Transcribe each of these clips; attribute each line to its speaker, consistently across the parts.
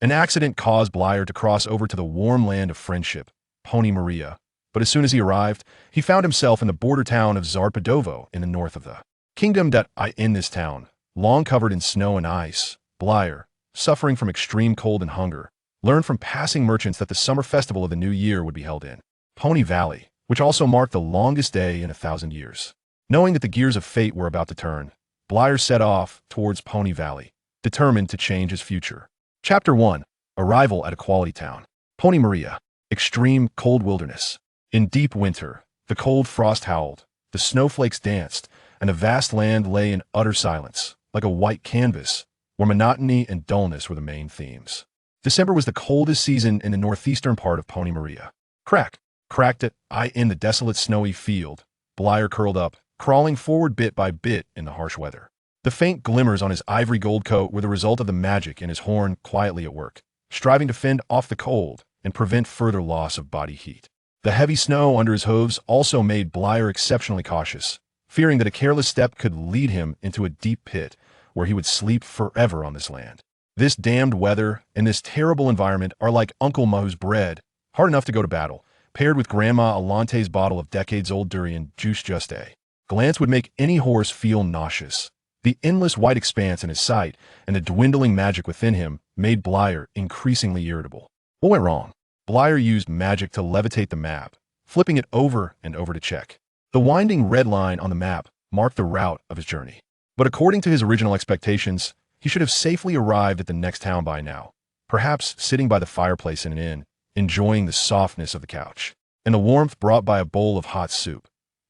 Speaker 1: An accident caused Briar to cross over to the warm land of friendship, Pony Maria. But as soon as he arrived, he found himself in the border town of Zadepadowo in the north of the kingdom. In this town, long covered in snow and ice, Briar, suffering from extreme cold and hunger, learned from passing merchants that the summer festival of the new year would be held in Pony Valley, which also marked the longest day in 1,000 years. Knowing that the gears of fate were about to turn, Briar set off towards Pony Valley, determined to change his future. Chapter 1. Arrival at a Quality Town. Pony Maria. Extreme cold wilderness. In deep winter, the cold frost howled, the snowflakes danced, and the vast land lay in utter silence, like a white canvas, where monotony and dullness were the main themes. December was the coldest season in the northeastern part of Pony Maria. Cracked it, in the desolate snowy field, Briar curled up, crawling forward bit by bit in the harsh weather. The faint glimmers on his ivory gold coat were the result of the magic in his horn quietly at work, striving to fend off the cold and prevent further loss of body heat. The heavy snow under his hooves also made Briar exceptionally cautious, fearing that a careless step could lead him into a deep pit where he would sleep forever on this land. This damned weather and this terrible environment are like Uncle Mahu's bread, hard enough to go to battle, paired with Grandma Alante's bottle of decades-old durian juice just a glance would make any horse feel nauseous. The endless white expanse in his sight and the dwindling magic within him made Briar increasingly irritable. What went wrong? Briar used magic to levitate the map, flipping it over and over to check. The winding red line on the map marked the route of his journey. But according to his original expectations, he should have safely arrived at the next town by now, perhaps sitting by the fireplace in an inn, enjoying the softness of the couch and the warmth brought by a bowl of hot soup.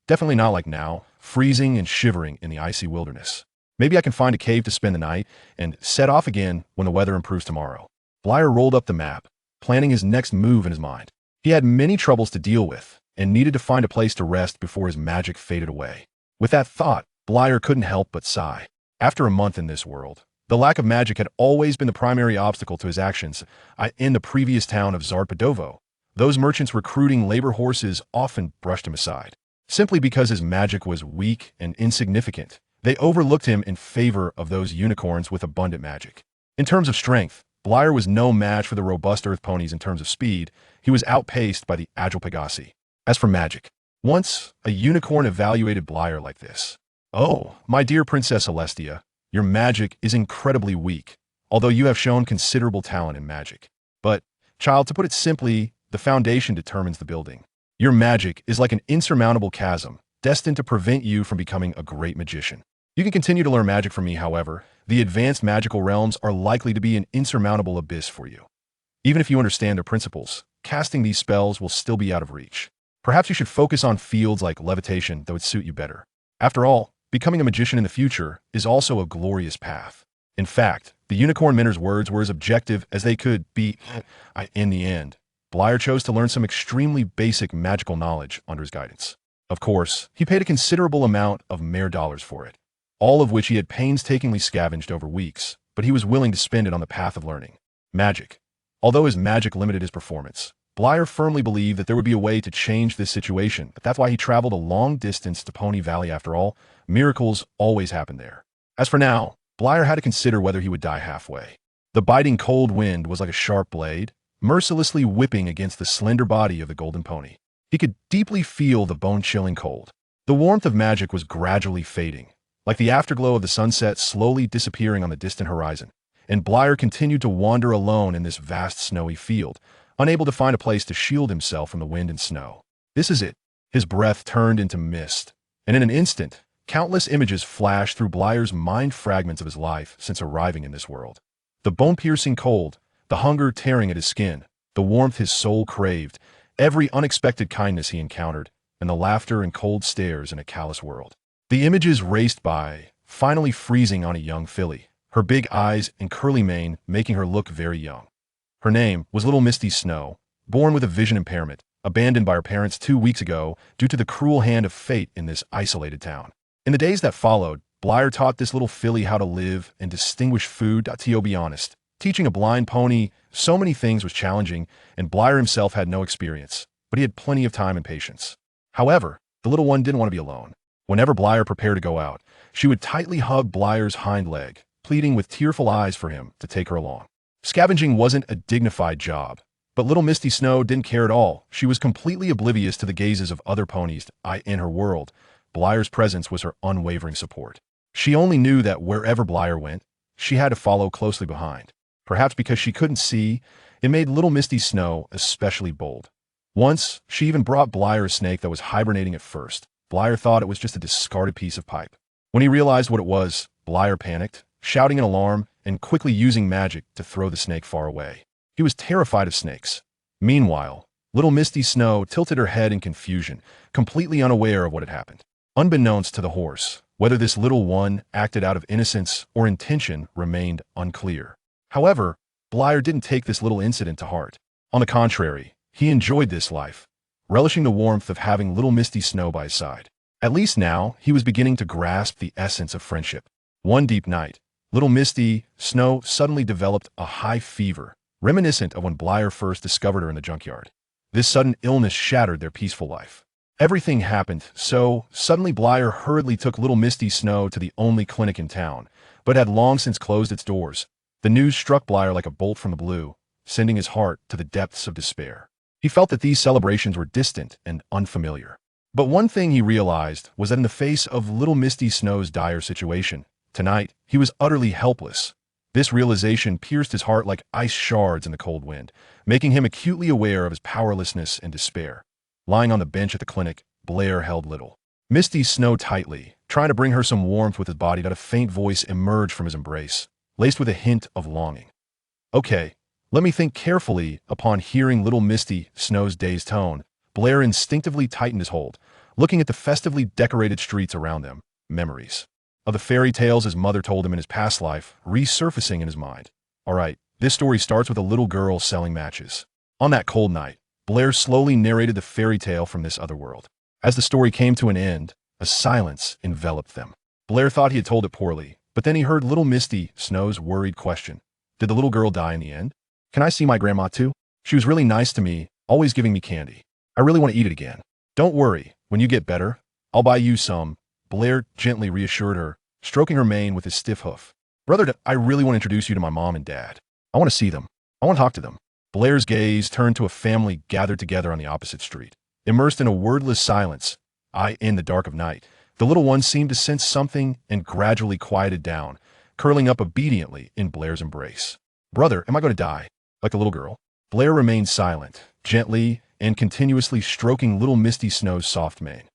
Speaker 1: Definitely not like now, freezing and shivering in the icy wilderness. Maybe I can find a cave to spend the night and set off again when the weather improves tomorrow. Briar rolled up the map, planning his next move in his mind. He had many troubles to deal with and needed to find a place to rest before his magic faded away. With that thought, Briar couldn't help but sigh. After a month in this world, the lack of magic had always been the primary obstacle to his actions. In the previous town of Zadepadowo, those merchants recruiting labor horses often brushed him aside. Simply because his magic was weak and insignificant, they overlooked him in favor of those unicorns with abundant magic. In terms of strength, Briar was no match for the robust earth ponies. In terms of speed, he was outpaced by the agile Pegasi. As for magic, once a unicorn evaluated Briar like this. "Oh, my dear Princess Celestia, your magic is incredibly weak, although you have shown considerable talent in magic. But, child, to put it simply, the foundation determines the building. Your magic is like an insurmountable chasm, destined to prevent you from becoming a great magician. You can continue to learn magic from me, however, the advanced magical realms are likely to be an insurmountable abyss for you. Even if you understand their principles, casting these spells will still be out of reach. Perhaps you should focus on fields like levitation that would suit you better. After all, becoming a magician in the future is also a glorious path." In fact, the unicorn minter's words were as objective as they could be. In the end, Briar chose to learn some extremely basic magical knowledge under his guidance. Of course, he paid a considerable amount of mere dollars for it, all of which he had painstakingly scavenged over weeks, but he was willing to spend it on the path of learning magic. Although his magic limited his performance, Briar firmly believed that there would be a way to change this situation. That's why he traveled a long distance to Pony Valley. After all, miracles always happen there. As for now, Briar had to consider whether he would die halfway. The biting cold wind was like a sharp blade, mercilessly whipping against the slender body of the golden pony. He could deeply feel the bone-chilling cold. The warmth of magic was gradually fading, like the afterglow of the sunset slowly disappearing on the distant horizon, and Briar continued to wander alone in this vast snowy field, unable to find a place to shield himself from the wind and snow. This is it. His breath turned into mist, and in an instant, countless images flashed through Briar's mind, fragments of his life since arriving in this world. The bone-piercing cold, the hunger tearing at his skin, the warmth his soul craved, every unexpected kindness he encountered, and the laughter and cold stares in a callous world. The images raced by, finally freezing on a young filly, her big eyes and curly mane making her look very young. Her name was Little Misty Snow, born with a vision impairment, abandoned by her parents 2 weeks ago due to the cruel hand of fate in this isolated town. In the days that followed, Briar taught this little filly how to live and distinguish food. To be honest, teaching a blind pony so many things was challenging, and Briar himself had no experience, but he had plenty of time and patience. However, the little one didn't want to be alone. Whenever Briar prepared to go out, she would tightly hug Briar's hind leg, pleading with tearful eyes for him to take her along. Scavenging wasn't a dignified job, but little Misty Snow didn't care at all. She was completely oblivious to the gazes of other ponies in her world. Briar's presence was her unwavering support. She only knew that wherever Briar went, she had to follow closely behind. Perhaps because she couldn't see, it made little Misty Snow especially bold. Once, she even brought Briar a snake that was hibernating at first. Briar thought it was just a discarded piece of pipe. When he realized what it was, Briar panicked, shouting in alarm and quickly using magic to throw the snake far away. He was terrified of snakes. Meanwhile, little Misty Snow tilted her head in confusion, completely unaware of what had happened. Unbeknownst to the horse, whether this little one acted out of innocence or intention remained unclear. However, Briar didn't take this little incident to heart. On the contrary, he enjoyed this life, relishing the warmth of having little Misty Snow by his side. At least now, he was beginning to grasp the essence of friendship. One deep night, little Misty Snow suddenly developed a high fever, reminiscent of when Briar first discovered her in the junkyard. This sudden illness shattered their peaceful life. Everything happened so suddenly. Briar hurriedly took little Misty Snow to the only clinic in town, but had long since closed its doors. The news struck Briar like a bolt from the blue, sending his heart to the depths of despair. He felt that these celebrations were distant and unfamiliar. But one thing he realized was that in the face of little Misty Snow's dire situation, tonight, he was utterly helpless. This realization pierced his heart like ice shards in the cold wind, making him acutely aware of his powerlessness and despair. Lying on the bench at the clinic, Briar held little Misty Snow tightly, trying to bring her some warmth with his body. That a faint voice emerged from his embrace, laced with a hint of longing. "Okay, let me think carefully." Upon hearing little Misty Snow's dazed tone, Briar instinctively tightened his hold, looking at the festively decorated streets around them. Memories of the fairy tales his mother told him in his past life resurfacing in his mind. All right, this story starts with a little girl selling matches. On that cold night, Briar slowly narrated the fairy tale from this other world. As the story came to an end, a silence enveloped them. Briar thought he had told it poorly, but then he heard little Misty Snow's worried question. Did the little girl die in the end? Can I see my grandma too? She was really nice to me, always giving me candy. I really want to eat it again. Don't worry, when you get better, I'll buy you some. Briar gently reassured her, stroking her mane with his stiff hoof. Brother, I really want to introduce you to my mom and dad. I want to see them. I want to talk to them. Briar's gaze turned to a family gathered together on the opposite street. Immersed in a wordless silence, in the dark of night, the little one seemed to sense something and gradually quieted down, curling up obediently in Briar's embrace. Brother, am I going to die? Like a little girl? Briar remained silent, gently and continuously stroking little Misty Snow's soft mane.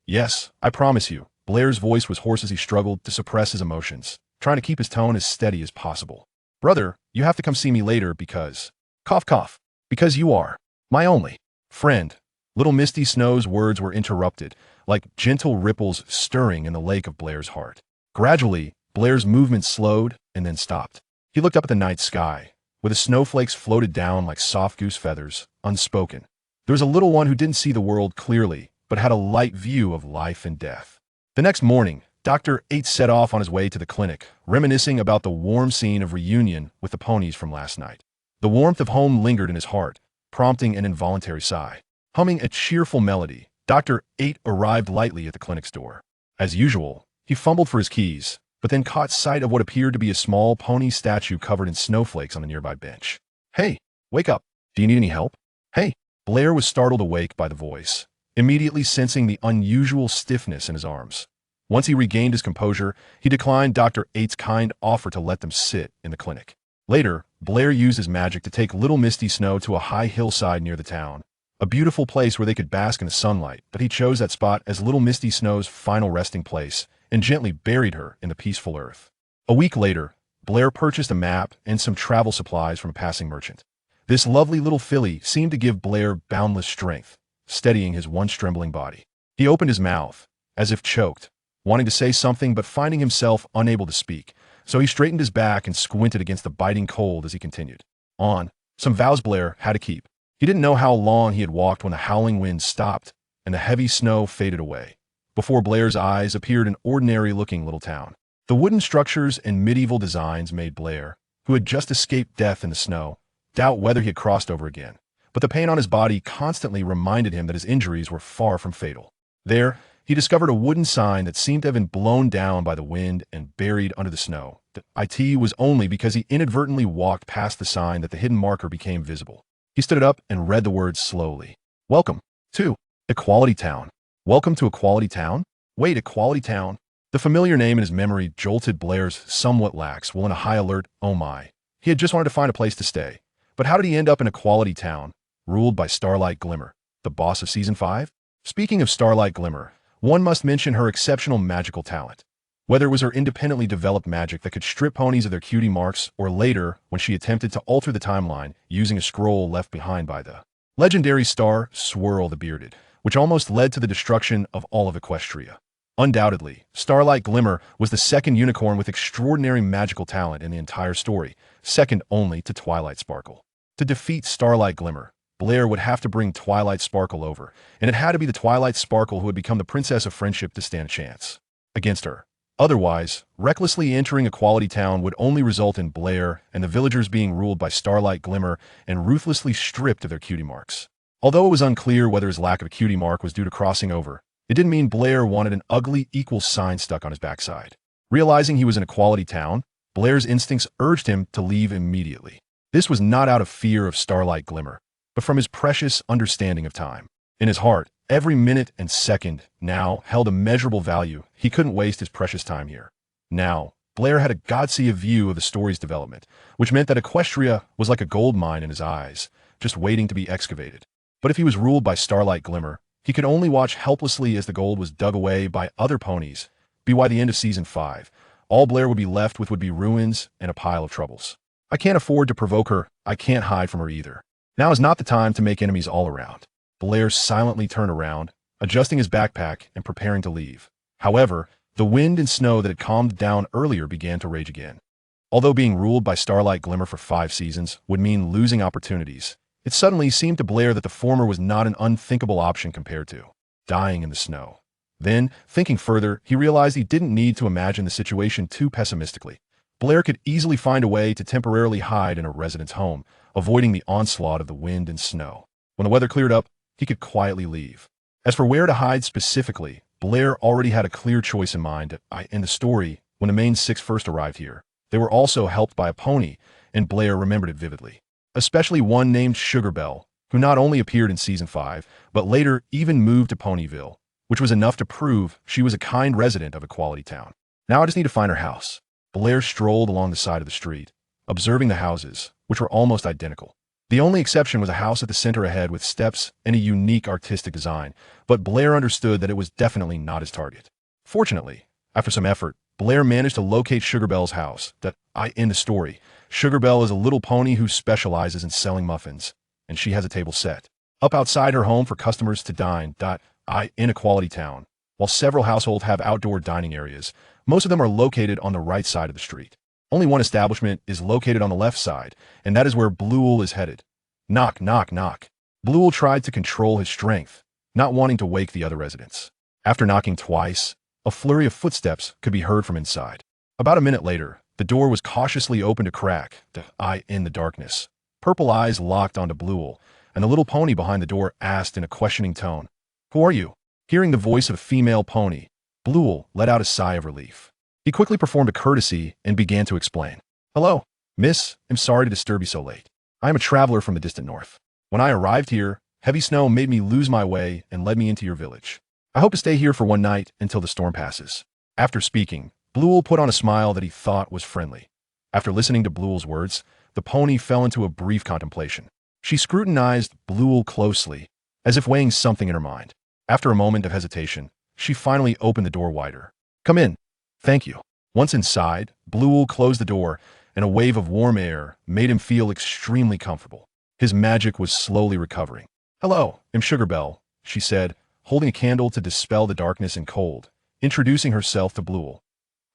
Speaker 1: Yes, I promise you. Briar's voice was hoarse as he struggled to suppress his emotions, trying to keep his tone as steady as possible. Brother, you have to come see me later because... Cough, cough. Because you are my only friend. Little Misty Snow's words were interrupted, like gentle ripples stirring in the lake of Briar's heart. Gradually, Briar's movement slowed and then stopped. He looked up at the night sky, where the snowflakes floated down like soft goose feathers, unspoken. There was a little one who didn't see the world clearly, but had a light view of life and death. The next morning, Dr. 8 set off on his way to the clinic, reminiscing about the warm scene of reunion with the ponies from last night. The warmth of home lingered in his heart, prompting an involuntary sigh. Humming a cheerful melody, Dr. 8 arrived lightly at the clinic's door. As usual, he fumbled for his keys, but then caught sight of what appeared to be a small pony statue covered in snowflakes on the nearby bench. "Hey, wake up. Do you need any help?" "Hey." Briar was startled awake by the voice, immediately sensing the unusual stiffness in his arms. Once he regained his composure, he declined Dr. 8's kind offer to let them sit in the clinic. Later, Briar used his magic to take little Misty Snow to a high hillside near the town, a beautiful place where they could bask in the sunlight, but he chose that spot as little Misty Snow's final resting place and gently buried her in the peaceful earth. A week later, Briar purchased a map and some travel supplies from a passing merchant. This lovely little filly seemed to give Briar boundless strength, steadying his once trembling body. He opened his mouth, as if choked, wanting to say something but finding himself unable to speak, so he straightened his back and squinted against the biting cold as he continued. On, some vows Briar had to keep. He didn't know how long he had walked when the howling wind stopped and the heavy snow faded away. Before Briar's eyes appeared an ordinary-looking little town. The wooden structures and medieval designs made Briar, who had just escaped death in the snow, doubt whether he had crossed over again. But the pain on his body constantly reminded him that his injuries were far from fatal. There, he discovered a wooden sign that seemed to have been blown down by the wind and buried under the snow. The IT was only because he inadvertently walked past the sign that the hidden marker became visible. He stood up and read the words slowly. Welcome to Equality Town. Welcome to Equality Town? Wait, Equality Town? The familiar name in his memory jolted Blair's somewhat lax, well in a high alert, oh my. He had just wanted to find a place to stay. But how did he end up in Equality Town, ruled by Starlight Glimmer, the boss of Season 5? Speaking of Starlight Glimmer, one must mention her exceptional magical talent. Whether it was her independently developed magic that could strip ponies of their cutie marks, or later, when she attempted to alter the timeline using a scroll left behind by the legendary star Swirl the Bearded, which almost led to the destruction of all of Equestria. Undoubtedly, Starlight Glimmer was the second unicorn with extraordinary magical talent in the entire story, second only to Twilight Sparkle. To defeat Starlight Glimmer, Blair would have to bring Twilight Sparkle over, and it had to be the Twilight Sparkle who had become the Princess of Friendship to stand a chance against her. Otherwise, recklessly entering Equality Town would only result in Blair and the villagers being ruled by Starlight Glimmer and ruthlessly stripped of their cutie marks. Although it was unclear whether his lack of a cutie mark was due to crossing over, it didn't mean Blair wanted an ugly equal sign stuck on his backside. Realizing he was in Equality Town, Blair's instincts urged him to leave immediately. This was not out of fear of Starlight Glimmer, but from his precious understanding of time. In his heart, every minute and second now held immeasurable value. He couldn't waste his precious time here. Now, Blair had a God-see view of the story's development, which meant that Equestria was like a gold mine in his eyes, just waiting to be excavated. But if he was ruled by Starlight Glimmer, he could only watch helplessly as the gold was dug away by other ponies. By the end of Season 5, all Blair would be left with would be ruins and a pile of troubles. I can't afford to provoke her. I can't hide from her either. Now is not the time to make enemies all around. Blair silently turned around, adjusting his backpack and preparing to leave. However, the wind and snow that had calmed down earlier began to rage again. Although being ruled by Starlight Glimmer for 5 seasons would mean losing opportunities, it suddenly seemed to Blair that the former was not an unthinkable option compared to dying in the snow. Then, thinking further, he realized he didn't need to imagine the situation too pessimistically. Blair could easily find a way to temporarily hide in a resident's home, avoiding the onslaught of the wind and snow. When the weather cleared up, he could quietly leave. As for where to hide specifically, Blair already had a clear choice in mind. In the story, when the ManeSix first arrived here, they were also helped by a pony, and Blair remembered it vividly. Especially one named Sugarbelle, who not only appeared in Season 5, but later even moved to Ponyville, which was enough to prove she was a kind resident of Equality Town. Now I just need to find her house. Blair strolled along the side of the street, observing the houses, which were almost identical. The only exception was a house at the center ahead with steps and a unique artistic design, but Blair understood that it was definitely not his target. Fortunately, after some effort, Blair managed to locate Sugarbelle's house. In the story, Sugarbelle is a little pony who specializes in selling muffins, and she has a table set up outside her home for customers to dine. In Equality Town, while several households have outdoor dining areas, most of them are located on the right side of the street. Only one establishment is located on the left side, and that is where Bluel is headed. Knock, knock, knock. Bluel tried to control his strength, not wanting to wake the other residents. After knocking twice, a flurry of footsteps could be heard from inside. About a minute later, the door was cautiously opened a crack. In the darkness, purple eyes locked onto Bluel, and the little pony behind the door asked in a questioning tone, "Who are you?" Hearing the voice of a female pony, Bluel let out a sigh of relief. He quickly performed a courtesy and began to explain. "Hello, miss. I'm sorry to disturb you so late. I am a traveler from the distant north. When I arrived here, heavy snow made me lose my way and led me into your village. I hope to stay here for one night until the storm passes." After speaking, Bluel put on a smile that he thought was friendly. After listening to Bluel's words, the pony fell into a brief contemplation. She scrutinized Bluel closely, as if weighing something in her mind. After a moment of hesitation, she finally opened the door wider. "Come in. Thank you." Once inside, Bluel closed the door, and a wave of warm air made him feel extremely comfortable. His magic was slowly recovering. "Hello, I'm Sugarbelle," she said, holding a candle to dispel the darkness and cold, introducing herself to Bluel.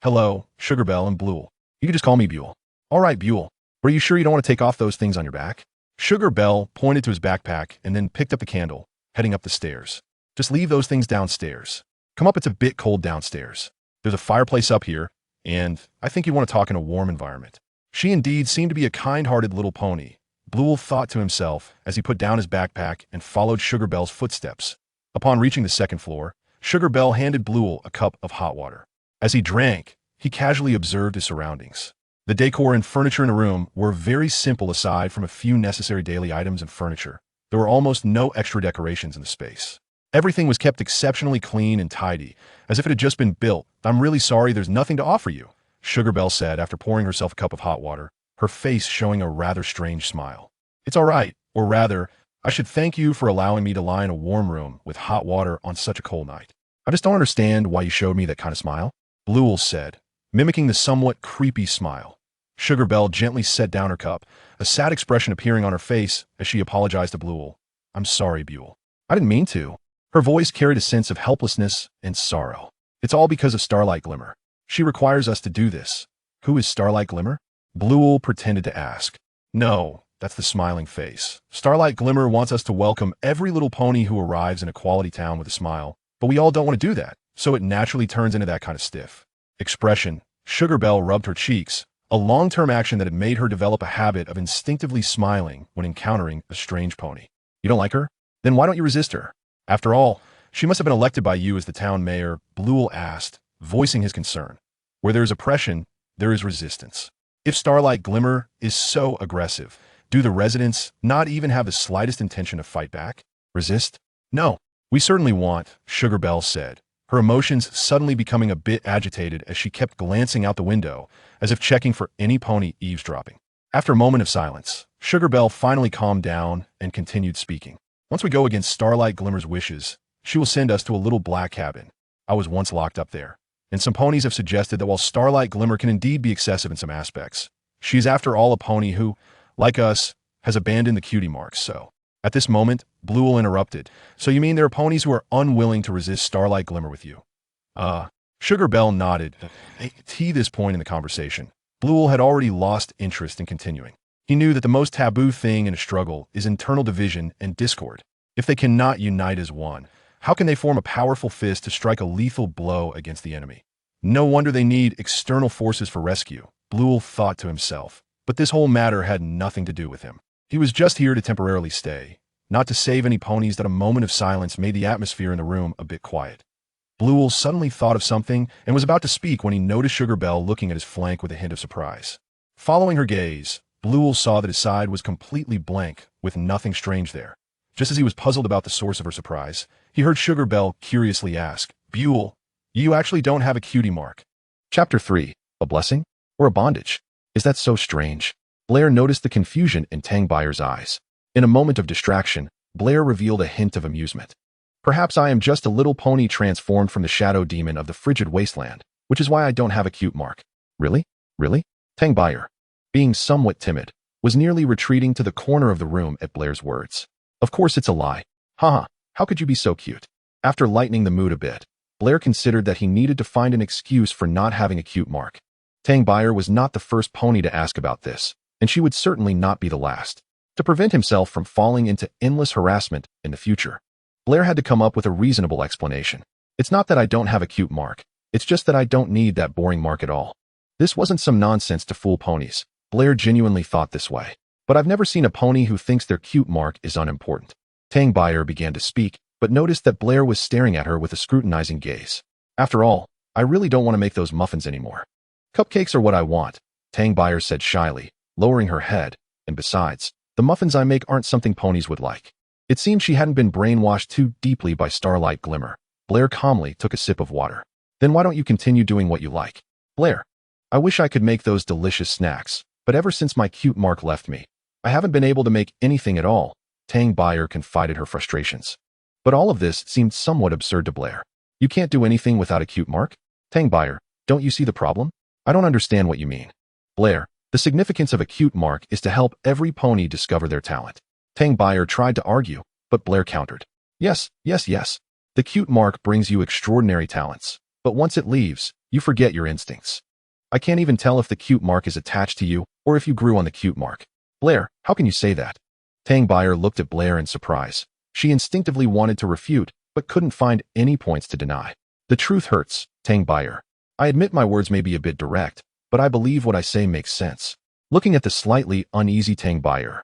Speaker 1: "Hello, Sugarbelle and Bluel. You can just call me Buell." "All right, Buell. Are you sure you don't want to take off those things on your back?" Sugarbelle pointed to his backpack and then picked up the candle, heading up the stairs. "Just leave those things downstairs. Come up, it's a bit cold downstairs. There's a fireplace up here, and I think you want to talk in a warm environment." She indeed seemed to be a kind-hearted little pony, Bluel thought to himself as he put down his backpack and followed Sugarbelle's footsteps. Upon reaching the second floor, Sugar Bell handed Bluel a cup of hot water. As he drank, he casually observed his surroundings. The decor and furniture in the room were very simple aside from a few necessary daily items and furniture. There were almost no extra decorations in the space. Everything was kept exceptionally clean and tidy, as if it had just been built. "I'm really sorry there's nothing to offer you," Sugar Bell said after pouring herself a cup of hot water, her face showing a rather strange smile. "It's all right, or rather, I should thank you for allowing me to lie in a warm room with hot water on such a cold night. I just don't understand why you showed me that kind of smile," Bluel said, mimicking the somewhat creepy smile. Sugar Bell gently set down her cup, a sad expression appearing on her face as she apologized to Bluel. "I'm sorry, Buell. I didn't mean to." Her voice carried a sense of helplessness and sorrow. "It's all because of Starlight Glimmer. She requires us to do this." "Who is Starlight Glimmer?" Bluel pretended to ask. "No, that's the smiling face. Starlight Glimmer wants us to welcome every little pony who arrives in a quality town with a smile, but we all don't want to do that, so it naturally turns into that kind of stiff expression." Sugar Bell rubbed her cheeks, a long-term action that had made her develop a habit of instinctively smiling when encountering a strange pony. "You don't like her? Then why don't you resist her? After all, she must have been elected by you as the town mayor," Bluel asked, voicing his concern. "Where there is oppression, there is resistance. If Starlight Glimmer is so aggressive, do the residents not even have the slightest intention to fight back? Resist? No, we certainly want," Sugar Bell said, her emotions suddenly becoming a bit agitated as she kept glancing out the window, as if checking for any pony eavesdropping. After a moment of silence, Sugar Bell finally calmed down and continued speaking. "Once we go against Starlight Glimmer's wishes, she will send us to a little black cabin. I was once locked up there, and some ponies have suggested that while Starlight Glimmer can indeed be excessive in some aspects, she is after all a pony who, like us, has abandoned the cutie mark, so..." At this moment, Bluel interrupted. "So you mean there are ponies who are unwilling to resist Starlight Glimmer with you?" Sugar Bell nodded. At this point in the conversation, Bluel had already lost interest in continuing. He knew that the most taboo thing in a struggle is internal division and discord. If they cannot unite as one, how can they form a powerful fist to strike a lethal blow against the enemy? No wonder they need external forces for rescue, Bluel thought to himself. But this whole matter had nothing to do with him. He was just here to temporarily stay, not to save any ponies. That a moment of silence made the atmosphere in the room a bit quiet. Bluel suddenly thought of something and was about to speak when he noticed Sugar Bell looking at his flank with a hint of surprise. Following her gaze, Bluel saw that his side was completely blank, with nothing strange there. Just as he was puzzled about the source of her surprise, he heard Sugar Bell curiously ask, "Buell, you actually don't have a cutie mark?" Chapter 3. A blessing? Or a bondage? Is that so strange? Blair noticed the confusion in Tangbuyer's eyes. In a moment of distraction, Blair revealed a hint of amusement. "Perhaps I am just a little pony transformed from the shadow demon of the frigid wasteland, which is why I don't have a cute mark." "Really? Really?" Tangbuyer, being somewhat timid, was nearly retreating to the corner of the room at Blair's words. "Of course it's a lie. Haha, how could you be so cute?" After lightening the mood a bit, Blair considered that he needed to find an excuse for not having a cute mark. Tangbuyer was not the first pony to ask about this, and she would certainly not be the last. To prevent himself from falling into endless harassment in the future, Blair had to come up with a reasonable explanation. "It's not that I don't have a cute mark, it's just that I don't need that boring mark at all." This wasn't some nonsense to fool ponies. Blair genuinely thought this way. "But I've never seen a pony who thinks their cute mark is unimportant." Tangbuyer began to speak, but noticed that Blair was staring at her with a scrutinizing gaze. "After all, I really don't want to make those muffins anymore. Cupcakes are what I want," Tangbuyer said shyly, lowering her head, "and besides, the muffins I make aren't something ponies would like." It seemed she hadn't been brainwashed too deeply by Starlight Glimmer. Blair calmly took a sip of water. "Then why don't you continue doing what you like?" "Blair, I wish I could make those delicious snacks, but ever since my cute mark left me, I haven't been able to make anything at all," Tangbuyer confided her frustrations. But all of this seemed somewhat absurd to Blair. "You can't do anything without a cute mark? Tangbuyer, don't you see the problem?" "I don't understand what you mean." "Blair, the significance of a cute mark is to help every pony discover their talent." Tangbuyer tried to argue, but Blair countered. Yes. The cute mark brings you extraordinary talents, but once it leaves, you forget your instincts. I can't even tell if the cute mark is attached to you or if you grew on the cute mark." "Blair, how can you say that?" Tangbuyer looked at Blair in surprise. She instinctively wanted to refute, but couldn't find any points to deny. "The truth hurts, Tangbuyer. I admit my words may be a bit direct, but I believe what I say makes sense." Looking at the slightly uneasy Tangbuyer,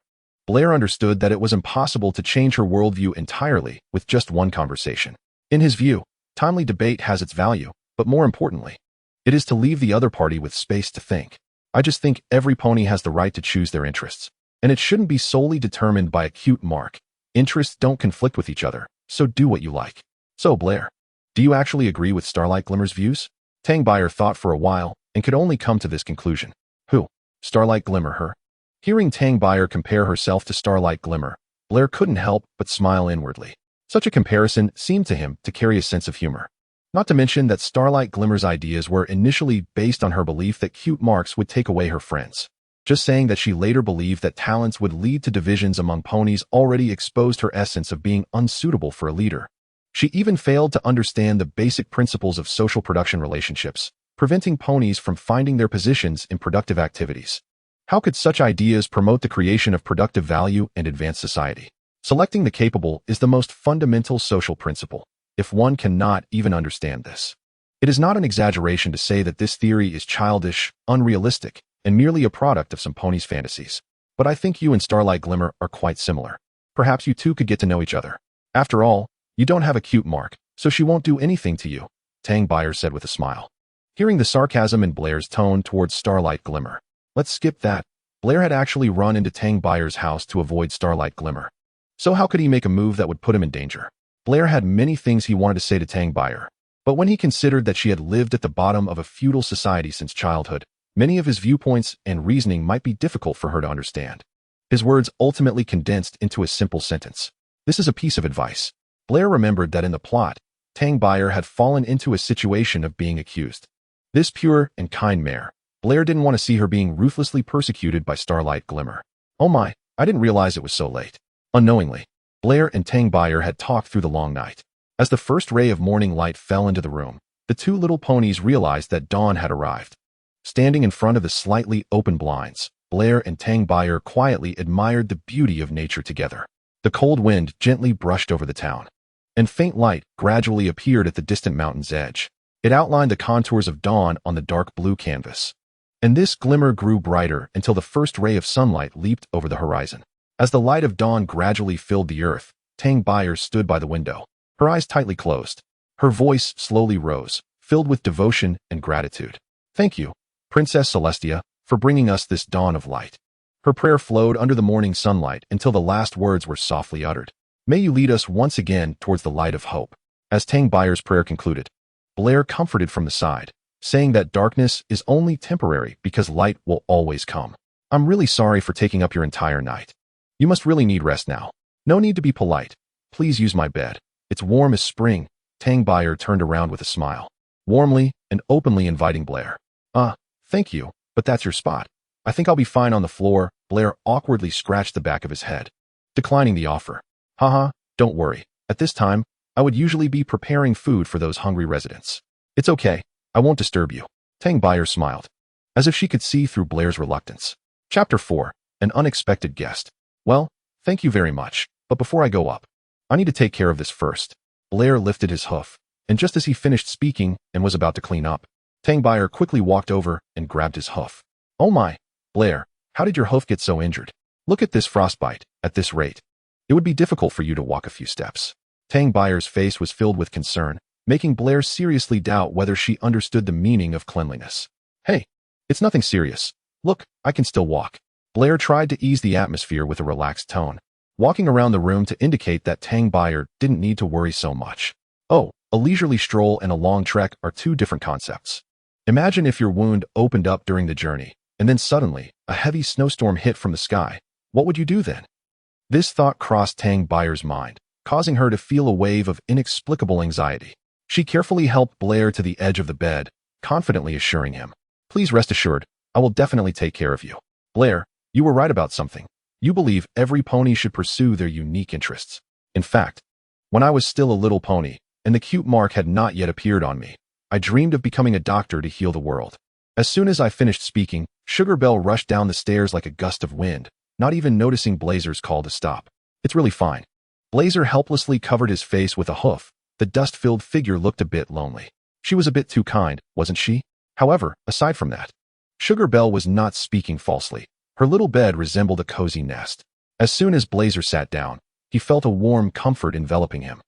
Speaker 1: Blair understood that it was impossible to change her worldview entirely with just one conversation. In his view, Timely debate has its value, but more importantly, it is to leave the other party with space to think. I just think every pony has the right to choose their interests, and it shouldn't be solely determined by a cute mark. Interests don't conflict with each other, so do what you like. So, Blair, do you actually agree with Starlight Glimmer's views? Tang Briar thought for a while and could only come to this conclusion. Who? Starlight Glimmer, her? Hearing Tang Briar compare herself to Starlight Glimmer, Blair couldn't help but smile inwardly. Such a comparison seemed to him to carry a sense of humor. Not to mention that Starlight Glimmer's ideas were initially based on her belief that cute marks would take away her friends. Just saying that she later believed that talents would lead to divisions among ponies already exposed her essence of being unsuitable for a leader. She even failed to understand the basic principles of social production relationships, preventing ponies from finding their positions in productive activities. How could such ideas promote the creation of productive value and advance society? Selecting the capable is the most fundamental social principle. If one cannot even understand this, it is not an exaggeration to say that this theory is childish, unrealistic, and merely a product of some ponies' fantasies. But I think you and Starlight Glimmer are quite similar. Perhaps you two could get to know each other. After all, you don't have a cute mark, so she won't do anything to you, Tang Briar said with a smile. Hearing the sarcasm in Blair's tone towards Starlight Glimmer, let's skip that. Blair had actually run into Tang Briar's house to avoid Starlight Glimmer. So how could he make a move that would put him in danger? Blair had many things he wanted to say to Tang Briar, but when he considered that she had lived at the bottom of a feudal society since childhood, many of his viewpoints and reasoning might be difficult for her to understand. His words ultimately condensed into a simple sentence. This is a piece of advice. Blair remembered that in the plot, Tang Briar had fallen into a situation of being accused. This pure and kind mare, Blair didn't want to see her being ruthlessly persecuted by Starlight Glimmer. Oh my, I didn't realize it was so late. Unknowingly, Blair and Tang Briar had talked through the long night. As the first ray of morning light fell into the room, the two little ponies realized that dawn had arrived. Standing in front of the slightly open blinds, Blair and Tang Briar quietly admired the beauty of nature together. The cold wind gently brushed over the town, and faint light gradually appeared at the distant mountain's edge. It outlined the contours of dawn on the dark blue canvas. And this glimmer grew brighter until the first ray of sunlight leaped over the horizon. As the light of dawn gradually filled the earth, Tang Briar stood by the window, her eyes tightly closed. Her voice slowly rose, filled with devotion and gratitude. Thank you, Princess Celestia, for bringing us this dawn of light. Her prayer flowed under the morning sunlight until the last words were softly uttered. May you lead us once again towards the light of hope. As Tang Briar's prayer concluded, Blair comforted from the side, saying that darkness is only temporary because light will always come. I'm really sorry for taking up your entire night. You must really need rest now. No need to be polite. Please use my bed. It's warm as spring. Tang Briar turned around with a smile, warmly and openly inviting Blair. Thank you, but that's your spot. I think I'll be fine on the floor. Blair awkwardly scratched the back of his head, declining the offer. Haha, don't worry. At this time, I would usually be preparing food for those hungry residents. It's okay. I won't disturb you. Tang Briar smiled, as if she could see through Blair's reluctance. Chapter 4. An Unexpected Guest. Well, thank you very much, but before I go up, I need to take care of this first. Blair lifted his hoof, and just as he finished speaking and was about to clean up, Tang Briar quickly walked over and grabbed his hoof. Oh my, Blair, how did your hoof get so injured? Look at this frostbite. At this rate, it would be difficult for you to walk a few steps. Tang Briar's face was filled with concern, making Blair seriously doubt whether she understood the meaning of cleanliness. Hey, it's nothing serious. Look, I can still walk. Blair tried to ease the atmosphere with a relaxed tone, walking around the room to indicate that Tang Briar didn't need to worry so much. Oh, a leisurely stroll and a long trek are two different concepts. Imagine if your wound opened up during the journey, and then suddenly, a heavy snowstorm hit from the sky. What would you do then? This thought crossed Tang Briar's mind, causing her to feel a wave of inexplicable anxiety. She carefully helped Blair to the edge of the bed, confidently assuring him, "Please rest assured, I will definitely take care of you." Blair, you were right about something. You believe every pony should pursue their unique interests. In fact, when I was still a little pony, and the cute mark had not yet appeared on me, I dreamed of becoming a doctor to heal the world. As soon as I finished speaking, Sugar Belle rushed down the stairs like a gust of wind, not even noticing Blazer's call to stop. It's really fine. Blazer helplessly covered his face with a hoof. The dust-filled figure looked a bit lonely. She was a bit too kind, wasn't she? However, aside from that, Sugar Belle was not speaking falsely. Her little bed resembled a cozy nest. As soon as Blazer sat down, he felt a warm comfort enveloping him.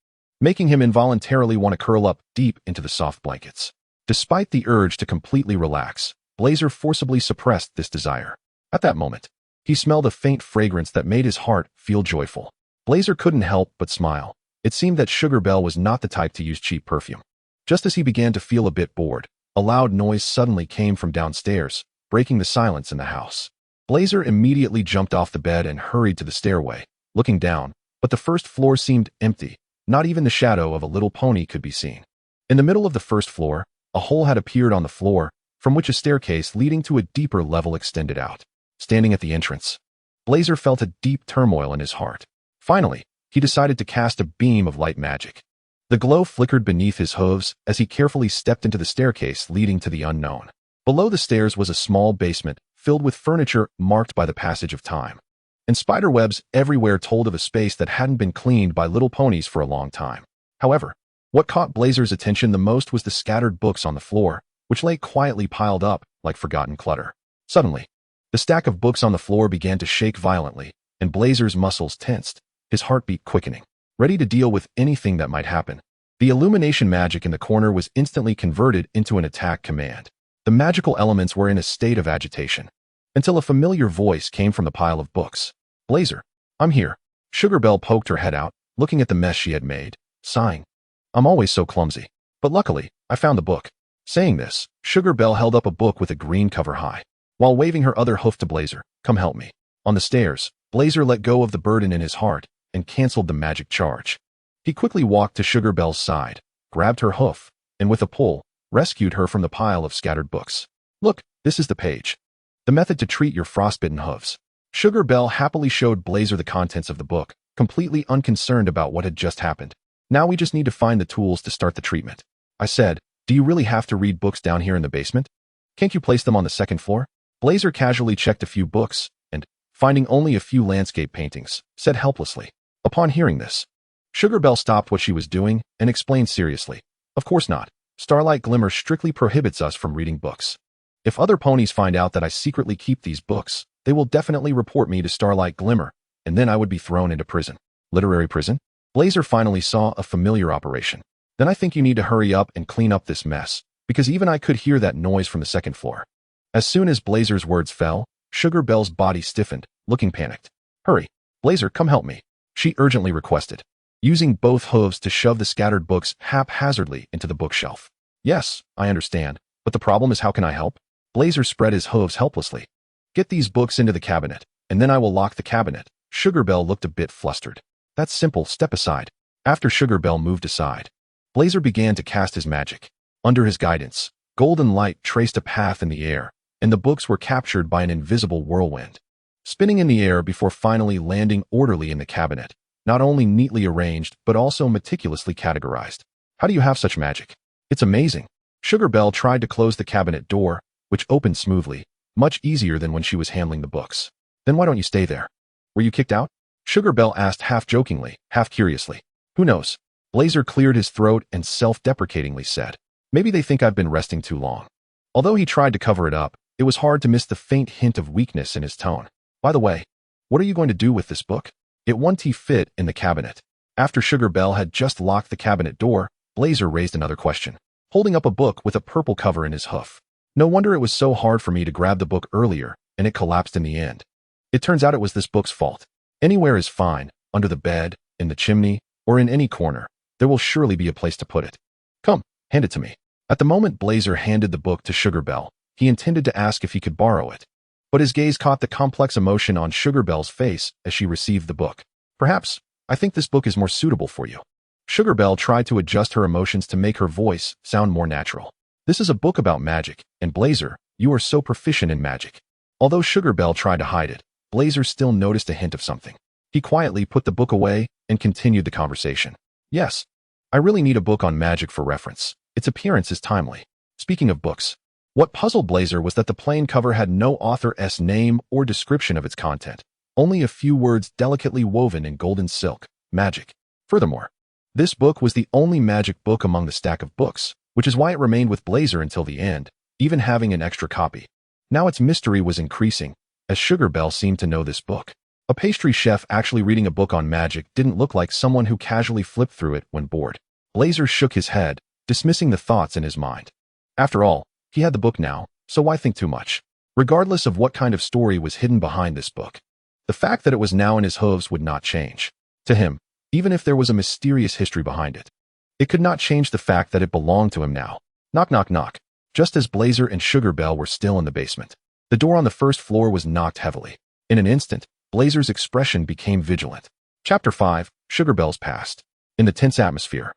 Speaker 1: making him involuntarily want to curl up deep into the soft blankets. Despite the urge to completely relax, Blazer forcibly suppressed this desire. At that moment, he smelled a faint fragrance that made his heart feel joyful. Blazer couldn't help but smile. It seemed that Sugar Belle was not the type to use cheap perfume. Just as he began to feel a bit bored, a loud noise suddenly came from downstairs, breaking the silence in the house. Blazer immediately jumped off the bed and hurried to the stairway, looking down, but the first floor seemed empty. Not even the shadow of a little pony could be seen. In the middle of the first floor, a hole had appeared on the floor, from which a staircase leading to a deeper level extended out. Standing at the entrance, Blazer felt a deep turmoil in his heart. Finally, he decided to cast a beam of light magic. The glow flickered beneath his hooves as he carefully stepped into the staircase leading to the unknown. Below the stairs was a small basement filled with furniture marked by the passage of time. And spiderwebs everywhere told of a space that hadn't been cleaned by little ponies for a long time. However, what caught Blazer's attention the most was the scattered books on the floor, which lay quietly piled up like forgotten clutter. Suddenly, the stack of books on the floor began to shake violently, and Blazer's muscles tensed, his heartbeat quickening, ready to deal with anything that might happen. The illumination magic in the corner was instantly converted into an attack command. The magical elements were in a state of agitation, until a familiar voice came from the pile of books. "Blazer, I'm here." Sugar Belle poked her head out, looking at the mess she had made, sighing. "I'm always so clumsy. But luckily, I found the book." Saying this, Sugar Belle held up a book with a green cover high, while waving her other hoof to Blazer. "Come help me." On the stairs, Blazer let go of the burden in his heart and canceled the magic charge. He quickly walked to Sugar Belle's side, grabbed her hoof, and with a pull, rescued her from the pile of scattered books. "Look, this is the page. The method to treat your frostbitten hooves." Sugar Belle happily showed Blazer the contents of the book, completely unconcerned about what had just happened. "Now we just need to find the tools to start the treatment." I said, "Do you really have to read books down here in the basement? Can't you place them on the second floor?" Blazer casually checked a few books and, finding only a few landscape paintings, said helplessly. Upon hearing this, Sugar Belle stopped what she was doing and explained seriously, "Of course not. Starlight Glimmer strictly prohibits us from reading books. If other ponies find out that I secretly keep these books, they will definitely report me to Starlight Glimmer, and then I would be thrown into prison." Literary prison? Blazer finally saw a familiar operation. "Then I think you need to hurry up and clean up this mess, because even I could hear that noise from the second floor." As soon as Blazer's words fell, Sugar Belle's body stiffened, looking panicked. "Hurry, Blazer, come help me," she urgently requested, using both hooves to shove the scattered books haphazardly into the bookshelf. "Yes, I understand, but the problem is how can I help?" Blazer spread his hooves helplessly. "Get these books into the cabinet, and then I will lock the cabinet." Sugar Belle looked a bit flustered. "That's simple, step aside." After Sugar Belle moved aside, Blazer began to cast his magic. Under his guidance, golden light traced a path in the air, and the books were captured by an invisible whirlwind, spinning in the air before finally landing orderly in the cabinet, not only neatly arranged but also meticulously categorized. "How do you have such magic? It's amazing." Sugar Belle tried to close the cabinet door, which opened smoothly, much easier than when she was handling the books. "Then why don't you stay there? Were you kicked out?" Sugar Belle asked half jokingly, half curiously. "Who knows?" Blazer cleared his throat and self-deprecatingly said, "Maybe they think I've been resting too long." Although he tried to cover it up, it was hard to miss the faint hint of weakness in his tone. "By the way, what are you going to do with this book?" It won't fit in the cabinet. After Sugar Belle had just locked the cabinet door, Blazer raised another question, holding up a book with a purple cover in his hoof. "No wonder it was so hard for me to grab the book earlier, and it collapsed in the end. It turns out it was this book's fault. Anywhere is fine, under the bed, in the chimney, or in any corner. There will surely be a place to put it. Come, hand it to me." At the moment Blazer handed the book to Sugar Belle, he intended to ask if he could borrow it. But his gaze caught the complex emotion on Sugar Belle's face as she received the book. "Perhaps, I think this book is more suitable for you." Sugar Belle tried to adjust her emotions to make her voice sound more natural. "This is a book about magic, and Blazer, you are so proficient in magic." Although Sugar Belle tried to hide it, Blazer still noticed a hint of something. He quietly put the book away and continued the conversation. "Yes, I really need a book on magic for reference. Its appearance is timely." Speaking of books, what puzzled Blazer was that the plain cover had no author's name or description of its content, only a few words delicately woven in golden silk, magic. Furthermore, this book was the only magic book among the stack of books, which is why it remained with Blazer until the end, even having an extra copy. Now its mystery was increasing, as Sugar Belle seemed to know this book. A pastry chef actually reading a book on magic didn't look like someone who casually flipped through it when bored. Blazer shook his head, dismissing the thoughts in his mind. After all, he had the book now, so why think too much? Regardless of what kind of story was hidden behind this book, the fact that it was now in his hooves would not change. To him, even if there was a mysterious history behind it, it could not change the fact that it belonged to him now. Knock, knock, knock. Just as Blazer and Sugar Belle were still in the basement, the door on the first floor was knocked heavily. In an instant, Blazer's expression became vigilant. Chapter 5, Sugar Belle's Past. In the tense atmosphere,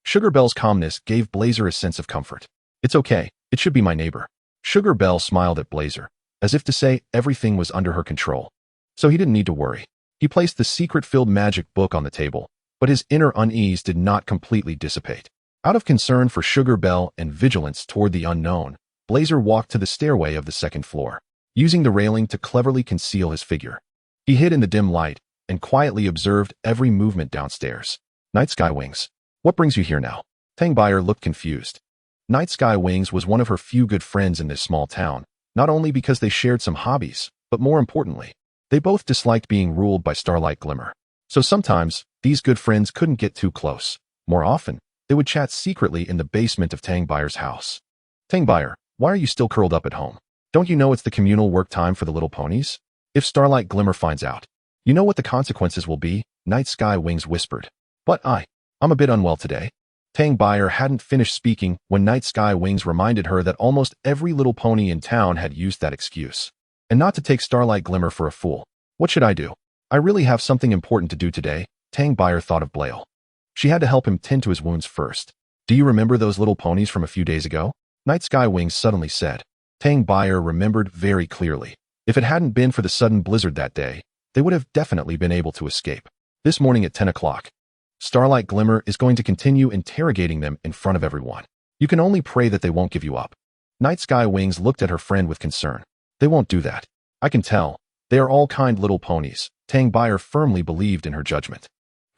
Speaker 1: Sugar Belle's calmness gave Blazer a sense of comfort. It's okay, it should be my neighbor. Sugar Belle smiled at Blazer, as if to say everything was under her control. So he didn't need to worry. He placed the secret-filled magic book on the table, but his inner unease did not completely dissipate. Out of concern for Sugar Belle and vigilance toward the unknown, Blazer walked to the stairway of the second floor, using the railing to cleverly conceal his figure. He hid in the dim light and quietly observed every movement downstairs. Night Sky Wings, what brings you here now? Briar looked confused. Night Sky Wings was one of her few good friends in this small town, not only because they shared some hobbies, but more importantly, they both disliked being ruled by Starlight Glimmer. So sometimes, these good friends couldn't get too close. More often, they would chat secretly in the basement of Briar's house. Briar, why are you still curled up at home? Don't you know it's the communal work time for the little ponies? If Starlight Glimmer finds out, you know what the consequences will be, Night Sky Wings whispered. But I'm a bit unwell today. Briar hadn't finished speaking when Night Sky Wings reminded her that almost every little pony in town had used that excuse. And not to take Starlight Glimmer for a fool. What should I do? I really have something important to do today, Briar thought of Blail. She had to help him tend to his wounds first. Do you remember those little ponies from a few days ago? Night Sky Wings suddenly said. Briar remembered very clearly. If it hadn't been for the sudden blizzard that day, they would have definitely been able to escape. This morning at 10 o'clock, Starlight Glimmer is going to continue interrogating them in front of everyone. You can only pray that they won't give you up. Night Sky Wings looked at her friend with concern. They won't do that. I can tell. They are all kind little ponies. Briar firmly believed in her judgment.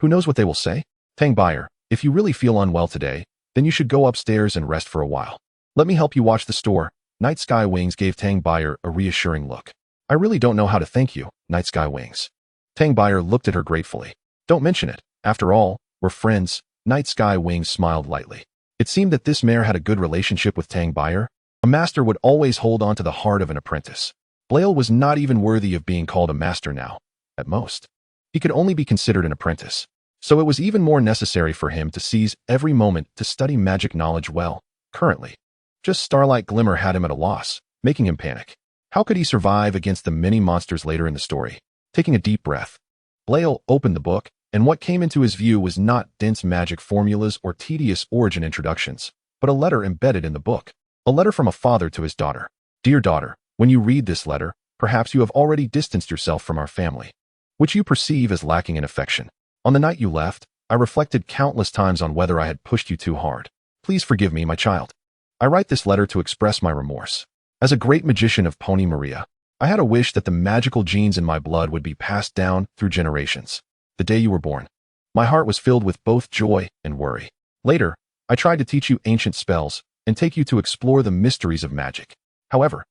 Speaker 1: Who knows what they will say? Briar, if you really feel unwell today, then you should go upstairs and rest for a while. Let me help you watch the store. Night Sky Wings gave Briar a reassuring look. I really don't know how to thank you, Night Sky Wings. Briar looked at her gratefully. Don't mention it. After all, we're friends. Night Sky Wings smiled lightly. It seemed that this mare had a good relationship with Briar. A master would always hold on to the heart of an apprentice. Blail was not even worthy of being called a master now. At most, he could only be considered an apprentice. So it was even more necessary for him to seize every moment to study magic knowledge well. Currently, just Starlight Glimmer had him at a loss, making him panic. How could he survive against the many monsters later in the story? Taking a deep breath, Blail opened the book, and what came into his view was not dense magic formulas or tedious origin introductions, but a letter embedded in the book. A letter from a father to his daughter. Dear daughter, when you read this letter, perhaps you have already distanced yourself from our family, which you perceive as lacking in affection. On the night you left, I reflected countless times on whether I had pushed you too hard. Please forgive me, my child. I write this letter to express my remorse. As a great magician of Pony Maria, I had a wish that the magical genes in my blood would be passed down through generations. The day you were born, my heart was filled with both joy and worry. Later, I tried to teach you ancient spells and take you to explore the mysteries of magic. However,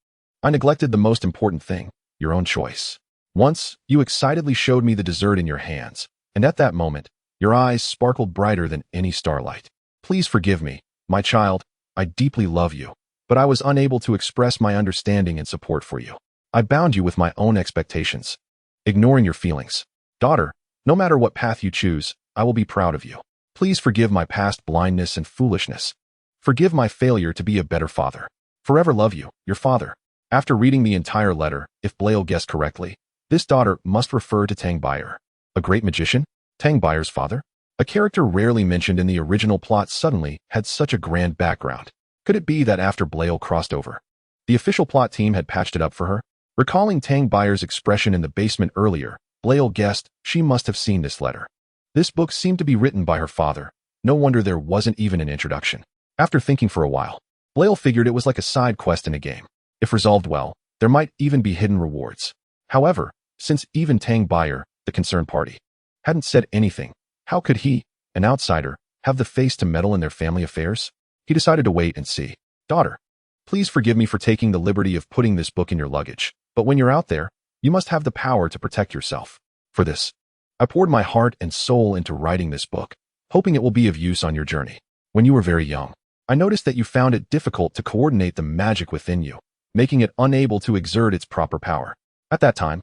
Speaker 1: I neglected the most important thing, your own choice. Once, you excitedly showed me the dessert in your hands, and at that moment, your eyes sparkled brighter than any starlight. Please forgive me, my child. I deeply love you, but I was unable to express my understanding and support for you. I bound you with my own expectations, ignoring your feelings. Daughter, no matter what path you choose, I will be proud of you. Please forgive my past blindness and foolishness. Forgive my failure to be a better father. Forever love you, your father. After reading the entire letter, if Blail guessed correctly, this daughter must refer to Briar. A great magician? Briar's father? A character rarely mentioned in the original plot suddenly had such a grand background. Could it be that after Blail crossed over, the official plot team had patched it up for her? Recalling Briar's expression in the basement earlier, Blail guessed she must have seen this letter. This book seemed to be written by her father. No wonder there wasn't even an introduction. After thinking for a while, Blail figured it was like a side quest in a game. If resolved well, there might even be hidden rewards. However, since even Briar, the concerned party, hadn't said anything, how could he, an outsider, have the face to meddle in their family affairs? He decided to wait and see. Daughter, please forgive me for taking the liberty of putting this book in your luggage, but when you're out there, you must have the power to protect yourself. For this, I poured my heart and soul into writing this book, hoping it will be of use on your journey. When you were very young, I noticed that you found it difficult to coordinate the magic within you, making it unable to exert its proper power. At that time,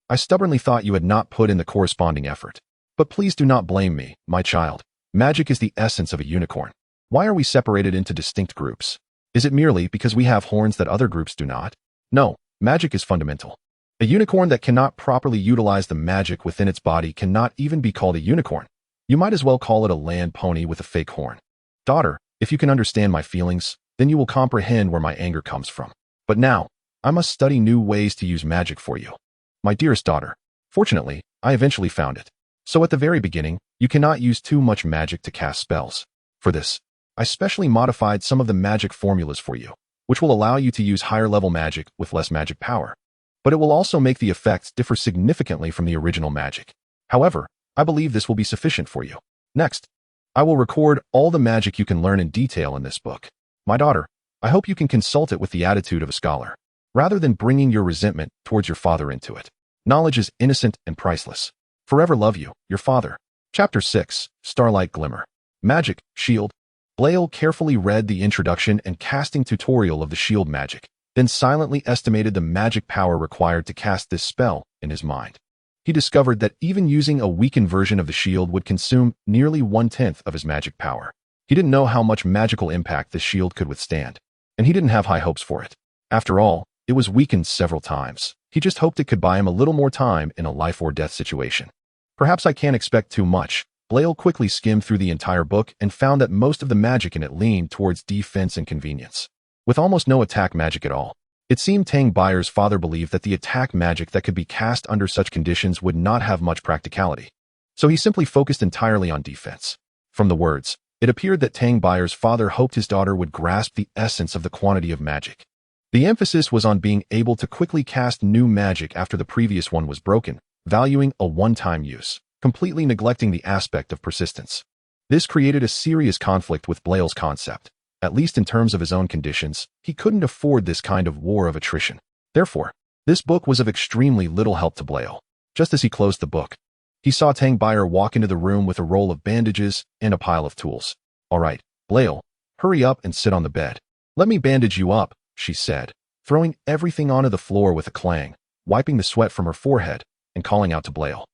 Speaker 1: I stubbornly thought you had not put in the corresponding effort. But please do not blame me, my child. Magic is the essence of a unicorn. Why are we separated into distinct groups? Is it merely because we have horns that other groups do not? No, magic is fundamental. A unicorn that cannot properly utilize the magic within its body cannot even be called a unicorn. You might as well call it a land pony with a fake horn. Daughter, if you can understand my feelings, then you will comprehend where my anger comes from. But now, I must study new ways to use magic for you. My dearest daughter, fortunately, I eventually found it. So at the very beginning, you cannot use too much magic to cast spells. For this, I specially modified some of the magic formulas for you, which will allow you to use higher level magic with less magic power. But it will also make the effects differ significantly from the original magic. However, I believe this will be sufficient for you. Next, I will record all the magic you can learn in detail in this book. My daughter, I hope you can consult it with the attitude of a scholar, rather than bringing your resentment towards your father into it. Knowledge is innocent and priceless. Forever love you, your father. Chapter 6, Starlight Glimmer. Magic, Shield. Blail carefully read the introduction and casting tutorial of the shield magic, then silently estimated the magic power required to cast this spell in his mind. He discovered that even using a weakened version of the shield would consume nearly 1/10 of his magic power. He didn't know how much magical impact the shield could withstand, and he didn't have high hopes for it. After all, it was weakened several times. He just hoped it could buy him a little more time in a life or death situation. Perhaps I can't expect too much. Blail quickly skimmed through the entire book and found that most of the magic in it leaned towards defense and convenience, with almost no attack magic at all. It seemed Tang Briar's father believed that the attack magic that could be cast under such conditions would not have much practicality, so he simply focused entirely on defense. From the words, it appeared that Tang Briar's father hoped his daughter would grasp the essence of the quantity of magic. The emphasis was on being able to quickly cast new magic after the previous one was broken, valuing a one-time use, completely neglecting the aspect of persistence. This created a serious conflict with Blail's concept. At least in terms of his own conditions, he couldn't afford this kind of war of attrition. Therefore, this book was of extremely little help to Blail. Just as he closed the book, he saw Tang Briar walk into the room with a roll of bandages and a pile of tools. All right, Blail, hurry up and sit on the bed. Let me bandage you up, she said, throwing everything onto the floor with a clang, wiping the sweat from her forehead, and calling out to Blail.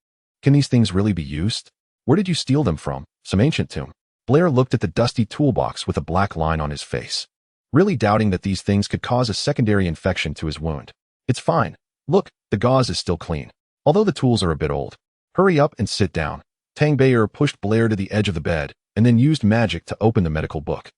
Speaker 1: Can these things really be used? Where did you steal them from? Some ancient tomb. Blair looked at the dusty toolbox with a black line on his face, really doubting that these things could cause a secondary infection to his wound. It's fine. Look, the gauze is still clean, although the tools are a bit old. Hurry up and sit down. Tang Briar pushed Blair to the edge of the bed and then used magic to open the medical book.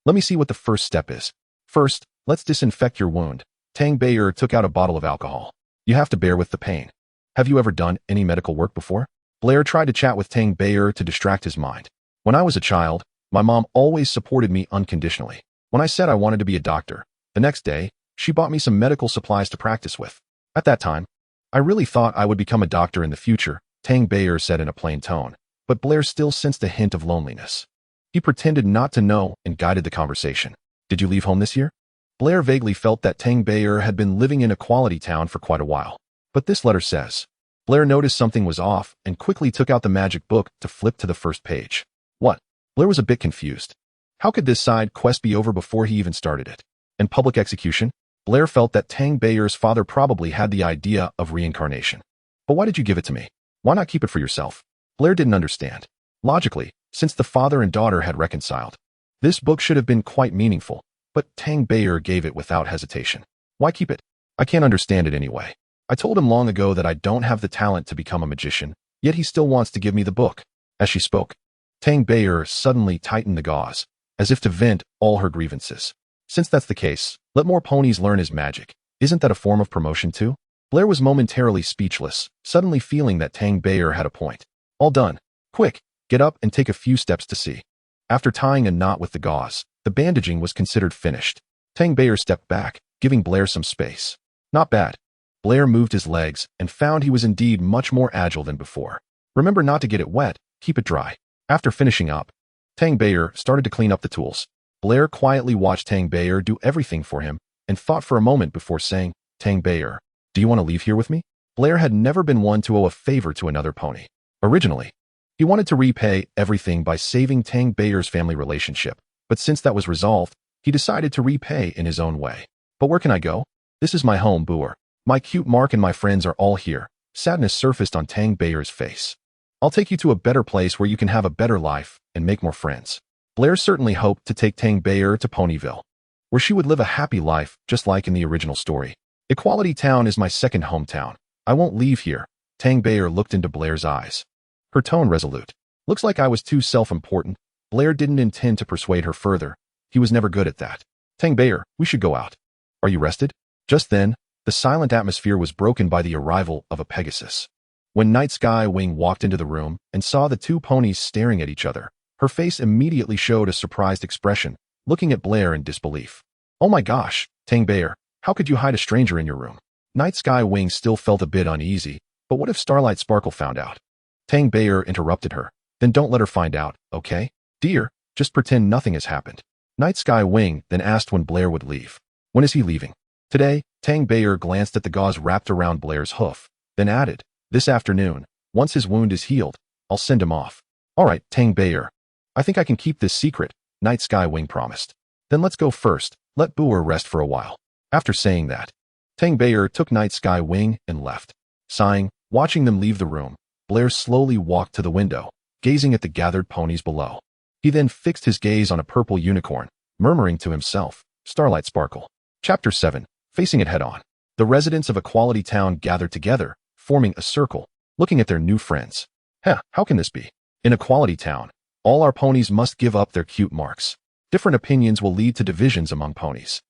Speaker 1: Let me see what the first step is. First, let's disinfect your wound. Tang Briar took out a bottle of alcohol. You have to bear with the pain. Have you ever done any medical work before? Blair tried to chat with Tang Briar to distract his mind. When I was a child, my mom always supported me unconditionally. When I said I wanted to be a doctor, the next day, she bought me some medical supplies to practice with. At that time, I really thought I would become a doctor in the future, Tang Briar said in a plain tone, but Blair still sensed a hint of loneliness. He pretended not to know and guided the conversation. Did you leave home this year? Blair vaguely felt that Tang Briar had been living in a quality town for quite a while. But this letter says. Blair noticed something was off and quickly took out the magic book to flip to the first page. What? Blair was a bit confused. How could this side quest be over before he even started it? In public execution, Blair felt that Tang Briar's father probably had the idea of reincarnation. But why did you give it to me? Why not keep it for yourself? Blair didn't understand. Logically, since the father and daughter had reconciled, this book should have been quite meaningful, but Tang Briar gave it without hesitation. Why keep it? I can't understand it anyway. I told him long ago that I don't have the talent to become a magician, yet he still wants to give me the book. As she spoke, Tang Briar suddenly tightened the gauze, as if to vent all her grievances. Since that's the case, let more ponies learn his magic. Isn't that a form of promotion too? Blair was momentarily speechless, suddenly feeling that Tang Briar had a point. All done. Quick, get up and take a few steps to see. After tying a knot with the gauze, the bandaging was considered finished. Tang Briar stepped back, giving Blair some space. Not bad. Blair moved his legs and found he was indeed much more agile than before. Remember not to get it wet, keep it dry. After finishing up, Tang Briar started to clean up the tools. Blair quietly watched Tang Briar do everything for him and thought for a moment before saying, Tang Briar, do you want to leave here with me? Blair had never been one to owe a favor to another pony. Originally, he wanted to repay everything by saving Tang Bayer's family relationship, but since that was resolved, he decided to repay in his own way. But where can I go? This is my home, Boer. My cute Mark and my friends are all here. Sadness surfaced on Tang Bayer's face. I'll take you to a better place where you can have a better life and make more friends. Blair certainly hoped to take Tang Bayer to Ponyville, where she would live a happy life just like in the original story. Equality Town is my second hometown. I won't leave here. Tang Bayer looked into Blair's eyes. Her tone resolute. Looks like I was too self-important. Blair didn't intend to persuade her further. He was never good at that. Tang Bayer, we should go out. Are you rested? Just then, the silent atmosphere was broken by the arrival of a Pegasus. When Night Sky Wing walked into the room and saw the two ponies staring at each other, her face immediately showed a surprised expression, looking at Blair in disbelief. Oh my gosh, Tang Bayer, how could you hide a stranger in your room? Night Sky Wing still felt a bit uneasy, but what if Starlight Sparkle found out? Tang Bayer interrupted her. Then don't let her find out, okay? Dear, just pretend nothing has happened. Night Sky Wing then asked when Blair would leave. When is he leaving? Today, Tang Bayer glanced at the gauze wrapped around Blair's hoof, then added, this afternoon, once his wound is healed, I'll send him off. All right, Tang Bayer. I think I can keep this secret, Night Sky Wing promised. Then let's go first, let Boer rest for a while. After saying that, Tang Bayer took Night Sky Wing and left. Sighing, watching them leave the room, Blair slowly walked to the window, gazing at the gathered ponies below. He then fixed his gaze on a purple unicorn, murmuring to himself, Starlight Sparkle. Chapter 7, Facing it head-on. The residents of Equality Town gathered together, forming a circle, looking at their new friends. How can this be? In Equality Town, all our ponies must give up their cute marks. Different opinions will lead to divisions among ponies.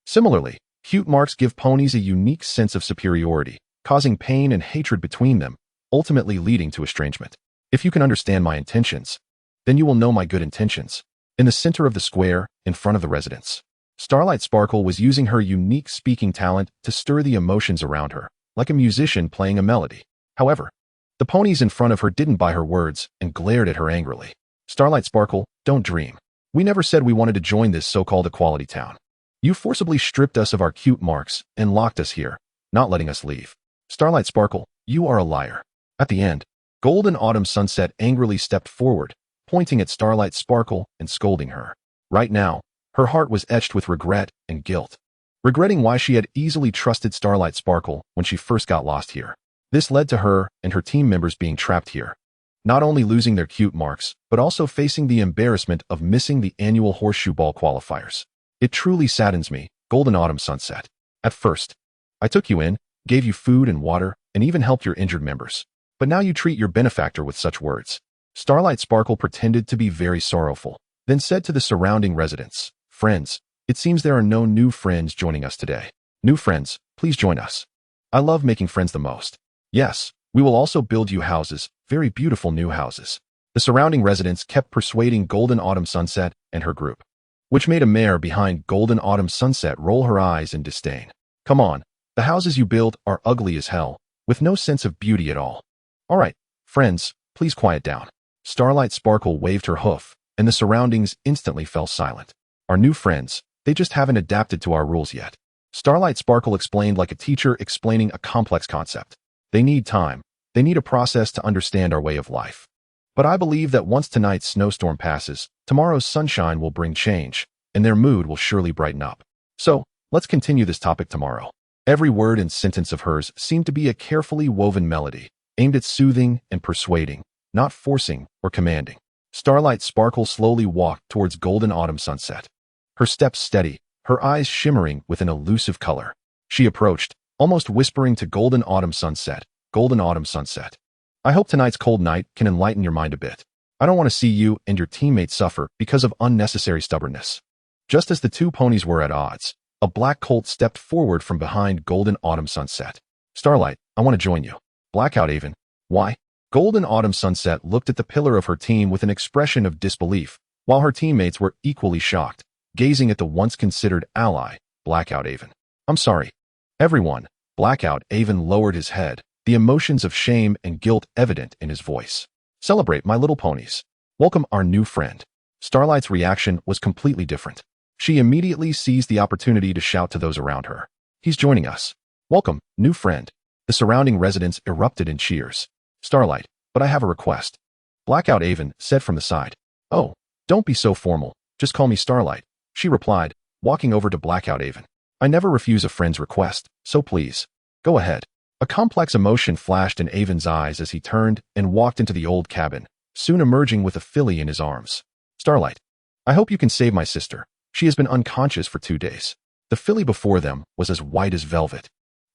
Speaker 1: Similarly, cute marks give ponies a unique sense of superiority, causing pain and hatred between them, ultimately leading to estrangement. If you can understand my intentions, then you will know my good intentions. In the center of the square, in front of the residents, Starlight Sparkle was using her unique speaking talent to stir the emotions around her, like a musician playing a melody. However, the ponies in front of her didn't buy her words and glared at her angrily. Starlight Sparkle, don't dream. We never said we wanted to join this so-called Equality Town. You forcibly stripped us of our cute marks and locked us here, not letting us leave. Starlight Sparkle, you are a liar. At the end, Golden Autumn Sunset angrily stepped forward, pointing at Starlight Sparkle and scolding her. Right now, her heart was etched with regret and guilt, regretting why she had easily trusted Starlight Sparkle when she first got lost here. This led to her and her team members being trapped here, not only losing their cute marks, but also facing the embarrassment of missing the annual Horseshoe Ball qualifiers. It truly saddens me, Golden Autumn Sunset. At first, I took you in, gave you food and water, and even helped your injured members. But now you treat your benefactor with such words. Starlight Sparkle pretended to be very sorrowful, then said to the surrounding residents, friends, it seems there are no new friends joining us today. New friends, please join us. I love making friends the most. Yes, we will also build you houses, very beautiful new houses. The surrounding residents kept persuading Golden Autumn Sunset and her group, which made a mare behind Golden Autumn Sunset roll her eyes in disdain. Come on, the houses you build are ugly as hell, with no sense of beauty at all. All right, friends, please quiet down. Starlight Sparkle waved her hoof, and the surroundings instantly fell silent. Our new friends, they just haven't adapted to our rules yet. Starlight Sparkle explained like a teacher explaining a complex concept. They need time. They need a process to understand our way of life. But I believe that once tonight's snowstorm passes, tomorrow's sunshine will bring change, and their mood will surely brighten up. So, let's continue this topic tomorrow. Every word and sentence of hers seemed to be a carefully woven melody, aimed at soothing and persuading, not forcing or commanding. Starlight Sparkle slowly walked towards Golden Autumn Sunset, her steps steady, her eyes shimmering with an elusive color. She approached, almost whispering to Golden Autumn Sunset, Golden Autumn Sunset. I hope tonight's cold night can enlighten your mind a bit. I don't want to see you and your teammates suffer because of unnecessary stubbornness. Just as the two ponies were at odds, a black colt stepped forward from behind Golden Autumn Sunset. Starlight, I want to join you. Blackout Avon. Why? Golden Autumn Sunset looked at the pillar of her team with an expression of disbelief, while her teammates were equally shocked, gazing at the once considered ally, Blackout Avon. I'm sorry. Everyone. Blackout Avon lowered his head, the emotions of shame and guilt evident in his voice. Celebrate, my little ponies. Welcome our new friend. Starlight's reaction was completely different. She immediately seized the opportunity to shout to those around her. He's joining us. Welcome, new friend. The surrounding residents erupted in cheers. Starlight, but I have a request. Blackout Avon said from the side. Oh, don't be so formal. Just call me Starlight, she replied, walking over to Blackout Avon. I never refuse a friend's request, so please, go ahead. A complex emotion flashed in Avon's eyes as he turned and walked into the old cabin, soon emerging with a filly in his arms. Starlight, I hope you can save my sister. She has been unconscious for 2 days. The filly before them was as white as velvet,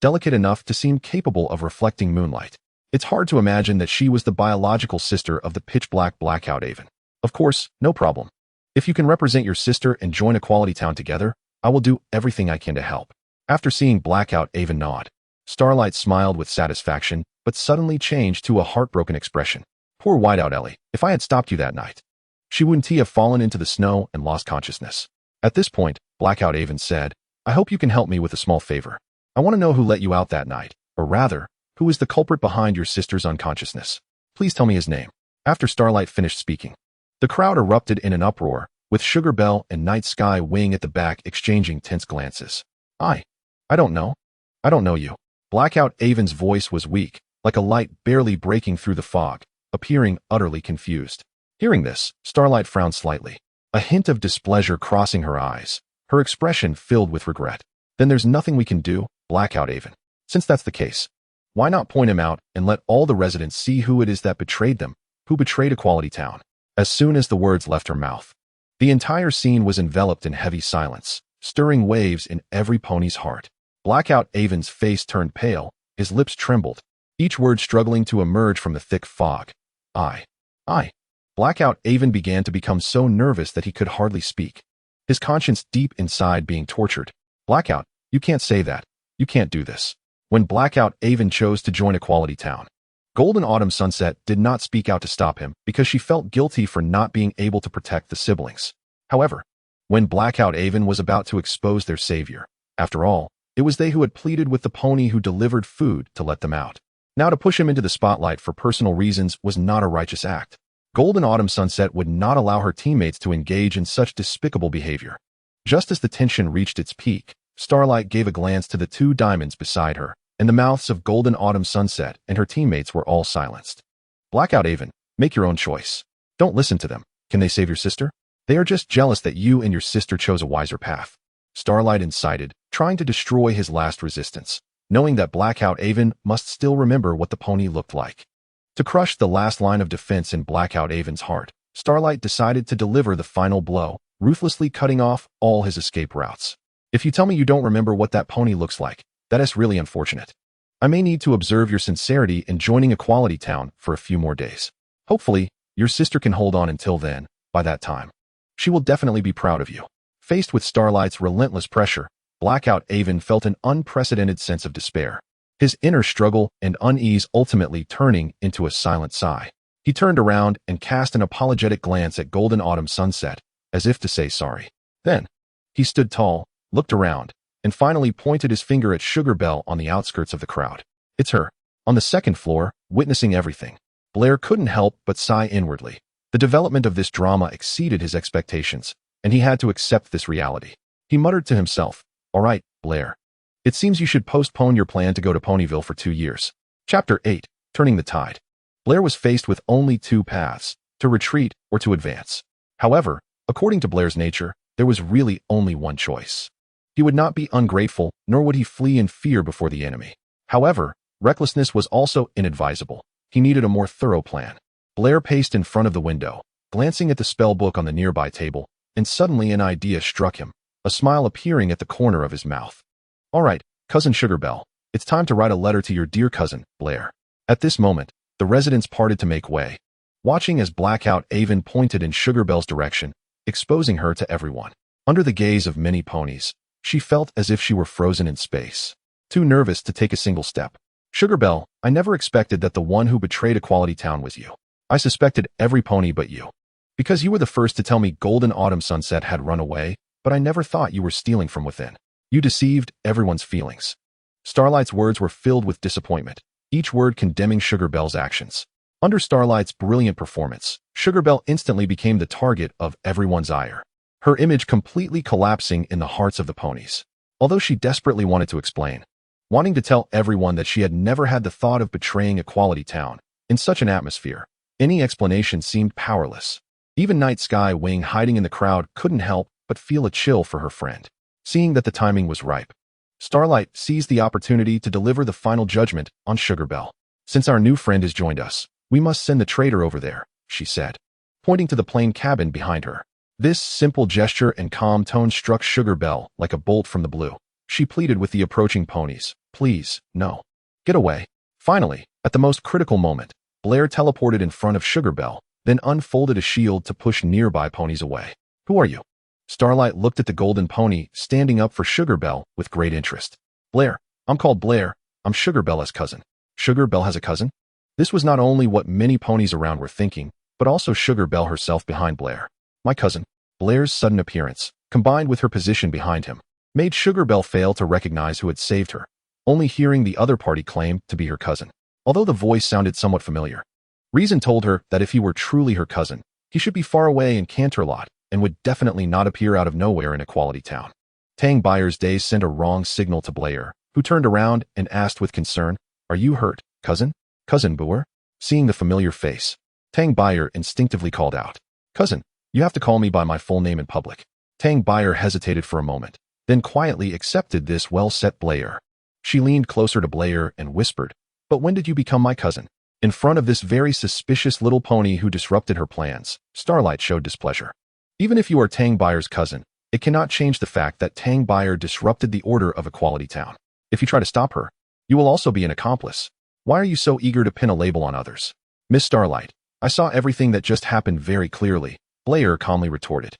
Speaker 1: delicate enough to seem capable of reflecting moonlight. It's hard to imagine that she was the biological sister of the pitch-black Blackout Avon. Of course, no problem. If you can represent your sister and join Equality Town together, I will do everything I can to help. After seeing Blackout Avon nod, Starlight smiled with satisfaction, but suddenly changed to a heartbroken expression. Poor Whiteout Ellie, if I had stopped you that night, she wouldn't have fallen into the snow and lost consciousness. At this point, Blackout Avon said, I hope you can help me with a small favor. I want to know who let you out that night, or rather, who is the culprit behind your sister's unconsciousness. Please tell me his name. After Starlight finished speaking, the crowd erupted in an uproar, with Sugar Belle and Night Sky weighing at the back exchanging tense glances. I don't know. I don't know you. Blackout Avon's voice was weak, like a light barely breaking through the fog, appearing utterly confused. Hearing this, Starlight frowned slightly, a hint of displeasure crossing her eyes, her expression filled with regret. Then there's nothing we can do, Blackout Avon. Since that's the case, why not point him out and let all the residents see who it is that betrayed them, who betrayed Equality Town? As soon as the words left her mouth, the entire scene was enveloped in heavy silence, stirring waves in every pony's heart. Blackout Avon's face turned pale, his lips trembled, each word struggling to emerge from the thick fog. I. Blackout Avon began to become so nervous that he could hardly speak, his conscience deep inside being tortured. Blackout, you can't say that. You can't do this. When Blackout Avon chose to join Equality Town, Golden Autumn Sunset did not speak out to stop him because she felt guilty for not being able to protect the siblings. However, when Blackout Avon was about to expose their savior, after all, it was they who had pleaded with the pony who delivered food to let them out. Now to push him into the spotlight for personal reasons was not a righteous act. Golden Autumn Sunset would not allow her teammates to engage in such despicable behavior. Just as the tension reached its peak, Starlight gave a glance to the 2 diamonds beside her, and the mouths of Golden Autumn Sunset and her teammates were all silenced. Blackout Avon, make your own choice. Don't listen to them. Can they save your sister? They are just jealous that you and your sister chose a wiser path. Starlight incited, trying to destroy his last resistance, knowing that Blackout Avon must still remember what the pony looked like. To crush the last line of defense in Blackout Avon's heart, Starlight decided to deliver the final blow, ruthlessly cutting off all his escape routes. If you tell me you don't remember what that pony looks like, that is really unfortunate. I may need to observe your sincerity in joining Equality Town for a few more days. Hopefully, your sister can hold on until then. By that time, she will definitely be proud of you. Faced with Starlight's relentless pressure, Blackout Avon felt an unprecedented sense of despair, his inner struggle and unease ultimately turning into a silent sigh. He turned around and cast an apologetic glance at Golden Autumn Sunset, as if to say sorry. Then, he stood tall, looked around, and finally pointed his finger at Sugar Belle on the outskirts of the crowd. It's her. On the second floor, witnessing everything, Blair couldn't help but sigh inwardly. The development of this drama exceeded his expectations, and he had to accept this reality. He muttered to himself, All right, Blair. It seems you should postpone your plan to go to Ponyville for 2 years. Chapter 8, Turning the Tide. Blair was faced with only 2 paths, to retreat or to advance. However, according to Blair's nature, there was really only one choice. He would not be ungrateful, nor would he flee in fear before the enemy. However, recklessness was also inadvisable. He needed a more thorough plan. Blair paced in front of the window, glancing at the spell book on the nearby table, and suddenly an idea struck him, a smile appearing at the corner of his mouth. All right, Cousin Sugar Belle, it's time to write a letter to your dear cousin, Blair. At this moment, the residents parted to make way, watching as Blackout Avon pointed in Sugar Belle's direction, exposing her to everyone. Under the gaze of many ponies, she felt as if she were frozen in space, too nervous to take a single step. Sugar Belle, I never expected that the one who betrayed Equality Town was you. I suspected every pony but you. Because you were the first to tell me Golden Autumn Sunset had run away, but I never thought you were stealing from within. You deceived everyone's feelings. Starlight's words were filled with disappointment, each word condemning Sugar Belle's actions. Under Starlight's brilliant performance, Sugar Belle instantly became the target of everyone's ire, her image completely collapsing in the hearts of the ponies. Although she desperately wanted to explain, wanting to tell everyone that she had never had the thought of betraying Equality Town. In such an atmosphere, any explanation seemed powerless. Even Night Sky Wing, hiding in the crowd, couldn't help but feel a chill for her friend. Seeing that the timing was ripe, Starlight seized the opportunity to deliver the final judgment on Sugarbelle. "Since our new friend has joined us, we must send the traitor over there," she said, pointing to the plain cabin behind her. This simple gesture and calm tone struck Sugarbelle like a bolt from the blue. She pleaded with the approaching ponies, "Please, no. Get away." Finally, at the most critical moment, Blair teleported in front of Sugarbelle, then unfolded a shield to push nearby ponies away. "Who are you?" Starlight looked at the golden pony standing up for Sugarbelle with great interest. "Blair. I'm called Blair. I'm Sugarbelle's cousin." Sugarbelle has a cousin? This was not only what many ponies around were thinking, but also Sugarbelle herself behind Blair. "My cousin." Blair's sudden appearance, combined with her position behind him, made Sugarbelle fail to recognize who had saved her, only hearing the other party claim to be her cousin. Although the voice sounded somewhat familiar, reason told her that if he were truly her cousin, he should be far away in Canterlot and would definitely not appear out of nowhere in Equality Town. Tang Bayer's days sent a wrong signal to Blair, who turned around and asked with concern, "Are you hurt, cousin? Cousin Boer?" Seeing the familiar face, Tang Bayer instinctively called out, "Cousin, you have to call me by my full name in public." Tang Bayer hesitated for a moment, then quietly accepted this well-set Blair. She leaned closer to Blair and whispered, "But when did you become my cousin?" In front of this very suspicious little pony who disrupted her plans, Starlight showed displeasure. "Even if you are Tang Bayer's cousin, it cannot change the fact that Tang Bayer disrupted the order of Equality Town. If you try to stop her, you will also be an accomplice. Why are you so eager to pin a label on others?" "Miss Starlight, I saw everything that just happened very clearly," Blair calmly retorted.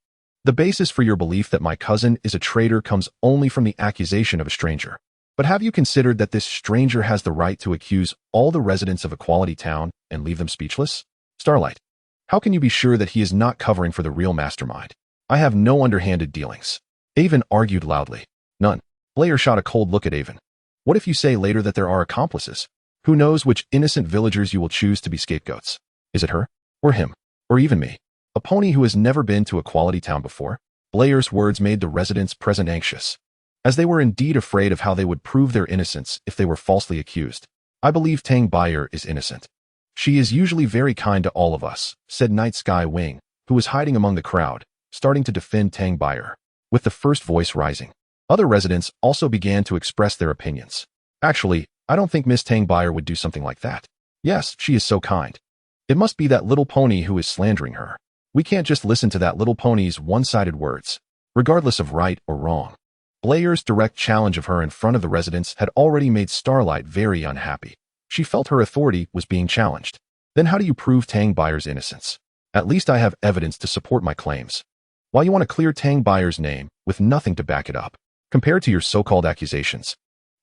Speaker 1: "The basis for your belief that my cousin is a traitor comes only from the accusation of a stranger. But have you considered that this stranger has the right to accuse all the residents of Equality Town and leave them speechless? Starlight, how can you be sure that he is not covering for the real mastermind? I have no underhanded dealings." Avon argued loudly. "None." Blair shot a cold look at Avon. "What if you say later that there are accomplices? Who knows which innocent villagers you will choose to be scapegoats? Is it her? Or him? Or even me? A pony who has never been to Equality Town before?" Blair's words made the residents present anxious, as they were indeed afraid of how they would prove their innocence if they were falsely accused. "I believe Tang Bayer is innocent. She is usually very kind to all of us," said Night Sky Wing, who was hiding among the crowd, starting to defend Tang Bayer. With the first voice rising, other residents also began to express their opinions. "Actually, I don't think Miss Tang Bayer would do something like that. Yes, she is so kind. It must be that little pony who is slandering her. We can't just listen to that little pony's one-sided words, regardless of right or wrong." Blair's direct challenge of her in front of the residents had already made Starlight very unhappy. She felt her authority was being challenged. "Then how do you prove Tang Bayer's innocence?" "At least I have evidence to support my claims. While you want to clear Tang Bayer's name with nothing to back it up, compared to your so-called accusations,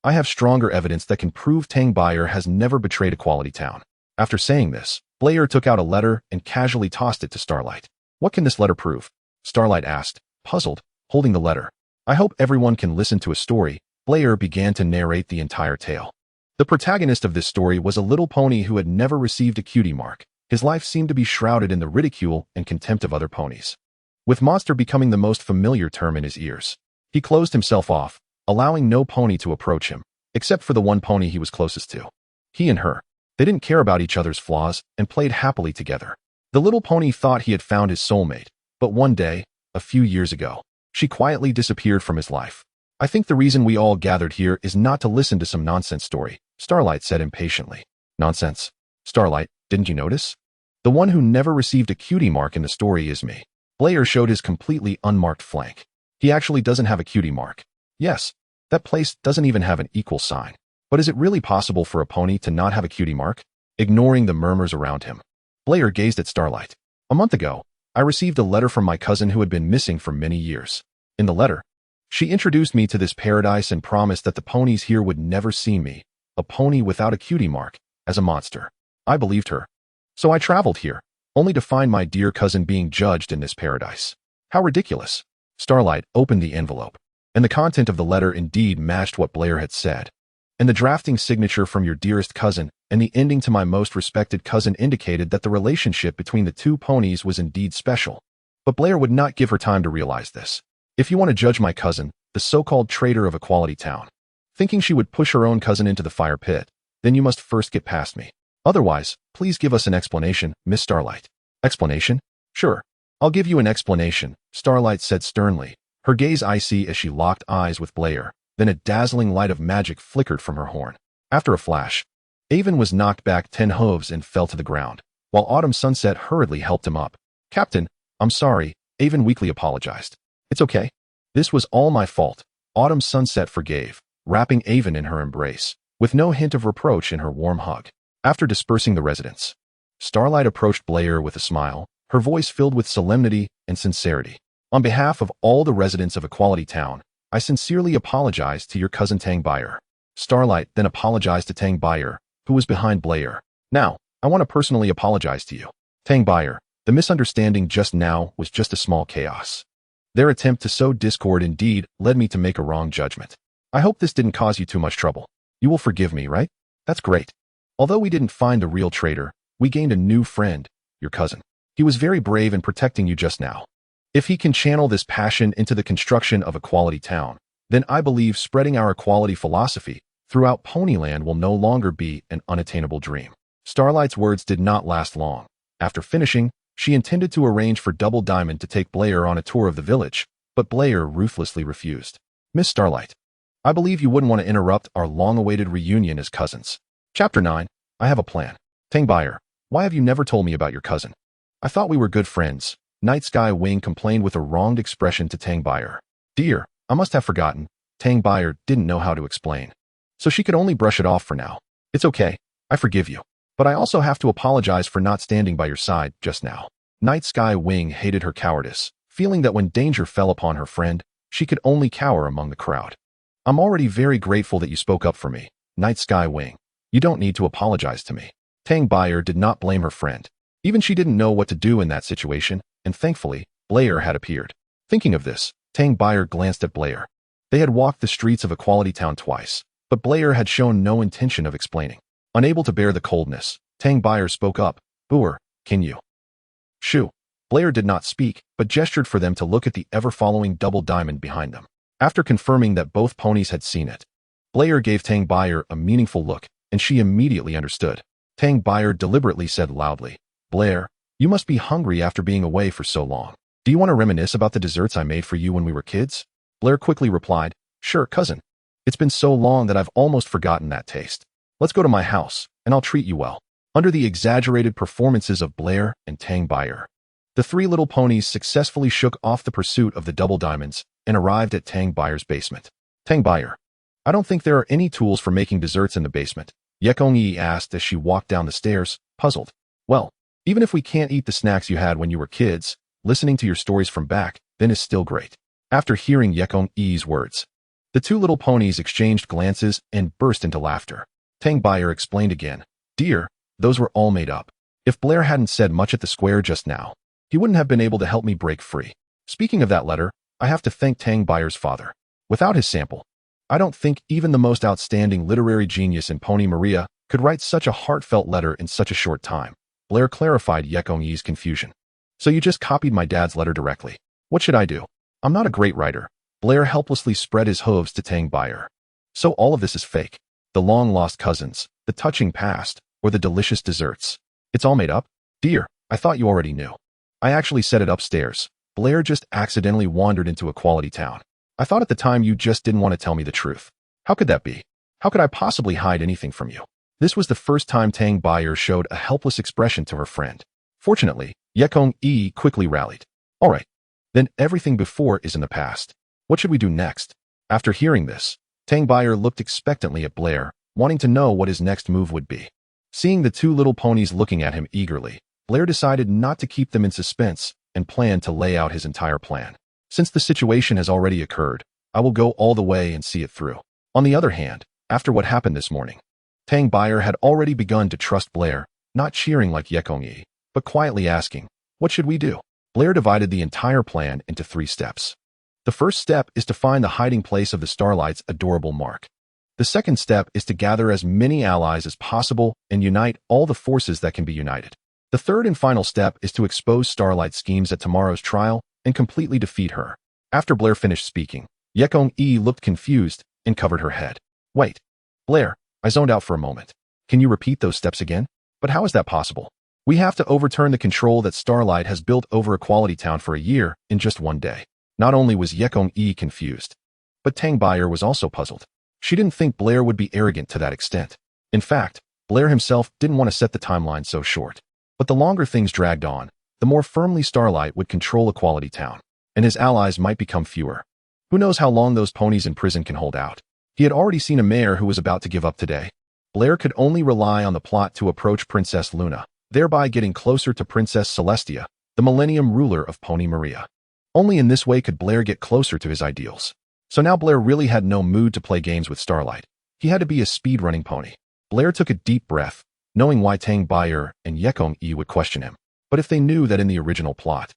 Speaker 1: I have stronger evidence that can prove Tang Bayer has never betrayed Equality Town." After saying this, Blair took out a letter and casually tossed it to Starlight. "What can this letter prove?" Starlight asked, puzzled, holding the letter. "I hope everyone can listen to a story." Blair began to narrate the entire tale. The protagonist of this story was a little pony who had never received a cutie mark. His life seemed to be shrouded in the ridicule and contempt of other ponies, with monster becoming the most familiar term in his ears. He closed himself off, allowing no pony to approach him, except for the one pony he was closest to. He and her. They didn't care about each other's flaws and played happily together. The little pony thought he had found his soulmate, but one day, a few years ago, she quietly disappeared from his life. "I think the reason we all gathered here is not to listen to some nonsense story," Starlight said impatiently. "Nonsense? Starlight, didn't you notice? The one who never received a cutie mark in the story is me." Blair showed his completely unmarked flank. "He actually doesn't have a cutie mark. Yes, that place doesn't even have an equal sign. But is it really possible for a pony to not have a cutie mark?" Ignoring the murmurs around him, Blair gazed at Starlight. "A month ago, I received a letter from my cousin who had been missing for many years. In the letter, she introduced me to this paradise and promised that the ponies here would never see me, a pony without a cutie mark, as a monster. I believed her. So I traveled here, only to find my dear cousin being judged in this paradise. How ridiculous." Starlight opened the envelope, and the content of the letter indeed matched what Blair had said. "And the drafting signature from your dearest cousin and the ending to my most respected cousin indicated that the relationship between the two ponies was indeed special." But Blair would not give her time to realize this. "If you want to judge my cousin, the so-called traitor of Equality Town, thinking she would push her own cousin into the fire pit. Then you must first get past me. Otherwise, please give us an explanation, Miss Starlight. Explanation? Sure. I'll give you an explanation, Starlight said sternly, her gaze icy as she locked eyes with Blair. Then a dazzling light of magic flickered from her horn. After a flash, Avon was knocked back 10 hooves and fell to the ground, while Autumn Sunset hurriedly helped him up. Captain, I'm sorry, Avon weakly apologized. It's okay. This was all my fault. Autumn Sunset forgave, wrapping Avon in her embrace, with no hint of reproach in her warm hug. After dispersing the residents, Starlight approached Blair with a smile, her voice filled with solemnity and sincerity. On behalf of all the residents of Equality Town, I sincerely apologize to your cousin Tang Briar. Starlight then apologized to Tang Briar, who was behind Blair. Now, I want to personally apologize to you. Tang Briar, the misunderstanding just now was just a small chaos. Their attempt to sow discord indeed led me to make a wrong judgment. I hope this didn't cause you too much trouble. You will forgive me, right? That's great. Although we didn't find the real traitor, we gained a new friend, your cousin. He was very brave in protecting you just now. If he can channel this passion into the construction of Equality Town, then I believe spreading our equality philosophy throughout Ponyland will no longer be an unattainable dream. Starlight's words did not last long. After finishing, she intended to arrange for Double Diamond to take Blair on a tour of the village, but Blair ruthlessly refused. Miss Starlight, I believe you wouldn't want to interrupt our long-awaited reunion as cousins. Chapter 9, I have a plan. Tang Briar, why have you never told me about your cousin? I thought we were good friends. Night Sky Wing complained with a wronged expression to Tang Briar. Dear, I must have forgotten. Tang Briar didn't know how to explain, so she could only brush it off for now. It's okay, I forgive you. But I also have to apologize for not standing by your side just now. Night Sky Wing hated her cowardice, feeling that when danger fell upon her friend, she could only cower among the crowd. I'm already very grateful that you spoke up for me, Night Sky Wing. You don't need to apologize to me. Tang Briar did not blame her friend. Even she didn't know what to do in that situation, and thankfully, Blair had appeared. Thinking of this, Tang Briar glanced at Blair. They had walked the streets of Equality Town twice, but Blair had shown no intention of explaining. Unable to bear the coldness, Tang Briar spoke up. Boer, can you? Shoo. Blair did not speak, but gestured for them to look at the ever-following Double Diamond behind them. After confirming that both ponies had seen it, Blair gave Tang Briar a meaningful look, and she immediately understood. Tang Briar deliberately said loudly, Blair, you must be hungry after being away for so long. Do you want to reminisce about the desserts I made for you when we were kids? Blair quickly replied, Sure, cousin. It's been so long that I've almost forgotten that taste. Let's go to my house, and I'll treat you well. Under the exaggerated performances of Blair and Tang Briar, the 3 little ponies successfully shook off the pursuit of the Double Diamonds and arrived at Tang Briar's basement. Tang Briar, I don't think there are any tools for making desserts in the basement, Yekong-yi asked as she walked down the stairs, puzzled. Well, even if we can't eat the snacks you had when you were kids, listening to your stories from back then is still great. After hearing Yekong-yi's words, the 2 little ponies exchanged glances and burst into laughter. Tang Briar explained again, Dear, those were all made up. If Blair hadn't said much at the square just now, he wouldn't have been able to help me break free. Speaking of that letter, I have to thank Tang Briar's father. Without his sample, I don't think even the most outstanding literary genius in Pony Maria could write such a heartfelt letter in such a short time. Blair clarified Yekong-yi's confusion. So you just copied my dad's letter directly. What should I do? I'm not a great writer. Blair helplessly spread his hooves to Tang Briar. So all of this is fake. The long-lost cousins, the touching past, or the delicious desserts. It's all made up? Dear, I thought you already knew. I actually said it upstairs. Blair just accidentally wandered into Equality Town. I thought at the time you just didn't want to tell me the truth. How could that be? How could I possibly hide anything from you? This was the first time Tang Briar showed a helpless expression to her friend. Fortunately, Yekong-yi quickly rallied. All right. Then everything before is in the past. What should we do next? After hearing this, Tang Briar looked expectantly at Blair, wanting to know what his next move would be. Seeing the 2 little ponies looking at him eagerly, Blair decided not to keep them in suspense and planned to lay out his entire plan. Since the situation has already occurred, I will go all the way and see it through. On the other hand, after what happened this morning, Tang Briar had already begun to trust Blair, not cheering like Yekong-yi, but quietly asking, What should we do? Blair divided the entire plan into 3 steps. The first step is to find the hiding place of the Starlight's adorable mark. The second step is to gather as many allies as possible and unite all the forces that can be united. The third and final step is to expose Starlight's schemes at tomorrow's trial and completely defeat her. After Blair finished speaking, Yekong-yi looked confused and covered her head. Wait. Blair, I zoned out for a moment. Can you repeat those steps again? But how is that possible? We have to overturn the control that Starlight has built over Equality Town for a year in just one day. Not only was Yekong-yi confused, but Tang Briar was also puzzled. She didn't think Blair would be arrogant to that extent. In fact, Blair himself didn't want to set the timeline so short. But the longer things dragged on, the more firmly Starlight would control Equality Town, and his allies might become fewer. Who knows how long those ponies in prison can hold out? He had already seen a mayor who was about to give up today. Blair could only rely on the plot to approach Princess Luna, thereby getting closer to Princess Celestia, the Millennium ruler of Pony Maria. Only in this way could Blair get closer to his ideals. So now Blair really had no mood to play games with Starlight. He had to be a speed-running pony. Blair took a deep breath, knowing why Tang Briar and Yekong-yi would question him. But if they knew that in the original plot,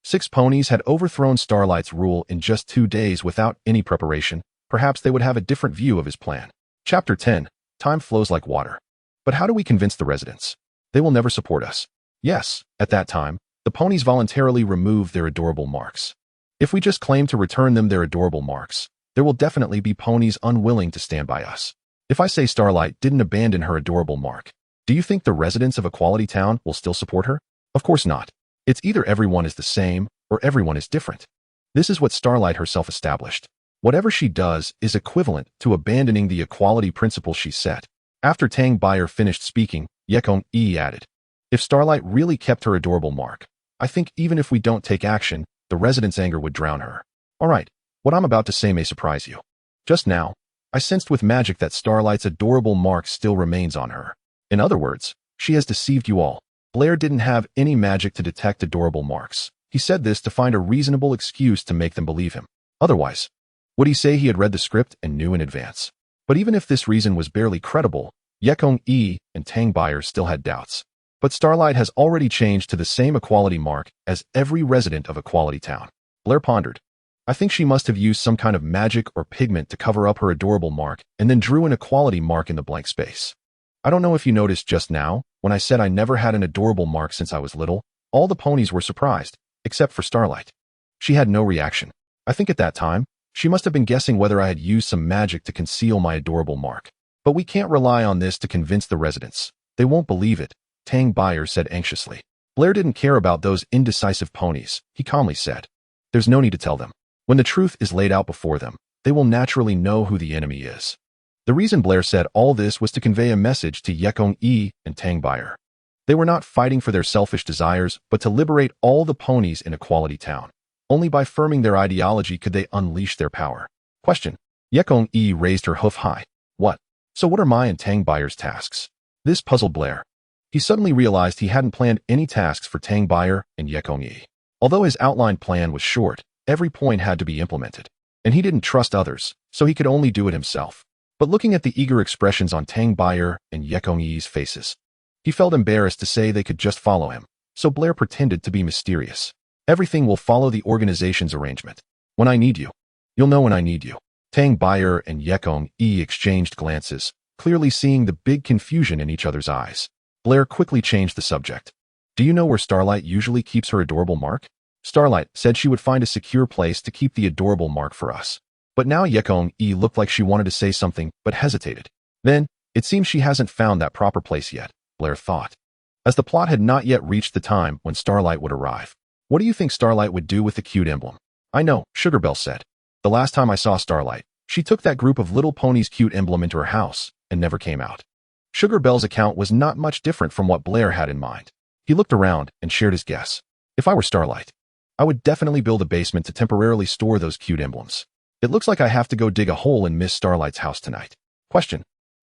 Speaker 1: 6 ponies had overthrown Starlight's rule in just 2 days without any preparation, perhaps they would have a different view of his plan. Chapter 10. Time flows like water. But how do we convince the residents? They will never support us. Yes, at that time, the ponies voluntarily remove their adorable marks. If we just claim to return them their adorable marks, there will definitely be ponies unwilling to stand by us. If I say Starlight didn't abandon her adorable mark, do you think the residents of Equality Town will still support her? Of course not. It's either everyone is the same or everyone is different. This is what Starlight herself established. Whatever she does is equivalent to abandoning the equality principle she set. After Tang Briar finished speaking, Yekong-yi added, "If Starlight really kept her adorable mark, I think even if we don't take action, the residents' anger would drown her. Alright, what I'm about to say may surprise you. Just now, I sensed with magic that Starlight's adorable mark still remains on her. In other words, she has deceived you all." Blair didn't have any magic to detect adorable marks. He said this to find a reasonable excuse to make them believe him. Otherwise, would he say he had read the script and knew in advance? But even if this reason was barely credible, Yekong-yi and Tang Briar still had doubts. But Starlight has already changed to the same equality mark as every resident of Equality Town. Blair pondered. I think she must have used some kind of magic or pigment to cover up her adorable mark and then drew an equality mark in the blank space. I don't know if you noticed just now, when I said I never had an adorable mark since I was little, all the ponies were surprised, except for Starlight. She had no reaction. I think at that time, she must have been guessing whether I had used some magic to conceal my adorable mark. But we can't rely on this to convince the residents. They won't believe it, Tang Briar said anxiously. Blair didn't care about those indecisive ponies, he calmly said. There's no need to tell them. When the truth is laid out before them, they will naturally know who the enemy is. The reason Blair said all this was to convey a message to Yekong-yi and Tang Briar. They were not fighting for their selfish desires, but to liberate all the ponies in Equality Town. Only by firming their ideology could they unleash their power. Question. Yekong-yi raised her hoof high. What? So what are my and Tang Briar's tasks? This puzzled Blair. He suddenly realized he hadn't planned any tasks for Tang Briar and Yekong-yi. Although his outlined plan was short, every point had to be implemented. And he didn't trust others, so he could only do it himself. But looking at the eager expressions on Tang Briar and Yekong-yi's faces, he felt embarrassed to say they could just follow him, so Blair pretended to be mysterious. Everything will follow the organization's arrangement. When I need you, you'll know when I need you. Tang Briar and Yekong-yi exchanged glances, clearly seeing the big confusion in each other's eyes. Blair quickly changed the subject. Do you know where Starlight usually keeps her adorable mark? Starlight said she would find a secure place to keep the adorable mark for us. But now Yekong-yi looked like she wanted to say something, but hesitated. Then, it seems she hasn't found that proper place yet, Blair thought. As the plot had not yet reached the time when Starlight would arrive. What do you think Starlight would do with the cute emblem? I know, Sugarbell said. The last time I saw Starlight, she took that group of little ponies' cute emblem into her house and never came out. Sugarbell's account was not much different from what Blair had in mind. He looked around and shared his guess. If I were Starlight, I would definitely build a basement to temporarily store those cute emblems. It looks like I have to go dig a hole in Miss Starlight's house tonight. Question.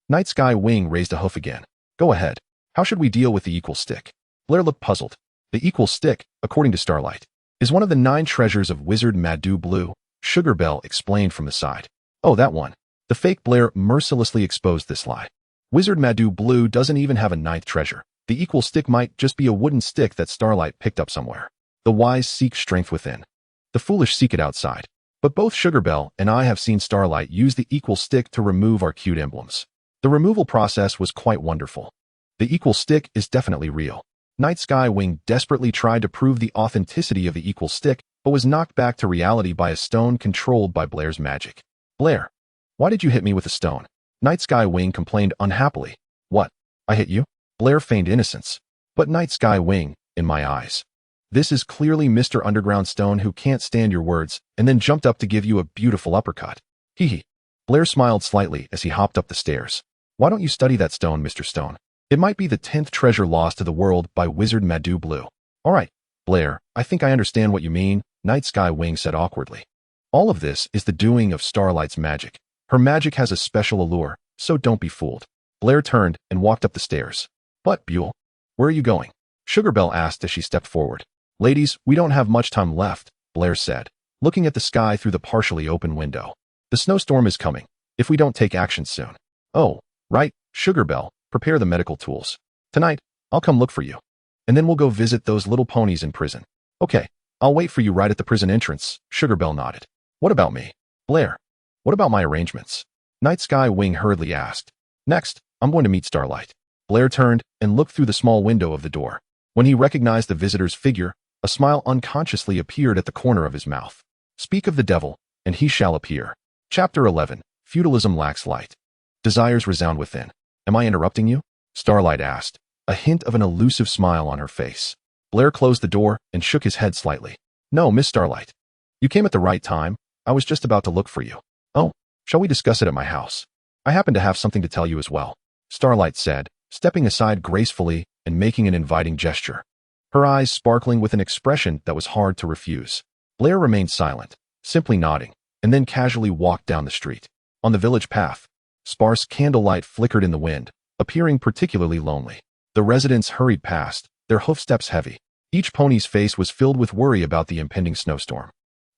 Speaker 1: Night Sky Wing raised a hoof again. Go ahead. How should we deal with the equal stick? Blair looked puzzled. The equal stick, according to Starlight, is one of the 9 treasures of Wizard Madou Blue, Sugarbell explained from the side. Oh, that one. The fake Blair mercilessly exposed this lie. Wizard Madou Blue doesn't even have a 9th treasure. The equal stick might just be a wooden stick that Starlight picked up somewhere. The wise seek strength within. The foolish seek it outside. But both Sugarbell and I have seen Starlight use the equal stick to remove our cute emblems. The removal process was quite wonderful. The equal stick is definitely real. Night Sky Wing desperately tried to prove the authenticity of the equal stick, but was knocked back to reality by a stone controlled by Blair's magic. Blair, why did you hit me with a stone? Night Sky Wing complained unhappily. What? I hit you? Blair feigned innocence. But Night Sky Wing, in my eyes. This is clearly Mr. Underground Stone who can't stand your words and then jumped up to give you a beautiful uppercut. Hee hee. Blair smiled slightly as he hopped up the stairs. Why don't you study that stone, Mr. Stone? It might be the 10th treasure lost to the world by Wizard Madou Blue. All right, Blair, I think I understand what you mean, Night Sky Wing said awkwardly. All of this is the doing of Starlight's magic. Her magic has a special allure, so don't be fooled. Blair turned and walked up the stairs. But, Buell, where are you going? Sugarbelle asked as she stepped forward. Ladies, we don't have much time left, Blair said, looking at the sky through the partially open window. The snowstorm is coming, if we don't take action soon. Oh, right, Sugarbelle, prepare the medical tools. Tonight, I'll come look for you. And then we'll go visit those little ponies in prison. Okay, I'll wait for you right at the prison entrance, Sugarbelle nodded. What about me? Blair, what about my arrangements? Night Sky Wing hurriedly asked. Next, I'm going to meet Starlight. Blair turned and looked through the small window of the door. When he recognized the visitor's figure, a smile unconsciously appeared at the corner of his mouth. Speak of the devil, and he shall appear. Chapter 11. Feudalism lacks light. Desires resound within. Am I interrupting you? Starlight asked, a hint of an elusive smile on her face. Blair closed the door and shook his head slightly. No, Miss Starlight. You came at the right time. I was just about to look for you. Oh, shall we discuss it at my house? I happen to have something to tell you as well, Starlight said, stepping aside gracefully and making an inviting gesture. Her eyes sparkling with an expression that was hard to refuse. Blair remained silent, simply nodding, and then casually walked down the street. On the village path, sparse candlelight flickered in the wind, appearing particularly lonely. The residents hurried past, their hoofsteps heavy. Each pony's face was filled with worry about the impending snowstorm.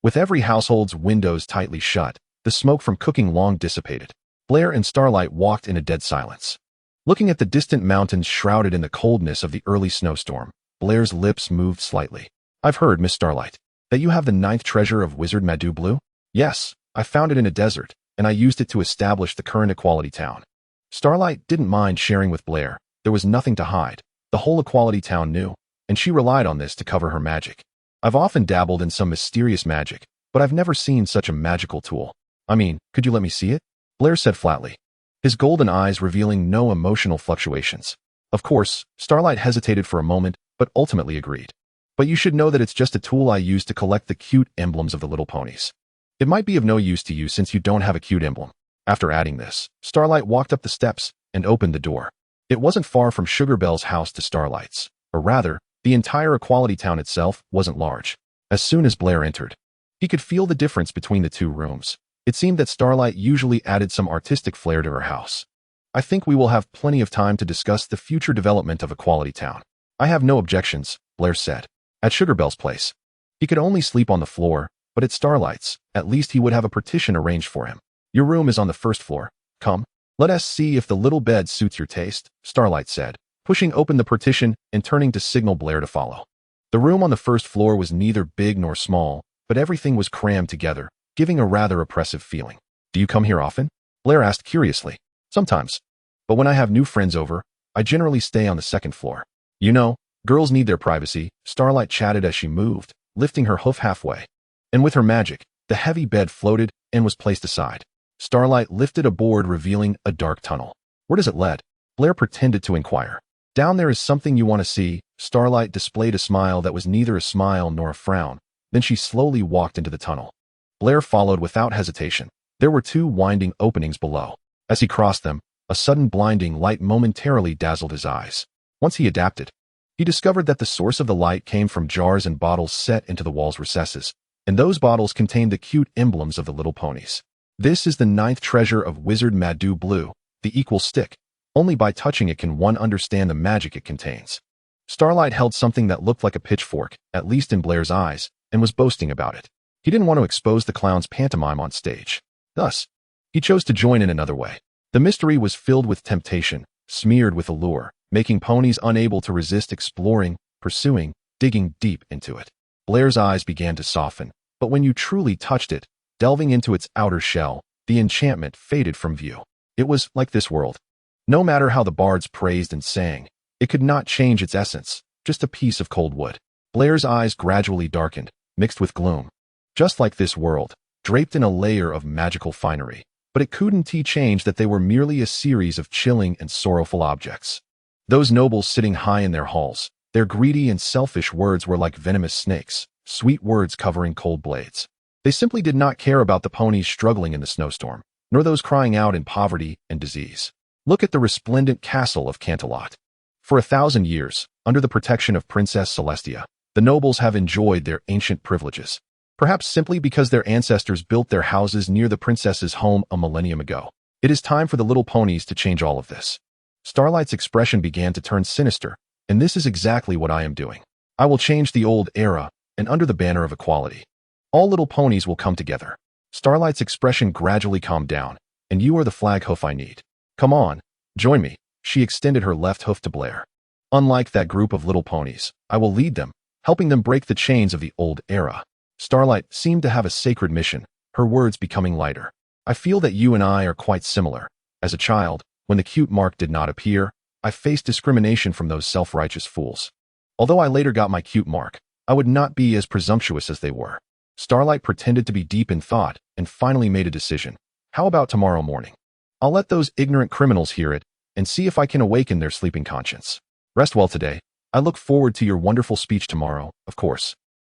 Speaker 1: With every household's windows tightly shut, the smoke from cooking long dissipated. Blair and Starlight walked in a dead silence. Looking at the distant mountains shrouded in the coldness of the early snowstorm, Blair's lips moved slightly. I've heard, Miss Starlight, that you have the 9th treasure of Wizard Madou Blue? Yes, I found it in a desert, and I used it to establish the current Equality Town. Starlight didn't mind sharing with Blair. There was nothing to hide. The whole Equality Town knew, and she relied on this to cover her magic. I've often dabbled in some mysterious magic, but I've never seen such a magical tool. I mean, could you let me see it? Blair said flatly, his golden eyes revealing no emotional fluctuations. Of course, Starlight hesitated for a moment, but ultimately agreed. But you should know that it's just a tool I use to collect the cute emblems of the little ponies. It might be of no use to you since you don't have a cute emblem. After adding this, Starlight walked up the steps and opened the door. It wasn't far from Sugarbelle's house to Starlight's, or rather, the entire Equality Town itself wasn't large. As soon as Blair entered, he could feel the difference between the two rooms. It seemed that Starlight usually added some artistic flair to her house. I think we will have plenty of time to discuss the future development of Equality Town. I have no objections, Blair said. At Sugarbelle's place, he could only sleep on the floor, but at Starlight's, at least he would have a partition arranged for him. Your room is on the first floor. Come, let us see if the little bed suits your taste, Starlight said, pushing open the partition and turning to signal Blair to follow. The room on the first floor was neither big nor small, but everything was crammed together, giving a rather oppressive feeling. Do you come here often? Blair asked curiously. Sometimes. But when I have new friends over, I generally stay on the second floor. You know, girls need their privacy, Starlight chatted as she moved, lifting her hoof halfway. And with her magic, the heavy bed floated and was placed aside. Starlight lifted a board revealing a dark tunnel. Where does it lead? Blair pretended to inquire. Down there is something you want to see. Starlight displayed a smile that was neither a smile nor a frown. Then she slowly walked into the tunnel. Blair followed without hesitation. There were 2 winding openings below. As he crossed them, a sudden blinding light momentarily dazzled his eyes. Once he adapted, he discovered that the source of the light came from jars and bottles set into the wall's recesses, and those bottles contained the cute emblems of the little ponies. This is the 9th treasure of Wizard Madou Blue, the equal stick. Only by touching it can one understand the magic it contains. Starlight held something that looked like a pitchfork, at least in Blair's eyes, and was boasting about it. He didn't want to expose the clown's pantomime on stage. Thus, he chose to join in another way. The mystery was filled with temptation, smeared with allure, making ponies unable to resist exploring, pursuing, digging deep into it. Blair's eyes began to soften, but when you truly touched it, delving into its outer shell, the enchantment faded from view. It was like this world. No matter how the bards praised and sang, it could not change its essence, just a piece of cold wood. Blair's eyes gradually darkened, mixed with gloom. Just like this world, draped in a layer of magical finery, but it couldn't change that they were merely a series of chilling and sorrowful objects. Those nobles sitting high in their halls, their greedy and selfish words were like venomous snakes, sweet words covering cold blades. They simply did not care about the ponies struggling in the snowstorm, nor those crying out in poverty and disease. Look at the resplendent castle of Canterlot. For 1,000 years, under the protection of Princess Celestia, the nobles have enjoyed their ancient privileges, perhaps simply because their ancestors built their houses near the princess's home a millennium ago. It is time for the little ponies to change all of this. Starlight's expression began to turn sinister, and this is exactly what I am doing. I will change the old era, and under the banner of equality, all little ponies will come together. Starlight's expression gradually calmed down, and you are the flag hoof I need. Come on, join me. She extended her left hoof to Blair. Unlike that group of little ponies, I will lead them, helping them break the chains of the old era. Starlight seemed to have a sacred mission, her words becoming lighter. I feel that you and I are quite similar. As a child, when the cute mark did not appear, I faced discrimination from those self-righteous fools. Although I later got my cute mark, I would not be as presumptuous as they were. Starlight pretended to be deep in thought and finally made a decision. How about tomorrow morning? I'll let those ignorant criminals hear it and see if I can awaken their sleeping conscience. Rest well today. I look forward to your wonderful speech tomorrow, of course.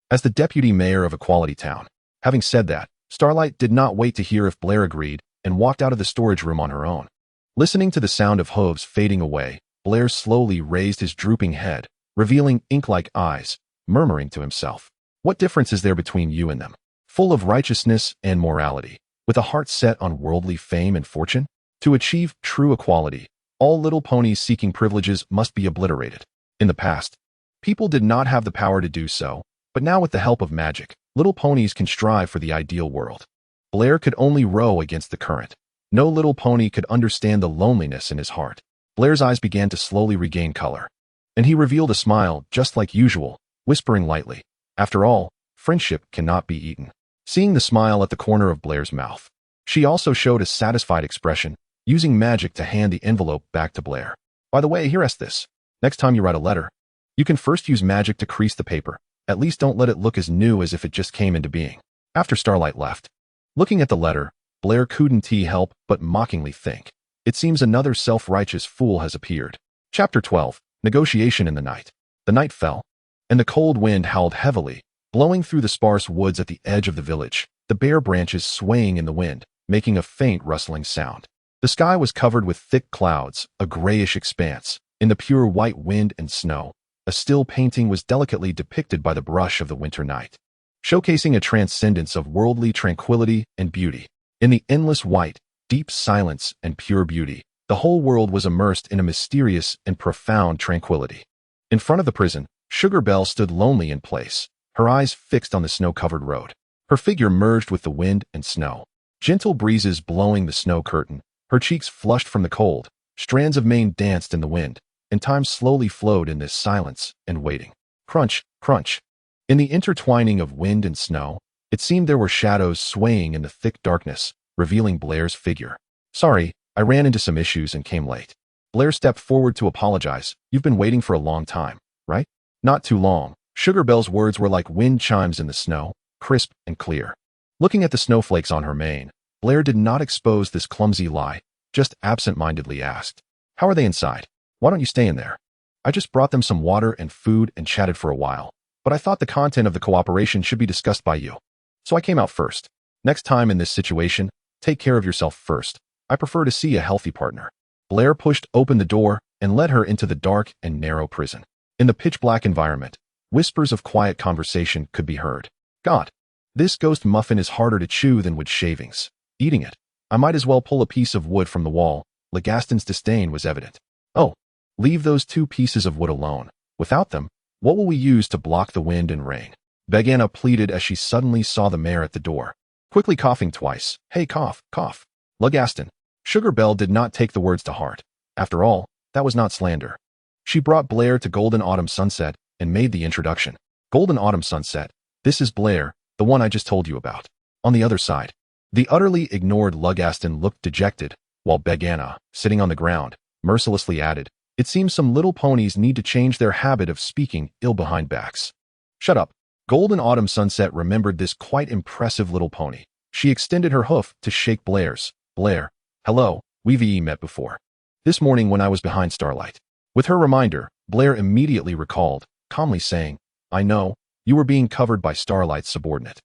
Speaker 1: As the deputy mayor of Equality Town. Having said that, Starlight did not wait to hear if Blair agreed and walked out of the storage room on her own. Listening to the sound of hooves fading away, Blair slowly raised his drooping head, revealing ink-like eyes, murmuring to himself, "What difference is there between you and them? Full of righteousness and morality, with a heart set on worldly fame and fortune? To achieve true equality, all little ponies seeking privileges must be obliterated. In the past, people did not have the power to do so, but now with the help of magic, little ponies can strive for the ideal world." Blair could only row against the current. No little pony could understand the loneliness in his heart. Blair's eyes began to slowly regain color, and he revealed a smile just like usual, whispering lightly, "After all, friendship cannot be eaten." Seeing the smile at the corner of Blair's mouth, she also showed a satisfied expression, using magic to hand the envelope back to Blair. "By the way, here's this. Next time you write a letter, you can first use magic to crease the paper. At least don't let it look as new as if it just came into being." After Starlight left, looking at the letter, Blair couldn't help but mockingly think, "It seems another self-righteous fool has appeared." Chapter 12. Negotiation in the night. The night fell, and the cold wind howled heavily, blowing through the sparse woods at the edge of the village, the bare branches swaying in the wind, making a faint rustling sound. The sky was covered with thick clouds, a grayish expanse. In the pure white wind and snow, a still painting was delicately depicted by the brush of the winter night, showcasing a transcendence of worldly tranquility and beauty. In the endless white, deep silence and pure beauty, the whole world was immersed in a mysterious and profound tranquility. In front of the prison, Sugar Belle stood lonely in place, her eyes fixed on the snow-covered road. Her figure merged with the wind and snow, gentle breezes blowing the snow curtain, her cheeks flushed from the cold, strands of mane danced in the wind, and time slowly flowed in this silence and waiting. Crunch, crunch. In the intertwining of wind and snow, it seemed there were shadows swaying in the thick darkness, revealing Blair's figure. "Sorry, I ran into some issues and came late." Blair stepped forward to apologize. "You've been waiting for a long time, right?" "Not too long." Sugar Belle's words were like wind chimes in the snow, crisp and clear. Looking at the snowflakes on her mane, Blair did not expose this clumsy lie, just absent-mindedly asked, "How are they inside? Why don't you stay in there?" "I just brought them some water and food and chatted for a while, but I thought the content of the cooperation should be discussed by you, so I came out first. Next time in this situation, take care of yourself first. I prefer to see a healthy partner." Blair pushed open the door and led her into the dark and narrow prison. In the pitch-black environment, whispers of quiet conversation could be heard. "God, this ghost muffin is harder to chew than wood shavings. Eating it, I might as well pull a piece of wood from the wall." Legaston's disdain was evident. "Oh, leave those 2 pieces of wood alone. Without them, what will we use to block the wind and rain?" Begana pleaded as she suddenly saw the mayor at the door, quickly coughing twice. "Hey, cough, cough." Legaston. Sugar Belle did not take the words to heart. After all, that was not slander. She brought Blair to Golden Autumn Sunset and made the introduction. "Golden Autumn Sunset, this is Blair, the one I just told you about." On the other side, the utterly ignored Legaston looked dejected, while Begana, sitting on the ground, mercilessly added, "It seems some little ponies need to change their habit of speaking ill behind backs." "Shut up." Golden Autumn Sunset remembered this quite impressive little pony. She extended her hoof to shake Blair's, Blair, hello, we've met before. This morning when I was behind Starlight. With her reminder, Blair immediately recalled, calmly saying, I know, you were being covered by Starlight's subordinate.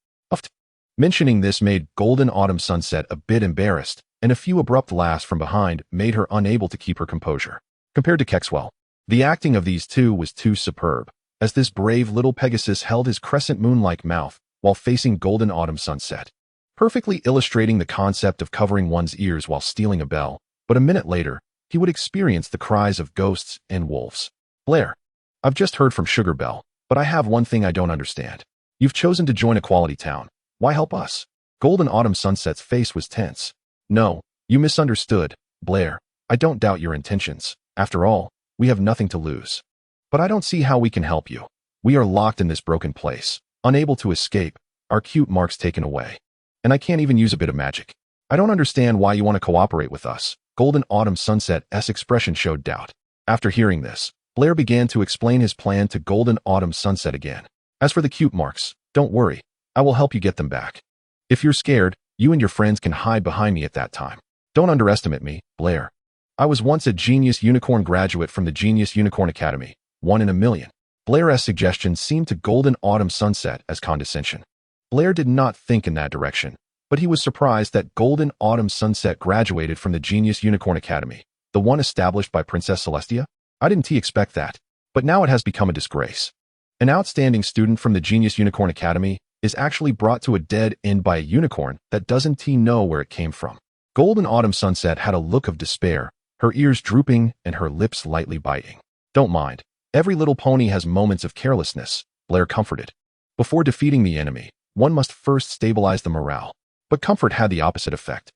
Speaker 1: Mentioning this made Golden Autumn Sunset a bit embarrassed, and a few abrupt laughs from behind made her unable to keep her composure. Compared to Kexwell, the acting of these two was too superb, as this brave little Pegasus held his crescent moon-like mouth while facing Golden Autumn Sunset, perfectly illustrating the concept of covering one's ears while stealing a bell, but a minute later, he would experience the cries of ghosts and wolves. Blair, I've just heard from Sugar Bell, but I have one thing I don't understand. You've chosen to join Equality Town. Why help us? Golden Autumn Sunset's face was tense. No, you misunderstood, Blair. I don't doubt your intentions. After all, we have nothing to lose. But I don't see how we can help you. We are locked in this broken place, unable to escape, our cute marks taken away. And I can't even use a bit of magic. I don't understand why you want to cooperate with us. Golden Autumn Sunset's expression showed doubt. After hearing this, Blair began to explain his plan to Golden Autumn Sunset again. As for the cute marks, don't worry. I will help you get them back. If you're scared, you and your friends can hide behind me at that time. Don't underestimate me, Blair. I was once a Genius Unicorn graduate from the Genius Unicorn Academy, 1 in a million. Blair's suggestion seemed to Golden Autumn Sunset as condescension. Blair did not think in that direction, but he was surprised that Golden Autumn Sunset graduated from the Genius Unicorn Academy, the one established by Princess Celestia. I didn't expect that, but now it has become a disgrace. An outstanding student from the Genius Unicorn Academy is actually brought to a dead end by a unicorn that doesn't know where it came from. Golden Autumn Sunset had a look of despair, her ears drooping and her lips lightly biting. Don't mind. Every little pony has moments of carelessness, Blair comforted. Before defeating the enemy, one must first stabilize the morale. But comfort had the opposite effect.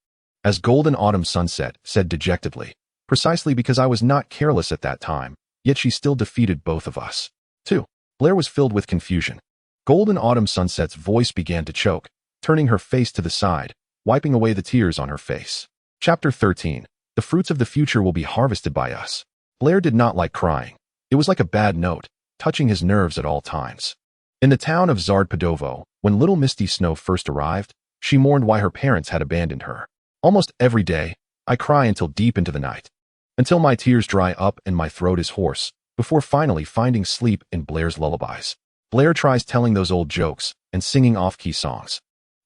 Speaker 1: As Golden Autumn Sunset said dejectedly, precisely because I was not careless at that time, yet she still defeated both of us. 2. Blair was filled with confusion. Golden Autumn Sunset's voice began to choke, turning her face to the side, wiping away the tears on her face. Chapter 13. The fruits of the future will be harvested by us. Blair did not like crying. It was like a bad note, touching his nerves at all times. In the town of Zadepadowo, when little Misty Snow first arrived, she mourned why her parents had abandoned her. Almost every day, I cry until deep into the night. Until my tears dry up and my throat is hoarse, before finally finding sleep in Blair's lullabies. Blair tries telling those old jokes and singing off-key songs.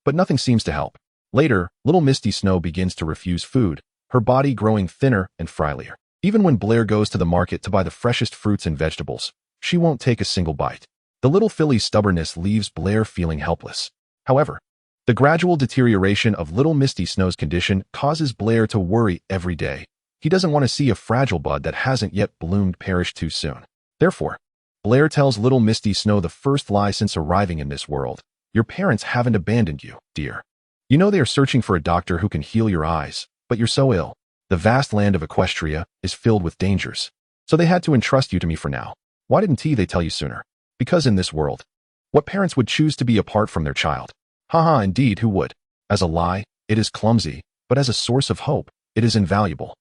Speaker 1: But nothing seems to help. Later, little Misty Snow begins to refuse food, her body growing thinner and frilier. Even when Blair goes to the market to buy the freshest fruits and vegetables, she won't take a single bite. The little filly's stubbornness leaves Blair feeling helpless. However, the gradual deterioration of little Misty Snow's condition causes Blair to worry every day. He doesn't want to see a fragile bud that hasn't yet bloomed perish too soon. Therefore, Blair tells little Misty Snow the first lie since arriving in this world. Your parents haven't abandoned you, dear. You know they are searching for a doctor who can heal your eyes, but you're so ill. The vast land of Equestria is filled with dangers, so they had to entrust you to me for now. Why didn't they tell you sooner? Because in this world, what parents would choose to be apart from their child? Haha, indeed, who would? As a lie, it is clumsy, but as a source of hope, it is invaluable.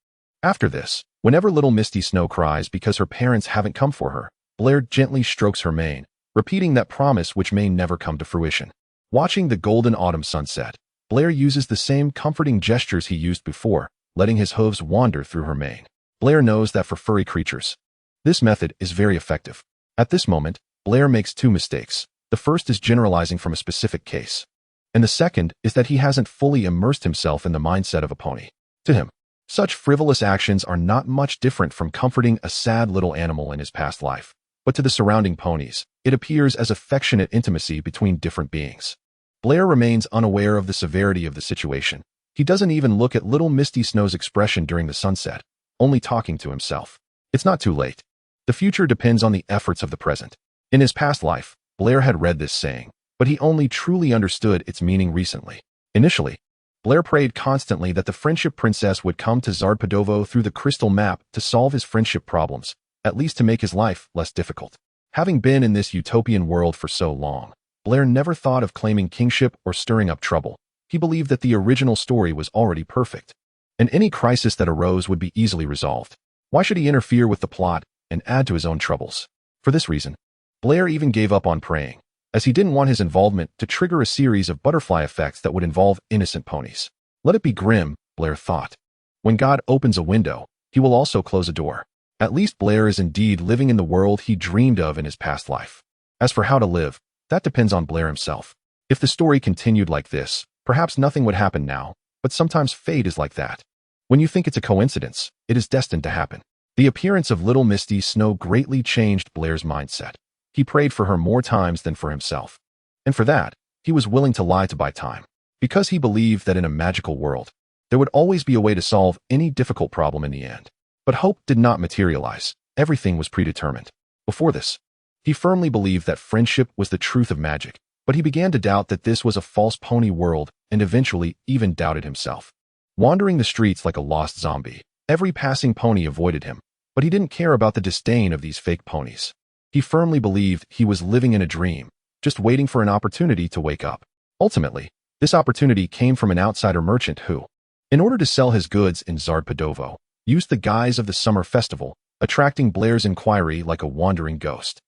Speaker 1: After this, whenever little Misty Snow cries because her parents haven't come for her, Blair gently strokes her mane, repeating that promise which may never come to fruition. Watching the Golden Autumn Sunset, Blair uses the same comforting gestures he used before, letting his hooves wander through her mane. Blair knows that for furry creatures, this method is very effective. At this moment, Blair makes 2 mistakes. The first is generalizing from a specific case, and the second is that he hasn't fully immersed himself in the mindset of a pony. To him, such frivolous actions are not much different from comforting a sad little animal in his past life. But to the surrounding ponies, it appears as affectionate intimacy between different beings. Blair remains unaware of the severity of the situation. He doesn't even look at little Misty Snow's expression during the sunset, only talking to himself. It's not too late. The future depends on the efforts of the present. In his past life, Blair had read this saying, but he only truly understood its meaning recently. Initially, Blair prayed constantly that the Friendship Princess would come to Zadepadowo through the crystal map to solve his friendship problems, at least to make his life less difficult. Having been in this utopian world for so long, Blair never thought of claiming kingship or stirring up trouble. He believed that the original story was already perfect, and any crisis that arose would be easily resolved. Why should he interfere with the plot and add to his own troubles? For this reason, Blair even gave up on praying, as he didn't want his involvement to trigger a series of butterfly effects that would involve innocent ponies. Let it be grim, Blair thought. When God opens a window, he will also close a door. At least Blair is indeed living in the world he dreamed of in his past life. As for how to live, that depends on Blair himself. If the story continued like this, perhaps nothing would happen now, but sometimes fate is like that. When you think it's a coincidence, it is destined to happen. The appearance of little Misty Snow greatly changed Blair's mindset. He prayed for her more times than for himself. And for that, he was willing to lie to buy time. Because he believed that in a magical world, there would always be a way to solve any difficult problem in the end. But hope did not materialize. Everything was predetermined. Before this, he firmly believed that friendship was the truth of magic, but he began to doubt that this was a false pony world and eventually even doubted himself. Wandering the streets like a lost zombie, every passing pony avoided him, but he didn't care about the disdain of these fake ponies. He firmly believed he was living in a dream, just waiting for an opportunity to wake up. Ultimately, this opportunity came from an outsider merchant who, in order to sell his goods in Zadepadowo, used the guise of the summer festival, attracting Blair's inquiry like a wandering ghost.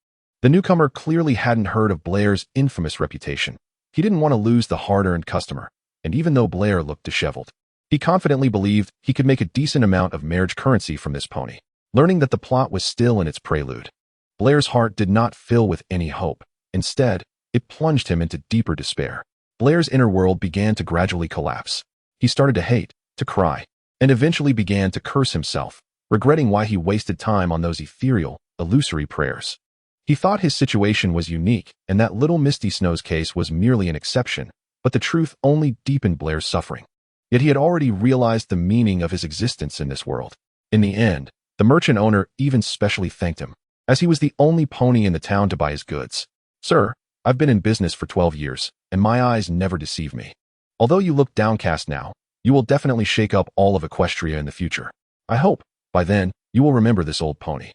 Speaker 1: The newcomer clearly hadn't heard of Blair's infamous reputation. He didn't want to lose the hard-earned customer, and even though Blair looked disheveled, he confidently believed he could make a decent amount of marriage currency from this pony. Learning that the plot was still in its prelude, Blair's heart did not fill with any hope. Instead, it plunged him into deeper despair. Blair's inner world began to gradually collapse. He started to hate, to cry, and eventually began to curse himself, regretting why he wasted time on those ethereal, illusory prayers. He thought his situation was unique and that little Misty Snow's case was merely an exception, but the truth only deepened Blair's suffering. Yet he had already realized the meaning of his existence in this world. In the end, the merchant owner even specially thanked him, as he was the only pony in the town to buy his goods. "Sir, I've been in business for 12 years, and my eyes never deceive me. Although you look downcast now, you will definitely shake up all of Equestria in the future. I hope, by then, you will remember this old pony.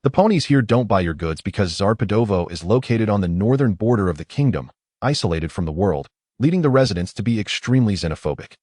Speaker 1: The ponies here don't buy your goods because Zadepadowo is located on the northern border of the kingdom, isolated from the world, leading the residents to be extremely xenophobic.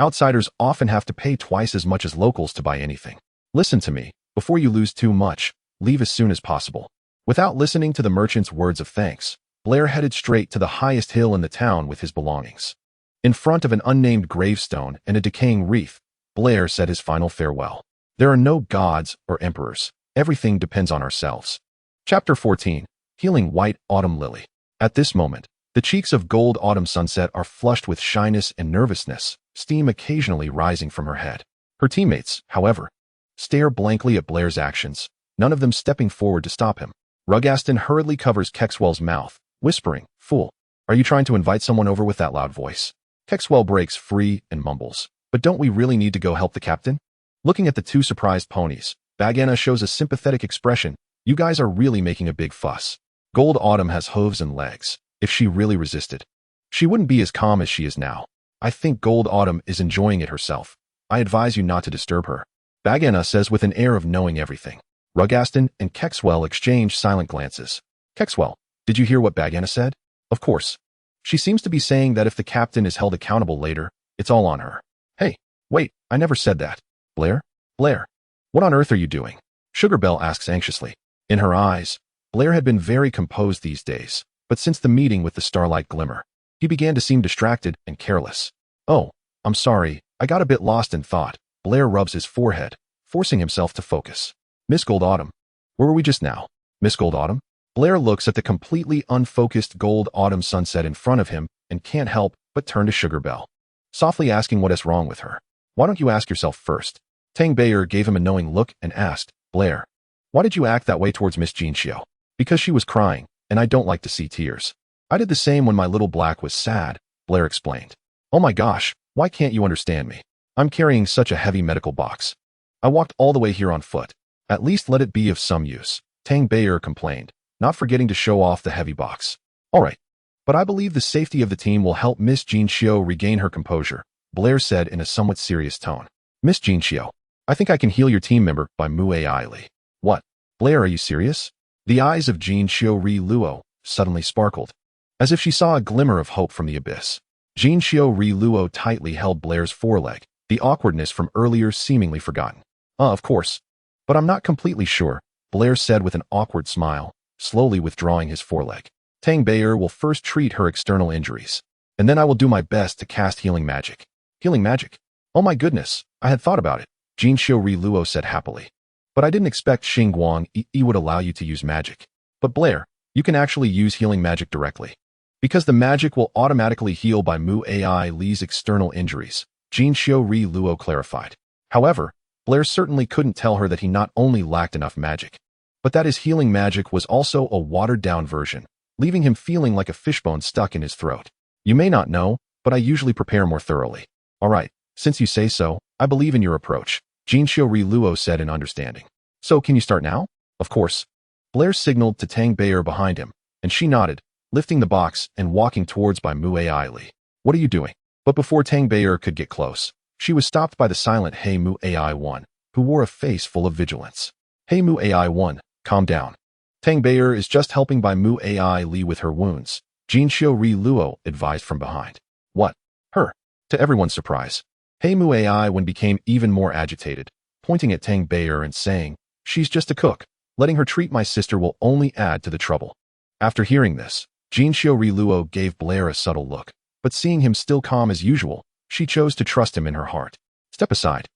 Speaker 1: Outsiders often have to pay twice as much as locals to buy anything. Listen to me, before you lose too much, leave as soon as possible." Without listening to the merchant's words of thanks, Blair headed straight to the highest hill in the town with his belongings. In front of an unnamed gravestone and a decaying wreath, Blair said his final farewell. There are no gods or emperors. Everything depends on ourselves. Chapter 14. Healing White Autumn Lily. At this moment, the cheeks of Gold Autumn Sunset are flushed with shyness and nervousness, steam occasionally rising from her head. Her teammates, however, stare blankly at Blair's actions, none of them stepping forward to stop him. Rugaston hurriedly covers Kexwell's mouth, whispering, "Fool, are you trying to invite someone over with that loud voice?" Kexwell breaks free and mumbles, "But don't we really need to go help the captain?" Looking at the two surprised ponies, Bagana shows a sympathetic expression. "You guys are really making a big fuss. Gold Autumn has hooves and legs. If she really resisted, she wouldn't be as calm as she is now. I think Gold Autumn is enjoying it herself. I advise you not to disturb her," Bagana says with an air of knowing everything. Rugaston and Kexwell exchange silent glances. "Kexwell, did you hear what Bagana said?" "Of course. She seems to be saying that if the captain is held accountable later, it's all on her." "Hey, wait, I never said that." "Blair? Blair, what on earth are you doing?" Sugarbell asks anxiously. In her eyes, Blair had been very composed these days, but since the meeting with the Starlight Glimmer, he began to seem distracted and careless. "Oh, I'm sorry, I got a bit lost in thought." Blair rubs his forehead, forcing himself to focus. "Miss Gold Autumn, where were we just now?" "Miss Gold Autumn?" Blair looks at the completely unfocused Gold Autumn Sunset in front of him and can't help but turn to Sugarbell, softly asking what is wrong with her. "Why don't you ask yourself first?" Tang Bayer gave him a knowing look and asked, "Blair, why did you act that way towards Miss Jinxiu?" "Because she was crying, and I don't like to see tears. I did the same when my little black was sad," Blair explained. "Oh my gosh, why can't you understand me? I'm carrying such a heavy medical box. I walked all the way here on foot. At least let it be of some use," Tang Bayer complained, not forgetting to show off the heavy box. "All right, but I believe the safety of the team will help Miss Jinxiu regain her composure," Blair said in a somewhat serious tone. "Miss Jinxiu, I think I can heal your team member by Muai Li." "What? Blair, are you serious?" The eyes of Jinxiu Ri Luo suddenly sparkled, as if she saw a glimmer of hope from the abyss. Jinxiu Ri Luo tightly held Blair's foreleg, the awkwardness from earlier seemingly forgotten. Of course. But I'm not completely sure," Blair said with an awkward smile, slowly withdrawing his foreleg. "Tang Bayer will first treat her external injuries, and then I will do my best to cast healing magic." "Healing magic? Oh my goodness, I had thought about it, Jin Xiu Luo said happily. But I didn't expect Xingguang Yi would allow you to use magic. But Blair, you can actually use healing magic directly. Because the magic will automatically heal by Mu Ai Li's external injuries, Jin Xiu Luo clarified. However, Blair certainly couldn't tell her that he not only lacked enough magic, but that his healing magic was also a watered-down version, leaving him feeling like a fishbone stuck in his throat. You may not know, but I usually prepare more thoroughly. All right, since you say so, I believe in your approach, Jin Xiu Luo said in understanding. So can you start now? Of course. Blair signaled to Tang Bayer behind him, and she nodded, lifting the box and walking towards by Mu Ai Li. What are you doing? But before Tang Bayer could get close, she was stopped by the silent Hey Mu Ai 1, who wore a face full of vigilance. Hey Mu Ai 1, calm down. Tang Bayer is just helping by Mu Ai Li with her wounds, Jin Xiu Luo advised from behind. What? Her? To everyone's surprise, Hey Mu Ai 1 became even more agitated, pointing at Tang Bayer and saying, she's just a cook. Letting her treat my sister will only add to the trouble. After hearing this, Jin Xiu Luo gave Blair a subtle look, but seeing him still calm as usual, she chose to trust him in her heart. Step aside.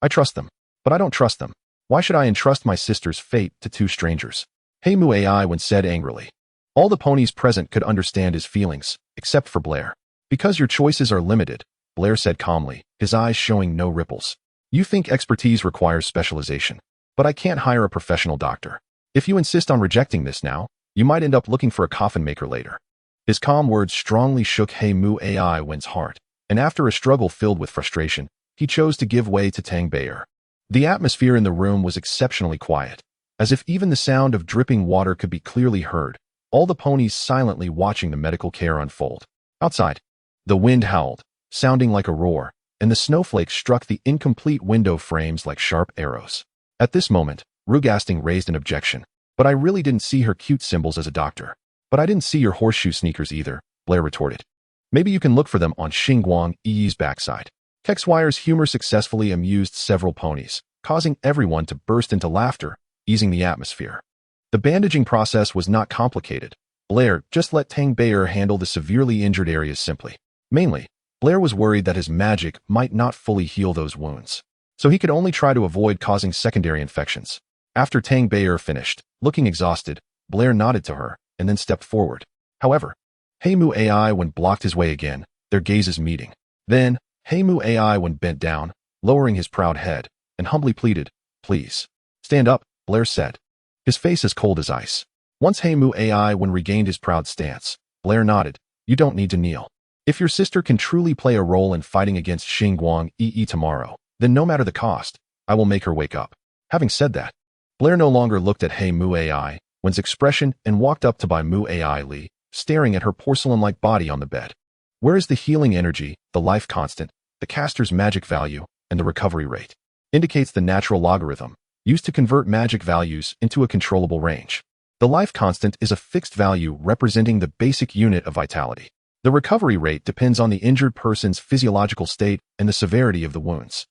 Speaker 1: I trust them, but I don't trust them. Why should I entrust my sister's fate to two strangers? Hey Mu Ai when said angrily. All the ponies present could understand his feelings, except for Blair. Because your choices are limited, Blair said calmly, his eyes showing no ripples. You think expertise requires specialization, but I can't hire a professional doctor. If you insist on rejecting this now, you might end up looking for a coffin maker later. His calm words strongly shook Hey Mu Ai Wen's heart, and after a struggle filled with frustration, he chose to give way to Tang Bayer. The atmosphere in the room was exceptionally quiet, as if even the sound of dripping water could be clearly heard, all the ponies silently watching the medical care unfold. Outside, the wind howled, sounding like a roar, and the snowflakes struck the incomplete window frames like sharp arrows. At this moment, Rugasting raised an objection. But I really didn't see her cute symbols as a doctor. But I didn't see your horseshoe sneakers either, Blair retorted. Maybe you can look for them on Xingguang Yi's backside. Kexwire's humor successfully amused several ponies, causing everyone to burst into laughter, easing the atmosphere. The bandaging process was not complicated. Blair just let Tang Bayer handle the severely injured areas simply. Mainly, Blair was worried that his magic might not fully heal those wounds, so he could only try to avoid causing secondary infections. After Tang Bayer finished, looking exhausted, Blair nodded to her and then stepped forward. However, Hey Mu Ai when blocked his way again, their gazes meeting. Then, Hey Mu Ai when bent down, lowering his proud head, and humbly pleaded, please. Stand up, Blair said, his face as cold as ice. Once Hey Mu Ai when regained his proud stance, Blair nodded, you don't need to kneel. If your sister can truly play a role in fighting against Xingguang Yi tomorrow, then no matter the cost, I will make her wake up. Having said that, Blair no longer looked at Hey Mu Ai Wen's expression and walked up to by Mu Ai Li, staring at her porcelain-like body on the bed. Where is the healing energy, the life constant, the caster's magic value, and the recovery rate? Indicates the natural logarithm, used to convert magic values into a controllable range. The life constant is a fixed value representing the basic unit of vitality. The recovery rate depends on the injured person's physiological state and the severity of the wounds.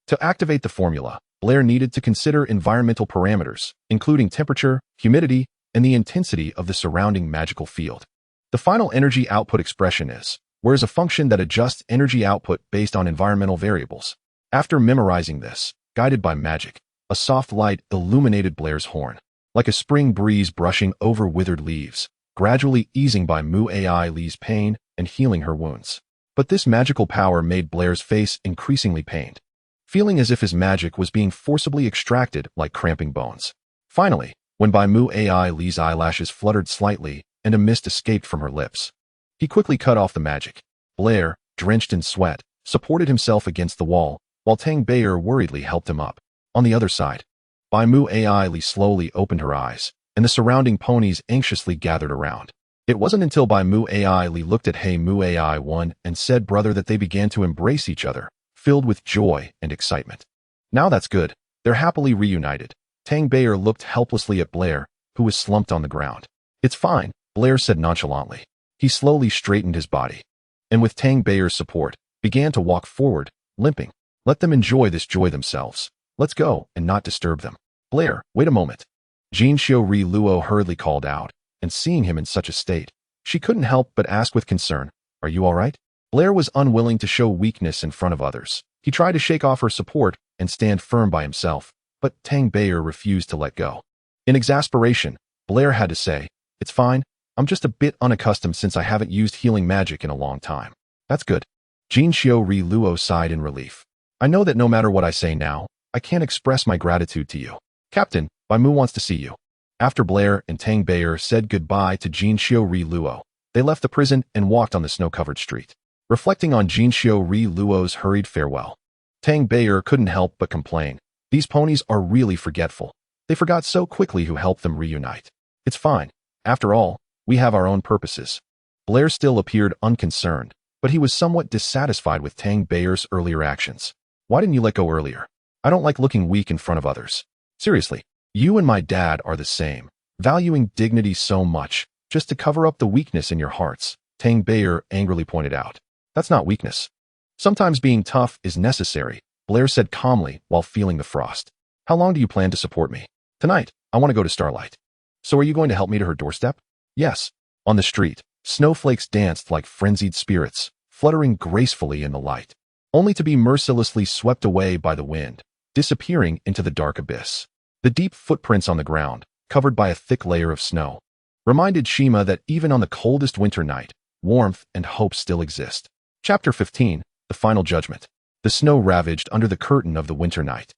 Speaker 1: To activate the formula, Blair needed to consider environmental parameters, including temperature, humidity, and the intensity of the surrounding magical field. The final energy output expression is, whereas a function that adjusts energy output based on environmental variables. After memorizing this, guided by magic, a soft light illuminated Blair's horn, like a spring breeze brushing over withered leaves, gradually easing by Mu Ai Li's pain and healing her wounds. But this magical power made Blair's face increasingly pained, feeling as if his magic was being forcibly extracted like cramping bones. Finally, when by Mu Ai Li's eyelashes fluttered slightly and a mist escaped from her lips, he quickly cut off the magic. Blair, drenched in sweat, supported himself against the wall, while Tang Bayer worriedly helped him up. On the other side, Bai Mu Ai Li slowly opened her eyes, and the surrounding ponies anxiously gathered around. It wasn't until Bai Mu Ai Li looked at Hey Mu Ai 1 and said brother that they began to embrace each other, filled with joy and excitement. Now that's good, they're happily reunited. Tang Bayer looked helplessly at Blair, who was slumped on the ground. It's fine, Blair said nonchalantly. He slowly straightened his body, and with Tang Bayer's support, began to walk forward, limping. Let them enjoy this joy themselves. Let's go and not disturb them. Blair, wait a moment. Jin Xiu Luo hurriedly called out, and seeing him in such a state, she couldn't help but ask with concern, are you all right? Blair was unwilling to show weakness in front of others. He tried to shake off her support and stand firm by himself, but Tang Bayer refused to let go. In exasperation, Blair had to say, "It's fine. I'm just a bit unaccustomed since I haven't used healing magic in a long time." "That's good." Jin Xiao Ri Luo sighed in relief. "I know that no matter what I say now, I can't express my gratitude to you. Captain, Bai Mu wants to see you." After Blair and Tang Bayer said goodbye to Jin Xiao Ri Luo, they left the prison and walked on the snow-covered street. Reflecting on Jin Xiao Ri Luo's hurried farewell, Tang Bayer couldn't help but complain. These ponies are really forgetful. They forgot so quickly who helped them reunite. "It's fine. After all, we have our own purposes." Blair still appeared unconcerned, but he was somewhat dissatisfied with Tang Bayer's earlier actions. "Why didn't you let go earlier? I don't like looking weak in front of others. Seriously, you and my dad are the same, valuing dignity so much, just to cover up the weakness in your hearts," Tang Bayer angrily pointed out. "That's not weakness. Sometimes being tough is necessary," Blair said calmly while feeling the frost. "How long do you plan to support me?" "Tonight, I want to go to Starlight." "So are you going to help me to her doorstep?" "Yes." On the street, snowflakes danced like frenzied spirits, fluttering gracefully in the light, only to be mercilessly swept away by the wind, disappearing into the dark abyss. The deep footprints on the ground, covered by a thick layer of snow, reminded Shima that even on the coldest winter night, warmth and hope still exist. Chapter 15, The Final Judgment. The snow ravaged under the curtain of the winter night.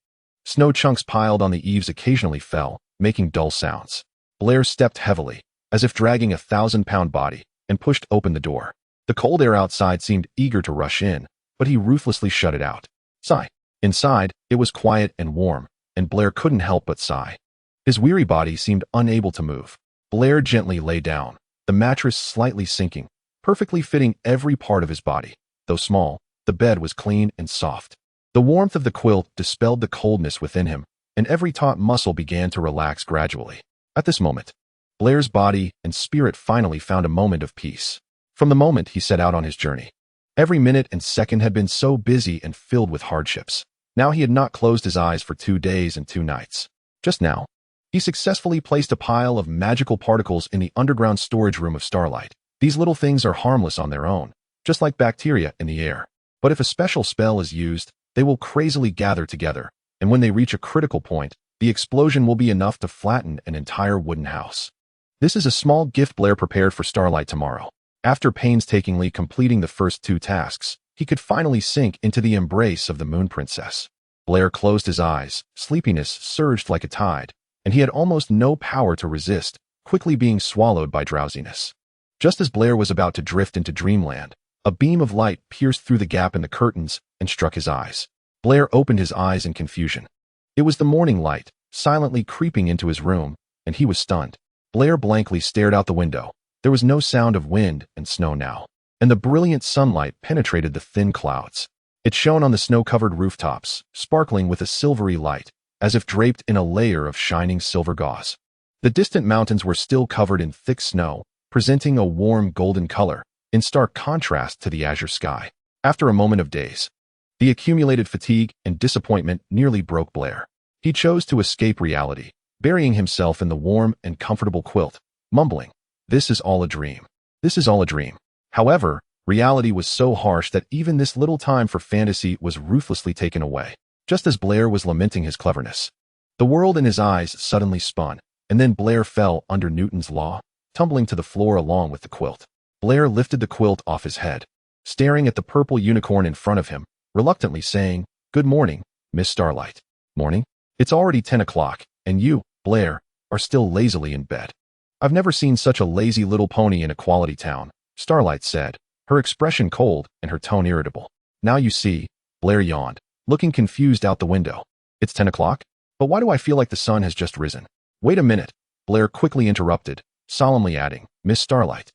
Speaker 1: Snow chunks piled on the eaves occasionally fell, making dull sounds. Blair stepped heavily, as if dragging a 1,000-pound body, and pushed open the door. The cold air outside seemed eager to rush in, but he ruthlessly shut it out. Sigh. Inside, it was quiet and warm, and Blair couldn't help but sigh. His weary body seemed unable to move. Blair gently lay down, the mattress slightly sinking, perfectly fitting every part of his body. Though small, the bed was clean and soft. The warmth of the quilt dispelled the coldness within him, and every taut muscle began to relax gradually. At this moment, Blair's body and spirit finally found a moment of peace. From the moment he set out on his journey, every minute and second had been so busy and filled with hardships. Now he had not closed his eyes for 2 days and 2 nights. Just now, he successfully placed a pile of magical particles in the underground storage room of Starlight. These little things are harmless on their own, just like bacteria in the air. But if a special spell is used, they will crazily gather together, and when they reach a critical point, the explosion will be enough to flatten an entire wooden house. This is a small gift Blair prepared for Starlight tomorrow. After painstakingly completing the first 2 tasks, he could finally sink into the embrace of the Moon Princess. Blair closed his eyes, sleepiness surged like a tide, and he had almost no power to resist, quickly being swallowed by drowsiness. Just as Blair was about to drift into dreamland, a beam of light pierced through the gap in the curtains and struck his eyes. Blair opened his eyes in confusion. It was the morning light, silently creeping into his room, and he was stunned. Blair blankly stared out the window. There was no sound of wind and snow now, and the brilliant sunlight penetrated the thin clouds. It shone on the snow-covered rooftops, sparkling with a silvery light, as if draped in a layer of shining silver gauze. The distant mountains were still covered in thick snow, presenting a warm golden color, in stark contrast to the azure sky. After a moment of daze, the accumulated fatigue and disappointment nearly broke Blair. He chose to escape reality, burying himself in the warm and comfortable quilt, mumbling, "This is all a dream. This is all a dream." However, reality was so harsh that even this little time for fantasy was ruthlessly taken away. Just as Blair was lamenting his cleverness, the world in his eyes suddenly spun, and then Blair fell under Newton's law, tumbling to the floor along with the quilt. Blair lifted the quilt off his head, staring at the purple unicorn in front of him, reluctantly saying, "Good morning, Miss Starlight." "Morning? It's already 10 o'clock, and you, Blair, are still lazily in bed." "I've never seen such a lazy little pony in a quality town," Starlight said, her expression cold and her tone irritable. "Now you see," Blair yawned, looking confused out the window. "It's 10 o'clock? But why do I feel like the sun has just risen?" "Wait a minute," Blair quickly interrupted, solemnly adding, "Miss Starlight,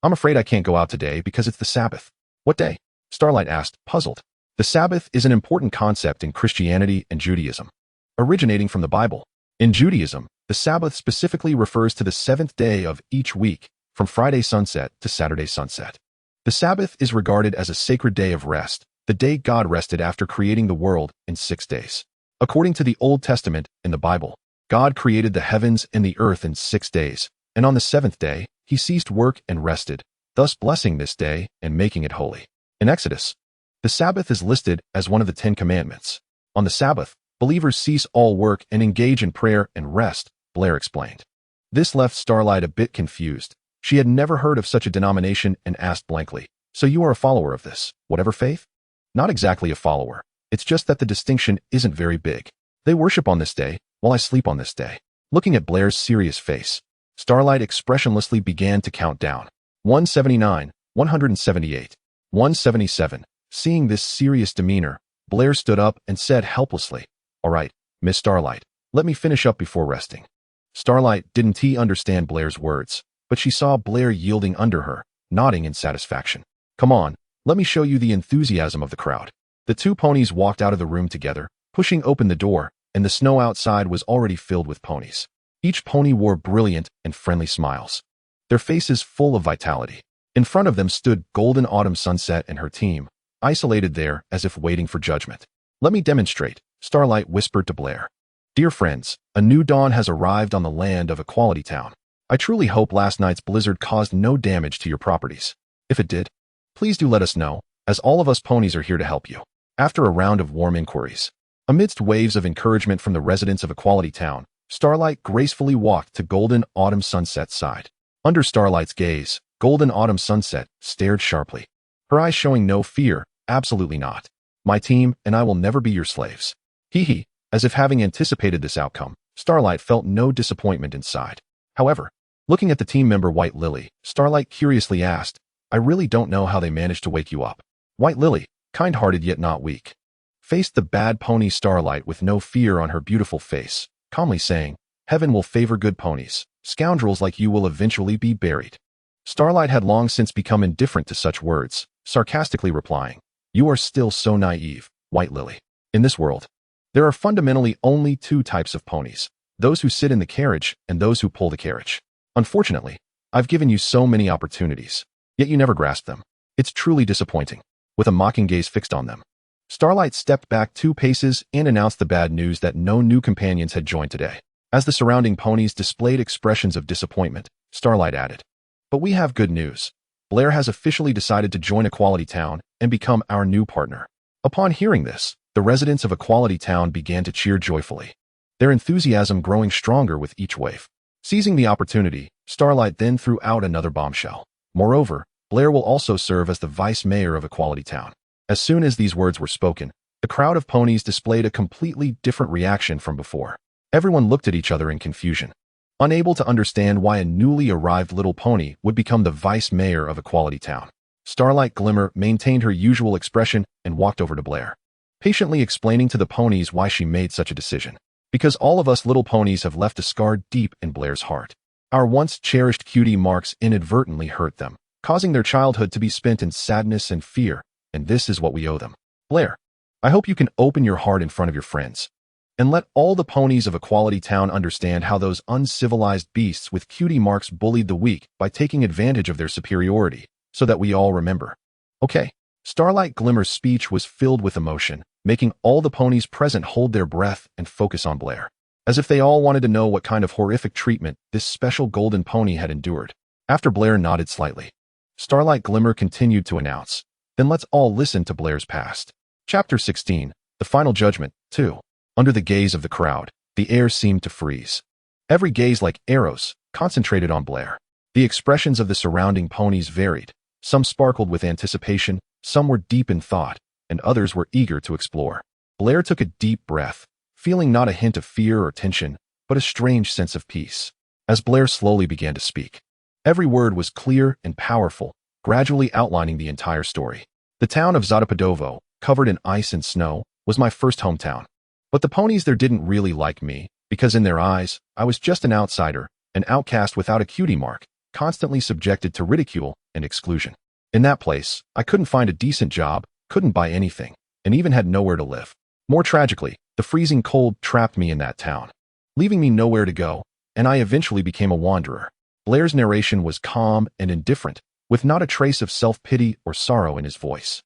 Speaker 1: I'm afraid I can't go out today because it's the Sabbath." "What day?" Starlight asked, puzzled. The Sabbath is an important concept in Christianity and Judaism, originating from the Bible. In Judaism, the Sabbath specifically refers to the 7th day of each week, from Friday sunset to Saturday sunset. The Sabbath is regarded as a sacred day of rest, the day God rested after creating the world in 6 days. According to the Old Testament in the Bible, God created the heavens and the earth in 6 days, and on the 7th day, he ceased work and rested, thus blessing this day and making it holy. In Exodus The Sabbath is listed as one of the 10 commandments. On the Sabbath, believers cease all work and engage in prayer and rest, Blair explained. This left Starlight a bit confused. She had never heard of such a denomination and asked blankly, "So you are a follower of this, whatever faith?" "Not exactly a follower. It's just that the distinction isn't very big. They worship on this day, while I sleep on this day." Looking at Blair's serious face, Starlight expressionlessly began to count down. 179, 178, 177. Seeing this serious demeanor, Blair stood up and said helplessly, "All right, Miss Starlight, let me finish up before resting." Starlight didn't understand Blair's words, but she saw Blair yielding under her, nodding in satisfaction. "Come on, let me show you the enthusiasm of the crowd." The two ponies walked out of the room together, pushing open the door, and the snow outside was already filled with ponies. Each pony wore brilliant and friendly smiles, their faces full of vitality. In front of them stood Golden Autumn Sunset and her team, isolated there as if waiting for judgment. "Let me demonstrate," Starlight whispered to Blair. "Dear friends, a new dawn has arrived on the land of Equality Town. I truly hope last night's blizzard caused no damage to your properties. If it did, please do let us know, as all of us ponies are here to help you." After a round of warm inquiries, amidst waves of encouragement from the residents of Equality Town, Starlight gracefully walked to Golden Autumn Sunset's side. Under Starlight's gaze, Golden Autumn Sunset stared sharply, her eyes showing no fear. "Absolutely not. My team and I will never be your slaves." Hee. As if having anticipated this outcome, Starlight felt no disappointment inside. However, looking at the team member White Lily, Starlight curiously asked, "I really don't know how they managed to wake you up." White Lily, kind-hearted yet not weak, faced the bad pony Starlight with no fear on her beautiful face, calmly saying, "Heaven will favor good ponies. Scoundrels like you will eventually be buried." Starlight had long since become indifferent to such words, sarcastically replying, "You are still so naive, White Lily. In this world, there are fundamentally only two types of ponies, those who sit in the carriage and those who pull the carriage. Unfortunately, I've given you so many opportunities, yet you never grasped them. It's truly disappointing." With a mocking gaze fixed on them, Starlight stepped back 2 paces and announced the bad news that no new companions had joined today. As the surrounding ponies displayed expressions of disappointment, Starlight added, "But we have good news. Blair has officially decided to join Equality Town and become our new partner." Upon hearing this, the residents of Equality Town began to cheer joyfully, their enthusiasm growing stronger with each wave. Seizing the opportunity, Starlight then threw out another bombshell. "Moreover, Blair will also serve as the vice mayor of Equality Town." As soon as these words were spoken, the crowd of ponies displayed a completely different reaction from before. Everyone looked at each other in confusion, unable to understand why a newly arrived little pony would become the vice mayor of Equality Town. Starlight Glimmer maintained her usual expression and walked over to Blair, patiently explaining to the ponies why she made such a decision. "Because all of us little ponies have left a scar deep in Blair's heart. Our once cherished cutie marks inadvertently hurt them, causing their childhood to be spent in sadness and fear, and this is what we owe them. Blair, I hope you can open your heart in front of your friends, and let all the ponies of Equality Town understand how those uncivilized beasts with cutie marks bullied the weak by taking advantage of their superiority, so that we all remember." "Okay." Starlight Glimmer's speech was filled with emotion, making all the ponies present hold their breath and focus on Blair, as if they all wanted to know what kind of horrific treatment this special golden pony had endured. After Blair nodded slightly, Starlight Glimmer continued to announce, "Then let's all listen to Blair's past." Chapter 16, The Final Judgment, 2. Under the gaze of the crowd, the air seemed to freeze. Every gaze like arrows, concentrated on Blair. The expressions of the surrounding ponies varied. Some sparkled with anticipation, some were deep in thought, and others were eager to explore. Blair took a deep breath, feeling not a hint of fear or tension, but a strange sense of peace. As Blair slowly began to speak, every word was clear and powerful, gradually outlining the entire story. "The town of Zadepadowo, covered in ice and snow, was my first hometown. But the ponies there didn't really like me, because in their eyes, I was just an outsider, an outcast without a cutie mark, constantly subjected to ridicule and exclusion. In that place, I couldn't find a decent job, couldn't buy anything, and even had nowhere to live. More tragically, the freezing cold trapped me in that town, leaving me nowhere to go, and I eventually became a wanderer." Blair's narration was calm and indifferent, with not a trace of self-pity or sorrow in his voice,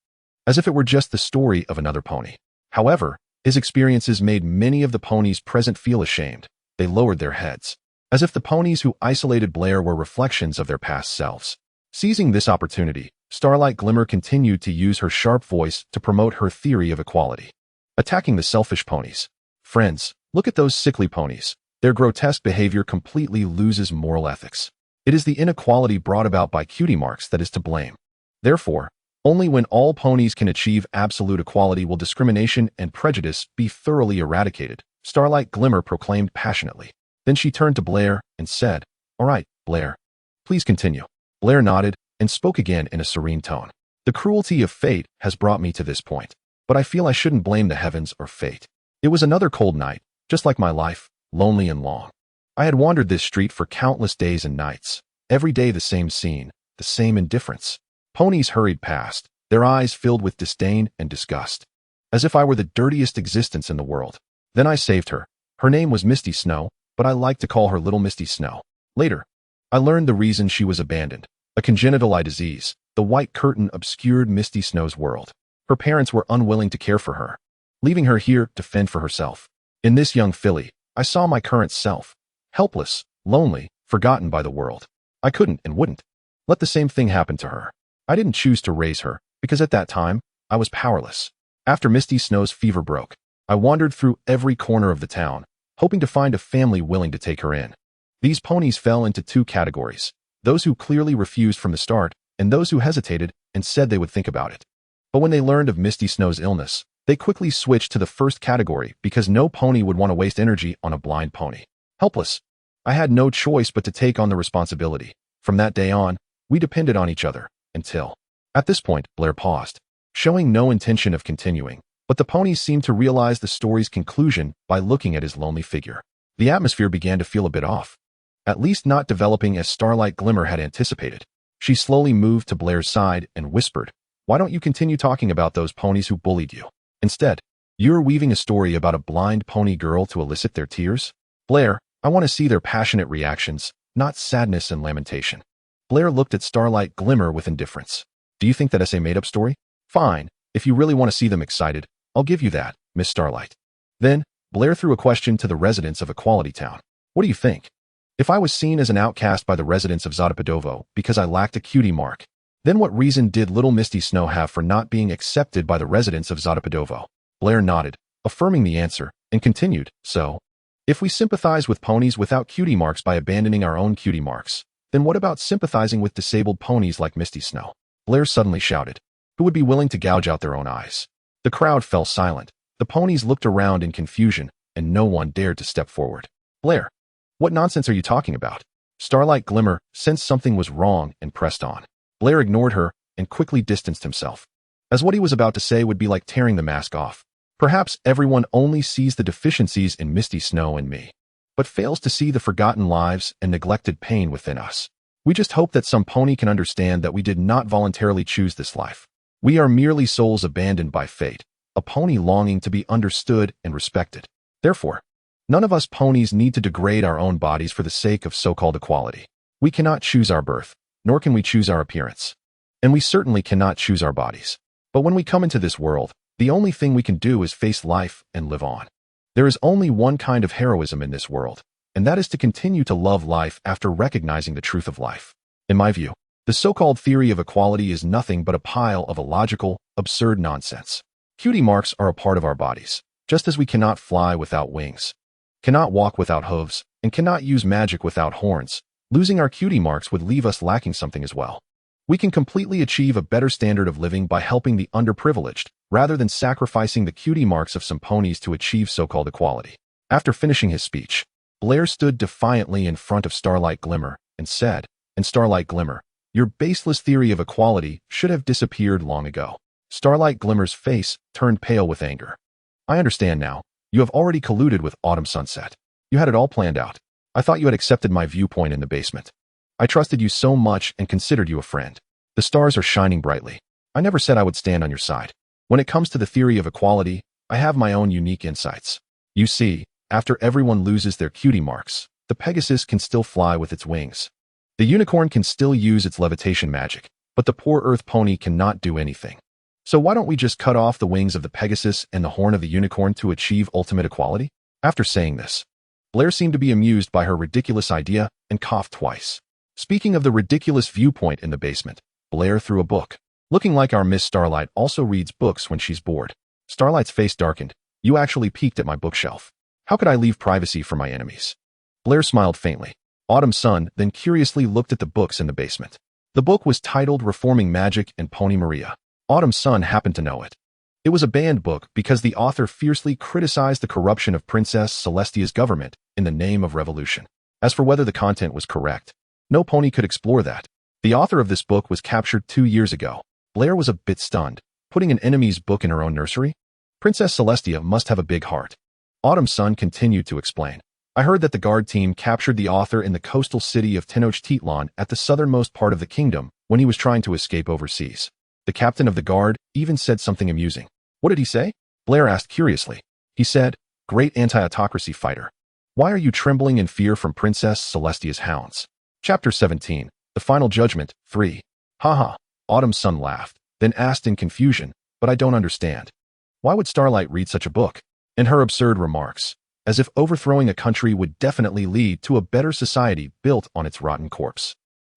Speaker 1: as if it were just the story of another pony. However, his experiences made many of the ponies present feel ashamed. They lowered their heads, as if the ponies who isolated Blair were reflections of their past selves. Seizing this opportunity, Starlight Glimmer continued to use her sharp voice to promote her theory of equality. Attacking the selfish ponies. Friends, look at those sickly ponies. Their grotesque behavior completely loses moral ethics. It is the inequality brought about by cutie marks that is to blame. Therefore, only when all ponies can achieve absolute equality will discrimination and prejudice be thoroughly eradicated, Starlight Glimmer proclaimed passionately. Then she turned to Blair and said, "All right, Blair. Please continue." Blair nodded and spoke again in a serene tone. "The cruelty of fate has brought me to this point, but I feel I shouldn't blame the heavens or fate. It was another cold night, just like my life, lonely and long. I had wandered this street for countless days and nights. Every day the same scene, the same indifference. Ponies hurried past, their eyes filled with disdain and disgust, as if I were the dirtiest existence in the world. Then I saved her. Her name was Misty Snow, but I like to call her Little Misty Snow. Later, I learned the reason she was abandoned. A congenital eye disease. The white curtain obscured Misty Snow's world. Her parents were unwilling to care for her, leaving her here to fend for herself. In this young filly, I saw my current self. Helpless, lonely, forgotten by the world. I couldn't and wouldn't let the same thing happen to her. I didn't choose to raise her, because at that time, I was powerless. After Misty Snow's fever broke, I wandered through every corner of the town, hoping to find a family willing to take her in. These ponies fell into two categories: those who clearly refused from the start, and those who hesitated and said they would think about it. But when they learned of Misty Snow's illness, they quickly switched to the first category because no pony would want to waste energy on a blind pony. Helpless, I had no choice but to take on the responsibility. From that day on, we depended on each other, until... At this point, Blair paused, showing no intention of continuing, but the ponies seemed to realize the story's conclusion by looking at his lonely figure. The atmosphere began to feel a bit off, at least not developing as Starlight Glimmer had anticipated. She slowly moved to Blair's side and whispered, "Why don't you continue talking about those ponies who bullied you? Instead, you're weaving a story about a blind pony girl to elicit their tears? Blair, I want to see their passionate reactions, not sadness and lamentation." Blair looked at Starlight Glimmer with indifference. "Do you think that is a made-up story? Fine, if you really want to see them excited, I'll give you that, Miss Starlight." Then, Blair threw a question to the residents of Equality Town. "What do you think? If I was seen as an outcast by the residents of Zadepadowo because I lacked a cutie mark, then what reason did Little Misty Snow have for not being accepted by the residents of Zadepadowo?" Blair nodded, affirming the answer, and continued, "So, if we sympathize with ponies without cutie marks by abandoning our own cutie marks, then what about sympathizing with disabled ponies like Misty Snow?" Blair suddenly shouted, "Who would be willing to gouge out their own eyes?" The crowd fell silent. The ponies looked around in confusion, and no one dared to step forward. "Blair, what nonsense are you talking about?" Starlight Glimmer sensed something was wrong and pressed on. Blair ignored her and quickly distanced himself, as what he was about to say would be like tearing the mask off. "Perhaps everyone only sees the deficiencies in Misty Snow and me, but fails to see the forgotten lives and neglected pain within us. We just hope that some pony can understand that we did not voluntarily choose this life. We are merely souls abandoned by fate, a pony longing to be understood and respected. Therefore, none of us ponies need to degrade our own bodies for the sake of so-called equality. We cannot choose our birth, nor can we choose our appearance. And we certainly cannot choose our bodies. But when we come into this world, the only thing we can do is face life and live on. There is only one kind of heroism in this world, and that is to continue to love life after recognizing the truth of life. In my view, the so-called theory of equality is nothing but a pile of illogical, absurd nonsense. Cutie marks are a part of our bodies, just as we cannot fly without wings, cannot walk without hooves, and cannot use magic without horns. Losing our cutie marks would leave us lacking something as well. We can completely achieve a better standard of living by helping the underprivileged, rather than sacrificing the cutie marks of some ponies to achieve so-called equality." After finishing his speech, Blair stood defiantly in front of Starlight Glimmer and said, "And Starlight Glimmer, your baseless theory of equality should have disappeared long ago." Starlight Glimmer's face turned pale with anger. "I understand now. You have already colluded with Autumn Sunset. You had it all planned out. I thought you had accepted my viewpoint in the basement. I trusted you so much and considered you a friend. The stars are shining brightly. I never said I would stand on your side. When it comes to the theory of equality, I have my own unique insights. You see, after everyone loses their cutie marks, the Pegasus can still fly with its wings. The unicorn can still use its levitation magic, but the poor Earth pony cannot do anything. So why don't we just cut off the wings of the Pegasus and the horn of the unicorn to achieve ultimate equality?" After saying this, Blair seemed to be amused by her ridiculous idea and coughed twice. Speaking of the ridiculous viewpoint in the basement, Blair threw a book Looking like our Miss Starlight also reads books when she's bored. Starlight's face darkened. You actually peeked at my bookshelf. How could I leave privacy for my enemies? Blair smiled faintly. Autumn's son then curiously looked at the books in the basement. The book was titled Reforming Magic and Pony Maria. Autumn's son happened to know it. It was a banned book because the author fiercely criticized the corruption of Princess Celestia's government in the name of revolution. As for whether the content was correct, no pony could explore that. The author of this book was captured 2 years ago. Blair was a bit stunned. Putting an enemy's book in her own nursery? Princess Celestia must have a big heart. Autumn's son continued to explain. I heard that the guard team captured the author in the coastal city of Tenochtitlan at the southernmost part of the kingdom when he was trying to escape overseas. The captain of the guard even said something amusing. What did he say? Blair asked curiously. He said, great anti-autocracy fighter. Why are you trembling in fear from Princess Celestia's hounds? Chapter 17. The Final Judgment, 3. Haha. Autumn's son laughed, then asked in confusion, but I don't understand. Why would Starlight read such a book? In her absurd remarks, as if overthrowing a country would definitely lead to a better society built on its rotten corpse.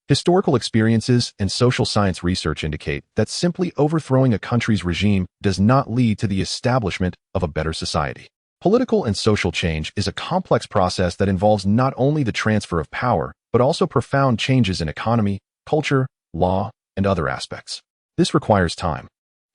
Speaker 1: Historical experiences and social science research indicate that simply overthrowing a country's regime does not lead to the establishment of a better society. Political and social change is a complex process that involves not only the transfer of power, but also profound changes in economy, culture, law, and other aspects. This requires time,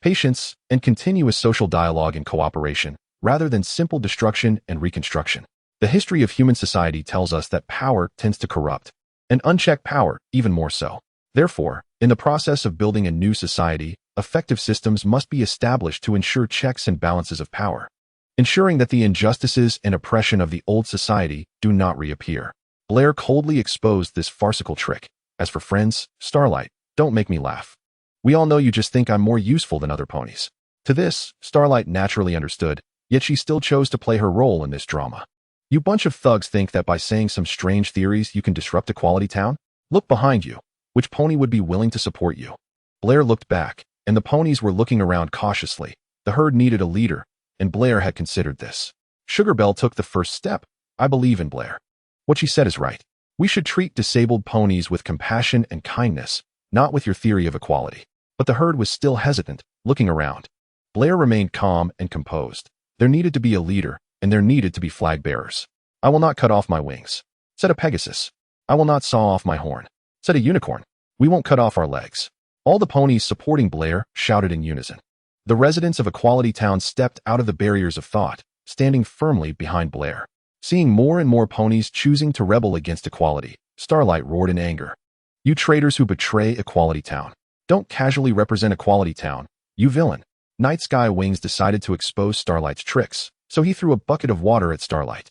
Speaker 1: patience, and continuous social dialogue and cooperation, rather than simple destruction and reconstruction. The history of human society tells us that power tends to corrupt, and unchecked power even more so. Therefore, in the process of building a new society, effective systems must be established to ensure checks and balances of power, ensuring that the injustices and oppression of the old society do not reappear. Blair coldly exposed this farcical trick. As for friends, Starlight, don't make me laugh. We all know you just think I'm more useful than other ponies. To this, Starlight naturally understood, yet she still chose to play her role in this drama. You bunch of thugs think that by saying some strange theories you can disrupt Equality Town? Look behind you. Which pony would be willing to support you? Blair looked back, and the ponies were looking around cautiously. The herd needed a leader, and Blair had considered this. Sugarbell took the first step. I believe in Blair. What she said is right. We should treat disabled ponies with compassion and kindness, not with your theory of equality. But the herd was still hesitant, looking around. Blair remained calm and composed. There needed to be a leader, and there needed to be flag bearers. I will not cut off my wings, said a Pegasus. I will not saw off my horn, said a unicorn. We won't cut off our legs. All the ponies supporting Blair shouted in unison. The residents of Equality Town stepped out of the barriers of thought, standing firmly behind Blair. Seeing more and more ponies choosing to rebel against equality, Starlight roared in anger. You traitors who betray Equality Town. Don't casually represent Equality Town, you villain. Night Sky Wings decided to expose Starlight's tricks, so he threw a bucket of water at Starlight.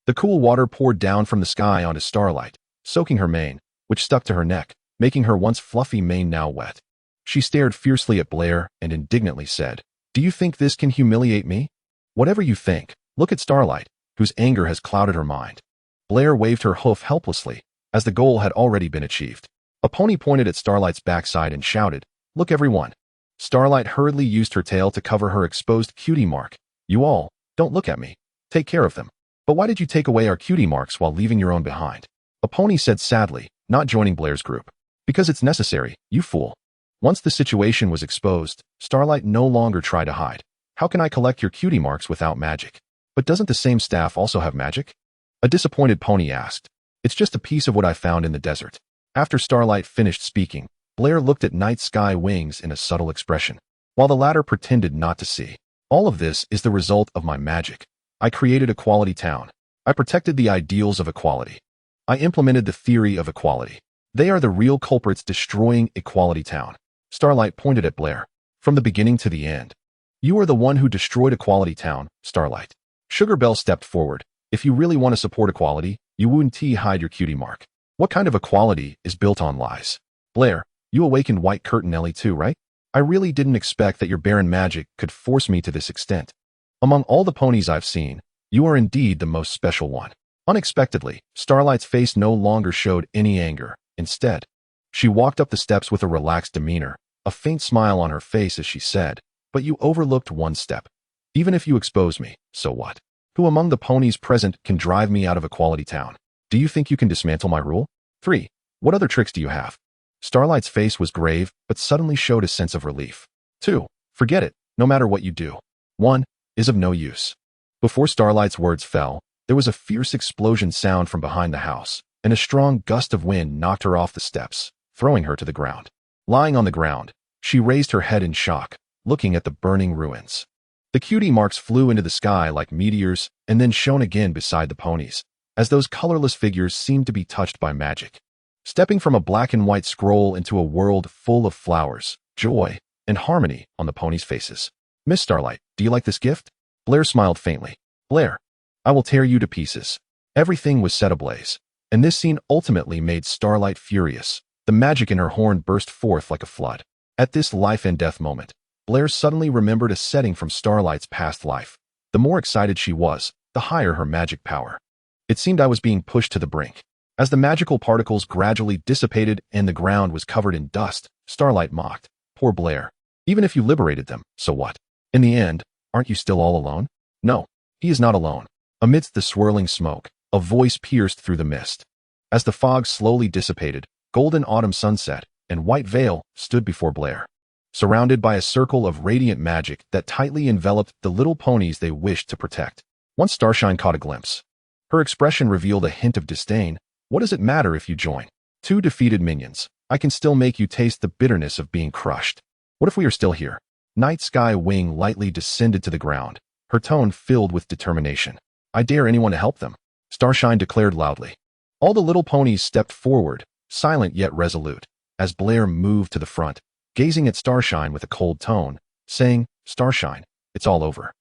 Speaker 1: The cool water poured down from the sky onto Starlight, soaking her mane, which stuck to her neck, making her once fluffy mane now wet. She stared fiercely at Blair and indignantly said, Do you think this can humiliate me? Whatever you think, look at Starlight, whose anger has clouded her mind. Blair waved her hoof helplessly, as the goal had already been achieved. A pony pointed at Starlight's backside and shouted, Look everyone. Starlight hurriedly used her tail to cover her exposed cutie mark. You all, don't look at me. Take care of them. But why did you take away our cutie marks while leaving your own behind? A pony said sadly, not joining Blair's group. Because it's necessary, you fool. Once the situation was exposed, Starlight no longer tried to hide. How can I collect your cutie marks without magic? But doesn't the same staff also have magic? A disappointed pony asked. It's just a piece of what I found in the desert. After Starlight finished speaking, Blair looked at Night Sky Wings in a subtle expression, while the latter pretended not to see. All of this is the result of my magic. I created Equality Town. I protected the ideals of equality. I implemented the theory of equality. They are the real culprits destroying Equality Town. Starlight pointed at Blair. From the beginning to the end. You are the one who destroyed Equality Town, Starlight. Sugarbell stepped forward. If you really want to support equality, you wouldn't hide your cutie mark. What kind of equality is built on lies? Blair, you awakened White Curtain Ellie too, right? I really didn't expect that your barren magic could force me to this extent. Among all the ponies I've seen, you are indeed the most special one. Unexpectedly, Starlight's face no longer showed any anger. Instead, she walked up the steps with a relaxed demeanor, a faint smile on her face as she said, But you overlooked one step. Even if you expose me, so what? Who among the ponies present can drive me out of Equality Town? Do you think you can dismantle my rule? 3. What other tricks do you have? Starlight's face was grave, but suddenly showed a sense of relief. 2. Forget it. No matter what you do. 1 is of no use. Before Starlight's words fell, there was a fierce explosion sound from behind the house, and a strong gust of wind knocked her off the steps, throwing her to the ground. Lying on the ground, she raised her head in shock, looking at the burning ruins. The cutie marks flew into the sky like meteors and then shone again beside the ponies, as those colorless figures seemed to be touched by magic. Stepping from a black and white scroll into a world full of flowers, joy, and harmony on the ponies' faces. Miss Starlight, do you like this gift? Blair smiled faintly. Blair, I will tear you to pieces. Everything was set ablaze, and this scene ultimately made Starlight furious. The magic in her horn burst forth like a flood. At this life and death moment, Blair suddenly remembered a setting from Starlight's past life. The more excited she was, the higher her magic power. It seemed I was being pushed to the brink. As the magical particles gradually dissipated and the ground was covered in dust, Starlight mocked. Poor Blair. Even if you liberated them, so what? In the end, aren't you still all alone? No, he is not alone. Amidst the swirling smoke, a voice pierced through the mist. As the fog slowly dissipated, golden autumn sunset and white veil stood before Blair, surrounded by a circle of radiant magic that tightly enveloped the little ponies they wished to protect. Once Starshine caught a glimpse. Her expression revealed a hint of disdain. What does it matter if you join? 2 defeated minions. I can still make you taste the bitterness of being crushed. What if we are still here? Night Sky Wing lightly descended to the ground, her tone filled with determination. I dare anyone to help them, Starshine declared loudly. All the little ponies stepped forward, silent yet resolute, as Blair moved to the front, gazing at Starshine with a cold tone, saying, Starshine, it's all over.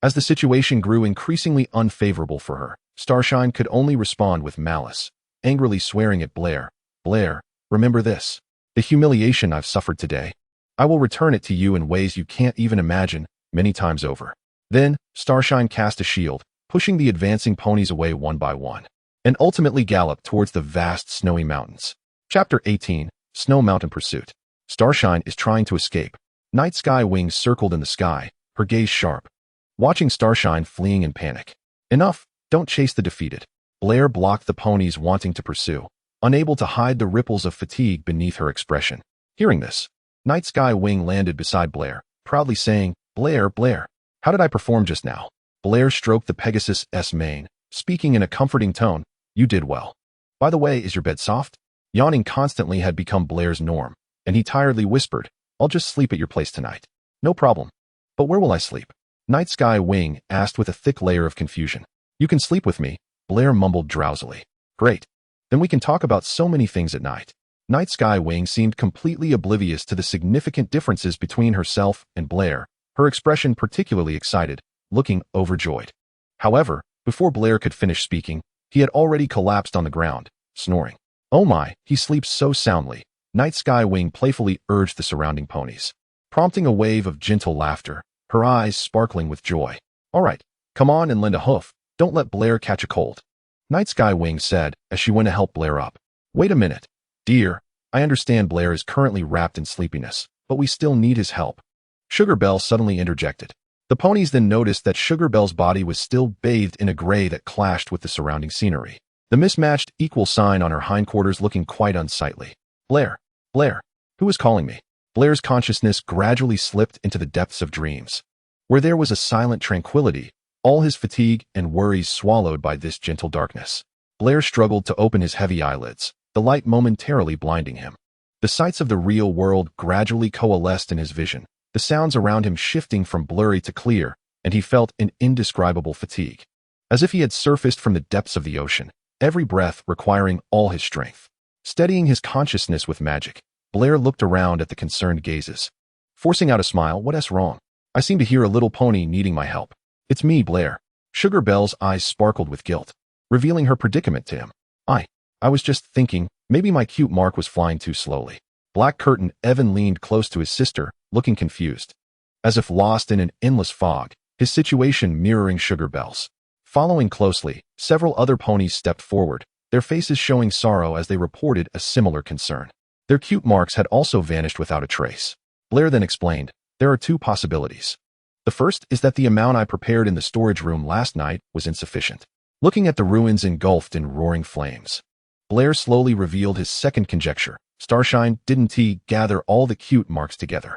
Speaker 1: As the situation grew increasingly unfavorable for her, Starshine could only respond with malice, angrily swearing at Blair. Blair, remember this. The humiliation I've suffered today. I will return it to you in ways you can't even imagine, many times over. Then, Starshine cast a shield, pushing the advancing ponies away one by one, and ultimately galloped towards the vast snowy mountains. Chapter 18, Snow Mountain Pursuit. Starshine is trying to escape. Night Sky Wing circled in the sky, her gaze sharp, watching Starshine fleeing in panic. Enough, don't chase the defeated. Blair blocked the ponies wanting to pursue, unable to hide the ripples of fatigue beneath her expression. Hearing this, Night Sky Wing landed beside Blair, proudly saying, Blair, Blair, how did I perform just now? Blair stroked the Pegasus's mane, speaking in a comforting tone. You did well. By the way, is your bed soft? Yawning constantly had become Blair's norm, and he tiredly whispered, I'll just sleep at your place tonight. No problem. But where will I sleep? Night Sky Wing asked with a thick layer of confusion. You can sleep with me, Blair mumbled drowsily. Great. Then we can talk about so many things at night. Night Sky Wing seemed completely oblivious to the significant differences between herself and Blair, her expression particularly excited, looking overjoyed. However, before Blair could finish speaking, he had already collapsed on the ground, snoring. Oh my, he sleeps so soundly, Night Sky Wing playfully urged the surrounding ponies, prompting a wave of gentle laughter, her eyes sparkling with joy. All right, come on and lend a hoof. Don't let Blair catch a cold. Night Sky Wing said as she went to help Blair up. Wait a minute. Dear, I understand Blair is currently wrapped in sleepiness, but we still need his help. Sugar Belle suddenly interjected. The ponies then noticed that Sugar Belle's body was still bathed in a gray that clashed with the surrounding scenery, the mismatched equal sign on her hindquarters looking quite unsightly. Blair, Blair, who is calling me? Blair's consciousness gradually slipped into the depths of dreams, where there was a silent tranquility, all his fatigue and worries swallowed by this gentle darkness. Blair struggled to open his heavy eyelids, the light momentarily blinding him. The sights of the real world gradually coalesced in his vision, the sounds around him shifting from blurry to clear, and he felt an indescribable fatigue. As if he had surfaced from the depths of the ocean, every breath requiring all his strength. Steadying his consciousness with magic, Blair looked around at the concerned gazes. Forcing out a smile, what's wrong? I seem to hear a little pony needing my help. It's me, Blair. Sugar Belle's eyes sparkled with guilt, revealing her predicament to him. I was just thinking, maybe my cute mark was flying too slowly. Black Curtain Evan leaned close to his sister, looking confused, as if lost in an endless fog, his situation mirroring Sugar Belle's. Following closely, several other ponies stepped forward, their faces showing sorrow as they reported a similar concern. Their cute marks had also vanished without a trace. Blair then explained, there are 2 possibilities. The first is that the amount I prepared in the storage room last night was insufficient. Looking at the ruins engulfed in roaring flames, Blair slowly revealed his second conjecture. Starshine, didn't he gather all the cute marks together?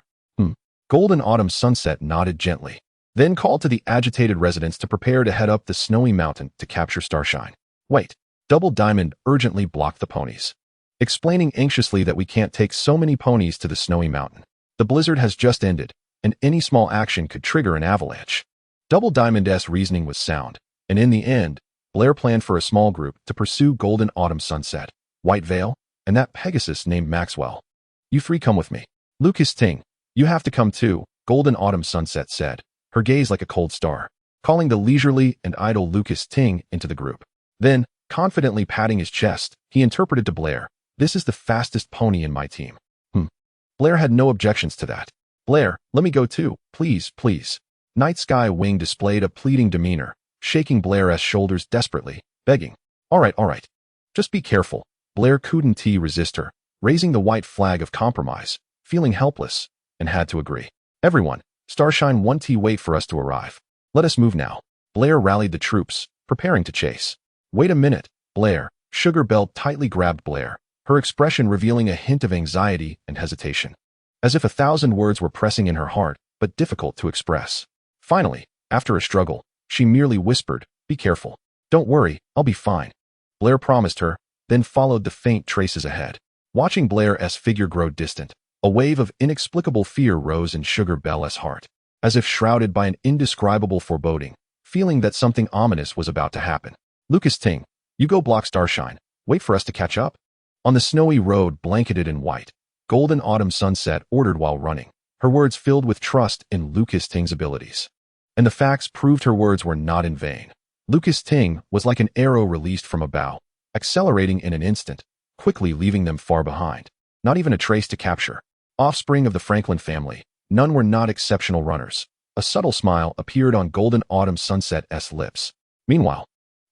Speaker 1: Golden Autumn Sunset nodded gently, then called to the agitated residents to prepare to head up the snowy mountain to capture Starshine. Wait, Double Diamond urgently blocked the ponies, explaining anxiously that we can't take so many ponies to the snowy mountain. The blizzard has just ended, and any small action could trigger an avalanche. Double Diamond's reasoning was sound, and in the end, Blair planned for a small group to pursue Golden Autumn Sunset, White Veil, and that Pegasus named Maxwell. You three come with me. Lucas Ting, you have to come too, Golden Autumn Sunset said, her gaze like a cold star, calling the leisurely and idle Lucas Ting into the group. Then, confidently patting his chest, he interpreted to Blair, "This is the fastest pony in my team." Blair had no objections to that. "Blair, let me go too, please, please." Night Sky Wing displayed a pleading demeanor, shaking Blair's shoulders desperately, begging, All right. Just be careful." Blair couldn't resist her, raising the white flag of compromise, feeling helpless, and had to agree. "Everyone, Starshine won't wait for us to arrive. Let us move now." Blair rallied the troops, preparing to chase. "Wait a minute, Blair." Sugar Belle tightly grabbed Blair, her expression revealing a hint of anxiety and hesitation, as if 1,000 words were pressing in her heart, but difficult to express. Finally, after a struggle, she merely whispered, "Be careful." "Don't worry, I'll be fine," Blair promised her, then followed the faint traces ahead. Watching Blair's figure grow distant, a wave of inexplicable fear rose in Sugar Belle's heart, as if shrouded by an indescribable foreboding, feeling that something ominous was about to happen. "Lucas Ting, you go block Starshine. Wait for us to catch up." On the snowy road blanketed in white, Golden Autumn Sunset ordered while running, her words filled with trust in Lucas Ting's abilities. And the facts proved her words were not in vain. Lucas Ting was like an arrow released from a bow, accelerating in an instant, quickly leaving them far behind. Not even a trace to capture. Offspring of the Franklin family, none were not exceptional runners. A subtle smile appeared on Golden Autumn Sunset's lips. Meanwhile,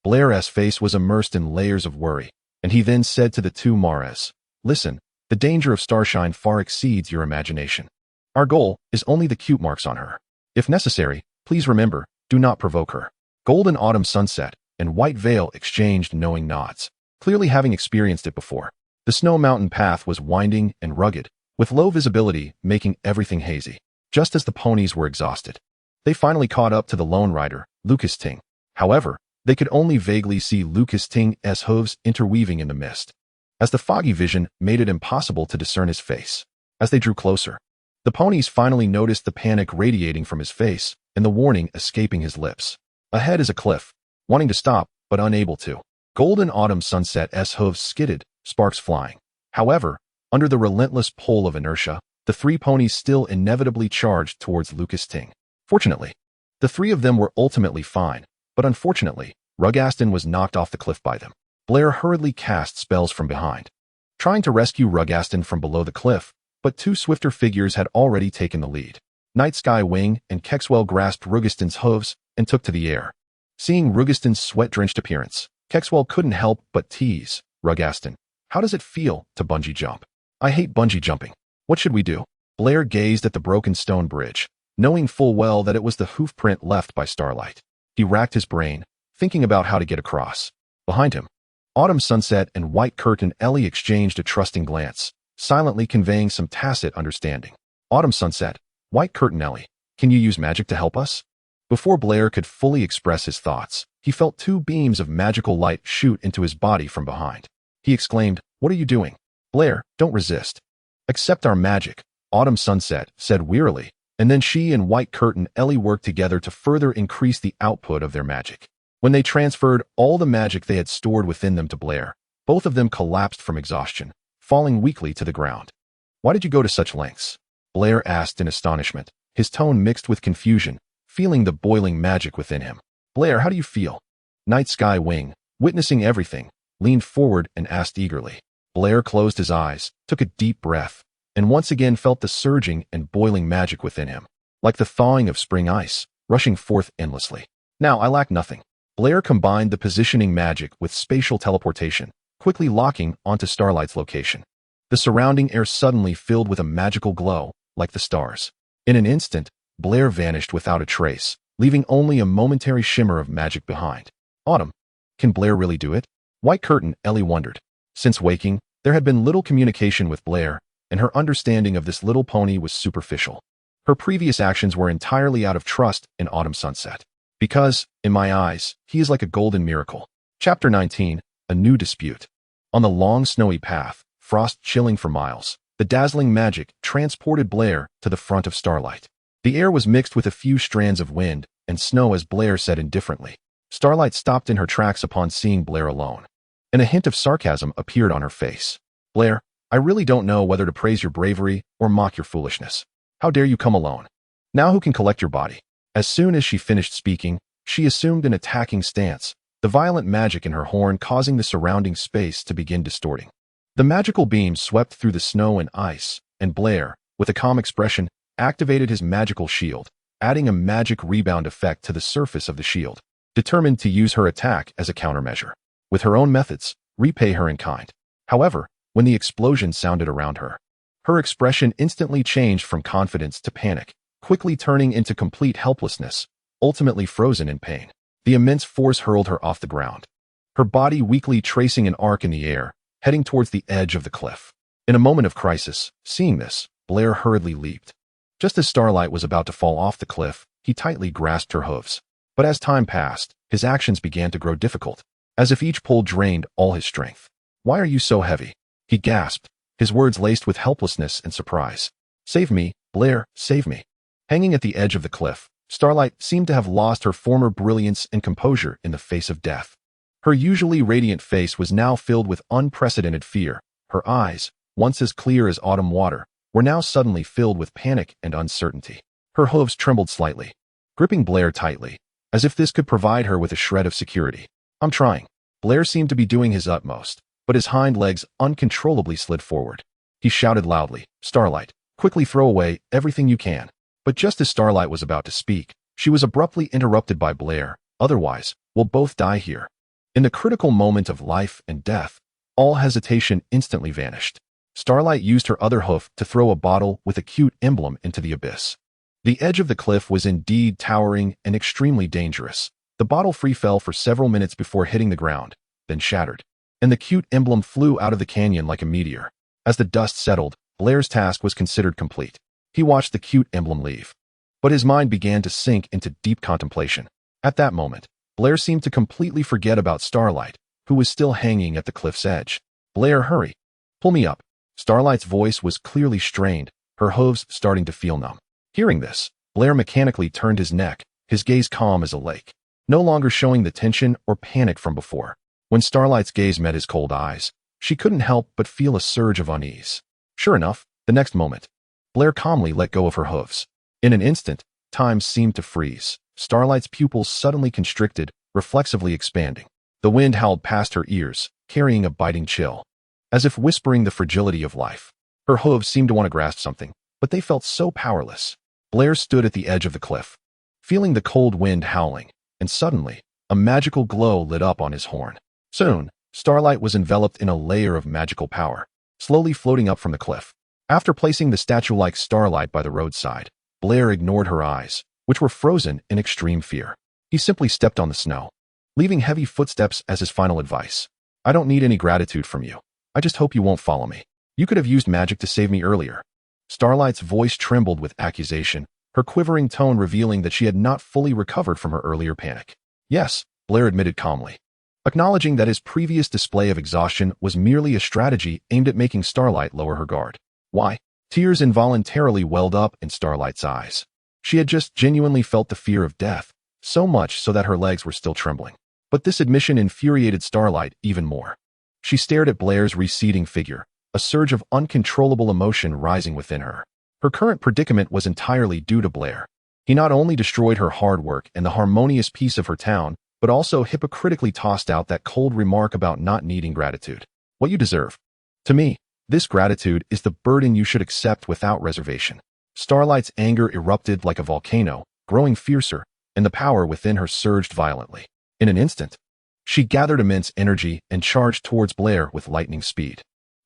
Speaker 1: Blair's face was immersed in layers of worry, and he then said to the two Mares, "Listen, the danger of Starshine far exceeds your imagination. Our goal is only the cute marks on her. If necessary, please remember, do not provoke her." Golden Autumn Sunset and White Veil exchanged knowing nods, clearly having experienced it before. The snow mountain path was winding and rugged, with low visibility making everything hazy. Just as the ponies were exhausted, they finally caught up to the lone rider, Lucas Ting. However, they could only vaguely see Lucas Ting's hooves interweaving in the mist, as the foggy vision made it impossible to discern his face. As they drew closer, the ponies finally noticed the panic radiating from his face and the warning escaping his lips. Ahead is a cliff, wanting to stop, but unable to. Golden Autumn Sunset's hooves skidded, sparks flying. However, under the relentless pull of inertia, the three ponies still inevitably charged towards Lucas Ting. Fortunately, the three of them were ultimately fine, but unfortunately, Rugaston was knocked off the cliff by them. Blair hurriedly cast spells from behind, trying to rescue Rugaston from below the cliff, but two swifter figures had already taken the lead. Night Sky Wing and Kexwell grasped Rugaston's hooves and took to the air. Seeing Rugaston's sweat-drenched appearance, Kexwell couldn't help but tease, "Rugaston, how does it feel to bungee jump?" "I hate bungee jumping. What should we do?" Blair gazed at the broken stone bridge, knowing full well that it was the hoof print left by Starlight. He racked his brain, thinking about how to get across. Behind him, Autumn Sunset and White Curtain Ellie exchanged a trusting glance, silently conveying some tacit understanding. "Autumn Sunset, White Curtain Ellie, can you use magic to help us?" Before Blair could fully express his thoughts, he felt two beams of magical light shoot into his body from behind. He exclaimed, "What are you doing?" "Blair, don't resist. Accept our magic," Autumn Sunset said wearily, and then she and White Curtain Ellie worked together to further increase the output of their magic. When they transferred all the magic they had stored within them to Blair, both of them collapsed from exhaustion, falling weakly to the ground. "Why did you go to such lengths?" Blair asked in astonishment, his tone mixed with confusion, feeling the boiling magic within him. "Blair, how do you feel?" Night Sky Wing, witnessing everything, leaned forward and asked eagerly. Blair closed his eyes, took a deep breath, and once again felt the surging and boiling magic within him, like the thawing of spring ice, rushing forth endlessly. "Now I lack nothing." Blair combined the positioning magic with spatial teleportation, quickly locking onto Starlight's location. The surrounding air suddenly filled with a magical glow, like the stars. In an instant, Blair vanished without a trace, leaving only a momentary shimmer of magic behind. "Autumn, can Blair really do it?" White Curtain Ellie wondered. Since waking, There had been little communication with Blair, and her understanding of this little pony was superficial. Her previous actions were entirely out of trust in Autumn Sunset. Because, in my eyes, he is like a golden miracle. Chapter 19, A New Dispute. On the long snowy path, frost chilling for miles, the dazzling magic transported Blair to the front of Starlight. The air was mixed with a few strands of wind and snow as Blair said indifferently. Starlight stopped in her tracks upon seeing Blair alone, and a hint of sarcasm appeared on her face. Blair, I really don't know whether to praise your bravery or mock your foolishness. How dare you come alone? Now who can collect your body? As soon as she finished speaking, she assumed an attacking stance, the violent magic in her horn causing the surrounding space to begin distorting. The magical beam swept through the snow and ice, and Blair, with a calm expression, activated his magical shield, adding a magic rebound effect to the surface of the shield, determined to use her attack as a countermeasure. With her own methods, repay her in kind. However, when the explosion sounded around her, her expression instantly changed from confidence to panic, quickly turning into complete helplessness, ultimately frozen in pain. The immense force hurled her off the ground, her body weakly tracing an arc in the air, heading towards the edge of the cliff. In a moment of crisis, seeing this, Blair hurriedly leaped. Just as Starlight was about to fall off the cliff, he tightly grasped her hooves. But as time passed, his actions began to grow difficult, as if each pull drained all his strength. Why are you so heavy? He gasped, his words laced with helplessness and surprise. Save me, Blair, save me. Hanging at the edge of the cliff, Starlight seemed to have lost her former brilliance and composure in the face of death. Her usually radiant face was now filled with unprecedented fear. Her eyes, once as clear as autumn water, were now suddenly filled with panic and uncertainty. Her hooves trembled slightly, gripping Blair tightly, as if this could provide her with a shred of security. I'm trying. Blair seemed to be doing his utmost, but his hind legs uncontrollably slid forward. He shouted loudly, Starlight, quickly throw away everything you can. But just as Starlight was about to speak, she was abruptly interrupted by Blair. Otherwise, we'll both die here. In the critical moment of life and death, all hesitation instantly vanished. Starlight used her other hoof to throw a bottle with a cute emblem into the abyss. The edge of the cliff was indeed towering and extremely dangerous. The bottle free fell for several minutes before hitting the ground, then shattered, and the cute emblem flew out of the canyon like a meteor. As the dust settled, Blair's task was considered complete. He watched the cute emblem leave, but his mind began to sink into deep contemplation. At that moment, Blair seemed to completely forget about Starlight, who was still hanging at the cliff's edge. Blair, hurry. Pull me up. Starlight's voice was clearly strained, her hooves starting to feel numb. Hearing this, Blair mechanically turned his neck, his gaze calm as a lake, no longer showing the tension or panic from before. When Starlight's gaze met his cold eyes, she couldn't help but feel a surge of unease. Sure enough, the next moment, Blair calmly let go of her hooves. In an instant, time seemed to freeze. Starlight's pupils suddenly constricted, reflexively expanding. The wind howled past her ears, carrying a biting chill, as if whispering the fragility of life. Her hooves seemed to want to grasp something, but they felt so powerless. Blair stood at the edge of the cliff, feeling the cold wind howling, and suddenly, a magical glow lit up on his horn. Soon, Starlight was enveloped in a layer of magical power, slowly floating up from the cliff. After placing the statue-like Starlight by the roadside, Blair ignored her eyes, which were frozen in extreme fear. He simply stepped on the snow, leaving heavy footsteps as his final advice. I don't need any gratitude from you. I just hope you won't follow me. You could have used magic to save me earlier. Starlight's voice trembled with accusation, her quivering tone revealing that she had not fully recovered from her earlier panic. Yes, Blair admitted calmly, acknowledging that his previous display of exhaustion was merely a strategy aimed at making Starlight lower her guard. Why? Tears involuntarily welled up in Starlight's eyes. She had just genuinely felt the fear of death, so much so that her legs were still trembling. But this admission infuriated Starlight even more. She stared at Blair's receding figure, a surge of uncontrollable emotion rising within her. Her current predicament was entirely due to Blair. He not only destroyed her hard work and the harmonious peace of her town, but also hypocritically tossed out that cold remark about not needing gratitude. What you deserve. To me, this gratitude is the burden you should accept without reservation. Starlight's anger erupted like a volcano, growing fiercer, and the power within her surged violently. In an instant, she gathered immense energy and charged towards Blair with lightning speed.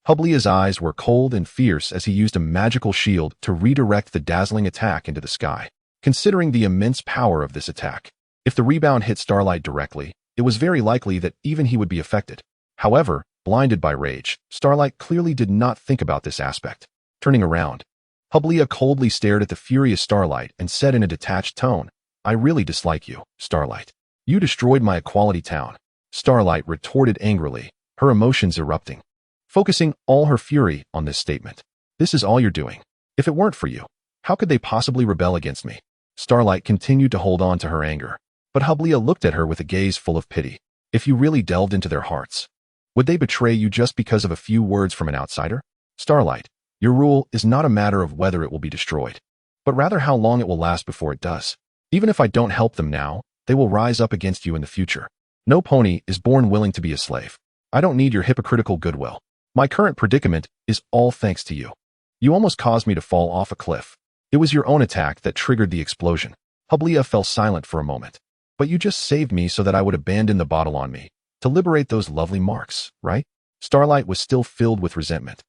Speaker 1: Hublia's eyes were cold and fierce as he used a magical shield to redirect the dazzling attack into the sky. Considering the immense power of this attack, if the rebound hit Starlight directly, it was very likely that even he would be affected. However, Blinded by rage, Starlight clearly did not think about this aspect. Turning around, Hublia coldly stared at the furious Starlight and said in a detached tone, "I really dislike you, Starlight. You destroyed my Equality Town." Starlight retorted angrily, her emotions erupting, focusing all her fury on this statement. "This is all you're doing. If it weren't for you, how could they possibly rebel against me?" Starlight continued to hold on to her anger, but Hublia looked at her with a gaze full of pity. "If you really delved into their hearts, would they betray you just because of a few words from an outsider? Starlight, your rule is not a matter of whether it will be destroyed, but rather how long it will last before it does. Even if I don't help them now, they will rise up against you in the future. No pony is born willing to be a slave. I don't need your hypocritical goodwill. My current predicament is all thanks to you. You almost caused me to fall off a cliff. It was your own attack that triggered the explosion." Hublia fell silent for a moment. "But you just saved me so that I would abandon the bottle on me, to liberate those lovely marks, right?" Starlight was still filled with resentment,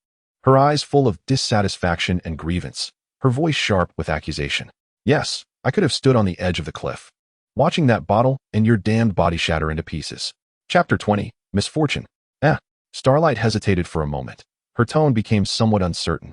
Speaker 1: her eyes full of dissatisfaction and grievance, her voice sharp with accusation. "Yes, I could have stood on the edge of the cliff, watching that bottle and your damned body shatter into pieces." Chapter 20, Misfortune. Starlight hesitated for a moment. Her tone became somewhat uncertain,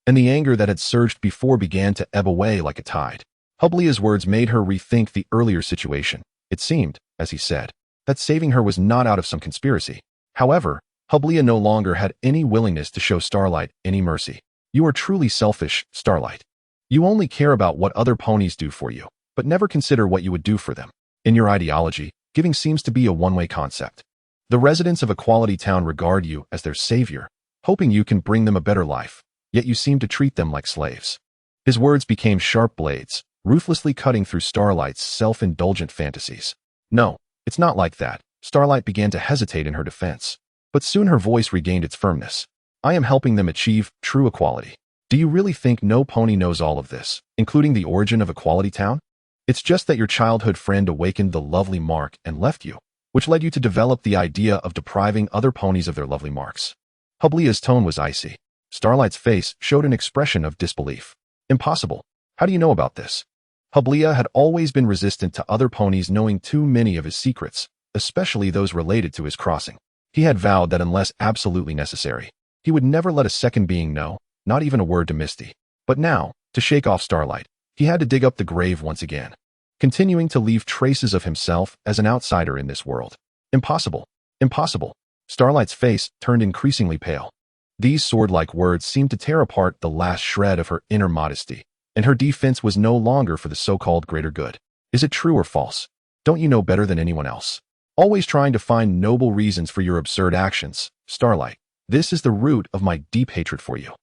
Speaker 1: and the anger that had surged before began to ebb away like a tide. Hublia's words made her rethink the earlier situation. It seemed, as he said, that saving her was not out of some conspiracy. However, Hublia no longer had any willingness to show Starlight any mercy. "You are truly selfish, Starlight. You only care about what other ponies do for you, but never consider what you would do for them. In your ideology, giving seems to be a one-way concept. The residents of Equality Town regard you as their savior, hoping you can bring them a better life, yet you seem to treat them like slaves." His words became sharp blades, ruthlessly cutting through Starlight's self-indulgent fantasies. "No, it's not like that." Starlight began to hesitate in her defense, but soon her voice regained its firmness. "I am helping them achieve true equality. Do you really think no pony knows all of this, including the origin of Equality Town? It's just that your childhood friend awakened the lovely mark and left you, which led you to develop the idea of depriving other ponies of their lovely marks." Hublia's tone was icy. Starlight's face showed an expression of disbelief. "Impossible. How do you know about this?" Hublia had always been resistant to other ponies knowing too many of his secrets, especially those related to his crossing. He had vowed that unless absolutely necessary, he would never let a second being know, not even a word to Misty. But now, to shake off Starlight, he had to dig up the grave once again, continuing to leave traces of himself as an outsider in this world. "Impossible. Impossible." Starlight's face turned increasingly pale. These sword-like words seemed to tear apart the last shred of her inner modesty, and her defense was no longer for the so-called greater good. "Is it true or false? Don't you know better than anyone else? Always trying to find noble reasons for your absurd actions, Starlight. This is the root of my deep hatred for you."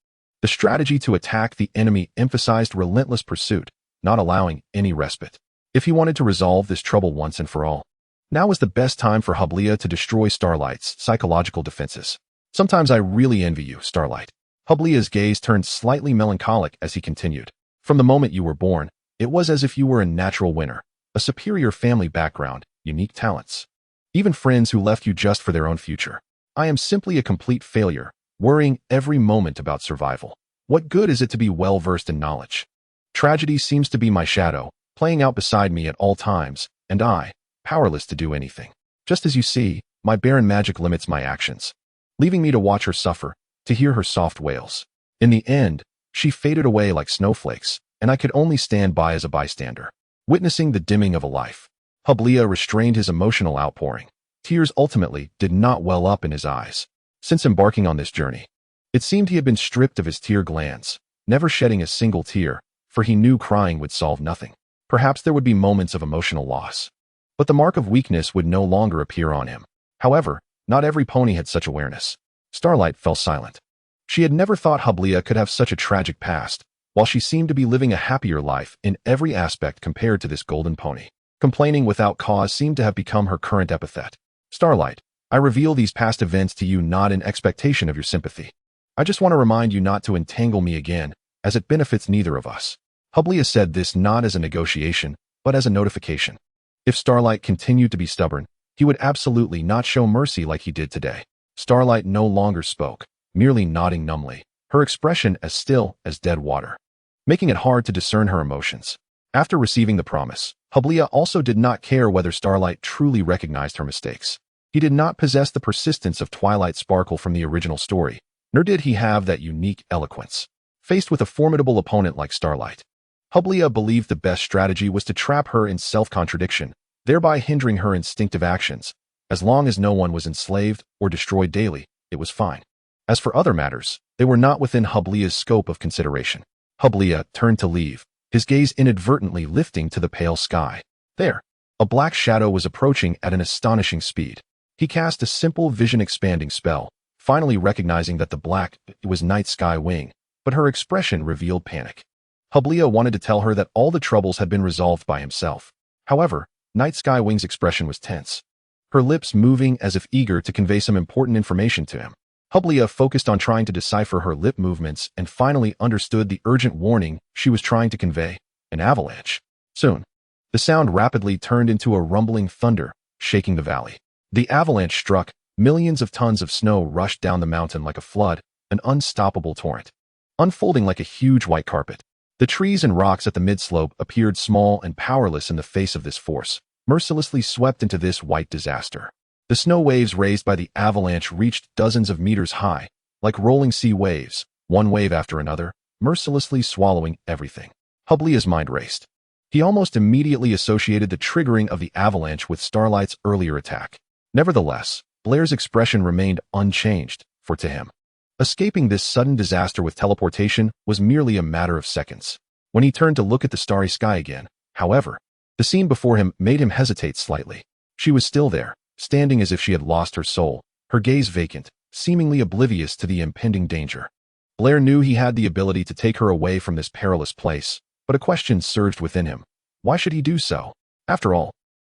Speaker 1: The strategy to attack the enemy emphasized relentless pursuit, not allowing any respite. If he wanted to resolve this trouble once and for all, now was the best time for Hublia to destroy Starlight's psychological defenses. "Sometimes I really envy you, Starlight." Hublia's gaze turned slightly melancholic as he continued. "From the moment you were born, it was as if you were a natural winner, a superior family background, unique talents, even friends who left you just for their own future. I am simply a complete failure, worrying every moment about survival. What good is it to be well-versed in knowledge? Tragedy seems to be my shadow, playing out beside me at all times, and I, powerless to do anything. Just as you see, my barren magic limits my actions, leaving me to watch her suffer, to hear her soft wails. In the end, she faded away like snowflakes, and I could only stand by as a bystander, witnessing the dimming of a life." Hublia restrained his emotional outpouring. Tears ultimately did not well up in his eyes. Since embarking on this journey, it seemed he had been stripped of his tear glands, never shedding a single tear, for he knew crying would solve nothing. Perhaps there would be moments of emotional loss, but the mark of weakness would no longer appear on him. However, not every pony had such awareness. Starlight fell silent. She had never thought Hublia could have such a tragic past, while she seemed to be living a happier life in every aspect compared to this golden pony. Complaining without cause seemed to have become her current epithet. "Starlight, I reveal these past events to you not in expectation of your sympathy. I just want to remind you not to entangle me again, as it benefits neither of us." Hublia said this not as a negotiation, but as a notification. If Starlight continued to be stubborn, he would absolutely not show mercy like he did today. Starlight no longer spoke, merely nodding numbly, her expression as still as dead water, making it hard to discern her emotions. After receiving the promise, Hublia also did not care whether Starlight truly recognized her mistakes. He did not possess the persistence of Twilight Sparkle from the original story, nor did he have that unique eloquence. Faced with a formidable opponent like Starlight, Hublia believed the best strategy was to trap her in self-contradiction, thereby hindering her instinctive actions. As long as no one was enslaved or destroyed daily, it was fine. As for other matters, they were not within Hublia's scope of consideration. Hublia turned to leave, his gaze inadvertently lifting to the pale sky. There, a black shadow was approaching at an astonishing speed. He cast a simple vision-expanding spell, finally recognizing that the black was Night Sky Wing, but her expression revealed panic. Hublia wanted to tell her that all the troubles had been resolved by himself. However, Night Sky Wing's expression was tense, her lips moving as if eager to convey some important information to him. Hublia focused on trying to decipher her lip movements and finally understood the urgent warning she was trying to convey: an avalanche. Soon, the sound rapidly turned into a rumbling thunder, shaking the valley. The avalanche struck, millions of tons of snow rushed down the mountain like a flood, an unstoppable torrent, unfolding like a huge white carpet. The trees and rocks at the mid-slope appeared small and powerless in the face of this force, mercilessly swept into this white disaster. The snow waves raised by the avalanche reached dozens of meters high, like rolling sea waves, one wave after another, mercilessly swallowing everything. Hublia's mind raced. He almost immediately associated the triggering of the avalanche with Starlight's earlier attack. Nevertheless, Blair's expression remained unchanged, for to him, escaping this sudden disaster with teleportation was merely a matter of seconds. When he turned to look at the starry sky again, however, the scene before him made him hesitate slightly. She was still there, standing as if she had lost her soul, her gaze vacant, seemingly oblivious to the impending danger. Blair knew he had the ability to take her away from this perilous place, but a question surged within him. Why should he do so? After all,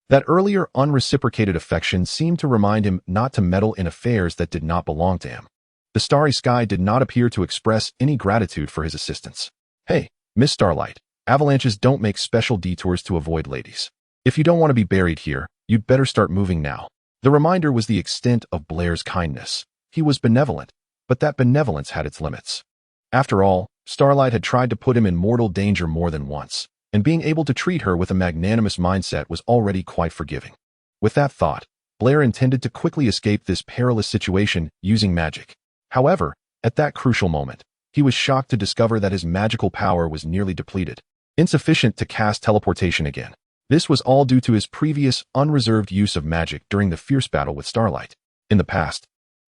Speaker 1: that earlier unreciprocated affection seemed to remind him not to meddle in affairs that did not belong to him. The starry sky did not appear to express any gratitude for his assistance. Hey, Miss Starlight, avalanches don't make special detours to avoid ladies. If you don't want to be buried here, you'd better start moving now. The reminder was the extent of Blair's kindness. He was benevolent, but that benevolence had its limits. After all, Starlight had tried to put him in mortal danger more than once, and being able to treat her with a magnanimous mindset was already quite forgiving. With that thought, Blair intended to quickly escape this perilous situation using magic. However, at that crucial moment, he was shocked to discover that his magical power was nearly depleted, insufficient to cast teleportation again. This was all due to his previous, unreserved use of magic during the fierce battle with Starlight. In the past,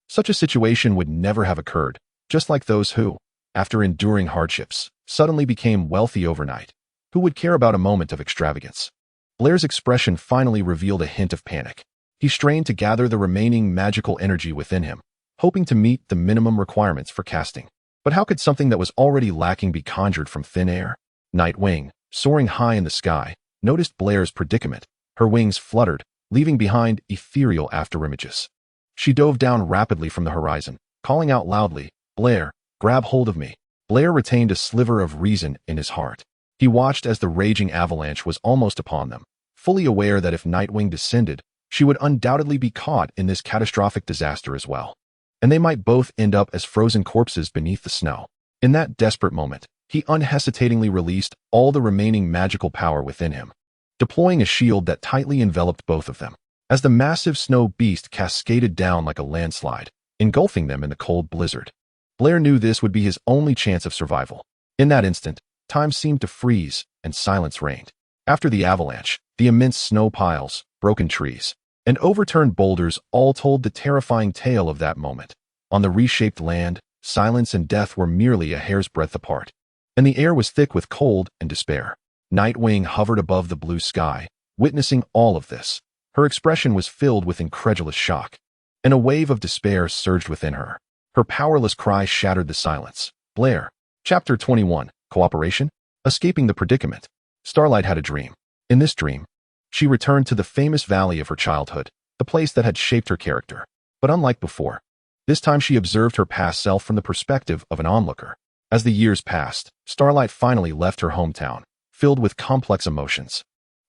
Speaker 1: such a situation would never have occurred, just like those who, after enduring hardships, suddenly became wealthy overnight. Who would care about a moment of extravagance? Blair's expression finally revealed a hint of panic. He strained to gather the remaining magical energy within him, hoping to meet the minimum requirements for casting. But how could something that was already lacking be conjured from thin air? Nightwing, soaring high in the sky, noticed Blair's predicament. Her wings fluttered, leaving behind ethereal afterimages. She dove down rapidly from the horizon, calling out loudly, "Blair, grab hold of me." Blair retained a sliver of reason in his heart. He watched as the raging avalanche was almost upon them, fully aware that if Nightwing descended, she would undoubtedly be caught in this catastrophic disaster as well, and they might both end up as frozen corpses beneath the snow. In that desperate moment, he unhesitatingly released all the remaining magical power within him, deploying a shield that tightly enveloped both of them. As the massive snow beast cascaded down like a landslide, engulfing them in the cold blizzard, Blair knew this would be his only chance of survival. In that instant, time seemed to freeze, and silence reigned. After the avalanche, the immense snow piles, broken trees, and overturned boulders all told the terrifying tale of that moment. On the reshaped land, silence and death were merely a hair's breadth apart, and the air was thick with cold and despair. Nightwing hovered above the blue sky, witnessing all of this. Her expression was filled with incredulous shock, and a wave of despair surged within her. Her powerless cry shattered the silence. Blair. Chapter 21. Cooperation? Escaping the predicament. Starlight had a dream. In this dream, she returned to the famous valley of her childhood, the place that had shaped her character. But unlike before, this time she observed her past self from the perspective of an onlooker. As the years passed, Starlight finally left her hometown, filled with complex emotions.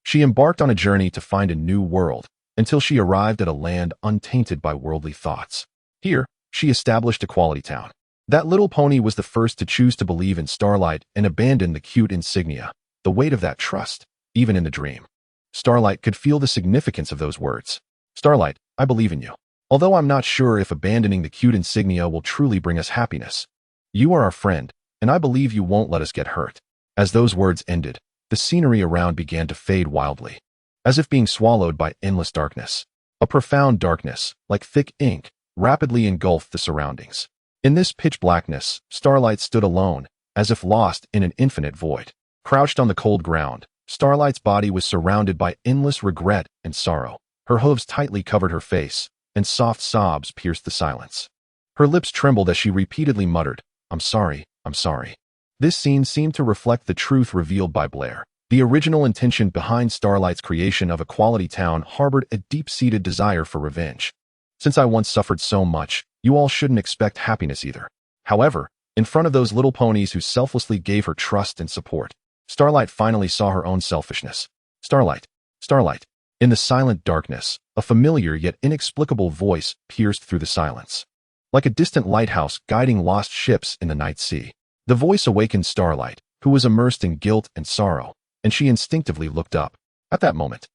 Speaker 1: She embarked on a journey to find a new world, until she arrived at a land untainted by worldly thoughts. Here, she established Equality Town. That little pony was the first to choose to believe in Starlight and abandon the cute insignia. The weight of that trust, even in the dream. Starlight could feel the significance of those words. Starlight, I believe in you. Although I'm not sure if abandoning the cute insignia will truly bring us happiness. You are our friend, and I believe you won't let us get hurt." As those words ended, the scenery around began to fade wildly, as if being swallowed by endless darkness. A profound darkness, like thick ink, rapidly engulfed the surroundings. In this pitch blackness, Starlight stood alone, as if lost in an infinite void. Crouched on the cold ground, Starlight's body was surrounded by endless regret and sorrow. Her hooves tightly covered her face, and soft sobs pierced the silence. Her lips trembled as she repeatedly muttered, "I'm sorry, I'm sorry." This scene seemed to reflect the truth revealed by Blair. The original intention behind Starlight's creation of a quality town harbored a deep-seated desire for revenge. "Since I once suffered so much, you all shouldn't expect happiness either." However, in front of those little ponies who selflessly gave her trust and support, Starlight finally saw her own selfishness. "Starlight, Starlight." In the silent darkness, a familiar yet inexplicable voice pierced through the silence. Like a distant lighthouse guiding lost ships in the night sea. The voice awakened Starlight, who was immersed in guilt and sorrow, and she instinctively looked up. At that moment,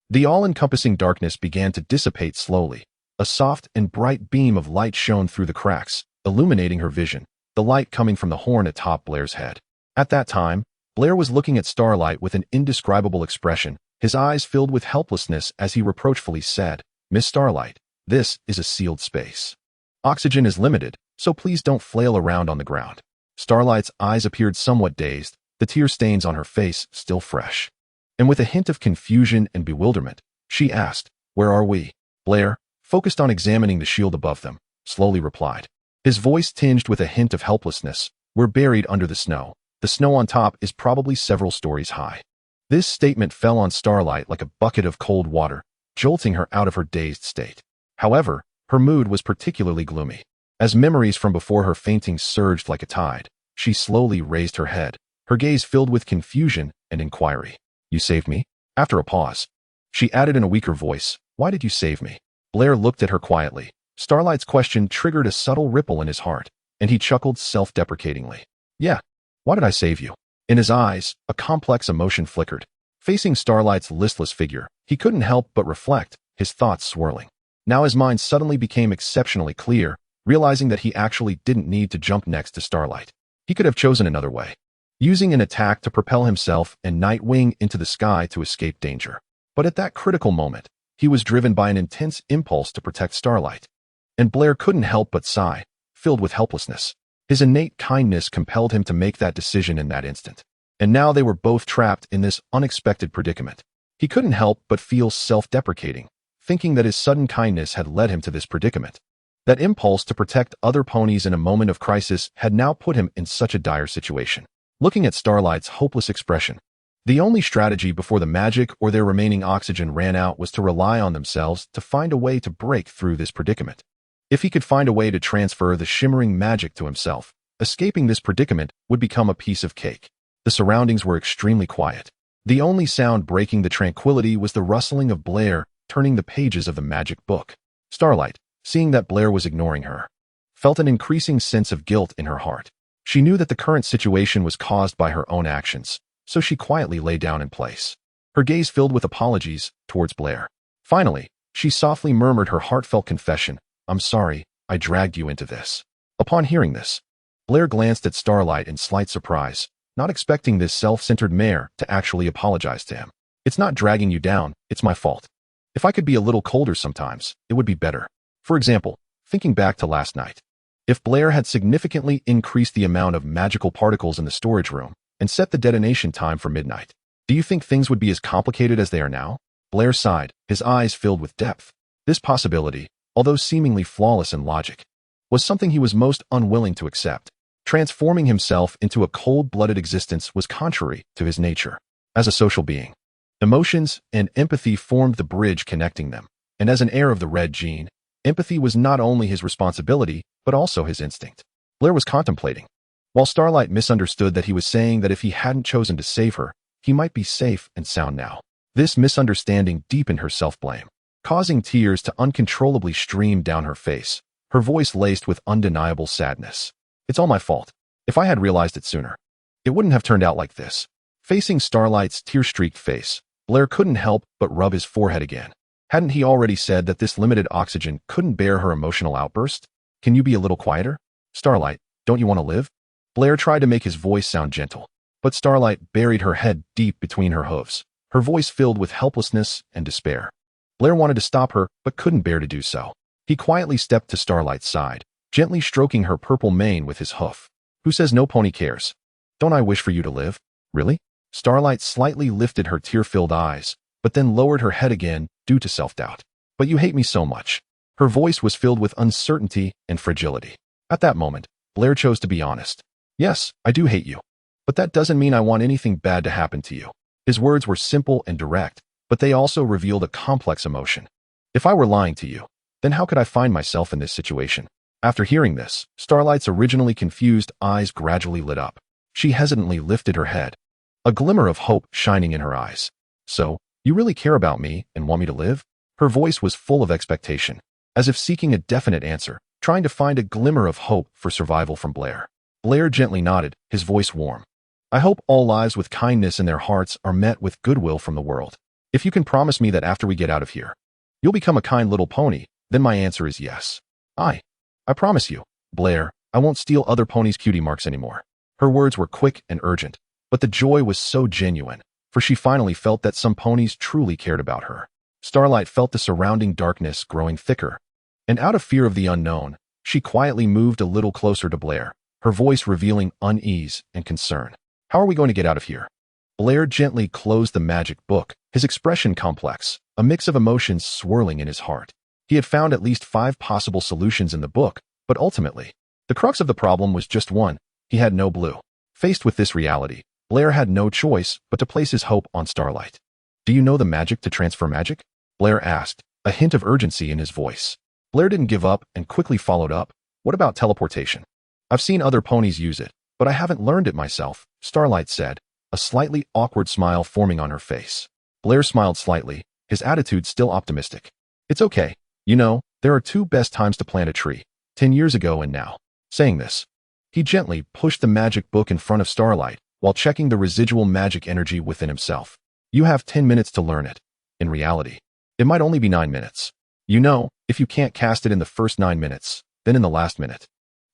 Speaker 1: the all-encompassing darkness began to dissipate slowly. A soft and bright beam of light shone through the cracks, illuminating her vision, the light coming from the horn atop Blair's head. At that time, Blair was looking at Starlight with an indescribable expression, his eyes filled with helplessness as he reproachfully said, "Miss Starlight, this is a sealed space. Oxygen is limited, so please don't flail around on the ground." Starlight's eyes appeared somewhat dazed, the tear stains on her face still fresh. And with a hint of confusion and bewilderment, she asked, "Where are we?" Blair, focused on examining the shield above them, slowly replied. His voice tinged with a hint of helplessness, "We're buried under the snow. The snow on top is probably several stories high." This statement fell on Starlight like a bucket of cold water, jolting her out of her dazed state. However, her mood was particularly gloomy. As memories from before her fainting surged like a tide, she slowly raised her head, her gaze filled with confusion and inquiry. "You saved me?" After a pause, she added in a weaker voice, "Why did you save me?" Blair looked at her quietly. Starlight's question triggered a subtle ripple in his heart, and he chuckled self-deprecatingly. "Yeah, why did I save you?" In his eyes, a complex emotion flickered. Facing Starlight's listless figure, he couldn't help but reflect, his thoughts swirling. Now his mind suddenly became exceptionally clear, realizing that he actually didn't need to jump next to Starlight. He could have chosen another way, using an attack to propel himself and Nightwing into the sky to escape danger. But at that critical moment, he was driven by an intense impulse to protect Starlight. And Blair couldn't help but sigh, filled with helplessness. His innate kindness compelled him to make that decision in that instant. And now they were both trapped in this unexpected predicament. He couldn't help but feel self-deprecating, thinking that his sudden kindness had led him to this predicament. That impulse to protect other ponies in a moment of crisis had now put him in such a dire situation. Looking at Starlight's hopeless expression, the only strategy before the magic or their remaining oxygen ran out was to rely on themselves to find a way to break through this predicament. If he could find a way to transfer the shimmering magic to himself, escaping this predicament would become a piece of cake. The surroundings were extremely quiet. The only sound breaking the tranquility was the rustling of Blair turning the pages of the magic book. Starlight, seeing that Blair was ignoring her, felt an increasing sense of guilt in her heart. She knew that the current situation was caused by her own actions, so she quietly lay down in place, her gaze filled with apologies towards Blair. Finally, she softly murmured her heartfelt confession, "I'm sorry, I dragged you into this." Upon hearing this, Blair glanced at Starlight in slight surprise, not expecting this self-centered mare to actually apologize to him. "It's not dragging you down, it's my fault. If I could be a little colder sometimes, it would be better." For example, thinking back to last night, if Blair had significantly increased the amount of magical particles in the storage room and set the detonation time for midnight, do you think things would be as complicated as they are now? Blair sighed, his eyes filled with depth. This possibility, although seemingly flawless in logic, was something he was most unwilling to accept. Transforming himself into a cold-blooded existence was contrary to his nature. As a social being, emotions and empathy formed the bridge connecting them, and as an heir of the red gene, empathy was not only his responsibility, but also his instinct. Blair was contemplating, while Starlight misunderstood that he was saying that if he hadn't chosen to save her, he might be safe and sound now. This misunderstanding deepened her self-blame, causing tears to uncontrollably stream down her face, her voice laced with undeniable sadness. "It's all my fault. If I had realized it sooner, it wouldn't have turned out like this." Facing Starlight's tear-streaked face, Blair couldn't help but rub his forehead again. Hadn't he already said that this limited oxygen couldn't bear her emotional outburst? Can you be a little quieter? Starlight, don't you want to live? Blair tried to make his voice sound gentle, but Starlight buried her head deep between her hooves, her voice filled with helplessness and despair. Blair wanted to stop her, but couldn't bear to do so. He quietly stepped to Starlight's side, gently stroking her purple mane with his hoof. Who says no pony cares? Don't I wish for you to live? Really? Starlight slightly lifted her tear-filled eyes, but then lowered her head again due to self-doubt. But you hate me so much. Her voice was filled with uncertainty and fragility. At that moment, Blair chose to be honest. Yes, I do hate you. But that doesn't mean I want anything bad to happen to you. His words were simple and direct, but they also revealed a complex emotion. If I were lying to you, then how could I find myself in this situation? After hearing this, Starlight's originally confused eyes gradually lit up. She hesitantly lifted her head, a glimmer of hope shining in her eyes. So, you really care about me and want me to live? Her voice was full of expectation, as if seeking a definite answer, trying to find a glimmer of hope for survival from Blair. Blair gently nodded, his voice warm. I hope all lives with kindness in their hearts are met with goodwill from the world. If you can promise me that after we get out of here, you'll become a kind little pony, then my answer is yes. I promise you, Blair, I won't steal other ponies' cutie marks anymore. Her words were quick and urgent, but the joy was so genuine, for she finally felt that some ponies truly cared about her. Starlight felt the surrounding darkness growing thicker, and out of fear of the unknown, she quietly moved a little closer to Blair, her voice revealing unease and concern. How are we going to get out of here? Blair gently closed the magic book, his expression complex, a mix of emotions swirling in his heart. He had found at least 5 possible solutions in the book, but ultimately, the crux of the problem was just one. He had no blue. Faced with this reality, Blair had no choice but to place his hope on Starlight. Do you know the magic to transfer magic? Blair asked, a hint of urgency in his voice. Blair didn't give up and quickly followed up. What about teleportation? I've seen other ponies use it, but I haven't learned it myself, Starlight said, a slightly awkward smile forming on her face. Blair smiled slightly, his attitude still optimistic. It's okay. You know, there are 2 best times to plant a tree, 10 years ago and now. Saying this, he gently pushed the magic book in front of Starlight while checking the residual magic energy within himself. You have 10 minutes to learn it. In reality, it might only be 9 minutes. You know, if you can't cast it in the first 9 minutes, then in the last minute,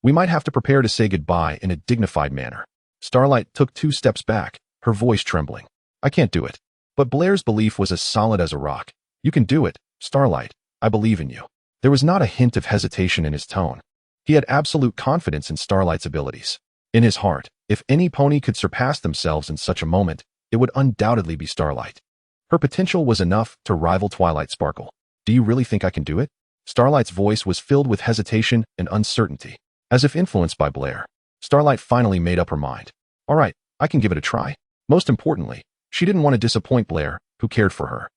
Speaker 1: we might have to prepare to say goodbye in a dignified manner. Starlight took 2 steps back, her voice trembling. I can't do it. But Blair's belief was as solid as a rock. You can do it, Starlight. I believe in you. There was not a hint of hesitation in his tone. He had absolute confidence in Starlight's abilities. In his heart, if any pony could surpass themselves in such a moment, it would undoubtedly be Starlight. Her potential was enough to rival Twilight Sparkle. Do you really think I can do it? Starlight's voice was filled with hesitation and uncertainty. As if influenced by Blair, Starlight finally made up her mind. All right, I can give it a try. Most importantly, she didn't want to disappoint Blair, who cared for her.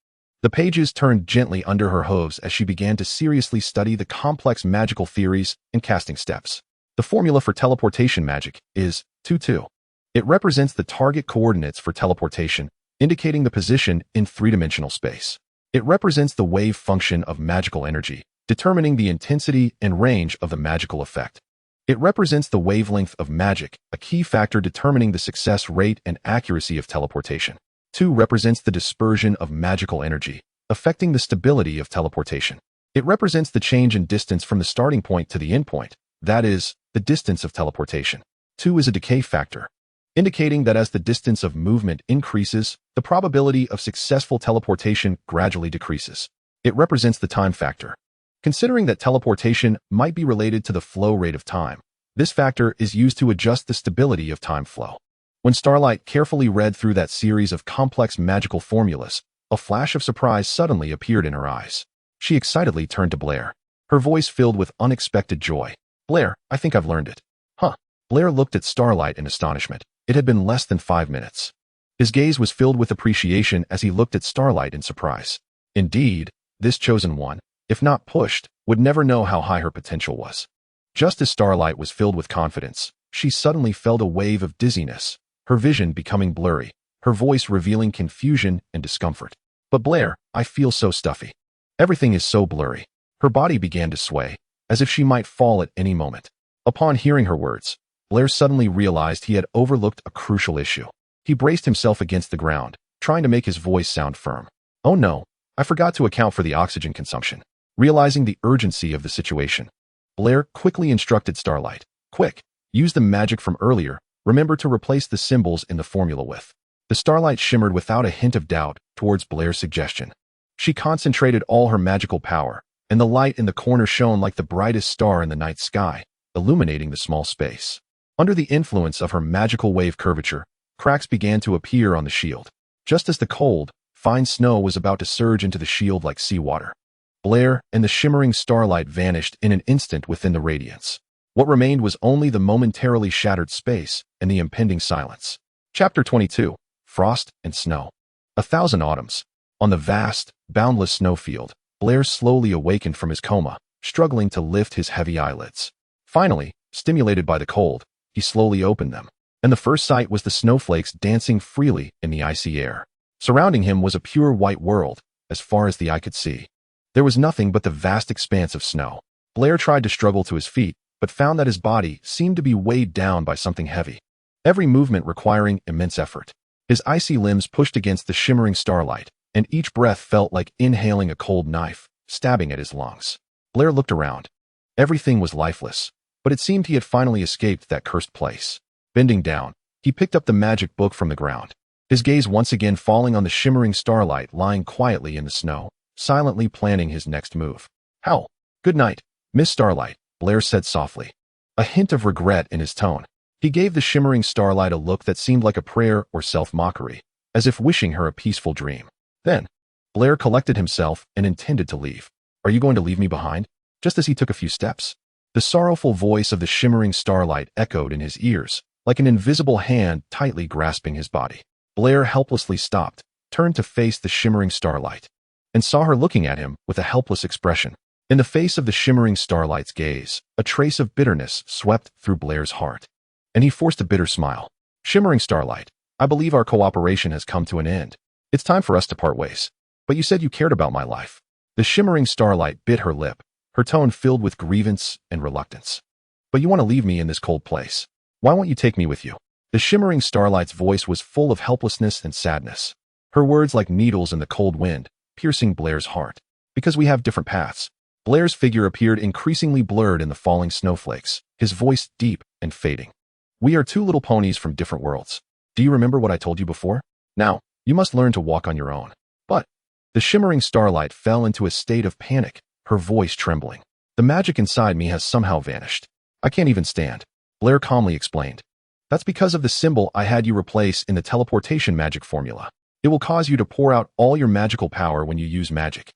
Speaker 1: The pages turned gently under her hooves as she began to seriously study the complex magical theories and casting steps. The formula for teleportation magic is 2-2. It represents the target coordinates for teleportation, indicating the position in 3-dimensional space. It represents the wave function of magical energy, determining the intensity and range of the magical effect. It represents the wavelength of magic, a key factor determining the success rate and accuracy of teleportation. 2 represents the dispersion of magical energy, affecting the stability of teleportation. It represents the change in distance from the starting point to the endpoint, that is, the distance of teleportation. 2 is a decay factor, indicating that as the distance of movement increases, the probability of successful teleportation gradually decreases. It represents the time factor. Considering that teleportation might be related to the flow rate of time, this factor is used to adjust the stability of time flow. When Starlight carefully read through that series of complex magical formulas, a flash of surprise suddenly appeared in her eyes. She excitedly turned to Blair, her voice filled with unexpected joy. Blair, I think I've learned it. Huh? Blair looked at Starlight in astonishment. It had been less than 5 minutes. His gaze was filled with appreciation as he looked at Starlight in surprise. Indeed, this chosen one, if not pushed, would never know how high her potential was. Just as Starlight was filled with confidence, she suddenly felt a wave of dizziness, her vision becoming blurry, her voice revealing confusion and discomfort. But Blair, I feel so stuffy. Everything is so blurry. Her body began to sway, as if she might fall at any moment. Upon hearing her words, Blair suddenly realized he had overlooked a crucial issue. He braced himself against the ground, trying to make his voice sound firm. Oh no, I forgot to account for the oxygen consumption. Realizing the urgency of the situation, Blair quickly instructed Starlight. Quick, use the magic from earlier. Remember to replace the symbols in the formula with. The Starlight shimmered without a hint of doubt towards Blair's suggestion. She concentrated all her magical power, and the light in the corner shone like the brightest star in the night sky, illuminating the small space. Under the influence of her magical wave curvature, cracks began to appear on the shield. Just as the cold, fine snow was about to surge into the shield like seawater, Blair and the shimmering Starlight vanished in an instant within the radiance. What remained was only the momentarily shattered space and the impending silence. Chapter 22. Frost and Snow. 1,000 autumns. On the vast, boundless snowfield, Blair slowly awakened from his coma, struggling to lift his heavy eyelids. Finally, stimulated by the cold, he slowly opened them, and the first sight was the snowflakes dancing freely in the icy air. Surrounding him was a pure white world, as far as the eye could see. There was nothing but the vast expanse of snow. Blair tried to struggle to his feet, but found that his body seemed to be weighed down by something heavy, every movement requiring immense effort. His icy limbs pushed against the shimmering Starlight, and each breath felt like inhaling a cold knife, stabbing at his lungs. Blair looked around. Everything was lifeless, but it seemed he had finally escaped that cursed place. Bending down, he picked up the magic book from the ground, his gaze once again falling on the shimmering Starlight lying quietly in the snow, silently planning his next move. "How? Good night, Miss Starlight," Blair said softly, a hint of regret in his tone. He gave the shimmering Starlight a look that seemed like a prayer or self-mockery, as if wishing her a peaceful dream. Then, Blair collected himself and intended to leave. "Are you going to leave me behind?" Just as he took a few steps, the sorrowful voice of the shimmering Starlight echoed in his ears, like an invisible hand tightly grasping his body. Blair helplessly stopped, turned to face the shimmering Starlight, and saw her looking at him with a helpless expression. In the face of the shimmering Starlight's gaze, a trace of bitterness swept through Blair's heart, and he forced a bitter smile. "Shimmering Starlight, I believe our cooperation has come to an end. It's time for us to part ways. But you said you cared about my life." The shimmering Starlight bit her lip, her tone filled with grievance and reluctance. "But you want to leave me in this cold place. Why won't you take me with you?" The shimmering Starlight's voice was full of helplessness and sadness, her words like needles in the cold wind, piercing Blair's heart. "Because we have different paths." Blair's figure appeared increasingly blurred in the falling snowflakes, his voice deep and fading. "We are two little ponies from different worlds. Do you remember what I told you before? Now, you must learn to walk on your own." "But..." The shimmering Starlight fell into a state of panic, her voice trembling. "The magic inside me has somehow vanished. I can't even stand," Blair calmly explained. "That's because of the symbol I had you replace in the teleportation magic formula. It will cause you to pour out all your magical power when you use magic."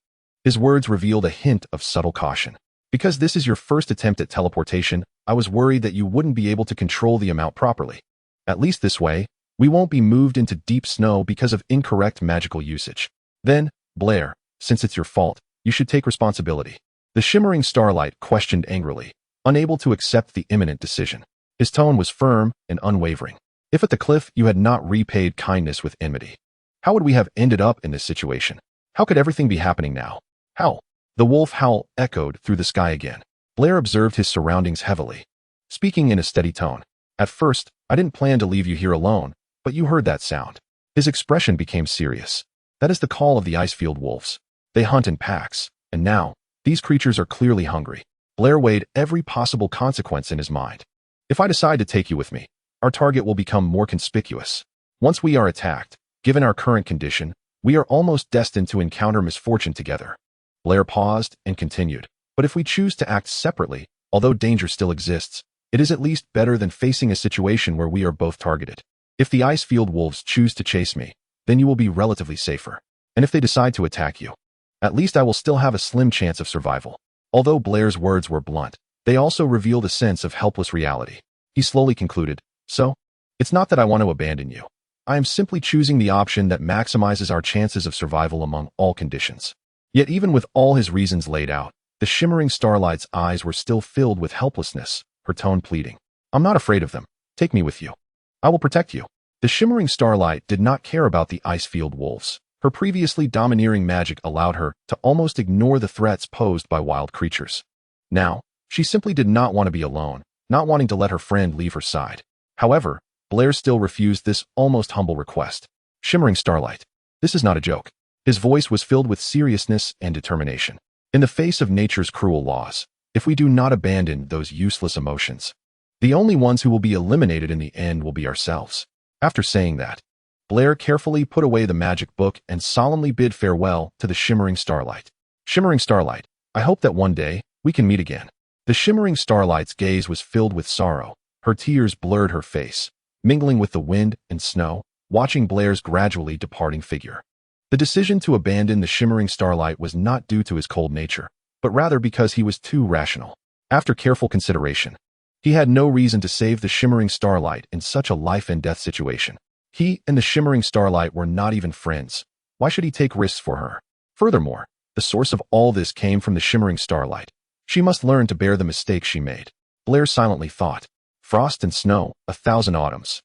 Speaker 1: His words revealed a hint of subtle caution. "Because this is your first attempt at teleportation, I was worried that you wouldn't be able to control the amount properly. At least this way, we won't be moved into deep snow because of incorrect magical usage. Then, Blair, since it's your fault, you should take responsibility." The shimmering Starlight questioned angrily, unable to accept the imminent decision. His tone was firm and unwavering. "If at the cliff you had not repaid kindness with enmity, how would we have ended up in this situation? How could everything be happening now? How?" The wolf howl echoed through the sky again. Blair observed his surroundings heavily, speaking in a steady tone. "At first, I didn't plan to leave you here alone, but you heard that sound." His expression became serious. "That is the call of the Icefield wolves. They hunt in packs, and now, these creatures are clearly hungry." Blair weighed every possible consequence in his mind. "If I decide to take you with me, our target will become more conspicuous. Once we are attacked, given our current condition, we are almost destined to encounter misfortune together." Blair paused and continued. "But if we choose to act separately, although danger still exists, it is at least better than facing a situation where we are both targeted. If the Icefield wolves choose to chase me, then you will be relatively safer. And if they decide to attack you, at least I will still have a slim chance of survival." Although Blair's words were blunt, they also revealed a sense of helpless reality. He slowly concluded, "So, it's not that I want to abandon you. I am simply choosing the option that maximizes our chances of survival among all conditions." Yet even with all his reasons laid out, the shimmering Starlight's eyes were still filled with helplessness, her tone pleading. "I'm not afraid of them. Take me with you. I will protect you." The shimmering Starlight did not care about the Icefield wolves. Her previously domineering magic allowed her to almost ignore the threats posed by wild creatures. Now, she simply did not want to be alone, not wanting to let her friend leave her side. However, Blair still refused this almost humble request. "Shimmering Starlight, this is not a joke. His voice was filled with seriousness and determination. In the face of nature's cruel laws, if we do not abandon those useless emotions, the only ones who will be eliminated in the end will be ourselves. After saying that, Blair carefully put away the magic book and solemnly bid farewell to the shimmering starlight. Shimmering starlight, I hope that one day we can meet again. The shimmering starlight's gaze was filled with sorrow. Her tears blurred her face, mingling with the wind and snow, watching Blair's gradually departing figure. The decision to abandon the shimmering starlight was not due to his cold nature, but rather because he was too rational. After careful consideration, he had no reason to save the shimmering starlight in such a life-and-death situation. He and the shimmering starlight were not even friends. Why should he take risks for her? Furthermore, the source of all this came from the shimmering starlight. She must learn to bear the mistakes she made. Blair silently thought. Frost and snow, 1,000 autumns.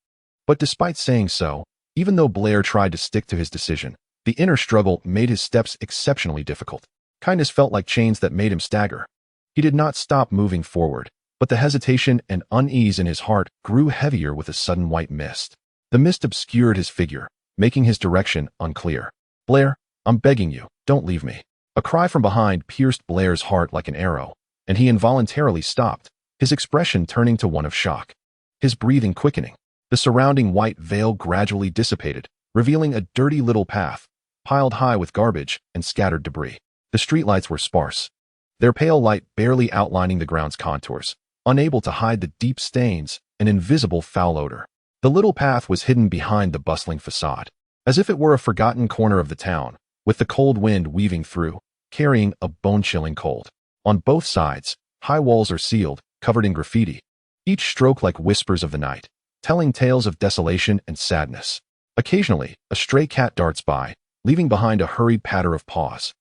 Speaker 1: But despite saying so, even though Blair tried to stick to his decision, the inner struggle made his steps exceptionally difficult. Kindness felt like chains that made him stagger. He did not stop moving forward, but the hesitation and unease in his heart grew heavier with a sudden white mist. The mist obscured his figure, making his direction unclear. Blair, I'm begging you, don't leave me. A cry from behind pierced Blair's heart like an arrow, and he involuntarily stopped, his expression turning to one of shock. His breathing quickening. The surrounding white veil gradually dissipated, revealing a dirty little path, piled high with garbage and scattered debris. The streetlights were sparse, their pale light barely outlining the ground's contours, unable to hide the deep stains and invisible foul odor. The little path was hidden behind the bustling facade, as if it were a forgotten corner of the town, with the cold wind weaving through, carrying a bone-chilling cold. On both sides, high walls are sealed, covered in graffiti, each stroke like whispers of the night, telling tales of desolation and sadness. Occasionally, a stray cat darts by, leaving behind a hurried patter of paws,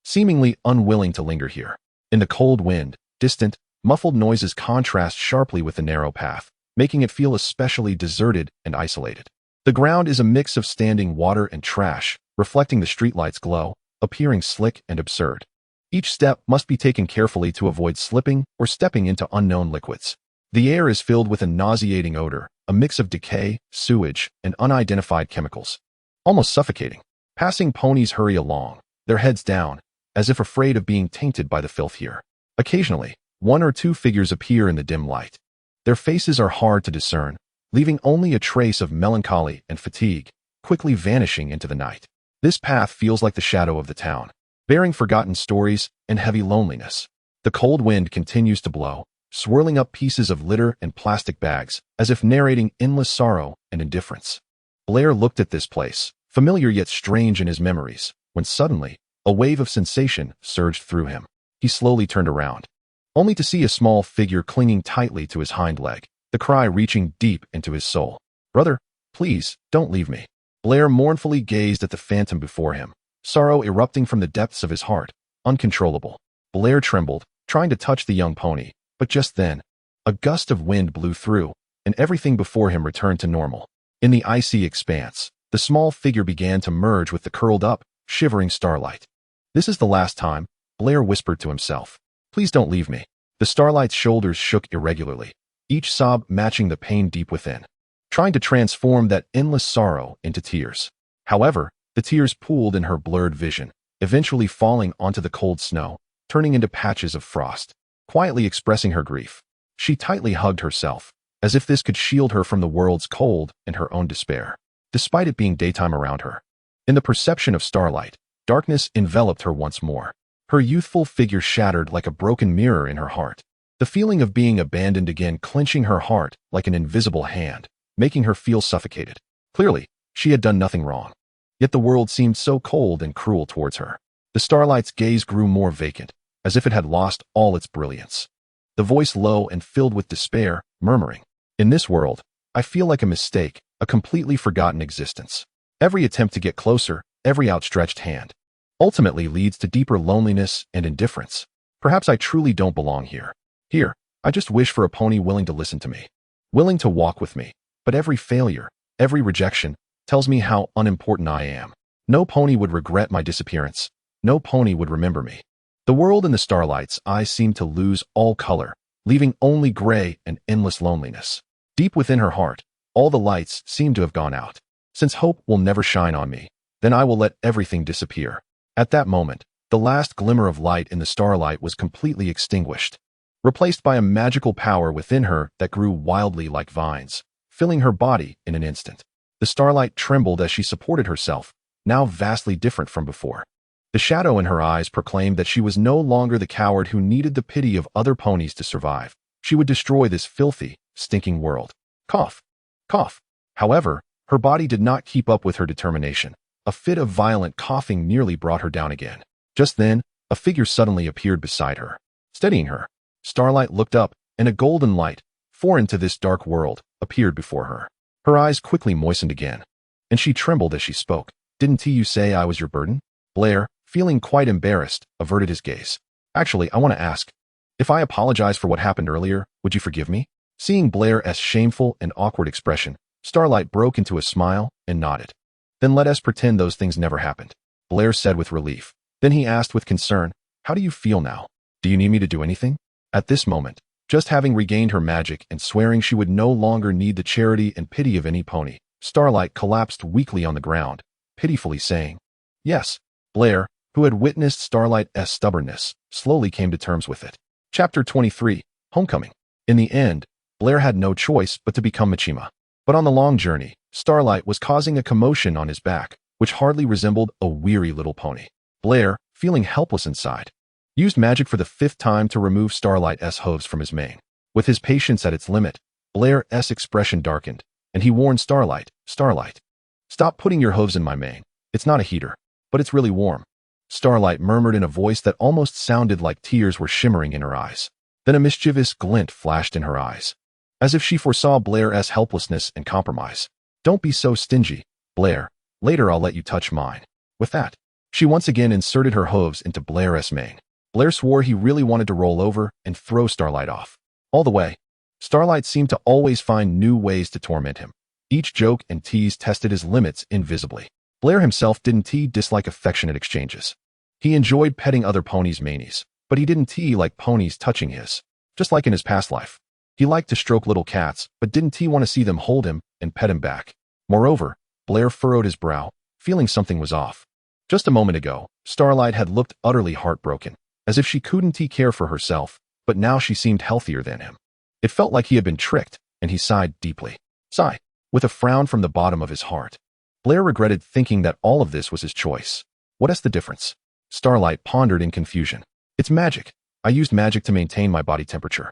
Speaker 1: seemingly unwilling to linger here. In the cold wind, distant, muffled noises contrast sharply with the narrow path, making it feel especially deserted and isolated. The ground is a mix of standing water and trash, reflecting the streetlight's glow, appearing slick and absurd. Each step must be taken carefully to avoid slipping or stepping into unknown liquids. The air is filled with a nauseating odor, a mix of decay, sewage, and unidentified chemicals. Almost suffocating. Passing ponies hurry along, their heads down, as if afraid of being tainted by the filth here. Occasionally, one or two figures appear in the dim light. Their faces are hard to discern, leaving only a trace of melancholy and fatigue, quickly vanishing into the night. This path feels like the shadow of the town, bearing forgotten stories and heavy loneliness. The cold wind continues to blow, swirling up pieces of litter and plastic bags, as if narrating endless sorrow and indifference. Blair looked at this place, familiar yet strange in his memories, when suddenly, a wave of sensation surged through him. He slowly turned around, only to see a small figure clinging tightly to his hind leg, the cry reaching deep into his soul. Brother, please, don't leave me. Blair mournfully gazed at the phantom before him, sorrow erupting from the depths of his heart, uncontrollable. Blair trembled, trying to touch the young pony, but just then, a gust of wind blew through, and everything before him returned to normal. In the icy expanse, the small figure began to merge with the curled-up, shivering starlight. This is the last time, Blair whispered to himself. Please don't leave me. The starlight's shoulders shook irregularly, each sob matching the pain deep within, trying to transform that endless sorrow into tears. However, the tears pooled in her blurred vision, eventually falling onto the cold snow, turning into patches of frost, quietly expressing her grief. She tightly hugged herself, as if this could shield her from the world's cold and her own despair, despite it being daytime around her. In the perception of starlight, darkness enveloped her once more. Her youthful figure shattered like a broken mirror in her heart, the feeling of being abandoned again clenching her heart like an invisible hand, making her feel suffocated. Clearly, she had done nothing wrong. Yet the world seemed so cold and cruel towards her. The starlight's gaze grew more vacant, as if it had lost all its brilliance. The voice low and filled with despair, murmuring, "In this world, I feel like a mistake, a completely forgotten existence. Every attempt to get closer, every outstretched hand, ultimately leads to deeper loneliness and indifference. Perhaps I truly don't belong here. Here, I just wish for a pony willing to listen to me, willing to walk with me, but every failure, every rejection, tells me how unimportant I am. No pony would regret my disappearance. No pony would remember me." The world in the starlight's eyes seemed to lose all color, leaving only gray and endless loneliness. Deep within her heart, all the lights seemed to have gone out. Since hope will never shine on me, then I will let everything disappear. At that moment, the last glimmer of light in the starlight was completely extinguished, replaced by a magical power within her that grew wildly like vines, filling her body in an instant. The starlight trembled as she supported herself, now vastly different from before. The shadow in her eyes proclaimed that she was no longer the coward who needed the pity of other ponies to survive. She would destroy this filthy, stinking world. Cough. Cough. However, her body did not keep up with her determination. A fit of violent coughing nearly brought her down again. Just then, a figure suddenly appeared beside her, steadying her. Starlight looked up, and a golden light, foreign to this dark world, appeared before her. Her eyes quickly moistened again, and she trembled as she spoke. Didn't you say I was your burden? Blair, feeling quite embarrassed, averted his gaze. Actually, I want to ask, if I apologize for what happened earlier, would you forgive me? Seeing Blair's shameful and awkward expression, Starlight broke into a smile and nodded. Then let us pretend those things never happened, Blair said with relief. Then he asked with concern, how do you feel now? Do you need me to do anything? At this moment, just having regained her magic and swearing she would no longer need the charity and pity of any pony, Starlight collapsed weakly on the ground, pitifully saying, yes. Blair, who had witnessed Starlight's stubbornness, slowly came to terms with it. Chapter 23, Homecoming. In the end, Blair had no choice but to become Machima. But on the long journey, Starlight was causing a commotion on his back, which hardly resembled a weary little pony. Blair, feeling helpless inside, used magic for the 5th time to remove Starlight's hooves from his mane. With his patience at its limit, Blair's expression darkened, and he warned Starlight, Starlight, stop putting your hooves in my mane. It's not a heater, but it's really warm. Starlight murmured in a voice that almost sounded like tears were shimmering in her eyes. Then a mischievous glint flashed in her eyes, as if she foresaw Blair's helplessness and compromise. Don't be so stingy, Blair. Later I'll let you touch mine. With that, she once again inserted her hooves into Blair's mane. Blair swore he really wanted to roll over and throw Starlight off. All the way, Starlight seemed to always find new ways to torment him. Each joke and tease tested his limits invisibly. Blair himself didn't dislike affectionate exchanges. He enjoyed petting other ponies' manes, but he didn't like ponies touching his. Just like in his past life, he liked to stroke little cats, but didn't want to see them hold him and pet him back. Moreover, Blair furrowed his brow, feeling something was off. Just a moment ago, Starlight had looked utterly heartbroken, as if she couldn't care for herself, but now she seemed healthier than him. It felt like he had been tricked, and he sighed deeply. Sigh, with a frown from the bottom of his heart. Blair regretted thinking that all of this was his choice. What is the difference? Starlight pondered in confusion. It's magic. I used magic to maintain my body temperature,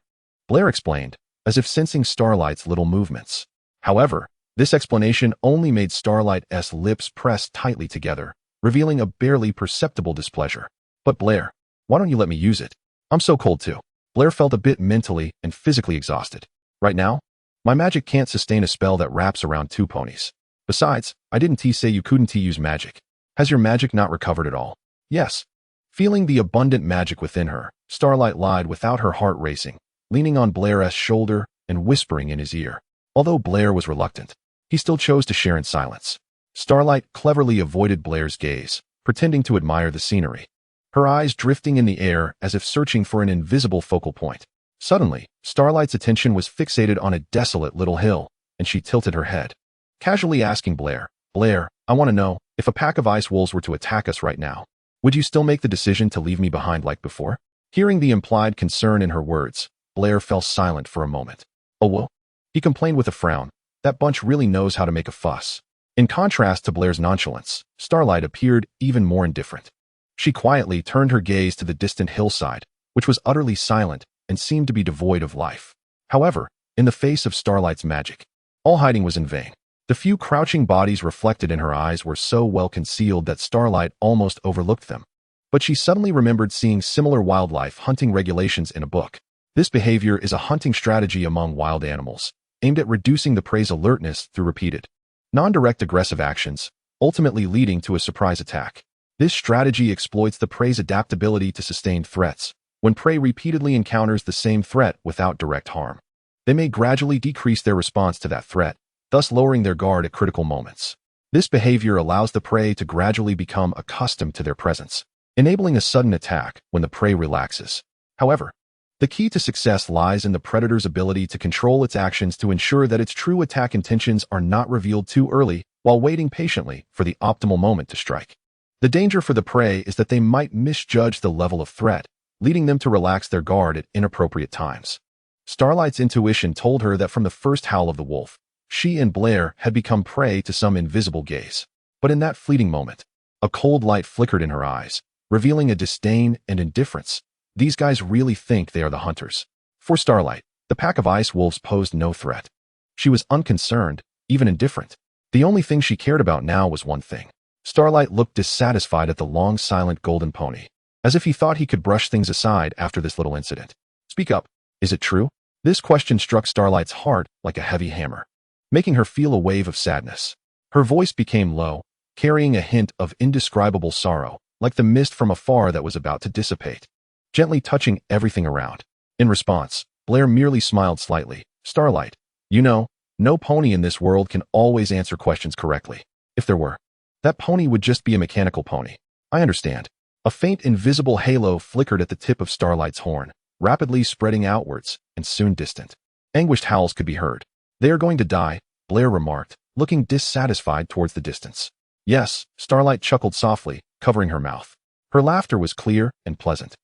Speaker 1: Blair explained, as if sensing Starlight's little movements. However, this explanation only made Starlight's lips press tightly together, revealing a barely perceptible displeasure. But Blair, why don't you let me use it? I'm so cold too. Blair felt a bit mentally and physically exhausted. Right now, my magic can't sustain a spell that wraps around 2 ponies. Besides, I didn't say you couldn't use magic. Has your magic not recovered at all? Yes. Feeling the abundant magic within her, Starlight lied without her heart racing, leaning on Blair's shoulder and whispering in his ear. Although Blair was reluctant, he still chose to share in silence. Starlight cleverly avoided Blair's gaze, pretending to admire the scenery, her eyes drifting in the air as if searching for an invisible focal point. Suddenly, Starlight's attention was fixated on a desolate little hill, and she tilted her head, casually asking Blair, Blair, I want to know, if a pack of ice wolves were to attack us right now, would you still make the decision to leave me behind like before? Hearing the implied concern in her words, Blair fell silent for a moment. Oh well, he complained with a frown, that bunch really knows how to make a fuss. In contrast to Blair's nonchalance, Starlight appeared even more indifferent. She quietly turned her gaze to the distant hillside, which was utterly silent and seemed to be devoid of life. However, in the face of Starlight's magic, all hiding was in vain. The few crouching bodies reflected in her eyes were so well concealed that Starlight almost overlooked them. But she suddenly remembered seeing similar wildlife hunting regulations in a book. This behavior is a hunting strategy among wild animals, aimed at reducing the prey's alertness through repeated, non-direct aggressive actions, ultimately leading to a surprise attack. This strategy exploits the prey's adaptability to sustained threats. When prey repeatedly encounters the same threat without direct harm, they may gradually decrease their response to that threat, thus lowering their guard at critical moments. This behavior allows the prey to gradually become accustomed to their presence, enabling a sudden attack when the prey relaxes. However, the key to success lies in the predator's ability to control its actions to ensure that its true attack intentions are not revealed too early while waiting patiently for the optimal moment to strike. The danger for the prey is that they might misjudge the level of threat, leading them to relax their guard at inappropriate times. Starlight's intuition told her that from the first howl of the wolf, she and Blair had become prey to some invisible gaze. But in that fleeting moment, a cold light flickered in her eyes, revealing a disdain and indifference. These guys really think they are the hunters. For Starlight, the pack of ice wolves posed no threat. She was unconcerned, even indifferent. The only thing she cared about now was one thing. Starlight looked dissatisfied at the long, silent golden pony, as if he thought he could brush things aside after this little incident. Speak up. Is it true? This question struck Starlight's heart like a heavy hammer, making her feel a wave of sadness. Her voice became low, carrying a hint of indescribable sorrow, like the mist from afar that was about to dissipate, gently touching everything around. In response, Blair merely smiled slightly. Starlight, you know, no pony in this world can always answer questions correctly. If there were, that pony would just be a mechanical pony. I understand. A faint invisible halo flickered at the tip of Starlight's horn, rapidly spreading outwards and soon distant. Anguished howls could be heard. They are going to die, Blair remarked, looking dissatisfied towards the distance. Yes, Starlight chuckled softly, covering her mouth. Her laughter was clear and pleasant,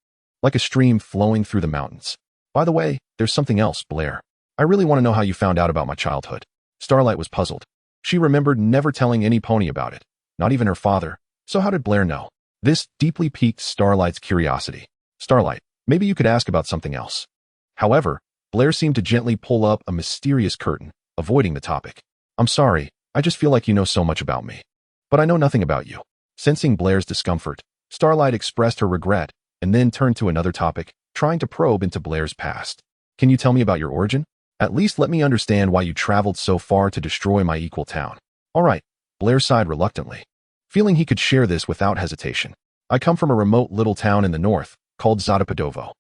Speaker 1: like a stream flowing through the mountains. By the way, there's something else, Blair. I really want to know how you found out about my childhood. Starlight was puzzled. She remembered never telling any pony about it, not even her father. So how did Blair know? This deeply piqued Starlight's curiosity. Starlight, maybe you could ask about something else. However, Blair seemed to gently pull up a mysterious curtain, avoiding the topic. I'm sorry, I just feel like you know so much about me. But I know nothing about you. Sensing Blair's discomfort, Starlight expressed her regret and then turned to another topic, trying to probe into Blair's past. Can you tell me about your origin? At least let me understand why you traveled so far to destroy my equal town. All right, Blair sighed reluctantly, feeling he could share this without hesitation. I come from a remote little town in the north, called Zadepadowo.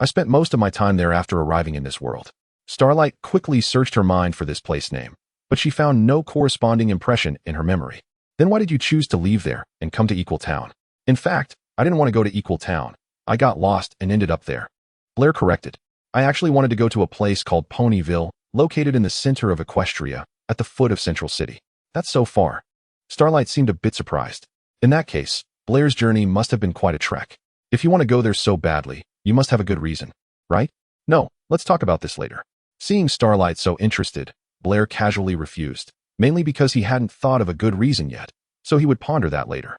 Speaker 1: I spent most of my time there after arriving in this world. Starlight quickly searched her mind for this place name, but she found no corresponding impression in her memory. Then why did you choose to leave there and come to Equal Town? In fact, I didn't want to go to Equal Town. I got lost and ended up there. Blair corrected. I actually wanted to go to a place called Ponyville, located in the center of Equestria, at the foot of Central City. That's so far. Starlight seemed a bit surprised. In that case, Blair's journey must have been quite a trek. If you want to go there so badly, you must have a good reason, right? No, let's talk about this later. Seeing Starlight so interested, Blair casually refused, mainly because he hadn't thought of a good reason yet, so he would ponder that later.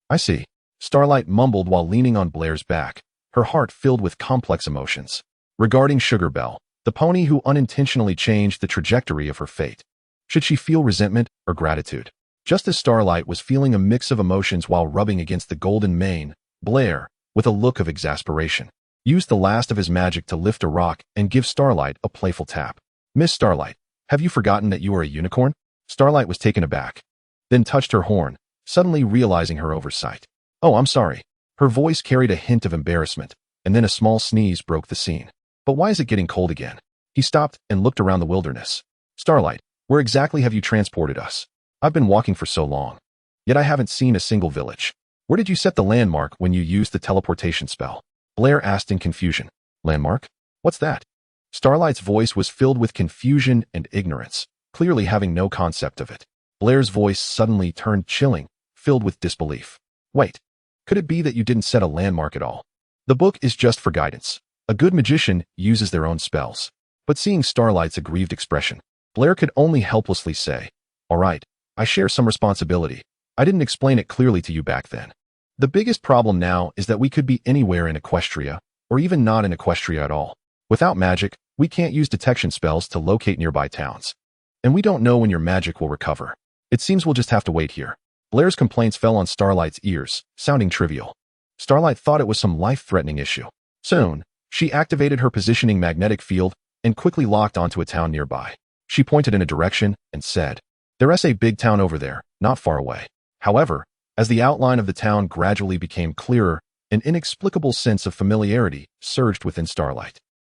Speaker 1: I see. Starlight mumbled while leaning on Blair's back, her heart filled with complex emotions. Regarding Sugar Belle, the pony who unintentionally changed the trajectory of her fate. Should she feel resentment or gratitude? Just as Starlight was feeling a mix of emotions while rubbing against the golden mane, Blair, with a look of exasperation, used the last of his magic to lift a rock and give Starlight a playful tap. Miss Starlight, have you forgotten that you are a unicorn? Starlight was taken aback, then touched her horn, suddenly realizing her oversight. Oh, I'm sorry. Her voice carried a hint of embarrassment, and then a small sneeze broke the scene. But why is it getting cold again? He stopped and looked around the wilderness. Starlight, where exactly have you transported us? I've been walking for so long, yet I haven't seen a single village. Where did you set the landmark when you used the teleportation spell? Blair asked in confusion. Landmark? What's that? Starlight's voice was filled with confusion and ignorance, clearly having no concept of it. Blair's voice suddenly turned chilling, filled with disbelief. Wait, could it be that you didn't set a landmark at all? The book is just for guidance. A good magician uses their own spells. But seeing Starlight's aggrieved expression, Blair could only helplessly say, all right, I share some responsibility. I didn't explain it clearly to you back then. The biggest problem now is that we could be anywhere in Equestria, or even not in Equestria at all. Without magic, we can't use detection spells to locate nearby towns. And we don't know when your magic will recover. It seems we'll just have to wait here. Blair's complaints fell on Starlight's ears, sounding trivial. Starlight thought it was some life-threatening issue. Soon, she activated her positioning magnetic field and quickly locked onto a town nearby. She pointed in a direction and said, "There's a big town over there, not far away." However, as the outline of the town gradually became clearer, an inexplicable sense of familiarity surged within Starlight.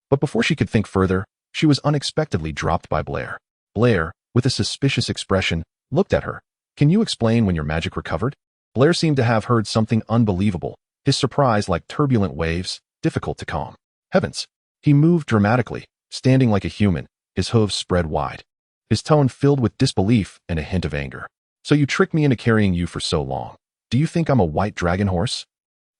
Speaker 1: But before she could think further, she was unexpectedly dropped by Blair. Blair, with a suspicious expression, looked at her. Can you explain when your magic recovered? Blair seemed to have heard something unbelievable, his surprise like turbulent waves, difficult to calm. Heavens! He moved dramatically, standing like a human, his hooves spread wide. His tone filled with disbelief and a hint of anger. So you tricked me into carrying you for so long. Do you think I'm a white dragon horse?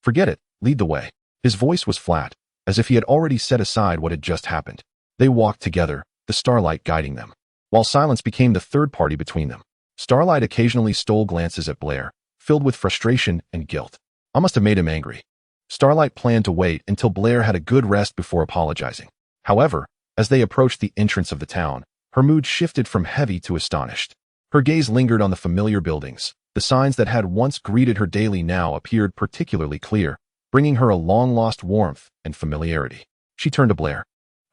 Speaker 1: Forget it, lead the way. His voice was flat, as if he had already set aside what had just happened. They walked together, the Starlight guiding them, while silence became the third party between them. Starlight occasionally stole glances at Blair, filled with frustration and guilt. I must have made him angry. Starlight planned to wait until Blair had a good rest before apologizing. However, as they approached the entrance of the town, her mood shifted from heavy to astonished. Her gaze lingered on the familiar buildings. The signs that had once greeted her daily now appeared particularly clear, bringing her a long-lost warmth and familiarity. She turned to Blair,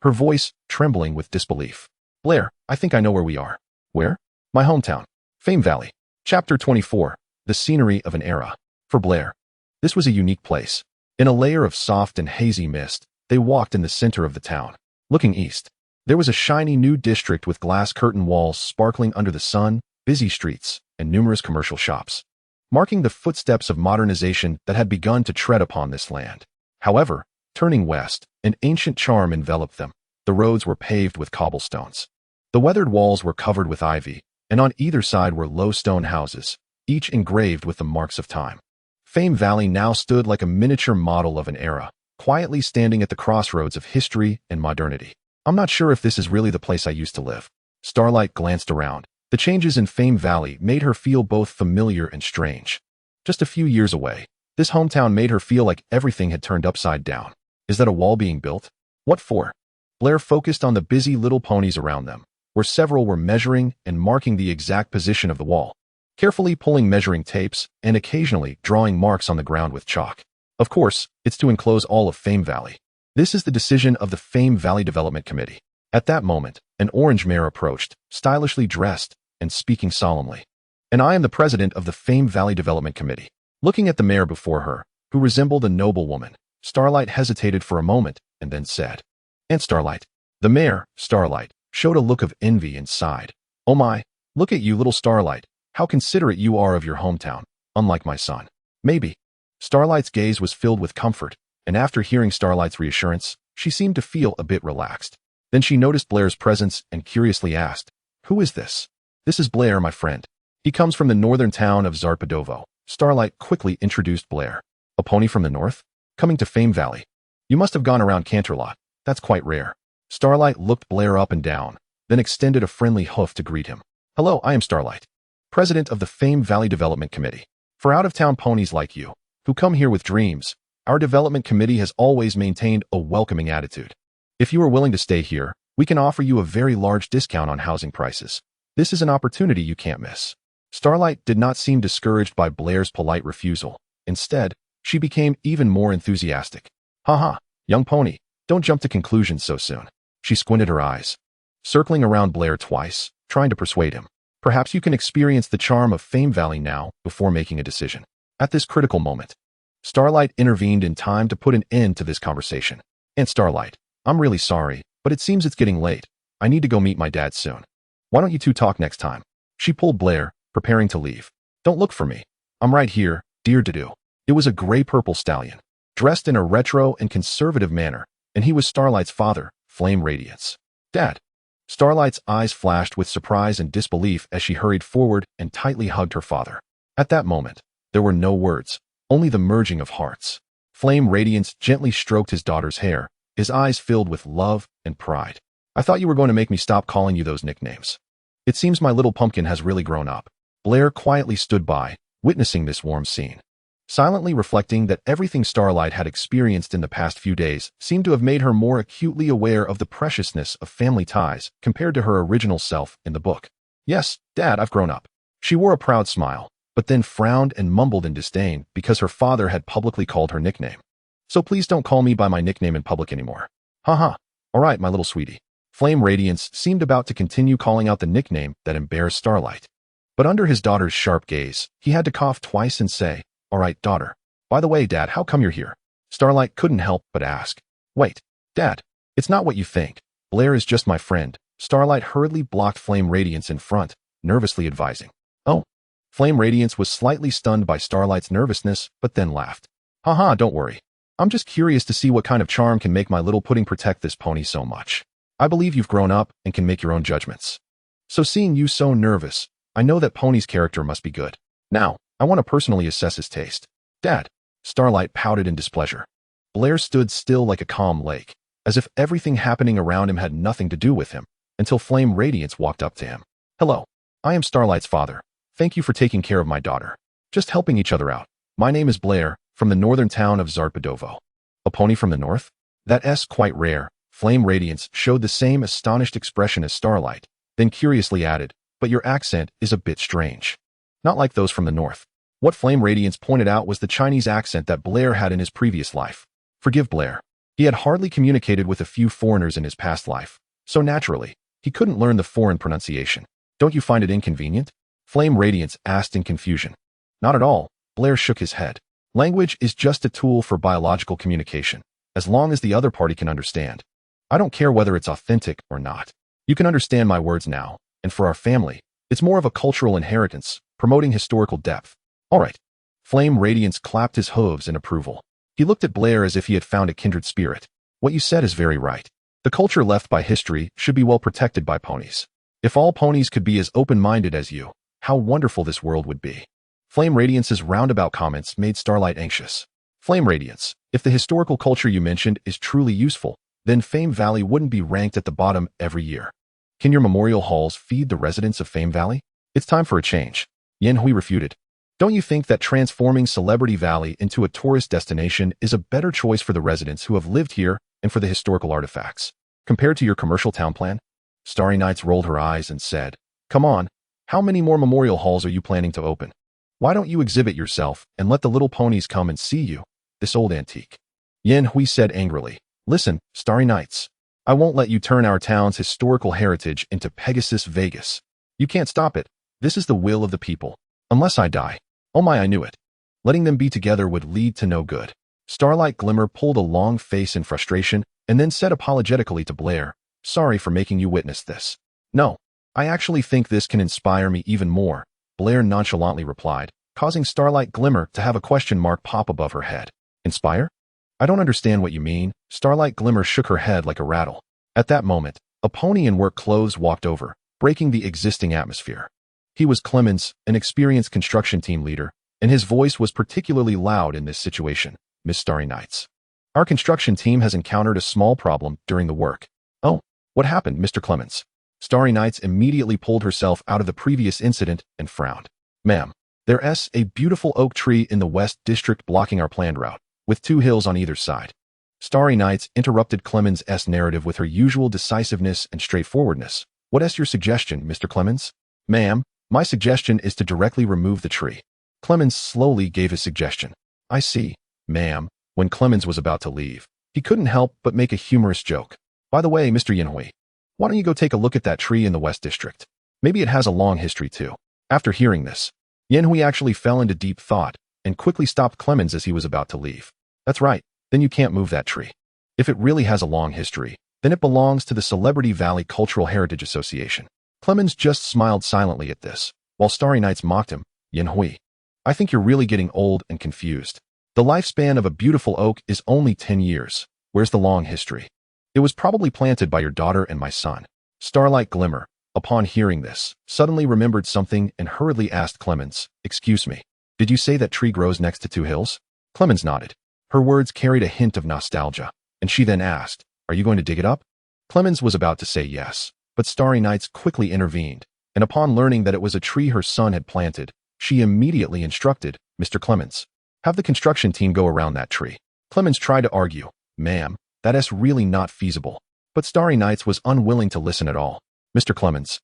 Speaker 1: her voice trembling with disbelief. Blair, I think I know where we are. Where? My hometown. Fame Valley. Chapter 24. The Scenery of an Era. For Blair, this was a unique place. In a layer of soft and hazy mist, they walked in the center of the town. Looking east, there was a shiny new district with glass curtain walls sparkling under the sun, busy streets, and numerous commercial shops, marking the footsteps of modernization that had begun to tread upon this land. However, turning west, an ancient charm enveloped them. The roads were paved with cobblestones. The weathered walls were covered with ivy, and on either side were low stone houses, each engraved with the marks of time. Fame Valley now stood like a miniature model of an era, quietly standing at the crossroads of history and modernity. I'm not sure if this is really the place I used to live. Starlight glanced around. The changes in Fame Valley made her feel both familiar and strange. Just a few years away, this hometown made her feel like everything had turned upside down. Is that a wall being built? What for? Blair focused on the busy little ponies around them, where several were measuring and marking the exact position of the wall, carefully pulling measuring tapes and occasionally drawing marks on the ground with chalk. Of course, it's to enclose all of Fame Valley. This is the decision of the Fame Valley Development Committee. At that moment, an orange mare approached, stylishly dressed and speaking solemnly. And I am the president of the Fame Valley Development Committee. Looking at the mare before her, who resembled a noblewoman, Starlight hesitated for a moment and then said, "Aunt Starlight." The mare, Starlight, showed a look of envy and sighed. "Oh my, look at you, little Starlight. How considerate you are of your hometown, unlike my son." Maybe. Starlight's gaze was filled with comfort, and after hearing Starlight's reassurance, she seemed to feel a bit relaxed. Then she noticed Blair's presence and curiously asked, "Who is this?" "This is Blair, my friend. He comes from the northern town of Zadepadowo." Starlight quickly introduced Blair. "A pony from the north? Coming to Fame Valley? You must have gone around Canterlot. That's quite rare." Starlight looked Blair up and down, then extended a friendly hoof to greet him. "Hello, I am Starlight, president of the Fame Valley Development Committee. For out-of-town ponies like you, who come here with dreams, our development committee has always maintained a welcoming attitude. If you are willing to stay here, we can offer you a very large discount on housing prices. This is an opportunity you can't miss." Starlight did not seem discouraged by Blair's polite refusal. Instead, she became even more enthusiastic. "Haha, young pony, don't jump to conclusions so soon." She squinted her eyes, circling around Blair twice, trying to persuade him. "Perhaps you can experience the charm of Fame Valley now before making a decision." At this critical moment, Starlight intervened in time to put an end to this conversation. "Aunt Starlight, I'm really sorry, but it seems it's getting late. I need to go meet my dad soon. Why don't you two talk next time?" She pulled Blair, preparing to leave. "Don't look for me. I'm right here, dear Dudu." It was a gray-purple stallion, dressed in a retro and conservative manner, and he was Starlight's father, Flame Radiance. "Dad." Starlight's eyes flashed with surprise and disbelief as she hurried forward and tightly hugged her father. At that moment, there were no words, only the merging of hearts. Flame Radiance gently stroked his daughter's hair, his eyes filled with love and pride. "I thought you were going to make me stop calling you those nicknames. It seems my little pumpkin has really grown up." Blair quietly stood by, witnessing this warm scene, silently reflecting that everything Starlight had experienced in the past few days seemed to have made her more acutely aware of the preciousness of family ties compared to her original self in the book. "Yes, Dad, I've grown up." She wore a proud smile, but then frowned and mumbled in disdain because her father had publicly called her nickname. "So please don't call me by my nickname in public anymore." "Haha, all right, my little sweetie." Flame Radiance seemed about to continue calling out the nickname that embarrassed Starlight. But under his daughter's sharp gaze, he had to cough twice and say, "All right, daughter. By the way, Dad, how come you're here?" Starlight couldn't help but ask. "Wait, Dad, it's not what you think. Blair is just my friend." Starlight hurriedly blocked Flame Radiance in front, nervously advising. "Oh." Flame Radiance was slightly stunned by Starlight's nervousness, but then laughed. "Haha, don't worry. I'm just curious to see what kind of charm can make my little pudding protect this pony so much. I believe you've grown up and can make your own judgments. So seeing you so nervous, I know that Pony's character must be good. Now, I want to personally assess his taste. Dad. Starlight pouted in displeasure. Blair stood still like a calm lake, as if everything happening around him had nothing to do with him, until Flame Radiance walked up to him. Hello. I am Starlight's father. Thank you for taking care of my daughter. Just helping each other out. My name is Blair, from the northern town of Zadepadowo. A pony from the north? That's quite rare. Flame Radiance showed the same astonished expression as Starlight, then curiously added, but your accent is a bit strange. Not like those from the north. What Flame Radiance pointed out was the Chinese accent that Blair had in his previous life. Forgive Blair. He had hardly communicated with a few foreigners in his past life, so naturally, he couldn't learn the foreign pronunciation. Don't you find it inconvenient? Flame Radiance asked in confusion. Not at all. Blair shook his head. Language is just a tool for biological communication, as long as the other party can understand. I don't care whether it's authentic or not. You can understand my words now, and for our family, it's more of a cultural inheritance, promoting historical depth. All right. Flame Radiance clapped his hooves in approval. He looked at Blair as if he had found a kindred spirit. What you said is very right. The culture left by history should be well protected by ponies. If all ponies could be as open-minded as you, how wonderful this world would be. Flame Radiance's roundabout comments made Starlight anxious. Flame Radiance, if the historical culture you mentioned is truly useful, then Fame Valley wouldn't be ranked at the bottom every year. Can your memorial halls feed the residents of Fame Valley? It's time for a change. Yan Hui refuted. Don't you think that transforming Celebrity Valley into a tourist destination is a better choice for the residents who have lived here and for the historical artifacts, compared to your commercial town plan? Starry Nights rolled her eyes and said, Come on, how many more memorial halls are you planning to open? Why don't you exhibit yourself and let the little ponies come and see you, this old antique? Yan Hui said angrily, Listen, Starry Nights, I won't let you turn our town's historical heritage into Pegasus Vegas. You can't stop it. This is the will of the people. Unless I die. Oh my, I knew it. Letting them be together would lead to no good. Starlight Glimmer pulled a long face in frustration and then said apologetically to Blair, Sorry for making you witness this. No, I actually think this can inspire me even more, Blair nonchalantly replied, causing Starlight Glimmer to have a question mark pop above her head. Inspire? I don't understand what you mean. Starlight Glimmer shook her head like a rattle. At that moment, a pony in work clothes walked over, breaking the existing atmosphere. He was Clemens, an experienced construction team leader, and his voice was particularly loud in this situation, Miss Starry Nights. Our construction team has encountered a small problem during the work. Oh, what happened, Mr. Clemens? Starry Nights immediately pulled herself out of the previous incident and frowned. Ma'am, there's a beautiful oak tree in the West District blocking our planned route, with 2 hills on either side. Starry Nights interrupted Clemens' narrative with her usual decisiveness and straightforwardness. What's your suggestion, Mr. Clemens? Ma'am, my suggestion is to directly remove the tree. Clemens slowly gave his suggestion. I see, ma'am. When Clemens was about to leave, he couldn't help but make a humorous joke. By the way, Mr. Yanhui, why don't you go take a look at that tree in the West District? Maybe it has a long history too. After hearing this, Yanhui actually fell into deep thought and quickly stopped Clemens as he was about to leave. That's right, then you can't move that tree. If it really has a long history, then it belongs to the Celebrity Valley Cultural Heritage Association. Clemens just smiled silently at this, while Starry Nights mocked him. Yanhui, I think you're really getting old and confused. The lifespan of a beautiful oak is only 10 years. Where's the long history? It was probably planted by your daughter and my son. Starlight Glimmer, upon hearing this, suddenly remembered something and hurriedly asked Clemens, Excuse me, did you say that tree grows next to 2 hills? Clemens nodded. Her words carried a hint of nostalgia, and she then asked, Are you going to dig it up? Clemens was about to say yes, but Starry Nights quickly intervened, and upon learning that it was a tree her son had planted, she immediately instructed, Mr. Clemens, have the construction team go around that tree. Clemens tried to argue, Ma'am, that's really not feasible. But Starry Nights was unwilling to listen at all. Mr. Clemens,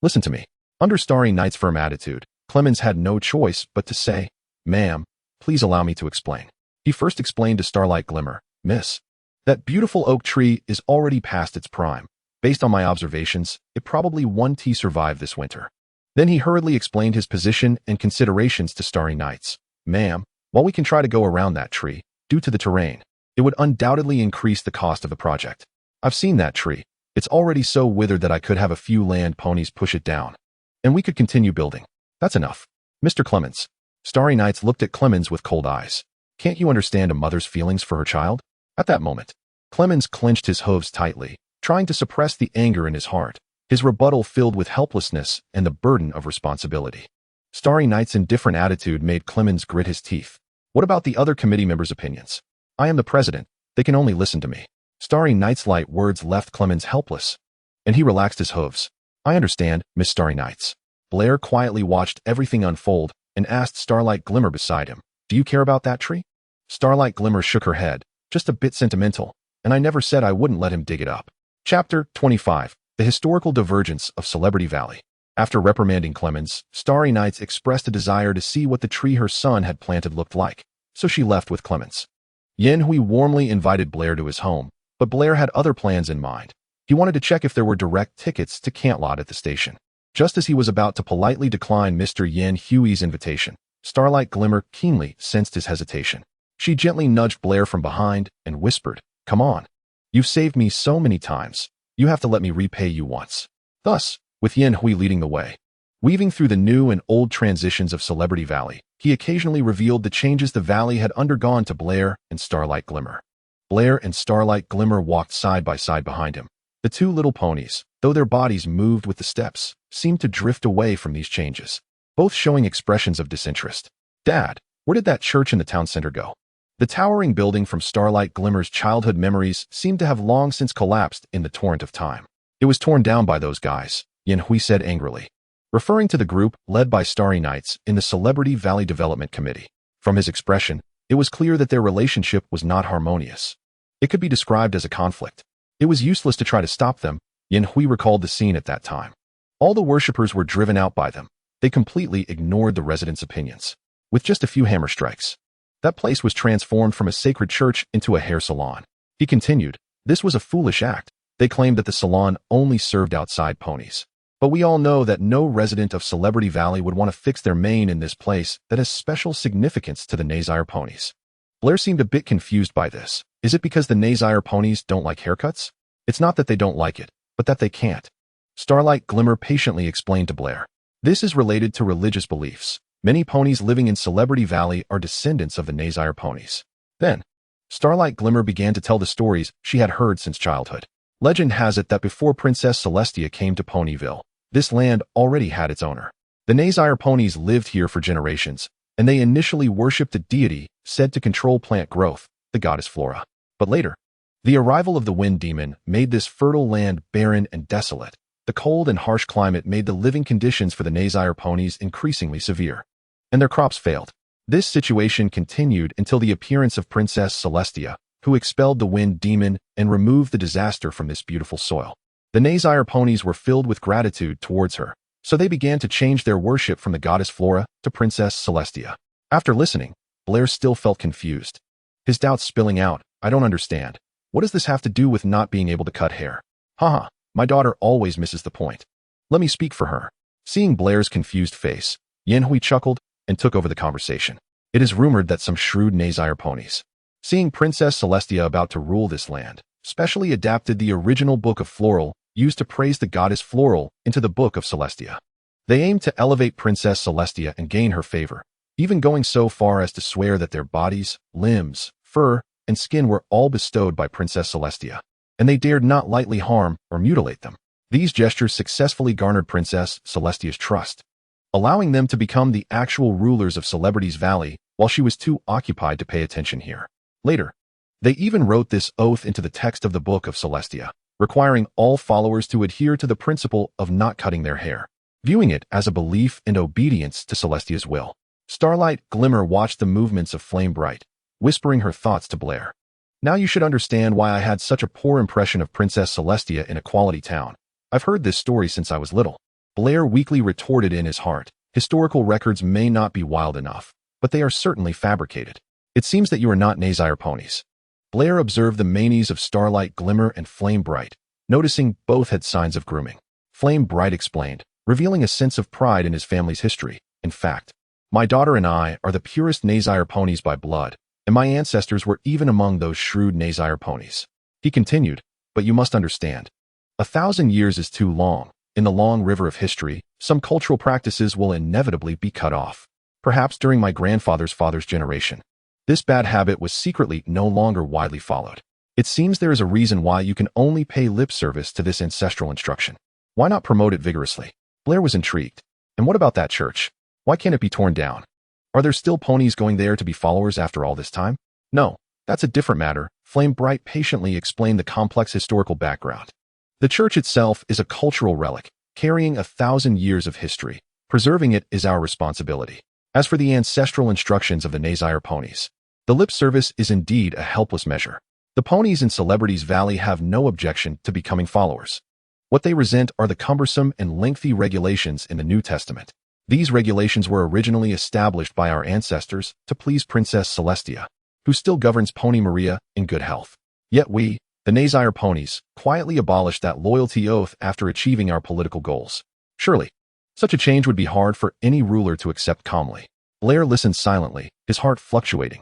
Speaker 1: listen to me. Under Starry Nights' firm attitude, Clemens had no choice but to say, Ma'am, please allow me to explain. He first explained to Starlight Glimmer, Miss, that beautiful oak tree is already past its prime. Based on my observations, it probably won't survive this winter. Then he hurriedly explained his position and considerations to Starry Nights. Ma'am, while we can try to go around that tree, due to the terrain, it would undoubtedly increase the cost of the project. I've seen that tree. It's already so withered that I could have a few land ponies push it down. And we could continue building. That's enough. Mr. Clemens. Starry Nights looked at Clemens with cold eyes. Can't you understand a mother's feelings for her child? At that moment, Clemens clenched his hooves tightly, trying to suppress the anger in his heart. his rebuttal filled with helplessness and the burden of responsibility. Starry Night's indifferent attitude made Clemens grit his teeth. What about the other committee members' opinions? I am the president. They can only listen to me. Starry Night's light words left Clemens helpless, and he relaxed his hooves. I understand, Miss Starry Nights. Blair quietly watched everything unfold and asked Starlight Glimmer beside him, do you care about that tree? Starlight Glimmer shook her head, just a bit sentimental, and I never said I wouldn't let him dig it up. Chapter 25. The Historical Divergence of Celebrity Valley. After reprimanding Clemens, Starry Nights expressed a desire to see what the tree her son had planted looked like, so she left with Clemens. Yen Hui warmly invited Blair to his home, but Blair had other plans in mind. He wanted to check if there were direct tickets to Cantlot at the station. Just as he was about to politely decline Mr. Yen Hui's invitation, Starlight Glimmer keenly sensed his hesitation. She gently nudged Blair from behind and whispered, come on. You've saved me so many times. You have to let me repay you once. Thus, with Yen Hui leading the way, weaving through the new and old transitions of Celebrity Valley, he occasionally revealed the changes the valley had undergone to Blair and Starlight Glimmer. Blair and Starlight Glimmer walked side by side behind him. The two little ponies, though their bodies moved with the steps, seemed to drift away from these changes, both showing expressions of disinterest. Dad, where did that church in the town center go? The towering building from Starlight Glimmer's childhood memories seemed to have long since collapsed in the torrent of time. It was torn down by those guys, Yen Hui said angrily, referring to the group led by Starry Nights in the Celebrity Valley Development Committee. From his expression, it was clear that their relationship was not harmonious. It could be described as a conflict. It was useless to try to stop them. Yen Hui recalled the scene at that time. All the worshippers were driven out by them. They completely ignored the residents' opinions. With just a few hammer strikes, that place was transformed from a sacred church into a hair salon. He continued, this was a foolish act. They claimed that the salon only served outside ponies. But we all know that no resident of Celebrity Valley would want to fix their mane in this place that has special significance to the Nazire ponies. Blair seemed a bit confused by this. Is it because the Nazire ponies don't like haircuts? It's not that they don't like it, but that they can't. Starlight Glimmer patiently explained to Blair. This is related to religious beliefs. Many ponies living in Celebrity Valley are descendants of the Nazire ponies. Then, Starlight Glimmer began to tell the stories she had heard since childhood. Legend has it that before Princess Celestia came to Ponyville, this land already had its owner. The Nazire ponies lived here for generations, and they initially worshipped a deity said to control plant growth, the goddess Flora. But later, the arrival of the wind demon made this fertile land barren and desolate. The cold and harsh climate made the living conditions for the Nazire ponies increasingly severe, and their crops failed. This situation continued until the appearance of Princess Celestia, who expelled the wind demon and removed the disaster from this beautiful soil. The Nazire ponies were filled with gratitude towards her, so they began to change their worship from the goddess Flora to Princess Celestia. After listening, Blair still felt confused. His doubts spilling out, I don't understand. What does this have to do with not being able to cut hair? Haha, my daughter always misses the point. Let me speak for her. Seeing Blair's confused face, Yen Hui chuckled and took over the conversation. It is rumored that some shrewd Nazire ponies, seeing Princess Celestia about to rule this land, specially adapted the original Book of Floral used to praise the goddess Floral into the Book of Celestia. They aimed to elevate Princess Celestia and gain her favor, even going so far as to swear that their bodies, limbs, fur, and skin were all bestowed by Princess Celestia, and they dared not lightly harm or mutilate them. These gestures successfully garnered Princess Celestia's trust, allowing them to become the actual rulers of Celebrity's Valley while she was too occupied to pay attention here. Later, they even wrote this oath into the text of the Book of Celestia, requiring all followers to adhere to the principle of not cutting their hair, viewing it as a belief and obedience to Celestia's will. Starlight Glimmer watched the movements of Flame Bright, whispering her thoughts to Blair. Now you should understand why I had such a poor impression of Princess Celestia in a quality town. I've heard this story since I was little. Blair weakly retorted in his heart. Historical records may not be wild enough, but they are certainly fabricated. It seems that you are not Nazire ponies. Blair observed the manes of Starlight Glimmer and Flame Bright, noticing both had signs of grooming. Flame Bright explained, revealing a sense of pride in his family's history. In fact, my daughter and I are the purest Nazire ponies by blood, and my ancestors were even among those shrewd Nazire ponies. He continued, but you must understand. 1,000 years is too long. In the long river of history, some cultural practices will inevitably be cut off. Perhaps during my grandfather's father's generation, this bad habit was secretly no longer widely followed. It seems there is a reason why you can only pay lip service to this ancestral instruction. Why not promote it vigorously? Blair was intrigued. And what about that church? Why can't it be torn down? Are there still ponies going there to be followers after all this time? No, that's a different matter. Flame Bright patiently explained the complex historical background. The church itself is a cultural relic, carrying 1,000 years of history. Preserving it is our responsibility. As for the ancestral instructions of the Nazire ponies, the lip service is indeed a helpless measure. The ponies in Celebrities Valley have no objection to becoming followers. What they resent are the cumbersome and lengthy regulations in the New Testament. These regulations were originally established by our ancestors to please Princess Celestia, who still governs Pony Maria in good health. Yet we, the Nazire ponies, quietly abolished that loyalty oath after achieving our political goals. Surely, such a change would be hard for any ruler to accept calmly. Blair listened silently, his heart fluctuating.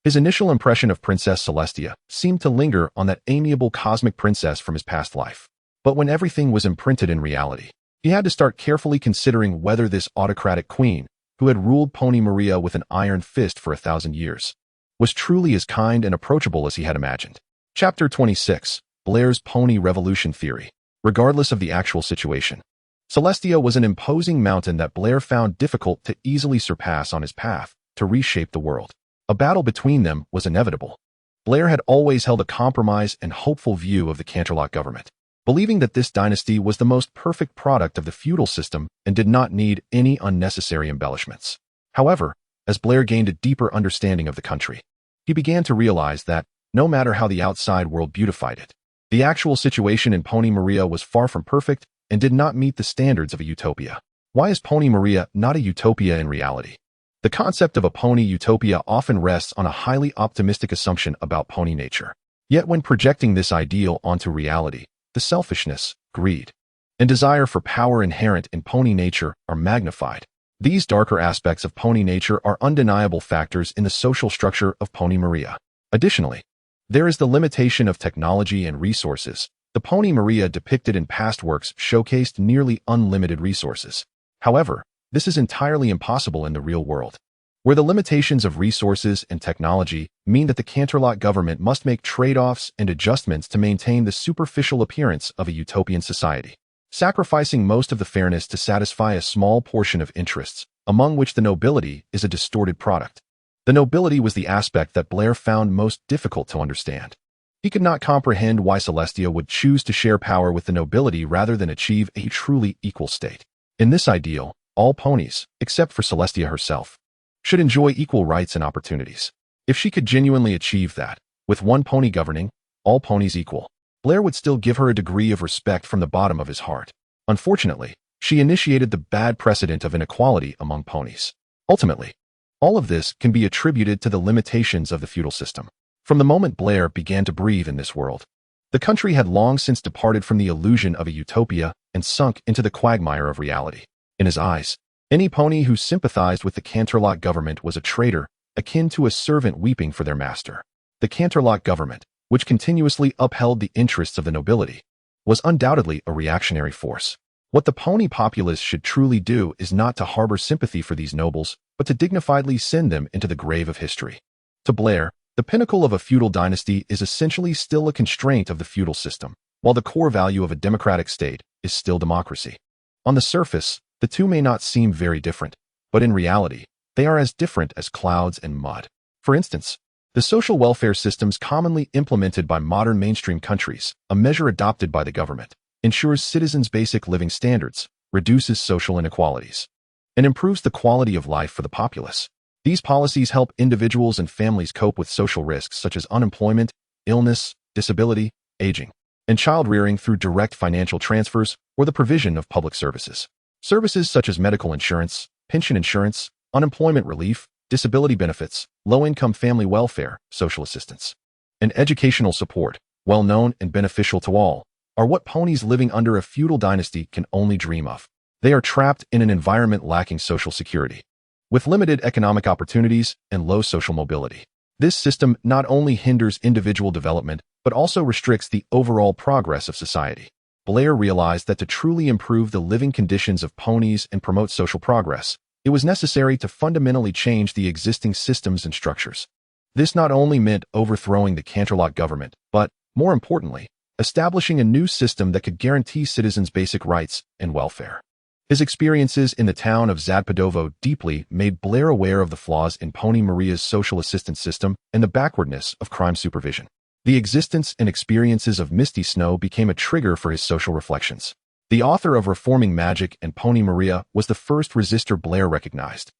Speaker 1: His initial impression of Princess Celestia seemed to linger on that amiable cosmic princess from his past life. But when everything was imprinted in reality, he had to start carefully considering whether this autocratic queen, who had ruled Pony Maria with an iron fist for 1,000 years, was truly as kind and approachable as he had imagined. Chapter 26. Blair's Pony Revolution Theory. Regardless of the actual situation, Celestia was an imposing mountain that Blair found difficult to easily surpass on his path to reshape the world. A battle between them was inevitable. Blair had always held a compromise and hopeful view of the Canterlot government, believing that this dynasty was the most perfect product of the feudal system and did not need any unnecessary embellishments. However, as Blair gained a deeper understanding of the country, he began to realize that, no matter how the outside world beautified it, the actual situation in Pony Maria was far from perfect and did not meet the standards of a utopia. Why is Pony Maria not a utopia in reality? The concept of a pony utopia often rests on a highly optimistic assumption about pony nature. Yet when projecting this ideal onto reality, the selfishness, greed, and desire for power inherent in pony nature are magnified. These darker aspects of pony nature are undeniable factors in the social structure of Pony Maria. Additionally, there is the limitation of technology and resources. The Pony Maria depicted in past works showcased nearly unlimited resources. However, this is entirely impossible in the real world, where the limitations of resources and technology mean that the Canterlot government must make trade-offs and adjustments to maintain the superficial appearance of a utopian society, sacrificing most of the fairness to satisfy a small portion of interests, among which the nobility is a distorted product. The nobility was the aspect that Blair found most difficult to understand. He could not comprehend why Celestia would choose to share power with the nobility rather than achieve a truly equal state. In this ideal, all ponies, except for Celestia herself, should enjoy equal rights and opportunities. If she could genuinely achieve that, with one pony governing, all ponies equal, Blair would still give her a degree of respect from the bottom of his heart. Unfortunately, she initiated the bad precedent of inequality among ponies. Ultimately, all of this can be attributed to the limitations of the feudal system. From the moment Blair began to breathe in this world, the country had long since departed from the illusion of a utopia and sunk into the quagmire of reality. In his eyes, any pony who sympathized with the Canterlot government was a traitor, akin to a servant weeping for their master. The Canterlot government, which continuously upheld the interests of the nobility, was undoubtedly a reactionary force. What the pony populace should truly do is not to harbor sympathy for these nobles, but to dignifiedly send them into the grave of history. To Blair, the pinnacle of a feudal dynasty is essentially still a constraint of the feudal system, while the core value of a democratic state is still democracy. On the surface, the two may not seem very different, but in reality, they are as different as clouds and mud. For instance, the social welfare systems commonly implemented by modern mainstream countries, a measure adopted by the government, ensures citizens' basic living standards, reduces social inequalities, and improves the quality of life for the populace. These policies help individuals and families cope with social risks such as unemployment, illness, disability, aging, and child rearing through direct financial transfers or the provision of public services. Services such as medical insurance, pension insurance, unemployment relief, disability benefits, low-income family welfare, social assistance, and educational support, well known and beneficial to all, are what ponies living under a feudal dynasty can only dream of. They are trapped in an environment lacking social security, with limited economic opportunities and low social mobility. This system not only hinders individual development, but also restricts the overall progress of society. Blair realized that to truly improve the living conditions of ponies and promote social progress, it was necessary to fundamentally change the existing systems and structures. This not only meant overthrowing the Canterlot government, but, more importantly, establishing a new system that could guarantee citizens basic rights and welfare. His experiences in the town of Zadepadowo deeply made Blair aware of the flaws in Pony Maria's social assistance system and the backwardness of crime supervision. The existence and experiences of Misty Snow became a trigger for his social reflections. The author of Reforming Magic and Pony Maria was the first resistor Blair recognized.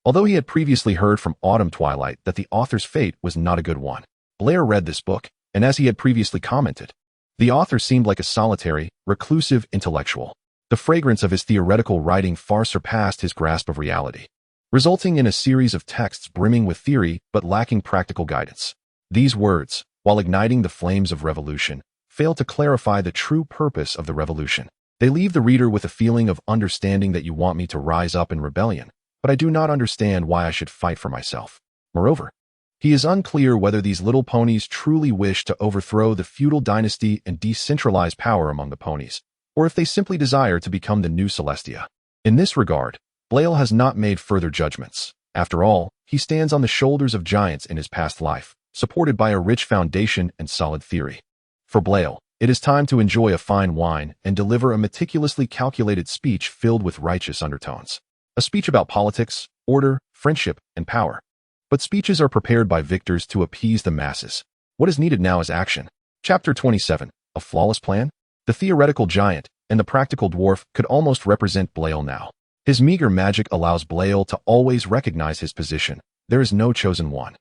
Speaker 1: Although he had previously heard from Autumn Twilight that the author's fate was not a good one, Blair read this book, and as he had previously commented, the author seemed like a solitary, reclusive intellectual. The fragrance of his theoretical writing far surpassed his grasp of reality, resulting in a series of texts brimming with theory but lacking practical guidance. These words, while igniting the flames of revolution, fail to clarify the true purpose of the revolution. They leave the reader with a feeling of understanding that you want me to rise up in rebellion, but I do not understand why I should fight for myself. Moreover, he is unclear whether these little ponies truly wish to overthrow the feudal dynasty and decentralize power among the ponies, or if they simply desire to become the new Celestia. In this regard, Blair has not made further judgments. After all, he stands on the shoulders of giants in his past life, supported by a rich foundation and solid theory. For Blair, it is time to enjoy a fine wine and deliver a meticulously calculated speech filled with righteous undertones. A speech about politics, order, friendship, and power. But speeches are prepared by victors to appease the masses. What is needed now is action. Chapter 27, A Flawless Plan? The theoretical giant and the practical dwarf could almost represent Blair now. His meager magic allows Blair to always recognize his position. There is no chosen one.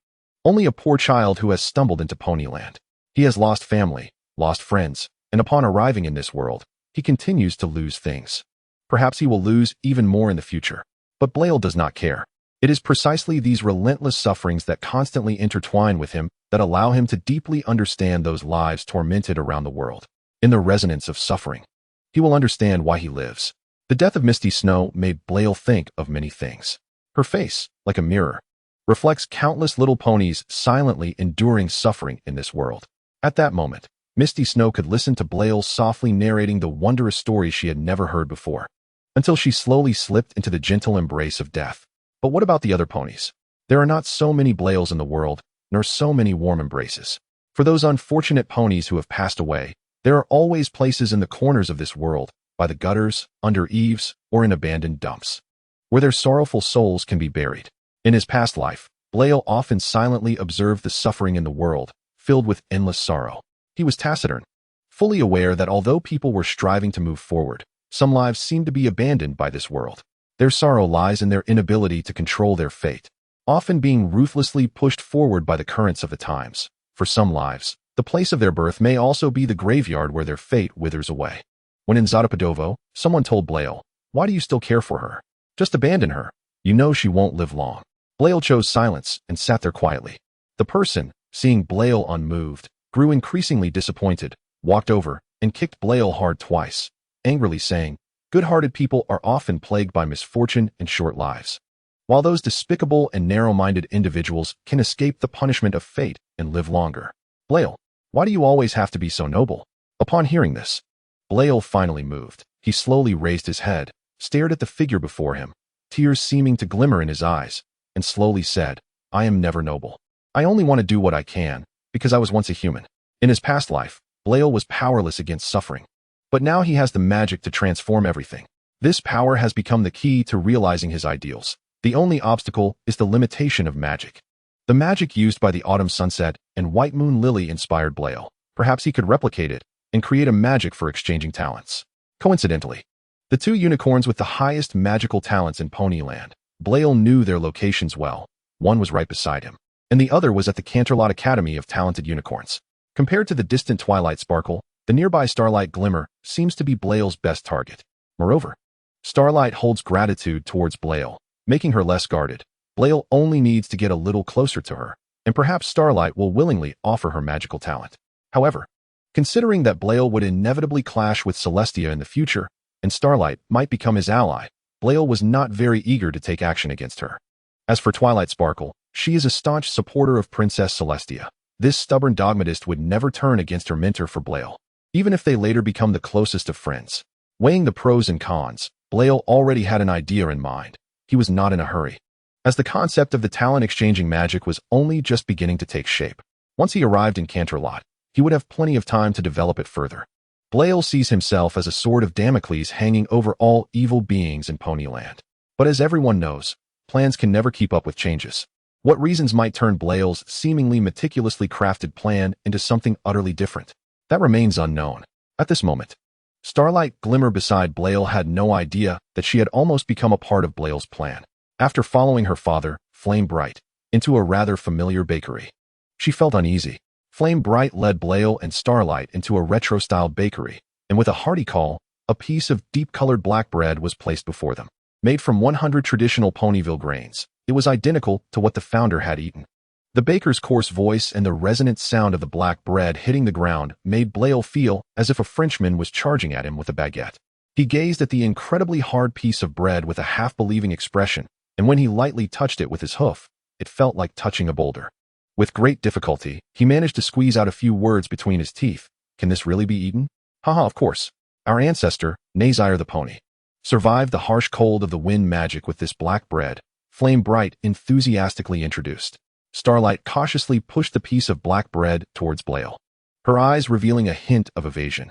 Speaker 1: Only a poor child who has stumbled into Ponyland. He has lost family, lost friends, and upon arriving in this world, he continues to lose things. Perhaps he will lose even more in the future. But Blair does not care. It is precisely these relentless sufferings that constantly intertwine with him that allow him to deeply understand those lives tormented around the world. In the resonance of suffering, he will understand why he lives. The death of Misty Snow made Blair think of many things. Her face, like a mirror, reflects countless little ponies silently enduring suffering in this world. At that moment, Misty Snow could listen to Blair softly narrating the wondrous story she had never heard before, until she slowly slipped into the gentle embrace of death. But what about the other ponies? There are not so many Blairs in the world, nor so many warm embraces. For those unfortunate ponies who have passed away, there are always places in the corners of this world, by the gutters, under eaves, or in abandoned dumps, where their sorrowful souls can be buried. In his past life, Blair often silently observed the suffering in the world, filled with endless sorrow. He was taciturn, fully aware that although people were striving to move forward, some lives seemed to be abandoned by this world. Their sorrow lies in their inability to control their fate, often being ruthlessly pushed forward by the currents of the times. For some lives, the place of their birth may also be the graveyard where their fate withers away. When in Zadepadowo, someone told Blair, "Why do you still care for her? Just abandon her. You know she won't live long." Blair chose silence and sat there quietly. The person, seeing Blair unmoved, grew increasingly disappointed, walked over, and kicked Blair hard twice, angrily saying, "Good-hearted people are often plagued by misfortune and short lives, while those despicable and narrow-minded individuals can escape the punishment of fate and live longer. Blair, why do you always have to be so noble?" Upon hearing this, Blair finally moved. He slowly raised his head, stared at the figure before him, tears seeming to glimmer in his eyes, and slowly said, "I am never noble. I only want to do what I can, because I was once a human." In his past life, Blair was powerless against suffering. But now he has the magic to transform everything. This power has become the key to realizing his ideals. The only obstacle is the limitation of magic. The magic used by the autumn sunset and white moon lily inspired Blair. Perhaps he could replicate it and create a magic for exchanging talents. Coincidentally, the two unicorns with the highest magical talents in Ponyland, Blair knew their locations well. One was right beside him, and the other was at the Canterlot Academy of Talented Unicorns. Compared to the distant Twilight Sparkle, the nearby Starlight Glimmer seems to be Blair's best target. Moreover, Starlight holds gratitude towards Blair, making her less guarded. Blair only needs to get a little closer to her, and perhaps Starlight will willingly offer her magical talent. However, considering that Blair would inevitably clash with Celestia in the future, and Starlight might become his ally, Blair was not very eager to take action against her. As for Twilight Sparkle, she is a staunch supporter of Princess Celestia. This stubborn dogmatist would never turn against her mentor for Blair, even if they later become the closest of friends. Weighing the pros and cons, Blair already had an idea in mind. He was not in a hurry, as the concept of the talent-exchanging magic was only just beginning to take shape. Once he arrived in Canterlot, he would have plenty of time to develop it further. Blail sees himself as a sword of Damocles hanging over all evil beings in Ponyland. But as everyone knows, plans can never keep up with changes. What reasons might turn Blail's seemingly meticulously crafted plan into something utterly different? That remains unknown. At this moment, Starlight Glimmer beside Blail had no idea that she had almost become a part of Blail's plan. After following her father, Flame Bright, into a rather familiar bakery, she felt uneasy. Flame Bright led Blail and Starlight into a retro-style bakery, and with a hearty call, a piece of deep-colored black bread was placed before them. Made from 100 traditional Ponyville grains, it was identical to what the founder had eaten. The baker's coarse voice and the resonant sound of the black bread hitting the ground made Blail feel as if a Frenchman was charging at him with a baguette. He gazed at the incredibly hard piece of bread with a half-believing expression, and when he lightly touched it with his hoof, it felt like touching a boulder. With great difficulty, he managed to squeeze out a few words between his teeth. Can this really be eaten? Haha, of course. Our ancestor, Nazire the pony, survived the harsh cold of the wind magic with this black bread, Flame Bright enthusiastically introduced. Starlight cautiously pushed the piece of black bread towards Blail, her eyes revealing a hint of evasion.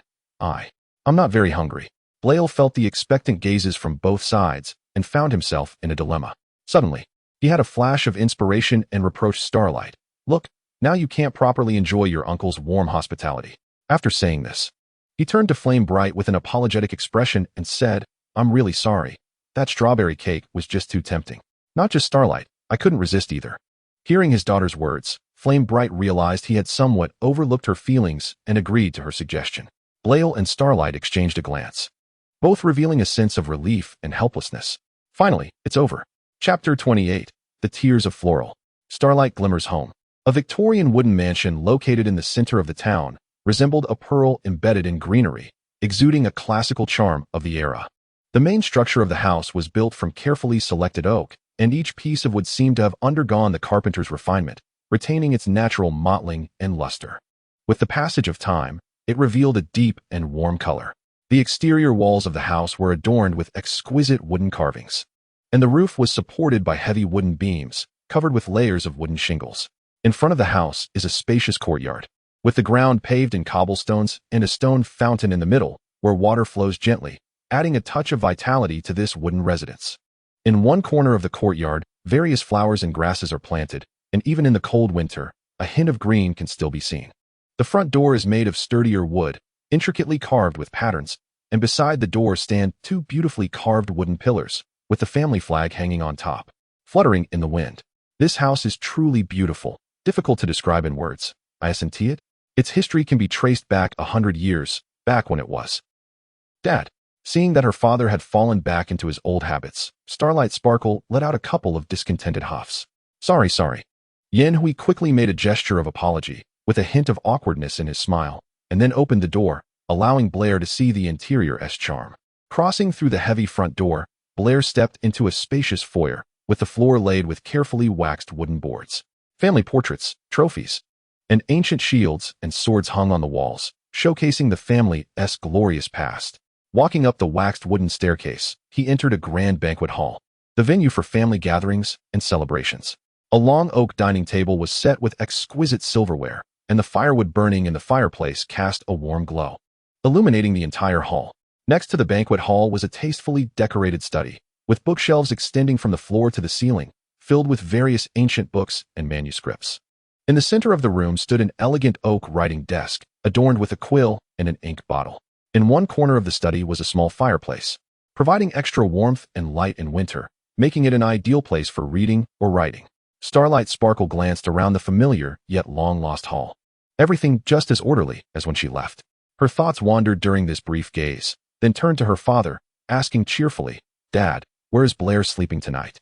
Speaker 1: I'm not very hungry. Blail felt the expectant gazes from both sides and found himself in a dilemma. Suddenly, he had a flash of inspiration and reproached Starlight. Look, now you can't properly enjoy your uncle's warm hospitality. After saying this, he turned to Flame Bright with an apologetic expression and said, I'm really sorry. That strawberry cake was just too tempting. Not just Starlight, I couldn't resist either. Hearing his daughter's words, Flame Bright realized he had somewhat overlooked her feelings and agreed to her suggestion. Blail and Starlight exchanged a glance, both revealing a sense of relief and helplessness. Finally, it's over. Chapter 28, The Tears of Floral. Starlight Glimmer's home. A Victorian wooden mansion located in the center of the town resembled a pearl embedded in greenery, exuding a classical charm of the era. The main structure of the house was built from carefully selected oak, and each piece of wood seemed to have undergone the carpenter's refinement, retaining its natural mottling and luster. With the passage of time, it revealed a deep and warm color. The exterior walls of the house were adorned with exquisite wooden carvings, and the roof was supported by heavy wooden beams, covered with layers of wooden shingles. In front of the house is a spacious courtyard, with the ground paved in cobblestones and a stone fountain in the middle, where water flows gently, adding a touch of vitality to this wooden residence. In one corner of the courtyard, various flowers and grasses are planted, and even in the cold winter, a hint of green can still be seen. The front door is made of sturdier wood, intricately carved with patterns, and beside the door stand two beautifully carved wooden pillars, with the family flag hanging on top, fluttering in the wind. This house is truly beautiful, difficult to describe in words. Isn't it? Its history can be traced back 100 years, back when it was. Dad. Seeing that her father had fallen back into his old habits, Starlight Sparkle let out a couple of discontented huffs. Sorry. Yen Hui quickly made a gesture of apology, with a hint of awkwardness in his smile, and then opened the door, allowing Blair to see the interior's charm. Crossing through the heavy front door, Blair stepped into a spacious foyer, with the floor laid with carefully waxed wooden boards. Family portraits, trophies, and ancient shields and swords hung on the walls, showcasing the family's glorious past. Walking up the waxed wooden staircase, he entered a grand banquet hall, the venue for family gatherings and celebrations. A long oak dining table was set with exquisite silverware, and the firewood burning in the fireplace cast a warm glow, illuminating the entire hall. Next to the banquet hall was a tastefully decorated study, with bookshelves extending from the floor to the ceiling, filled with various ancient books and manuscripts. In the center of the room stood an elegant oak writing desk, adorned with a quill and an ink bottle. In one corner of the study was a small fireplace, providing extra warmth and light in winter, making it an ideal place for reading or writing. Starlight Sparkle glanced around the familiar yet long-lost hall. Everything just as orderly as when she left. Her thoughts wandered during this brief gaze, then turned to her father, asking cheerfully, Dad, where is Blair sleeping tonight?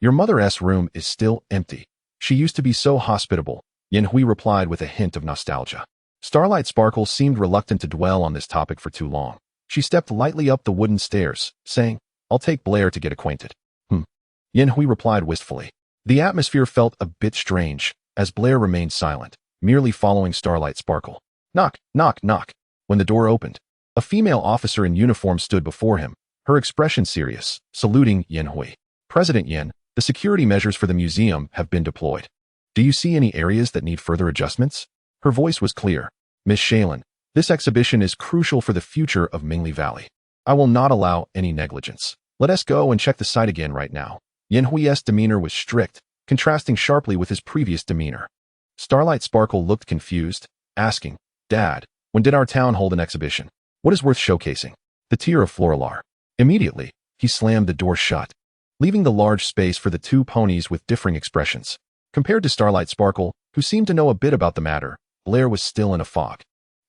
Speaker 1: Your mother's room is still empty. She used to be so hospitable, Yen Hui replied with a hint of nostalgia. Starlight Sparkle seemed reluctant to dwell on this topic for too long. She stepped lightly up the wooden stairs, saying, I'll take Blair to get acquainted. Yen Hui replied wistfully. The atmosphere felt a bit strange, as Blair remained silent, merely following Starlight Sparkle. Knock, knock, knock. When the door opened, a female officer in uniform stood before him, her expression serious, saluting Yen Hui. President Yen, the security measures for the museum have been deployed. Do you see any areas that need further adjustments? Her voice was clear, Miss Shaylin, this exhibition is crucial for the future of Mingli Valley. I will not allow any negligence. Let us go and check the site again right now. Yen Hui's demeanor was strict, contrasting sharply with his previous demeanor. Starlight Sparkle looked confused, asking, Dad, when did our town hold an exhibition? What is worth showcasing? The Tear of Floralar. Immediately, he slammed the door shut, leaving the large space for the two ponies with differing expressions. Compared to Starlight Sparkle, who seemed to know a bit about the matter, Blair was still in a fog.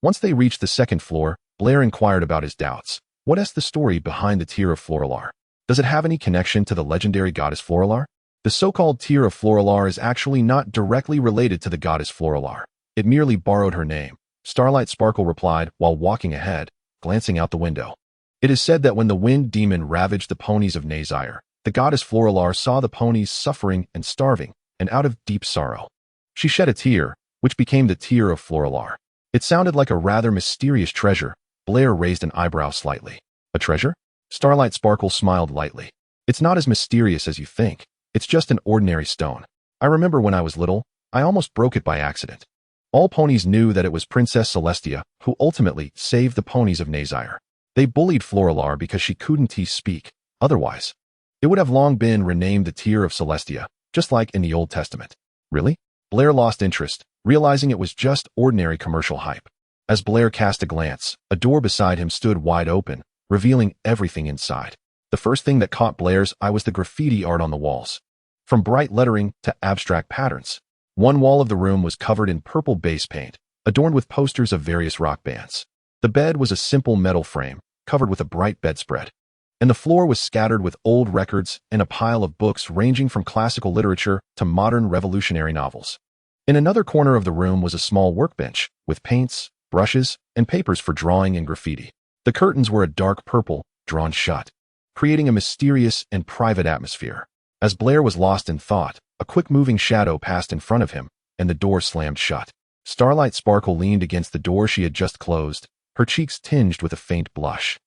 Speaker 1: Once they reached the second floor, Blair inquired about his doubts. What is the story behind the Tear of Floralar? Does it have any connection to the legendary goddess Floralar? The so-called Tear of Floralar is actually not directly related to the goddess Floralar. It merely borrowed her name. Starlight Sparkle replied while walking ahead, glancing out the window. It is said that when the wind demon ravaged the ponies of Nazire, the goddess Floralar saw the ponies suffering and starving, and out of deep sorrow, she shed a tear, which became the Tear of Floralar. It sounded like a rather mysterious treasure. Blair raised an eyebrow slightly. A treasure? Starlight Sparkle smiled lightly. It's not as mysterious as you think. It's just an ordinary stone. I remember when I was little, I almost broke it by accident. All ponies knew that it was Princess Celestia who ultimately saved the ponies of Nazire. They bullied Floralar because she couldn't speak. Otherwise, it would have long been renamed the Tear of Celestia, just like in the Old Testament. Really? Blair lost interest, realizing it was just ordinary commercial hype. As Blair cast a glance, a door beside him stood wide open, revealing everything inside. The first thing that caught Blair's eye was the graffiti art on the walls. From bright lettering to abstract patterns. One wall of the room was covered in purple base paint, adorned with posters of various rock bands. The bed was a simple metal frame, covered with a bright bedspread. And the floor was scattered with old records and a pile of books ranging from classical literature to modern revolutionary novels. In another corner of the room was a small workbench, with paints, brushes, and papers for drawing and graffiti. The curtains were a dark purple, drawn shut, creating a mysterious and private atmosphere. As Blair was lost in thought, a quick-moving shadow passed in front of him, and the door slammed shut. Starlight Sparkle leaned against the door she had just closed, her cheeks tinged with a faint blush,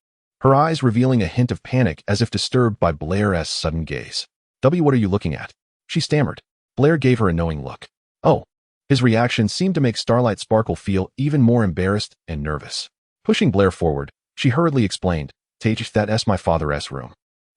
Speaker 1: her eyes revealing a hint of panic as if disturbed by Blair's sudden gaze. What are you looking at? She stammered. Blair gave her a knowing look. Oh. His reaction seemed to make Starlight Sparkle feel even more embarrassed and nervous. Pushing Blair forward, she hurriedly explained, that's my father's room.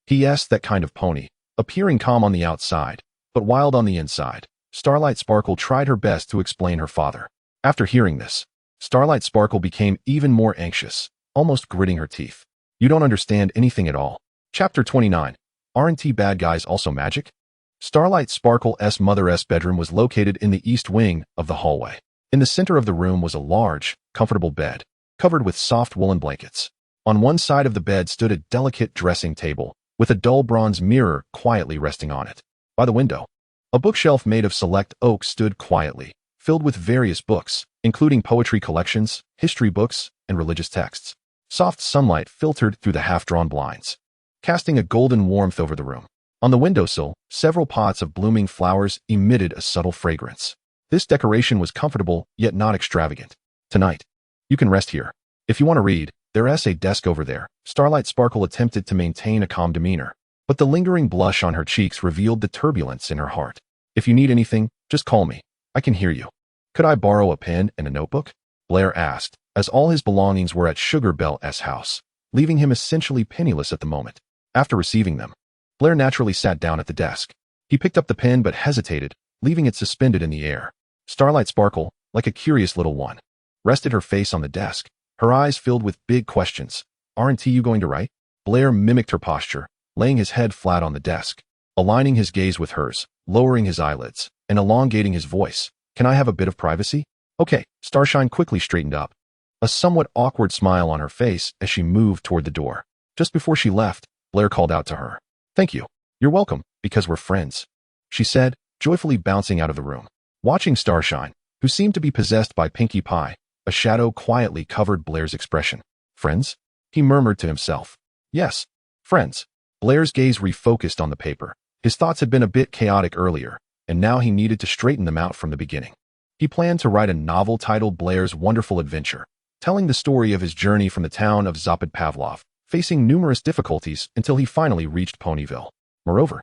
Speaker 1: He*s that kind of pony, appearing calm on the outside, but wild on the inside. Starlight Sparkle tried her best to explain her father. After hearing this, Starlight Sparkle became even more anxious, almost gritting her teeth. You don't understand anything at all. Chapter 29. Aren't bad guys also magic? Starlight Sparkle's mother's bedroom was located in the east wing of the hallway. In the center of the room was a large, comfortable bed, covered with soft woolen blankets. On one side of the bed stood a delicate dressing table, with a dull bronze mirror quietly resting on it. By the window, a bookshelf made of select oak stood quietly, filled with various books, including poetry collections, history books, and religious texts. Soft sunlight filtered through the half-drawn blinds, casting a golden warmth over the room. On the windowsill, several pots of blooming flowers emitted a subtle fragrance. This decoration was comfortable, yet not extravagant. Tonight, you can rest here. If you want to read, there's a desk over there. Starlight Sparkle attempted to maintain a calm demeanor, but the lingering blush on her cheeks revealed the turbulence in her heart. If you need anything, just call me. I can hear you. Could I borrow a pen and a notebook? Blair asked, as all his belongings were at Sugar Bell's house, leaving him essentially penniless at the moment. After receiving them, Blair naturally sat down at the desk. He picked up the pen but hesitated, leaving it suspended in the air. Starlight Sparkle, like a curious little one, rested her face on the desk, her eyes filled with big questions. Aren't you going to write? Blair mimicked her posture, laying his head flat on the desk, aligning his gaze with hers, lowering his eyelids, and elongating his voice. Can I have a bit of privacy? Okay. Starshine quickly straightened up, a somewhat awkward smile on her face as she moved toward the door. Just before she left, Blair called out to her. Thank you. You're welcome, because we're friends, she said, joyfully bouncing out of the room. Watching Starshine, who seemed to be possessed by Pinkie Pie, a shadow quietly covered Blair's expression. Friends? He murmured to himself. Yes, friends. Blair's gaze refocused on the paper. His thoughts had been a bit chaotic earlier, and now he needed to straighten them out from the beginning. He planned to write a novel titled Blair's Wonderful Adventure, telling the story of his journey from the town of Zadepadowo, facing numerous difficulties until he finally reached Ponyville. Moreover,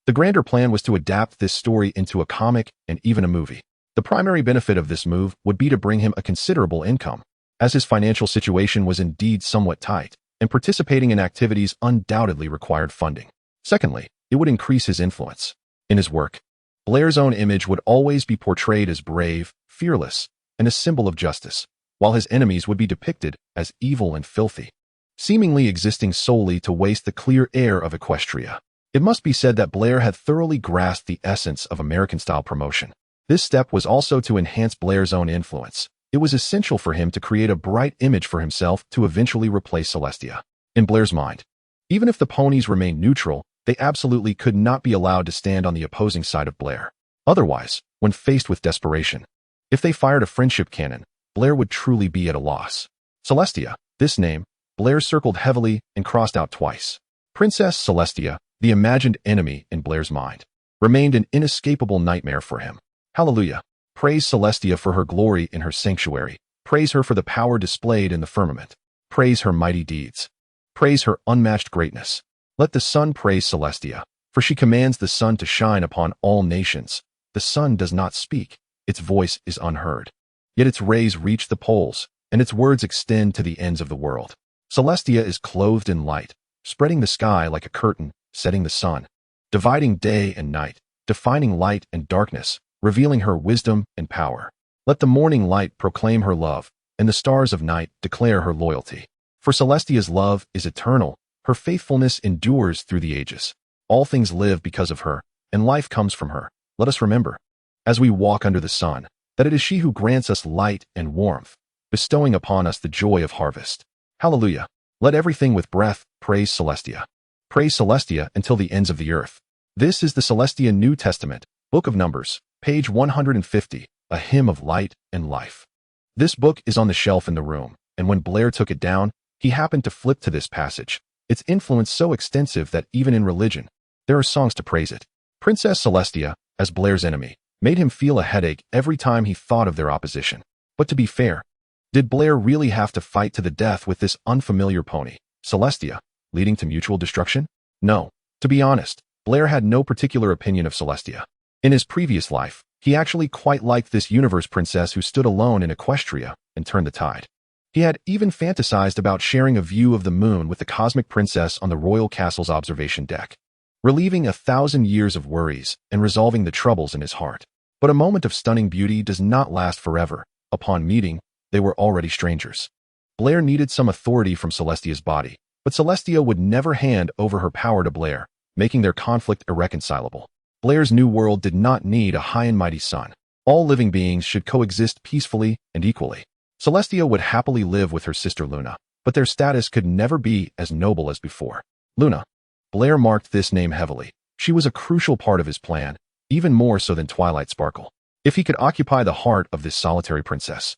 Speaker 1: the grander plan was to adapt this story into a comic and even a movie. The primary benefit of this move would be to bring him a considerable income, as his financial situation was indeed somewhat tight, and participating in activities undoubtedly required funding. Secondly, it would increase his influence. In his work, Blair's own image would always be portrayed as brave, fearless, and a symbol of justice, while his enemies would be depicted as evil and filthy, seemingly existing solely to waste the clear air of Equestria. It must be said that Blair had thoroughly grasped the essence of American-style promotion. This step was also to enhance Blair's own influence. It was essential for him to create a bright image for himself to eventually replace Celestia. In Blair's mind, even if the ponies remained neutral, they absolutely could not be allowed to stand on the opposing side of Blair. Otherwise, when faced with desperation, if they fired a friendship cannon, Blair would truly be at a loss. Celestia, this name, Blair circled heavily and crossed out twice. Princess Celestia, the imagined enemy in Blair's mind, remained an inescapable nightmare for him. Hallelujah. Praise Celestia for her glory in her sanctuary. Praise her for the power displayed in the firmament. Praise her mighty deeds. Praise her unmatched greatness. Let the sun praise Celestia, for she commands the sun to shine upon all nations. The sun does not speak. Its voice is unheard. Yet its rays reach the poles, and its words extend to the ends of the world. Celestia is clothed in light, spreading the sky like a curtain, setting the sun, dividing day and night, defining light and darkness, revealing her wisdom and power. Let the morning light proclaim her love, and the stars of night declare her loyalty. For Celestia's love is eternal, her faithfulness endures through the ages. All things live because of her, and life comes from her. Let us remember, as we walk under the sun, that it is she who grants us light and warmth, bestowing upon us the joy of harvest. Hallelujah. Let everything with breath praise Celestia. Praise Celestia until the ends of the earth. This is the Celestia New Testament, Book of Numbers, page 150, a hymn of light and life. This book is on the shelf in the room, and when Blair took it down, he happened to flip to this passage. Its influence so extensive that even in religion, there are songs to praise it. Princess Celestia, as Blair's enemy, made him feel a headache every time he thought of their opposition. But to be fair, did Blair really have to fight to the death with this unfamiliar pony, Celestia, leading to mutual destruction? No. To be honest, Blair had no particular opinion of Celestia. In his previous life, he actually quite liked this universe princess who stood alone in Equestria and turned the tide. He had even fantasized about sharing a view of the moon with the cosmic princess on the royal castle's observation deck, relieving 1,000 years of worries and resolving the troubles in his heart. But a moment of stunning beauty does not last forever. Upon meeting, they were already strangers. Blair needed some authority from Celestia's body, but Celestia would never hand over her power to Blair, making their conflict irreconcilable. Blair's new world did not need a high and mighty sun. All living beings should coexist peacefully and equally. Celestia would happily live with her sister Luna, but their status could never be as noble as before. Luna. Blair marked this name heavily. She was a crucial part of his plan, even more so than Twilight Sparkle. If he could occupy the heart of this solitary princess,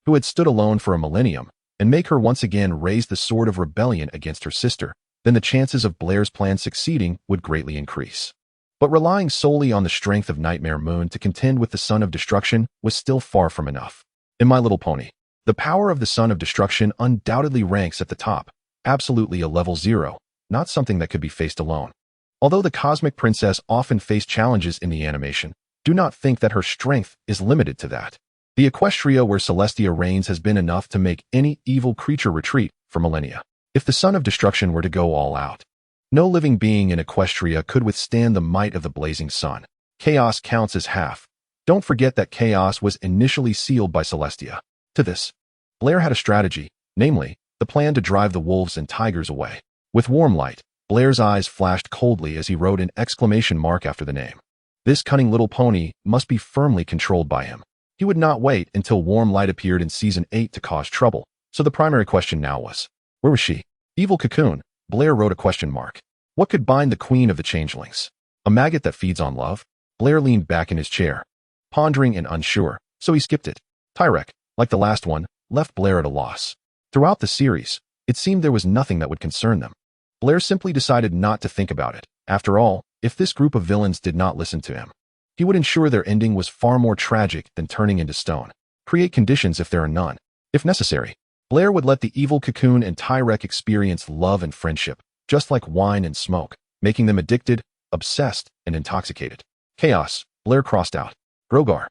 Speaker 1: who had stood alone for a millennium, and make her once again raise the sword of rebellion against her sister, then the chances of Blair's plan succeeding would greatly increase. But relying solely on the strength of Nightmare Moon to contend with the Son of Destruction was still far from enough. In My Little Pony, the power of the Son of Destruction undoubtedly ranks at the top, absolutely a level 0, not something that could be faced alone. Although the Cosmic Princess often faced challenges in the animation, do not think that her strength is limited to that. The Equestria where Celestia reigns has been enough to make any evil creature retreat for millennia. If the Son of Destruction were to go all out, no living being in Equestria could withstand the might of the blazing sun. Chaos counts as half. Don't forget that chaos was initially sealed by Celestia. To this, Blair had a strategy, namely, the plan to drive the wolves and tigers away. With warm light, Blair's eyes flashed coldly as he wrote an exclamation mark after the name. This cunning little pony must be firmly controlled by him. He would not wait until warm light appeared in Season 8 to cause trouble, so the primary question now was, where was she? Evil cocoon, Blair wrote a question mark. What could bind the queen of the changelings? A maggot that feeds on love? Blair leaned back in his chair, pondering and unsure, so he skipped it. Tyrek, like the last one, left Blair at a loss. Throughout the series, it seemed there was nothing that would concern them. Blair simply decided not to think about it. After all, if this group of villains did not listen to him, he would ensure their ending was far more tragic than turning into stone. Create conditions if there are none. If necessary, Blair would let the evil cocoon and Tyrek experience love and friendship, just like wine and smoke, making them addicted, obsessed, and intoxicated. Chaos, Blair crossed out. Grogar.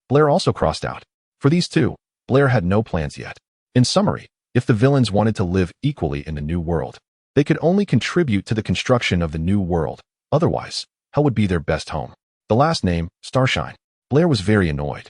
Speaker 1: Blair also crossed out. For these two, Blair had no plans yet. In summary, if the villains wanted to live equally in the new world, they could only contribute to the construction of the new world. Otherwise, hell would be their best home. The last name, Starshine. Blair was very annoyed.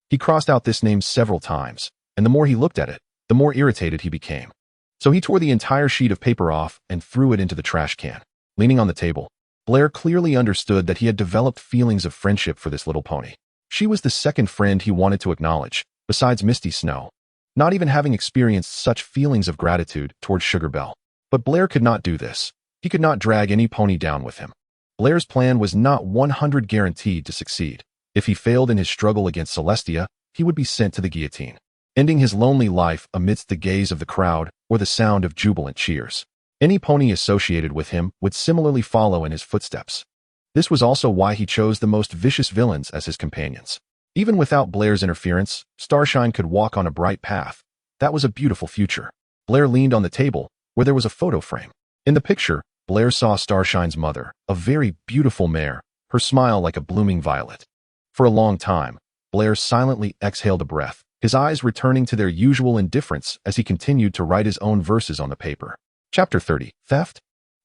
Speaker 1: He crossed out this name several times, and the more he looked at it, the more irritated he became. So he tore the entire sheet of paper off and threw it into the trash can. Leaning on the table, Blair clearly understood that he had developed feelings of friendship for this little pony. She was the second friend he wanted to acknowledge, besides Misty Snow, not even having experienced such feelings of gratitude towards Sugar Belle. But Blair could not do this. He could not drag any pony down with him. Blair's plan was not 100% guaranteed to succeed. If he failed in his struggle against Celestia, he would be sent to the guillotine, ending his lonely life amidst the gaze of the crowd or the sound of jubilant cheers. Any pony associated with him would similarly follow in his footsteps. This was also why he chose the most vicious villains as his companions. Even without Blair's interference, Starshine could walk on a bright path. That was a beautiful future. Blair leaned on the table, where there was a photo frame. In the picture, Blair saw Starshine's mother, a very beautiful mare, her smile like a blooming violet. For a long time, Blair silently exhaled a breath, his eyes returning to their usual indifference as he continued to write his own verses on the paper. Chapter 30. Theft?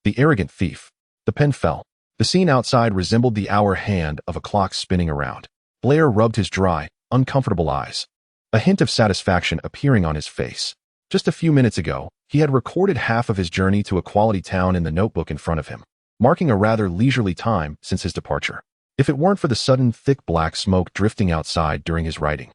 Speaker 1: The arrogant thief. The pen fell. The scene outside resembled the hour hand of a clock spinning around. Blair rubbed his dry, uncomfortable eyes, a hint of satisfaction appearing on his face. Just a few minutes ago, he had recorded half of his journey to a quality town in the notebook in front of him, marking a rather leisurely time since his departure. If it weren't for the sudden thick black smoke drifting outside during his writing,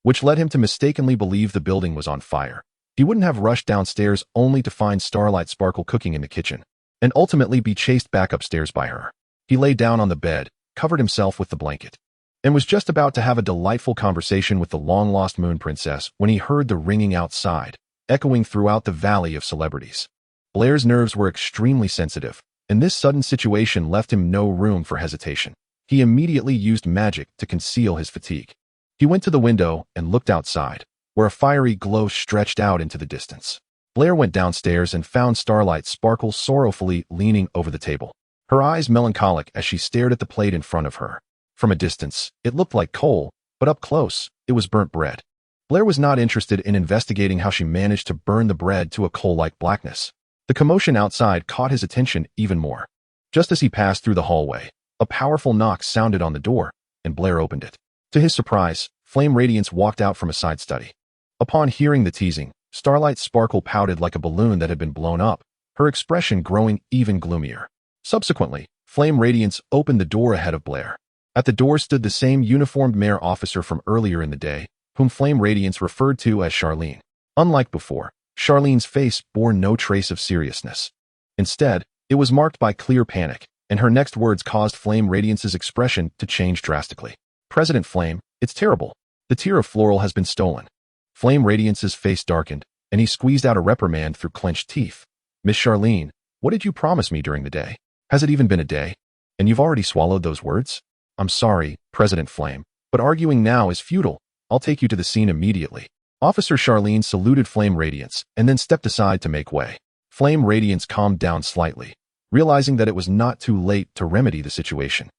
Speaker 1: which led him to mistakenly believe the building was on fire, he wouldn't have rushed downstairs only to find Starlight Sparkle cooking in the kitchen, and ultimately be chased back upstairs by her. He lay down on the bed, covered himself with the blanket, and was just about to have a delightful conversation with the long-lost Moon Princess when he heard the ringing outside, echoing throughout the Valley of Celebrities. Blair's nerves were extremely sensitive, and this sudden situation left him no room for hesitation. He immediately used magic to conceal his fatigue. He went to the window and looked outside, where a fiery glow stretched out into the distance. Blair went downstairs and found Starlight Sparkle sorrowfully leaning over the table, her eyes melancholic as she stared at the plate in front of her. From a distance, it looked like coal, but up close, it was burnt bread. Blair was not interested in investigating how she managed to burn the bread to a coal-like blackness. The commotion outside caught his attention even more. Just as he passed through the hallway, a powerful knock sounded on the door, and Blair opened it. To his surprise, Flame Radiance walked out from a side study. Upon hearing the teasing, Starlight Sparkle pouted like a balloon that had been blown up, her expression growing even gloomier. Subsequently, Flame Radiance opened the door ahead of Blair. At the door stood the same uniformed mare officer from earlier in the day, whom Flame Radiance referred to as Charlene. Unlike before, Charlene's face bore no trace of seriousness. Instead, it was marked by clear panic, and her next words caused Flame Radiance's expression to change drastically. President Flame, it's terrible. The tear of Floral has been stolen. Flame Radiance's face darkened, and he squeezed out a reprimand through clenched teeth. Miss Charlene, what did you promise me during the day? Has it even been a day? And you've already swallowed those words? I'm sorry, President Flame, but arguing now is futile. I'll take you to the scene immediately. Officer Charlene saluted Flame Radiance and then stepped aside to make way. Flame Radiance calmed down slightly, realizing that it was not too late to remedy the situation.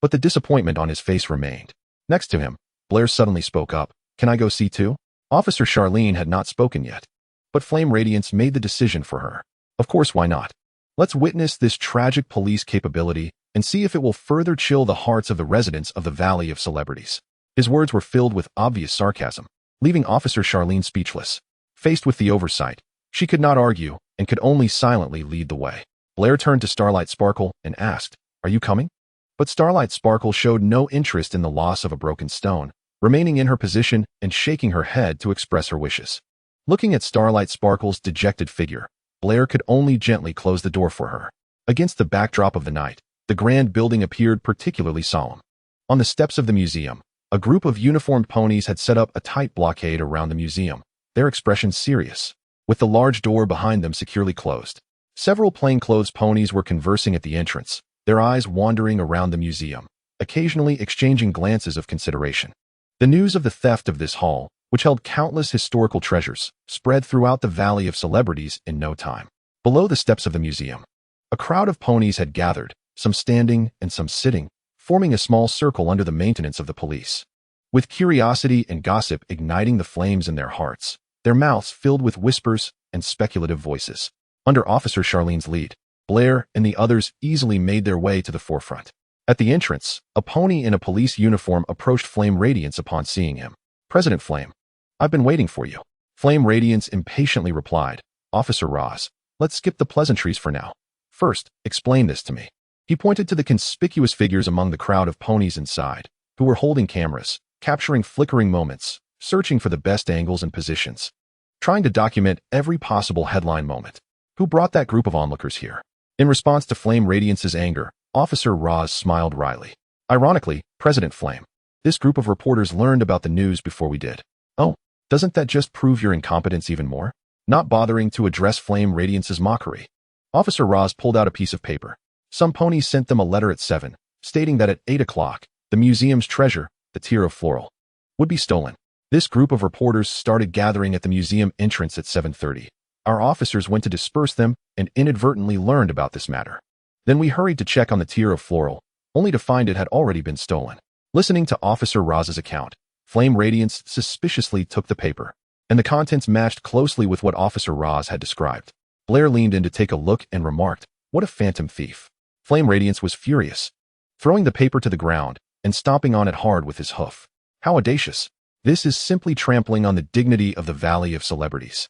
Speaker 1: But the disappointment on his face remained. Next to him, Blair suddenly spoke up. Can I go see too? Officer Charlene had not spoken yet, but Flame Radiance made the decision for her. Of course, why not? Let's witness this tragic police capability and see if it will further chill the hearts of the residents of the Valley of Celebrities. His words were filled with obvious sarcasm, leaving Officer Charlene speechless. Faced with the oversight, she could not argue and could only silently lead the way. Blair turned to Starlight Sparkle and asked, "Are you coming?" But Starlight Sparkle showed no interest in the loss of a broken stone, remaining in her position and shaking her head to express her wishes. Looking at Starlight Sparkle's dejected figure, Blair could only gently close the door for her. Against the backdrop of the night, the grand building appeared particularly solemn. On the steps of the museum, a group of uniformed ponies had set up a tight blockade around the museum, their expressions serious, with the large door behind them securely closed. Several plainclothes ponies were conversing at the entrance, their eyes wandering around the museum, occasionally exchanging glances of consideration. The news of the theft of this hall, which held countless historical treasures, spread throughout the Valley of Celebrities in no time. Below the steps of the museum, a crowd of ponies had gathered, some standing and some sitting, forming a small circle under the maintenance of the police. with curiosity and gossip igniting the flames in their hearts, their mouths filled with whispers and speculative voices. Under Officer Charlene's lead, Blair and the others easily made their way to the forefront. At the entrance, a pony in a police uniform approached Flame Radiance upon seeing him. "President Flame, I've been waiting for you." Flame Radiance impatiently replied, "Officer Roz, let's skip the pleasantries for now. First, explain this to me." He pointed to the conspicuous figures among the crowd of ponies inside, who were holding cameras, capturing flickering moments, searching for the best angles and positions, trying to document every possible headline moment. Who brought that group of onlookers here? In response to Flame Radiance's anger, Officer Roz smiled wryly. "Ironically, President Flame, this group of reporters learned about the news before we did." "Oh, doesn't that just prove your incompetence even more?" Not bothering to address Flame Radiance's mockery, Officer Roz pulled out a piece of paper. Some ponies sent them a letter at 7, stating that at 8 o'clock, the museum's treasure, the tier of floral, would be stolen. This group of reporters started gathering at the museum entrance at 7:30. Our officers went to disperse them and inadvertently learned about this matter. Then we hurried to check on the tier of floral, only to find it had already been stolen. Listening to Officer Roz's account, Flame Radiance suspiciously took the paper, and the contents matched closely with what Officer Roz had described. Blair leaned in to take a look and remarked, "What a phantom thief." Flame Radiance was furious, throwing the paper to the ground and stomping on it hard with his hoof. "How audacious. This is simply trampling on the dignity of the Valley of Celebrities,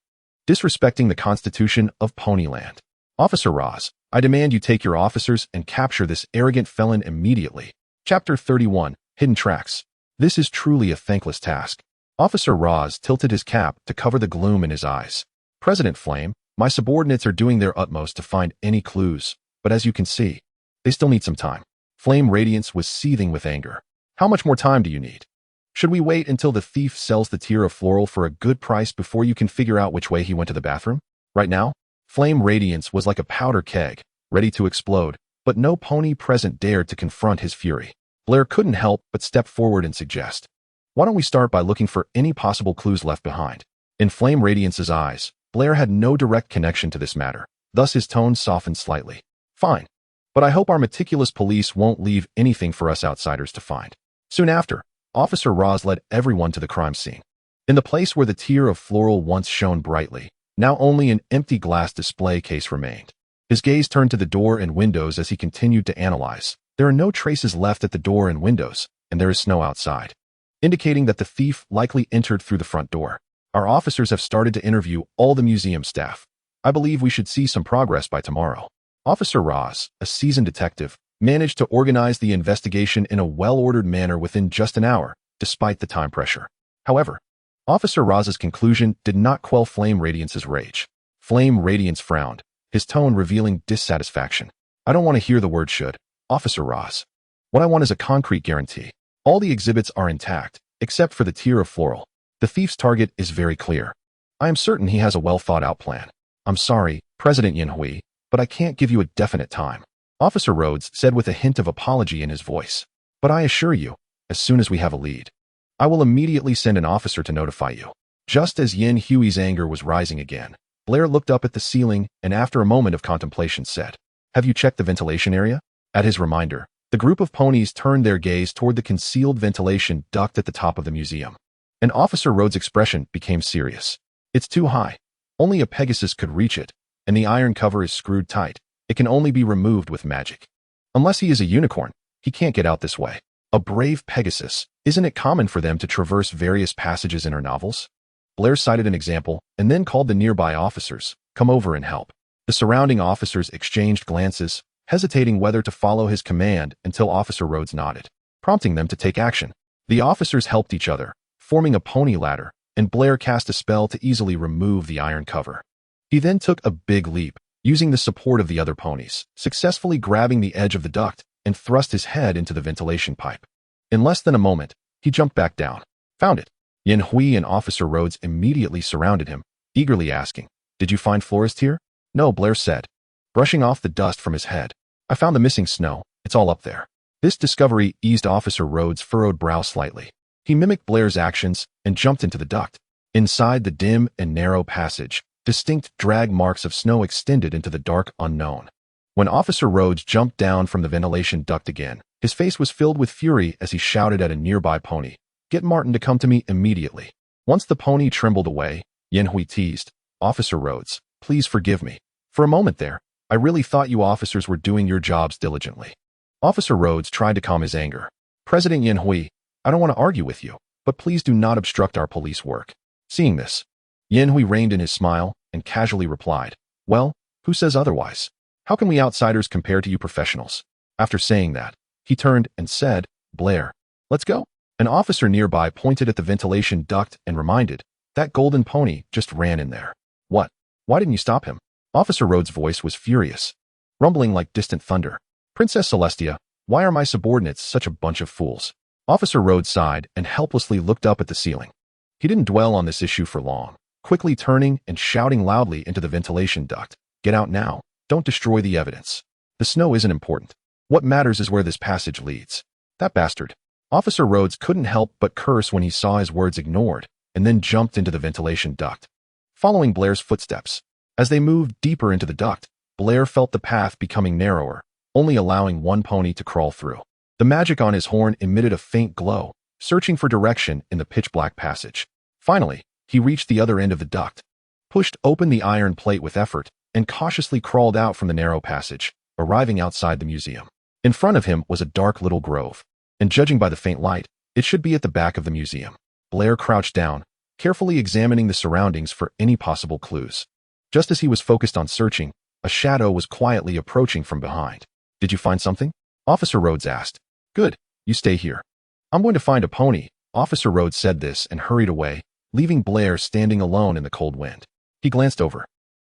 Speaker 1: disrespecting the Constitution of Ponyland. Officer Roz, I demand you take your officers and capture this arrogant felon immediately." Chapter 31, Hidden Tracks. This is truly a thankless task. Officer Roz tilted his cap to cover the gloom in his eyes. "President Flame, my subordinates are doing their utmost to find any clues, but as you can see, they still need some time." Flame Radiance was seething with anger. "How much more time do you need? Should we wait until the thief sells the tier of floral for a good price before you can figure out which way he went to the bathroom? Right now?" Flame Radiance was like a powder keg, ready to explode, but no pony present dared to confront his fury. Blair couldn't help but step forward and suggest, "Why don't we start by looking for any possible clues left behind?" In Flame Radiance's eyes, Blair had no direct connection to this matter, thus his tone softened slightly. "Fine. But I hope our meticulous police won't leave anything for us outsiders to find." Soon after, Officer Roz led everyone to the crime scene. In the place where the tier of floral once shone brightly, now only an empty glass display case remained. His gaze turned to the door and windows as he continued to analyze. There are no traces left at the door and windows, and there is snow outside, indicating that the thief likely entered through the front door. Our officers have started to interview all the museum staff. I believe we should see some progress by tomorrow. Officer Roz, a seasoned detective, managed to organize the investigation in a well-ordered manner within just an hour, despite the time pressure. However, Officer Roz's conclusion did not quell Flame Radiance's rage. Flame Radiance frowned, his tone revealing dissatisfaction. "I don't want to hear the word should, Officer Roz. What I want is a concrete guarantee. All the exhibits are intact, except for the tier of floral. The thief's target is very clear. I am certain he has a well-thought-out plan. I'm sorry, President Yinhui, but I can't give you a definite time," Officer Rhodes said with a hint of apology in his voice. "But I assure you, as soon as we have a lead, I will immediately send an officer to notify you." Just as Yin Hui's anger was rising again, Blair looked up at the ceiling and after a moment of contemplation said, "Have you checked the ventilation area?" At his reminder, the group of ponies turned their gaze toward the concealed ventilation duct at the top of the museum. And Officer Rhodes' expression became serious. "It's too high. Only a Pegasus could reach it, and the iron cover is screwed tight. It can only be removed with magic. Unless he is a unicorn, he can't get out this way." A brave Pegasus. Isn't it common for them to traverse various passages in our novels? Blair cited an example and then called the nearby officers, "Come over and help." The surrounding officers exchanged glances, hesitating whether to follow his command until Officer Rhodes nodded, prompting them to take action. The officers helped each other, forming a pony ladder, and Blair cast a spell to easily remove the iron cover. He then took a big leap, using the support of the other ponies, successfully grabbing the edge of the duct and thrust his head into the ventilation pipe. In less than a moment, he jumped back down. "Found it." Yin Hui and Officer Rhodes immediately surrounded him, eagerly asking, "Did you find Florist here?" "No," Blair said, brushing off the dust from his head. "I found the missing snow. It's all up there." This discovery eased Officer Rhodes' furrowed brow slightly. He mimicked Blair's actions and jumped into the duct. Inside the dim and narrow passage, distinct drag marks of snow extended into the dark unknown. When Officer Rhodes jumped down from the ventilation duct again, his face was filled with fury as he shouted at a nearby pony, Get Martin to come to me immediately. Once the pony trembled away, Yin Hui teased, Officer Rhodes, please forgive me. For a moment there, I really thought you officers were doing your jobs diligently. Officer Rhodes tried to calm his anger. President Yin Hui, I don't want to argue with you, but please do not obstruct our police work. Seeing this, Yin Hui reined in his smile and casually replied, well, who says otherwise? How can we outsiders compare to you professionals? After saying that, he turned and said, Blair, let's go. An officer nearby pointed at the ventilation duct and reminded, that golden pony just ran in there. What? Why didn't you stop him? Officer Rhodes' voice was furious, rumbling like distant thunder. Princess Celestia, why are my subordinates such a bunch of fools? Officer Rhodes sighed and helplessly looked up at the ceiling. He didn't dwell on this issue for long, quickly turning and shouting loudly into the ventilation duct. Get out now. Don't destroy the evidence. The snow isn't important. What matters is where this passage leads. That bastard. Officer Rhodes couldn't help but curse when he saw his words ignored, and then jumped into the ventilation duct. Following Blair's footsteps, as they moved deeper into the duct, Blair felt the path becoming narrower, only allowing one pony to crawl through. The magic on his horn emitted a faint glow, searching for direction in the pitch-black passage. Finally, he reached the other end of the duct, pushed open the iron plate with effort, and cautiously crawled out from the narrow passage, arriving outside the museum. In front of him was a dark little grove, and judging by the faint light, it should be at the back of the museum. Blair crouched down, carefully examining the surroundings for any possible clues. Just as he was focused on searching, a shadow was quietly approaching from behind. Did you find something? Officer Rhodes asked. Good, you stay here. I'm going to find a pony. Officer Rhodes said this and hurried away, leaving Blair standing alone in the cold wind. He glanced over,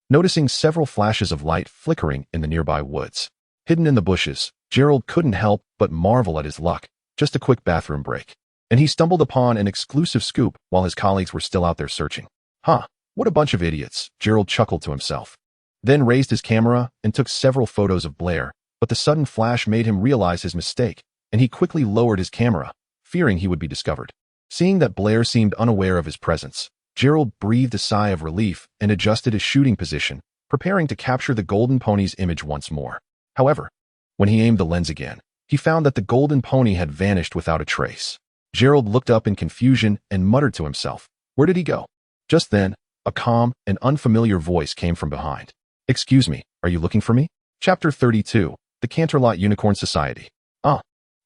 Speaker 1: noticing several flashes of light flickering in the nearby woods. Hidden in the bushes, Gerald couldn't help but marvel at his luck. Just a quick bathroom break, and he stumbled upon an exclusive scoop while his colleagues were still out there searching. Huh, what a bunch of idiots, Gerald chuckled to himself. Then raised his camera and took several photos of Blair, but the sudden flash made him realize his mistake, and he quickly lowered his camera, fearing he would be discovered. Seeing that Blair seemed unaware of his presence, Gerald breathed a sigh of relief and adjusted his shooting position, preparing to capture the golden pony's image once more. However, when he aimed the lens again, he found that the golden pony had vanished without a trace. Gerald looked up in confusion and muttered to himself, where did he go? Just then, a calm and unfamiliar voice came from behind. Excuse me, are you looking for me? Chapter 32, The Canterlot Unicorn Society. Ah!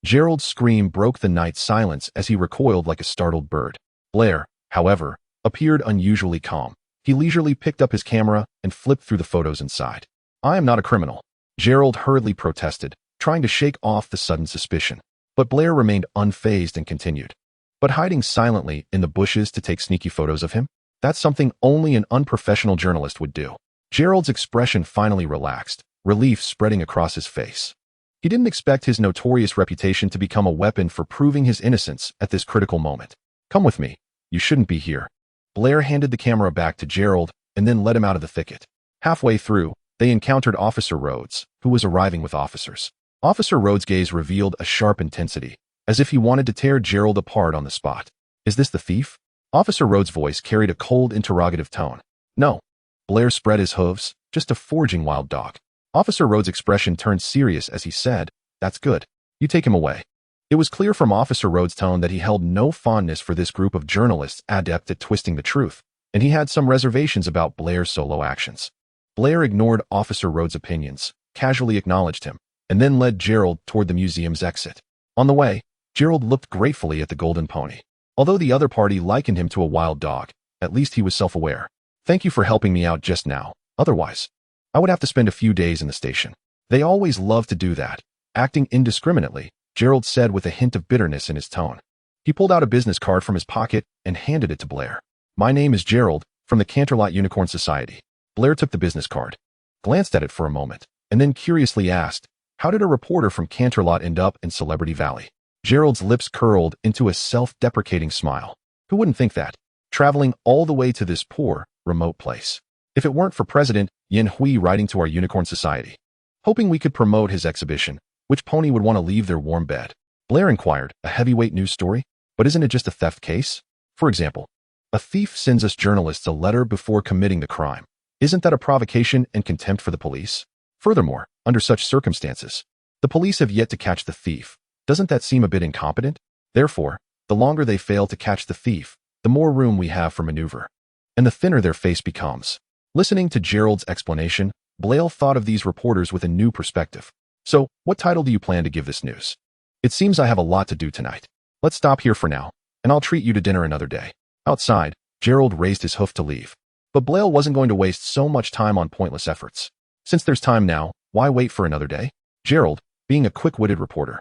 Speaker 1: Gerald's scream broke the night's silence as he recoiled like a startled bird. Blair, however, appeared unusually calm. He leisurely picked up his camera and flipped through the photos inside. I am not a criminal, Gerald hurriedly protested, trying to shake off the sudden suspicion. But Blair remained unfazed and continued. But hiding silently in the bushes to take sneaky photos of him? That's something only an unprofessional journalist would do. Gerald's expression finally relaxed, relief spreading across his face. He didn't expect his notorious reputation to become a weapon for proving his innocence at this critical moment. Come with me. You shouldn't be here. Blair handed the camera back to Gerald and then led him out of the thicket. Halfway through, they encountered Officer Rhodes, who was arriving with officers. Officer Rhodes' gaze revealed a sharp intensity, as if he wanted to tear Gerald apart on the spot. Is this the thief? Officer Rhodes' voice carried a cold, interrogative tone. No. Blair spread his hooves, just a foraging wild dog. Officer Rhodes' expression turned serious as he said, That's good. You take him away. It was clear from Officer Rhodes' tone that he held no fondness for this group of journalists adept at twisting the truth, and he had some reservations about Blair's solo actions. Blair ignored Officer Rhodes' opinions, casually acknowledged him, and then led Gerald toward the museum's exit. On the way, Gerald looked gratefully at the golden pony. Although the other party likened him to a wild dog, at least he was self-aware. Thank you for helping me out just now. Otherwise, I would have to spend a few days in the station. They always love to do that. Acting indiscriminately, Gerald said with a hint of bitterness in his tone. He pulled out a business card from his pocket and handed it to Blair. My name is Gerald, from the Canterlot Unicorn Society. Blair took the business card, glanced at it for a moment, and then curiously asked, how did a reporter from Canterlot end up in Celebrity Valley? Gerald's lips curled into a self-deprecating smile. Who wouldn't think that? Traveling all the way to this poor, remote place. If it weren't for President Yin Hui writing to our Unicorn Society, hoping we could promote his exhibition, which pony would want to leave their warm bed? Blair inquired, a heavyweight news story? But isn't it just a theft case? For example, a thief sends us journalists a letter before committing the crime. Isn't that a provocation and contempt for the police? Furthermore, under such circumstances, the police have yet to catch the thief. Doesn't that seem a bit incompetent? Therefore, The longer they fail to catch the thief, the more room we have for maneuver. And the thinner their face becomes. Listening to Gerald's explanation, Blair thought of these reporters with a new perspective. So, what title do you plan to give this news? It seems I have a lot to do tonight. Let's stop here for now, and I'll treat you to dinner another day. Outside, Gerald raised his hoof to leave. But Blair wasn't going to waste so much time on pointless efforts. Since there's time now, why wait for another day? Gerald, being a quick-witted reporter,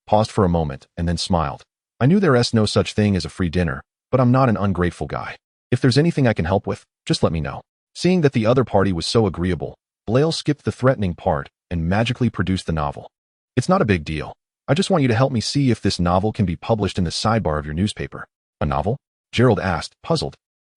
Speaker 1: paused for a moment and then smiled. I knew there's no such thing as a free dinner, but I'm not an ungrateful guy. If there's anything I can help with, just let me know. Seeing that the other party was so agreeable, Blair skipped the threatening part and magically produced the novel. It's not a big deal. I just want you to help me see if this novel can be published in the sidebar of your newspaper. A novel? Gerald asked, puzzled,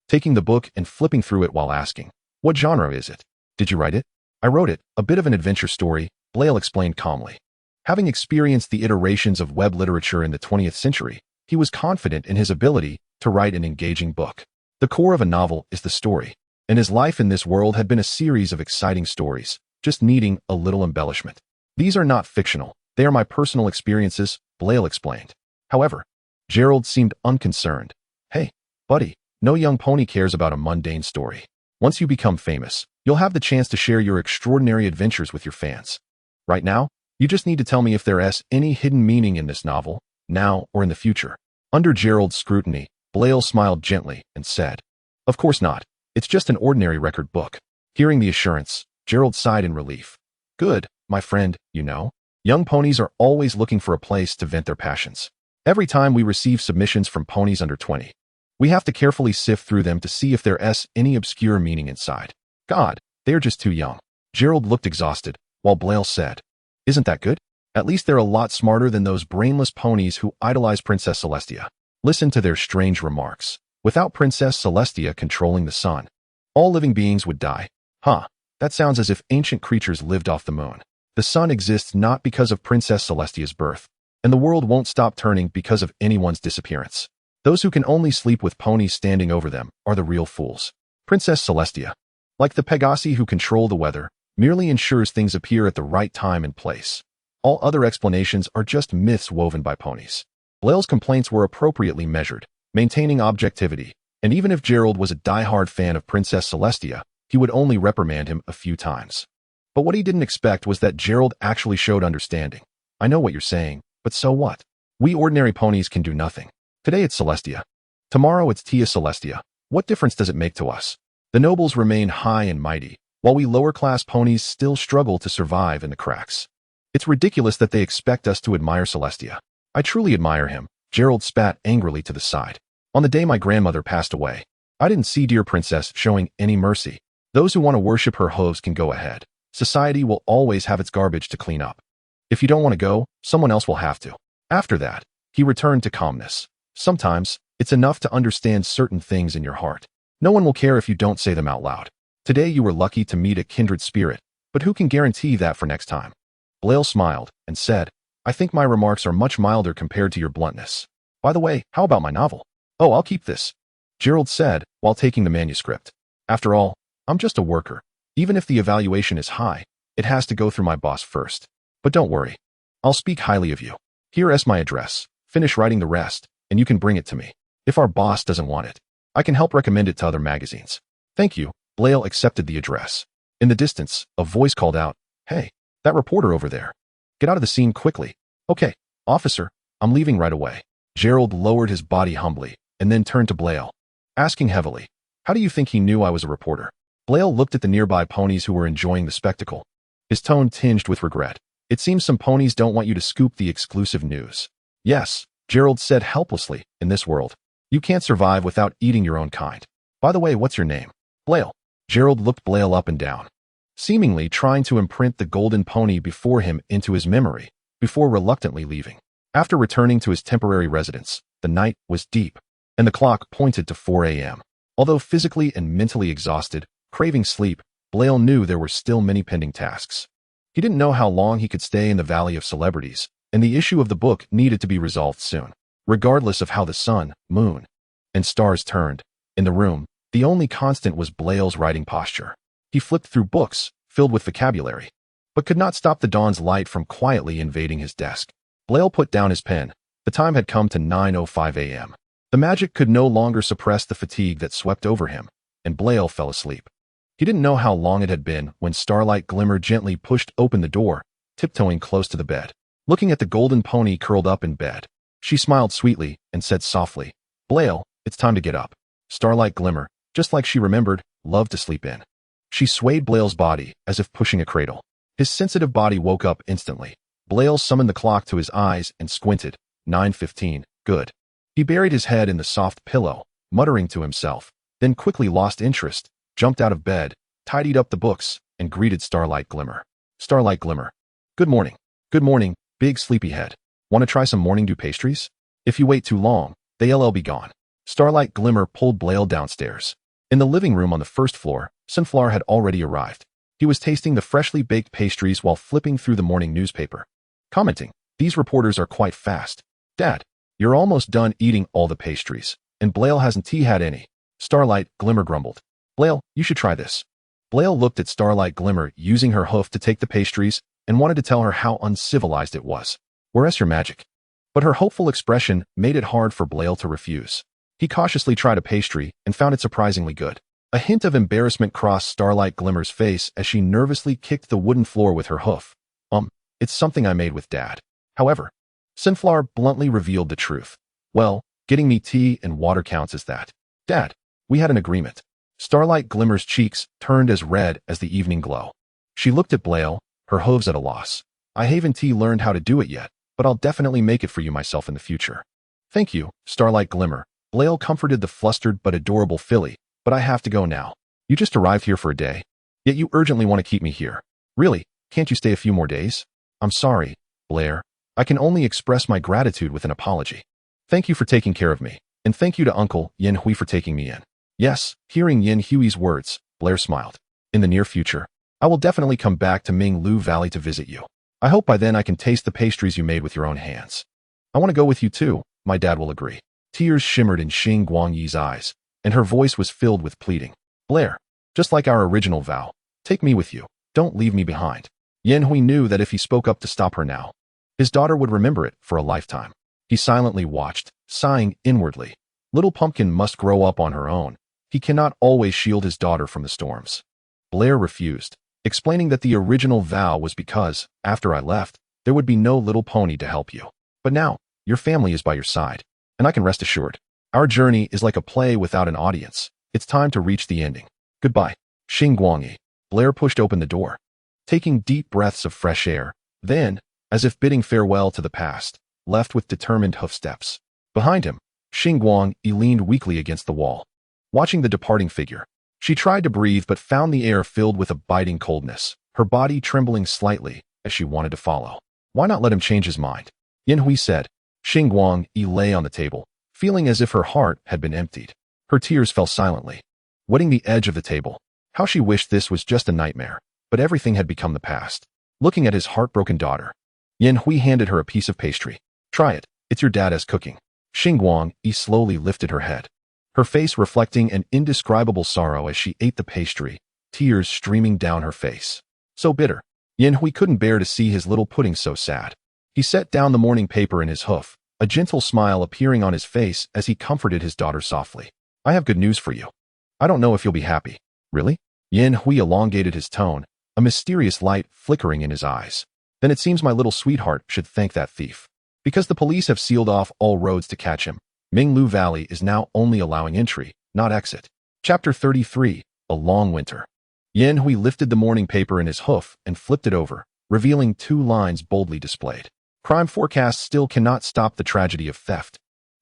Speaker 1: taking the book and flipping through it while asking, what genre is it? Did you write it? I wrote it, a bit of an adventure story, Blair explained calmly. Having experienced the iterations of web literature in the 20th century, he was confident in his ability to write an engaging book. The core of a novel is the story, and his life in this world had been a series of exciting stories, just needing a little embellishment. These are not fictional, they are my personal experiences, Blair explained. However, Gerald seemed unconcerned. Hey, buddy, no young pony cares about a mundane story. Once you become famous, you'll have the chance to share your extraordinary adventures with your fans. Right now, you just need to tell me if there's any hidden meaning in this novel, now or in the future. Under Gerald's scrutiny, Blair smiled gently and said, of course not. It's just an ordinary record book. Hearing the assurance, Gerald sighed in relief. Good, my friend, you know. Young ponies are always looking for a place to vent their passions. Every time we receive submissions from ponies under 20, we have to carefully sift through them to see if there's any obscure meaning inside. God, they're just too young. Gerald looked exhausted, while Blair said, isn't that good? At least they're a lot smarter than those brainless ponies who idolize Princess Celestia. Listen to their strange remarks. Without Princess Celestia controlling the sun, all living beings would die. Huh, that sounds as if ancient creatures lived off the moon. The sun exists not because of Princess Celestia's birth, and the world won't stop turning because of anyone's disappearance. Those who can only sleep with ponies standing over them are the real fools. Princess Celestia, like the Pegasi who control the weather, merely ensures things appear at the right time and place. All other explanations are just myths woven by ponies. Blair's complaints were appropriately measured, maintaining objectivity, and even if Gerald was a die-hard fan of Princess Celestia, he would only reprimand him a few times. But what he didn't expect was that Gerald actually showed understanding. I know what you're saying, but so what? We ordinary ponies can do nothing. Today it's Celestia. Tomorrow it's Tia Celestia. What difference does it make to us? The nobles remain high and mighty, while we lower-class ponies still struggle to survive in the cracks. It's ridiculous that they expect us to admire Celestia. I truly admire him. Gerald spat angrily to the side. On the day my grandmother passed away, I didn't see dear princess showing any mercy. Those who want to worship her hooves can go ahead. Society will always have its garbage to clean up. If you don't want to go, someone else will have to. After that, he returned to calmness. Sometimes, it's enough to understand certain things in your heart. No one will care if you don't say them out loud. Today you were lucky to meet a kindred spirit, but who can guarantee that for next time? Blair smiled and said, I think my remarks are much milder compared to your bluntness. By the way, how about my novel? Oh, I'll keep this, Gerald said while taking the manuscript. After all, I'm just a worker. Even if the evaluation is high, it has to go through my boss first. But don't worry. I'll speak highly of you. Here's my address. Finish writing the rest, and you can bring it to me. If our boss doesn't want it, I can help recommend it to other magazines. Thank you. Blair accepted the address. In the distance, a voice called out, Hey, that reporter over there. Get out of the scene quickly. Okay, officer, I'm leaving right away. Gerald lowered his body humbly, and then turned to Blair, asking heavily, How do you think he knew I was a reporter? Blair looked at the nearby ponies who were enjoying the spectacle. His tone tinged with regret. It seems some ponies don't want you to scoop the exclusive news. Yes, Gerald said helplessly, in this world, you can't survive without eating your own kind. By the way, what's your name? Blair. Gerald looked Blair up and down, seemingly trying to imprint the golden pony before him into his memory, before reluctantly leaving. After returning to his temporary residence, the night was deep, and the clock pointed to 4 a.m. Although physically and mentally exhausted, craving sleep, Blair knew there were still many pending tasks. He didn't know how long he could stay in the Valley of Celebrities, and the issue of the book needed to be resolved soon. Regardless of how the sun, moon, and stars turned, in the room, the only constant was Blair's writing posture. He flipped through books, filled with vocabulary, but could not stop the dawn's light from quietly invading his desk. Blair put down his pen, The time had come to 9:05 a.m. The magic could no longer suppress the fatigue that swept over him, and Blair fell asleep. He didn't know how long it had been when Starlight Glimmer gently pushed open the door, tiptoeing close to the bed. Looking at the golden pony curled up in bed, she smiled sweetly and said softly, "Blair, it's time to get up." Starlight Glimmer, just like she remembered, loved to sleep in. She swayed Blair's body as if pushing a cradle. His sensitive body woke up instantly. Blair summoned the clock to his eyes and squinted. 9:15, good. He buried his head in the soft pillow, muttering to himself, then quickly lost interest, jumped out of bed, tidied up the books, and greeted Starlight Glimmer. Starlight Glimmer. Good morning. Good morning, big sleepyhead. Want to try some morning dew pastries? If you wait too long, they'll be gone. Starlight Glimmer pulled Blair downstairs. In the living room on the first floor, Sunflower had already arrived. He was tasting the freshly baked pastries while flipping through the morning newspaper, commenting, "These reporters are quite fast. Dad, you're almost done eating all the pastries, and Blair hasn't had any." Starlight Glimmer grumbled. "Blair, you should try this." Blair looked at Starlight Glimmer using her hoof to take the pastries and wanted to tell her how uncivilized it was. "Where's your magic?" But her hopeful expression made it hard for Blair to refuse. He cautiously tried a pastry and found it surprisingly good. A hint of embarrassment crossed Starlight Glimmer's face as she nervously kicked the wooden floor with her hoof. It's something I made with Dad." However, Sunflower bluntly revealed the truth. "Well, getting me tea and water counts as that. Dad, we had an agreement." Starlight Glimmer's cheeks turned as red as the evening glow. She looked at Blair, her hooves at a loss. "I haven't learned how to do it yet, but I'll definitely make it for you myself in the future." "Thank you, Starlight Glimmer." Blair comforted the flustered but adorable filly, "But I have to go now. You just arrived here for a day, yet you urgently want to keep me here. Really, can't you stay a few more days?" "I'm sorry, Blair. I can only express my gratitude with an apology. Thank you for taking care of me, and thank you to Uncle Yin Hui for taking me in." Yes, hearing Yin Hui's words, Blair smiled. "In the near future, I will definitely come back to Minglu Valley to visit you. I hope by then I can taste the pastries you made with your own hands. I want to go with you too, my dad will agree." Tears shimmered in Xing Guangyi's eyes, and her voice was filled with pleading. "Blair, just like our original vow, take me with you. Don't leave me behind." Yin Hui knew that if he spoke up to stop her now, his daughter would remember it for a lifetime. He silently watched, sighing inwardly. Little Pumpkin must grow up on her own. He cannot always shield his daughter from the storms. Blair refused, explaining that the original vow was because, after I left, there would be no little pony to help you. But now, your family is by your side, and I can rest assured. Our journey is like a play without an audience. It's time to reach the ending. Goodbye, Xing Guangyi. Blair pushed open the door, taking deep breaths of fresh air, then, as if bidding farewell to the past, left with determined hoof steps. Behind him, Xing Guangyi leaned weakly against the wall, watching the departing figure. She tried to breathe but found the air filled with a biting coldness, her body trembling slightly as she wanted to follow. Why not let him change his mind? Yin Hui said. Xing Guangyi lay on the table, feeling as if her heart had been emptied. Her tears fell silently, wetting the edge of the table. How she wished this was just a nightmare, but everything had become the past. Looking at his heartbroken daughter, Yin Hui handed her a piece of pastry. "Try it, it's your dad's cooking." Xing Guangyi slowly lifted her head, her face reflecting an indescribable sorrow as she ate the pastry, tears streaming down her face. So bitter. Yin Hui couldn't bear to see his little pudding so sad. He set down the morning paper in his hoof, a gentle smile appearing on his face as he comforted his daughter softly. "I have good news for you. I don't know if you'll be happy." "Really?" Yin Hui elongated his tone, a mysterious light flickering in his eyes. "Then it seems my little sweetheart should thank that thief. Because the police have sealed off all roads to catch him, Minglu Valley is now only allowing entry, not exit." Chapter 33, A Long Winter. Yin Hui lifted the morning paper in his hoof and flipped it over, revealing 2 lines boldly displayed. Crime forecasts still cannot stop the tragedy of theft.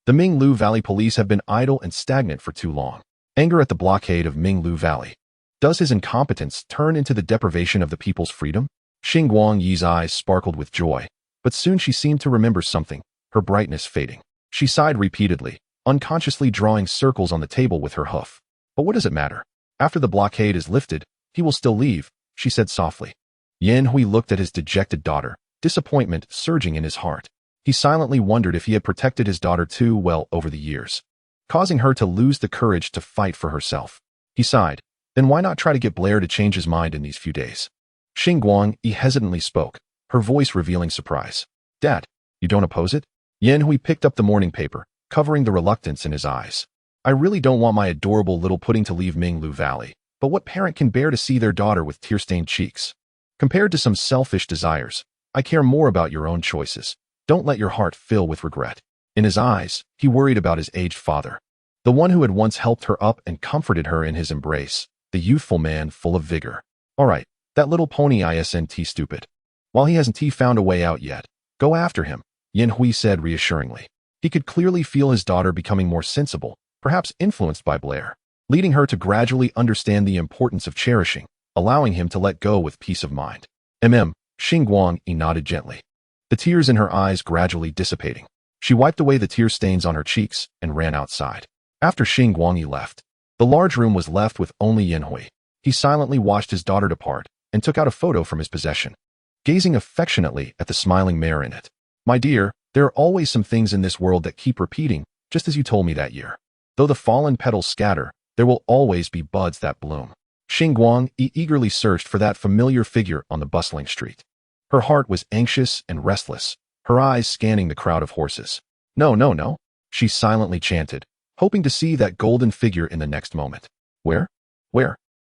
Speaker 1: The Minglu Valley police have been idle and stagnant for too long. Anger at the blockade of Minglu Valley. Does his incompetence turn into the deprivation of the people's freedom? Xing Guangyi's eyes sparkled with joy, but soon she seemed to remember something, her brightness fading. She sighed repeatedly, unconsciously drawing circles on the table with her hoof. "But what does it matter? After the blockade is lifted, he will still leave," she said softly. Yin Hui looked at his dejected daughter, disappointment surging in his heart. He silently wondered if he had protected his daughter too well over the years, causing her to lose the courage to fight for herself. He sighed. Then why not try to get Blair to change his mind in these few days? Xing Guangyi hesitantly spoke, her voice revealing surprise. "Dad, you don't oppose it?" Yanhui picked up the morning paper, covering the reluctance in his eyes. I really don't want my adorable little pudding to leave Minglu Valley, but what parent can bear to see their daughter with tear-stained cheeks? Compared to some selfish desires, I care more about your own choices. Don't let your heart fill with regret. In his eyes, he worried about his aged father, the one who had once helped her up and comforted her in his embrace, the youthful man full of vigor. All right, that little pony isn't stupid. While he hasn't found a way out yet, go after him, Yanhui said reassuringly. He could clearly feel his daughter becoming more sensible, perhaps influenced by Blair, leading her to gradually understand the importance of cherishing, allowing him to let go with peace of mind. Xingguang nodded gently, the tears in her eyes gradually dissipating. She wiped away the tear stains on her cheeks and ran outside. After Xingguang left, the large room was left with only Yanhui. He silently watched his daughter depart and took out a photo from his possession, gazing affectionately at the smiling mare in it. My dear, there are always some things in this world that keep repeating, just as you told me that year. Though the fallen petals scatter, there will always be buds that bloom. Xingguang eagerly searched for that familiar figure on the bustling street. Her heart was anxious and restless, her eyes scanning the crowd of horses. No, she silently chanted, hoping to see that golden figure in the next moment. Where?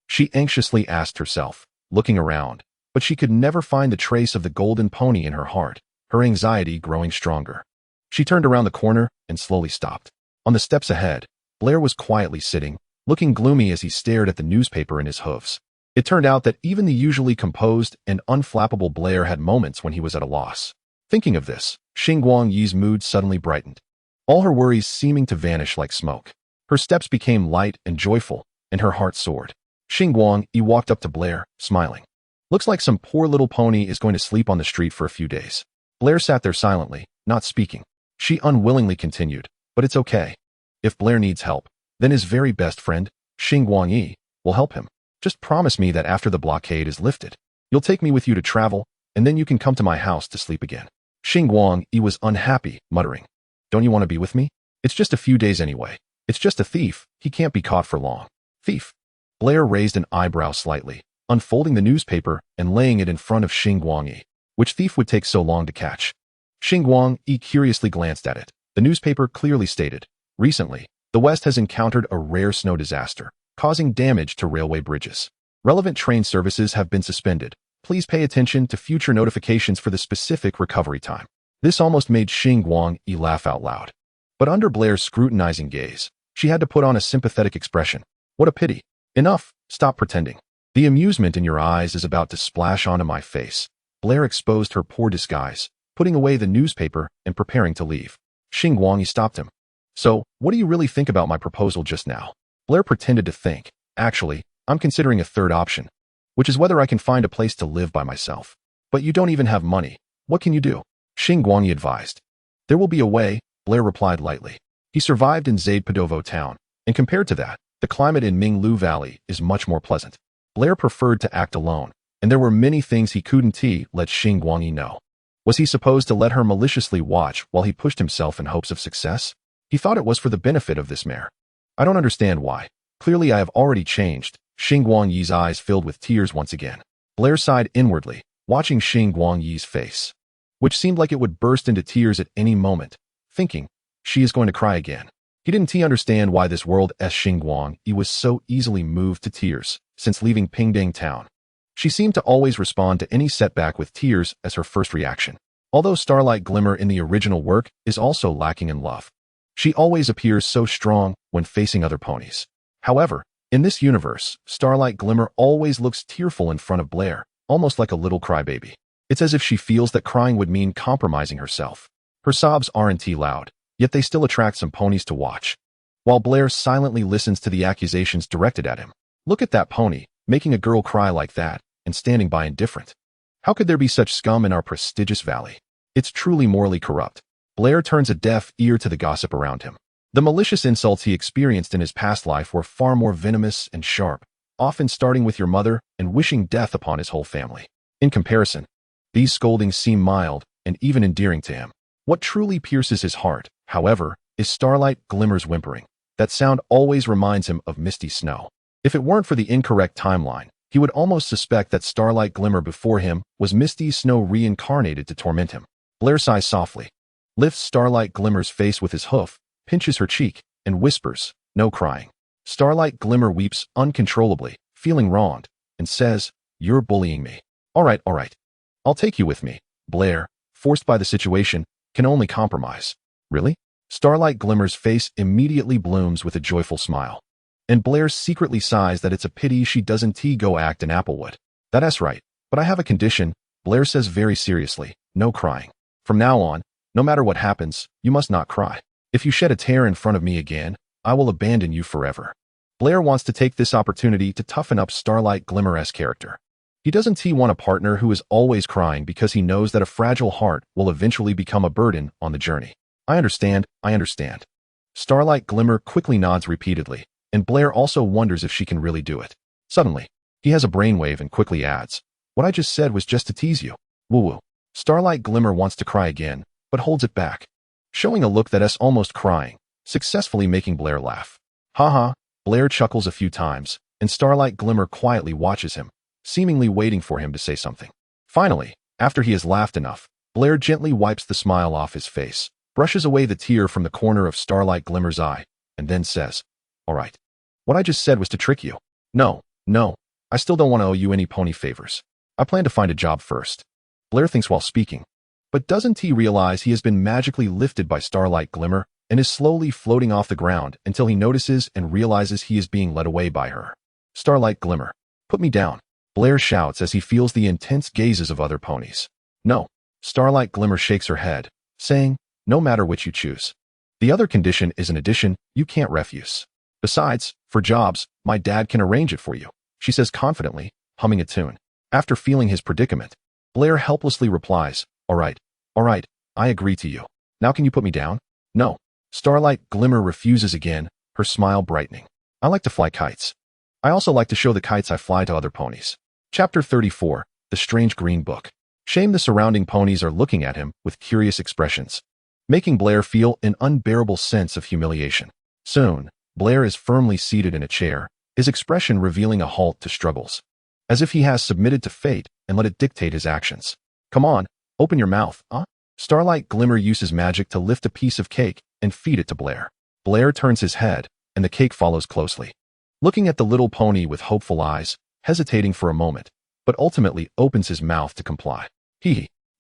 Speaker 1: She anxiously asked herself, looking around, but she could never find the trace of the golden pony in her heart, her anxiety growing stronger. She turned around the corner and slowly stopped. On the steps ahead, Blair was quietly sitting, looking gloomy as he stared at the newspaper in his hooves. It turned out that even the usually composed and unflappable Blair had moments when he was at a loss. Thinking of this, Xingguang Yi's mood suddenly brightened, all her worries seeming to vanish like smoke. Her steps became light and joyful, and her heart soared. Xingguang Yi walked up to Blair, smiling. Looks like some poor little pony is going to sleep on the street for a few days. Blair sat there silently, not speaking. She unwillingly continued, but it's okay. If Blair needs help, then his very best friend, Xingguang Yi, will help him. Just promise me that after the blockade is lifted, you'll take me with you to travel, and then you can come to my house to sleep again. Xingguang Yi was unhappy, muttering, Don't you want to be with me? It's just a few days anyway. It's just a thief, he can't be caught for long. Thief? Blair raised an eyebrow slightly, unfolding the newspaper and laying it in front of Xingguang Yi. Which thief would take so long to catch? Xingguang Yi curiously glanced at it. The newspaper clearly stated, Recently, the West has encountered a rare snow disaster, causing damage to railway bridges. Relevant train services have been suspended. Please pay attention to future notifications for the specific recovery time. This almost made Xingguang Yi laugh out loud. But under Blair's scrutinizing gaze, she had to put on a sympathetic expression. What a pity. Enough, stop pretending. The amusement in your eyes is about to splash onto my face. Blair exposed her poor disguise, putting away the newspaper and preparing to leave. Xingguang Yi stopped him. So, what do you really think about my proposal just now? Blair pretended to think. Actually, I'm considering a third option, which is whether I can find a place to live by myself. But you don't even have money. What can you do? Xingguang Yi advised. There will be a way, Blair replied lightly. He survived in Zadepadowo town, and compared to that, the climate in Minglu Valley is much more pleasant. Blair preferred to act alone, and there were many things he couldn't let Xingguang Yi know. Was he supposed to let her maliciously watch while he pushed himself in hopes of success? He thought it was for the benefit of this mare. I don't understand why. Clearly I have already changed. Xingguang Yi's eyes filled with tears once again. Blair sighed inwardly, watching Xingguang Yi's face, which seemed like it would burst into tears at any moment, thinking, she is going to cry again. He didn't understand why this world's Xingguang Yi was so easily moved to tears since leaving Pingding town. She seemed to always respond to any setback with tears as her first reaction. Although Starlight Glimmer in the original work is also lacking in love, she always appears so strong when facing other ponies. However, in this universe, Starlight Glimmer always looks tearful in front of Blair, almost like a little crybaby. It's as if she feels that crying would mean compromising herself. Her sobs aren't loud, yet they still attract some ponies to watch. While Blair silently listens to the accusations directed at him. Look at that pony, making a girl cry like that, and standing by indifferent. How could there be such scum in our prestigious valley? It's truly morally corrupt. Blair turns a deaf ear to the gossip around him. The malicious insults he experienced in his past life were far more venomous and sharp, often starting with your mother and wishing death upon his whole family. In comparison, these scoldings seem mild and even endearing to him. What truly pierces his heart, however, is Starlight Glimmer's whimpering. That sound always reminds him of Misty Snow. If it weren't for the incorrect timeline, he would almost suspect that Starlight Glimmer before him was Misty Snow reincarnated to torment him. Blair sighs softly. lifts Starlight Glimmer's face with his hoof, pinches her cheek, and whispers, "No crying." Starlight Glimmer weeps uncontrollably, feeling wronged, and says, "You're bullying me. All right. I'll take you with me." Blair, forced by the situation, can only compromise. "Really?" Starlight Glimmer's face immediately blooms with a joyful smile. And Blair secretly sighs that it's a pity she doesn't go act in Applewood. "That's right, but I have a condition," Blair says very seriously, "no crying. From now on, no matter what happens, you must not cry. If you shed a tear in front of me again, I will abandon you forever." Blair wants to take this opportunity to toughen up Starlight Glimmer's character. He doesn't want a partner who is always crying because he knows that a fragile heart will eventually become a burden on the journey. I understand. Starlight Glimmer quickly nods repeatedly, and Blair also wonders if she can really do it. Suddenly, he has a brainwave and quickly adds, "What I just said was just to tease you. Woo-woo." Starlight Glimmer wants to cry again, but holds it back, showing a look that's almost crying, successfully making Blair laugh. "Ha." Blair chuckles a few times, and Starlight Glimmer quietly watches him, seemingly waiting for him to say something. Finally, after he has laughed enough, Blair gently wipes the smile off his face, brushes away the tear from the corner of Starlight Glimmer's eye, and then says, "All right. What I just said was to trick you. No, I still don't want to owe you any pony favors. I plan to find a job first." Blair thinks while speaking, but doesn't he realize he has been magically lifted by Starlight Glimmer and is slowly floating off the ground until he notices and realizes he is being led away by her. "Starlight Glimmer, put me down," Blair shouts as he feels the intense gazes of other ponies. "No." Starlight Glimmer shakes her head, saying, "No matter which you choose. The other condition is an addition you can't refuse. Besides, for jobs, my dad can arrange it for you," she says confidently, humming a tune. After feeling his predicament, Blair helplessly replies, All right, I agree to you. Now can you put me down?" "No." Starlight Glimmer refuses again, her smile brightening. "I like to fly kites. I also like to show the kites I fly to other ponies." Chapter 34, The Strange Green Book. The surrounding ponies are looking at him with curious expressions, making Blair feel an unbearable sense of humiliation. Soon, Blair is firmly seated in a chair, his expression revealing a halt to struggles, as if he has submitted to fate and let it dictate his actions. "Come on, open your mouth, huh?" Starlight Glimmer uses magic to lift a piece of cake and feed it to Blair. Blair turns his head, and the cake follows closely, looking at the little pony with hopeful eyes, hesitating for a moment, but ultimately opens his mouth to comply.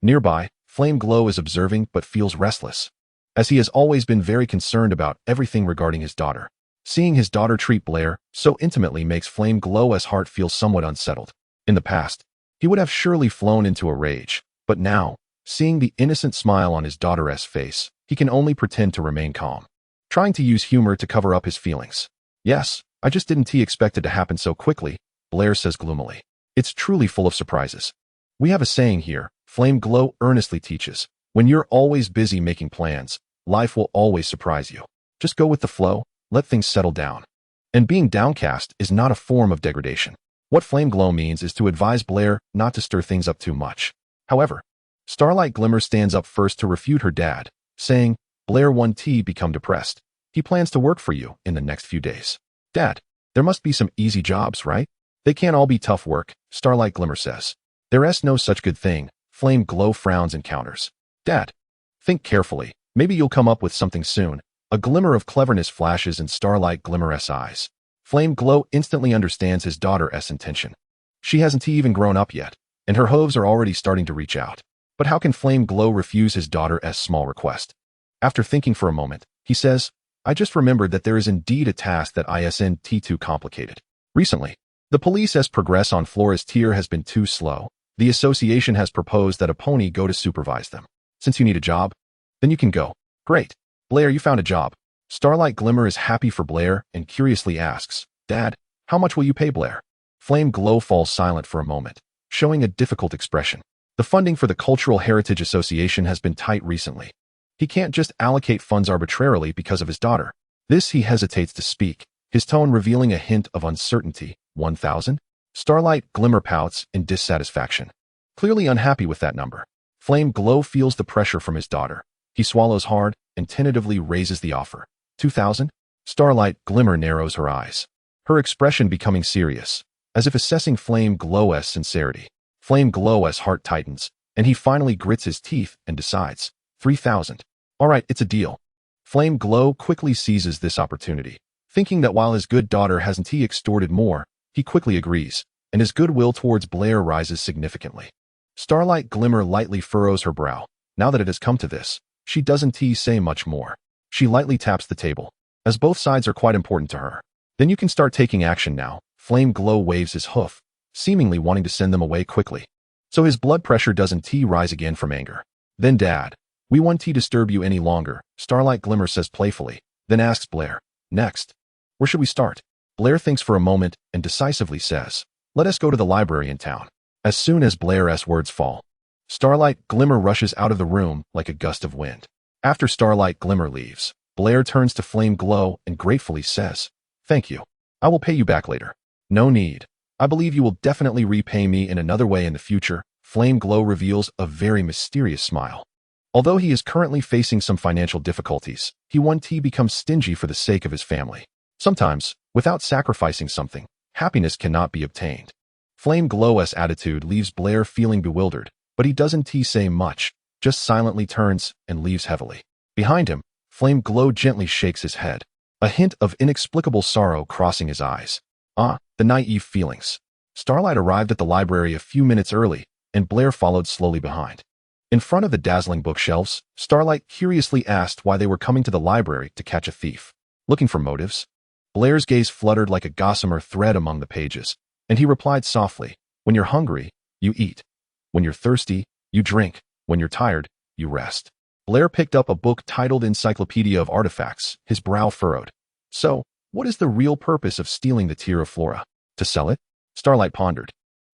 Speaker 1: Nearby, Flame Glow is observing but feels restless, as he has always been very concerned about everything regarding his daughter. Seeing his daughter treat Blair so intimately makes Flame Glow's heart feel somewhat unsettled. In the past, he would have surely flown into a rage, but now, seeing the innocent smile on his daughter's face, he can only pretend to remain calm, trying to use humor to cover up his feelings. "Yes, I just didn't expect it to happen so quickly," Blair says gloomily. "It's truly full of surprises. We have a saying here," Flame Glow earnestly teaches. "When you're always busy making plans, life will always surprise you. Just go with the flow, let things settle down." And being downcast is not a form of degradation. What Flame Glow means is to advise Blair not to stir things up too much. However, Starlight Glimmer stands up first to refute her dad, saying, "Blair won't become depressed. He plans to work for you in the next few days." "Dad, there must be some easy jobs, right?" "They can't all be tough work," Starlight Glimmer says. "There's no such good thing," Flame Glow frowns and counters. "Dad, think carefully. Maybe you'll come up with something soon." A glimmer of cleverness flashes in Starlight Glimmer's eyes. Flame Glow instantly understands his daughter's intention. She hasn't even grown up yet, and her hooves are already starting to reach out. But how can Flame Glow refuse his daughter's small request? After thinking for a moment, he says, "I just remembered that there is indeed a task that isn't too complicated. Recently, the police's progress on Flora's tier has been too slow. The association has proposed that a pony go to supervise them. Since you need a job, then you can go." "Great. Blair, you found a job." Starlight Glimmer is happy for Blair and curiously asks, "Dad, how much will you pay Blair?" Flame Glow falls silent for a moment, showing a difficult expression. The funding for the Cultural Heritage Association has been tight recently. He can't just allocate funds arbitrarily because of his daughter. He hesitates to speak, his tone revealing a hint of uncertainty. 1,000? Starlight Glimmer pouts in dissatisfaction, clearly unhappy with that number. Flame Glow feels the pressure from his daughter. He swallows hard and tentatively raises the offer. 2,000? Starlight Glimmer narrows her eyes, her expression becoming serious, as if assessing Flame Glow's sincerity. Flame Glow's heart tightens, and he finally grits his teeth and decides, 3,000. All right, it's a deal. Flame Glow quickly seizes this opportunity. Thinking that while his good daughter hasn't extorted more, he quickly agrees, and his goodwill towards Blair rises significantly. Starlight Glimmer lightly furrows her brow. Now that it has come to this, she doesn't say much more. She lightly taps the table, as both sides are quite important to her. Then you can start taking action now. Flame Glow waves his hoof, seemingly wanting to send them away quickly. So his blood pressure doesn't rise again from anger. Then Dad, we won't disturb you any longer, Starlight Glimmer says playfully, then asks Blair, next. Where should we start? Blair thinks for a moment and decisively says, let us go to the library in town. As soon as Blair's words fall, Starlight Glimmer rushes out of the room like a gust of wind. After Starlight Glimmer leaves, Blair turns to Flame Glow and gratefully says, thank you. I will pay you back later. No need. I believe you will definitely repay me in another way in the future. Flame Glow reveals a very mysterious smile. Although he is currently facing some financial difficulties, he won't become stingy for the sake of his family. Sometimes, without sacrificing something, happiness cannot be obtained. Flame Glow's attitude leaves Blair feeling bewildered, but he doesn't say much, just silently turns and leaves heavily. Behind him, Flame Glow gently shakes his head, a hint of inexplicable sorrow crossing his eyes. The naive feelings. Starlight arrived at the library a few minutes early, and Blair followed slowly behind. In front of the dazzling bookshelves, Starlight curiously asked why they were coming to the library to catch a thief. Looking for motives? Blair's gaze fluttered like a gossamer thread among the pages, and he replied softly, when you're hungry, you eat. When you're thirsty, you drink. When you're tired, you rest. Blair picked up a book titled Encyclopedia of Artifacts, his brow furrowed. So, what is the real purpose of stealing the Tear of Flora? To sell it? Starlight pondered.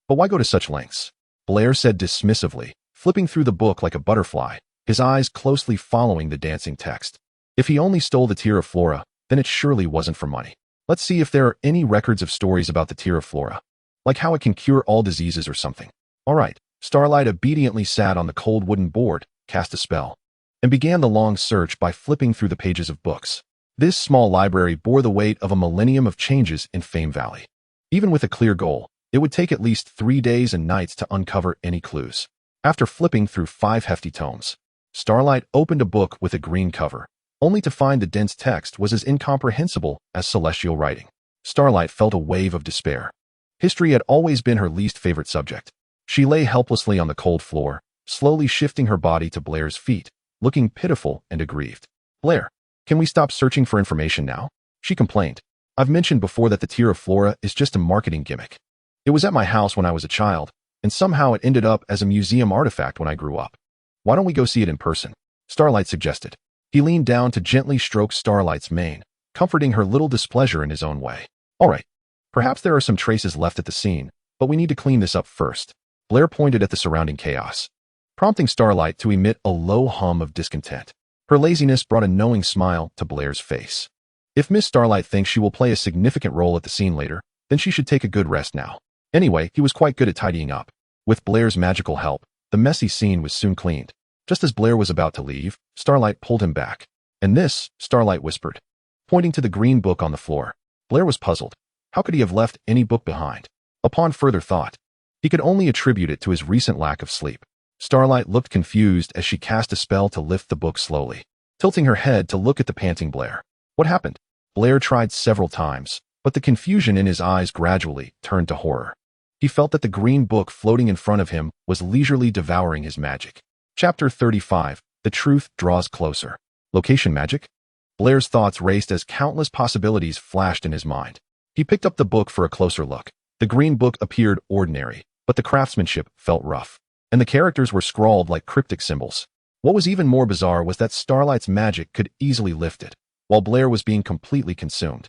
Speaker 1: But why go to such lengths? Blair said dismissively, flipping through the book like a butterfly, his eyes closely following the dancing text. If he only stole the Tear of Flora, then it surely wasn't for money. Let's see if there are any records of stories about the Tear of Flora, like how it can cure all diseases or something. All right. Starlight obediently sat on the cold wooden board, cast a spell, and began the long search by flipping through the pages of books. This small library bore the weight of a millennium of changes in Fame Valley. Even with a clear goal, it would take at least 3 days and nights to uncover any clues. After flipping through 5 hefty tomes, Starlight opened a book with a green cover, only to find the dense text was as incomprehensible as celestial writing. Starlight felt a wave of despair. History had always been her least favorite subject. She lay helplessly on the cold floor, slowly shifting her body to Blair's feet, looking pitiful and aggrieved. Blair, can we stop searching for information now? She complained. I've mentioned before that the Tear of Flora is just a marketing gimmick. It was at my house when I was a child, and somehow it ended up as a museum artifact when I grew up. Why don't we go see it in person? Starlight suggested. He leaned down to gently stroke Starlight's mane, comforting her little displeasure in his own way. All right. Perhaps there are some traces left at the scene, but we need to clean this up first. Blair pointed at the surrounding chaos, prompting Starlight to emit a low hum of discontent. Her laziness brought a knowing smile to Blair's face. If Miss Starlight thinks she will play a significant role at the scene later, then she should take a good rest now. Anyway, he was quite good at tidying up. With Blair's magical help, the messy scene was soon cleaned. Just as Blair was about to leave, Starlight pulled him back. And this, Starlight whispered, pointing to the green book on the floor. Blair was puzzled. How could he have left any book behind? Upon further thought, he could only attribute it to his recent lack of sleep. Starlight looked confused as she cast a spell to lift the book slowly, tilting her head to look at the panting Blair. What happened? Blair tried several times, but the confusion in his eyes gradually turned to horror. He felt that the green book floating in front of him was leisurely devouring his magic. Chapter 35. The Truth Draws Closer. Location magic? Blair's thoughts raced as countless possibilities flashed in his mind. He picked up the book for a closer look. The green book appeared ordinary, but the craftsmanship felt rough, and the characters were scrawled like cryptic symbols. What was even more bizarre was that Starlight's magic could easily lift it, while Blair was being completely consumed.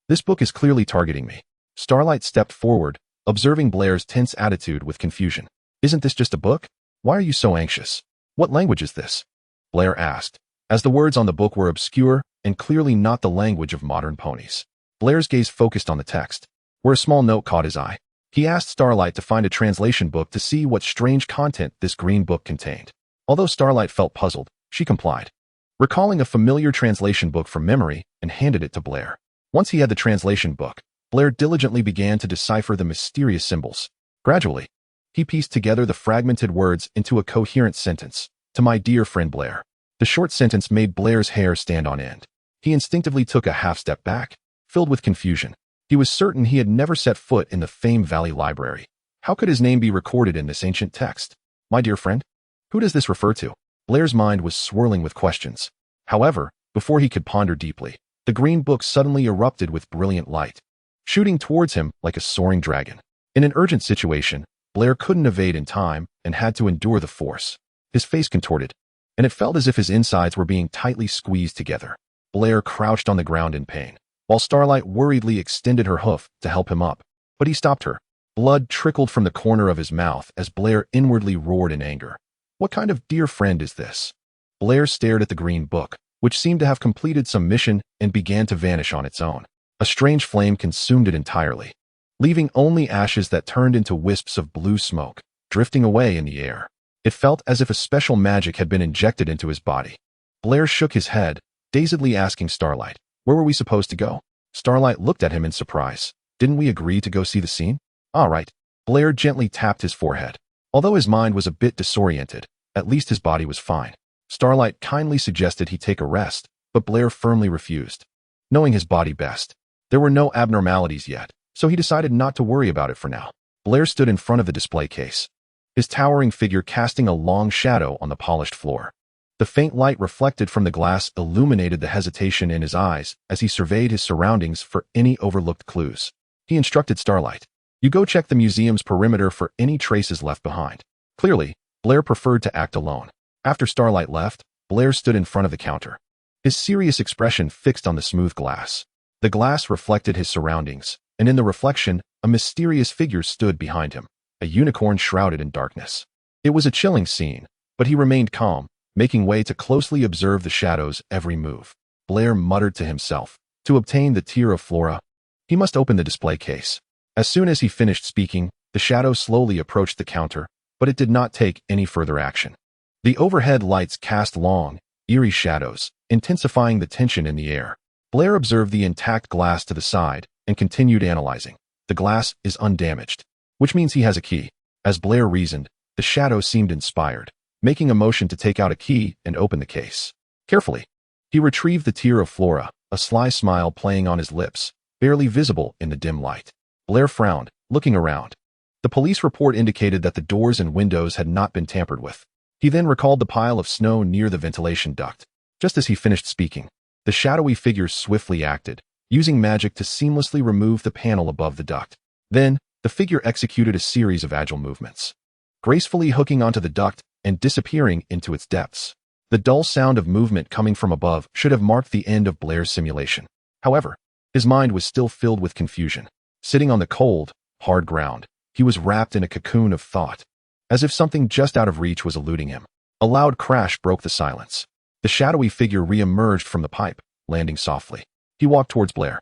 Speaker 1: This book is clearly targeting me. Starlight stepped forward, observing Blair's tense attitude with confusion. Isn't this just a book? Why are you so anxious? What language is this? Blair asked, as the words on the book were obscure and clearly not the language of modern ponies. Blair's gaze focused on the text, where a small note caught his eye. He asked Starlight to find a translation book to see what strange content this green book contained. Although Starlight felt puzzled, she complied, recalling a familiar translation book from memory and handed it to Blair. Once he had the translation book, Blair diligently began to decipher the mysterious symbols. Gradually, he pieced together the fragmented words into a coherent sentence. To my dear friend Blair. The short sentence made Blair's hair stand on end. He instinctively took a half step back, filled with confusion. He was certain he had never set foot in the famed Valley Library. How could his name be recorded in this ancient text? My dear friend? Who does this refer to? Blair's mind was swirling with questions. However, before he could ponder deeply, the green book suddenly erupted with brilliant light, shooting towards him like a soaring dragon. In an urgent situation, Blair couldn't evade in time and had to endure the force. His face contorted, and it felt as if his insides were being tightly squeezed together. Blair crouched on the ground in pain, while Starlight worriedly extended her hoof to help him up. But he stopped her. Blood trickled from the corner of his mouth as Blair inwardly roared in anger. What kind of dear friend is this? Blair stared at the green book, which seemed to have completed some mission and began to vanish on its own. A strange flame consumed it entirely, leaving only ashes that turned into wisps of blue smoke, drifting away in the air. It felt as if a special magic had been injected into his body. Blair shook his head, dazedly asking Starlight, "Where were we supposed to go?" Starlight looked at him in surprise. "Didn't we agree to go see the scene?" "All right." Blair gently tapped his forehead. Although his mind was a bit disoriented, at least his body was fine. Starlight kindly suggested he take a rest, but Blair firmly refused. Knowing his body best, there were no abnormalities yet, so he decided not to worry about it for now. Blair stood in front of the display case, his towering figure casting a long shadow on the polished floor. The faint light reflected from the glass illuminated the hesitation in his eyes as he surveyed his surroundings for any overlooked clues. He instructed Starlight, "You go check the museum's perimeter for any traces left behind." Clearly, Blair preferred to act alone. After Starlight left, Blair stood in front of the counter, his serious expression fixed on the smooth glass. The glass reflected his surroundings, and in the reflection, a mysterious figure stood behind him, a unicorn shrouded in darkness. It was a chilling scene, but he remained calm, making way to closely observe the shadow's every move. Blair muttered to himself, to obtain the tear of Flora, he must open the display case. As soon as he finished speaking, the shadow slowly approached the counter, but it did not take any further action. The overhead lights cast long, eerie shadows, intensifying the tension in the air. Blair observed the intact glass to the side and continued analyzing. The glass is undamaged, which means he has a key. As Blair reasoned, the shadow seemed inspired, making a motion to take out a key and open the case. Carefully, he retrieved the tear of Flora, a sly smile playing on his lips, barely visible in the dim light. Blair frowned, looking around. The police report indicated that the doors and windows had not been tampered with. He then recalled the pile of snow near the ventilation duct. Just as he finished speaking, the shadowy figure swiftly acted, using magic to seamlessly remove the panel above the duct. Then, the figure executed a series of agile movements, gracefully hooking onto the duct and disappearing into its depths. The dull sound of movement coming from above should have marked the end of Blair's simulation. However, his mind was still filled with confusion. Sitting on the cold, hard ground, he was wrapped in a cocoon of thought, as if something just out of reach was eluding him. A loud crash broke the silence. The shadowy figure re-emerged from the pipe, landing softly. He walked towards Blair,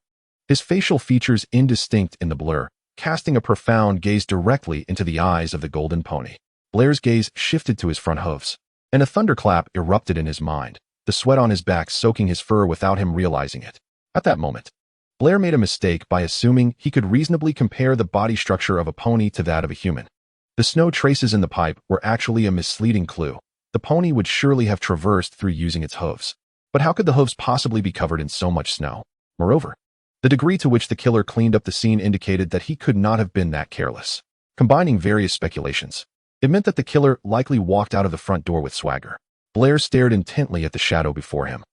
Speaker 1: his facial features indistinct in the blur, casting a profound gaze directly into the eyes of the golden pony. Blair's gaze shifted to his front hooves, and a thunderclap erupted in his mind, the sweat on his back soaking his fur without him realizing it. At that moment, Blair made a mistake by assuming he could reasonably compare the body structure of a pony to that of a human. The snow traces in the pipe were actually a misleading clue. The pony would surely have traversed through using its hooves. But how could the hooves possibly be covered in so much snow? Moreover, the degree to which the killer cleaned up the scene indicated that he could not have been that careless. Combining various speculations, it meant that the killer likely walked out of the front door with swagger. Blair stared intently at the shadow before him,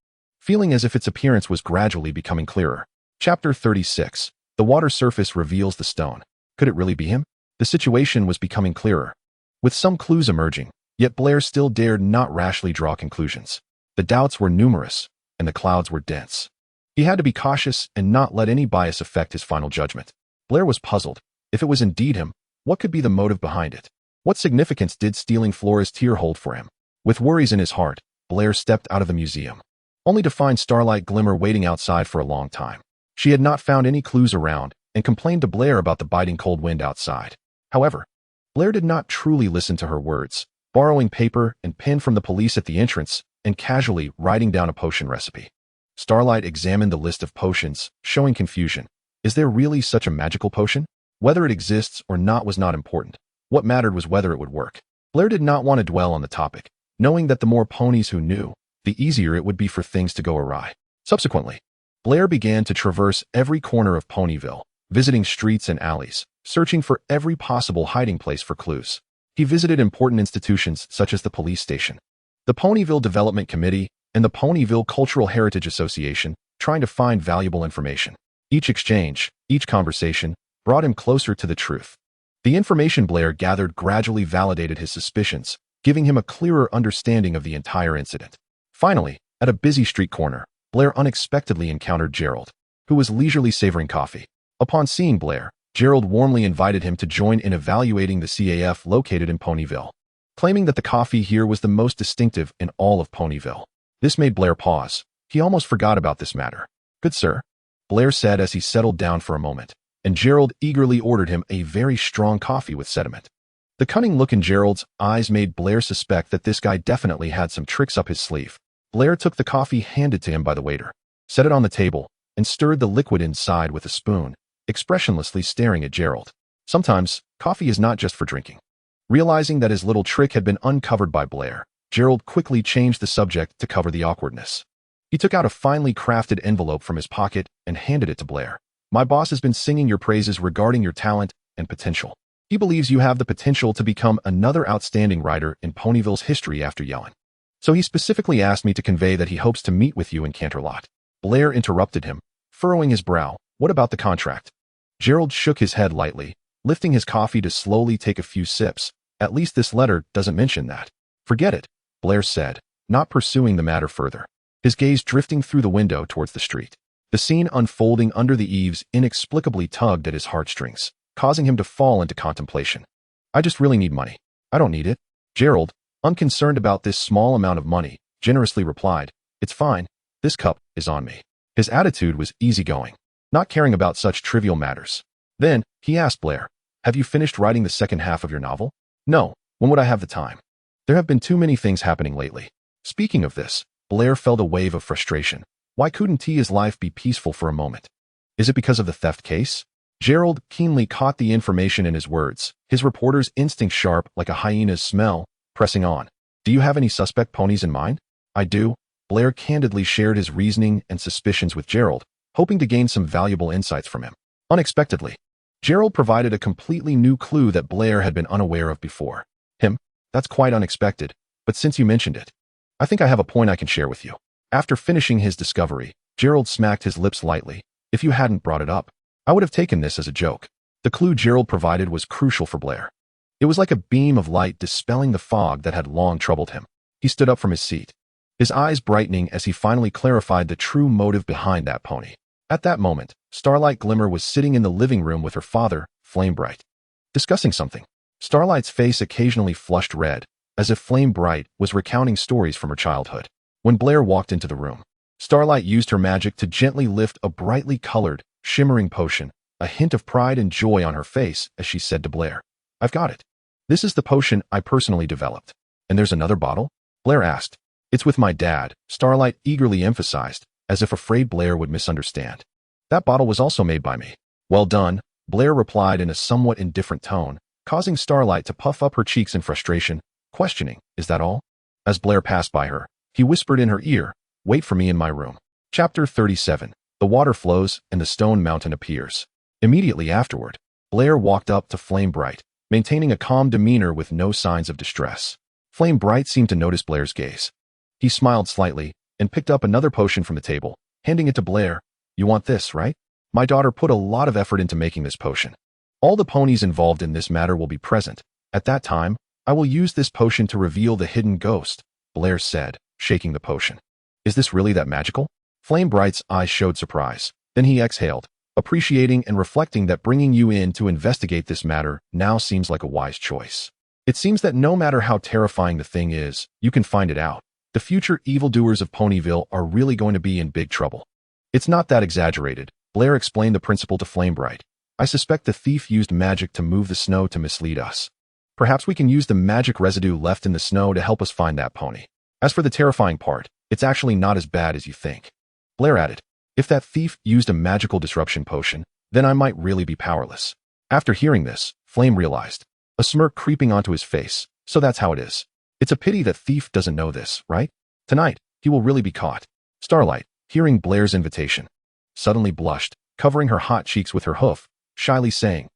Speaker 1: feeling as if its appearance was gradually becoming clearer. Chapter 36. The water surface reveals the stone. Could it really be him? The situation was becoming clearer, with some clues emerging, yet Blair still dared not rashly draw conclusions. The doubts were numerous, and the clouds were dense. He had to be cautious and not let any bias affect his final judgment. Blair was puzzled. If it was indeed him, what could be the motive behind it? What significance did stealing Flora's tear hold for him? With worries in his heart, Blair stepped out of the museum, only to find Starlight Glimmer waiting outside for a long time. She had not found any clues around and complained to Blair about the biting cold wind outside. However, Blair did not truly listen to her words, borrowing paper and pen from the police at the entrance and casually writing down a potion recipe. Starlight examined the list of potions, showing confusion. Is there really such a magical potion? Whether it exists or not was not important. What mattered was whether it would work. Blair did not want to dwell on the topic, knowing that the more ponies who knew, the easier it would be for things to go awry. Subsequently, Blair began to traverse every corner of Ponyville, visiting streets and alleys, searching for every possible hiding place for clues. He visited important institutions such as the police station, the Ponyville Development Committee, and the Ponyville Cultural Heritage Association, trying to find valuable information. Each exchange, each conversation, brought him closer to the truth. The information Blair gathered gradually validated his suspicions, giving him a clearer understanding of the entire incident. Finally, at a busy street corner, Blair unexpectedly encountered Gerald, who was leisurely savoring coffee. Upon seeing Blair, Gerald warmly invited him to join in evaluating the CAF located in Ponyville, claiming that the coffee here was the most distinctive in all of Ponyville. This made Blair pause. He almost forgot about this matter. "Good sir," Blair said as he settled down for a moment, and Gerald eagerly ordered him a very strong coffee with sediment. The cunning look in Gerald's eyes made Blair suspect that this guy definitely had some tricks up his sleeve. Blair took the coffee handed to him by the waiter, set it on the table, and stirred the liquid inside with a spoon, expressionlessly staring at Gerald. Sometimes, coffee is not just for drinking. Realizing that his little trick had been uncovered by Blair, Gerald quickly changed the subject to cover the awkwardness. He took out a finely crafted envelope from his pocket and handed it to Blair. "My boss has been singing your praises regarding your talent and potential. He believes you have the potential to become another outstanding writer in Ponyville's history after Yellen. So he specifically asked me to convey that he hopes to meet with you in Canterlot." Blair interrupted him, furrowing his brow. "What about the contract?" Gerald shook his head lightly, lifting his coffee to slowly take a few sips. "At least this letter doesn't mention that." "Forget it," Blair said, not pursuing the matter further, his gaze drifting through the window towards the street. The scene unfolding under the eaves inexplicably tugged at his heartstrings, causing him to fall into contemplation. "I just really need money." "I don't need it," Gerald, unconcerned about this small amount of money, generously replied. "It's fine. This cup is on me." His attitude was easygoing, not caring about such trivial matters. Then, he asked Blair, "Have you finished writing the second half of your novel?" "No. When would I have the time? There have been too many things happening lately." Speaking of this, Blair felt a wave of frustration. Why couldn't his life be peaceful for a moment? Is it because of the theft case? Gerald keenly caught the information in his words, his reporter's instinct sharp like a hyena's smell, pressing on. "Do you have any suspect ponies in mind?" "I do." Blair candidly shared his reasoning and suspicions with Gerald, hoping to gain some valuable insights from him. Unexpectedly, Gerald provided a completely new clue that Blair had been unaware of before. "That's quite unexpected, but since you mentioned it, I think I have a point I can share with you." After finishing his discovery, Gerald smacked his lips lightly. "If you hadn't brought it up, I would have taken this as a joke." The clue Gerald provided was crucial for Blair. It was like a beam of light dispelling the fog that had long troubled him. He stood up from his seat, his eyes brightening as he finally clarified the true motive behind that pony. At that moment, Starlight Glimmer was sitting in the living room with her father, Flame Bright, discussing something. Starlight's face occasionally flushed red, as if Flame Bright was recounting stories from her childhood. When Blair walked into the room, Starlight used her magic to gently lift a brightly colored, shimmering potion, a hint of pride and joy on her face as she said to Blair, "I've got it. This is the potion I personally developed." "And there's another bottle?" Blair asked. "It's with my dad," Starlight eagerly emphasized, as if afraid Blair would misunderstand. "That bottle was also made by me." "Well done," Blair replied in a somewhat indifferent tone, causing Starlight to puff up her cheeks in frustration, questioning, "Is that all?" As Blair passed by her, he whispered in her ear, "Wait for me in my room." Chapter 37. The water flows and the stone mountain appears. Immediately afterward, Blair walked up to Flame Bright, maintaining a calm demeanor with no signs of distress. Flame Bright seemed to notice Blair's gaze. He smiled slightly and picked up another potion from the table, handing it to Blair. "You want this, right? My daughter put a lot of effort into making this potion. All the ponies involved in this matter will be present. At that time, I will use this potion to reveal the hidden ghost," Blair said, shaking the potion. "Is this really that magical?" Flame Bright's eyes showed surprise. Then he exhaled, appreciating and reflecting that bringing you in to investigate this matter now seems like a wise choice. It seems that no matter how terrifying the thing is, you can find it out. The future evildoers of Ponyville are really going to be in big trouble. "It's not that exaggerated," Blair explained the principle to Flame Bright. "I suspect the thief used magic to move the snow to mislead us. Perhaps we can use the magic residue left in the snow to help us find that pony. As for the terrifying part, it's actually not as bad as you think." Blair added, "If that thief used a magical disruption potion, then I might really be powerless." After hearing this, Flame realized, a smirk creeping onto his face. "So that's how it is. It's a pity that thief doesn't know this, right? Tonight, He will really be caught. Starlight, hearing Blair's invitation, suddenly blushed, covering her hot cheeks with her hoof, shyly saying,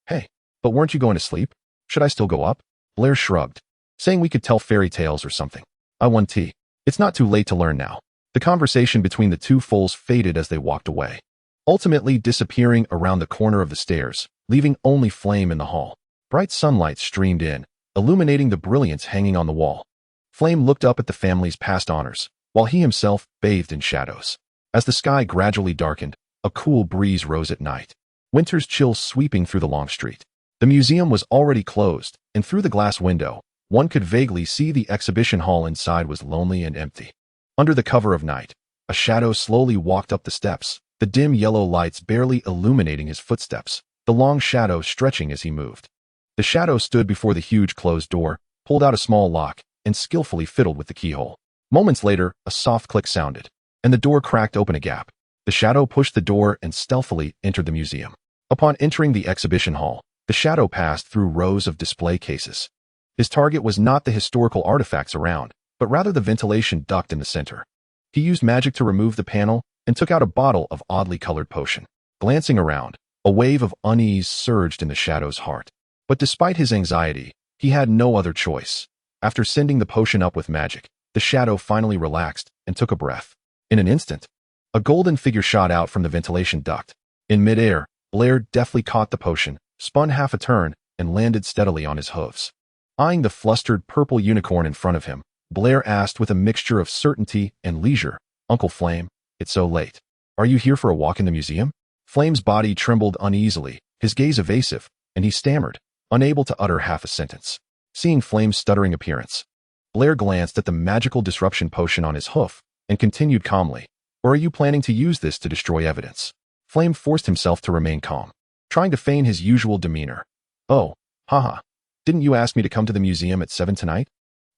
Speaker 1: "Hey, but weren't you going to sleep? Should I still go up?" Blair shrugged, saying we could tell fairy tales or something. I won tea. It's not too late to learn now. The conversation between the two foals faded as they walked away, ultimately disappearing around the corner of the stairs, leaving only Flame in the hall. Bright sunlight streamed in, illuminating the brilliance hanging on the wall. Flame looked up at the family's past honors, while he himself bathed in shadows. As the sky gradually darkened, a cool breeze rose at night, winter's chill sweeping through the long street. The museum was already closed, and through the glass window, one could vaguely see the exhibition hall inside was lonely and empty. Under the cover of night, a shadow slowly walked up the steps, the dim yellow lights barely illuminating his footsteps, the long shadow stretching as he moved. The shadow stood before the huge closed door, pulled out a small lock, and skillfully fiddled with the keyhole. Moments later, a soft click sounded, and the door cracked open a gap. The shadow pushed the door and stealthily entered the museum. Upon entering the exhibition hall, the shadow passed through rows of display cases. His target was not the historical artifacts around, but rather the ventilation duct in the center. He used magic to remove the panel and took out a bottle of oddly colored potion. Glancing around, a wave of unease surged in the shadow's heart. But despite his anxiety, he had no other choice. After sending the potion up with magic, the shadow finally relaxed and took a breath. In an instant, a golden figure shot out from the ventilation duct. In midair, Blair deftly caught the potion, spun half a turn, and landed steadily on his hooves. Eyeing the flustered purple unicorn in front of him, Blair asked with a mixture of certainty and leisure, "Uncle Flame, it's so late. Are you here for a walk in the museum?" Flame's body trembled uneasily, his gaze evasive, and he stammered, unable to utter half a sentence. Seeing Flame's stuttering appearance, Blair glanced at the magical disruption potion on his hoof and continued calmly, "Or are you planning to use this to destroy evidence?" Flame forced himself to remain calm, trying to feign his usual demeanor. "Oh, haha. Didn't you ask me to come to the museum at 7 tonight?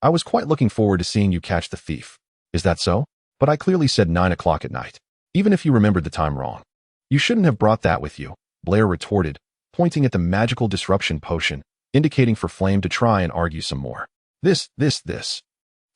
Speaker 1: I was quite looking forward to seeing you catch the thief. Is that so? But I clearly said 9 o'clock at night, even if you remembered the time wrong." "You shouldn't have brought that with you," Blair retorted, pointing at the magical disruption potion, indicating for Flame to try and argue some more. This.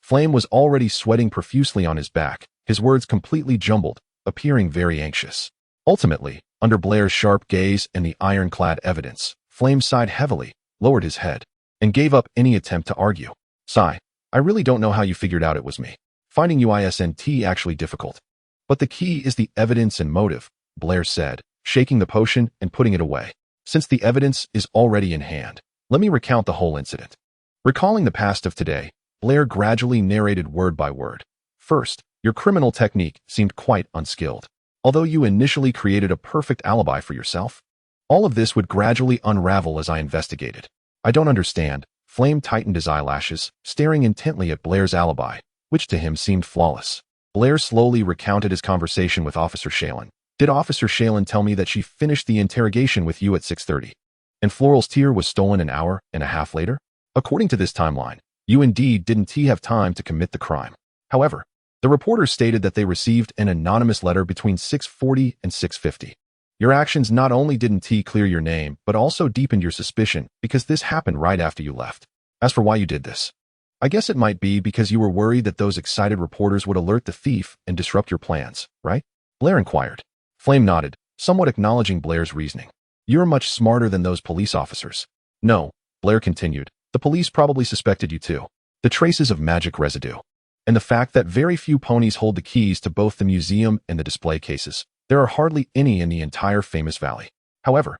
Speaker 1: Flame was already sweating profusely on his back, his words completely jumbled, appearing very anxious. Ultimately, under Blair's sharp gaze and the ironclad evidence, Flame sighed heavily, lowered his head, and gave up any attempt to argue. "Sigh, I really don't know how you figured out it was me. Finding you isn't actually difficult. But the key is the evidence and motive," Blair said, shaking the potion and putting it away. "Since the evidence is already in hand, let me recount the whole incident." Recalling the past of today, Blair gradually narrated word by word. "First, your criminal technique seemed quite unskilled. Although you initially created a perfect alibi for yourself, all of this would gradually unravel as I investigated." "I don't understand." Flame tightened his eyelashes, staring intently at Blair's alibi, which to him seemed flawless. Blair slowly recounted his conversation with Officer Shailen. "Did Officer Shailen tell me that she finished the interrogation with you at 6:30, and Floral's tear was stolen an hour and a half later? According to this timeline, you indeed didn't have time to commit the crime. However, the reporters stated that they received an anonymous letter between 6:40 and 6:50. Your actions not only didn't clear your name, but also deepened your suspicion because this happened right after you left. As for why you did this, I guess it might be because you were worried that those excited reporters would alert the thief and disrupt your plans, right?" Blair inquired. Flame nodded, somewhat acknowledging Blair's reasoning. "You're much smarter than those police officers." "No," Blair continued, "the police probably suspected you too. The traces of magic residue, and the fact that very few ponies hold the keys to both the museum and the display cases. There are hardly any in the entire famous valley. However,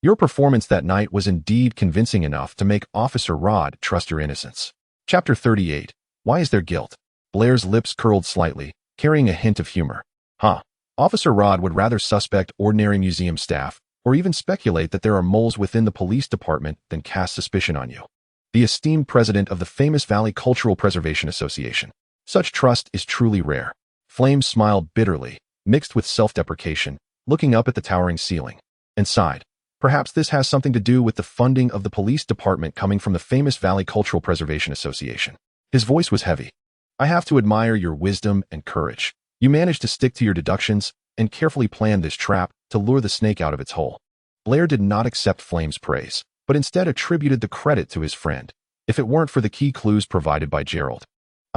Speaker 1: your performance that night was indeed convincing enough to make Officer Rod trust your innocence." Chapter 38. Why is there guilt? Blair's lips curled slightly, carrying a hint of humor. Officer Rod would rather suspect ordinary museum staff, or even speculate that there are moles within the police department than cast suspicion on you, the esteemed president of the famous Valley Cultural Preservation Association. Such trust is truly rare. Flame smiled bitterly, mixed with self-deprecation, looking up at the towering ceiling, and sighed. Perhaps this has something to do with the funding of the police department coming from the famous Valley Cultural Preservation Association. His voice was heavy. "I have to admire your wisdom and courage. You managed to stick to your deductions and carefully plan this trap to lure the snake out of its hole." Blair did not accept Flame's praise, but instead attributed the credit to his friend. "If it weren't for the key clues provided by Gerald,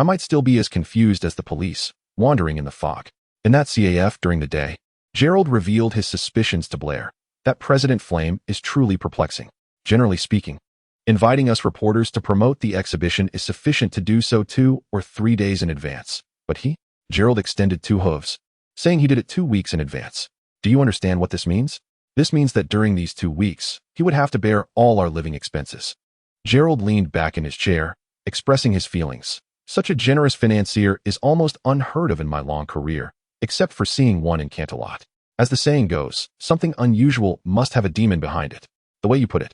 Speaker 1: I might still be as confused as the police, wandering in the fog. In that CAF during the day, Gerald revealed his suspicions to Blair. That President Flame is truly perplexing. Generally speaking, inviting us reporters to promote the exhibition is sufficient to do so 2 or 3 days in advance. But Gerald extended 2 hooves, saying he did it 2 weeks in advance. Do you understand what this means? This means that during these 2 weeks, he would have to bear all our living expenses. Gerald leaned back in his chair, expressing his feelings. Such a generous financier is almost unheard of in my long career, except for seeing one in Canterlot. As the saying goes, something unusual must have a demon behind it. The way you put it.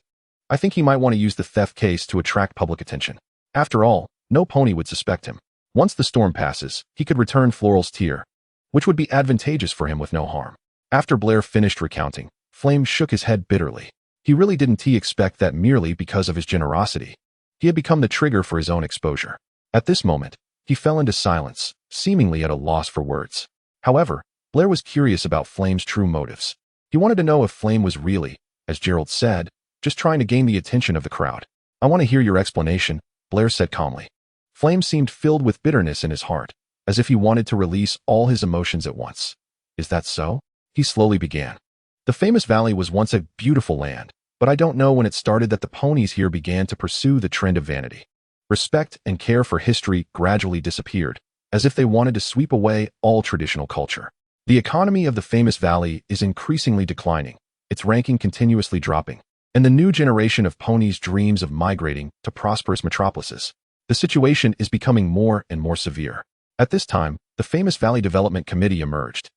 Speaker 1: I think he might want to use the theft case to attract public attention. After all, no pony would suspect him. Once the storm passes, he could return Floral's tear, which would be advantageous for him with no harm. After Blair finished recounting, Flame shook his head bitterly. He really didn't expect that merely because of his generosity. He had become the trigger for his own exposure. At this moment, he fell into silence, seemingly at a loss for words. However, Blair was curious about Flame's true motives. He wanted to know if Flame was really, as Gerald said, just trying to gain the attention of the crowd. I want to hear your explanation, Blair said calmly. Flame seemed filled with bitterness in his heart, as if he wanted to release all his emotions at once. Is that so? He slowly began. The famous valley was once a beautiful land, but I don't know when it started that the ponies here began to pursue the trend of vanity. Respect and care for history gradually disappeared, as if they wanted to sweep away all traditional culture. The economy of the famous valley is increasingly declining, its ranking continuously dropping, and the new generation of ponies dreams of migrating to prosperous metropolises. The situation is becoming more and more severe. At this time, the Famous Valley Development Committee emerged.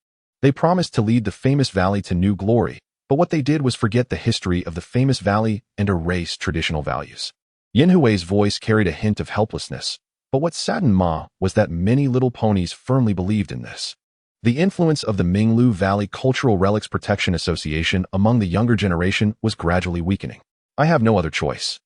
Speaker 1: They promised to lead the famous valley to new glory, but what they did was forget the history of the famous valley and erase traditional values. Yanhui's voice carried a hint of helplessness, but what saddened Ma was that many little ponies firmly believed in this. The influence of the Minglu Valley Cultural Relics Protection Association among the younger generation was gradually weakening. I have no other choice.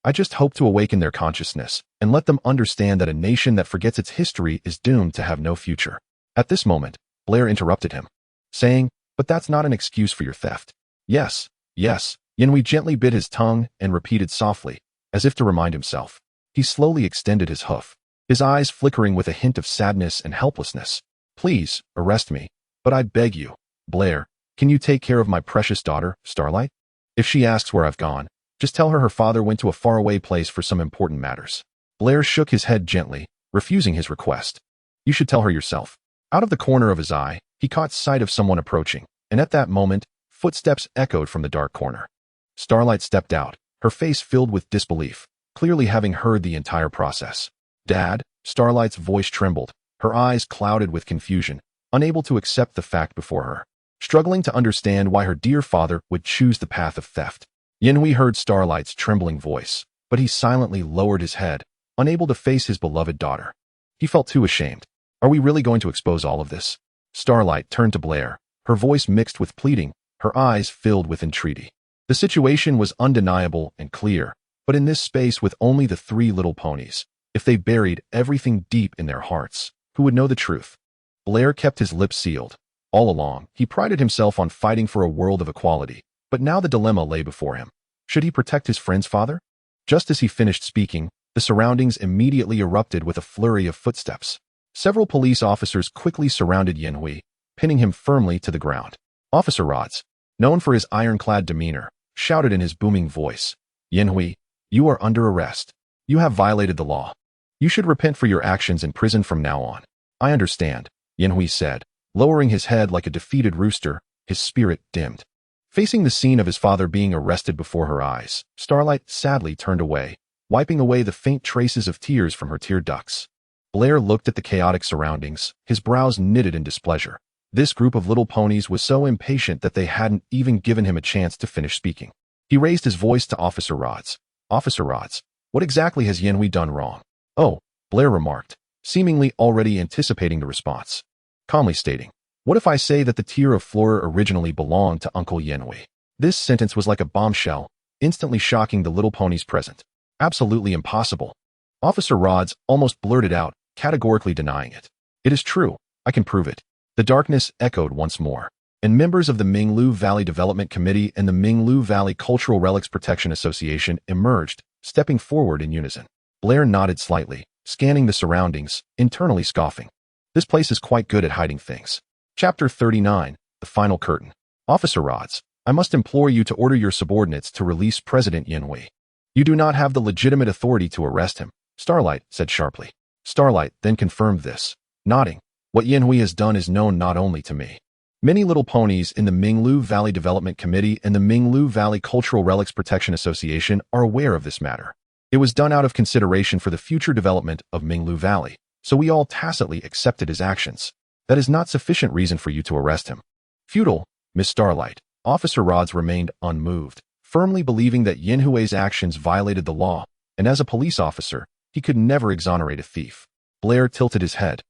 Speaker 1: I just hope to awaken their consciousness and let them understand that a nation that forgets its history is doomed to have no future. At this moment, Blair interrupted him, saying, "But that's not an excuse for your theft." Yes. Yanhui gently bit his tongue and repeated softly, as if to remind himself. He slowly extended his hoof, his eyes flickering with a hint of sadness and helplessness. "Please, arrest me, but I beg you, Blair, can you take care of my precious daughter, Starlight? If she asks where I've gone, just tell her father went to a faraway place for some important matters." Blair shook his head gently, refusing his request. "You should tell her yourself." Out of the corner of his eye, he caught sight of someone approaching, and at that moment, footsteps echoed from the dark corner. Starlight stepped out, her face filled with disbelief, clearly having heard the entire process. "Dad?" Starlight's voice trembled, her eyes clouded with confusion, unable to accept the fact before her, struggling to understand why her dear father would choose the path of theft. Yanhui heard Starlight's trembling voice, but he silently lowered his head, unable to face his beloved daughter. He felt too ashamed. Are we really going to expose all of this? Starlight turned to Blair, her voice mixed with pleading, her eyes filled with entreaty. The situation was undeniable and clear, but in this space with only the 3 little ponies, if they buried everything deep in their hearts, who would know the truth? Blair kept his lips sealed. All along, he prided himself on fighting for a world of equality, but now the dilemma lay before him. Should he protect his friend's father? Just as he finished speaking, the surroundings immediately erupted with a flurry of footsteps. Several police officers quickly surrounded Yanhui, pinning him firmly to the ground. Officer Rods, known for his ironclad demeanor, shouted in his booming voice, "Yanhui, you are under arrest. You have violated the law. You should repent for your actions in prison from now on." "I understand," Yanhui said, lowering his head like a defeated rooster, his spirit dimmed. Facing the scene of his father being arrested before her eyes, Starlight sadly turned away, wiping away the faint traces of tears from her tear ducts. Blair looked at the chaotic surroundings, his brows knitted in displeasure. This group of little ponies was so impatient that they hadn't even given him a chance to finish speaking. He raised his voice to Officer Rods. "Officer Rods, what exactly has Yanhui done wrong?" "Oh," Blair remarked, seemingly already anticipating the response, calmly stating, "What if I say that the tear of Flora originally belonged to Uncle Yanhui?" This sentence was like a bombshell, instantly shocking the little ponies present. "Absolutely impossible." Officer Rods almost blurted out, categorically denying it. "It is true. I can prove it." The darkness echoed once more, and members of the Minglu Valley Development Committee and the Minglu Valley Cultural Relics Protection Association emerged, stepping forward in unison. Blair nodded slightly, scanning the surroundings, internally scoffing. This place is quite good at hiding things. Chapter 39, The Final Curtain. Officer Rods, I must implore you to order your subordinates to release President Yinhui. You do not have the legitimate authority to arrest him, Starlight said sharply. Starlight then confirmed this, nodding. What Yinhui has done is known not only to me. Many little ponies in the Minglu Valley Development Committee and the Minglu Valley Cultural Relics Protection Association are aware of this matter. It was done out of consideration for the future development of Minglu Valley, so we all tacitly accepted his actions. That is not sufficient reason for you to arrest him. Futile, Miss Starlight. Officer Rods remained unmoved, firmly believing that Yinhui's actions violated the law, and as a police officer, he could never exonerate a thief. Blair tilted his head,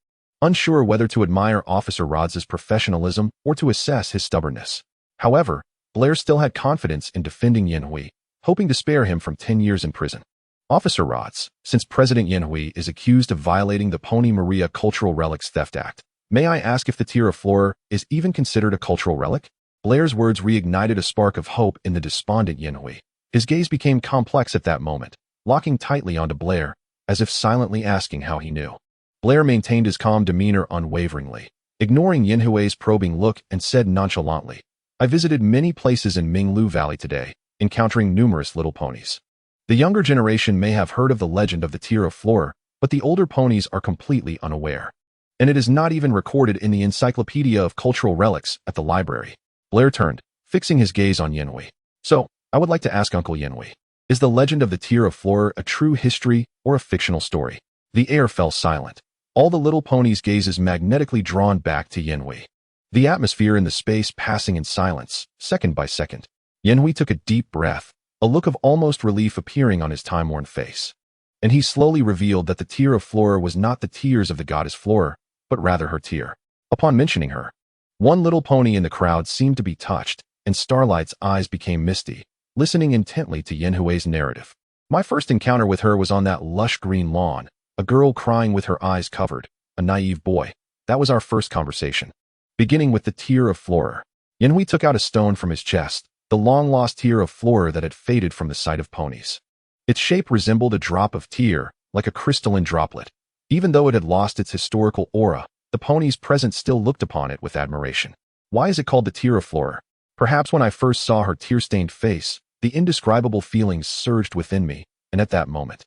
Speaker 1: unsure whether to admire Officer Rods' professionalism or to assess his stubbornness. However, Blair still had confidence in defending Yinhui, hoping to spare him from 10 years in prison. Officer Rods, since President Yinhui is accused of violating the Pony Maria Cultural Relics Theft Act, may I ask if the Tear of Flora is even considered a cultural relic? Blair's words reignited a spark of hope in the despondent Yinhui. His gaze became complex at that moment, locking tightly onto Blair, as if silently asking how he knew. Blair maintained his calm demeanor unwaveringly, ignoring Yinhui's probing look, and said nonchalantly, I visited many places in Minglu Valley today, encountering numerous little ponies. The younger generation may have heard of the legend of the Tear of Flora, but the older ponies are completely unaware. And it is not even recorded in the Encyclopedia of Cultural Relics at the library. Blair turned, fixing his gaze on Yinhui. So, I would like to ask Uncle Yinhui, is the legend of the Tear of Flora a true history or a fictional story? The air fell silent. All the little ponies' gazes magnetically drawn back to Yinhui. The atmosphere in the space passing in silence, second by second. Yinhui took a deep breath, a look of almost relief appearing on his time-worn face. And he slowly revealed that the Tear of Flora was not the tears of the goddess Flora, but rather her tear. Upon mentioning her, one little pony in the crowd seemed to be touched, and Starlight's eyes became misty, listening intently to Yinhui's narrative. My first encounter with her was on that lush green lawn, a girl crying with her eyes covered, a naive boy. That was our first conversation. Beginning with the Tear of Flora. Yinhui took out a stone from his chest, the long-lost Tear of Flora that had faded from the sight of ponies. Its shape resembled a drop of tear, like a crystalline droplet. Even though it had lost its historical aura, the ponies present still looked upon it with admiration. Why is it called the Tear of Flora? Perhaps when I first saw her tear-stained face, the indescribable feelings surged within me, and at that moment,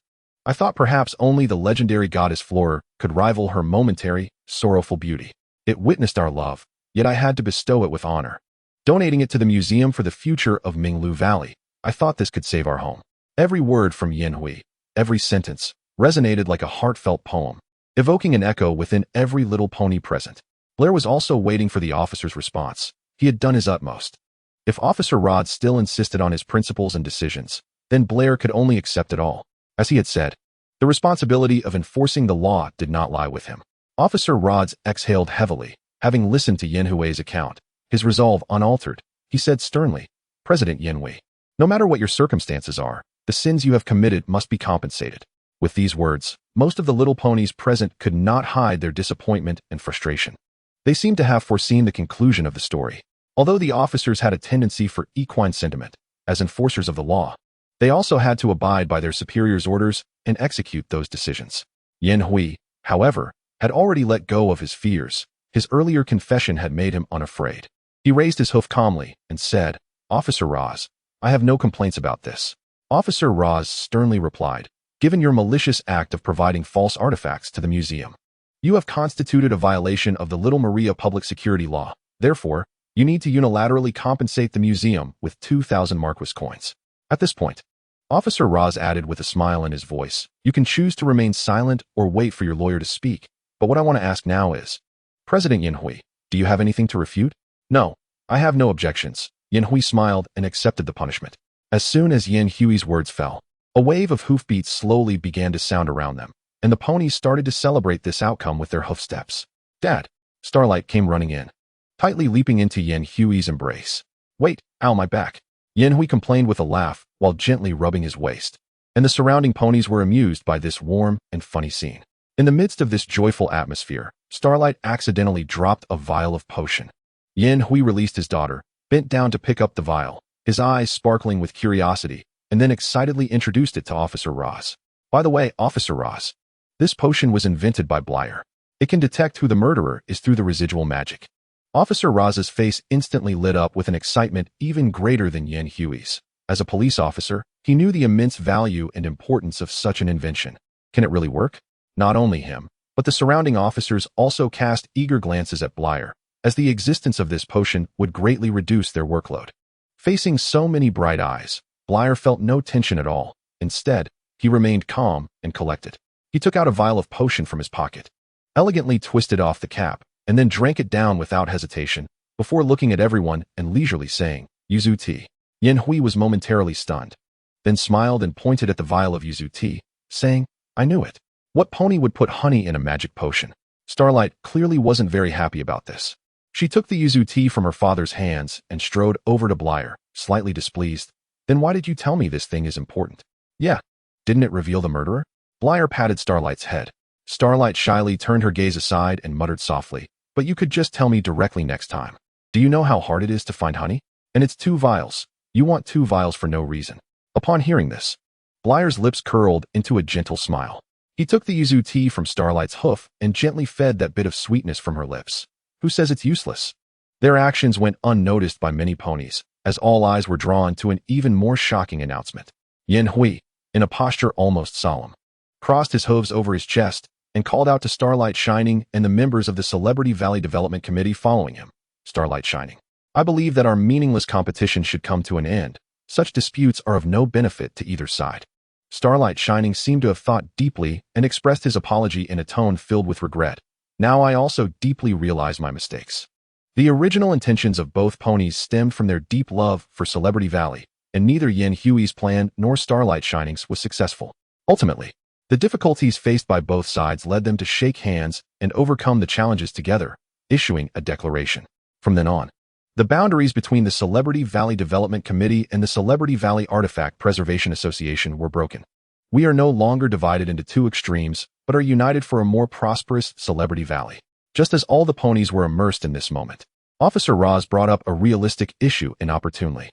Speaker 1: I thought perhaps only the legendary goddess Flora could rival her momentary, sorrowful beauty. It witnessed our love, yet I had to bestow it with honor. Donating it to the Museum for the Future of Minglu Valley, I thought this could save our home. Every word from Yinhui, every sentence, resonated like a heartfelt poem, evoking an echo within every little pony present. Blair was also waiting for the officer's response. He had done his utmost. If Officer Rod still insisted on his principles and decisions, then Blair could only accept it all. As he had said, the responsibility of enforcing the law did not lie with him. Officer Rods exhaled heavily, having listened to Yinhui's account. His resolve unaltered, he said sternly, President Yinhui, no matter what your circumstances are, the sins you have committed must be compensated. With these words, most of the little ponies present could not hide their disappointment and frustration. They seemed to have foreseen the conclusion of the story. Although the officers had a tendency for equine sentiment, as enforcers of the law, they also had to abide by their superiors' orders and execute those decisions. Yinhui, however, had already let go of his fears. His earlier confession had made him unafraid. He raised his hoof calmly and said, Officer Roz, I have no complaints about this. Officer Roz sternly replied, given your malicious act of providing false artifacts to the museum, you have constituted a violation of the Little Maria public security law. Therefore, you need to unilaterally compensate the museum with 2,000 Marquis coins. At this point, Officer Roz added with a smile in his voice, you can choose to remain silent or wait for your lawyer to speak, but what I want to ask now is, President Yinhui, do you have anything to refute? No, I have no objections. Yinhui smiled and accepted the punishment. As soon as Yinhui's words fell, a wave of hoofbeats slowly began to sound around them, and the ponies started to celebrate this outcome with their hoofsteps. Dad! Starlight came running in, tightly leaping into Yinhui's embrace. Wait, ow, my back! Yinhui complained with a laugh while gently rubbing his waist, and the surrounding ponies were amused by this warm and funny scene. In the midst of this joyful atmosphere, Starlight accidentally dropped a vial of potion. Yinhui released his daughter, bent down to pick up the vial, his eyes sparkling with curiosity, and then excitedly introduced it to Officer Roz. By the way, Officer Roz, This potion was invented by Briar. It can detect who the murderer is through the residual magic. Officer Raz's face instantly lit up with an excitement even greater than Yen Hui's. As a police officer, he knew the immense value and importance of such an invention. Can it really work? Not only him, but the surrounding officers also cast eager glances at Briar, as the existence of this potion would greatly reduce their workload. Facing so many bright eyes, Briar felt no tension at all. Instead, he remained calm and collected. He took out a vial of potion from his pocket, elegantly twisted off the cap, and then drank it down without hesitation, before looking at everyone and leisurely saying, "Yuzu tea." Yen Hui was momentarily stunned, then smiled and pointed at the vial of yuzu tea, saying, "I knew it. What pony would put honey in a magic potion?" Starlight clearly wasn't very happy about this. She took the yuzu tea from her father's hands and strode over to Briar, slightly displeased. "Then why did you tell me this thing is important?" "Yeah. Didn't it reveal the murderer?" Briar patted Starlight's head. Starlight shyly turned her gaze aside and muttered softly, "But you could just tell me directly next time. Do you know how hard it is to find honey? And it's 2 vials. You want 2 vials for no reason." Upon hearing this, Briar's lips curled into a gentle smile. He took the yuzu tea from Starlight's hoof and gently fed that bit of sweetness from her lips. Who says it's useless? Their actions went unnoticed by many ponies, as all eyes were drawn to an even more shocking announcement. Yen Hui, in a posture almost solemn, crossed his hooves over his chest and called out to Starlight Shining and the members of the Celebrity Valley Development Committee following him. "Starlight Shining, I believe that our meaningless competition should come to an end. Such disputes are of no benefit to either side." Starlight Shining seemed to have thought deeply and expressed his apology in a tone filled with regret. "Now I also deeply realize my mistakes." The original intentions of both ponies stemmed from their deep love for Celebrity Valley, and neither Yen Hui's plan nor Starlight Shining's was successful. Ultimately, the difficulties faced by both sides led them to shake hands and overcome the challenges together, issuing a declaration. From then on, the boundaries between the Celebrity Valley Development Committee and the Celebrity Valley Artifact Preservation Association were broken. We are no longer divided into 2 extremes, but are united for a more prosperous Celebrity Valley. Just as all the ponies were immersed in this moment, Officer Raz brought up a realistic issue inopportunely.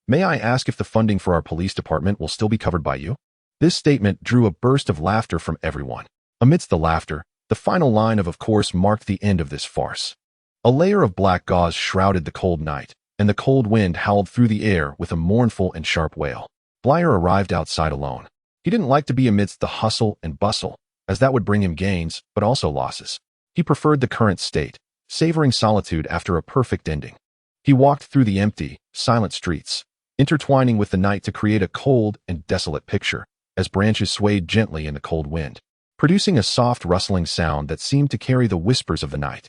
Speaker 1: May I ask if the funding for our police department will still be covered by you?" This statement drew a burst of laughter from everyone. Amidst the laughter, the final line of course marked the end of this farce. A layer of black gauze shrouded the cold night, and the cold wind howled through the air with a mournful and sharp wail. Briar arrived outside alone. He didn't like to be amidst the hustle and bustle, as that would bring him gains, but also losses. He preferred the current state, savoring solitude after a perfect ending. He walked through the empty, silent streets, intertwining with the night to create a cold and desolate picture, as branches swayed gently in the cold wind, producing a soft rustling sound that seemed to carry the whispers of the night.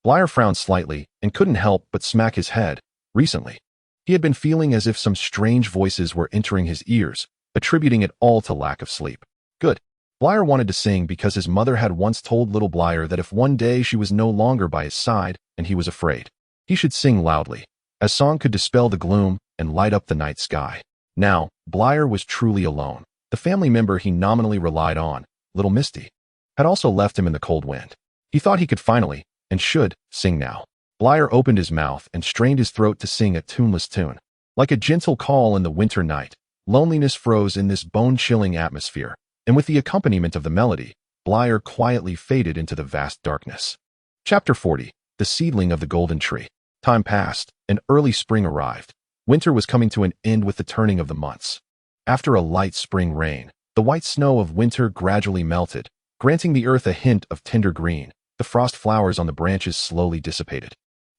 Speaker 1: Briar frowned slightly and couldn't help but smack his head. Recently, he had been feeling as if some strange voices were entering his ears, attributing it all to lack of sleep. Good. Briar wanted to sing because his mother had once told little Briar that if one day she was no longer by his side and he was afraid, he should sing loudly, as song could dispel the gloom and light up the night sky. Now, Briar was truly alone. The family member he nominally relied on, little Misty, had also left him in the cold wind. He thought he could finally, and should, sing now. Briar opened his mouth and strained his throat to sing a tuneless tune. Like a gentle call in the winter night, loneliness froze in this bone-chilling atmosphere, and with the accompaniment of the melody, Briar quietly faded into the vast darkness. Chapter 40. The Seedling of the Golden Tree. Time passed, and early spring arrived. Winter was coming to an end with the turning of the months. After a light spring rain, the white snow of winter gradually melted, granting the earth a hint of tender green. The frost flowers on the branches slowly dissipated,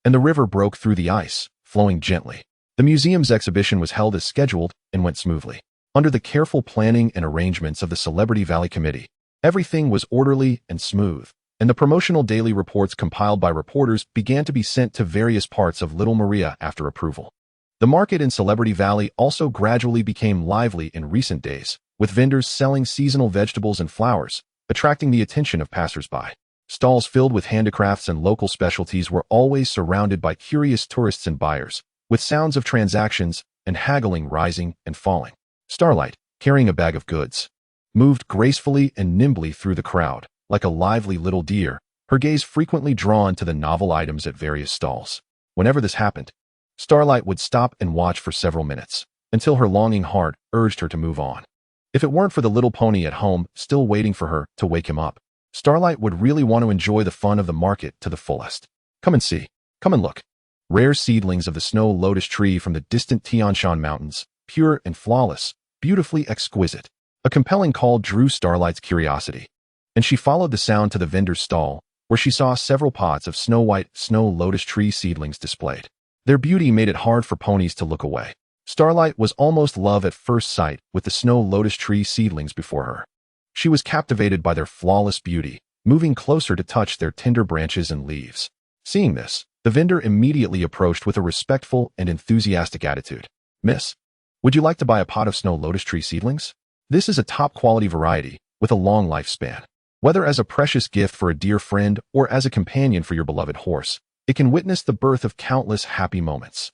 Speaker 1: and the river broke through the ice, flowing gently. The museum's exhibition was held as scheduled and went smoothly. Under the careful planning and arrangements of the Celebrity Valley Committee, everything was orderly and smooth, and the promotional daily reports compiled by reporters began to be sent to various parts of Little Maria after approval. The market in Celebrity Valley also gradually became lively in recent days, with vendors selling seasonal vegetables and flowers, attracting the attention of passers-by. Stalls filled with handicrafts and local specialties were always surrounded by curious tourists and buyers, with sounds of transactions and haggling rising and falling. Starlight, carrying a bag of goods, moved gracefully and nimbly through the crowd, like a lively little deer, her gaze frequently drawn to the novel items at various stalls. Whenever this happened, Starlight would stop and watch for several minutes, until her longing heart urged her to move on. If it weren't for the little pony at home still waiting for her to wake him up, Starlight would really want to enjoy the fun of the market to the fullest. Come and see. Come and look. Rare seedlings of the snow lotus tree from the distant Tian Shan Mountains, pure and flawless, beautifully exquisite. A compelling call drew Starlight's curiosity, and she followed the sound to the vendor's stall, where she saw several pots of snow-white snow lotus tree seedlings displayed. Their beauty made it hard for ponies to look away. Starlight was almost love at first sight with the snow lotus tree seedlings before her. She was captivated by their flawless beauty, moving closer to touch their tender branches and leaves. Seeing this, the vendor immediately approached with a respectful and enthusiastic attitude. "Miss, would you like to buy a pot of snow lotus tree seedlings? This is a top-quality variety with a long lifespan. Whether as a precious gift for a dear friend or as a companion for your beloved horse, it can witness the birth of countless happy moments."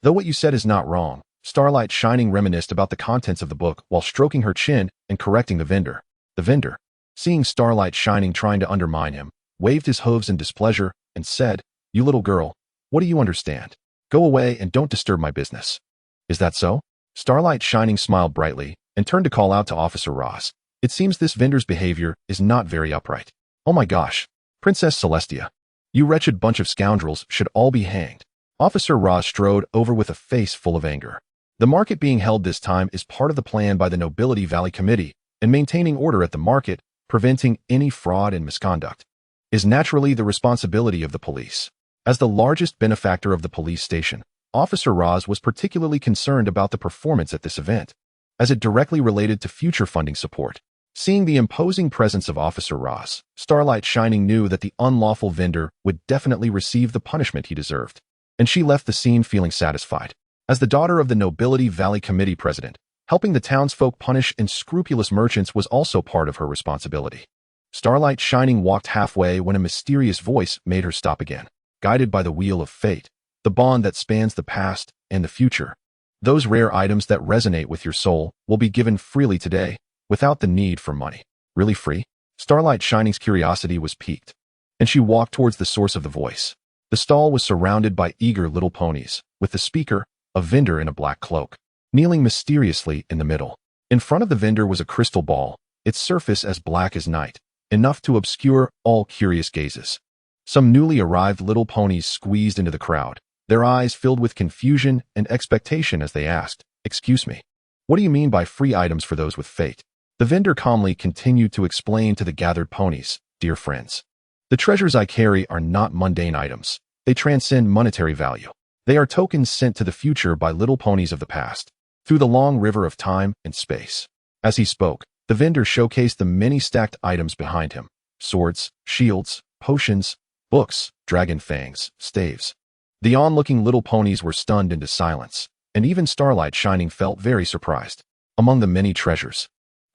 Speaker 1: Though what you said is not wrong, Starlight Shining reminisced about the contents of the book while stroking her chin and correcting the vendor. The vendor, seeing Starlight Shining trying to undermine him, waved his hooves in displeasure and said, "You little girl, what do you understand? Go away and don't disturb my business." "Is that so?" Starlight Shining smiled brightly and turned to call out to Officer Ross. "It seems this vendor's behavior is not very upright. Oh my gosh, Princess Celestia, you wretched bunch of scoundrels should all be hanged." Officer Ross strode over with a face full of anger. The market being held this time is part of the plan by the Nobility Valley Committee, and maintaining order at the market, preventing any fraud and misconduct, is naturally the responsibility of the police. As the largest benefactor of the police station, Officer Ross was particularly concerned about the performance at this event, as it directly related to future funding support. Seeing the imposing presence of Officer Ross, Starlight Shining knew that the unlawful vendor would definitely receive the punishment he deserved, and she left the scene feeling satisfied. As the daughter of the Nobility Valley Committee president, helping the townsfolk punish unscrupulous merchants was also part of her responsibility. Starlight Shining walked halfway when a mysterious voice made her stop again. Guided by the wheel of fate, the bond that spans the past and the future, those rare items that resonate with your soul will be given freely today, without the need for money. Really free? Starlight Shining's curiosity was piqued, and she walked towards the source of the voice. The stall was surrounded by eager little ponies, with the speaker, a vendor in a black cloak, kneeling mysteriously in the middle. In front of the vendor was a crystal ball, its surface as black as night, enough to obscure all curious gazes. Some newly arrived little ponies squeezed into the crowd, their eyes filled with confusion and expectation as they asked, "Excuse me, what do you mean by free items for those with fate?" The vendor calmly continued to explain to the gathered ponies, "Dear friends, the treasures I carry are not mundane items. They transcend monetary value. They are tokens sent to the future by little ponies of the past, through the long river of time and space." As he spoke, the vendor showcased the many stacked items behind him: swords, shields, potions, books, dragon fangs, staves. The onlooking little ponies were stunned into silence, and even Starlight Shining felt very surprised. Among the many treasures,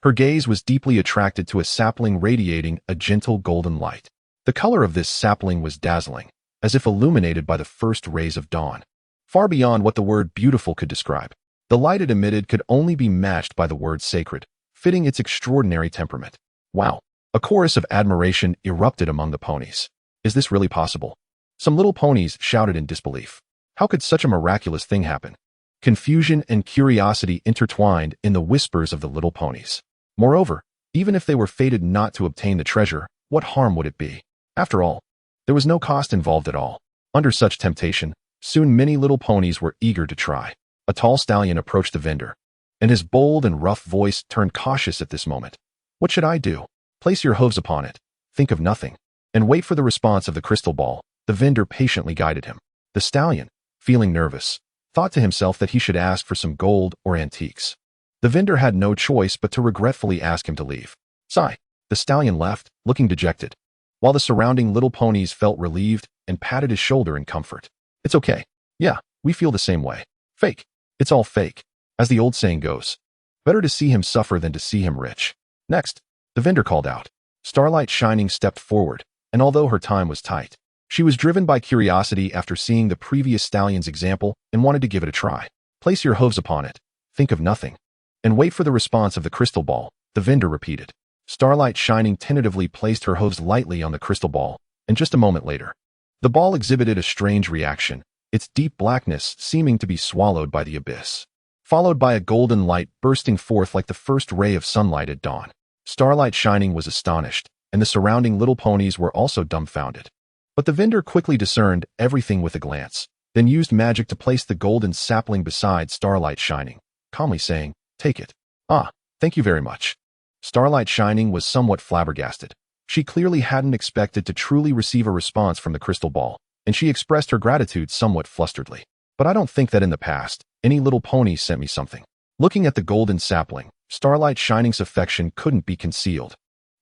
Speaker 1: her gaze was deeply attracted to a sapling radiating a gentle golden light. The color of this sapling was dazzling, as if illuminated by the first rays of dawn. Far beyond what the word beautiful could describe, the light it emitted could only be matched by the word sacred, fitting its extraordinary temperament. "Wow!" A chorus of admiration erupted among the ponies. "Is this really possible?" Some little ponies shouted in disbelief. How could such a miraculous thing happen? Confusion and curiosity intertwined in the whispers of the little ponies. Moreover, even if they were fated not to obtain the treasure, what harm would it be? After all, there was no cost involved at all. Under such temptation, soon many little ponies were eager to try. A tall stallion approached the vendor, and his bold and rough voice turned cautious at this moment. "What should I do?" "Place your hooves upon it, think of nothing, and wait for the response of the crystal ball." The vendor patiently guided him. The stallion, feeling nervous, thought to himself that he should ask for some gold or antiques. The vendor had no choice but to regretfully ask him to leave. Sigh. The stallion left, looking dejected, while the surrounding little ponies felt relieved and patted his shoulder in comfort. "It's okay. Yeah, we feel the same way. Fake. It's all fake. As the old saying goes, better to see him suffer than to see him rich." Next, the vendor called out. Starlight Shining stepped forward, and although her time was tight, she was driven by curiosity after seeing the previous stallion's example and wanted to give it a try. "Place your hooves upon it, think of nothing, and wait for the response of the crystal ball," the vendor repeated. Starlight Shining tentatively placed her hooves lightly on the crystal ball, and just a moment later, the ball exhibited a strange reaction, its deep blackness seeming to be swallowed by the abyss. followed by a golden light bursting forth like the first ray of sunlight at dawn. Starlight Shining was astonished, and the surrounding little ponies were also dumbfounded. But the vendor quickly discerned everything with a glance, then used magic to place the golden sapling beside Starlight Shining, calmly saying, "Take it." "Ah, thank you very much." Starlight Shining was somewhat flabbergasted. She clearly hadn't expected to truly receive a response from the crystal ball, and she expressed her gratitude somewhat flusteredly. "But I don't think that in the past, any little pony sent me something." Looking at the golden sapling, Starlight Shining's affection couldn't be concealed.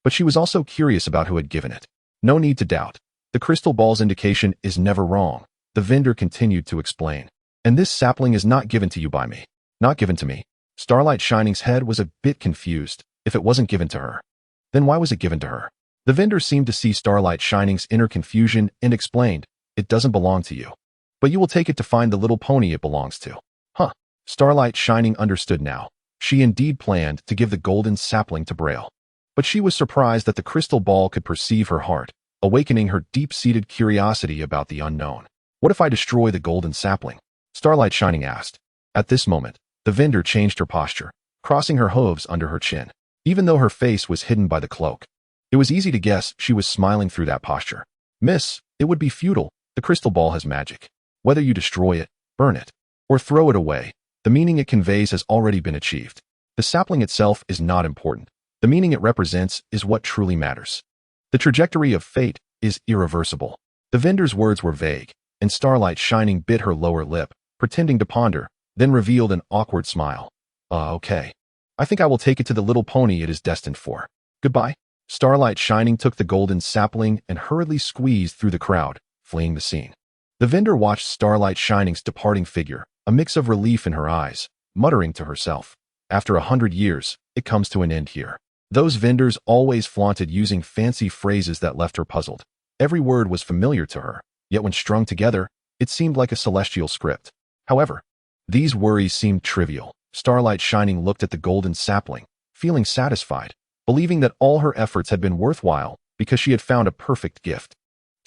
Speaker 1: But she was also curious about who had given it. "No need to doubt. The crystal ball's indication is never wrong," the vendor continued to explain. "And this sapling is not given to you by me." "Not given to me?" Starlight Shining's head was a bit confused. If it wasn't given to her, then why was it given to her? The vendor seemed to see Starlight Shining's inner confusion and explained, "It doesn't belong to you. But you will take it to find the little pony it belongs to." Huh. Starlight Shining understood now. She indeed planned to give the golden sapling to Briar. But she was surprised that the crystal ball could perceive her heart, awakening her deep-seated curiosity about the unknown. "What if I destroy the golden sapling?" Starlight Shining asked. At this moment, the vendor changed her posture, crossing her hooves under her chin. Even though her face was hidden by the cloak, it was easy to guess she was smiling through that posture. "Miss, it would be futile. The crystal ball has magic. Whether you destroy it, burn it, or throw it away, the meaning it conveys has already been achieved. The sapling itself is not important. The meaning it represents is what truly matters. The trajectory of fate is irreversible." The vendor's words were vague, and Starlight Shining bit her lower lip, pretending to ponder, then revealed an awkward smile. Okay. I think I will take it to the little pony it is destined for. Goodbye." Starlight Shining took the golden sapling and hurriedly squeezed through the crowd, fleeing the scene. The vendor watched Starlight Shining's departing figure, a mix of relief in her eyes, muttering to herself, "After 100 years, it comes to an end here." Those vendors always flaunted using fancy phrases that left her puzzled. Every word was familiar to her, yet when strung together, it seemed like a celestial script. However, these worries seemed trivial. Starlight Shining looked at the golden sapling, feeling satisfied, believing that all her efforts had been worthwhile because she had found a perfect gift.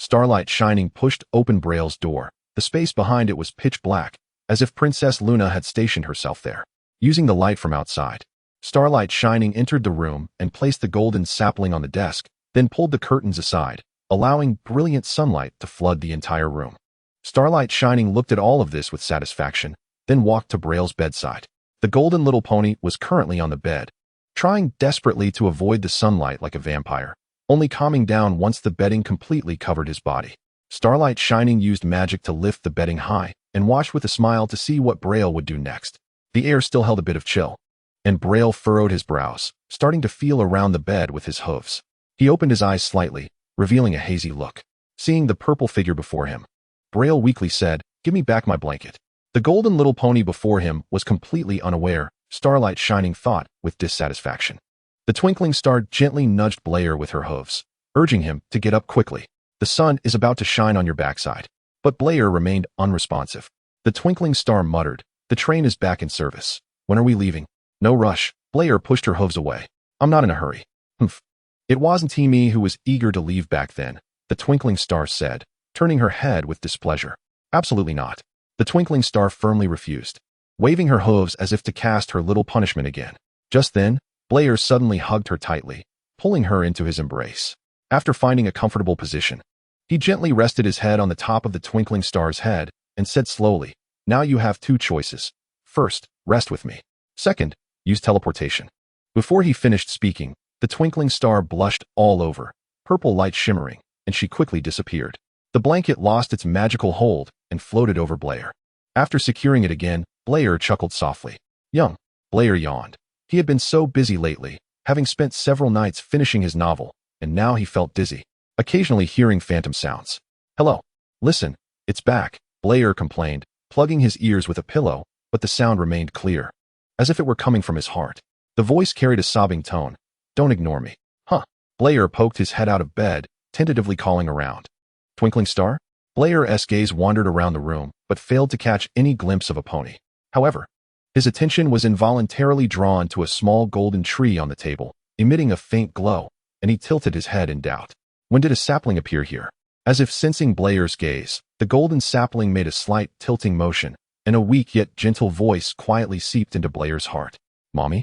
Speaker 1: Starlight Shining pushed open Briar's door. The space behind it was pitch black, as if Princess Luna had stationed herself there. Using the light from outside, Starlight Shining entered the room and placed the golden sapling on the desk, then pulled the curtains aside, allowing brilliant sunlight to flood the entire room. Starlight Shining looked at all of this with satisfaction, then walked to Briar's bedside. The golden little pony was currently on the bed, trying desperately to avoid the sunlight like a vampire, only calming down once the bedding completely covered his body. Starlight Shining used magic to lift the bedding high and watched with a smile to see what Briar would do next. The air still held a bit of chill, and Briar furrowed his brows, starting to feel around the bed with his hooves. He opened his eyes slightly, revealing a hazy look. Seeing the purple figure before him, Briar weakly said, "Give me back my blanket." The golden little pony before him was completely unaware, Starlight Shining thought with dissatisfaction. The twinkling star gently nudged Briar with her hooves, urging him to get up quickly. "The sun is about to shine on your backside." But Briar remained unresponsive. The twinkling star muttered, "The train is back in service. When are we leaving?" "No rush." Briar pushed her hooves away. "I'm not in a hurry." "Humph." "It wasn't me who was eager to leave back then," the twinkling star said, turning her head with displeasure. "Absolutely not." The twinkling star firmly refused, waving her hooves as if to cast her little punishment again. Just then, Briar suddenly hugged her tightly, pulling her into his embrace. After finding a comfortable position, he gently rested his head on the top of the twinkling star's head and said slowly, "Now you have two choices. First, rest with me. Second, use teleportation." Before he finished speaking, the twinkling star blushed all over, purple light shimmering, and she quickly disappeared. The blanket lost its magical hold and floated over Briar. After securing it again, Briar chuckled softly. "Young." Briar yawned. He had been so busy lately, having spent several nights finishing his novel, and now he felt dizzy, occasionally hearing phantom sounds. "Hello. Listen, it's back," Briar complained, plugging his ears with a pillow, but the sound remained clear, as if it were coming from his heart. The voice carried a sobbing tone. "Don't ignore me." "Huh." Briar poked his head out of bed, tentatively calling around. "Twinkling star?" Briar's gaze wandered around the room, but failed to catch any glimpse of a pony. However, his attention was involuntarily drawn to a small golden tree on the table, emitting a faint glow, and he tilted his head in doubt. When did a sapling appear here? As if sensing Briar's gaze, the golden sapling made a slight tilting motion, and a weak yet gentle voice quietly seeped into Blair's heart. "Mommy?"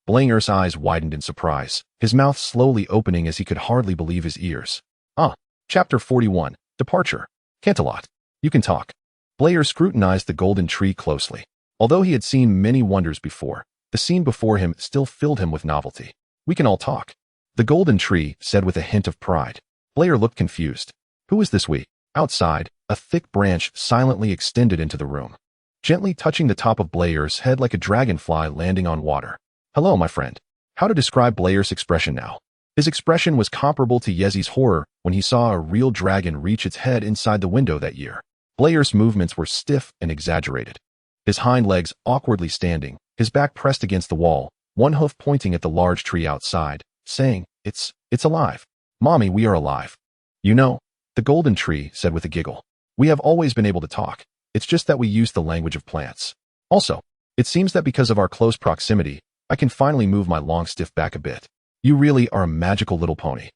Speaker 1: Blair's eyes widened in surprise, his mouth slowly opening as he could hardly believe his ears. Chapter 41, Departure. Canterlot. You can talk. Blair scrutinized the golden tree closely. Although he had seen many wonders before, the scene before him still filled him with novelty. "We can all talk," the golden tree said with a hint of pride. Blair looked confused. "Who is this we?" Outside, a thick branch silently extended into the room, gently touching the top of Blair's head like a dragonfly landing on water. "Hello, my friend." How to describe Blair's expression now? His expression was comparable to Yezi's horror when he saw a real dragon reach its head inside the window that year. Blair's movements were stiff and exaggerated. His hind legs awkwardly standing, his back pressed against the wall, one hoof pointing at the large tree outside, saying, It's alive. Mommy, we are alive." "You know," the golden tree said with a giggle, "we have always been able to talk. It's just that we use the language of plants. Also, it seems that because of our close proximity, I can finally move my long stiff back a bit. You really are a magical little pony."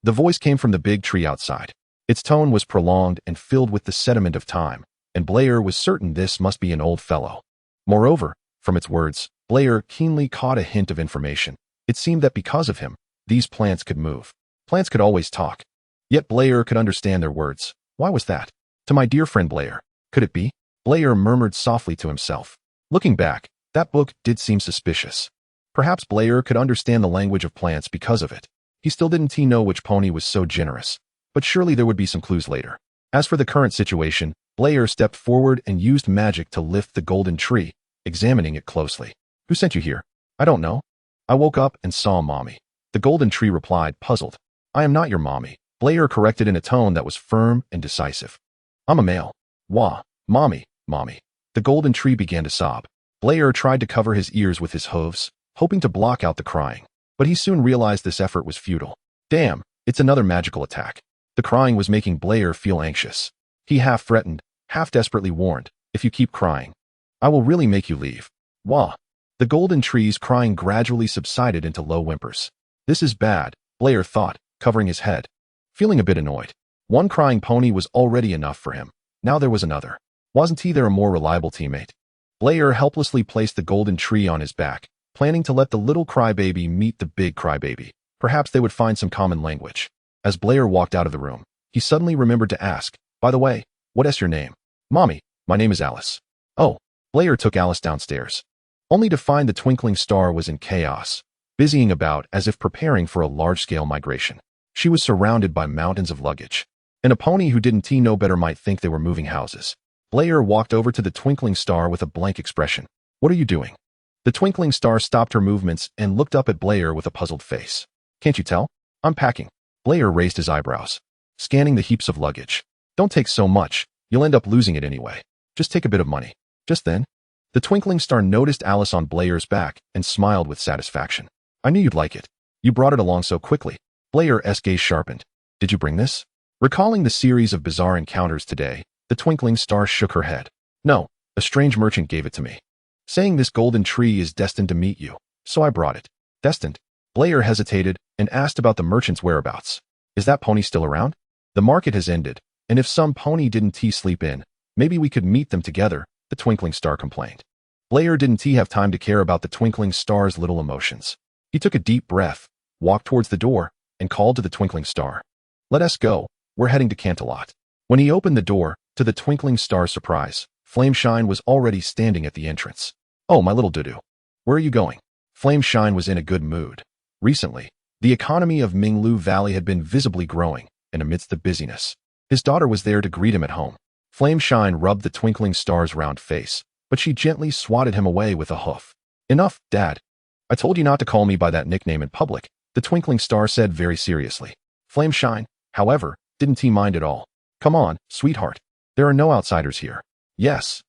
Speaker 1: The voice came from the big tree outside. Its tone was prolonged and filled with the sediment of time, and Blair was certain this must be an old fellow. Moreover, from its words, Blair keenly caught a hint of information. It seemed that because of him, these plants could move. Plants could always talk. Yet Blair could understand their words. Why was that? "To my dear friend Blair. Could it be?" Blair murmured softly to himself. Looking back, that book did seem suspicious. Perhaps Blair could understand the language of plants because of it. He still didn't know which pony was so generous, but surely there would be some clues later. As for the current situation, Blair stepped forward and used magic to lift the golden tree, examining it closely. "Who sent you here?" "I don't know. I woke up and saw Mommy." The golden tree replied, puzzled. "I am not your mommy," Blair corrected in a tone that was firm and decisive. "I'm a male." "Wah, mommy, mommy." The golden tree began to sob. Blair tried to cover his ears with his hooves, hoping to block out the crying, but he soon realized this effort was futile. Damn, it's another magical attack. The crying was making Blair feel anxious. He half threatened, half desperately warned, "If you keep crying, I will really make you leave." Wah. The golden tree's crying gradually subsided into low whimpers. "This is bad," Blair thought, covering his head. Feeling a bit annoyed. One crying pony was already enough for him. Now there was another. Wasn't he there a more reliable teammate? Blair helplessly placed the golden tree on his back, planning to let the little crybaby meet the big crybaby. Perhaps they would find some common language. As Blair walked out of the room, he suddenly remembered to ask, "By the way, what is your name?" "Mommy, my name is Alice." "Oh." Blair took Alice downstairs, only to find the twinkling star was in chaos, busying about as if preparing for a large-scale migration. She was surrounded by mountains of luggage, and a pony who didn't know better might think they were moving houses. Blair walked over to the twinkling star with a blank expression. "What are you doing?" The twinkling star stopped her movements and looked up at Blair with a puzzled face. "Can't you tell? I'm packing." Blair raised his eyebrows, scanning the heaps of luggage. "Don't take so much. You'll end up losing it anyway. Just take a bit of money." Just then, the twinkling star noticed Alice on Blair's back and smiled with satisfaction. "I knew you'd like it. You brought it along so quickly." Blair's gaze sharpened. "Did you bring this?" Recalling the series of bizarre encounters today, the twinkling star shook her head. "No, a strange merchant gave it to me, saying this golden tree is destined to meet you, so I brought it." "Destined?" Blair hesitated and asked about the merchant's whereabouts. "Is that pony still around?" "The market has ended, and if some pony didn't sleep in, maybe we could meet them together," the twinkling star complained. Blair didn't have time to care about the twinkling star's little emotions. He took a deep breath, walked towards the door, and called to the twinkling star. "Let us go, we're heading to Canterlot." When he opened the door, to the twinkling star's surprise, Flameshine was already standing at the entrance. "Oh, my little doo-doo. Where are you going?" Flameshine was in a good mood. Recently, the economy of Minglu Valley had been visibly growing, and amidst the busyness, his daughter was there to greet him at home. Flameshine rubbed the twinkling star's round face, but she gently swatted him away with a hoof. "Enough, Dad. I told you not to call me by that nickname in public," the twinkling star said very seriously. Flameshine, however, didn't mind at all. "Come on, sweetheart. There are no outsiders here." Yes,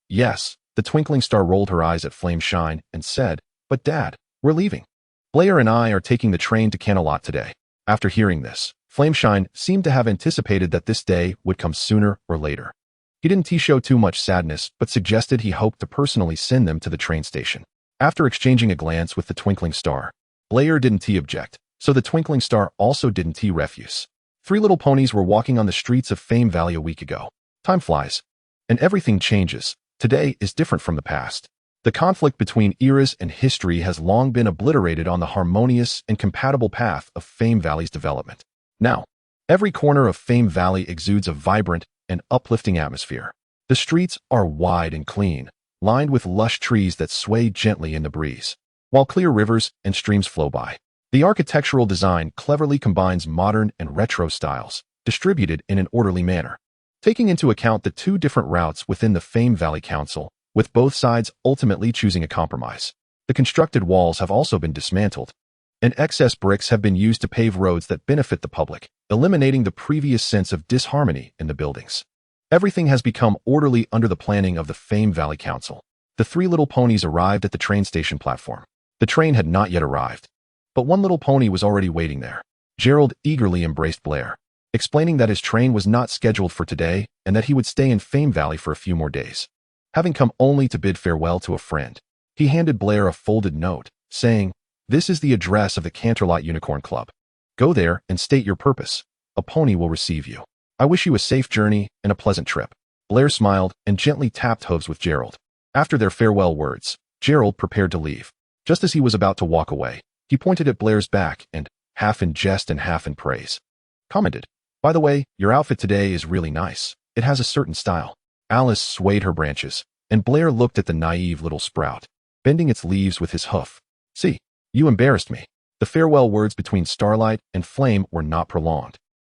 Speaker 1: the twinkling star rolled her eyes at Flameshine and said, "But Dad, we're leaving. Blair and I are taking the train to Canterlot today." After hearing this, Flameshine seemed to have anticipated that this day would come sooner or later. He didn't show too much sadness, but suggested he hoped to personally send them to the train station. After exchanging a glance with the twinkling star, Blair didn't object, so the twinkling star also didn't refuse. Three little ponies were walking on the streets of Fame Valley a week ago. Time flies, and everything changes, today is different from the past. The conflict between eras and history has long been obliterated on the harmonious and compatible path of Fame Valley's development. Now, every corner of Fame Valley exudes a vibrant and uplifting atmosphere. The streets are wide and clean, lined with lush trees that sway gently in the breeze, while clear rivers and streams flow by. The architectural design cleverly combines modern and retro styles, distributed in an orderly manner. Taking into account the two different routes within the Fame Valley Council, with both sides ultimately choosing a compromise. The constructed walls have also been dismantled, and excess bricks have been used to pave roads that benefit the public, eliminating the previous sense of disharmony in the buildings. Everything has become orderly under the planning of the Fame Valley Council. The three little ponies arrived at the train station platform. The train had not yet arrived, but one little pony was already waiting there. Gerald eagerly embraced Blair, explaining that his train was not scheduled for today and that he would stay in Fame Valley for a few more days. Having come only to bid farewell to a friend, he handed Blair a folded note, saying, "This is the address of the Canterlot Unicorn Club. Go there and state your purpose. A pony will receive you. I wish you a safe journey and a pleasant trip." Blair smiled and gently tapped hooves with Gerald. After their farewell words, Gerald prepared to leave. Just as he was about to walk away, he pointed at Blair's back and, half in jest and half in praise, commented, "By the way, your outfit today is really nice. It has a certain style." Alice swayed her branches, and Blair looked at the naive little sprout, bending its leaves with his hoof. "See, you embarrassed me." The farewell words between Starlight and Flame were not prolonged,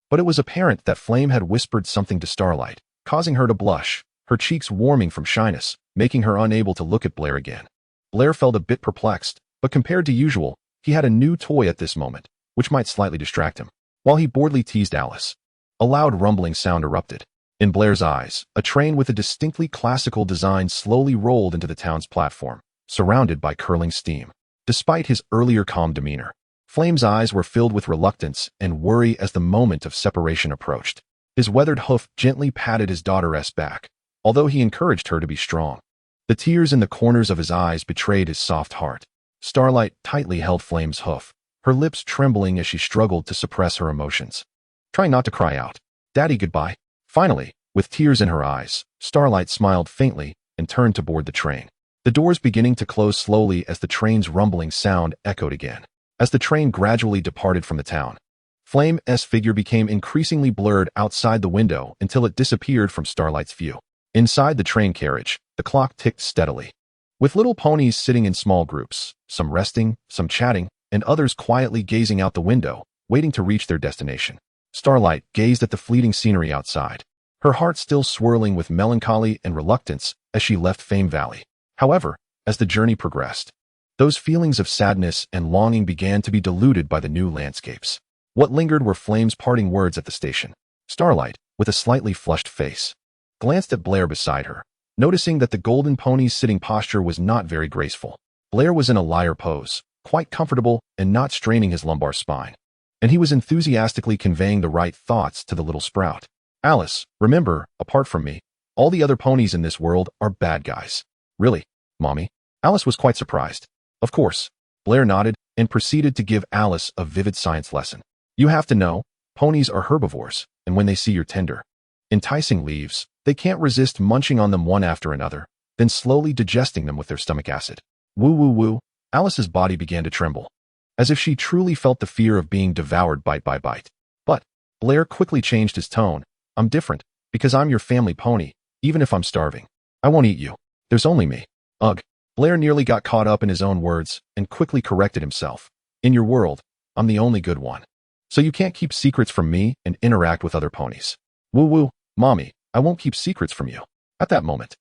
Speaker 1: but it was apparent that Flame had whispered something to Starlight, causing her to blush, her cheeks warming from shyness, making her unable to look at Blair again. Blair felt a bit perplexed, but compared to usual, he had a new toy at this moment, which might slightly distract him. While he boredly teased Alice, a loud rumbling sound erupted. In Blair's eyes, a train with a distinctly classical design slowly rolled into the town's platform, surrounded by curling steam. Despite his earlier calm demeanor, Flame's eyes were filled with reluctance and worry as the moment of separation approached. His weathered hoof gently patted his daughter's back, although he encouraged her to be strong. The tears in the corners of his eyes betrayed his soft heart. Starlight tightly held Flame's hoof, her lips trembling as she struggled to suppress her emotions. "Try not to cry out. Daddy, goodbye." Finally, with tears in her eyes, Starlight smiled faintly and turned to board the train. The doors beginning to close slowly as the train's rumbling sound echoed again. As the train gradually departed from the town, Flame's figure became increasingly blurred outside the window until it disappeared from Starlight's view. Inside the train carriage, the clock ticked steadily, with little ponies sitting in small groups, some resting, some chatting, and others quietly gazing out the window, waiting to reach their destination. Starlight gazed at the fleeting scenery outside, her heart still swirling with melancholy and reluctance as she left Fame Valley. However, as the journey progressed, those feelings of sadness and longing began to be diluted by the new landscapes. What lingered were Flame's parting words at the station. Starlight, with a slightly flushed face, glanced at Blair beside her, noticing that the golden pony's sitting posture was not very graceful. Blair was in a lyre pose, quite comfortable and not straining his lumbar spine, and he was enthusiastically conveying the right thoughts to the little sprout. "Alice, remember, apart from me, all the other ponies in this world are bad guys." "Really, Mommy?" Alice was quite surprised. "Of course." Blair nodded and proceeded to give Alice a vivid science lesson. "You have to know, ponies are herbivores, and when they see your tender, enticing leaves, they can't resist munching on them one after another, then slowly digesting them with their stomach acid." Woo woo woo. Alice's body began to tremble, as if she truly felt the fear of being devoured bite by bite. But Blair quickly changed his tone. "I'm different, because I'm your family pony, even if I'm starving. I won't eat you. There's only me." Ugh. Blair nearly got caught up in his own words and quickly corrected himself. "In your world, I'm the only good one. So you can't keep secrets from me and interact with other ponies." "Woo woo, Mommy, I won't keep secrets from you." At that moment,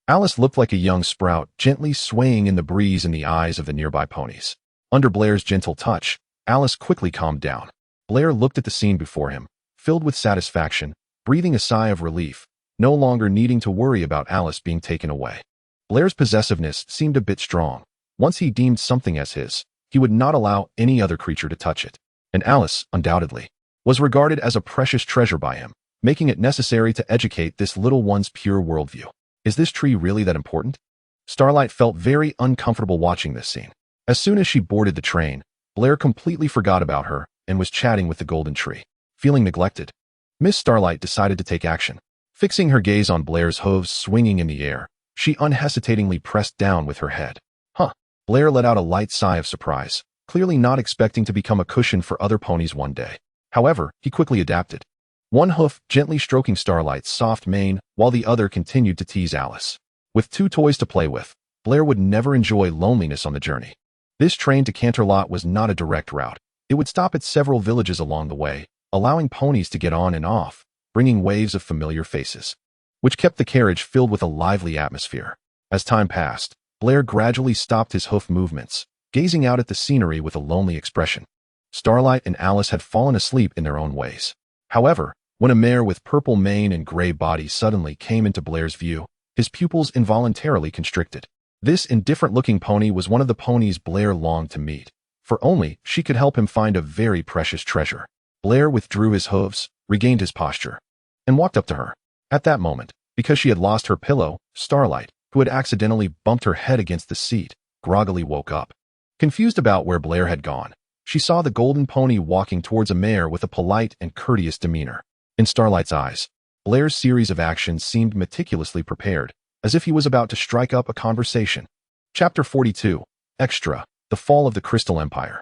Speaker 1: Alice looked like a young sprout gently swaying in the breeze in the eyes of the nearby ponies. Under Blair's gentle touch, Alice quickly calmed down. Blair looked at the scene before him, filled with satisfaction, breathing a sigh of relief, no longer needing to worry about Alice being taken away. Blair's possessiveness seemed a bit strong. Once he deemed something as his, he would not allow any other creature to touch it. And Alice, undoubtedly, was regarded as a precious treasure by him, making it necessary to educate this little one's pure worldview. Is this tree really that important? Starlight felt very uncomfortable watching this scene. As soon as she boarded the train, Blair completely forgot about her and was chatting with the golden tree. Feeling neglected, Miss Starlight decided to take action. Fixing her gaze on Blair's hooves swinging in the air, She unhesitatingly pressed down with her head. Huh. Blair let out a light sigh of surprise, clearly not expecting to become a cushion for other ponies one day. However, he quickly adapted. One hoof gently stroking Starlight's soft mane, while the other continued to tease Alice. With two toys to play with, Blair would never enjoy loneliness on the journey. This train to Canterlot was not a direct route. It would stop at several villages along the way, allowing ponies to get on and off, bringing waves of familiar faces, which kept the carriage filled with a lively atmosphere. As time passed, Blair gradually stopped his hoof movements, gazing out at the scenery with a lonely expression. Starlight and Alice had fallen asleep in their own ways. However, when a mare with purple mane and gray body suddenly came into Blair's view, his pupils involuntarily constricted. This indifferent-looking pony was one of the ponies Blair longed to meet, for only she could help him find a very precious treasure. Blair withdrew his hooves, regained his posture, and walked up to her. At that moment, because she had lost her pillow, Starlight, who had accidentally bumped her head against the seat, groggily woke up. Confused about where Blair had gone, she saw the golden pony walking towards a mare with a polite and courteous demeanor. In Starlight's eyes, Blair's series of actions seemed meticulously prepared, as if he was about to strike up a conversation. Chapter 42, Extra, The Fall of the Crystal Empire.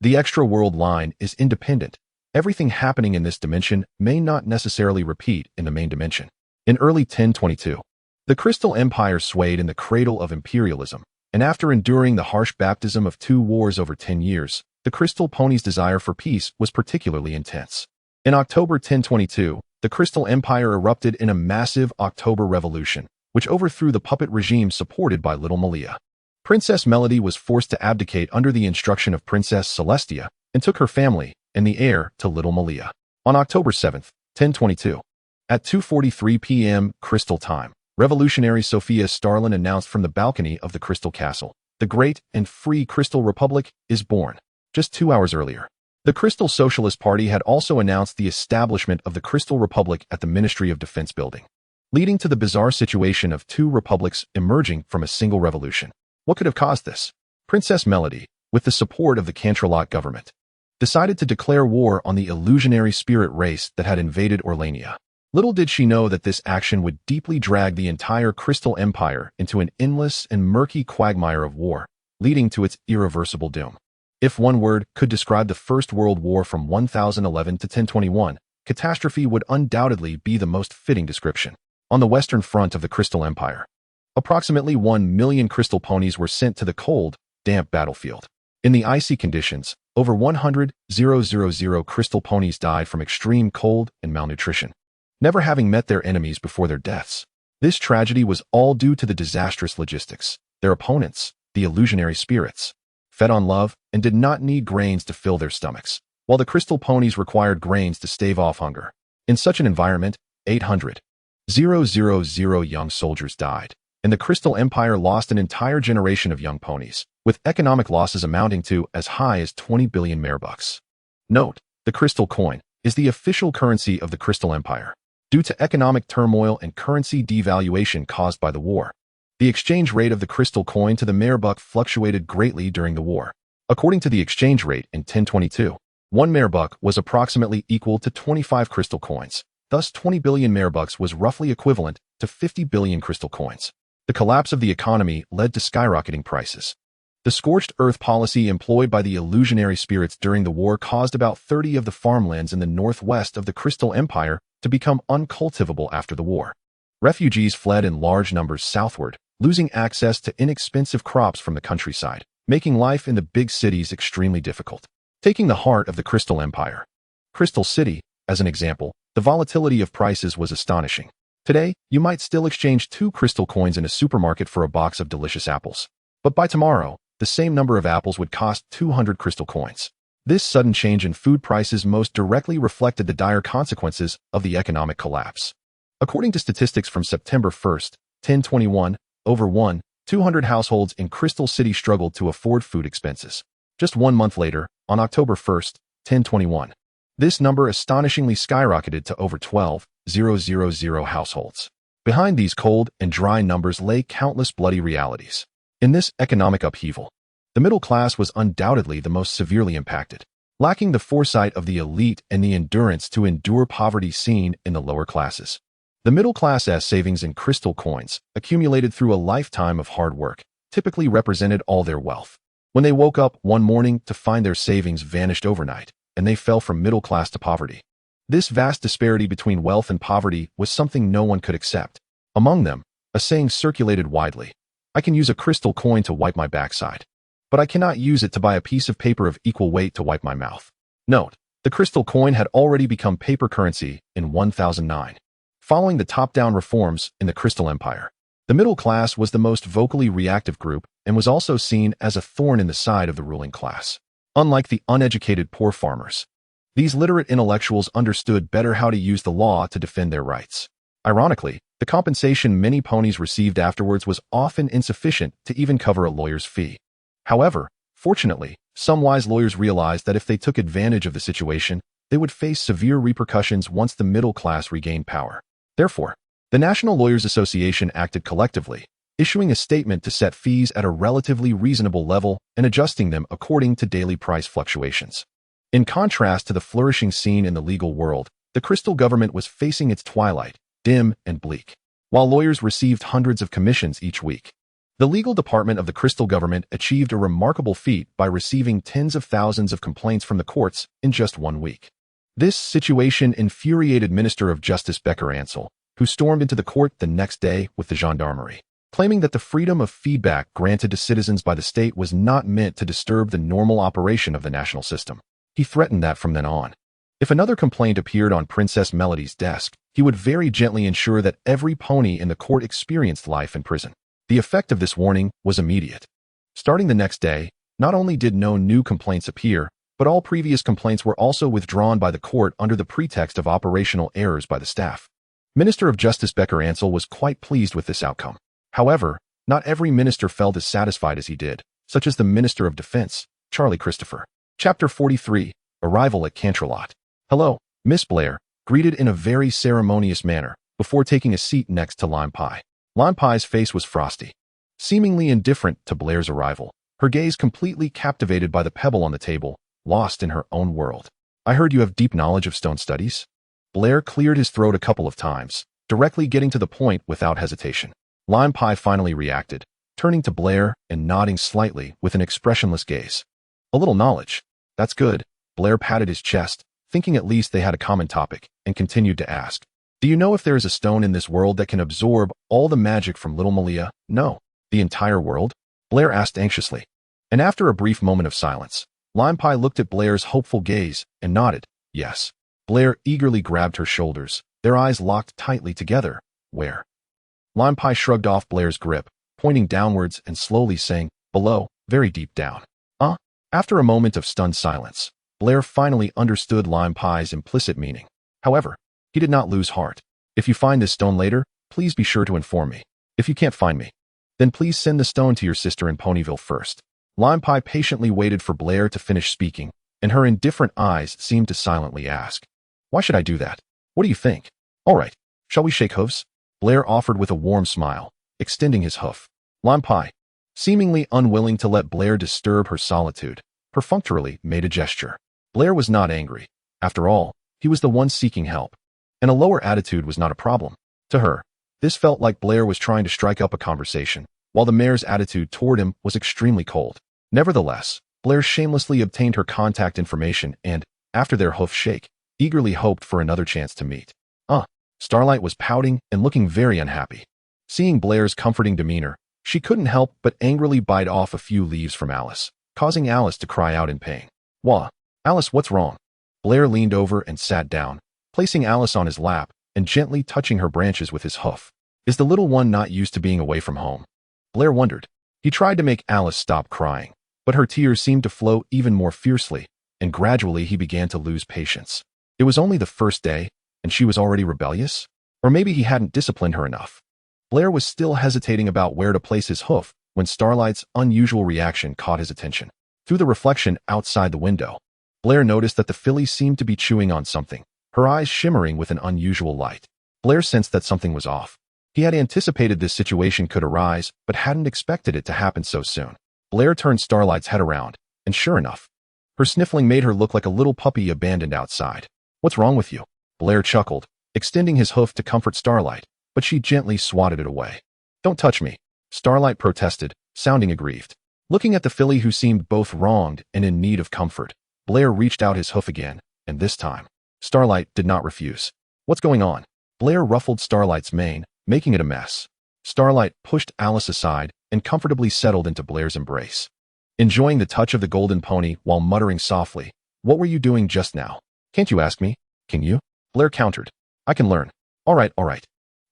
Speaker 1: The extra world line is independent. Everything happening in this dimension may not necessarily repeat in the main dimension. In early 1022, the Crystal Empire swayed in the cradle of imperialism, and after enduring the harsh baptism of 2 wars over 10 years, the Crystal Pony's desire for peace was particularly intense. In October 1022, the Crystal Empire erupted in a massive October Revolution, which overthrew the puppet regime supported by Little Malia. Princess Melody was forced to abdicate under the instruction of Princess Celestia and took her family and the heir to Little Malia. On October 7, 1022, at 2:43 p.m. Crystal Time, revolutionary Sophia Starlin announced from the balcony of the Crystal Castle, "The great and free Crystal Republic is born." Just 2 hours earlier, the Crystal Socialist Party had also announced the establishment of the Crystal Republic at the Ministry of Defense building, leading to the bizarre situation of 2 republics emerging from a single revolution. What could have caused this? Princess Melody, with the support of the Canterlot government, decided to declare war on the illusionary spirit race that had invaded Orlania. Little did she know that this action would deeply drag the entire Crystal Empire into an endless and murky quagmire of war, leading to its irreversible doom. If one word could describe the First World War from 1011 to 1021, catastrophe would undoubtedly be the most fitting description. On the western front of the Crystal Empire, approximately 1 million crystal ponies were sent to the cold, damp battlefield. In the icy conditions, over 100,000 crystal ponies died from extreme cold and malnutrition, never having met their enemies before their deaths. This tragedy was all due to the disastrous logistics. Their opponents, the illusionary spirits, fed on love and did not need grains to fill their stomachs, while the crystal ponies required grains to stave off hunger. In such an environment, 800,000 young soldiers died, and the Crystal Empire lost an entire generation of young ponies, with economic losses amounting to as high as 20 billion merebucks. Note, the crystal coin is the official currency of the Crystal Empire. Due to economic turmoil and currency devaluation caused by the war, the exchange rate of the crystal coin to the merebuck fluctuated greatly during the war. According to the exchange rate in 1022, 1 merebuck was approximately equal to 25 crystal coins. Thus, 20 billion merebucks was roughly equivalent to 50 billion crystal coins. The collapse of the economy led to skyrocketing prices. The scorched earth policy employed by the illusionary spirits during the war caused about 30 of the farmlands in the northwest of the Crystal Empire to become uncultivable after the war. Refugees fled in large numbers southward, losing access to inexpensive crops from the countryside, making life in the big cities extremely difficult. Taking the heart of the Crystal Empire, Crystal City, as an example, the volatility of prices was astonishing. Today, you might still exchange 2 crystal coins in a supermarket for a box of delicious apples. But by tomorrow, the same number of apples would cost 200 crystal coins. This sudden change in food prices most directly reflected the dire consequences of the economic collapse. According to statistics from September 1, 1021, over 1,200 households in Crystal City struggled to afford food expenses. Just 1 month later, on October 1, 1021, this number astonishingly skyrocketed to over 12,000 households. Behind these cold and dry numbers lay countless bloody realities. In this economic upheaval, the middle class was undoubtedly the most severely impacted, lacking the foresight of the elite and the endurance to endure poverty seen in the lower classes. The middle class's savings in crystal coins, accumulated through a lifetime of hard work, typically represented all their wealth. When they woke up one morning to find their savings vanished overnight, and they fell from middle class to poverty. This vast disparity between wealth and poverty was something no one could accept. Among them, a saying circulated widely: "I can use a crystal coin to wipe my backside, but I cannot use it to buy a piece of paper of equal weight to wipe my mouth." Note: the crystal coin had already become paper currency in 1009. Following the top-down reforms in the Crystal Empire, the middle class was the most vocally reactive group and was also seen as a thorn in the side of the ruling class. Unlike the uneducated poor farmers, these literate intellectuals understood better how to use the law to defend their rights. Ironically, the compensation many ponies received afterwards was often insufficient to even cover a lawyer's fee. However, fortunately, some wise lawyers realized that if they took advantage of the situation, they would face severe repercussions once the middle class regained power. Therefore, the National Lawyers Association acted collectively, issuing a statement to set fees at a relatively reasonable level and adjusting them according to daily price fluctuations. In contrast to the flourishing scene in the legal world, the Crystal government was facing its twilight, dim and bleak. While lawyers received hundreds of commissions each week, the legal department of the Crystal government achieved a remarkable feat by receiving tens of thousands of complaints from the courts in just 1 week. This situation infuriated Minister of Justice Becker Ansel, who stormed into the court the next day with the gendarmerie, claiming that the freedom of feedback granted to citizens by the state was not meant to disturb the normal operation of the national system. He threatened that from then on, if another complaint appeared on Princess Melody's desk, he would very gently ensure that every pony in the court experienced life in prison. The effect of this warning was immediate. Starting the next day, not only did no new complaints appear, but all previous complaints were also withdrawn by the court under the pretext of operational errors by the staff. Minister of Justice Becker Ansel was quite pleased with this outcome. However, not every minister felt as satisfied as he did, such as the Minister of Defense, Charlie Christopher. Chapter 43, Arrival at Canterlot. "Hello, Miss Blair," greeted in a very ceremonious manner, before taking a seat next to Lime Pie. Lime Pie's face was frosty, seemingly indifferent to Blair's arrival, her gaze completely captivated by the pebble on the table, lost in her own world. "I heard you have deep knowledge of stone studies." Blair cleared his throat a couple of times, directly getting to the point without hesitation. Lime Pie finally reacted, turning to Blair and nodding slightly with an expressionless gaze. "A little knowledge. That's good." Blair patted his chest, thinking at least they had a common topic, and continued to ask, "Do you know if there is a stone in this world that can absorb all the magic from Little Malia?" "No." "The entire world?" Blair asked anxiously. And after a brief moment of silence, Lime Pie looked at Blair's hopeful gaze and nodded, "Yes." Blair eagerly grabbed her shoulders, their eyes locked tightly together. "Where?" Lime Pie shrugged off Blair's grip, pointing downwards and slowly saying, "Below, very deep down." After a moment of stunned silence, Blair finally understood Lime Pie's implicit meaning. However, he did not lose heart. "If you find this stone later, please be sure to inform me. If you can't find me, then please send the stone to your sister in Ponyville first." Lime Pie patiently waited for Blair to finish speaking, and her indifferent eyes seemed to silently ask, "Why should I do that? What do you think?" "All right, shall we shake hoofs?" Blair offered with a warm smile, extending his hoof. Lime Pie, seemingly unwilling to let Blair disturb her solitude, perfunctorily made a gesture. Blair was not angry. After all, he was the one seeking help, and a lower attitude was not a problem. To her, this felt like Blair was trying to strike up a conversation, while the mare's attitude toward him was extremely cold. Nevertheless, Blair shamelessly obtained her contact information and, after their hoof shake, eagerly hoped for another chance to meet. Starlight was pouting and looking very unhappy. Seeing Blair's comforting demeanor, she couldn't help but angrily bite off a few leaves from Alice, causing Alice to cry out in pain. "Wah, Alice, what's wrong?" Blair leaned over and sat down, placing Alice on his lap and gently touching her branches with his hoof. "Is the little one not used to being away from home?" Blair wondered. He tried to make Alice stop crying, but her tears seemed to flow even more fiercely, and gradually he began to lose patience. It was only the first day, and she was already rebellious? Or maybe he hadn't disciplined her enough. Blair was still hesitating about where to place his hoof when Starlight's unusual reaction caught his attention. Through the reflection outside the window, Blair noticed that the filly seemed to be chewing on something, her eyes shimmering with an unusual light. Blair sensed that something was off. He had anticipated this situation could arise, but hadn't expected it to happen so soon. Blair turned Starlight's head around, and sure enough, her sniffling made her look like a little puppy abandoned outside. "What's wrong with you?" Blair chuckled, extending his hoof to comfort Starlight, but she gently swatted it away. "Don't touch me," Starlight protested, sounding aggrieved. Looking at the filly who seemed both wronged and in need of comfort, Blair reached out his hoof again, and this time, Starlight did not refuse. "What's going on?" Blair ruffled Starlight's mane, making it a mess. Starlight pushed Alice aside and comfortably settled into Blair's embrace, enjoying the touch of the golden pony while muttering softly, "What were you doing just now?" "Can't you ask me? Can you?" Blair countered. "I can learn." All right.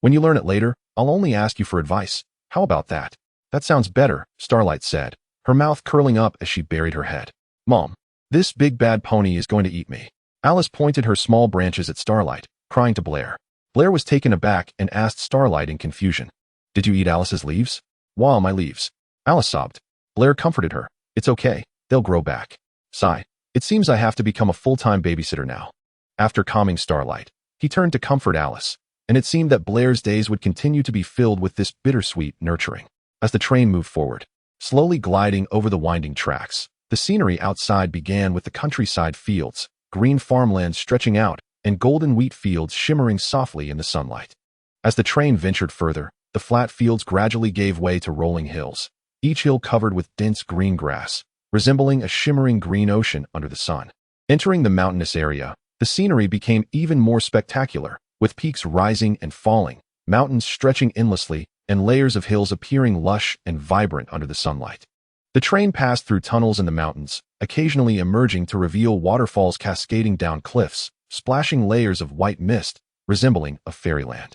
Speaker 1: When you learn it later, I'll only ask you for advice. How about that?" "That sounds better," Starlight said, her mouth curling up as she buried her head. "Mom, this big bad pony is going to eat me." Alice pointed her small branches at Starlight, crying to Blair. Blair was taken aback and asked Starlight in confusion, "Did you eat Alice's leaves?" "Wow, my leaves." Alice sobbed. Blair comforted her. "It's okay, they'll grow back." Sigh. "It seems I have to become a full-time babysitter now." After calming Starlight, he turned to comfort Alice, and it seemed that Blair's days would continue to be filled with this bittersweet nurturing. As the train moved forward, slowly gliding over the winding tracks, the scenery outside began with the countryside fields, green farmlands stretching out, and golden wheat fields shimmering softly in the sunlight. As the train ventured further, the flat fields gradually gave way to rolling hills, each hill covered with dense green grass, resembling a shimmering green ocean under the sun. Entering the mountainous area, the scenery became even more spectacular, with peaks rising and falling, mountains stretching endlessly, and layers of hills appearing lush and vibrant under the sunlight. The train passed through tunnels in the mountains, occasionally emerging to reveal waterfalls cascading down cliffs, splashing layers of white mist, resembling a fairyland.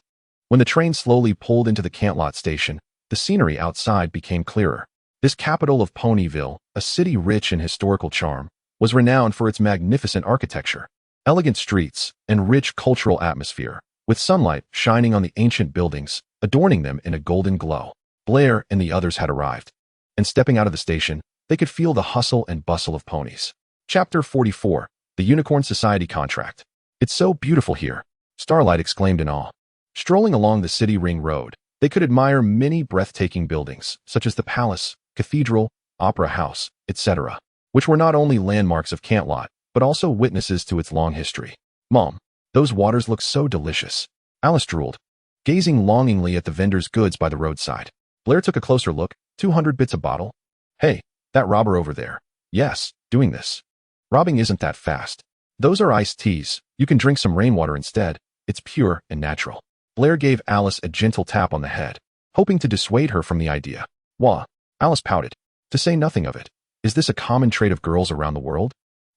Speaker 1: When the train slowly pulled into the Cantlot station, the scenery outside became clearer. This capital of Ponyville, a city rich in historical charm, was renowned for its magnificent architecture, elegant streets, and rich cultural atmosphere, with sunlight shining on the ancient buildings, adorning them in a golden glow. Blair and the others had arrived, and stepping out of the station, they could feel the hustle and bustle of ponies. Chapter 44. The Unicorn Society Contract. "It's so beautiful here," Starlight exclaimed in awe. Strolling along the city ring road, they could admire many breathtaking buildings, such as the palace, cathedral, opera house, etc., which were not only landmarks of Cantlot, but also witnesses to its long history. "Mom, those waters look so delicious," Alice drooled, gazing longingly at the vendor's goods by the roadside. Blair took a closer look. 200 bits a bottle? "Hey, that robber over there." "Yes, doing this." "Robbing isn't that fast. Those are iced teas. You can drink some rainwater instead. It's pure and natural." Blair gave Alice a gentle tap on the head, hoping to dissuade her from the idea. "Wah," Alice pouted. "To say nothing of it, is this a common trait of girls around the world?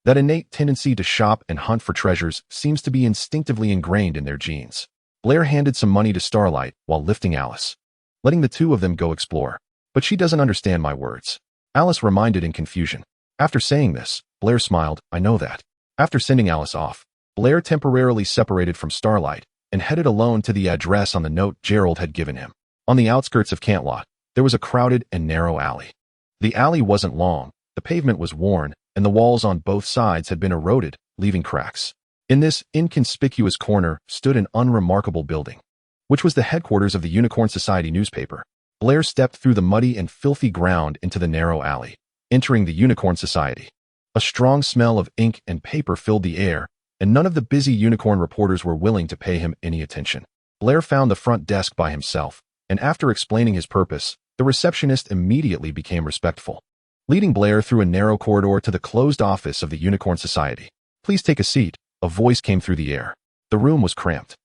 Speaker 1: That innate tendency to shop and hunt for treasures seems to be instinctively ingrained in their genes." Blair handed some money to Starlight while lifting Alice, letting the two of them go explore. "But she doesn't understand my words," Alice reminded in confusion. After saying this, Blair smiled. "I know that." After sending Alice off, Blair temporarily separated from Starlight and headed alone to the address on the note Gerald had given him. On the outskirts of Cantlot, there was a crowded and narrow alley. The alley wasn't long, the pavement was worn, and the walls on both sides had been eroded, leaving cracks. In this inconspicuous corner stood an unremarkable building, which was the headquarters of the Unicorn Society newspaper. Blair stepped through the muddy and filthy ground into the narrow alley, entering the Unicorn Society. A strong smell of ink and paper filled the air, and none of the busy unicorn reporters were willing to pay him any attention. Blair found the front desk by himself, and after explaining his purpose, the receptionist immediately became respectful, leading Blair through a narrow corridor to the closed office of the Unicorn Society. "Please take a seat," a voice came through the air. The room was cramped,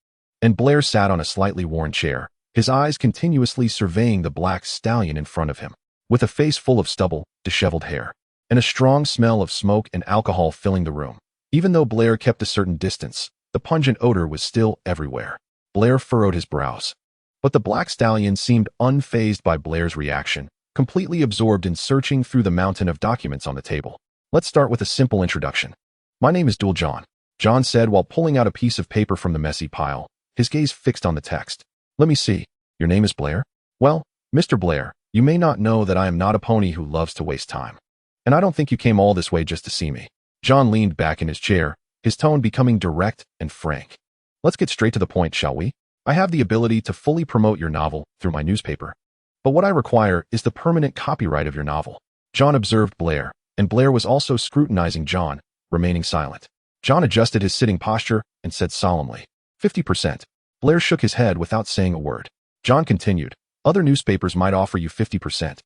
Speaker 1: and Blair sat on a slightly worn chair, his eyes continuously surveying the black stallion in front of him, with a face full of stubble, disheveled hair, and a strong smell of smoke and alcohol filling the room. Even though Blair kept a certain distance, the pungent odor was still everywhere. Blair furrowed his brows, but the black stallion seemed unfazed by Blair's reaction, completely absorbed in searching through the mountain of documents on the table. "Let's start with a simple introduction. My name is Dual John," John said while pulling out a piece of paper from the messy pile, his gaze fixed on the text. "Let me see. Your name is Blair? Well, Mr. Blair, you may not know that I am not a pony who loves to waste time. And I don't think you came all this way just to see me." John leaned back in his chair, his tone becoming direct and frank. "Let's get straight to the point, shall we? I have the ability to fully promote your novel through my newspaper. But what I require is the permanent copyright of your novel." John observed Blair, and Blair was also scrutinizing John, remaining silent. John adjusted his sitting posture and said solemnly, 50%. Blair shook his head without saying a word. John continued, other newspapers might offer you 50%.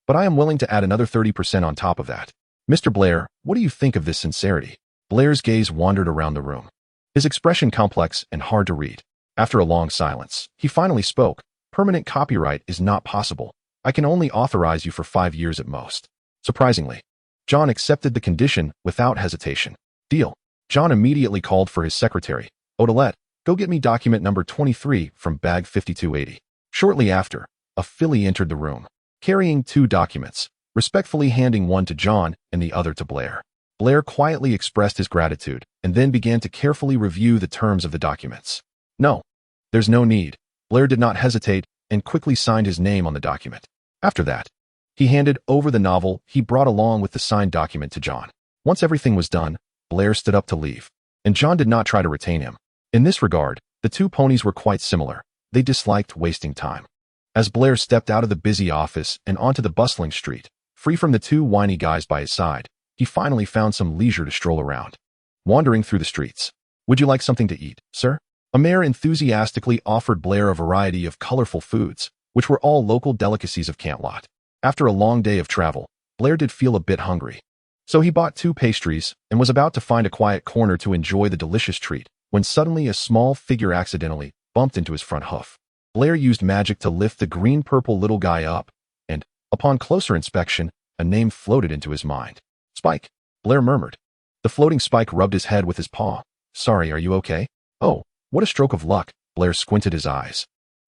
Speaker 1: But I am willing to add another 30% on top of that. Mr. Blair, what do you think of this sincerity? Blair's gaze wandered around the room. His expression complex and hard to read. After a long silence, he finally spoke. Permanent copyright is not possible. I can only authorize you for 5 years at most. Surprisingly, John accepted the condition without hesitation. Deal. John immediately called for his secretary. Odalette, go get me document number 23 from bag 5280. Shortly after, a filly entered the room, carrying 2 documents, respectfully handing one to John and the other to Blair. Blair quietly expressed his gratitude and then began to carefully review the terms of the documents. No, there's no need. Blair did not hesitate and quickly signed his name on the document. After that, he handed over the novel he brought along with the signed document to John. Once everything was done, Blair stood up to leave, and John did not try to retain him. In this regard, the 2 ponies were quite similar. They disliked wasting time. As Blair stepped out of the busy office and onto the bustling street, free from the 2 whiny guys by his side, he finally found some leisure to stroll around. Wandering through the streets. Would you like something to eat, sir? A mare enthusiastically offered Blair a variety of colorful foods, which were all local delicacies of Cantlot. After a long day of travel, Blair did feel a bit hungry. So he bought 2 pastries and was about to find a quiet corner to enjoy the delicious treat, when suddenly a small figure accidentally bumped into his front hoof. Blair used magic to lift the green-purple little guy up, and, upon closer inspection, a name floated into his mind. Spike, Blair murmured. The floating Spike rubbed his head with his paw. Sorry, are you okay? Oh, what a stroke of luck, Blair squinted his eyes.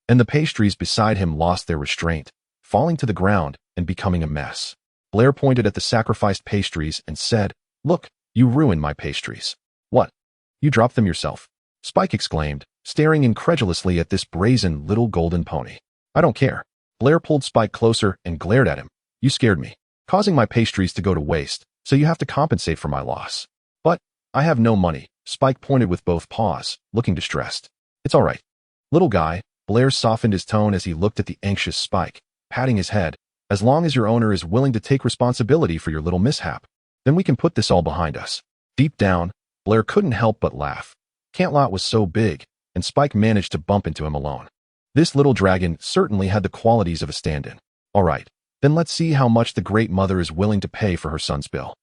Speaker 1: And the pastries beside him lost their restraint, falling to the ground and becoming a mess. Blair pointed at the sacrificed pastries and said, Look, you ruined my pastries. What? You dropped them yourself? Spike exclaimed, staring incredulously at this brazen little golden pony. I don't care. Blair pulled Spike closer and glared at him. You scared me, causing my pastries to go to waste, so you have to compensate for my loss. But I have no money. Spike pointed with both paws, looking distressed. It's all right. Little guy, Blair softened his tone as he looked at the anxious Spike, patting his head. As long as your owner is willing to take responsibility for your little mishap, then we can put this all behind us. Deep down, Blair couldn't help but laugh. Cantlot was so big, and Spike managed to bump into him alone. This little dragon certainly had the qualities of a stand-in. All right, then let's see how much the Great Mother is willing to pay for her son's bill.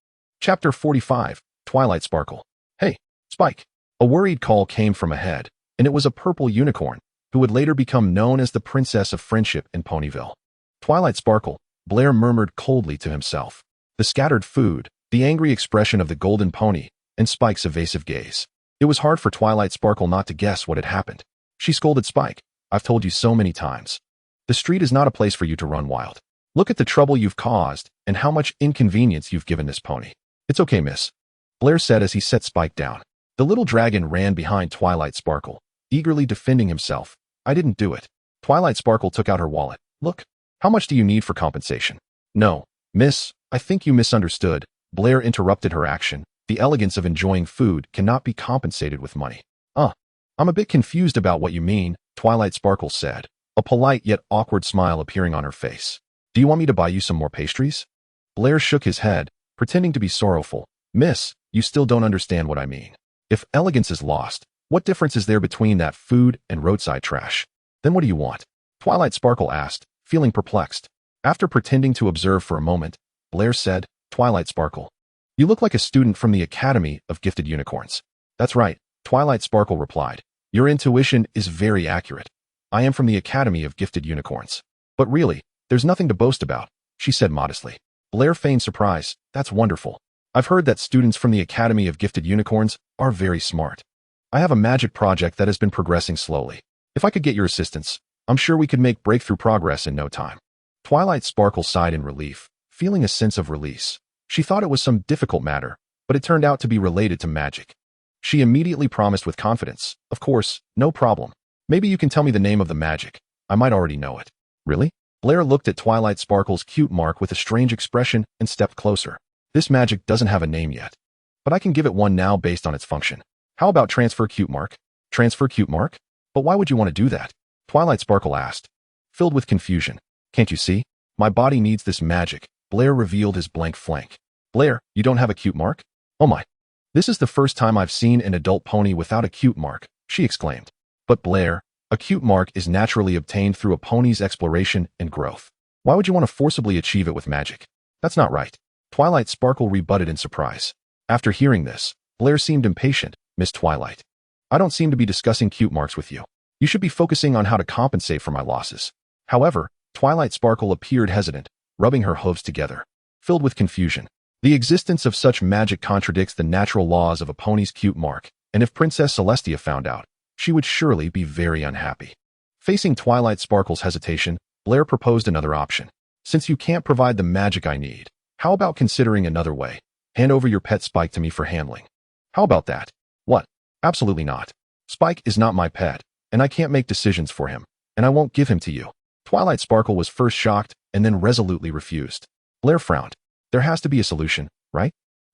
Speaker 1: Chapter 45, Twilight Sparkle. Hey, Spike. A worried call came from ahead, and it was a purple unicorn, who would later become known as the Princess of Friendship in Ponyville. Twilight Sparkle, Blair murmured coldly to himself. The scattered food, the angry expression of the golden pony, and Spike's evasive gaze. It was hard for Twilight Sparkle not to guess what had happened. She scolded Spike. I've told you so many times. The street is not a place for you to run wild. Look at the trouble you've caused and how much inconvenience you've given this pony. It's okay, miss, Blair said as he set Spike down. The little dragon ran behind Twilight Sparkle, eagerly defending himself. I didn't do it. Twilight Sparkle took out her wallet. Look, how much do you need for compensation? No, miss, I think you misunderstood. Blair interrupted her action. The elegance of enjoying food cannot be compensated with money. I'm a bit confused about what you mean, Twilight Sparkle said, a polite yet awkward smile appearing on her face. Do you want me to buy you some more pastries? Blair shook his head, pretending to be sorrowful. Miss, you still don't understand what I mean. If elegance is lost, what difference is there between that food and roadside trash? Then what do you want? Twilight Sparkle asked, feeling perplexed. After pretending to observe for a moment, Blair said, Twilight Sparkle, you look like a student from the Academy of Gifted Unicorns. That's right, Twilight Sparkle replied. Your intuition is very accurate. I am from the Academy of Gifted Unicorns. But really, there's nothing to boast about, she said modestly. Blair feigned surprise. That's wonderful. I've heard that students from the Academy of Gifted Unicorns are very smart. I have a magic project that has been progressing slowly. If I could get your assistance, I'm sure we could make breakthrough progress in no time. Twilight Sparkle sighed in relief, feeling a sense of release. She thought it was some difficult matter, but it turned out to be related to magic. She immediately promised with confidence, of course, no problem. Maybe you can tell me the name of the magic. I might already know it. Really? Blair looked at Twilight Sparkle's cute mark with a strange expression and stepped closer. This magic doesn't have a name yet, but I can give it one now based on its function. How about Transfer Cute Mark? Transfer Cute Mark? But why would you want to do that? Twilight Sparkle asked, filled with confusion. Can't you see? My body needs this magic. Blair revealed his blank flank. Blair, you don't have a cute mark? Oh my. This is the first time I've seen an adult pony without a cute mark, she exclaimed. But Blair, a cute mark is naturally obtained through a pony's exploration and growth. Why would you want to forcibly achieve it with magic? That's not right. Twilight Sparkle rebutted in surprise. After hearing this, Blair seemed impatient. Miss Twilight, I don't seem to be discussing cute marks with you. You should be focusing on how to compensate for my losses. However, Twilight Sparkle appeared hesitant, rubbing her hooves together. Filled with confusion. The existence of such magic contradicts the natural laws of a pony's cute mark, and if Princess Celestia found out, she would surely be very unhappy. Facing Twilight Sparkle's hesitation, Blair proposed another option. Since you can't provide the magic I need, how about considering another way? Hand over your pet Spike to me for handling. How about that? What? Absolutely not. Spike is not my pet, and I can't make decisions for him, and I won't give him to you. Twilight Sparkle was first shocked and then resolutely refused. Blair frowned. There has to be a solution, right?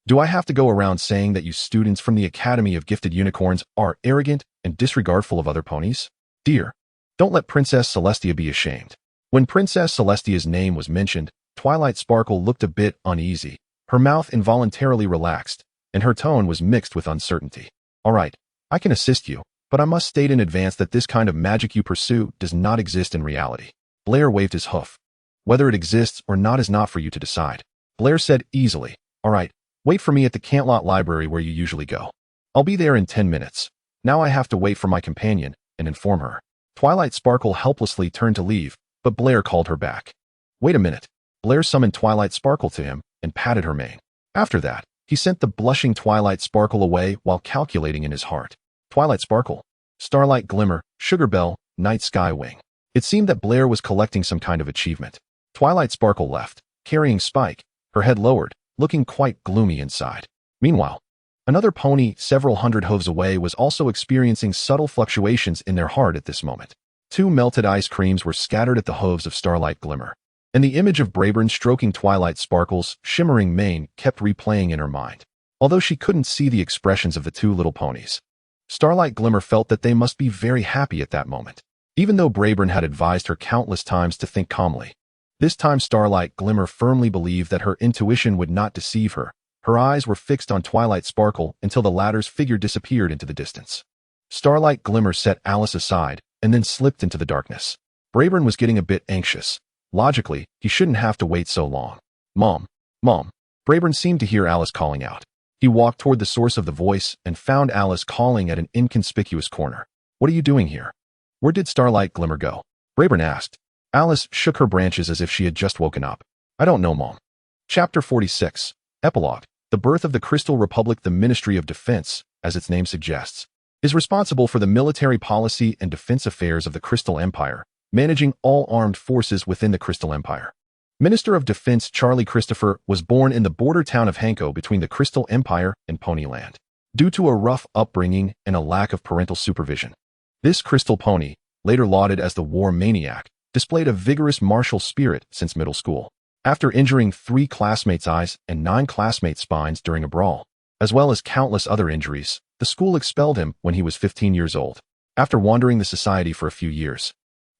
Speaker 1: Do I have to go around saying that you students from the Academy of Gifted Unicorns are arrogant and disregardful of other ponies? Dear, don't let Princess Celestia be ashamed. When Princess Celestia's name was mentioned, Twilight Sparkle looked a bit uneasy. Her mouth involuntarily relaxed, and her tone was mixed with uncertainty. All right, I can assist you, but I must state in advance that this kind of magic you pursue does not exist in reality. Blair waved his hoof. Whether it exists or not is not for you to decide. Blair said easily. All right, wait for me at the Cantlot Library where you usually go. I'll be there in 10 minutes. Now I have to wait for my companion and inform her. Twilight Sparkle helplessly turned to leave, but Blair called her back. Wait a minute. Blair summoned Twilight Sparkle to him and patted her mane. After that, he sent the blushing Twilight Sparkle away while calculating in his heart. Twilight Sparkle, Starlight Glimmer, Sugar Bell, Night Sky Wing. It seemed that Blair was collecting some kind of achievement. Twilight Sparkle left, carrying Spike, her head lowered, looking quite gloomy inside. Meanwhile, another pony several hundred hooves away was also experiencing subtle fluctuations in their heart at this moment. 2 melted ice creams were scattered at the hooves of Starlight Glimmer, and the image of Brayburn stroking Twilight Sparkle's shimmering mane kept replaying in her mind. Although she couldn't see the expressions of the 2 little ponies, Starlight Glimmer felt that they must be very happy at that moment. Even though Brayburn had advised her countless times to think calmly, this time Starlight Glimmer firmly believed that her intuition would not deceive her. Her eyes were fixed on Twilight Sparkle until the latter's figure disappeared into the distance. Starlight Glimmer set Alice aside and then slipped into the darkness. Brayburn was getting a bit anxious. Logically, he shouldn't have to wait so long. Mom, Mom. Brayburn seemed to hear Alice calling out. He walked toward the source of the voice and found Alice calling at an inconspicuous corner. What are you doing here? Where did Starlight Glimmer go? Brayburn asked. Alice shook her branches as if she had just woken up. I don't know, Mom. Chapter 46. Epilogue. The birth of the Crystal Republic. The Ministry of Defense, as its name suggests, is responsible for the military policy and defense affairs of the Crystal Empire, managing all armed forces within the Crystal Empire. Minister of Defense Charlie Christopher was born in the border town of Hanko between the Crystal Empire and Ponyland. Due to a rough upbringing and a lack of parental supervision, this crystal pony, later lauded as the war maniac, displayed a vigorous martial spirit since middle school. After injuring 3 classmates' eyes and 9 classmates' spines during a brawl, as well as countless other injuries, the school expelled him when he was 15 years old. After wandering the society for a few years,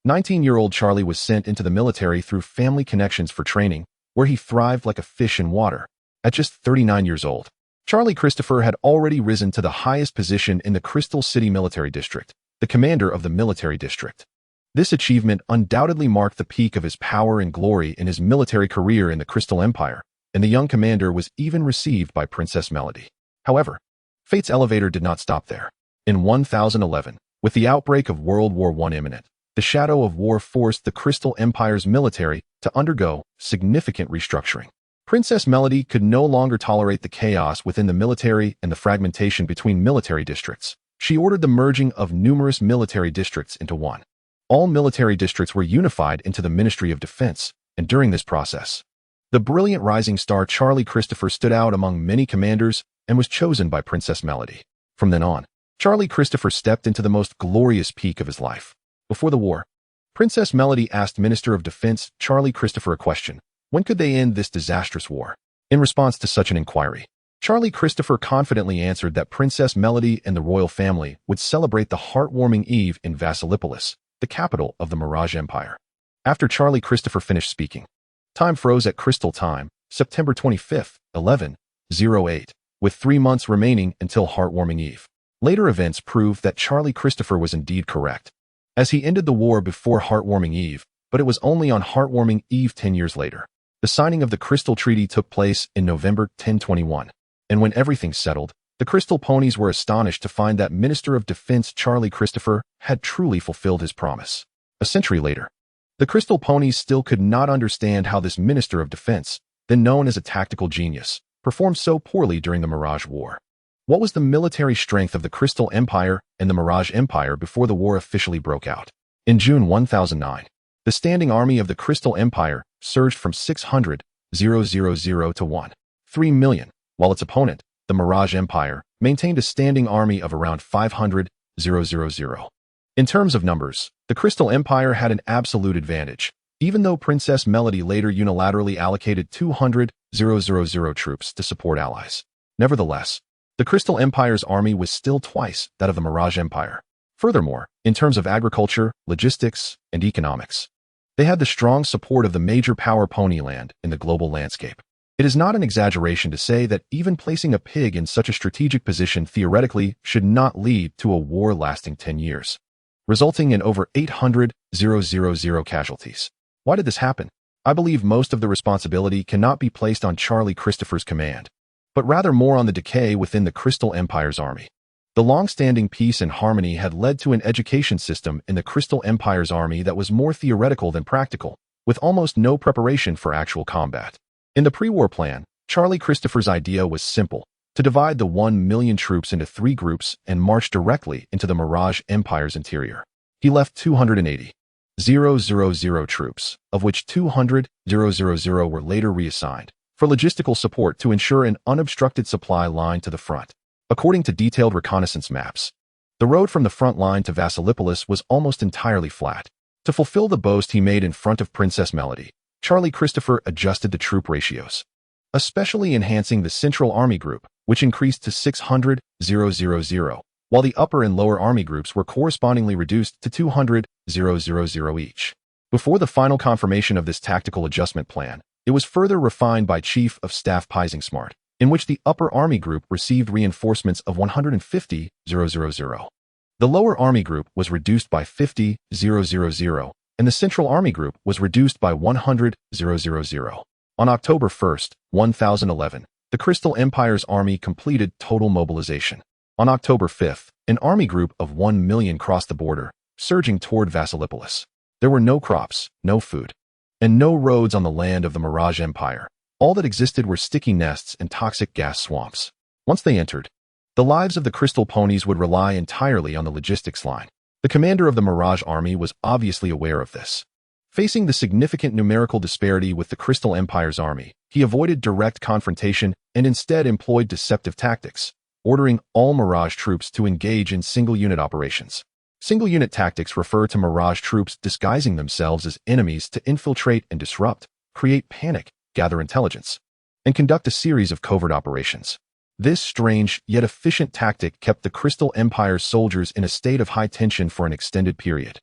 Speaker 1: 19-year-old Charlie was sent into the military through family connections for training, where he thrived like a fish in water. At just 39 years old, Charlie Christopher had already risen to the highest position in the Crystal City Military District, the commander of the military district. This achievement undoubtedly marked the peak of his power and glory in his military career in the Crystal Empire, and the young commander was even received by Princess Melody. However, fate's elevator did not stop there. In 1011, with the outbreak of World War I imminent, the shadow of war forced the Crystal Empire's military to undergo significant restructuring. Princess Melody could no longer tolerate the chaos within the military and the fragmentation between military districts. She ordered the merging of numerous military districts into one. All military districts were unified into the Ministry of Defense, and during this process, the brilliant rising star Charlie Christopher stood out among many commanders and was chosen by Princess Melody. From then on, Charlie Christopher stepped into the most glorious peak of his life. Before the war, Princess Melody asked Minister of Defense Charlie Christopher a question. When could they end this disastrous war? In response to such an inquiry, Charlie Christopher confidently answered that Princess Melody and the royal family would celebrate the heartwarming eve in Vassilipolis, the capital of the Mirage Empire. After Charlie Christopher finished speaking, time froze at Crystal Time, September 25th, 11:08, with 3 months remaining until Heartwarming Eve. Later events proved that Charlie Christopher was indeed correct, as he ended the war before Heartwarming Eve, but it was only on Heartwarming Eve 10 years later. The signing of the Crystal Treaty took place in November 1021, and when everything settled, the Crystal Ponies were astonished to find that Minister of Defense Charlie Christopher had truly fulfilled his promise. A century later, the Crystal Ponies still could not understand how this Minister of Defense, then known as a tactical genius, performed so poorly during the Mirage War. What was the military strength of the Crystal Empire and the Mirage Empire before the war officially broke out? In June 1009, the standing army of the Crystal Empire surged from 600,000 to 1.3 million, while its opponent, the Mirage Empire, maintained a standing army of around 500,000. In terms of numbers, the Crystal Empire had an absolute advantage, even though Princess Melody later unilaterally allocated 200,000 troops to support allies. Nevertheless, the Crystal Empire's army was still twice that of the Mirage Empire. Furthermore, in terms of agriculture, logistics, and economics, they had the strong support of the major power Ponyland in the global landscape. It is not an exaggeration to say that even placing a pig in such a strategic position theoretically should not lead to a war lasting 10 years, resulting in over 800,000 casualties. Why did this happen? I believe most of the responsibility cannot be placed on Charlie Christopher's command, but rather more on the decay within the Crystal Empire's army. The long-standing peace and harmony had led to an education system in the Crystal Empire's army that was more theoretical than practical, with almost no preparation for actual combat. In the pre-war plan, Charlie Christopher's idea was simple: to divide the 1 million troops into 3 groups and march directly into the Mirage Empire's interior. He left 280,000 troops, of which 200,000 were later reassigned, for logistical support to ensure an unobstructed supply line to the front. According to detailed reconnaissance maps, the road from the front line to Vassilipolis was almost entirely flat. To fulfill the boast he made in front of Princess Melody, Charlie Christopher adjusted the troop ratios, especially enhancing the Central Army Group, which increased to 600,000, while the upper and lower army groups were correspondingly reduced to 200,000 each. Before the final confirmation of this tactical adjustment plan, it was further refined by Chief of Staff Smart, in which the upper army group received reinforcements of 150,000. The lower army group was reduced by 50,000, and the Central Army Group was reduced by 100,000. On October 1st, 1011, the Crystal Empire's army completed total mobilization. On October 5th, an army group of 1 million crossed the border, surging toward Vassilipolis. There were no crops, no food, and no roads on the land of the Mirage Empire. All that existed were sticky nests and toxic gas swamps. Once they entered, the lives of the Crystal Ponies would rely entirely on the logistics line. The commander of the Mirage army was obviously aware of this. Facing the significant numerical disparity with the Crystal Empire's army, he avoided direct confrontation and instead employed deceptive tactics, ordering all Mirage troops to engage in single-unit operations. Single-unit tactics refer to Mirage troops disguising themselves as enemies to infiltrate and disrupt, create panic, gather intelligence, and conduct a series of covert operations. This strange yet efficient tactic kept the Crystal Empire's soldiers in a state of high tension for an extended period,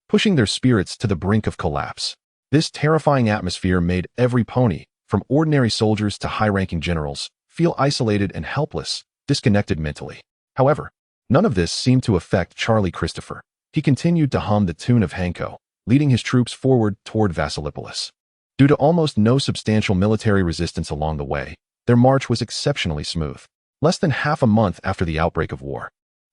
Speaker 1: pushing their spirits to the brink of collapse. This terrifying atmosphere made every pony, from ordinary soldiers to high-ranking generals, feel isolated and helpless, disconnected mentally. However, none of this seemed to affect Charlie Christopher. He continued to hum the tune of Hanko, leading his troops forward toward Vassilipolis. Due to almost no substantial military resistance along the way, their march was exceptionally smooth. Less than half a month after the outbreak of war,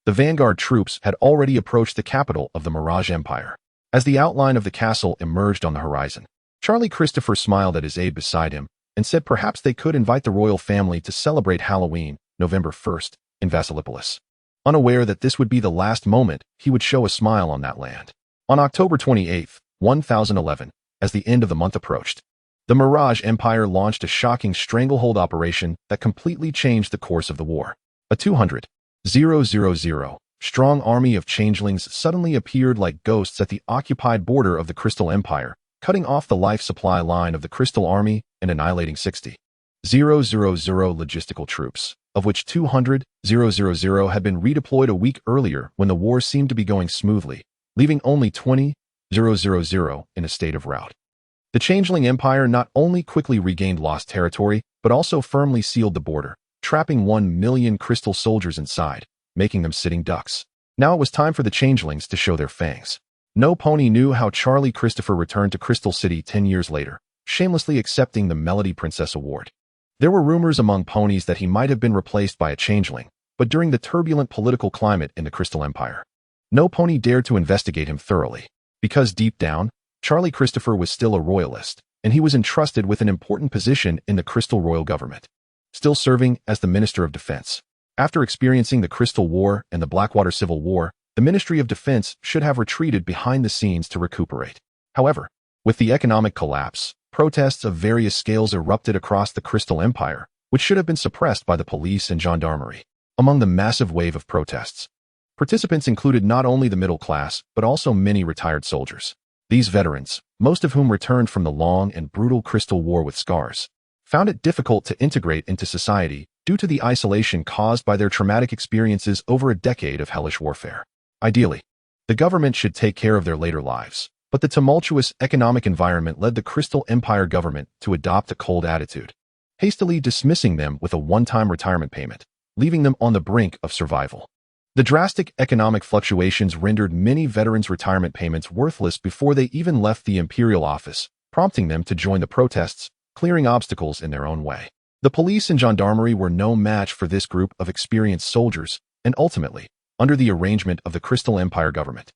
Speaker 1: the vanguard troops had already approached the capital of the Mirage Empire. As the outline of the castle emerged on the horizon, Charlie Christopher smiled at his aide beside him and said perhaps they could invite the royal family to celebrate Halloween, November 1st, in Vassilipolis, unaware that this would be the last moment he would show a smile on that land. On October 28, 1011, as the end of the month approached, the Mirage Empire launched a shocking stranglehold operation that completely changed the course of the war. A 200,000 strong army of changelings suddenly appeared like ghosts at the occupied border of the Crystal Empire, cutting off the life supply line of the Crystal Army and annihilating 60,000 logistical troops, of which 200,000 had been redeployed a week earlier when the war seemed to be going smoothly, leaving only 20,000 in a state of rout. The Changeling Empire not only quickly regained lost territory, but also firmly sealed the border, trapping 1 million crystal soldiers inside, making them sitting ducks. Now it was time for the changelings to show their fangs. No pony knew how Charlie Christopher returned to Crystal City 10 years later, shamelessly accepting the Melody Princess Award. There were rumors among ponies that he might have been replaced by a changeling, but during the turbulent political climate in the Crystal Empire, no pony dared to investigate him thoroughly. Because deep down, Charlie Christopher was still a royalist, and he was entrusted with an important position in the Crystal Royal Government, still serving as the Minister of Defense. After experiencing the Crystal War and the Blackwater Civil War, the Ministry of Defense should have retreated behind the scenes to recuperate. However, with the economic collapse, protests of various scales erupted across the Crystal Empire, which should have been suppressed by the police and gendarmerie. Among the massive wave of protests, participants included not only the middle class, but also many retired soldiers. These veterans, most of whom returned from the long and brutal Crystal War with scars, found it difficult to integrate into society due to the isolation caused by their traumatic experiences over a decade of hellish warfare. Ideally, the government should take care of their later lives, but the tumultuous economic environment led the Crystal Empire government to adopt a cold attitude, hastily dismissing them with a one-time retirement payment, leaving them on the brink of survival. The drastic economic fluctuations rendered many veterans' retirement payments worthless before they even left the imperial office, prompting them to join the protests, clearing obstacles in their own way. The police and gendarmerie were no match for this group of experienced soldiers, and ultimately, under the arrangement of the Crystal Empire government,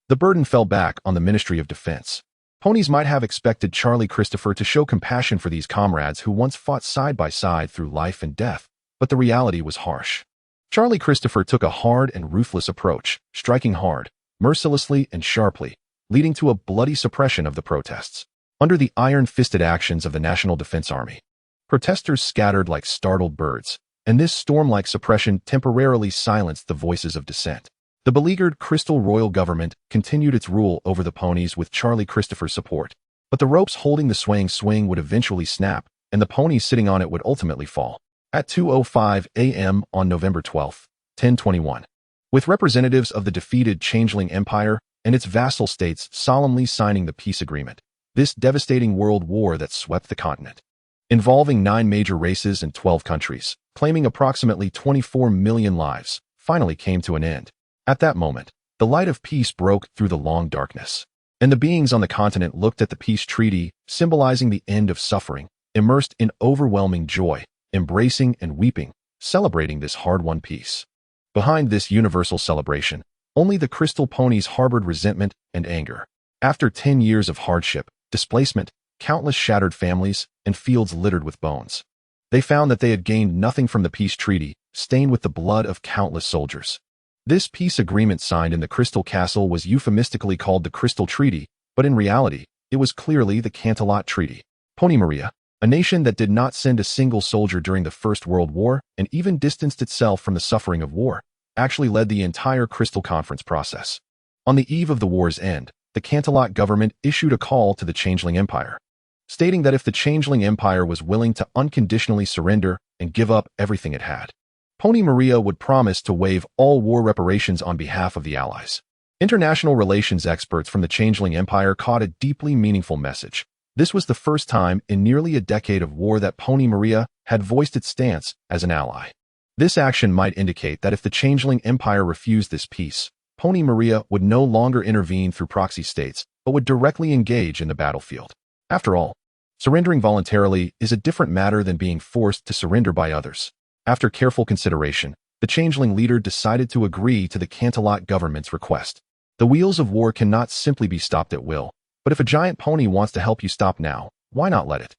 Speaker 1: the burden fell back on the Ministry of Defense. Ponies might have expected Charlie Christopher to show compassion for these comrades who once fought side by side through life and death, but the reality was harsh. Charlie Christopher took a hard and ruthless approach, striking hard, mercilessly and sharply, leading to a bloody suppression of the protests. Under the iron-fisted actions of the National Defense Army, protesters scattered like startled birds, and this storm-like suppression temporarily silenced the voices of dissent. The beleaguered Crystal Royal Government continued its rule over the ponies with Charlie Christopher's support, but the ropes holding the swaying swing would eventually snap, and the ponies sitting on it would ultimately fall. At 2:05 a.m. on November 12, 1021, with representatives of the defeated Changeling Empire and its vassal states solemnly signing the peace agreement, this devastating world war that swept the continent, involving 9 major races and 12 countries, claiming approximately 24 million lives, finally came to an end. At that moment, the light of peace broke through the long darkness, and the beings on the continent looked at the peace treaty, symbolizing the end of suffering, immersed in overwhelming joy, embracing and weeping, celebrating this hard-won peace. Behind this universal celebration, only the Crystal ponies harbored resentment and anger. After 10 years of hardship, displacement, countless shattered families, and fields littered with bones, they found that they had gained nothing from the peace treaty, stained with the blood of countless soldiers. This peace agreement signed in the Crystal Castle was euphemistically called the Crystal Treaty, but in reality, it was clearly the Canterlot Treaty. Pony Maria, a nation that did not send a single soldier during the First World War and even distanced itself from the suffering of war, actually led the entire Crystal Conference process. On the eve of the war's end, the Canterlot government issued a call to the Changeling Empire, stating that if the Changeling Empire was willing to unconditionally surrender and give up everything it had, Pony Maria would promise to waive all war reparations on behalf of the Allies. International relations experts from the Changeling Empire caught a deeply meaningful message. This was the first time in nearly a decade of war that Pony Maria had voiced its stance as an ally. This action might indicate that if the Changeling Empire refused this peace, Pony Maria would no longer intervene through proxy states, but would directly engage in the battlefield. After all, surrendering voluntarily is a different matter than being forced to surrender by others. After careful consideration, the Changeling leader decided to agree to the Canterlot government's request. The wheels of war cannot simply be stopped at will, but if a giant pony wants to help you stop now, why not let it?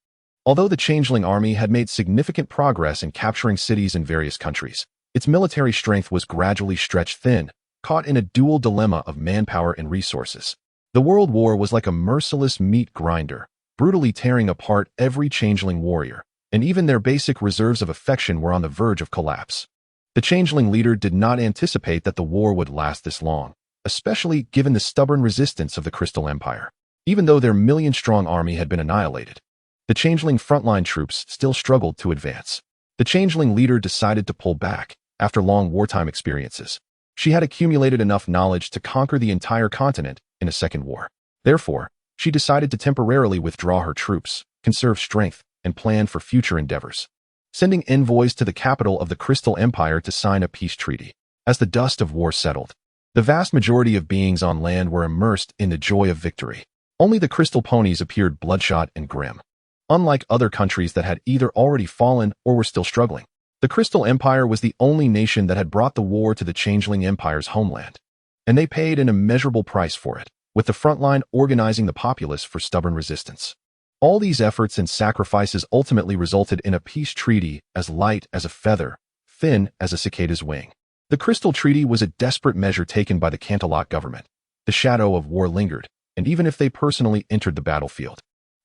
Speaker 1: Although the Changeling army had made significant progress in capturing cities in various countries, its military strength was gradually stretched thin, caught in a dual dilemma of manpower and resources. The World War was like a merciless meat grinder, brutally tearing apart every Changeling warrior, and even their basic reserves of affection were on the verge of collapse. The Changeling leader did not anticipate that the war would last this long, especially given the stubborn resistance of the Crystal Empire. Even though their million-strong army had been annihilated, the Changeling frontline troops still struggled to advance. The Changeling leader decided to pull back after long wartime experiences. She had accumulated enough knowledge to conquer the entire continent in a second war. Therefore, she decided to temporarily withdraw her troops, conserve strength, and plan for future endeavors. Sending envoys to the capital of the Crystal Empire to sign a peace treaty, As the dust of war settled, the vast majority of beings on land were immersed in the joy of victory. Only the crystal ponies appeared bloodshot and grim. Unlike other countries that had either already fallen or were still struggling, the Crystal Empire was the only nation that had brought the war to the Changeling Empire's homeland. And they paid an immeasurable price for it, with the front line organizing the populace for stubborn resistance. All these efforts and sacrifices ultimately resulted in a peace treaty as light as a feather, thin as a cicada's wing. The Crystal Treaty was a desperate measure taken by the Cantalot government. The shadow of war lingered, and even if they personally entered the battlefield,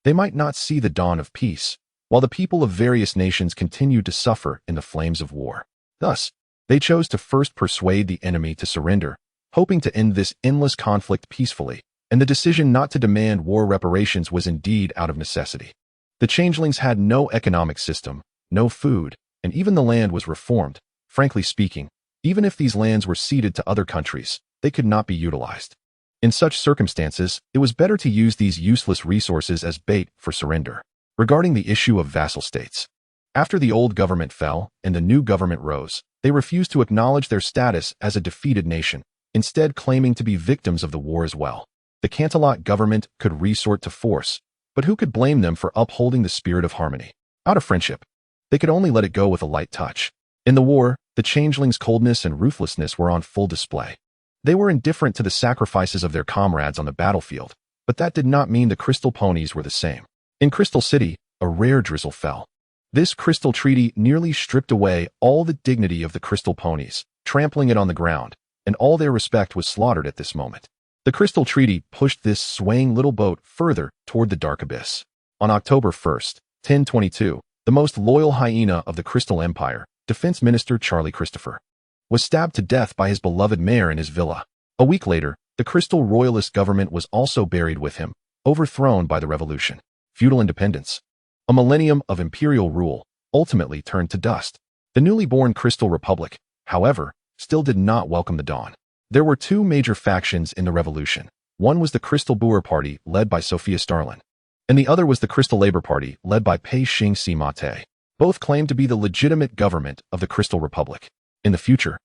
Speaker 1: they might not see the dawn of peace, while the people of various nations continued to suffer in the flames of war. Thus, they chose to first persuade the enemy to surrender, hoping to end this endless conflict peacefully, and the decision not to demand war reparations was indeed out of necessity. The changelings had no economic system, no food, and even the land was reformed. Frankly speaking, even if these lands were ceded to other countries, they could not be utilized. In such circumstances, it was better to use these useless resources as bait for surrender. Regarding the issue of vassal states, after the old government fell and the new government rose, they refused to acknowledge their status as a defeated nation, instead claiming to be victims of the war as well. The Cantalot government could resort to force, but who could blame them for upholding the spirit of harmony? Out of friendship, they could only let it go with a light touch. In the war, the changelings' coldness and ruthlessness were on full display. They were indifferent to the sacrifices of their comrades on the battlefield, but that did not mean the crystal ponies were the same. In Crystal City, a rare drizzle fell. This crystal treaty nearly stripped away all the dignity of the crystal ponies, trampling it on the ground, and all their respect was slaughtered at this moment. The crystal treaty pushed this swaying little boat further toward the dark abyss. On October 1st, 1022, the most loyal hyena of the Crystal Empire, Defense Minister Charlie Christopher, was stabbed to death by his beloved mayor in his villa. A week later, the Crystal Royalist government was also buried with him, overthrown by the revolution. Feudal independence, a millennium of imperial rule, ultimately turned to dust. The newly born Crystal Republic, however, still did not welcome the dawn. There were two major factions in the revolution. One was the Crystal Boer Party, led by Sophia Starlight, and the other was the Crystal Labor Party, led by Pei Xing Si Mate. Both claimed to be the legitimate government of the Crystal Republic. In the future,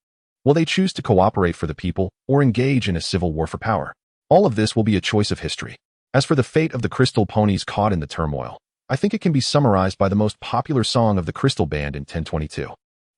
Speaker 1: will they choose to cooperate for the people or engage in a civil war for power? All of this will be a choice of history. As for the fate of the crystal ponies caught in the turmoil, I think it can be summarized by the most popular song of the Crystal Band in 1022.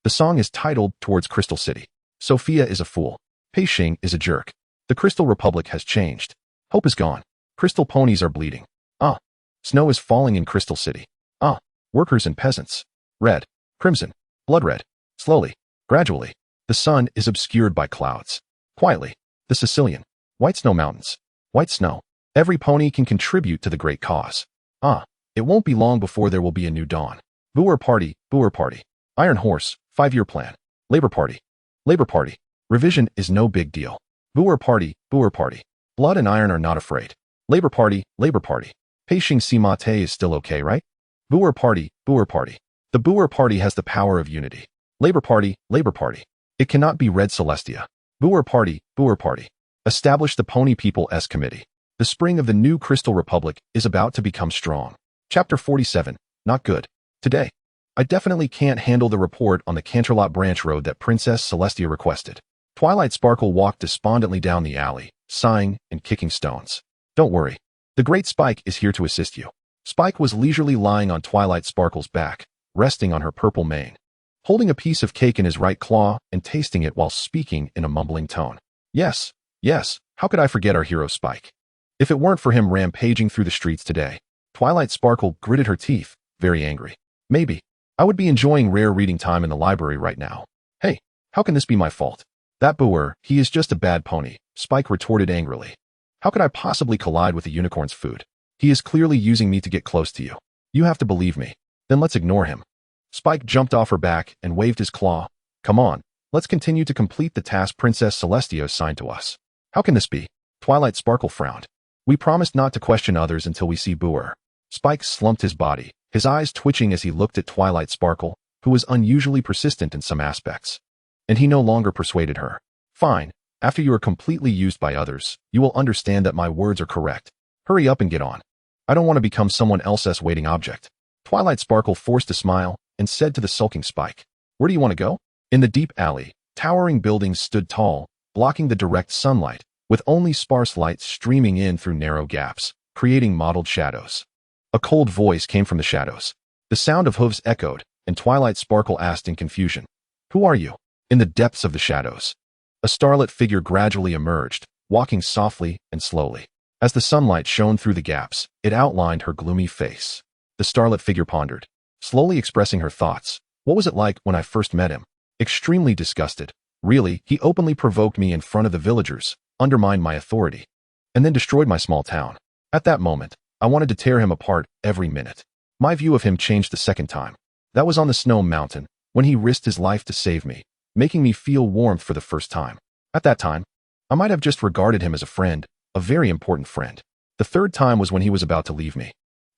Speaker 1: The song is titled Towards Crystal City. Sophia is a fool. Pei Xing is a jerk. The Crystal Republic has changed. Hope is gone. Crystal ponies are bleeding. Ah. Snow is falling in Crystal City. Ah. Workers and peasants. Red. Crimson. Blood red. Slowly. Gradually. The sun is obscured by clouds. Quietly. The Sicilian. White snow mountains. White snow. Every pony can contribute to the great cause. Ah, it won't be long before there will be a new dawn. Boer Party, Boer Party. Iron Horse, 5-year plan. Labor Party. Labor Party. Revision is no big deal. Boer Party, Boer Party. Blood and iron are not afraid. Labor Party, Labor Party. Pei Xing Si Mate is still okay, right? Boer Party, Boer Party. The Boer Party has the power of unity. Labor Party, Labor Party. It cannot be Red Celestia. Boer Party, Boer Party. Establish the Pony People's Committee. The spring of the new Crystal Republic is about to become strong. Chapter 47. Not good. Today, I definitely can't handle the report on the Canterlot branch road that Princess Celestia requested. Twilight Sparkle walked despondently down the alley, sighing and kicking stones. Don't worry. The Great Spike is here to assist you. Spike was leisurely lying on Twilight Sparkle's back, resting on her purple mane, holding a piece of cake in his right claw and tasting it while speaking in a mumbling tone. Yes, yes, how could I forget our hero Spike? If it weren't for him rampaging through the streets today. Twilight Sparkle gritted her teeth, very angry. Maybe I would be enjoying rare reading time in the library right now. Hey, how can this be my fault? That Boer, he is just a bad pony, Spike retorted angrily. How could I possibly collide with a unicorn's food? He is clearly using me to get close to you. You have to believe me. Then let's ignore him. Spike jumped off her back and waved his claw. Come on, let's continue to complete the task Princess Celestia assigned to us. How can this be? Twilight Sparkle frowned. We promised not to question others until we see Boer. Spike slumped his body, his eyes twitching as he looked at Twilight Sparkle, who was unusually persistent in some aspects. And he no longer persuaded her. Fine, after you are completely used by others, you will understand that my words are correct. Hurry up and get on. I don't want to become someone else's waiting object. Twilight Sparkle forced a smile and said to the sulking Spike, Where do you want to go? In the deep alley, Towering buildings stood tall, blocking the direct sunlight, with only sparse light streaming in through narrow gaps, creating mottled shadows. A cold voice came from the shadows. The sound of hooves echoed, and Twilight Sparkle asked in confusion, "Who are you?" In the depths of the shadows, a starlit figure gradually emerged, walking softly and slowly. As the sunlight shone through the gaps, it outlined her gloomy face. The starlit figure pondered, slowly expressing her thoughts. What was it like when I first met him? Extremely disgusted. Really, he openly provoked me in front of the villagers, undermined my authority, and then destroyed my small town. At that moment, I wanted to tear him apart every minute. My view of him changed the second time. That was on the snow mountain, when he risked his life to save me, making me feel warmth for the first time. At that time, I might have just regarded him as a friend, a very important friend. The third time was when he was about to leave me.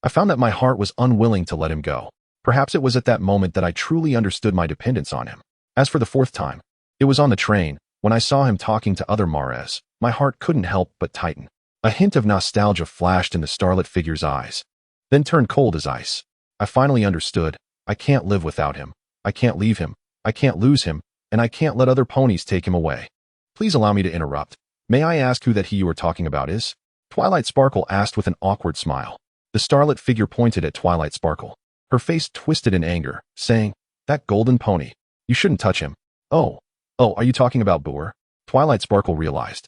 Speaker 1: I found that my heart was unwilling to let him go. Perhaps it was at that moment that I truly understood my dependence on him. As for the fourth time, it was on the train, when I saw him talking to other Mares. My heart couldn't help but tighten. A hint of nostalgia flashed in the starlit figure's eyes, then turned cold as ice. I finally understood. I can't live without him. I can't leave him. I can't lose him, and I can't let other ponies take him away. Please allow me to interrupt. May I ask who that he you are talking about is? Twilight Sparkle asked with an awkward smile. The starlit figure pointed at Twilight Sparkle. Her face twisted in anger, saying, "That golden pony. You shouldn't touch him." Oh, are you talking about Briar? Twilight Sparkle realized,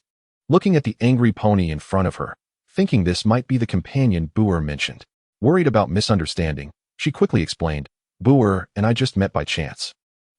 Speaker 1: looking at the angry pony in front of her, thinking this might be the companion Briar mentioned. Worried about misunderstanding, she quickly explained, "Briar and I just met by chance.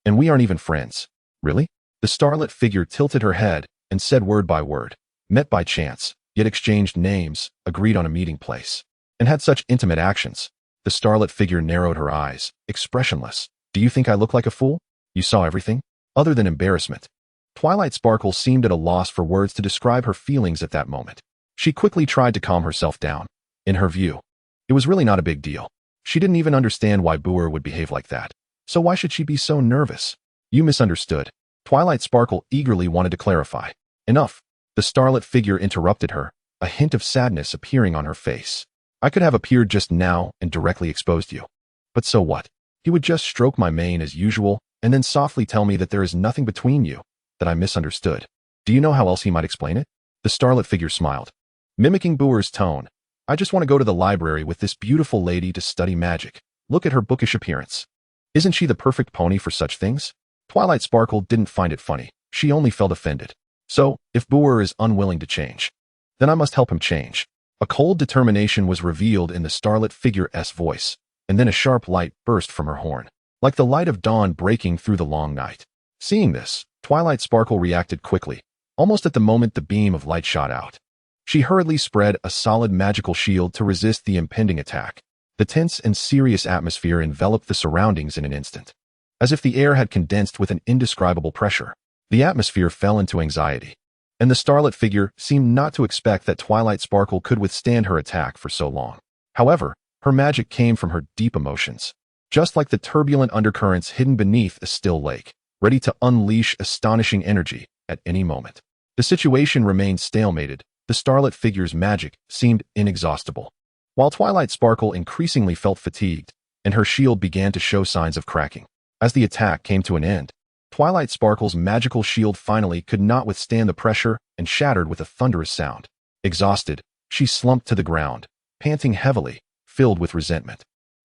Speaker 1: And we aren't even friends." Really? The starlit figure tilted her head and said word by word, "Met by chance, yet exchanged names, agreed on a meeting place, and had such intimate actions." The starlit figure narrowed her eyes, expressionless. "Do you think I look like a fool? You saw everything? Other than embarrassment." Twilight Sparkle seemed at a loss for words to describe her feelings at that moment. She quickly tried to calm herself down. In her view, it was really not a big deal. She didn't even understand why Briar would behave like that. So why should she be so nervous? "You misunderstood." Twilight Sparkle eagerly wanted to clarify. "Enough." The starlit figure interrupted her, a hint of sadness appearing on her face. "I could have appeared just now and directly exposed you. But so what? He would just stroke my mane as usual and then softly tell me that there is nothing between you, that I misunderstood. Do you know how else he might explain it?" The starlit figure smiled, mimicking Briar's tone. "I just want to go to the library with this beautiful lady to study magic. Look at her bookish appearance. Isn't she the perfect pony for such things?" Twilight Sparkle didn't find it funny. She only felt offended. So, if Briar is unwilling to change, then I must help him change. A cold determination was revealed in the starlit figure's voice, and then a sharp light burst from her horn, like the light of dawn breaking through the long night. Seeing this, Twilight Sparkle reacted quickly, almost at the moment the beam of light shot out. She hurriedly spread a solid magical shield to resist the impending attack. The tense and serious atmosphere enveloped the surroundings in an instant. As if the air had condensed with an indescribable pressure, the atmosphere fell into anxiety, and the starlit figure seemed not to expect that Twilight Sparkle could withstand her attack for so long. However, her magic came from her deep emotions, just like the turbulent undercurrents hidden beneath a still lake, ready to unleash astonishing energy at any moment. The situation remained stalemated. The starlit figure's magic seemed inexhaustible, while Twilight Sparkle increasingly felt fatigued, and her shield began to show signs of cracking. As the attack came to an end, Twilight Sparkle's magical shield finally could not withstand the pressure and shattered with a thunderous sound. Exhausted, she slumped to the ground, panting heavily, filled with resentment.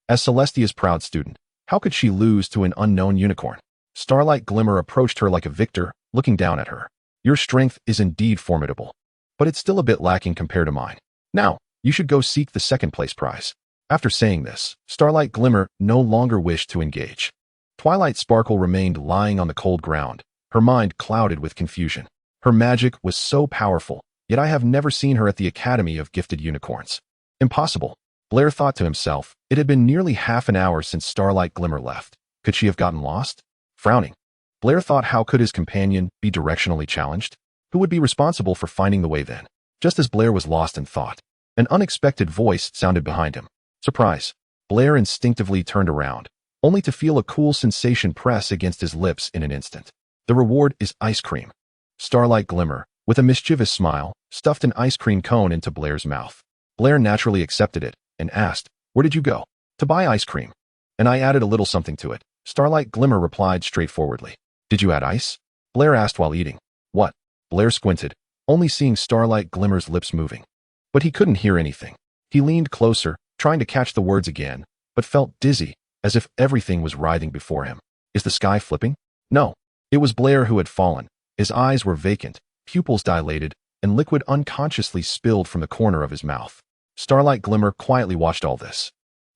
Speaker 1: As Celestia's proud student, how could she lose to an unknown unicorn? Starlight Glimmer approached her like a victor, looking down at her. "Your strength is indeed formidable, but it's still a bit lacking compared to mine. Now, you should go seek the second-place prize." After saying this, Starlight Glimmer no longer wished to engage. Twilight Sparkle remained lying on the cold ground, her mind clouded with confusion. Her magic was so powerful, yet I have never seen her at the Academy of Gifted Unicorns. Impossible. Blair thought to himself. It had been nearly half an hour since Starlight Glimmer left. Could she have gotten lost? Frowning, Blair thought, how could his companion be directionally challenged? Who would be responsible for finding the way then? Just as Blair was lost in thought, an unexpected voice sounded behind him. Surprise! Blair instinctively turned around, only to feel a cool sensation press against his lips in an instant. The reward is ice cream. Starlight Glimmer, with a mischievous smile, stuffed an ice cream cone into Blair's mouth. Blair naturally accepted it and asked, "Where did you go?" "To buy ice cream. And I added a little something to it," Starlight Glimmer replied straightforwardly. "Did you add ice?" Blair asked while eating. What? Blair squinted, only seeing Starlight Glimmer's lips moving. But he couldn't hear anything. He leaned closer, trying to catch the words again, but felt dizzy, as if everything was writhing before him. Is the sky flipping? No. It was Blair who had fallen. His eyes were vacant, pupils dilated, and liquid unconsciously spilled from the corner of his mouth. Starlight Glimmer quietly watched all this,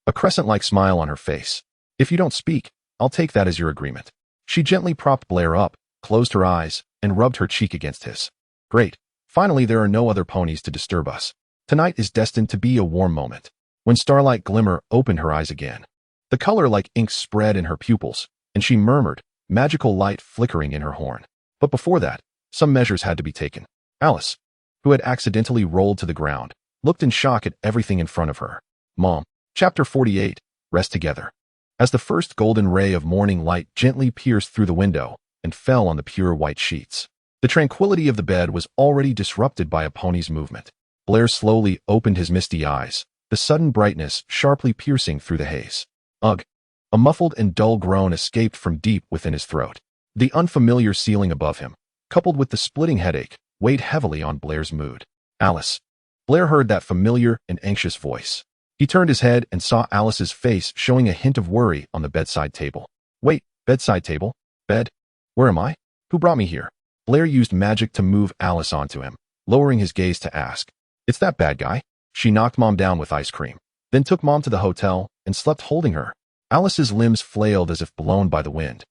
Speaker 1: a crescent-like smile on her face. If you don't speak, I'll take that as your agreement. She gently propped Blair up, closed her eyes, and rubbed her cheek against his. Great. Finally, there are no other ponies to disturb us. Tonight is destined to be a warm moment. When Starlight Glimmer opened her eyes again, the color like ink spread in her pupils, and she murmured, magical light flickering in her horn. But before that, some measures had to be taken. Alice, who had accidentally rolled to the ground, looked in shock at everything in front of her. Mom. Chapter 48. Rest together. As the first golden ray of morning light gently pierced through the window and fell on the pure white sheets, the tranquility of the bed was already disrupted by a pony's movement. Blair slowly opened his misty eyes, the sudden brightness sharply piercing through the haze. Ugh! A muffled and dull groan escaped from deep within his throat. The unfamiliar ceiling above him, coupled with the splitting headache, weighed heavily on Blair's mood. Alice. Blair heard that familiar and anxious voice. He turned his head and saw Alice's face showing a hint of worry on the bedside table. Wait, bedside table? Bed? Where am I? Who brought me here? Blair used magic to move Alice onto him, lowering his gaze to ask. It's that bad guy? She knocked Mom down with ice cream, then took Mom to the hotel and slept holding her. Alice's limbs flailed as if blown by the wind.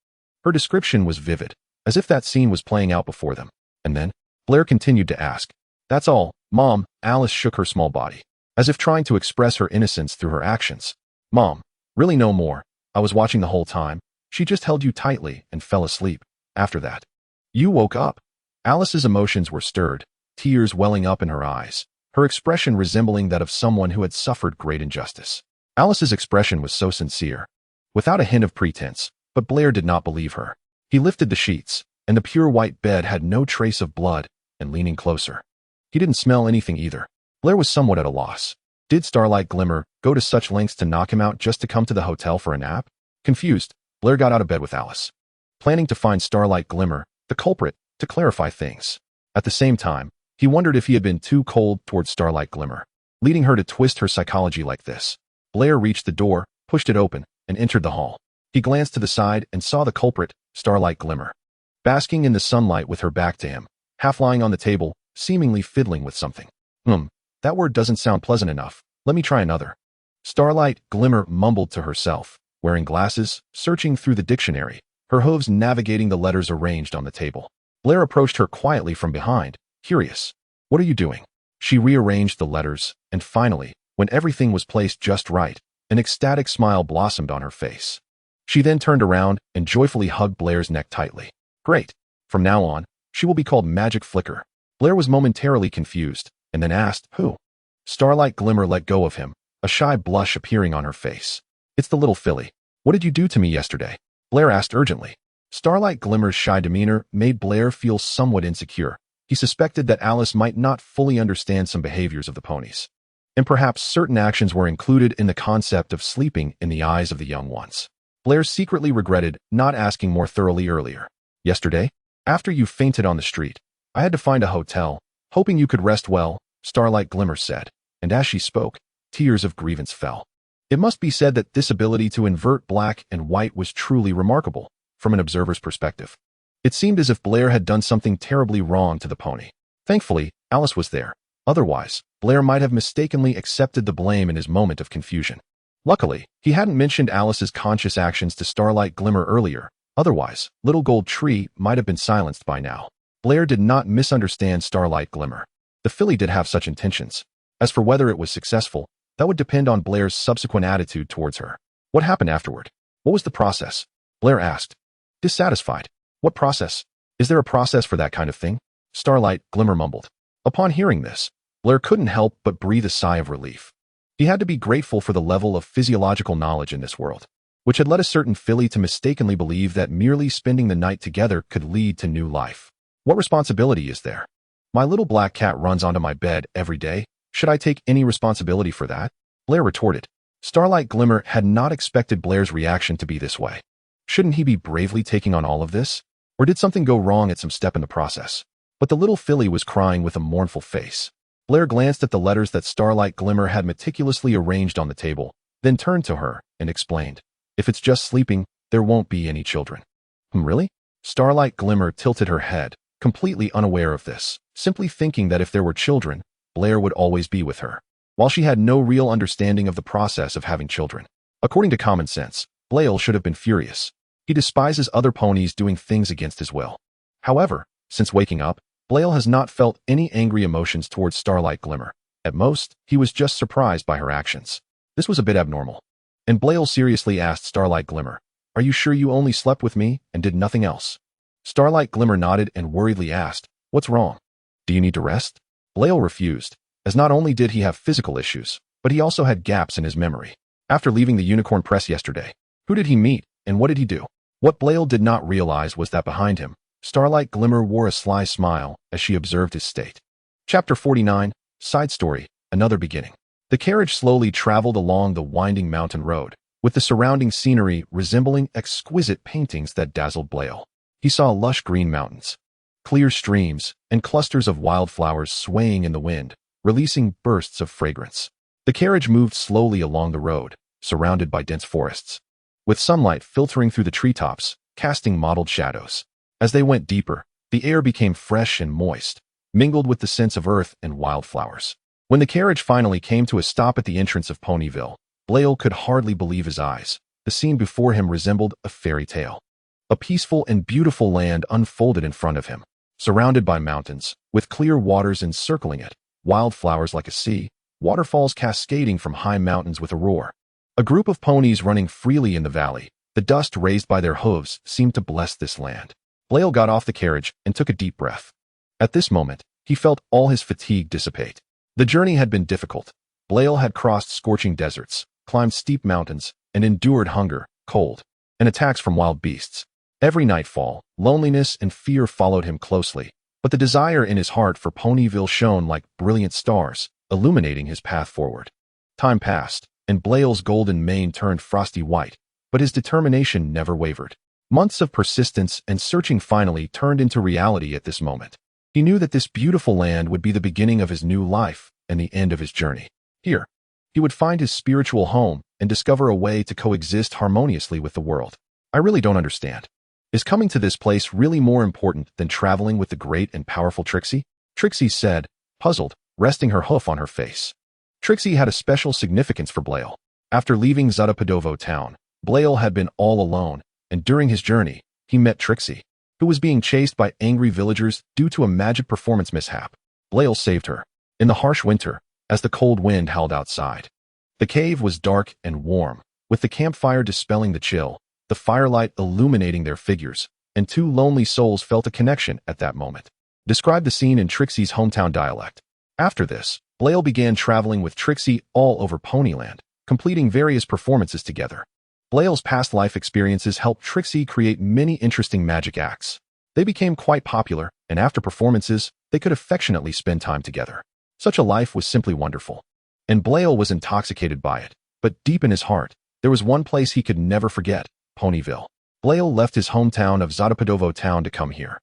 Speaker 1: Her description was vivid, as if that scene was playing out before them. And then, Blair continued to ask. That's all, Mom. Alice shook her small body, as if trying to express her innocence through her actions. Mom, really no more. I was watching the whole time. She just held you tightly and fell asleep. After that, you woke up. Alice's emotions were stirred, tears welling up in her eyes, her expression resembling that of someone who had suffered great injustice. Alice's expression was so sincere, without a hint of pretense, but Blair did not believe her. He lifted the sheets, and the pure white bed had no trace of blood, and leaning closer, he didn't smell anything either. Blair was somewhat at a loss. Did Starlight Glimmer go to such lengths to knock him out just to come to the hotel for a nap? Confused, Blair got out of bed with Alice, planning to find Starlight Glimmer, the culprit, to clarify things. At the same time, he wondered if he had been too cold towards Starlight Glimmer, leading her to twist her psychology like this. Blair reached the door, pushed it open, and entered the hall. He glanced to the side and saw the culprit, Starlight Glimmer, basking in the sunlight with her back to him, half lying on the table, seemingly fiddling with something. That word doesn't sound pleasant enough. Let me try another. Starlight Glimmer mumbled to herself, wearing glasses, searching through the dictionary, her hooves navigating the letters arranged on the table. Blair approached her quietly from behind, curious. What are you doing? She rearranged the letters, and finally, when everything was placed just right, an ecstatic smile blossomed on her face. She then turned around and joyfully hugged Blair's neck tightly. Great. From now on, she will be called Magic Flicker. Blair was momentarily confused, and then asked, who? Starlight Glimmer let go of him, a shy blush appearing on her face. It's the little filly. What did you do to me yesterday? Blair asked urgently. Starlight Glimmer's shy demeanor made Blair feel somewhat insecure. He suspected that Alice might not fully understand some behaviors of the ponies, and perhaps certain actions were included in the concept of sleeping in the eyes of the young ones. Blair secretly regretted not asking more thoroughly earlier. Yesterday, after you fainted on the street, I had to find a hotel, hoping you could rest well, Starlight Glimmer said, and as she spoke, tears of grievance fell. It must be said that this ability to invert black and white was truly remarkable, from an observer's perspective. It seemed as if Blair had done something terribly wrong to the pony. Thankfully, Alice was there. Otherwise, Blair might have mistakenly accepted the blame in his moment of confusion. Luckily, he hadn't mentioned Alice's conscious actions to Starlight Glimmer earlier. Otherwise, Little Gold Tree might have been silenced by now. Blair did not misunderstand Starlight Glimmer. The filly did have such intentions. As for whether it was successful, that would depend on Blair's subsequent attitude towards her. What happened afterward? What was the process? Blair asked. Dissatisfied. What process? Is there a process for that kind of thing? Starlight Glimmer mumbled. Upon hearing this, Blair couldn't help but breathe a sigh of relief. He had to be grateful for the level of physiological knowledge in this world, which had led a certain filly to mistakenly believe that merely spending the night together could lead to new life. What responsibility is there? My little black cat runs onto my bed every day. Should I take any responsibility for that? Blair retorted. Starlight Glimmer had not expected Blair's reaction to be this way. Shouldn't he be bravely taking on all of this? Or did something go wrong at some step in the process? But the little filly was crying with a mournful face. Blair glanced at the letters that Starlight Glimmer had meticulously arranged on the table, then turned to her and explained, "If it's just sleeping, there won't be any children." Really? Starlight Glimmer tilted her head, completely unaware of this, simply thinking that if there were children, Blair would always be with her, while she had no real understanding of the process of having children. According to common sense, Blair should have been furious. He despises other ponies doing things against his will. However, since waking up, Blair has not felt any angry emotions towards Starlight Glimmer. At most, he was just surprised by her actions. This was a bit abnormal. And Blair seriously asked Starlight Glimmer, "Are you sure you only slept with me and did nothing else?" Starlight Glimmer nodded and worriedly asked, "What's wrong? Do you need to rest?" Blair refused, as not only did he have physical issues, but he also had gaps in his memory. After leaving the Unicorn Press yesterday, who did he meet and what did he do? What Blair did not realize was that behind him, Starlight Glimmer wore a sly smile as she observed his state. Chapter 49, Side Story, Another Beginning. The carriage slowly traveled along the winding mountain road, with the surrounding scenery resembling exquisite paintings that dazzled Blair. He saw lush green mountains, clear streams, and clusters of wildflowers swaying in the wind, releasing bursts of fragrance. The carriage moved slowly along the road, surrounded by dense forests, with sunlight filtering through the treetops, casting mottled shadows. As they went deeper, the air became fresh and moist, mingled with the scents of earth and wildflowers. When the carriage finally came to a stop at the entrance of Ponyville, Blair could hardly believe his eyes. The scene before him resembled a fairy tale. A peaceful and beautiful land unfolded in front of him, surrounded by mountains, with clear waters encircling it, wildflowers like a sea, waterfalls cascading from high mountains with a roar. A group of ponies running freely in the valley, the dust raised by their hooves seemed to bless this land. Blair got off the carriage and took a deep breath. At this moment, he felt all his fatigue dissipate. The journey had been difficult. Blair had crossed scorching deserts, climbed steep mountains, and endured hunger, cold, and attacks from wild beasts. Every nightfall, loneliness and fear followed him closely, but the desire in his heart for Ponyville shone like brilliant stars, illuminating his path forward. Time passed, and Blair's golden mane turned frosty white, but his determination never wavered. Months of persistence and searching finally turned into reality at this moment. He knew that this beautiful land would be the beginning of his new life and the end of his journey. Here, he would find his spiritual home and discover a way to coexist harmoniously with the world. I really don't understand. Is coming to this place really more important than traveling with the great and powerful Trixie? Trixie said, puzzled, resting her hoof on her face. Trixie had a special significance for Blair. After leaving Zadepadowo town, Blair had been all alone, and during his journey, he met Trixie, who was being chased by angry villagers due to a magic performance mishap. Blair saved her. In the harsh winter, as the cold wind howled outside. The cave was dark and warm, with the campfire dispelling the chill, the firelight illuminating their figures, and two lonely souls felt a connection at that moment. Describe the scene in Trixie's hometown dialect. After this, Blair began traveling with Trixie all over Ponyland, completing various performances together. Blair's past life experiences helped Trixie create many interesting magic acts. They became quite popular, and after performances, they could affectionately spend time together. Such a life was simply wonderful. And Blair was intoxicated by it, but deep in his heart, there was one place he could never forget, Ponyville. Blair left his hometown of Zadepadowo town to come here.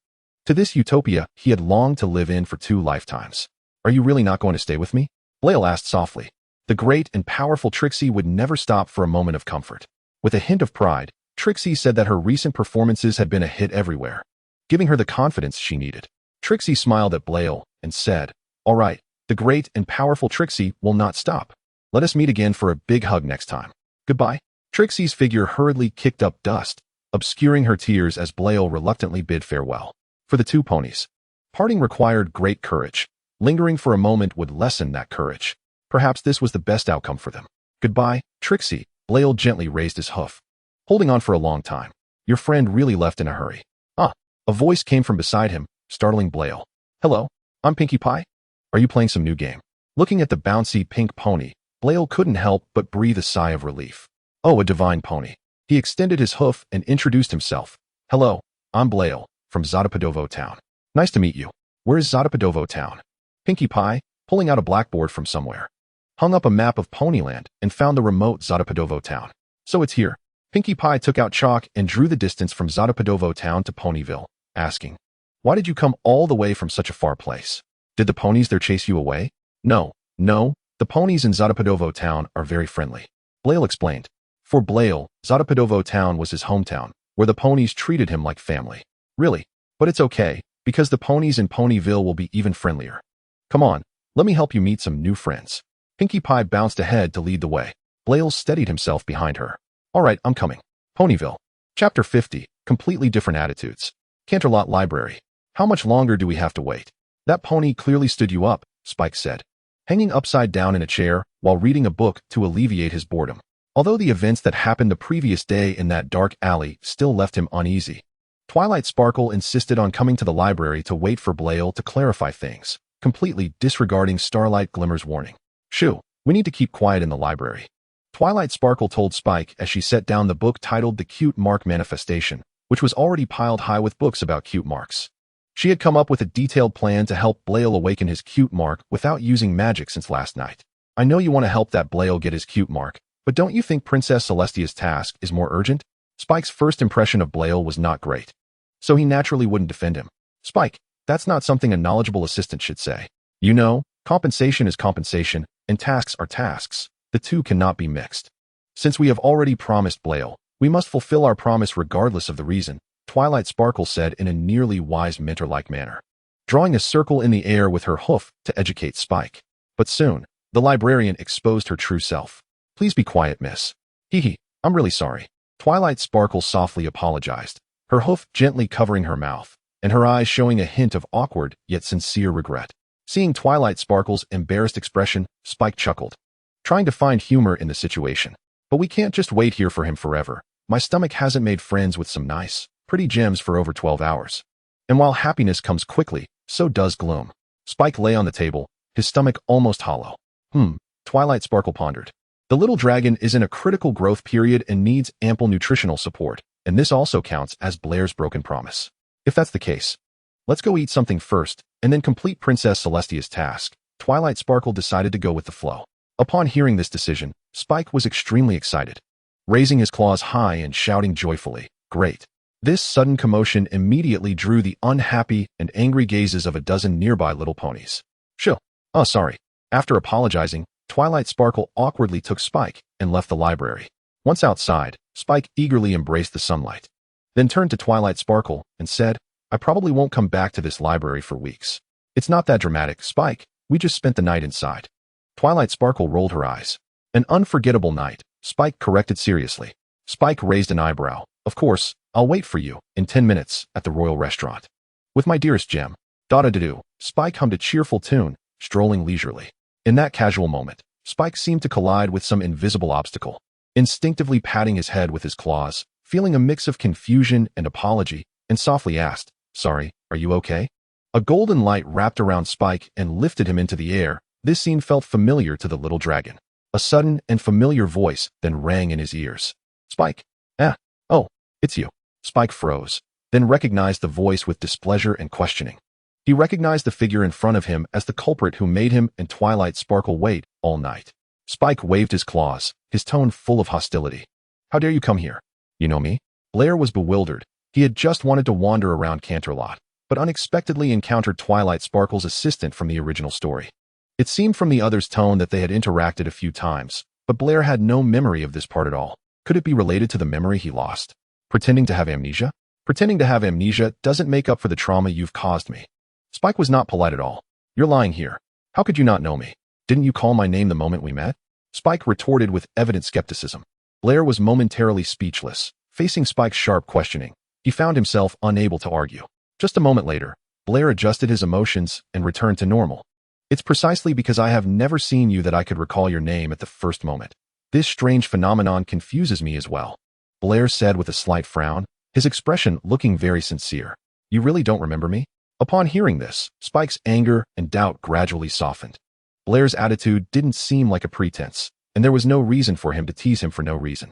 Speaker 1: To this utopia he had longed to live in for 2 lifetimes. Are you really not going to stay with me? Blair asked softly. The great and powerful Trixie would never stop for a moment of comfort. With a hint of pride, Trixie said that her recent performances had been a hit everywhere, giving her the confidence she needed. Trixie smiled at Blair and said, "All right, the great and powerful Trixie will not stop. Let us meet again for a big hug next time. Goodbye." Trixie's figure hurriedly kicked up dust, obscuring her tears as Blair reluctantly bid farewell. For the 2 ponies, parting required great courage. Lingering for a moment would lessen that courage. Perhaps this was the best outcome for them. "Goodbye, Trixie." Blair gently raised his hoof. Holding on for a long time. Your friend really left in a hurry. Ah, a voice came from beside him, startling Blair. "Hello, I'm Pinkie Pie. Are you playing some new game?" Looking at the bouncy pink pony, Blair couldn't help but breathe a sigh of relief. Oh, a divine pony. He extended his hoof and introduced himself. "Hello, I'm Blair, from Zadepadowo town. Nice to meet you. Where is Zadepadowo town?" Pinkie Pie, pulling out a blackboard from somewhere, hung up a map of Ponyland and found the remote Zadepadowo town. "So it's here." Pinkie Pie took out chalk and drew the distance from Zadepadowo town to Ponyville. asking, "Why did you come all the way from such a far place? Did the ponies there chase you away?" No, the ponies in Zadepadowo town are very friendly," Blair explained. For Blair, Zadepadowo town was his hometown, where the ponies treated him like family. Really? But it's okay, because the ponies in Ponyville will be even friendlier. Come on, let me help you meet some new friends. Pinkie Pie bounced ahead to lead the way. Blair steadied himself behind her. All right, I'm coming. Ponyville. Chapter 50, Completely Different Attitudes. Canterlot Library. How much longer do we have to wait? That pony clearly stood you up, Spike said, hanging upside down in a chair while reading a book to alleviate his boredom. Although the events that happened the previous day in that dark alley still left him uneasy. Twilight Sparkle insisted on coming to the library to wait for Blair to clarify things, completely disregarding Starlight Glimmer's warning. "Shoo, we need to keep quiet in the library," Twilight Sparkle told Spike as she set down the book titled The Cute Mark Manifestation, which was already piled high with books about cute marks. She had come up with a detailed plan to help Blair awaken his cute mark without using magic since last night. "I know you want to help that Blair get his cute mark, but don't you think Princess Celestia's task is more urgent?" Spike's first impression of Blair was not great, so he naturally wouldn't defend him. "Spike, that's not something a knowledgeable assistant should say. You know, compensation is compensation, and tasks are tasks. The two cannot be mixed. Since we have already promised Blair, we must fulfill our promise regardless of the reason," Twilight Sparkle said in a nearly wise mentor-like manner, drawing a circle in the air with her hoof to educate Spike. But soon, the librarian exposed her true self. "Please be quiet, miss. Hee, I'm really sorry." Twilight Sparkle softly apologized, her hoof gently covering her mouth, and her eyes showing a hint of awkward yet sincere regret. Seeing Twilight Sparkle's embarrassed expression, Spike chuckled, trying to find humor in the situation. "But we can't just wait here for him forever. My stomach hasn't made friends with some nice, pretty gems for over 12 hours. And while happiness comes quickly, so does gloom." Spike lay on the table, his stomach almost hollow. Twilight Sparkle pondered. The little dragon is in a critical growth period and needs ample nutritional support, and this also counts as Blair's broken promise. If that's the case, let's go eat something first, and then complete Princess Celestia's task. Twilight Sparkle decided to go with the flow. Upon hearing this decision, Spike was extremely excited, raising his claws high and shouting joyfully, "Great!" This sudden commotion immediately drew the unhappy and angry gazes of a dozen nearby little ponies. "Shoo. Oh, sorry." After apologizing, Twilight Sparkle awkwardly took Spike and left the library. Once outside, Spike eagerly embraced the sunlight, then turned to Twilight Sparkle and said, "I probably won't come back to this library for weeks." "It's not that dramatic, Spike. We just spent the night inside." Twilight Sparkle rolled her eyes. "An unforgettable night," Spike corrected seriously. Spike raised an eyebrow. "Of course, I'll wait for you in 10 minutes at the Royal Restaurant. With my dearest Gem." "Da-da-da-do." Spike hummed a cheerful tune, strolling leisurely. In that casual moment, Spike seemed to collide with some invisible obstacle. Instinctively patting his head with his claws, feeling a mix of confusion and apology, and softly asked, "Sorry, are you okay?" A golden light wrapped around Spike and lifted him into the air. This scene felt familiar to the little dragon. A sudden and familiar voice then rang in his ears. "Spike. Oh, it's you." Spike froze, then recognized the voice with displeasure and questioning. He recognized the figure in front of him as the culprit who made him and Twilight Sparkle wait all night. Spike waved his claws, his tone full of hostility. "How dare you come here? You know me?" Blair was bewildered. He had just wanted to wander around Canterlot, but unexpectedly encountered Twilight Sparkle's assistant from the original story. It seemed from the other's tone that they had interacted a few times, but Blair had no memory of this part at all. Could it be related to the memory he lost? Pretending to have amnesia? Pretending to have amnesia doesn't make up for the trauma you've caused me. Spike was not polite at all. "You're lying here. How could you not know me? Didn't you call my name the moment we met?" Spike retorted with evident skepticism. Blair was momentarily speechless. Facing Spike's sharp questioning, he found himself unable to argue. Just a moment later, Blair adjusted his emotions and returned to normal. "It's precisely because I have never seen you that I could recall your name at the first moment. This strange phenomenon confuses me as well," Blair said with a slight frown, his expression looking very sincere. "You really don't remember me?" Upon hearing this, Spike's anger and doubt gradually softened. Blair's attitude didn't seem like a pretense, and there was no reason for him to tease him for no reason.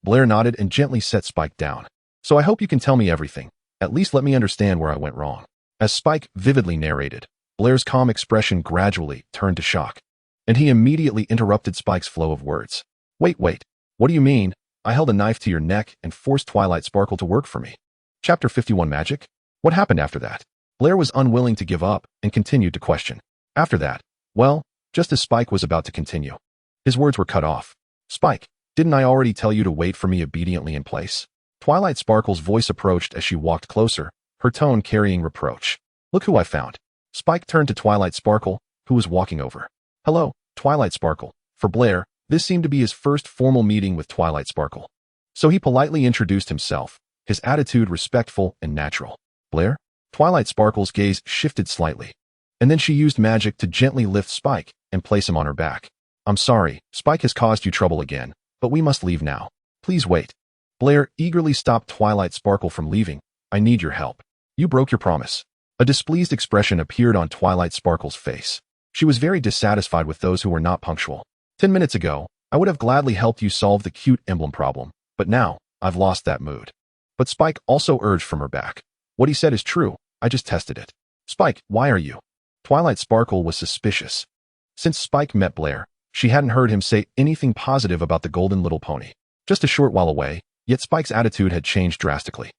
Speaker 1: Blair nodded and gently set Spike down. "So I hope you can tell me everything. At least let me understand where I went wrong." As Spike vividly narrated, Blair's calm expression gradually turned to shock, and he immediately interrupted Spike's flow of words. Wait, what do you mean? I held a knife to your neck and forced Twilight Sparkle to work for me." Chapter 51 Magic? What happened after that? Blair was unwilling to give up and continued to question. After that, well, just as Spike was about to continue, his words were cut off. Spike, didn't I already tell you to wait for me obediently in place? Twilight Sparkle's voice approached as she walked closer, her tone carrying reproach. Look who I found. Spike turned to Twilight Sparkle, who was walking over. Hello, Twilight Sparkle. For Blair, this seemed to be his first formal meeting with Twilight Sparkle. So he politely introduced himself, his attitude respectful and natural. Blair? Twilight Sparkle's gaze shifted slightly, and then she used magic to gently lift Spike and place him on her back. I'm sorry, Spike has caused you trouble again, but we must leave now. Please wait. Blair eagerly stopped Twilight Sparkle from leaving. I need your help. You broke your promise. A displeased expression appeared on Twilight Sparkle's face. She was very dissatisfied with those who were not punctual. 10 minutes ago, I would have gladly helped you solve the cute emblem problem, but now, I've lost that mood. But Spike also urged from her back. What he said is true, I just tested it. Spike, why are you? Twilight Sparkle was suspicious. Since Spike met Blair, she hadn't heard him say anything positive about the golden little pony. Just a short while away, yet Spike's attitude had changed drastically.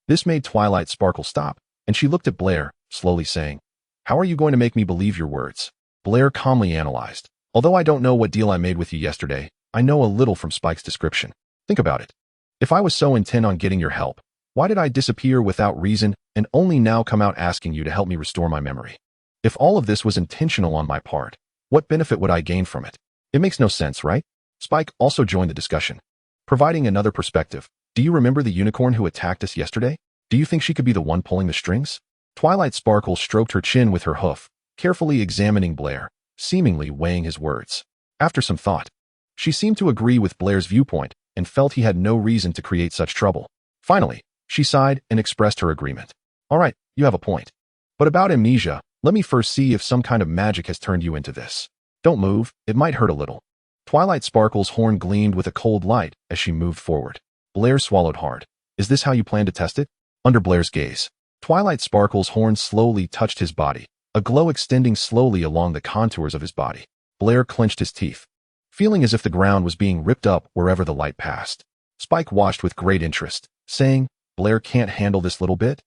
Speaker 1: This made Twilight Sparkle stop, and she looked at Blair, slowly saying, How are you going to make me believe your words? Blair calmly analyzed. Although I don't know what deal I made with you yesterday, I know a little from Spike's description. Think about it. If I was so intent on getting your help, why did I disappear without reason and only now come out asking you to help me restore my memory? If all of this was intentional on my part, what benefit would I gain from it? It makes no sense, right? Spike also joined the discussion. Providing another perspective, do you remember the unicorn who attacked us yesterday? Do you think she could be the one pulling the strings? Twilight Sparkle stroked her chin with her hoof, carefully examining Blair, seemingly weighing his words. After some thought, she seemed to agree with Blair's viewpoint and felt he had no reason to create such trouble. Finally, she sighed and expressed her agreement. All right, you have a point. But about amnesia, let me first see if some kind of magic has turned you into this. Don't move, it might hurt a little. Twilight Sparkle's horn gleamed with a cold light as she moved forward. Blair swallowed hard. Is this how you plan to test it? Under Blair's gaze, Twilight Sparkle's horn slowly touched his body, a glow extending slowly along the contours of his body. Blair clenched his teeth, feeling as if the ground was being ripped up wherever the light passed. Spike watched with great interest, saying, Blair can't handle this little bit?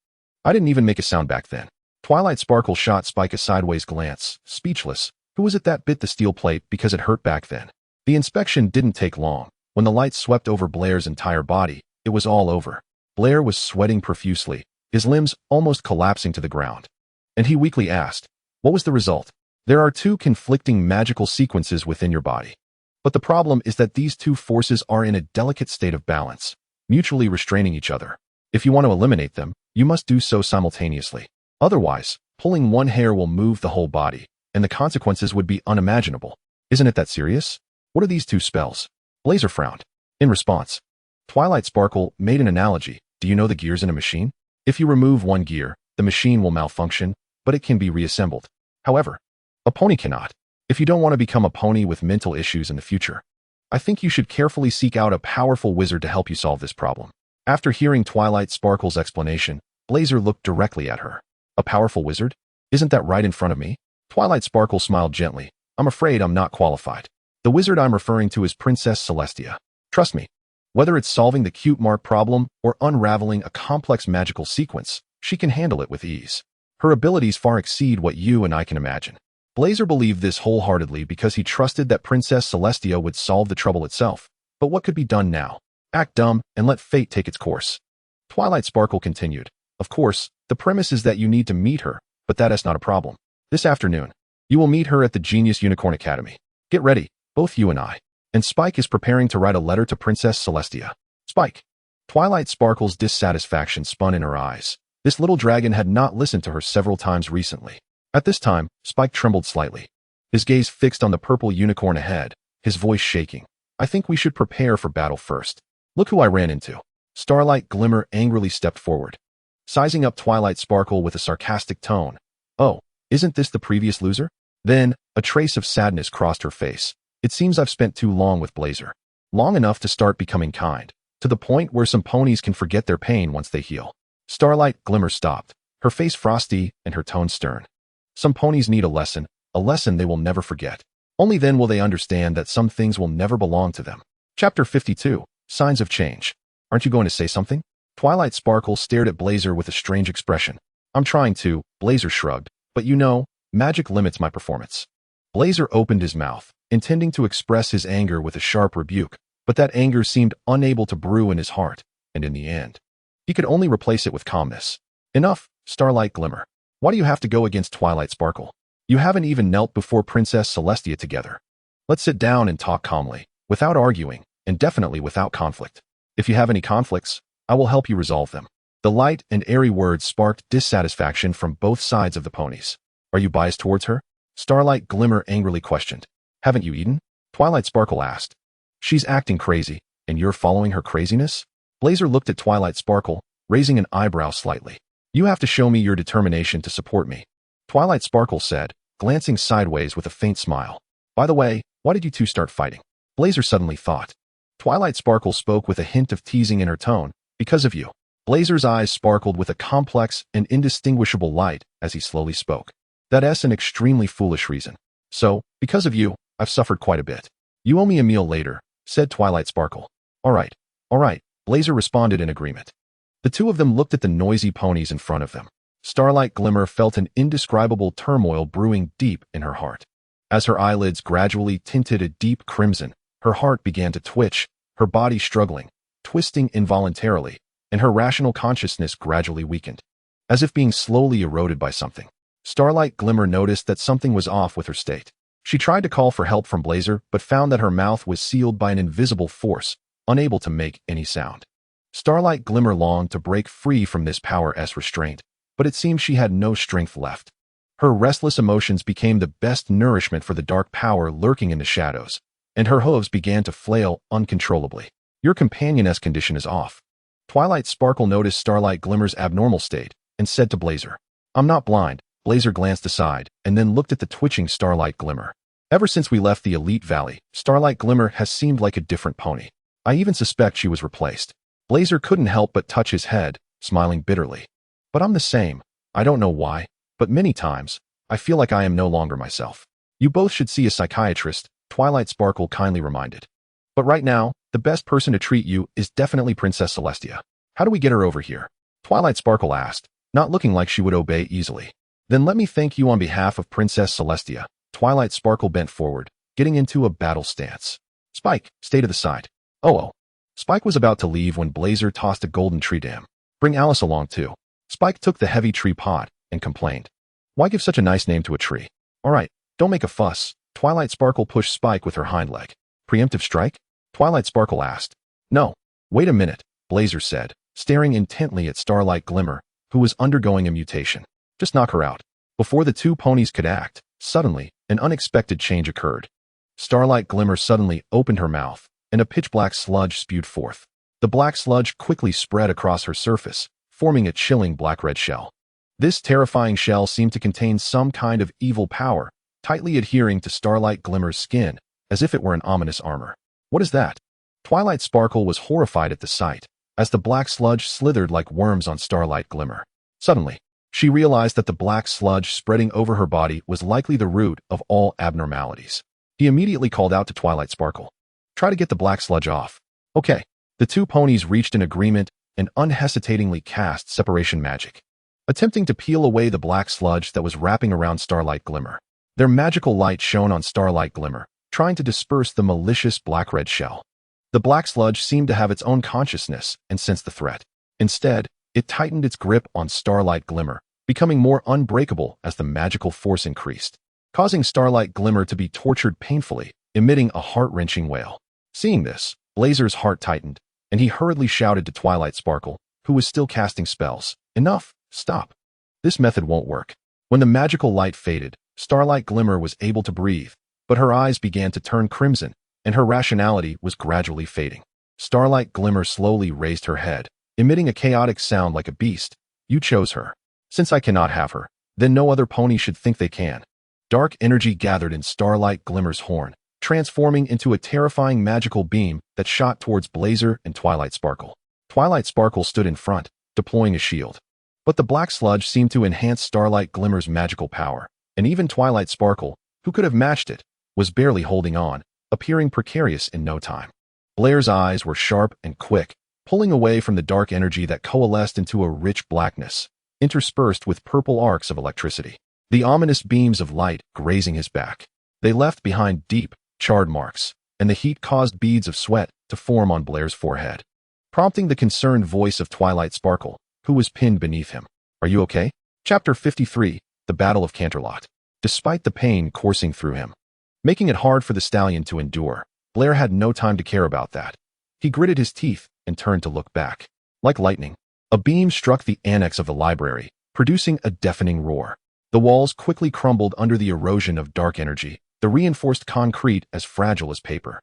Speaker 1: I didn't even make a sound back then. Twilight Sparkle shot Spike a sideways glance, speechless. Who was it that bit the steel plate because it hurt back then? The inspection didn't take long. When the light swept over Blair's entire body, it was all over. Blair was sweating profusely, his limbs almost collapsing to the ground. And he weakly asked, what was the result? There are two conflicting magical sequences within your body. But the problem is that these two forces are in a delicate state of balance, mutually restraining each other. If you want to eliminate them, you must do so simultaneously. Otherwise, pulling one hair will move the whole body, and the consequences would be unimaginable. Isn't it that serious? What are these two spells? Blazer frowned. In response, Twilight Sparkle made an analogy. Do you know the gears in a machine? If you remove one gear, the machine will malfunction, but it can be reassembled. However, a pony cannot. If you don't want to become a pony with mental issues in the future, I think you should carefully seek out a powerful wizard to help you solve this problem. After hearing Twilight Sparkle's explanation, Blazer looked directly at her. A powerful wizard? Isn't that right in front of me? Twilight Sparkle smiled gently. I'm afraid I'm not qualified. The wizard I'm referring to is Princess Celestia. Trust me, whether it's solving the cute mark problem or unraveling a complex magical sequence, she can handle it with ease. Her abilities far exceed what you and I can imagine. Blazer believed this wholeheartedly because he trusted that Princess Celestia would solve the trouble itself. But what could be done now? Act dumb and let fate take its course. Twilight Sparkle continued. Of course, the premise is that you need to meet her, but that is not a problem. This afternoon, you will meet her at the Genius Unicorn Academy. Get ready, both you and I. And Spike is preparing to write a letter to Princess Celestia. Spike. Twilight Sparkle's dissatisfaction spun in her eyes. This little dragon had not listened to her several times recently. At this time, Spike trembled slightly. His gaze fixed on the purple unicorn ahead, his voice shaking. I think we should prepare for battle first. Look who I ran into. Starlight Glimmer angrily stepped forward, sizing up Twilight Sparkle with a sarcastic tone. Oh, isn't this the previous loser? Then, a trace of sadness crossed her face. It seems I've spent too long with Blazer. Long enough to start becoming kind, to the point where some ponies can forget their pain once they heal. Starlight Glimmer stopped, her face frosty and her tone stern. Some ponies need a lesson they will never forget. Only then will they understand that some things will never belong to them. Chapter 52, Signs of Change. Aren't you going to say something? Twilight Sparkle stared at Blazer with a strange expression. I'm trying to, Blazer shrugged, but you know, magic limits my performance. Blazer opened his mouth, intending to express his anger with a sharp rebuke, but that anger seemed unable to brew in his heart, and in the end, he could only replace it with calmness. Enough, Starlight Glimmer. Why do you have to go against Twilight Sparkle? You haven't even knelt before Princess Celestia together. Let's sit down and talk calmly, without arguing, and definitely without conflict. If you have any conflicts, I will help you resolve them. The light and airy words sparked dissatisfaction from both sides of the ponies. Are you biased towards her? Starlight Glimmer angrily questioned. Haven't you eaten? Twilight Sparkle asked. She's acting crazy, and you're following her craziness? Blazer looked at Twilight Sparkle, raising an eyebrow slightly. You have to show me your determination to support me. Twilight Sparkle said, glancing sideways with a faint smile. By the way, why did you two start fighting? Blazer suddenly thought. Twilight Sparkle spoke with a hint of teasing in her tone. Because of you. Blazer's eyes sparkled with a complex and indistinguishable light as he slowly spoke. That's an extremely foolish reason. So, because of you, I've suffered quite a bit. You owe me a meal later, said Twilight Sparkle. All right, Blazer responded in agreement. The two of them looked at the noisy ponies in front of them. Starlight Glimmer felt an indescribable turmoil brewing deep in her heart. As her eyelids gradually tinted a deep crimson, her heart began to twitch, her body struggling, twisting involuntarily, and her rational consciousness gradually weakened. As if being slowly eroded by something. Starlight Glimmer noticed that something was off with her state. She tried to call for help from Blazer, but found that her mouth was sealed by an invisible force, unable to make any sound. Starlight Glimmer longed to break free from this power's restraint, but it seemed she had no strength left. Her restless emotions became the best nourishment for the dark power lurking in the shadows, and her hooves began to flail uncontrollably. Your companion's condition is off. Twilight Sparkle noticed Starlight Glimmer's abnormal state, and said to Blazer, I'm not blind. Blazer glanced aside, and then looked at the twitching Starlight Glimmer. Ever since we left the Elite Valley, Starlight Glimmer has seemed like a different pony. I even suspect she was replaced. Blazer couldn't help but touch his head, smiling bitterly. But I'm the same. I don't know why, but many times, I feel like I am no longer myself. You both should see a psychiatrist, Twilight Sparkle kindly reminded. But right now, the best person to treat you is definitely Princess Celestia. How do we get her over here? Twilight Sparkle asked, not looking like she would obey easily. Then let me thank you on behalf of Princess Celestia. Twilight Sparkle bent forward, getting into a battle stance. Spike, stay to the side. Oh. Spike was about to leave when Blazer tossed a golden tree to him. Bring Alice along too. Spike took the heavy tree pot and complained. Why give such a nice name to a tree? All right, don't make a fuss. Twilight Sparkle pushed Spike with her hind leg. Preemptive strike? Twilight Sparkle asked. No. Wait a minute, Blazer said, staring intently at Starlight Glimmer, who was undergoing a mutation. Just knock her out. Before the two ponies could act, suddenly, an unexpected change occurred. Starlight Glimmer suddenly opened her mouth, and a pitch-black sludge spewed forth. The black sludge quickly spread across her surface, forming a chilling black-red shell. This terrifying shell seemed to contain some kind of evil power, tightly adhering to Starlight Glimmer's skin, as if it were an ominous armor. What is that? Twilight Sparkle was horrified at the sight, as the black sludge slithered like worms on Starlight Glimmer. Suddenly, she realized that the black sludge spreading over her body was likely the root of all abnormalities. He immediately called out to Twilight Sparkle. Try to get the black sludge off. Okay. The two ponies reached an agreement and unhesitatingly cast separation magic, attempting to peel away the black sludge that was wrapping around Starlight Glimmer. Their magical light shone on Starlight Glimmer, trying to disperse the malicious black-red shell. The black sludge seemed to have its own consciousness and sensed the threat. Instead, it tightened its grip on Starlight Glimmer, becoming more unbreakable as the magical force increased, causing Starlight Glimmer to be tortured painfully, emitting a heart-wrenching wail. Seeing this, Blazer's heart tightened, and he hurriedly shouted to Twilight Sparkle, who was still casting spells. Enough! Stop! This method won't work. When the magical light faded, Starlight Glimmer was able to breathe, but her eyes began to turn crimson, and her rationality was gradually fading. Starlight Glimmer slowly raised her head, emitting a chaotic sound like a beast. You chose her. Since I cannot have her, then no other pony should think they can. Dark energy gathered in Starlight Glimmer's horn, transforming into a terrifying magical beam that shot towards Blazer and Twilight Sparkle. Twilight Sparkle stood in front, deploying a shield. But the black sludge seemed to enhance Starlight Glimmer's magical power, and even Twilight Sparkle, who could have matched it, was barely holding on, appearing precarious in no time. Blair's eyes were sharp and quick, pulling away from the dark energy that coalesced into a rich blackness. interspersed with purple arcs of electricity. The ominous beams of light grazing his back. They left behind deep, charred marks, and the heat caused beads of sweat to form on Blair's forehead, prompting the concerned voice of Twilight Sparkle, who was pinned beneath him. "Are you okay?" Chapter 53, The Battle of Canterlot. Despite the pain coursing through him, making it hard for the stallion to endure, Blair had no time to care about that. He gritted his teeth and turned to look back. Like lightning, a beam struck the annex of the library, producing a deafening roar. The walls quickly crumbled under the erosion of dark energy, the reinforced concrete as fragile as paper.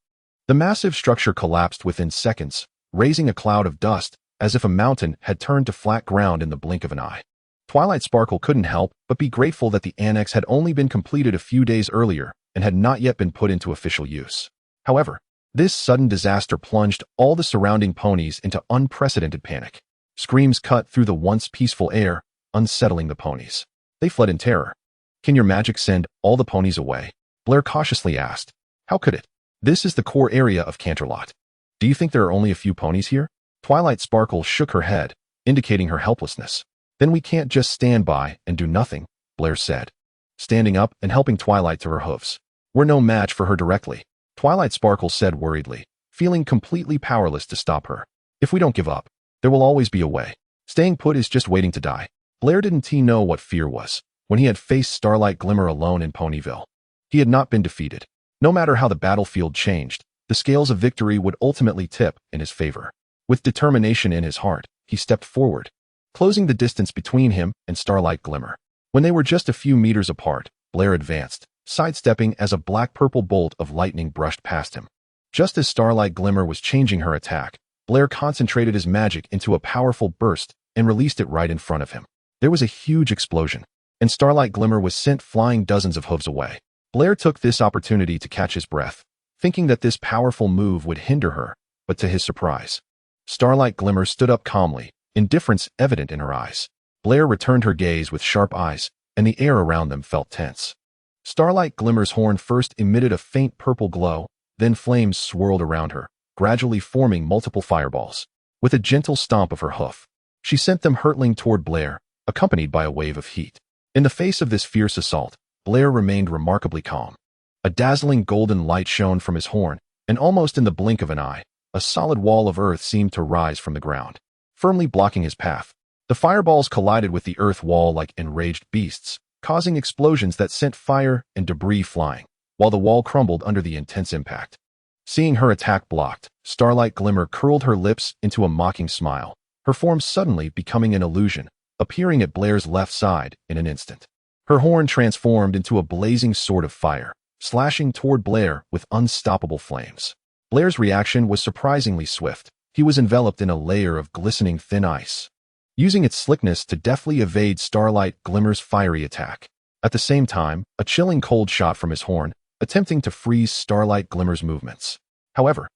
Speaker 1: The massive structure collapsed within seconds, raising a cloud of dust as if a mountain had turned to flat ground in the blink of an eye. Twilight Sparkle couldn't help but be grateful that the annex had only been completed a few days earlier and had not yet been put into official use. However, this sudden disaster plunged all the surrounding ponies into unprecedented panic. Screams cut through the once peaceful air, unsettling the ponies. They fled in terror. "Can your magic send all the ponies away?" Blair cautiously asked. "How could it? This is the core area of Canterlot. Do you think there are only a few ponies here?" Twilight Sparkle shook her head, indicating her helplessness. "Then we can't just stand by and do nothing," Blair said, standing up and helping Twilight to her hoofs. "We're no match for her directly," Twilight Sparkle said worriedly, feeling completely powerless to stop her. "If we don't give up, there will always be a way. Staying put is just waiting to die." Blair didn't know what fear was when he had faced Starlight Glimmer alone in Ponyville. He had not been defeated. No matter how the battlefield changed, the scales of victory would ultimately tip in his favor. With determination in his heart, he stepped forward, closing the distance between him and Starlight Glimmer. When they were just a few meters apart, Blair advanced, sidestepping as a black-purple bolt of lightning brushed past him. Just as Starlight Glimmer was changing her attack, Blair concentrated his magic into a powerful burst and released it right in front of him. There was a huge explosion, and Starlight Glimmer was sent flying dozens of hooves away. Blair took this opportunity to catch his breath, thinking that this powerful move would hinder her, but to his surprise, Starlight Glimmer stood up calmly, indifference evident in her eyes. Blair returned her gaze with sharp eyes, and the air around them felt tense. Starlight Glimmer's horn first emitted a faint purple glow, then flames swirled around her, gradually forming multiple fireballs. With a gentle stomp of her hoof, she sent them hurtling toward Blair, accompanied by a wave of heat. In the face of this fierce assault, Blair remained remarkably calm. A dazzling golden light shone from his horn, and almost in the blink of an eye, a solid wall of earth seemed to rise from the ground, firmly blocking his path. The fireballs collided with the earth wall like enraged beasts, causing explosions that sent fire and debris flying, while the wall crumbled under the intense impact. Seeing her attack blocked, Starlight Glimmer curled her lips into a mocking smile, her form suddenly becoming an illusion, appearing at Blair's left side in an instant. Her horn transformed into a blazing sword of fire, slashing toward Blair with unstoppable flames. Blair's reaction was surprisingly swift. He was enveloped in a layer of glistening thin ice, using its slickness to deftly evade Starlight Glimmer's fiery attack. At the same time, a chilling cold shot from his horn, attempting to freeze Starlight Glimmer's movements. However,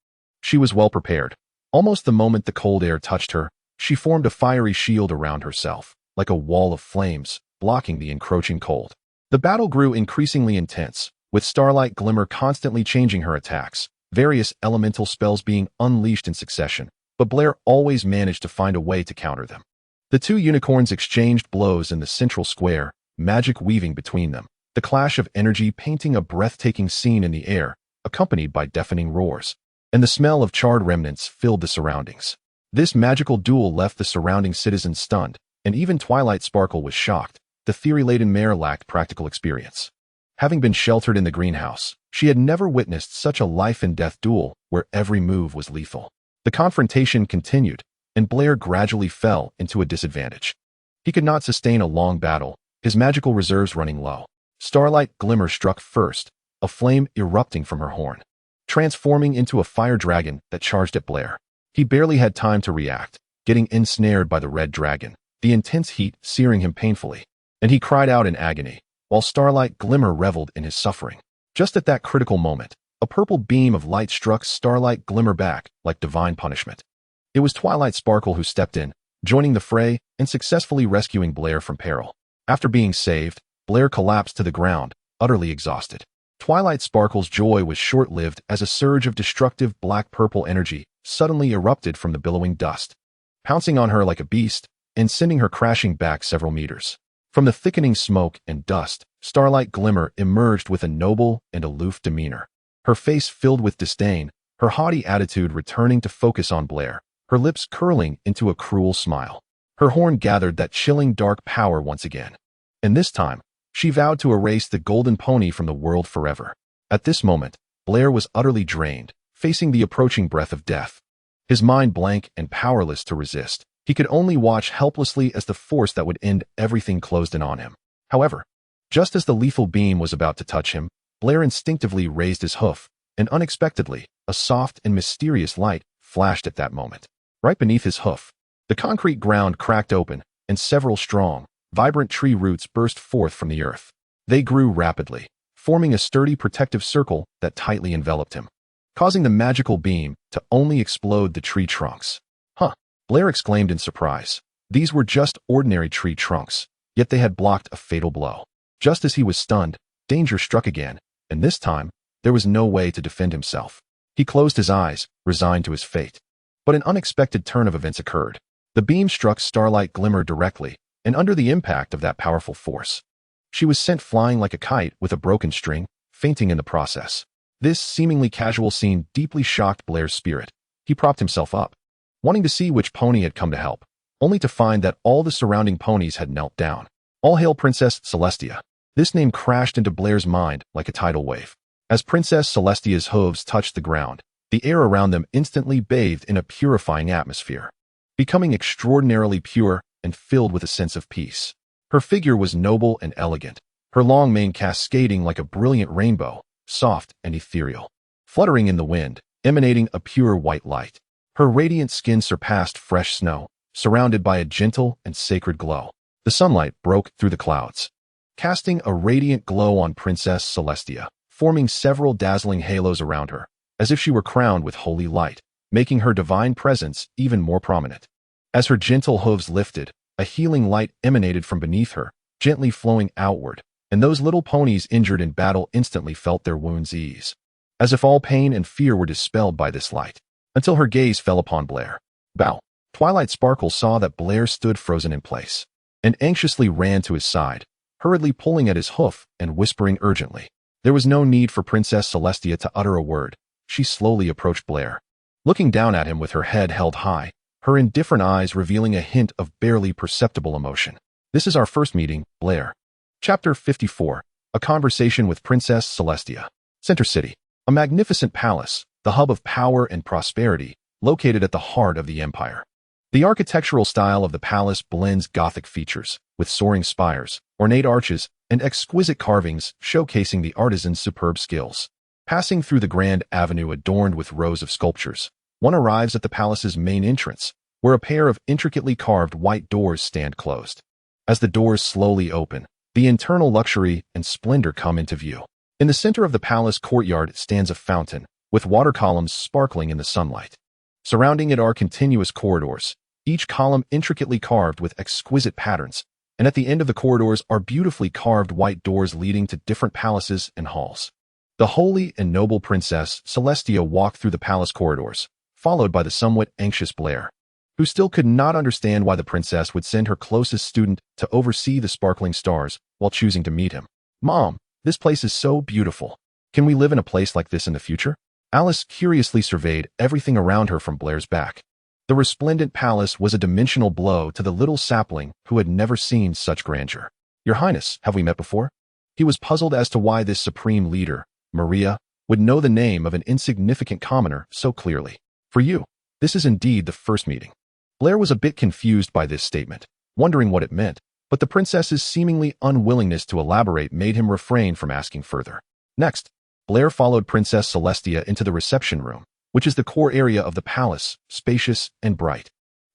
Speaker 1: she was well prepared. Almost the moment the cold air touched her, she formed a fiery shield around herself, like a wall of flames, blocking the encroaching cold. The battle grew increasingly intense, with Starlight Glimmer constantly changing her attacks, various elemental spells being unleashed in succession, but Blair always managed to find a way to counter them. The two unicorns exchanged blows in the central square, magic weaving between them, the clash of energy painting a breathtaking scene in the air, accompanied by deafening roars, and the smell of charred remnants filled the surroundings. This magical duel left the surrounding citizens stunned, and even Twilight Sparkle was shocked. The theory-laden mare lacked practical experience. Having been sheltered in the greenhouse, she had never witnessed such a life-and-death duel where every move was lethal. The confrontation continued, and Blair gradually fell into a disadvantage. He could not sustain a long battle, his magical reserves running low. Starlight Glimmer struck first, a flame erupting from her horn, transforming into a fire dragon that charged at Blair. He barely had time to react, getting ensnared by the red dragon, the intense heat searing him painfully, and he cried out in agony, while Starlight Glimmer reveled in his suffering. Just at that critical moment, a purple beam of light struck Starlight Glimmer back like divine punishment. It was Twilight Sparkle who stepped in, joining the fray and successfully rescuing Blair from peril. After being saved, Blair collapsed to the ground, utterly exhausted. Twilight Sparkle's joy was short-lived as a surge of destructive black-purple energy suddenly erupted from the billowing dust. Pouncing on her like a beast, and sending her crashing back several meters. From the thickening smoke and dust, Starlight Glimmer emerged with a noble and aloof demeanor. Her face filled with disdain, her haughty attitude returning to focus on Blair, her lips curling into a cruel smile. Her horn gathered that chilling dark power once again. And this time, she vowed to erase the golden pony from the world forever. At this moment, Blair was utterly drained, facing the approaching breath of death. His mind blank and powerless to resist, he could only watch helplessly as the force that would end everything closed in on him. However, just as the lethal beam was about to touch him, Blair instinctively raised his hoof, and unexpectedly, a soft and mysterious light flashed at that moment. Right beneath his hoof, the concrete ground cracked open, and several strong, vibrant tree roots burst forth from the earth. They grew rapidly, forming a sturdy protective circle that tightly enveloped him, causing the magical beam to only explode the tree trunks. Huh, Blair exclaimed in surprise. These were just ordinary tree trunks, yet they had blocked a fatal blow. Just as he was stunned, danger struck again, and this time, there was no way to defend himself. He closed his eyes, resigned to his fate. But an unexpected turn of events occurred. The beam struck Starlight Glimmer directly, and under the impact of that powerful force, she was sent flying like a kite with a broken string, fainting in the process. This seemingly casual scene deeply shocked Blair's spirit. He propped himself up, wanting to see which pony had come to help, only to find that all the surrounding ponies had knelt down. All hail Princess Celestia. This name crashed into Blair's mind like a tidal wave. As Princess Celestia's hooves touched the ground, the air around them instantly bathed in a purifying atmosphere, becoming extraordinarily pure and filled with a sense of peace. Her figure was noble and elegant, her long mane cascading like a brilliant rainbow, soft and ethereal, fluttering in the wind, emanating a pure white light. Her radiant skin surpassed fresh snow, surrounded by a gentle and sacred glow. The sunlight broke through the clouds, casting a radiant glow on Princess Celestia, forming several dazzling halos around her, as if she were crowned with holy light, making her divine presence even more prominent. As her gentle hooves lifted, a healing light emanated from beneath her, gently flowing outward, and those little ponies injured in battle instantly felt their wounds ease, as if all pain and fear were dispelled by this light, until her gaze fell upon Blair. Bow. Twilight Sparkle saw that Blair stood frozen in place, and anxiously ran to his side, hurriedly pulling at his hoof and whispering urgently. There was no need for Princess Celestia to utter a word. She slowly approached Blair, looking down at him with her head held high, her indifferent eyes revealing a hint of barely perceptible emotion. This is our first meeting, Blair. Chapter 54. A Conversation with Princess Celestia. Center City. A magnificent palace, the hub of power and prosperity, located at the heart of the empire. The architectural style of the palace blends Gothic features, with soaring spires, ornate arches, and exquisite carvings showcasing the artisan's superb skills. Passing through the grand avenue adorned with rows of sculptures, one arrives at the palace's main entrance, where a pair of intricately carved white doors stand closed. As the doors slowly open, the internal luxury and splendor come into view. In the center of the palace courtyard stands a fountain, with water columns sparkling in the sunlight. Surrounding it are continuous corridors, each column intricately carved with exquisite patterns, and at the end of the corridors are beautifully carved white doors leading to different palaces and halls. The holy and noble Princess Celestia walked through the palace corridors, followed by the somewhat anxious Blair, who still could not understand why the princess would send her closest student to oversee the sparkling stars while choosing to meet him. Mom, this place is so beautiful. Can we live in a place like this in the future? Alice curiously surveyed everything around her from Blair's back. The resplendent palace was a dimensional blow to the little sapling who had never seen such grandeur. Your Highness, have we met before? He was puzzled as to why this supreme leader, Maria, would know the name of an insignificant commoner so clearly. For you, this is indeed the first meeting. Blair was a bit confused by this statement, wondering what it meant, but the princess's seemingly unwillingness to elaborate made him refrain from asking further. Next, Blair followed Princess Celestia into the reception room, which is the core area of the palace, spacious and bright,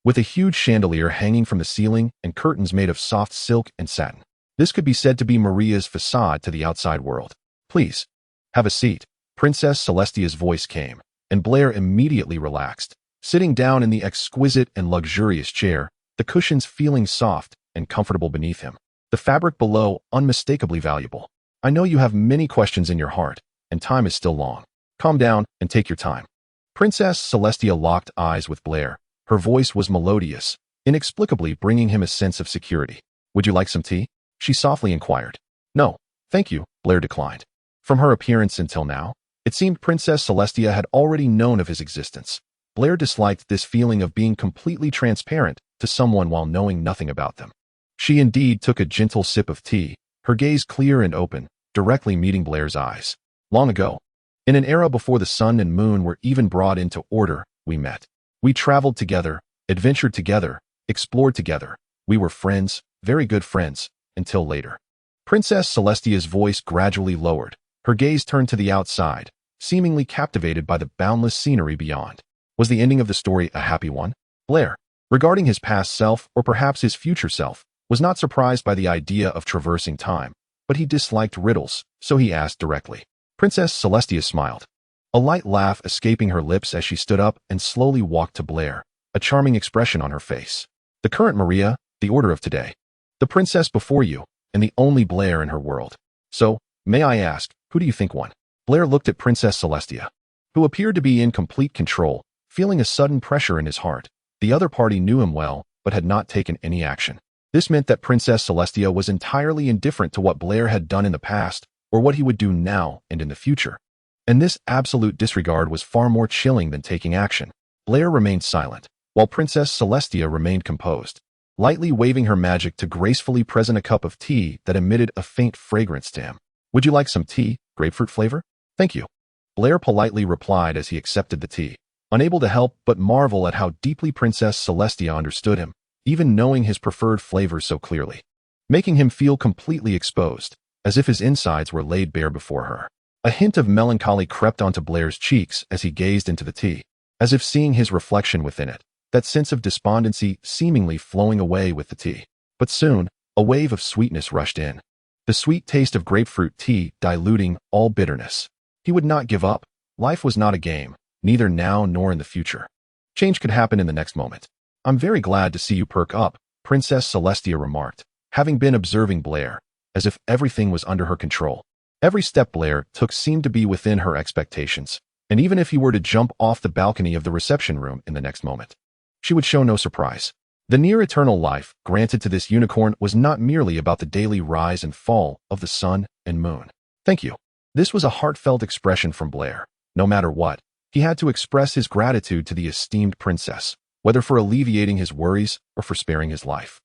Speaker 1: with a huge chandelier hanging from the ceiling and curtains made of soft silk and satin. This could be said to be Maria's facade to the outside world. Please, have a seat. Princess Celestia's voice came, and Blair immediately relaxed, sitting down in the exquisite and luxurious chair, the cushions feeling soft and comfortable beneath him, the fabric below unmistakably valuable. I know you have many questions in your heart, and time is still long. Calm down and take your time. Princess Celestia locked eyes with Blair. Her voice was melodious, inexplicably bringing him a sense of security. "Would you like some tea?" she softly inquired. "No, thank you," Blair declined. From her appearance until now, it seemed Princess Celestia had already known of his existence. Blair disliked this feeling of being completely transparent to someone while knowing nothing about them. She indeed took a gentle sip of tea, her gaze clear and open, directly meeting Blair's eyes. "Long ago, in an era before the sun and moon were even brought into order, we met. We traveled together, adventured together, explored together. We were friends, very good friends, until later." Princess Celestia's voice gradually lowered. Her gaze turned to the outside, seemingly captivated by the boundless scenery beyond. Was the ending of the story a happy one? Blair, regarding his past self or perhaps his future self, was not surprised by the idea of traversing time, but he disliked riddles, so he asked directly. Princess Celestia smiled, a light laugh escaping her lips as she stood up and slowly walked to Blair, a charming expression on her face. "The current Maria, the order of today. The princess before you, and the only Blair in her world. So, may I ask, who do you think won?" Blair looked at Princess Celestia, who appeared to be in complete control, feeling a sudden pressure in his heart. The other party knew him well, but had not taken any action. This meant that Princess Celestia was entirely indifferent to what Blair had done in the past, or what he would do now and in the future. And this absolute disregard was far more chilling than taking action. Blair remained silent, while Princess Celestia remained composed, lightly waving her magic to gracefully present a cup of tea that emitted a faint fragrance to him. "Would you like some tea, grapefruit flavor?" "Thank you," Blair politely replied as he accepted the tea, unable to help but marvel at how deeply Princess Celestia understood him, even knowing his preferred flavors so clearly, making him feel completely exposed, as if his insides were laid bare before her. A hint of melancholy crept onto Blair's cheeks as he gazed into the tea, as if seeing his reflection within it, that sense of despondency seemingly flowing away with the tea. But soon, a wave of sweetness rushed in, the sweet taste of grapefruit tea diluting all bitterness. He would not give up. Life was not a game, neither now nor in the future. Change could happen in the next moment. "I'm very glad to see you perk up," Princess Celestia remarked, having been observing Blair, as if everything was under her control. Every step Blair took seemed to be within her expectations, and even if he were to jump off the balcony of the reception room in the next moment, she would show no surprise. The near-eternal life granted to this unicorn was not merely about the daily rise and fall of the sun and moon. "Thank you." This was a heartfelt expression from Blair. No matter what, he had to express his gratitude to the esteemed princess, whether for alleviating his worries or for sparing his life.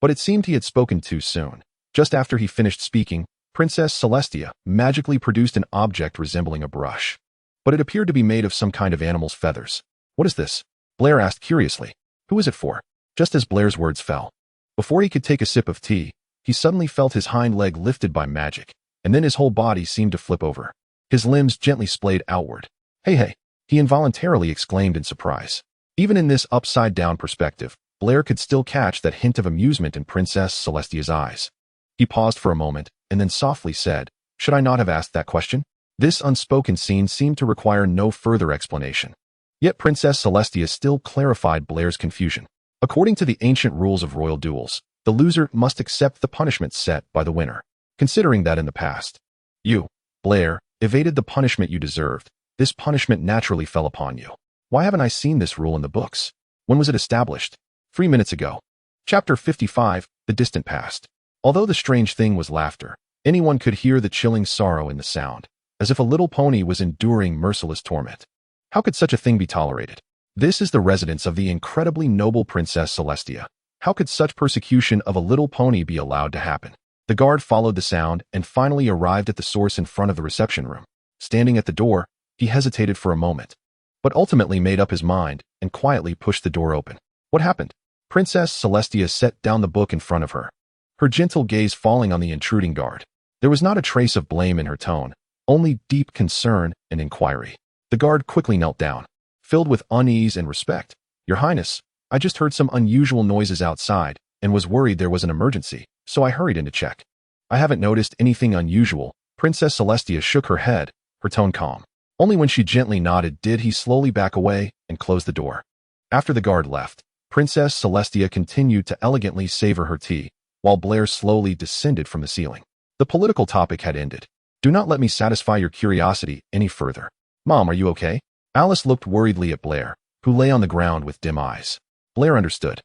Speaker 1: But it seemed he had spoken too soon. Just after he finished speaking, Princess Celestia magically produced an object resembling a brush. But it appeared to be made of some kind of animal's feathers. "What is this?" Blair asked curiously. "Who is it for?" Just as Blair's words fell, before he could take a sip of tea, he suddenly felt his hind leg lifted by magic, and then his whole body seemed to flip over. His limbs gently splayed outward. Hey, he involuntarily exclaimed in surprise. Even in this upside-down perspective, Blair could still catch that hint of amusement in Princess Celestia's eyes. He paused for a moment, and then softly said, "Should I not have asked that question?" This unspoken scene seemed to require no further explanation. Yet Princess Celestia still clarified Blair's confusion. According to the ancient rules of royal duels, the loser must accept the punishment set by the winner. Considering that in the past, you, Blair, evaded the punishment you deserved, this punishment naturally fell upon you. Why haven't I seen this rule in the books? When was it established? 3 minutes ago. Chapter 55, The Distant Past. Although the strange thing was laughter, anyone could hear the chilling sorrow in the sound, as if a little pony was enduring merciless torment. How could such a thing be tolerated? This is the residence of the incredibly noble Princess Celestia. How could such persecution of a little pony be allowed to happen? The guard followed the sound and finally arrived at the source in front of the reception room. Standing at the door, he hesitated for a moment, but ultimately made up his mind and quietly pushed the door open. What happened? Princess Celestia set down the book in front of her, her gentle gaze falling on the intruding guard. There was not a trace of blame in her tone, only deep concern and inquiry. The guard quickly knelt down, filled with unease and respect. "Your Highness, I just heard some unusual noises outside and was worried there was an emergency, so I hurried in to check." "I haven't noticed anything unusual." Princess Celestia shook her head, her tone calm. Only when she gently nodded did he slowly back away and close the door. After the guard left, Princess Celestia continued to elegantly savor her tea, while Blair slowly descended from the ceiling. The political topic had ended. "Do not let me satisfy your curiosity any further. Mom, are you okay?" Alice looked worriedly at Blair, who lay on the ground with dim eyes. Blair understood.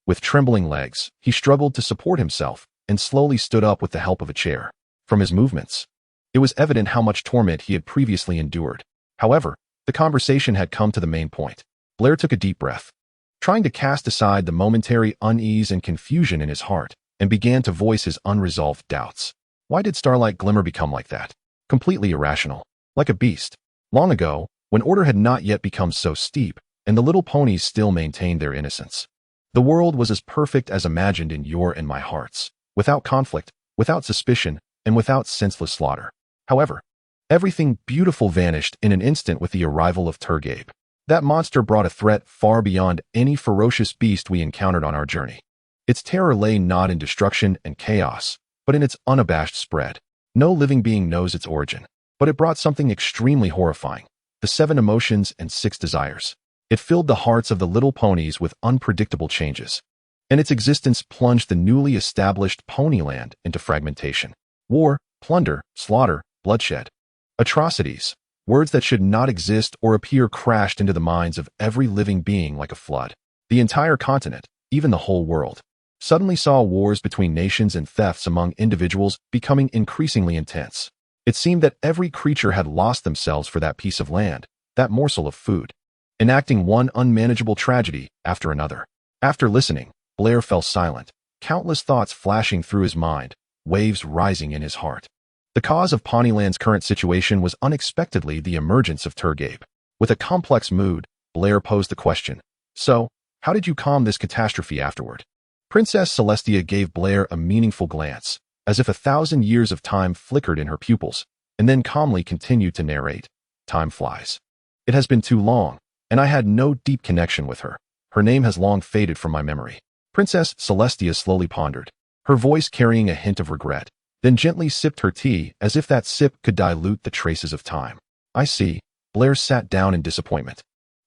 Speaker 1: With trembling legs, he struggled to support himself and slowly stood up with the help of a chair. From his movements, it was evident how much torment he had previously endured. However, the conversation had come to the main point. Blair took a deep breath, trying to cast aside the momentary unease and confusion in his heart, and began to voice his unresolved doubts. Why did Starlight Glimmer become like that? Completely irrational. Like a beast. Long ago, when order had not yet become so steep, and the little ponies still maintained their innocence. The world was as perfect as imagined in your and my hearts, without conflict, without suspicion, and without senseless slaughter. However, everything beautiful vanished in an instant with the arrival of Turgabe. That monster brought a threat far beyond any ferocious beast we encountered on our journey. Its terror lay not in destruction and chaos, but in its unabashed spread. No living being knows its origin, but it brought something extremely horrifying: the 7 emotions and 6 desires. It filled the hearts of the little ponies with unpredictable changes, and its existence plunged the newly established Ponyland into fragmentation. War, plunder, slaughter, bloodshed. Atrocities, words that should not exist or appear, crashed into the minds of every living being like a flood. The entire continent, even the whole world, suddenly saw wars between nations and thefts among individuals becoming increasingly intense. It seemed that every creature had lost themselves for that piece of land, that morsel of food, enacting one unmanageable tragedy after another. After listening, Blair fell silent, countless thoughts flashing through his mind, waves rising in his heart. The cause of Ponyland's current situation was unexpectedly the emergence of Turgabe. With a complex mood, Blair posed the question, "So, how did you calm this catastrophe afterward?" Princess Celestia gave Blair a meaningful glance, as if 1,000 years of time flickered in her pupils, and then calmly continued to narrate. "Time flies. It has been too long, and I had no deep connection with her. Her name has long faded from my memory." Princess Celestia slowly pondered, her voice carrying a hint of regret, then gently sipped her tea as if that sip could dilute the traces of time. "I see." Blair sat down in disappointment,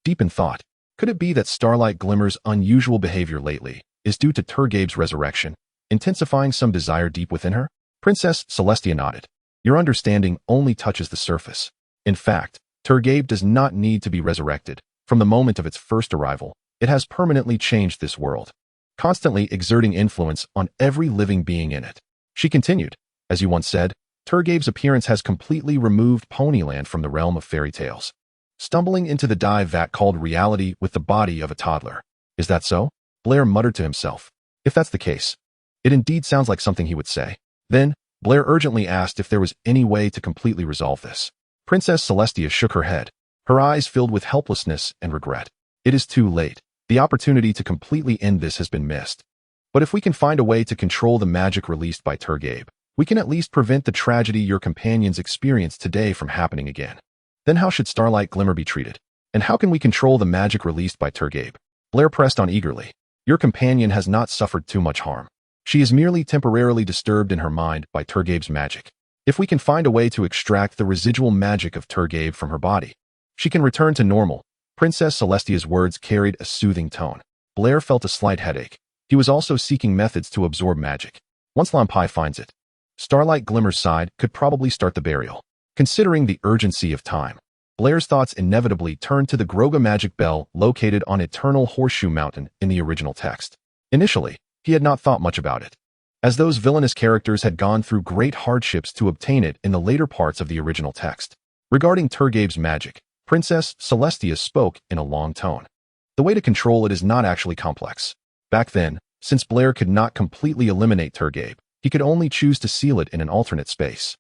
Speaker 1: deep in thought. Could it be that Starlight Glimmer's unusual behavior lately is due to Turgabe's resurrection, intensifying some desire deep within her? Princess Celestia nodded. "Your understanding only touches the surface. In fact, Turgabe does not need to be resurrected. From the moment of its first arrival, it has permanently changed this world, constantly exerting influence on every living being in it." She continued, "As you once said, Turgabe's appearance has completely removed Ponyland from the realm of fairy tales, stumbling into the dive vat called reality with the body of a toddler. Is that so?" Blair muttered to himself. If that's the case, it indeed sounds like something he would say. Then, Blair urgently asked if there was any way to completely resolve this. Princess Celestia shook her head, her eyes filled with helplessness and regret. "It is too late. The opportunity to completely end this has been missed. But if we can find a way to control the magic released by Turgabe, we can at least prevent the tragedy your companions experienced today from happening again." "Then how should Starlight Glimmer be treated? And how can we control the magic released by Turgabe?" Blair pressed on eagerly. "Your companion has not suffered too much harm. She is merely temporarily disturbed in her mind by Turgabe's magic. If we can find a way to extract the residual magic of Turgabe from her body, she can return to normal." Princess Celestia's words carried a soothing tone. Blair felt a slight headache. He was also seeking methods to absorb magic. Once Lampai finds it, Starlight Glimmer's side could probably start the burial. Considering the urgency of time, Blair's thoughts inevitably turned to the Groga magic bell located on Eternal Horseshoe Mountain in the original text. Initially, he had not thought much about it, as those villainous characters had gone through great hardships to obtain it in the later parts of the original text. Regarding Turgabe's magic, Princess Celestia spoke in a long tone. "The way to control it is not actually complex. Back then, since Blair could not completely eliminate Turgabe, he could only choose to seal it in an alternate space.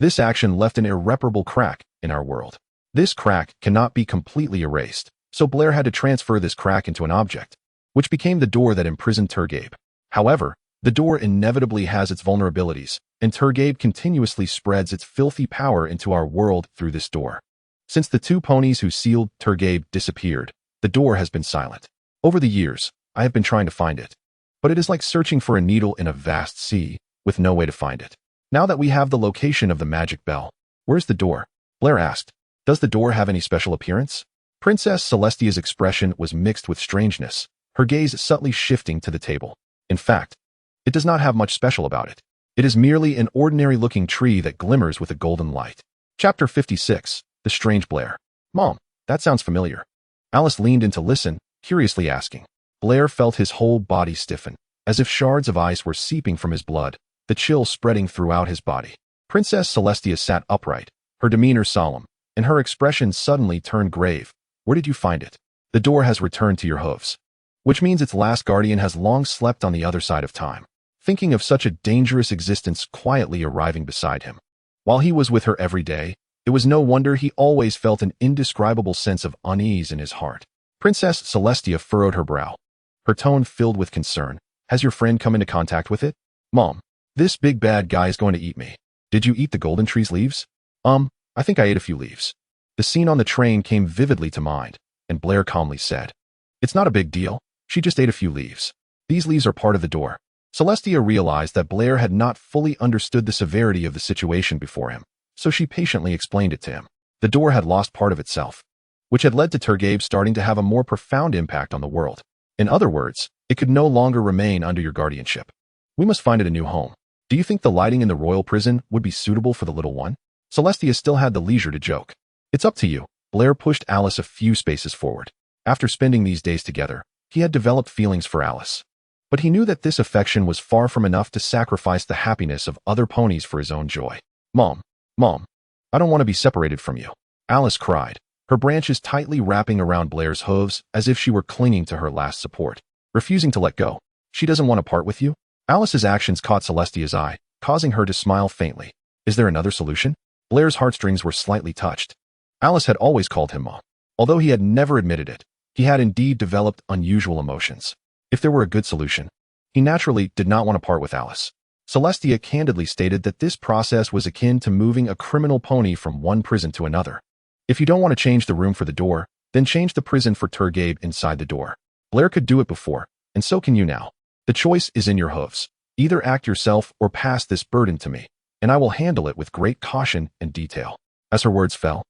Speaker 1: This action left an irreparable crack in our world. This crack cannot be completely erased, so Blair had to transfer this crack into an object, which became the door that imprisoned Turgabe. However, the door inevitably has its vulnerabilities, and Turgabe continuously spreads its filthy power into our world through this door. Since the 2 ponies who sealed Turgabe disappeared, the door has been silent. Over the years, I have been trying to find it, but it is like searching for a needle in a vast sea, with no way to find it. Now that we have the location of the magic bell, where's the door?" Blair asked. "Does the door have any special appearance?" Princess Celestia's expression was mixed with strangeness, her gaze subtly shifting to the table. "In fact, it does not have much special about it. It is merely an ordinary-looking tree that glimmers with a golden light." Chapter 56, The Strange Blair. "Mom, that sounds familiar." Alice leaned in to listen, curiously asking, Blair felt his whole body stiffen, as if shards of ice were seeping from his blood, the chill spreading throughout his body. Princess Celestia sat upright, her demeanor solemn, and her expression suddenly turned grave. Where did you find it? The door has returned to your hooves. Which means its last guardian has long slept on the other side of time, thinking of such a dangerous existence quietly arriving beside him. While he was with her every day, it was no wonder he always felt an indescribable sense of unease in his heart. Princess Celestia furrowed her brow, her tone filled with concern. Has your friend come into contact with it? Mom, this big bad guy is going to eat me. Did you eat the golden tree's leaves? I think I ate a few leaves. The scene on the train came vividly to mind, and Blair calmly said, It's not a big deal. She just ate a few leaves. These leaves are part of the door. Celestia realized that Blair had not fully understood the severity of the situation before him, so she patiently explained it to him. The door had lost part of itself, which had led to Tergabe starting to have a more profound impact on the world. In other words, it could no longer remain under your guardianship. We must find it a new home. Do you think the lighting in the royal prison would be suitable for the little one? Celestia still had the leisure to joke. It's up to you. Blair pushed Alice a few spaces forward. After spending these days together, he had developed feelings for Alice. But he knew that this affection was far from enough to sacrifice the happiness of other ponies for his own joy. Mom, I don't want to be separated from you. Alice cried, her branches tightly wrapping around Blair's hooves as if she were clinging to her last support, refusing to let go. She doesn't want to part with you? Alice's actions caught Celestia's eye, causing her to smile faintly. Is there another solution? Blair's heartstrings were slightly touched. Alice had always called him Mom. Although he had never admitted it, he had indeed developed unusual emotions. If there were a good solution, he naturally did not want to part with Alice. Celestia candidly stated that this process was akin to moving a criminal pony from one prison to another. If you don't want to change the room for the door, then change the prison for Tergabe inside the door. Blair could do it before, and so can you now. The choice is in your hooves. Either act yourself or pass this burden to me, and I will handle it with great caution and detail. As her words fell,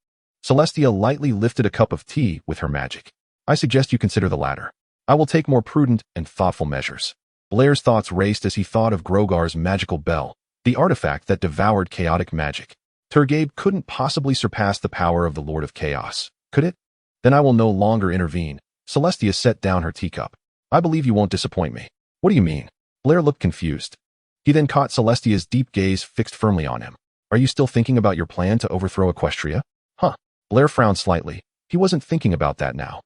Speaker 1: Celestia lightly lifted a cup of tea with her magic. I suggest you consider the latter. I will take more prudent and thoughtful measures. Blair's thoughts raced as he thought of Grogar's magical bell, the artifact that devoured chaotic magic. Tergabe couldn't possibly surpass the power of the Lord of Chaos, could it? Then I will no longer intervene. Celestia set down her teacup. I believe you won't disappoint me. What do you mean? Blair looked confused. He then caught Celestia's deep gaze fixed firmly on him. Are you still thinking about your plan to overthrow Equestria? Huh. Blair frowned slightly. He wasn't thinking about that now.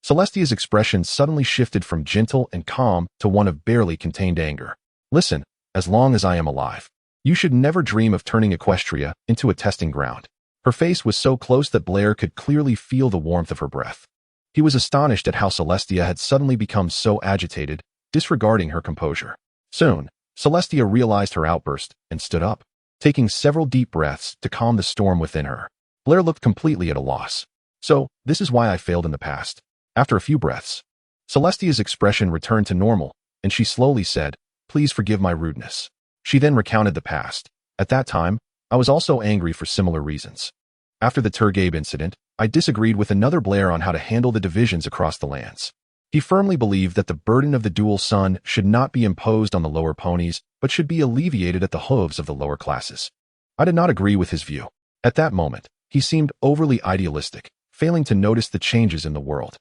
Speaker 1: Celestia's expression suddenly shifted from gentle and calm to one of barely contained anger. Listen, as long as I am alive, you should never dream of turning Equestria into a testing ground. Her face was so close that Blair could clearly feel the warmth of her breath. He was astonished at how Celestia had suddenly become so agitated, disregarding her composure. Soon, Celestia realized her outburst and stood up, taking several deep breaths to calm the storm within her. Blair looked completely at a loss. So, this is why I failed in the past. After a few breaths, Celestia's expression returned to normal, and she slowly said, Please forgive my rudeness. She then recounted the past. At that time, I was also angry for similar reasons. After the Tergabe incident, I disagreed with another Blair on how to handle the divisions across the lands. He firmly believed that the burden of the dual sun should not be imposed on the lower ponies, but should be alleviated at the hooves of the lower classes. I did not agree with his view. At that moment, he seemed overly idealistic, failing to notice the changes in the world.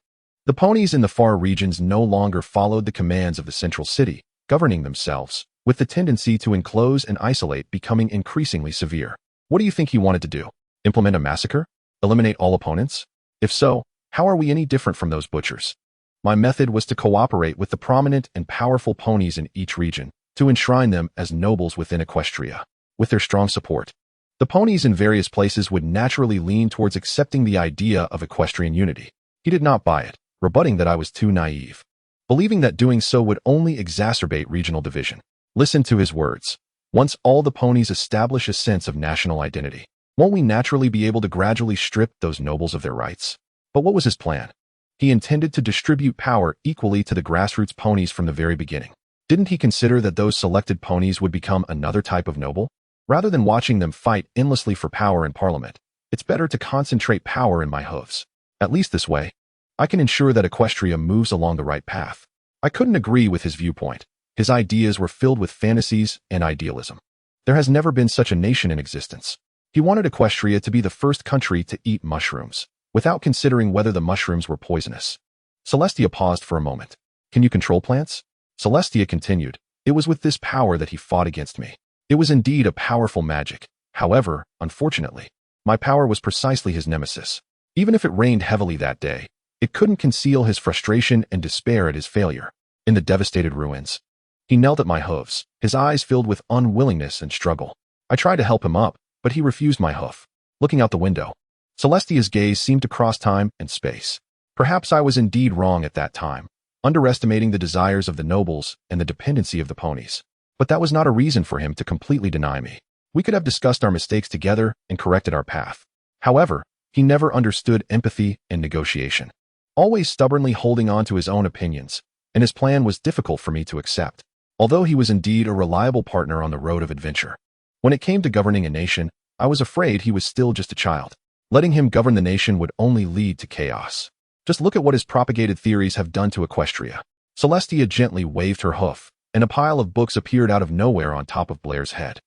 Speaker 1: The ponies in the far regions no longer followed the commands of the central city, governing themselves, with the tendency to enclose and isolate becoming increasingly severe. What do you think he wanted to do? Implement a massacre? Eliminate all opponents? If so, how are we any different from those butchers? My method was to cooperate with the prominent and powerful ponies in each region, to enshrine them as nobles within Equestria. With their strong support, the ponies in various places would naturally lean towards accepting the idea of equestrian unity. He did not buy it, rebutting that I was too naive, believing that doing so would only exacerbate regional division. Listen to his words. Once all the ponies establish a sense of national identity, won't we naturally be able to gradually strip those nobles of their rights? But what was his plan? He intended to distribute power equally to the grassroots ponies from the very beginning. Didn't he consider that those selected ponies would become another type of noble? Rather than watching them fight endlessly for power in Parliament, it's better to concentrate power in my hooves. At least this way, I can ensure that Equestria moves along the right path. I couldn't agree with his viewpoint. His ideas were filled with fantasies and idealism. There has never been such a nation in existence. He wanted Equestria to be the first country to eat mushrooms, without considering whether the mushrooms were poisonous. Celestia paused for a moment. Can you control plants? Celestia continued. It was with this power that he fought against me. It was indeed a powerful magic. However, unfortunately, my power was precisely his nemesis. Even if it rained heavily that day, it couldn't conceal his frustration and despair at his failure. In the devastated ruins, he knelt at my hooves, his eyes filled with unwillingness and struggle. I tried to help him up, but he refused my hoof. Looking out the window, Celestia's gaze seemed to cross time and space. Perhaps I was indeed wrong at that time, underestimating the desires of the nobles and the dependency of the ponies. But that was not a reason for him to completely deny me. We could have discussed our mistakes together and corrected our path. However, he never understood empathy and negotiation, always stubbornly holding on to his own opinions, and his plan was difficult for me to accept, although he was indeed a reliable partner on the road of adventure. When it came to governing a nation, I was afraid he was still just a child. Letting him govern the nation would only lead to chaos. Just look at what his propagated theories have done to Equestria. Celestia gently waved her hoof, and a pile of books appeared out of nowhere on top of Blair's head,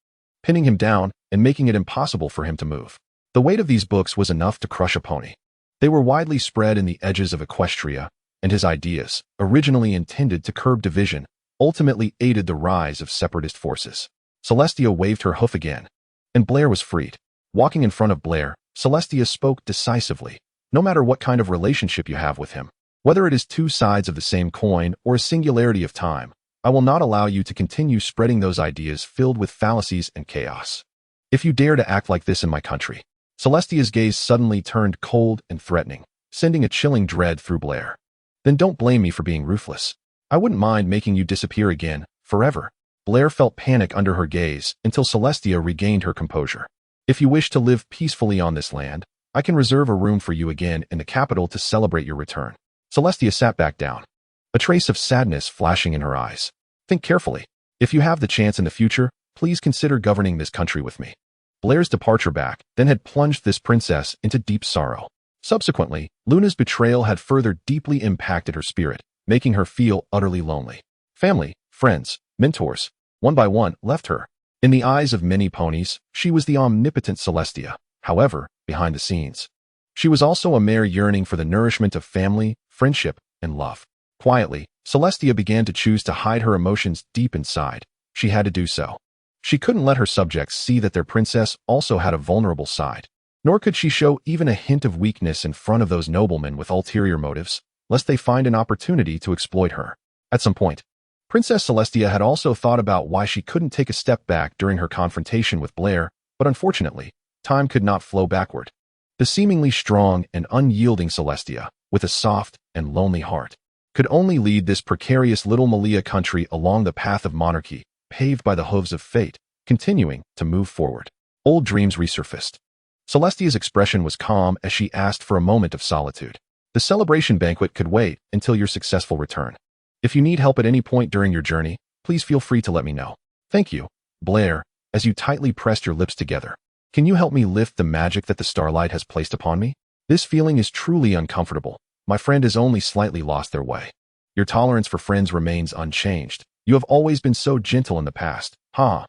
Speaker 1: pinning him down and making it impossible for him to move. The weight of these books was enough to crush a pony. They were widely spread in the edges of Equestria, and his ideas, originally intended to curb division, ultimately aided the rise of separatist forces. Celestia waved her hoof again, and Blair was freed. Walking in front of Blair, Celestia spoke decisively. No matter what kind of relationship you have with him, whether it is two sides of the same coin or a singularity of time, I will not allow you to continue spreading those ideas filled with fallacies and chaos. If you dare to act like this in my country. Celestia's gaze suddenly turned cold and threatening, sending a chilling dread through Blair. Then don't blame me for being ruthless. I wouldn't mind making you disappear again, forever. Blair felt panic under her gaze until Celestia regained her composure. If you wish to live peacefully on this land, I can reserve a room for you again in the capital to celebrate your return. Celestia sat back down, a trace of sadness flashing in her eyes. Think carefully. If you have the chance in the future, please consider governing this country with me. Blair's departure back then had plunged this princess into deep sorrow. Subsequently, Luna's betrayal had further deeply impacted her spirit, making her feel utterly lonely. Family, friends, mentors, one by one, left her. In the eyes of many ponies, she was the omnipotent Celestia. However, behind the scenes, she was also a mere yearning for the nourishment of family, friendship, and love. Quietly, Celestia began to choose to hide her emotions deep inside. She had to do so. She couldn't let her subjects see that their princess also had a vulnerable side. Nor could she show even a hint of weakness in front of those noblemen with ulterior motives, lest they find an opportunity to exploit her. At some point, Princess Celestia had also thought about why she couldn't take a step back during her confrontation with Blair, but unfortunately, time could not flow backward. The seemingly strong and unyielding Celestia, with a soft and lonely heart, could only lead this precarious little Malia country along the path of monarchy, paved by the hooves of fate, continuing to move forward. Old dreams resurfaced. Celestia's expression was calm as she asked for a moment of solitude. The celebration banquet could wait until your successful return. If you need help at any point during your journey, please feel free to let me know. Thank you, Blair, as you tightly pressed your lips together. Can you help me lift the magic that the Starlight has placed upon me? This feeling is truly uncomfortable. My friend has only slightly lost their way. Your tolerance for friends remains unchanged. You have always been so gentle in the past. How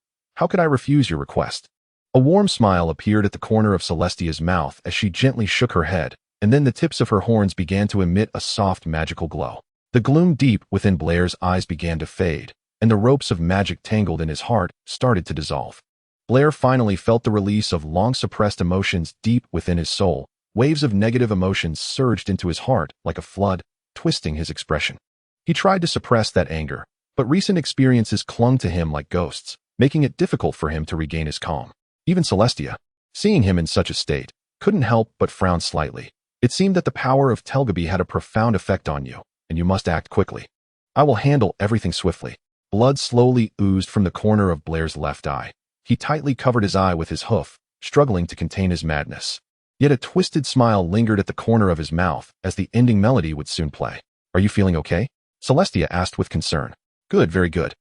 Speaker 1: could I refuse your request? A warm smile appeared at the corner of Celestia's mouth as she gently shook her head, and then the tips of her horns began to emit a soft magical glow. The gloom deep within Blair's eyes began to fade, and the ropes of magic tangled in his heart started to dissolve. Blair finally felt the release of long-suppressed emotions deep within his soul. Waves of negative emotions surged into his heart like a flood, twisting his expression. He tried to suppress that anger, but recent experiences clung to him like ghosts, making it difficult for him to regain his calm. Even Celestia, seeing him in such a state, couldn't help but frown slightly. It seemed that the power of Telgaby had a profound effect on you, and you must act quickly. I will handle everything swiftly. Blood slowly oozed from the corner of Blair's left eye. He tightly covered his eye with his hoof, struggling to contain his madness. Yet a twisted smile lingered at the corner of his mouth as the ending melody would soon play. Are you feeling okay? Celestia asked with concern. Good, very good.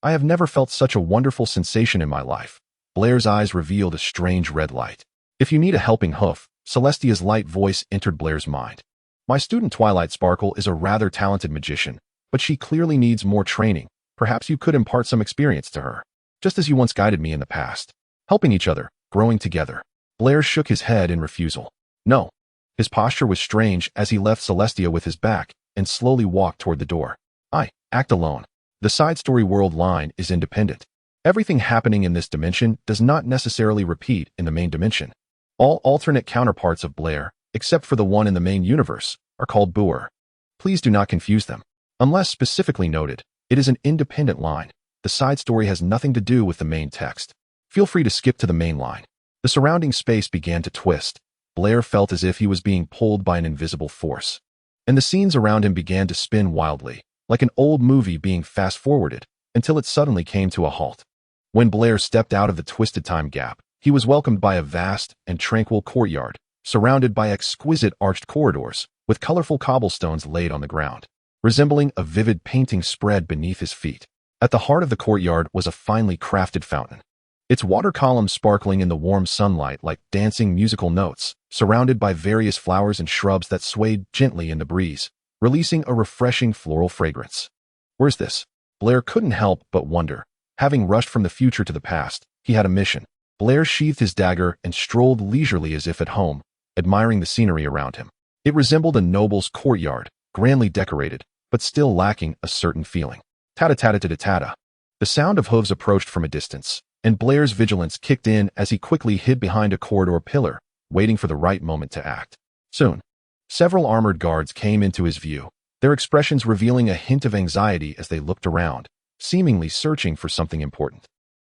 Speaker 1: I have never felt such a wonderful sensation in my life. Blair's eyes revealed a strange red light. If you need a helping hoof, Celestia's light voice entered Blair's mind. My student Twilight Sparkle is a rather talented magician, but she clearly needs more training. Perhaps you could impart some experience to her, just as you once guided me in the past. Helping each other, growing together. Blair shook his head in refusal. No. His posture was strange as he left Celestia with his back and slowly walked toward the door. Act alone. The side story world line is independent. Everything happening in this dimension does not necessarily repeat in the main dimension. All alternate counterparts of Blair, except for the one in the main universe, are called Briar. Please do not confuse them. Unless specifically noted, it is an independent line. The side story has nothing to do with the main text. Feel free to skip to the main line. The surrounding space began to twist. Blair felt as if he was being pulled by an invisible force. And the scenes around him began to spin wildly, like an old movie being fast-forwarded, until it suddenly came to a halt. When Blair stepped out of the twisted time gap, he was welcomed by a vast and tranquil courtyard, surrounded by exquisite arched corridors, with colorful cobblestones laid on the ground, resembling a vivid painting spread beneath his feet. At the heart of the courtyard was a finely crafted fountain, its water columns sparkling in the warm sunlight like dancing musical notes, surrounded by various flowers and shrubs that swayed gently in the breeze, releasing a refreshing floral fragrance. Where's this? Blair couldn't help but wonder. Having rushed from the future to the past, he had a mission. Blair sheathed his dagger and strolled leisurely as if at home, admiring the scenery around him. It resembled a noble's courtyard, grandly decorated, but still lacking a certain feeling. Tata-tata-tata-tata. The sound of hooves approached from a distance, and Blair's vigilance kicked in as he quickly hid behind a corridor pillar, waiting for the right moment to act. Soon, several armored guards came into his view, their expressions revealing a hint of anxiety as they looked around, seemingly searching for something important.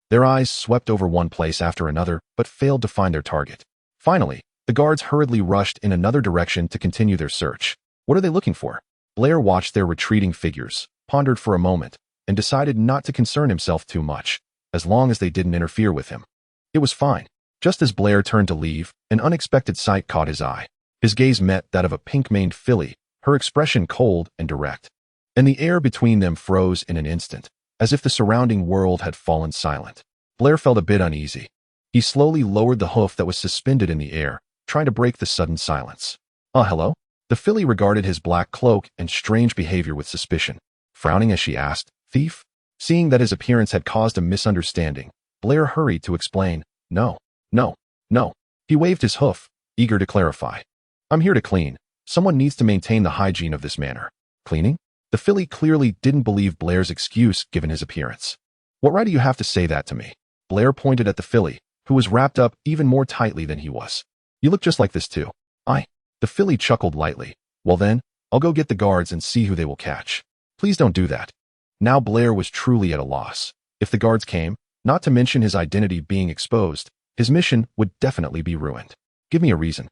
Speaker 1: Their eyes swept over one place after another, but failed to find their target. Finally, the guards hurriedly rushed in another direction to continue their search. What are they looking for? Blair watched their retreating figures, pondered for a moment, and decided not to concern himself too much, as long as they didn't interfere with him. It was fine. Just as Blair turned to leave, an unexpected sight caught his eye. His gaze met that of a pink-maned filly, her expression cold and direct. And the air between them froze in an instant, as if the surrounding world had fallen silent. Blair felt a bit uneasy. He slowly lowered the hoof that was suspended in the air, trying to break the sudden silence. Hello? The filly regarded his black cloak and strange behavior with suspicion, frowning as she asked, "Thief?" Seeing that his appearance had caused a misunderstanding, Blair hurried to explain, No. He waved his hoof, eager to clarify. "I'm here to clean. Someone needs to maintain the hygiene of this manor." Cleaning? The filly clearly didn't believe Blair's excuse given his appearance. "What right do you have to say that to me?" Blair pointed at the filly, who was wrapped up even more tightly than he was. "You look just like this too." The filly chuckled lightly. "Well then, I'll go get the guards and see who they will catch." "Please don't do that." Now Blair was truly at a loss. If the guards came, not to mention his identity being exposed, his mission would definitely be ruined. "Give me a reason,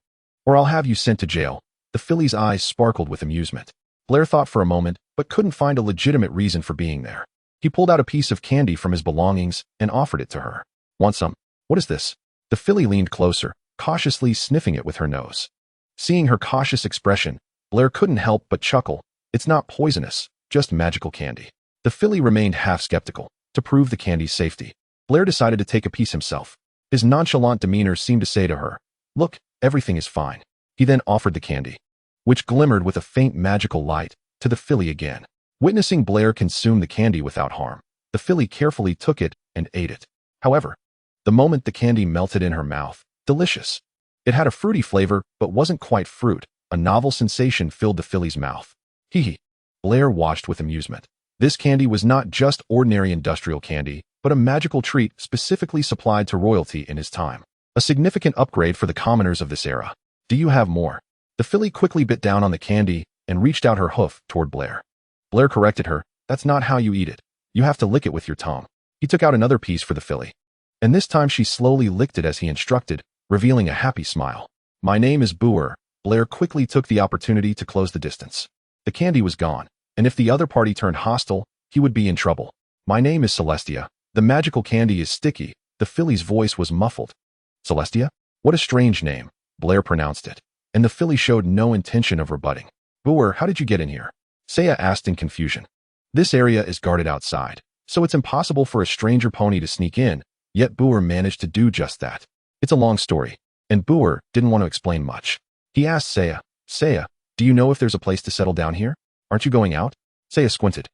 Speaker 1: or I'll have you sent to jail." The filly's eyes sparkled with amusement. Blair thought for a moment, but couldn't find a legitimate reason for being there. He pulled out a piece of candy from his belongings and offered it to her. "Want some?" "What is this?" The filly leaned closer, cautiously sniffing it with her nose. Seeing her cautious expression, Blair couldn't help but chuckle. "It's not poisonous, just magical candy." The filly remained half skeptical. To prove the candy's safety, Blair decided to take a piece himself. His nonchalant demeanor seemed to say to her, "Look, everything is fine." He then offered the candy, which glimmered with a faint magical light, to the filly again. Witnessing Blair consume the candy without harm, the filly carefully took it and ate it. However, the moment the candy melted in her mouth, delicious. It had a fruity flavor, but wasn't quite fruit. A novel sensation filled the filly's mouth. Hee. Blair watched with amusement. This candy was not just ordinary industrial candy, but a magical treat specifically supplied to royalty in his time. A significant upgrade for the commoners of this era. "Do you have more?" The filly quickly bit down on the candy and reached out her hoof toward Blair. Blair corrected her, "That's not how you eat it. You have to lick it with your tongue." He took out another piece for the filly, and this time she slowly licked it as he instructed, revealing a happy smile. "My name is Briar." Blair quickly took the opportunity to close the distance. The candy was gone, and if the other party turned hostile, he would be in trouble. "My name is Celestia. The magical candy is sticky." The filly's voice was muffled. "Celestia? What a strange name." Blair pronounced it, and the filly showed no intention of rebutting. "Briar, how did you get in here?" Saya asked in confusion. "This area is guarded outside, so it's impossible for a stranger pony to sneak in, yet Briar managed to do just that." It's a long story, and Briar didn't want to explain much. He asked Saya, "Do you know if there's a place to settle down here? Aren't you going out?" Saya squinted,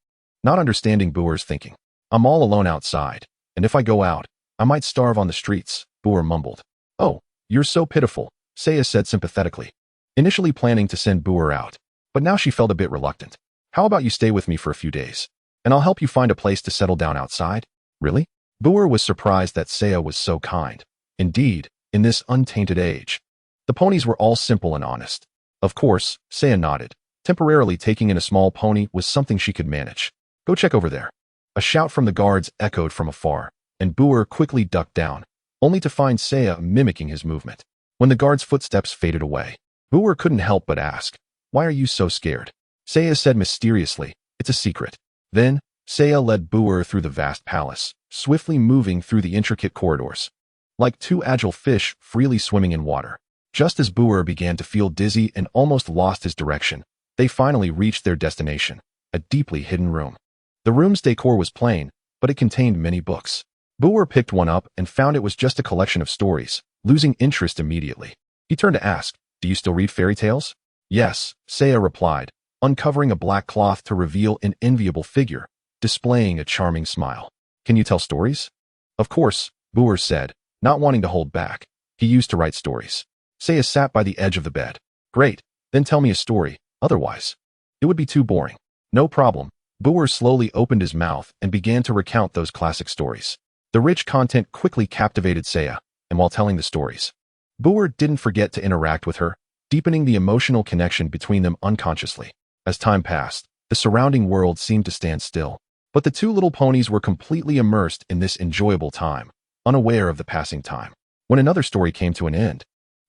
Speaker 1: not understanding Briar's thinking. "I'm all alone outside, and if I go out, I might starve on the streets," Briar mumbled. "Oh, you're so pitiful," Saya said sympathetically, initially planning to send Briar out, but now she felt a bit reluctant. How about you stay with me for a few days, and I'll help you find a place to settle down outside? Really? Boer was surprised that Saya was so kind. Indeed, in this untainted age, the ponies were all simple and honest. Of course, Saya nodded. Temporarily taking in a small pony was something she could manage. Go check over there. A shout from the guards echoed from afar, and Boer quickly ducked down, only to find Saya mimicking his movement. When the guard's footsteps faded away, Boer couldn't help but ask, "Why are you so scared?" Saya said mysteriously, "It's a secret." Then, Saya led Boer through the vast palace, swiftly moving through the intricate corridors, like two agile fish freely swimming in water. Just as Boer began to feel dizzy and almost lost his direction, they finally reached their destination, a deeply hidden room. The room's decor was plain, but it contained many books. Boer picked one up and found it was just a collection of stories, losing interest immediately. He turned to ask, "Do you still read fairy tales?" "Yes," Saya replied, uncovering a black cloth to reveal an enviable figure, displaying a charming smile. "Can you tell stories?" "Of course," Boer said, not wanting to hold back. He used to write stories. Saya sat by the edge of the bed. "Great, then tell me a story. Otherwise, it would be too boring." "No problem." Boer slowly opened his mouth and began to recount those classic stories. The rich content quickly captivated Saya, and while telling the stories, Boer didn't forget to interact with her, deepening the emotional connection between them unconsciously. As time passed, the surrounding world seemed to stand still, but the two little ponies were completely immersed in this enjoyable time, unaware of the passing time. When another story came to an end,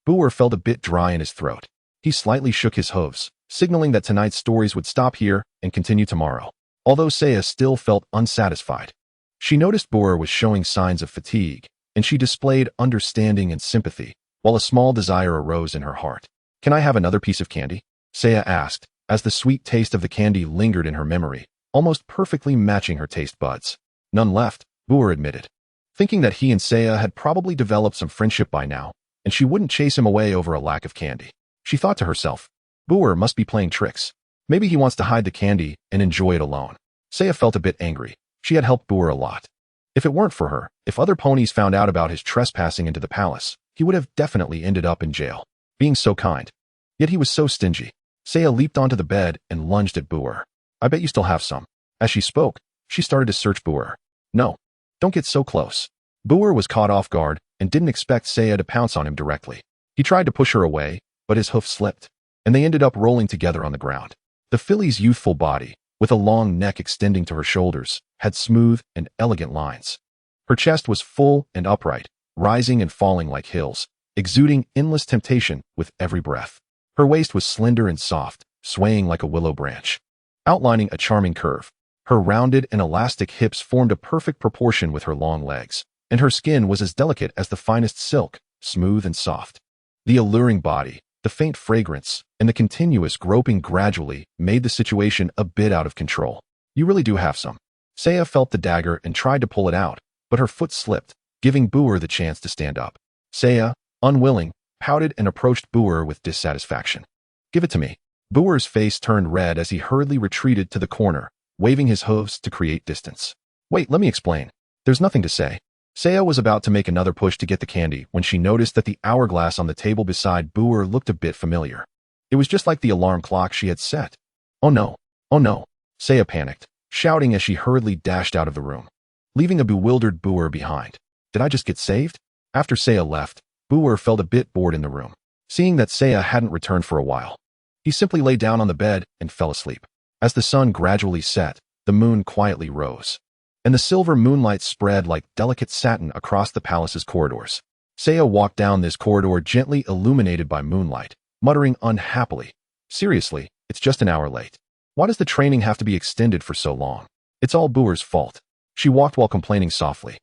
Speaker 1: Boer felt a bit dry in his throat. He slightly shook his hooves, signaling that tonight's stories would stop here and continue tomorrow. Although Saya still felt unsatisfied, she noticed Boer was showing signs of fatigue, and she displayed understanding and sympathy, while a small desire arose in her heart. "Can I have another piece of candy?" Saya asked, as the sweet taste of the candy lingered in her memory, almost perfectly matching her taste buds. "None left," Boer admitted, thinking that he and Saya had probably developed some friendship by now, and she wouldn't chase him away over a lack of candy. She thought to herself, Boer must be playing tricks. Maybe he wants to hide the candy and enjoy it alone. Saya felt a bit angry. She had helped Boer a lot. If it weren't for her, if other ponies found out about his trespassing into the palace, he would have definitely ended up in jail. Being so kind. Yet he was so stingy. Saya leaped onto the bed and lunged at Boer. "I bet you still have some." As she spoke, she started to search Boer. "No, don't get so close." Boer was caught off guard and didn't expect Saya to pounce on him directly. He tried to push her away, but his hoof slipped, and they ended up rolling together on the ground. The filly's youthful body, with a long neck extending to her shoulders, had smooth and elegant lines. Her chest was full and upright, rising and falling like hills, exuding endless temptation with every breath. Her waist was slender and soft, swaying like a willow branch, outlining a charming curve. Her rounded and elastic hips formed a perfect proportion with her long legs, and her skin was as delicate as the finest silk, smooth and soft. The alluring body, the faint fragrance, and the continuous groping gradually made the situation a bit out of control. "You really do have some." Saya felt the dagger and tried to pull it out, but her foot slipped, giving Boer the chance to stand up. Saya, unwilling, pouted and approached Boer with dissatisfaction. "Give it to me." Boer's face turned red as he hurriedly retreated to the corner, waving his hooves to create distance. "Wait, let me explain. There's nothing to say." Saya was about to make another push to get the candy when she noticed that the hourglass on the table beside Boer looked a bit familiar. It was just like the alarm clock she had set. "Oh no, oh no," Saya panicked, shouting as she hurriedly dashed out of the room, leaving a bewildered Boer behind. Did I just get saved? After Saya left, Boer felt a bit bored in the room, seeing that Saya hadn't returned for a while. He simply lay down on the bed and fell asleep. As the sun gradually set, the moon quietly rose, and the silver moonlight spread like delicate satin across the palace's corridors. Saya walked down this corridor gently illuminated by moonlight, muttering unhappily, "Seriously, it's just an hour late. Why does the training have to be extended for so long? It's all Boer's fault." She walked while complaining softly,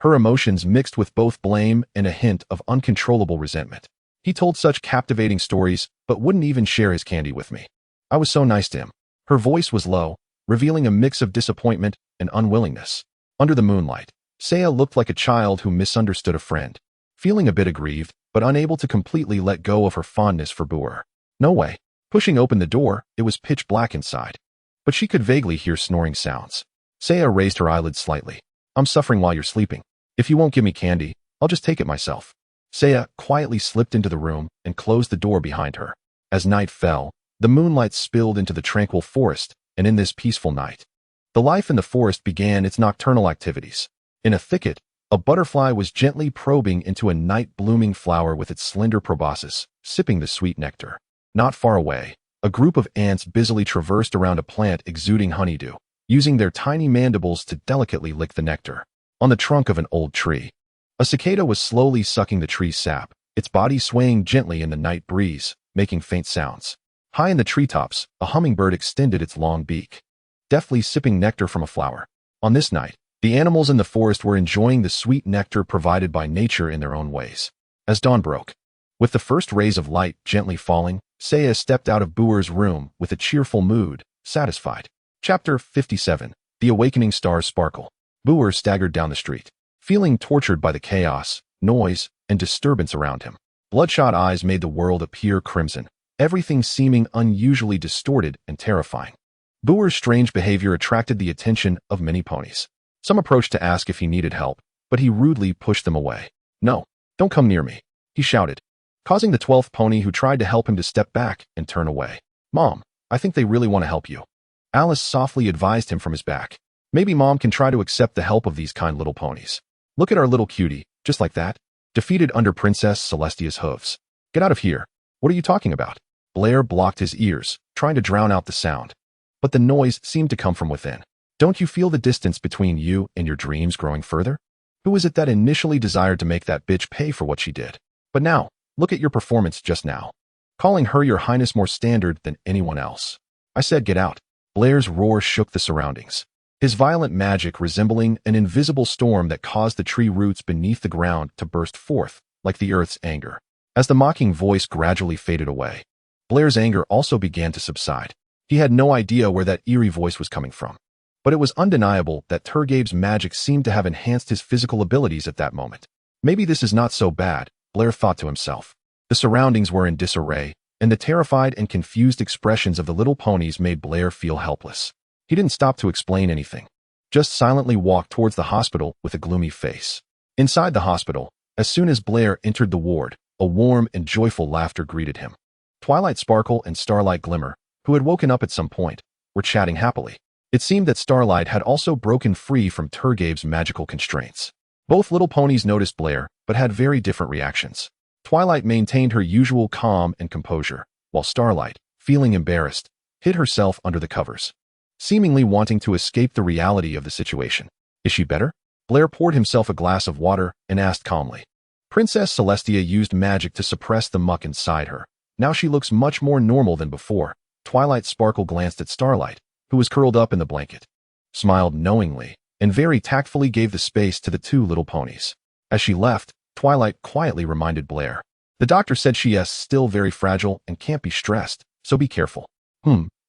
Speaker 1: her emotions mixed with both blame and a hint of uncontrollable resentment. "He told such captivating stories, but wouldn't even share his candy with me. I was so nice to him." Her voice was low, revealing a mix of disappointment and unwillingness. Under the moonlight, Saya looked like a child who misunderstood a friend, feeling a bit aggrieved, but unable to completely let go of her fondness for Boer. No way. Pushing open the door, it was pitch black inside, but she could vaguely hear snoring sounds. Saya raised her eyelids slightly. "I'm suffering while you're sleeping. If you won't give me candy, I'll just take it myself." Saya quietly slipped into the room and closed the door behind her. As night fell, the moonlight spilled into the tranquil forest, and in this peaceful night, the life in the forest began its nocturnal activities. In a thicket, a butterfly was gently probing into a night-blooming flower with its slender proboscis, sipping the sweet nectar. Not far away, a group of ants busily traversed around a plant exuding honeydew, using their tiny mandibles to delicately lick the nectar. On the trunk of an old tree, a cicada was slowly sucking the tree's sap, its body swaying gently in the night breeze, making faint sounds. High in the treetops, a hummingbird extended its long beak, deftly sipping nectar from a flower. On this night, the animals in the forest were enjoying the sweet nectar provided by nature in their own ways. As dawn broke, with the first rays of light gently falling, Saya stepped out of Boer's room with a cheerful mood, satisfied. Chapter 57. The Awakening Stars Sparkle. Boer staggered down the street, feeling tortured by the chaos, noise, and disturbance around him. Bloodshot eyes made the world appear crimson, everything seeming unusually distorted and terrifying. Boer's strange behavior attracted the attention of many ponies. Some approached to ask if he needed help, but he rudely pushed them away. "No, don't come near me," he shouted, causing the 12th pony who tried to help him to step back and turn away. "Mom, I think they really want to help you," Alice softly advised him from his back. "Maybe Mom can try to accept the help of these kind little ponies. Look at our little cutie, just like that, defeated under Princess Celestia's hooves. Get out of here. What are you talking about?" Blair blocked his ears, trying to drown out the sound. But the noise seemed to come from within. "Don't you feel the distance between you and your dreams growing further? Who is it that initially desired to make that bitch pay for what she did? But now, look at your performance just now. Calling her your highness more standard than anyone else. I said get out." Blair's roar shook the surroundings, his violent magic resembling an invisible storm that caused the tree roots beneath the ground to burst forth, like the earth's anger. As the mocking voice gradually faded away, Blair's anger also began to subside. He had no idea where that eerie voice was coming from, but it was undeniable that Turgabe's magic seemed to have enhanced his physical abilities at that moment. Maybe this is not so bad, Blair thought to himself. The surroundings were in disarray, and the terrified and confused expressions of the little ponies made Blair feel helpless. He didn't stop to explain anything, just silently walked towards the hospital with a gloomy face. Inside the hospital, as soon as Blair entered the ward, a warm and joyful laughter greeted him. Twilight Sparkle and Starlight Glimmer, who had woken up at some point, were chatting happily. It seemed that Starlight had also broken free from Turgabe's magical constraints. Both little ponies noticed Blair, but had very different reactions. Twilight maintained her usual calm and composure, while Starlight, feeling embarrassed, hid herself under the covers, seemingly wanting to escape the reality of the situation. "Is she better?" Blair poured himself a glass of water and asked calmly. "Princess Celestia used magic to suppress the muck inside her. Now she looks much more normal than before." Twilight Sparkle glanced at Starlight, who was curled up in the blanket, smiled knowingly, and very tactfully gave the space to the two little ponies. As she left, Twilight quietly reminded Blair. "The doctor said she is still very fragile and can't be stressed, so be careful."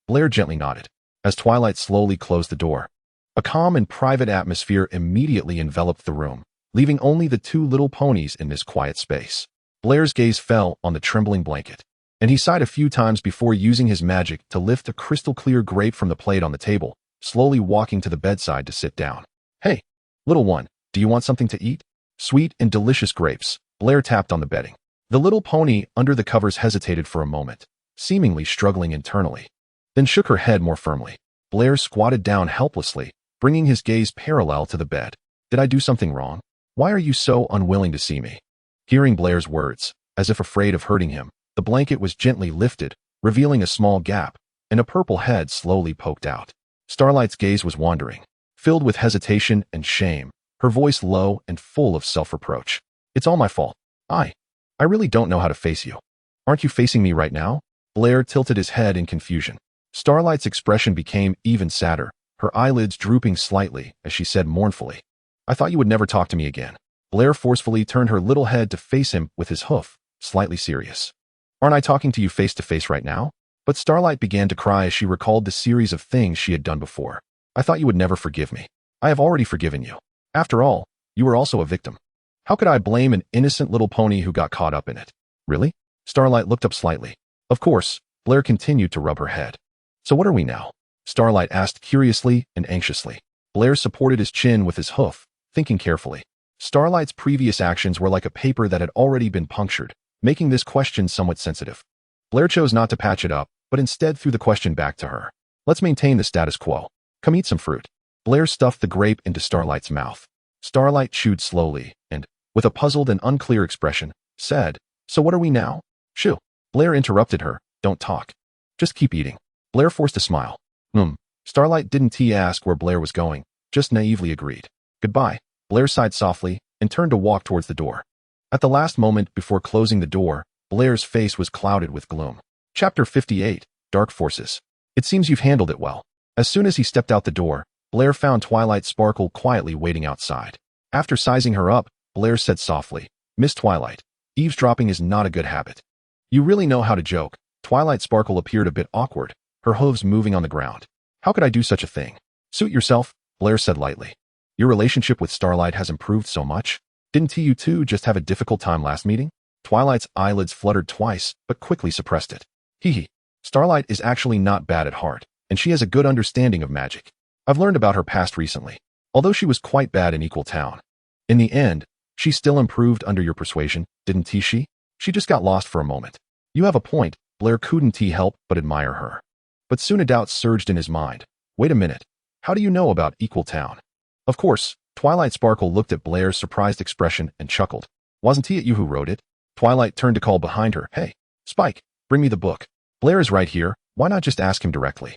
Speaker 1: Blair gently nodded. As Twilight slowly closed the door, a calm and private atmosphere immediately enveloped the room, leaving only the two little ponies in this quiet space. Blair's gaze fell on the trembling blanket, and he sighed a few times before using his magic to lift a crystal-clear grape from the plate on the table, slowly walking to the bedside to sit down. "Hey, little one, do you want something to eat?" "Sweet and delicious grapes." Blair tapped on the bedding. The little pony under the covers hesitated for a moment, seemingly struggling internally, then shook her head more firmly. Blair squatted down helplessly, bringing his gaze parallel to the bed. "Did I do something wrong? Why are you so unwilling to see me?" Hearing Blair's words, as if afraid of hurting him, the blanket was gently lifted, revealing a small gap, and a purple head slowly poked out. Starlight's gaze was wandering, filled with hesitation and shame, her voice low and full of self-reproach. "It's all my fault. I really don't know how to face you." "Aren't you facing me right now?" Blair tilted his head in confusion. Starlight's expression became even sadder, her eyelids drooping slightly as she said mournfully, "I thought you would never talk to me again." Blair forcefully turned her little head to face him with his hoof, slightly serious. "Aren't I talking to you face to face right now?" But Starlight began to cry as she recalled the series of things she had done before. "I thought you would never forgive me. I have already forgiven you. After all, you were also a victim. How could I blame an innocent little pony who got caught up in it?" "Really?" Starlight looked up slightly. "Of course." Blair continued to rub her head. "So what are we now?" Starlight asked curiously and anxiously. Blair supported his chin with his hoof, thinking carefully. Starlight's previous actions were like a paper that had already been punctured, making this question somewhat sensitive. Blair chose not to patch it up, but instead threw the question back to her. Let's maintain the status quo. Come eat some fruit. Blair stuffed the grape into Starlight's mouth. Starlight chewed slowly and, with a puzzled and unclear expression, said, "So what are we now?" "Shoo." Blair interrupted her. "Don't talk. Just keep eating." Blair forced a smile. Starlight didn't ask where Blair was going, just naively agreed. "Goodbye." Blair sighed softly and turned to walk towards the door. At the last moment before closing the door, Blair's face was clouded with gloom. Chapter 58, Dark Forces. "It seems you've handled it well." As soon as he stepped out the door, Blair found Twilight Sparkle quietly waiting outside. After sizing her up, Blair said softly, "Miss Twilight, eavesdropping is not a good habit." "You really know how to joke." Twilight Sparkle appeared a bit awkward, her hooves moving on the ground. "How could I do such a thing?" "Suit yourself," Blair said lightly. "Your relationship with Starlight has improved so much. Didn't you two just have a difficult time last meeting?" Twilight's eyelids fluttered twice, but quickly suppressed it. "Hee. Starlight is actually not bad at heart, and she has a good understanding of magic. I've learned about her past recently, although she was quite bad in Equal Town. In the end, she still improved under your persuasion, didn't she? She just got lost for a moment." "You have a point." Blair couldn't help but admire her. But soon a doubt surged in his mind. "Wait a minute. How do you know about Equal Town?" "Of course." Twilight Sparkle looked at Blair's surprised expression and chuckled. "Wasn't it you who wrote it?" Twilight turned to call behind her, "Hey, Spike, bring me the book. Blair is right here. Why not just ask him directly?"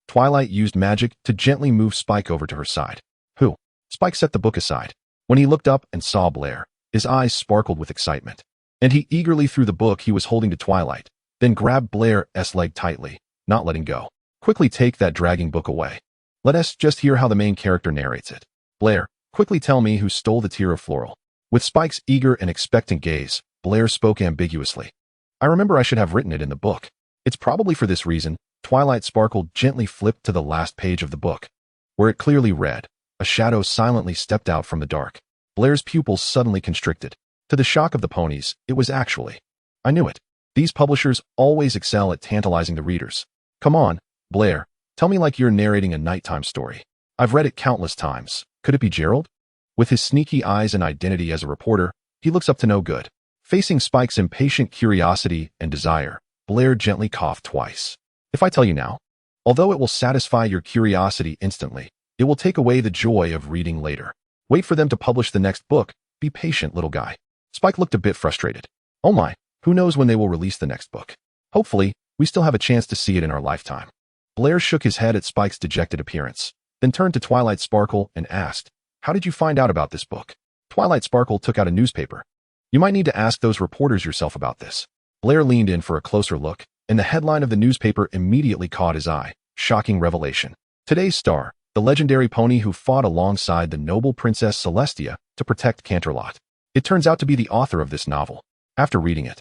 Speaker 1: Twilight used magic to gently move Spike over to her side. "Who?" Spike set the book aside. When he looked up and saw Blair, his eyes sparkled with excitement. And he eagerly threw the book he was holding to Twilight, then grabbed Blair's leg tightly, not letting go. "Quickly take that dragging book away. Let us just hear how the main character narrates it. Blair, quickly tell me who stole the tear of Floral." With Spike's eager and expectant gaze, Blair spoke ambiguously. "I remember I should have written it in the book. It's probably for this reason." Twilight Sparkle gently flipped to the last page of the book, where it clearly read, "A shadow silently stepped out from the dark." Blair's pupils suddenly constricted. To the shock of the ponies, it was actually. "I knew it. These publishers always excel at tantalizing the readers. Come on, Blair, tell me like you're narrating a nighttime story. I've read it countless times. Could it be Gerald?" With his sneaky eyes and identity as a reporter, he looks up to no good. Facing Spike's impatient curiosity and desire, Blair gently coughed twice. "If I tell you now, although it will satisfy your curiosity instantly, it will take away the joy of reading later. Wait for them to publish the next book. Be patient, little guy." Spike looked a bit frustrated. "Oh my, who knows when they will release the next book? Hopefully, we still have a chance to see it in our lifetime." Blair shook his head at Spike's dejected appearance, then turned to Twilight Sparkle and asked, "How did you find out about this book?" Twilight Sparkle took out a newspaper. "You might need to ask those reporters yourself about this." Blair leaned in for a closer look, and the headline of the newspaper immediately caught his eye. Shocking revelation. Today's star, the legendary pony who fought alongside the noble Princess Celestia to protect Canterlot. It turns out to be the author of this novel. After reading it,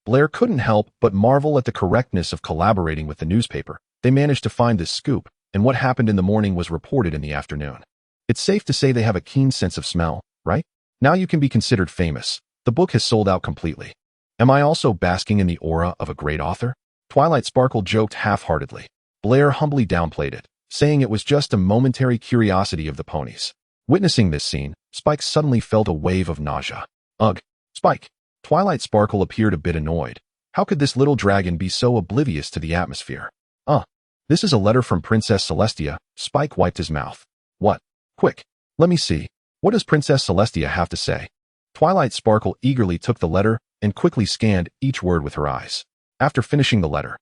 Speaker 1: Blair couldn't help but marvel at the correctness of collaborating with the newspaper. They managed to find this scoop, and what happened in the morning was reported in the afternoon. It's safe to say they have a keen sense of smell, right? Now you can be considered famous. The book has sold out completely. Am I also basking in the aura of a great author? Twilight Sparkle joked half-heartedly. Blair humbly downplayed it, saying it was just a momentary curiosity of the ponies. Witnessing this scene, Spike suddenly felt a wave of nausea. "Ugh, Spike." Twilight Sparkle appeared a bit annoyed. How could this little dragon be so oblivious to the atmosphere? This is a letter from Princess Celestia." Spike wiped his mouth. "What? Quick, let me see. What does Princess Celestia have to say?" Twilight Sparkle eagerly took the letter and quickly scanned each word with her eyes. After finishing the letter,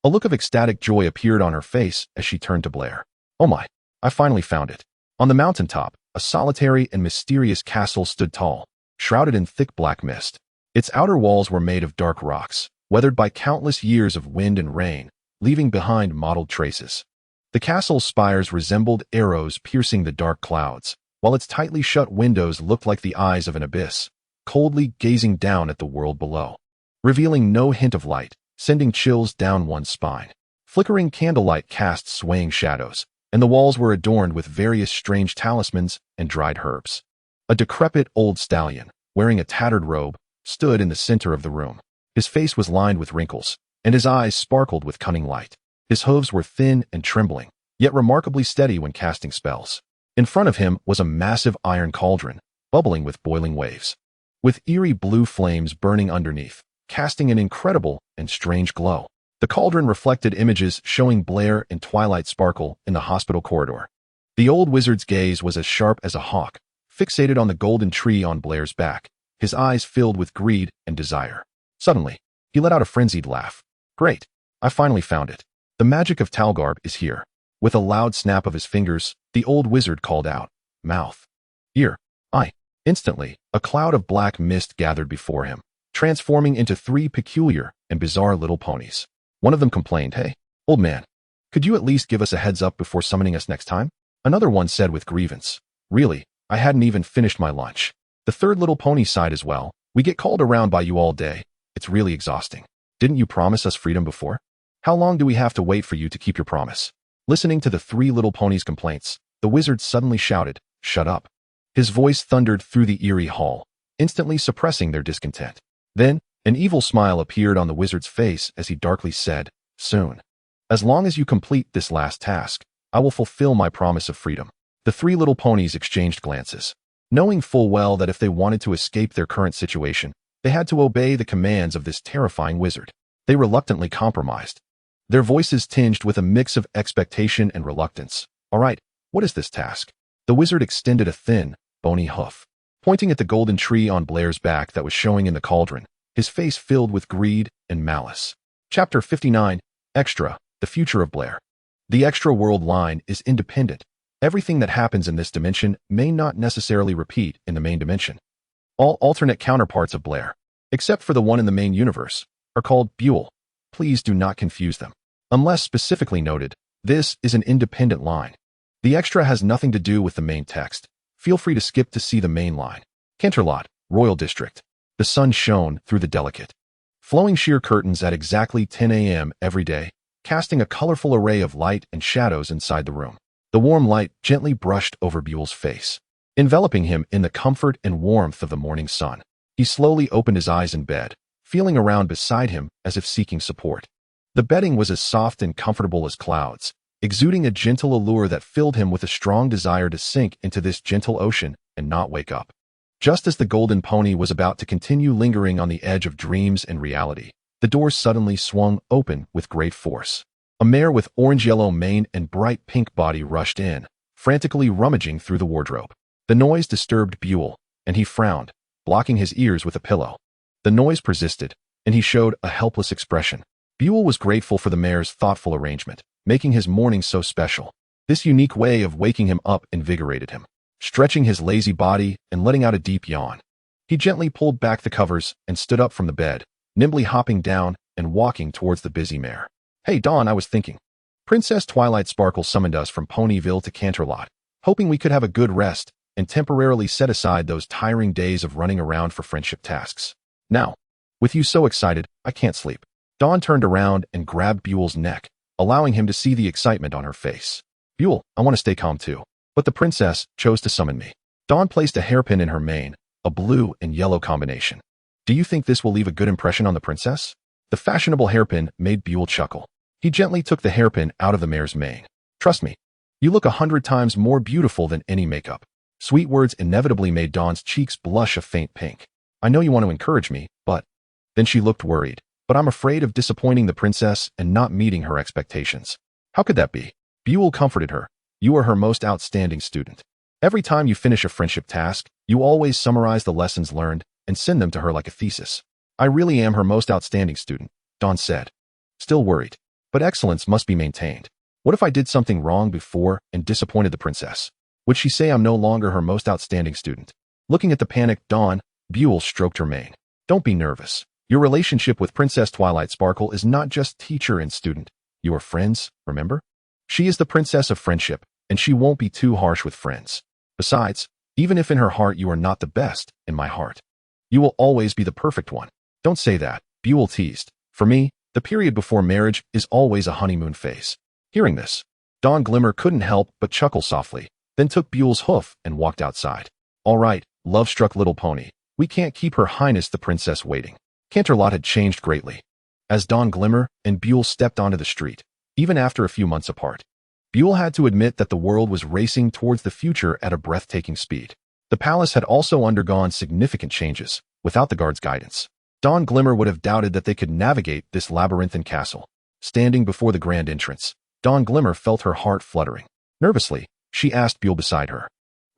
Speaker 1: a look of ecstatic joy appeared on her face as she turned to Blair. "Oh my, I finally found it." On the mountaintop, a solitary and mysterious castle stood tall, shrouded in thick black mist. Its outer walls were made of dark rocks, weathered by countless years of wind and rain, leaving behind mottled traces. The castle's spires resembled arrows piercing the dark clouds, while its tightly shut windows looked like the eyes of an abyss, coldly gazing down at the world below, revealing no hint of light, sending chills down one's spine. Flickering candlelight cast swaying shadows, and the walls were adorned with various strange talismans and dried herbs. A decrepit old stallion, wearing a tattered robe, stood in the center of the room. His face was lined with wrinkles, and his eyes sparkled with cunning light. His hooves were thin and trembling, yet remarkably steady when casting spells. In front of him was a massive iron cauldron, bubbling with boiling waves, with eerie blue flames burning underneath, casting an incredible and strange glow. The cauldron reflected images showing Blair and Twilight sparkle in the hospital corridor. The old wizard's gaze was as sharp as a hawk, fixated on the golden tree on Blair's back, his eyes filled with greed and desire. Suddenly, he let out a frenzied laugh. Great! I finally found it. The magic of Talgarb is here. With a loud snap of his fingers, the old wizard called out, "Mouth. Ear. Eye." Instantly, a cloud of black mist gathered before him, transforming into 3 peculiar and bizarre little ponies. One of them complained, "Hey, old man, could you at least give us a heads up before summoning us next time?" Another one said with grievance, "Really, I hadn't even finished my lunch." The third little pony sighed as well, "We get called around by you all day. It's really exhausting. Didn't you promise us freedom before? How long do we have to wait for you to keep your promise?" Listening to the 3 little ponies' complaints, the wizard suddenly shouted, "Shut up." His voice thundered through the eerie hall, instantly suppressing their discontent. Then, an evil smile appeared on the wizard's face as he darkly said, "Soon. As long as you complete this last task, I will fulfill my promise of freedom." The 3 little ponies exchanged glances, knowing full well that if they wanted to escape their current situation, they had to obey the commands of this terrifying wizard. They reluctantly compromised, their voices tinged with a mix of expectation and reluctance. "All right, what is this task?" The wizard extended a thin, bony hoof, pointing at the golden tree on Blair's back that was showing in the cauldron, his face filled with greed and malice. Chapter 59, Extra, The Future of Blair. The extra world line is independent. Everything that happens in this dimension may not necessarily repeat in the main dimension. All alternate counterparts of Blair, except for the one in the main universe, are called Buell. Please do not confuse them. Unless specifically noted, this is an independent line. The extra has nothing to do with the main text. Feel free to skip to see the main line. Canterlot, Royal District. The sun shone through the delicate, flowing sheer curtains at exactly 10 a.m. every day, casting a colorful array of light and shadows inside the room. The warm light gently brushed over Buell's face, enveloping him in the comfort and warmth of the morning sun. He slowly opened his eyes in bed, feeling around beside him as if seeking support. The bedding was as soft and comfortable as clouds, exuding a gentle allure that filled him with a strong desire to sink into this gentle ocean and not wake up. Just as the golden pony was about to continue lingering on the edge of dreams and reality, the door suddenly swung open with great force. A mare with orange-yellow mane and bright pink body rushed in, frantically rummaging through the wardrobe. The noise disturbed Buell, and he frowned, blocking his ears with a pillow. The noise persisted, and he showed a helpless expression. Buell was grateful for the mare's thoughtful arrangement, making his morning so special. This unique way of waking him up invigorated him, stretching his lazy body and letting out a deep yawn. He gently pulled back the covers and stood up from the bed, nimbly hopping down and walking towards the busy mare. "Hey, Dawn, I was thinking. Princess Twilight Sparkle summoned us from Ponyville to Canterlot, hoping we could have a good rest and temporarily set aside those tiring days of running around for friendship tasks. Now, with you so excited, I can't sleep." Dawn turned around and grabbed Buell's neck, allowing him to see the excitement on her face. "Buell, I want to stay calm too, but the princess chose to summon me." Dawn placed a hairpin in her mane, a blue and yellow combination. "Do you think this will leave a good impression on the princess?" The fashionable hairpin made Buell chuckle. He gently took the hairpin out of the mare's mane. "Trust me, you look 100 times more beautiful than any makeup." Sweet words inevitably made Dawn's cheeks blush a faint pink. "I know you want to encourage me, but..." Then she looked worried. "But I'm afraid of disappointing the princess and not meeting her expectations." "How could that be?" Buell comforted her. "You are her most outstanding student. Every time you finish a friendship task, you always summarize the lessons learned and send them to her like a thesis." "I really am her most outstanding student," Dawn said, still worried. "But excellence must be maintained. What if I did something wrong before and disappointed the princess? Would she say I'm no longer her most outstanding student?" Looking at the panicked Dawn, Buell stroked her mane. "Don't be nervous. Your relationship with Princess Twilight Sparkle is not just teacher and student. You are friends, remember? She is the princess of friendship, and she won't be too harsh with friends. Besides, even if in her heart you are not the best, in my heart, you will always be the perfect one." "Don't say that," Buell teased. "For me, the period before marriage is always a honeymoon phase." Hearing this, Dawn Glimmer couldn't help but chuckle softly, then took Buell's hoof and walked outside. "All right, love-struck little pony. We can't keep Her Highness the Princess waiting." Canterlot had changed greatly. As Dawn Glimmer and Buell stepped onto the street, even after a few months apart, Buell had to admit that the world was racing towards the future at a breathtaking speed. The palace had also undergone significant changes, without the guards' guidance. Dawn Glimmer would have doubted that they could navigate this labyrinthine castle. Standing before the grand entrance, Dawn Glimmer felt her heart fluttering. Nervously, she asked Buell beside her,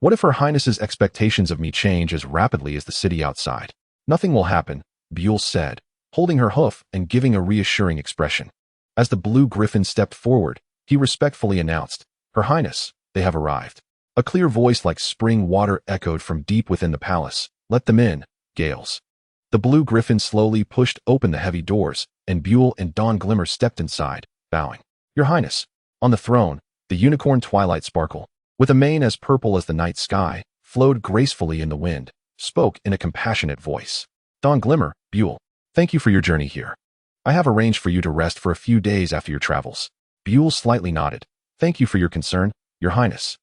Speaker 1: "What if Her Highness's expectations of me change as rapidly as the city outside?" "Nothing will happen," Buell said, holding her hoof and giving a reassuring expression. As the blue griffin stepped forward, he respectfully announced, "Her Highness, they have arrived." A clear voice like spring water echoed from deep within the palace. "Let them in, Gales." The blue griffin slowly pushed open the heavy doors, and Buell and Dawn Glimmer stepped inside, bowing. "Your Highness." On the throne, the unicorn Twilight Sparkle, with a mane as purple as the night sky, flowed gracefully in the wind, spoke in a compassionate voice. "Dawn Glimmer, Buell, thank you for your journey here. I have arranged for you to rest for a few days after your travels." Buell slightly nodded. "Thank you for your concern, Your Highness."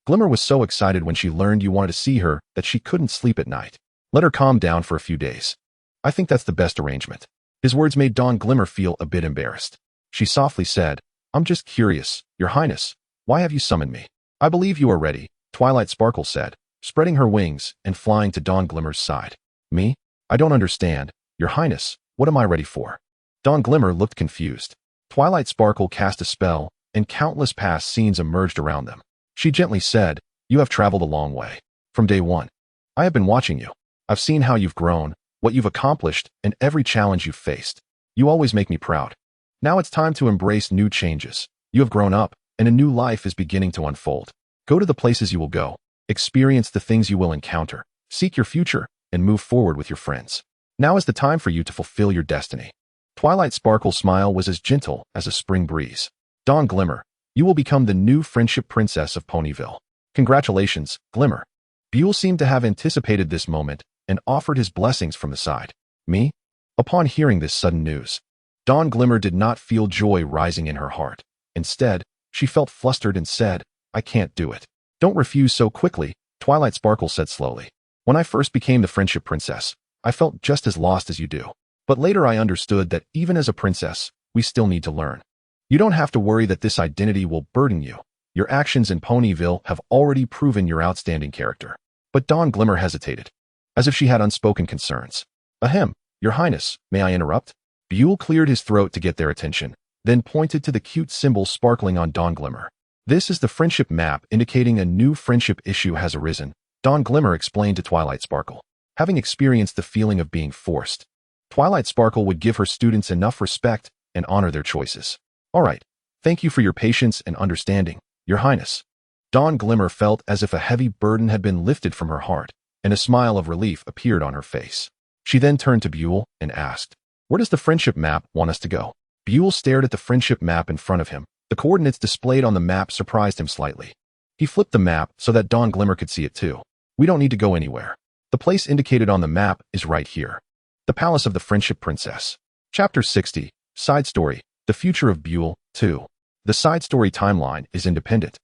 Speaker 1: Glimmer was so excited when she learned you wanted to see her that she couldn't sleep at night. "Let her calm down for a few days. I think that's the best arrangement." His words made Dawn Glimmer feel a bit embarrassed. She softly said, "I'm just curious, Your Highness. Why have you summoned me?" "I believe you are ready," Twilight Sparkle said, spreading her wings and flying to Dawn Glimmer's side. "Me? I don't understand. Your Highness, what am I ready for?" Dawn Glimmer looked confused. Twilight Sparkle cast a spell, and countless past scenes emerged around them. She gently said, "You have traveled a long way. From day one. I have been watching you. I've seen how you've grown, what you've accomplished, and every challenge you've faced. You always make me proud. Now it's time to embrace new changes. You have grown up, and a new life is beginning to unfold. Go to the places you will go, experience the things you will encounter, seek your future, and move forward with your friends. Now is the time for you to fulfill your destiny." Twilight Sparkle's smile was as gentle as a spring breeze. "Dawn Glimmer, you will become the new Friendship Princess of Ponyville. Congratulations, Glimmer." Buell seemed to have anticipated this moment and offered his blessings from the side. "Me?" Upon hearing this sudden news, Dawn Glimmer did not feel joy rising in her heart. Instead, she felt flustered and said, "I can't do it." "Don't refuse so quickly," Twilight Sparkle said slowly. "When I first became the Friendship Princess, I felt just as lost as you do. But later I understood that even as a princess, we still need to learn. You don't have to worry that this identity will burden you. Your actions in Ponyville have already proven your outstanding character." But Dawn Glimmer hesitated, as if she had unspoken concerns. "Ahem, Your Highness, may I interrupt?" Buell cleared his throat to get their attention, then pointed to the cute symbol sparkling on Dawn Glimmer. "This is the friendship map indicating a new friendship issue has arisen," Dawn Glimmer explained to Twilight Sparkle. Having experienced the feeling of being forced, Twilight Sparkle would give her students enough respect and honor their choices. "All right, thank you for your patience and understanding, Your Highness." Dawn Glimmer felt as if a heavy burden had been lifted from her heart, and a smile of relief appeared on her face. She then turned to Buell and asked, "Where does the friendship map want us to go?" Buell stared at the friendship map in front of him. The coordinates displayed on the map surprised him slightly. He flipped the map so that Dawn Glimmer could see it too. "We don't need to go anywhere. The place indicated on the map is right here. The Palace of the Friendship Princess." Chapter 60, Side Story, The Future of Buell, 2. The side story timeline is independent.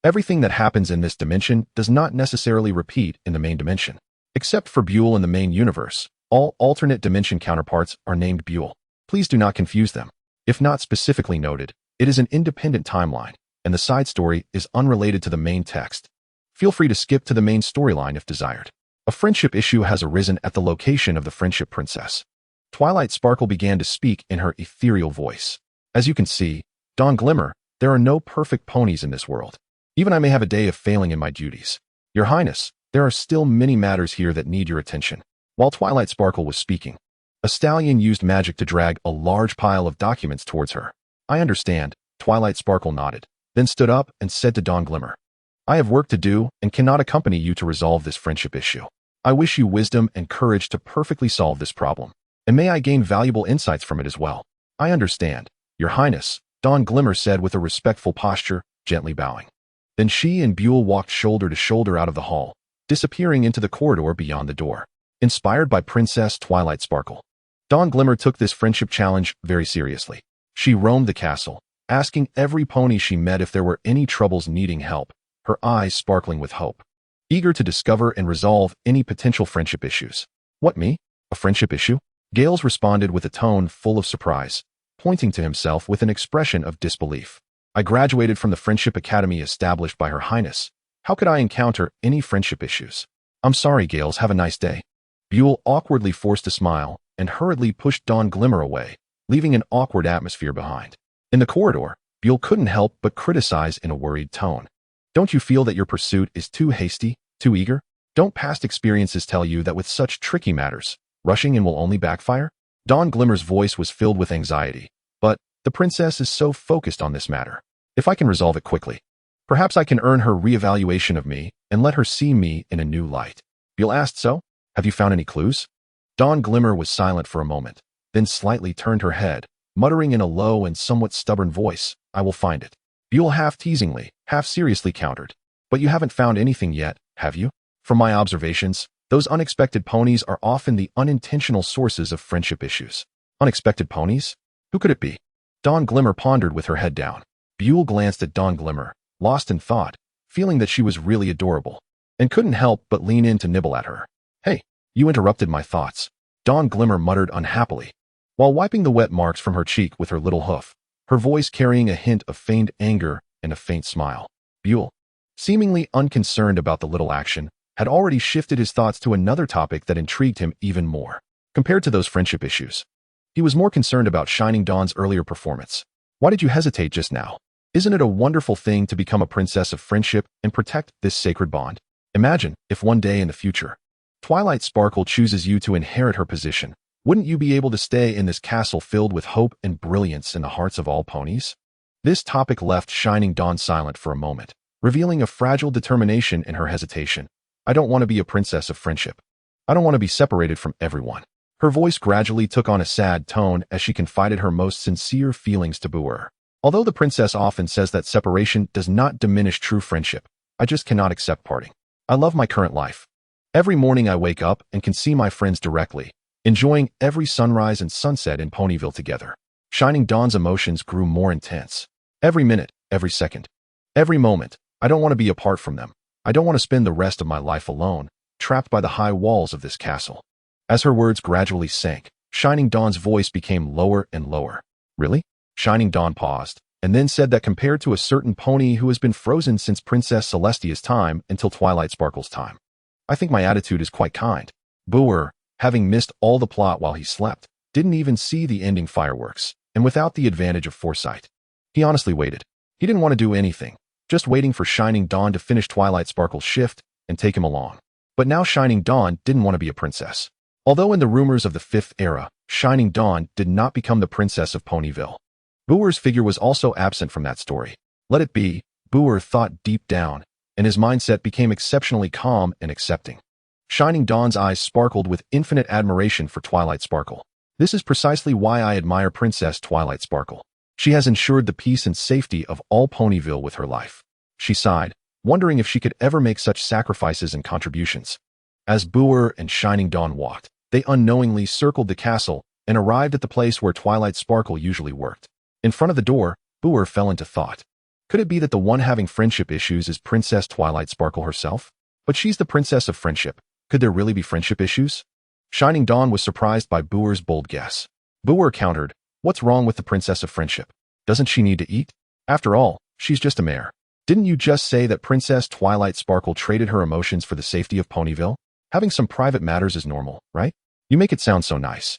Speaker 1: Everything that happens in this dimension does not necessarily repeat in the main dimension. Except for Buell in the main universe, all alternate dimension counterparts are named Buell. Please do not confuse them. If not specifically noted, it is an independent timeline, and the side story is unrelated to the main text. Feel free to skip to the main storyline if desired. A friendship issue has arisen at the location of the Friendship Princess. Twilight Sparkle began to speak in her ethereal voice. "As you can see, Dawn Glimmer, there are no perfect ponies in this world. Even I may have a day of failing in my duties. Your Highness, there are still many matters here that need your attention." While Twilight Sparkle was speaking, a stallion used magic to drag a large pile of documents towards her. "I understand," Twilight Sparkle nodded, then stood up and said to Dawn Glimmer, "I have work to do and cannot accompany you to resolve this friendship issue. I wish you wisdom and courage to perfectly solve this problem, and may I gain valuable insights from it as well." "I understand, Your Highness," Dawn Glimmer said with a respectful posture, gently bowing. Then she and Buell walked shoulder to shoulder out of the hall, disappearing into the corridor beyond the door. Inspired by Princess Twilight Sparkle, Dawn Glimmer took this friendship challenge very seriously. She roamed the castle, asking every pony she met if there were any troubles needing help, her eyes sparkling with hope, eager to discover and resolve any potential friendship issues. "What, me? A friendship issue?" Gales responded with a tone full of surprise, pointing to himself with an expression of disbelief. "I graduated from the Friendship Academy established by Her Highness. How could I encounter any friendship issues?" "I'm sorry, Gales, have a nice day." Buell awkwardly forced a smile and hurriedly pushed Dawn Glimmer away, leaving an awkward atmosphere behind. In the corridor, Buell couldn't help but criticize in a worried tone. Don't you feel that your pursuit is too hasty, too eager? Don't past experiences tell you that with such tricky matters, rushing in will only backfire? Dawn Glimmer's voice was filled with anxiety. But the princess is so focused on this matter. If I can resolve it quickly, perhaps I can earn her reevaluation of me and let her see me in a new light. Buell asked, so? Have you found any clues? Dawn Glimmer was silent for a moment, then slightly turned her head, muttering in a low and somewhat stubborn voice, I will find it. Buell half teasingly, half seriously countered. But you haven't found anything yet, have you? From my observations, those unexpected ponies are often the unintentional sources of friendship issues. Unexpected ponies? Who could it be? Dawn Glimmer pondered with her head down. Buell glanced at Dawn Glimmer, lost in thought, feeling that she was really adorable, and couldn't help but lean in to nibble at her. Hey, you interrupted my thoughts. Dawn Glimmer muttered unhappily, while wiping the wet marks from her cheek with her little hoof, her voice carrying a hint of feigned anger and a faint smile. Buell, seemingly unconcerned about the little action, had already shifted his thoughts to another topic that intrigued him even more. Compared to those friendship issues, he was more concerned about Shining Dawn's earlier performance. Why did you hesitate just now? Isn't it a wonderful thing to become a princess of friendship and protect this sacred bond? Imagine if one day in the future, Twilight Sparkle chooses you to inherit her position. Wouldn't you be able to stay in this castle filled with hope and brilliance in the hearts of all ponies? This topic left Shining Dawn silent for a moment, revealing a fragile determination in her hesitation. I don't want to be a princess of friendship. I don't want to be separated from everyone. Her voice gradually took on a sad tone as she confided her most sincere feelings to Briar. Although the princess often says that separation does not diminish true friendship, I just cannot accept parting. I love my current life. Every morning I wake up and can see my friends directly, enjoying every sunrise and sunset in Ponyville together. Shining Dawn's emotions grew more intense. Every minute, every second, every moment, I don't want to be apart from them. I don't want to spend the rest of my life alone, trapped by the high walls of this castle. As her words gradually sank, Shining Dawn's voice became lower and lower. Really? Shining Dawn paused, and then said that compared to a certain pony who has been frozen since Princess Celestia's time until Twilight Sparkle's time, I think my attitude is quite kind. Briar, having missed all the plot while he slept, didn't even see the ending fireworks, and without the advantage of foresight, he honestly waited. He didn't want to do anything, just waiting for Shining Dawn to finish Twilight Sparkle's shift and take him along. But now Shining Dawn didn't want to be a princess. Although in the rumors of the 5th era, Shining Dawn did not become the princess of Ponyville, Briar's figure was also absent from that story. Let it be, Briar thought deep down, and his mindset became exceptionally calm and accepting. Shining Dawn's eyes sparkled with infinite admiration for Twilight Sparkle. This is precisely why I admire Princess Twilight Sparkle. She has ensured the peace and safety of all Ponyville with her life. She sighed, wondering if she could ever make such sacrifices and contributions. As Briar and Shining Dawn walked, they unknowingly circled the castle and arrived at the place where Twilight Sparkle usually worked. In front of the door, Briar fell into thought. Could it be that the one having friendship issues is Princess Twilight Sparkle herself? But she's the princess of friendship. Could there really be friendship issues? Shining Dawn was surprised by Briar's bold guess. Briar countered, what's wrong with the princess of friendship? Doesn't she need to eat? After all, she's just a mare. Didn't you just say that Princess Twilight Sparkle traded her emotions for the safety of Ponyville? Having some private matters is normal, right? You make it sound so nice.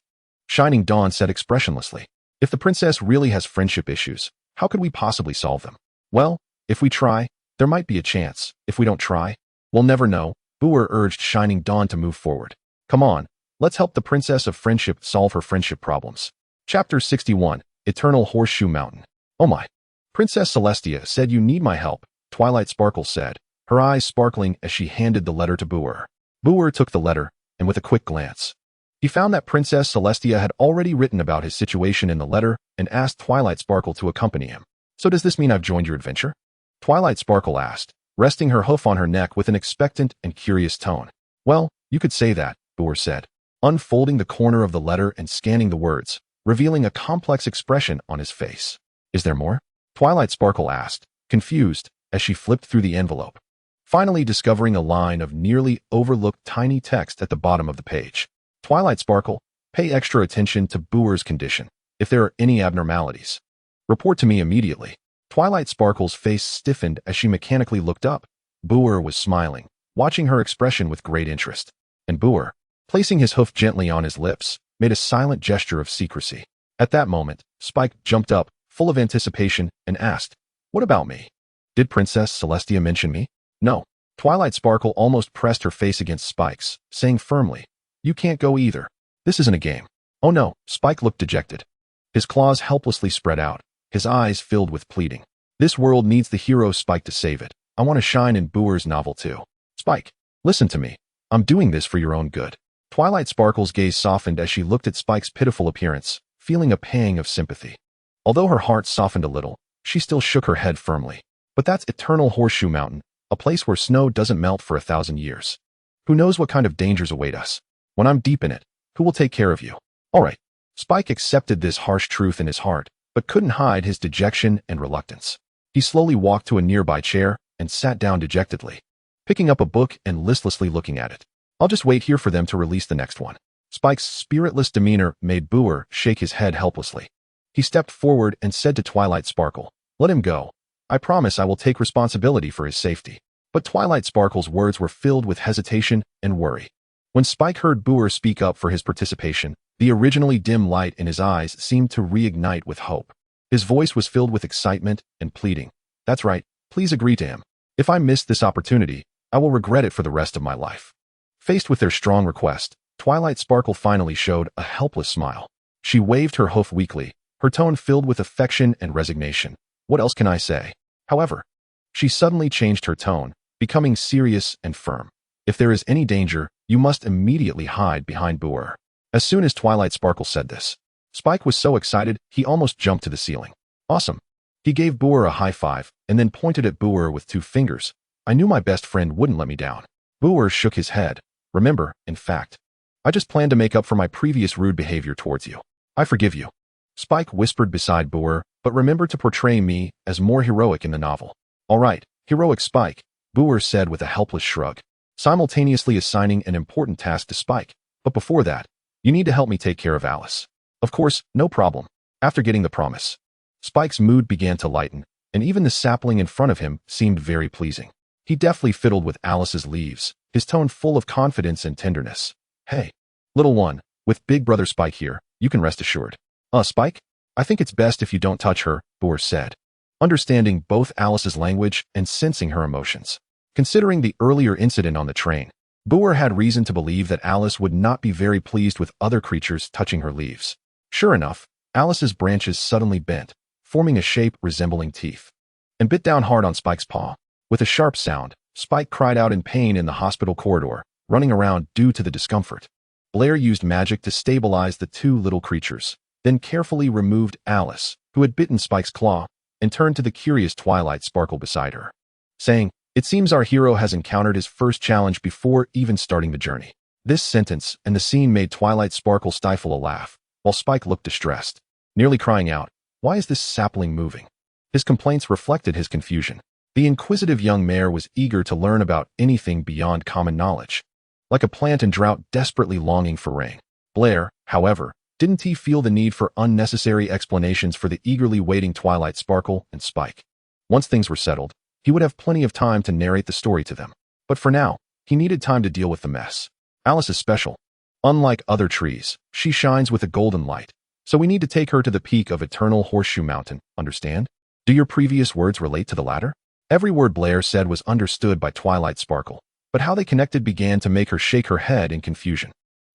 Speaker 1: Shining Dawn said expressionlessly. If the princess really has friendship issues, how could we possibly solve them? Well, if we try, there might be a chance. If we don't try, we'll never know. Briar urged Shining Dawn to move forward. Come on, let's help the princess of friendship solve her friendship problems. Chapter 61, Eternal Horseshoe Mountain. Oh my. Princess Celestia said you need my help, Twilight Sparkle said, her eyes sparkling as she handed the letter to Briar. Briar took the letter, and with a quick glance, he found that Princess Celestia had already written about his situation in the letter and asked Twilight Sparkle to accompany him. So does this mean I've joined your adventure? Twilight Sparkle asked, resting her hoof on her neck with an expectant and curious tone. Well, you could say that, Briar said, unfolding the corner of the letter and scanning the words, revealing a complex expression on his face. Is there more? Twilight Sparkle asked, confused, as she flipped through the envelope, finally discovering a line of nearly overlooked tiny text at the bottom of the page. Twilight Sparkle, pay extra attention to Briar's condition. If there are any abnormalities, report to me immediately. Twilight Sparkle's face stiffened as she mechanically looked up. Briar was smiling, watching her expression with great interest. And Briar, placing his hoof gently on his lips, made a silent gesture of secrecy. At that moment, Spike jumped up, full of anticipation, and asked, "What about me? Did Princess Celestia mention me?" "No." Twilight Sparkle almost pressed her face against Spike's, saying firmly, "You can't go either. This isn't a game." "Oh no." Spike looked dejected. His claws helplessly spread out, his eyes filled with pleading. "This world needs the hero Spike to save it. I want to shine in Boer's novel too. Spike, listen to me. I'm doing this for your own good." Twilight Sparkle's gaze softened as she looked at Spike's pitiful appearance, feeling a pang of sympathy. Although her heart softened a little, she still shook her head firmly. "But that's Eternal Horseshoe Mountain, a place where snow doesn't melt for 1,000 years. Who knows what kind of dangers await us? When I'm deep in it, who will take care of you?" "All right." Spike accepted this harsh truth in his heart, but couldn't hide his dejection and reluctance. He slowly walked to a nearby chair and sat down dejectedly, picking up a book and listlessly looking at it. "I'll just wait here for them to release the next one." Spike's spiritless demeanor made Boer shake his head helplessly. He stepped forward and said to Twilight Sparkle, "Let him go. I promise I will take responsibility for his safety." But Twilight Sparkle's words were filled with hesitation and worry. When Spike heard Boer speak up for his participation, the originally dim light in his eyes seemed to reignite with hope. His voice was filled with excitement and pleading. "That's right. Please agree to him. If I miss this opportunity, I will regret it for the rest of my life." Faced with their strong request, Twilight Sparkle finally showed a helpless smile. She waved her hoof weakly, her tone filled with affection and resignation. "What else can I say?" However, she suddenly changed her tone, becoming serious and firm. "If there is any danger, you must immediately hide behind Boer." As soon as Twilight Sparkle said this, Spike was so excited he almost jumped to the ceiling. "Awesome." He gave Boer a high five and then pointed at Boer with 2 fingers. "I knew my best friend wouldn't let me down." Boer shook his head. "Remember, in fact, I just planned to make up for my previous rude behavior towards you. I forgive you." Spike whispered beside Boer, "But remember to portray me as more heroic in the novel." "All right, heroic Spike," Boer said with a helpless shrug, simultaneously assigning an important task to Spike. "But before that, you need to help me take care of Alice." "Of course, no problem." After getting the promise, Spike's mood began to lighten, and even the sapling in front of him seemed very pleasing. He deftly fiddled with Alice's leaves, his tone full of confidence and tenderness. "Hey, little one, with Big Brother Spike here, you can rest assured." Spike? I think it's best if you don't touch her," Boer said, understanding both Alice's language and sensing her emotions. Considering the earlier incident on the train, Boer had reason to believe that Alice would not be very pleased with other creatures touching her leaves. Sure enough, Alice's branches suddenly bent, forming a shape resembling teeth, and bit down hard on Spike's paw. With a sharp sound, Spike cried out in pain in the hospital corridor, running around due to the discomfort. Blair used magic to stabilize the 2 little creatures, then carefully removed Alice, who had bitten Spike's claw, and turned to the curious Twilight Sparkle beside her, saying, "It seems our hero has encountered his first challenge before even starting the journey." This sentence and the scene made Twilight Sparkle stifle a laugh, while Spike looked distressed, nearly crying out, "Why is this sapling moving?" His complaints reflected his confusion. The inquisitive young mare was eager to learn about anything beyond common knowledge, like a plant in drought desperately longing for rain. Blair, however, didn't he feel the need for unnecessary explanations for the eagerly waiting Twilight Sparkle and Spike? Once things were settled, he would have plenty of time to narrate the story to them. But for now, he needed time to deal with the mess. Alice is special. Unlike other trees, she shines with a golden light, so we need to take her to the peak of Eternal Horseshoe Mountain, understand? Do your previous words relate to the latter? Every word Blair said was understood by Twilight Sparkle, but how they connected began to make her shake her head in confusion.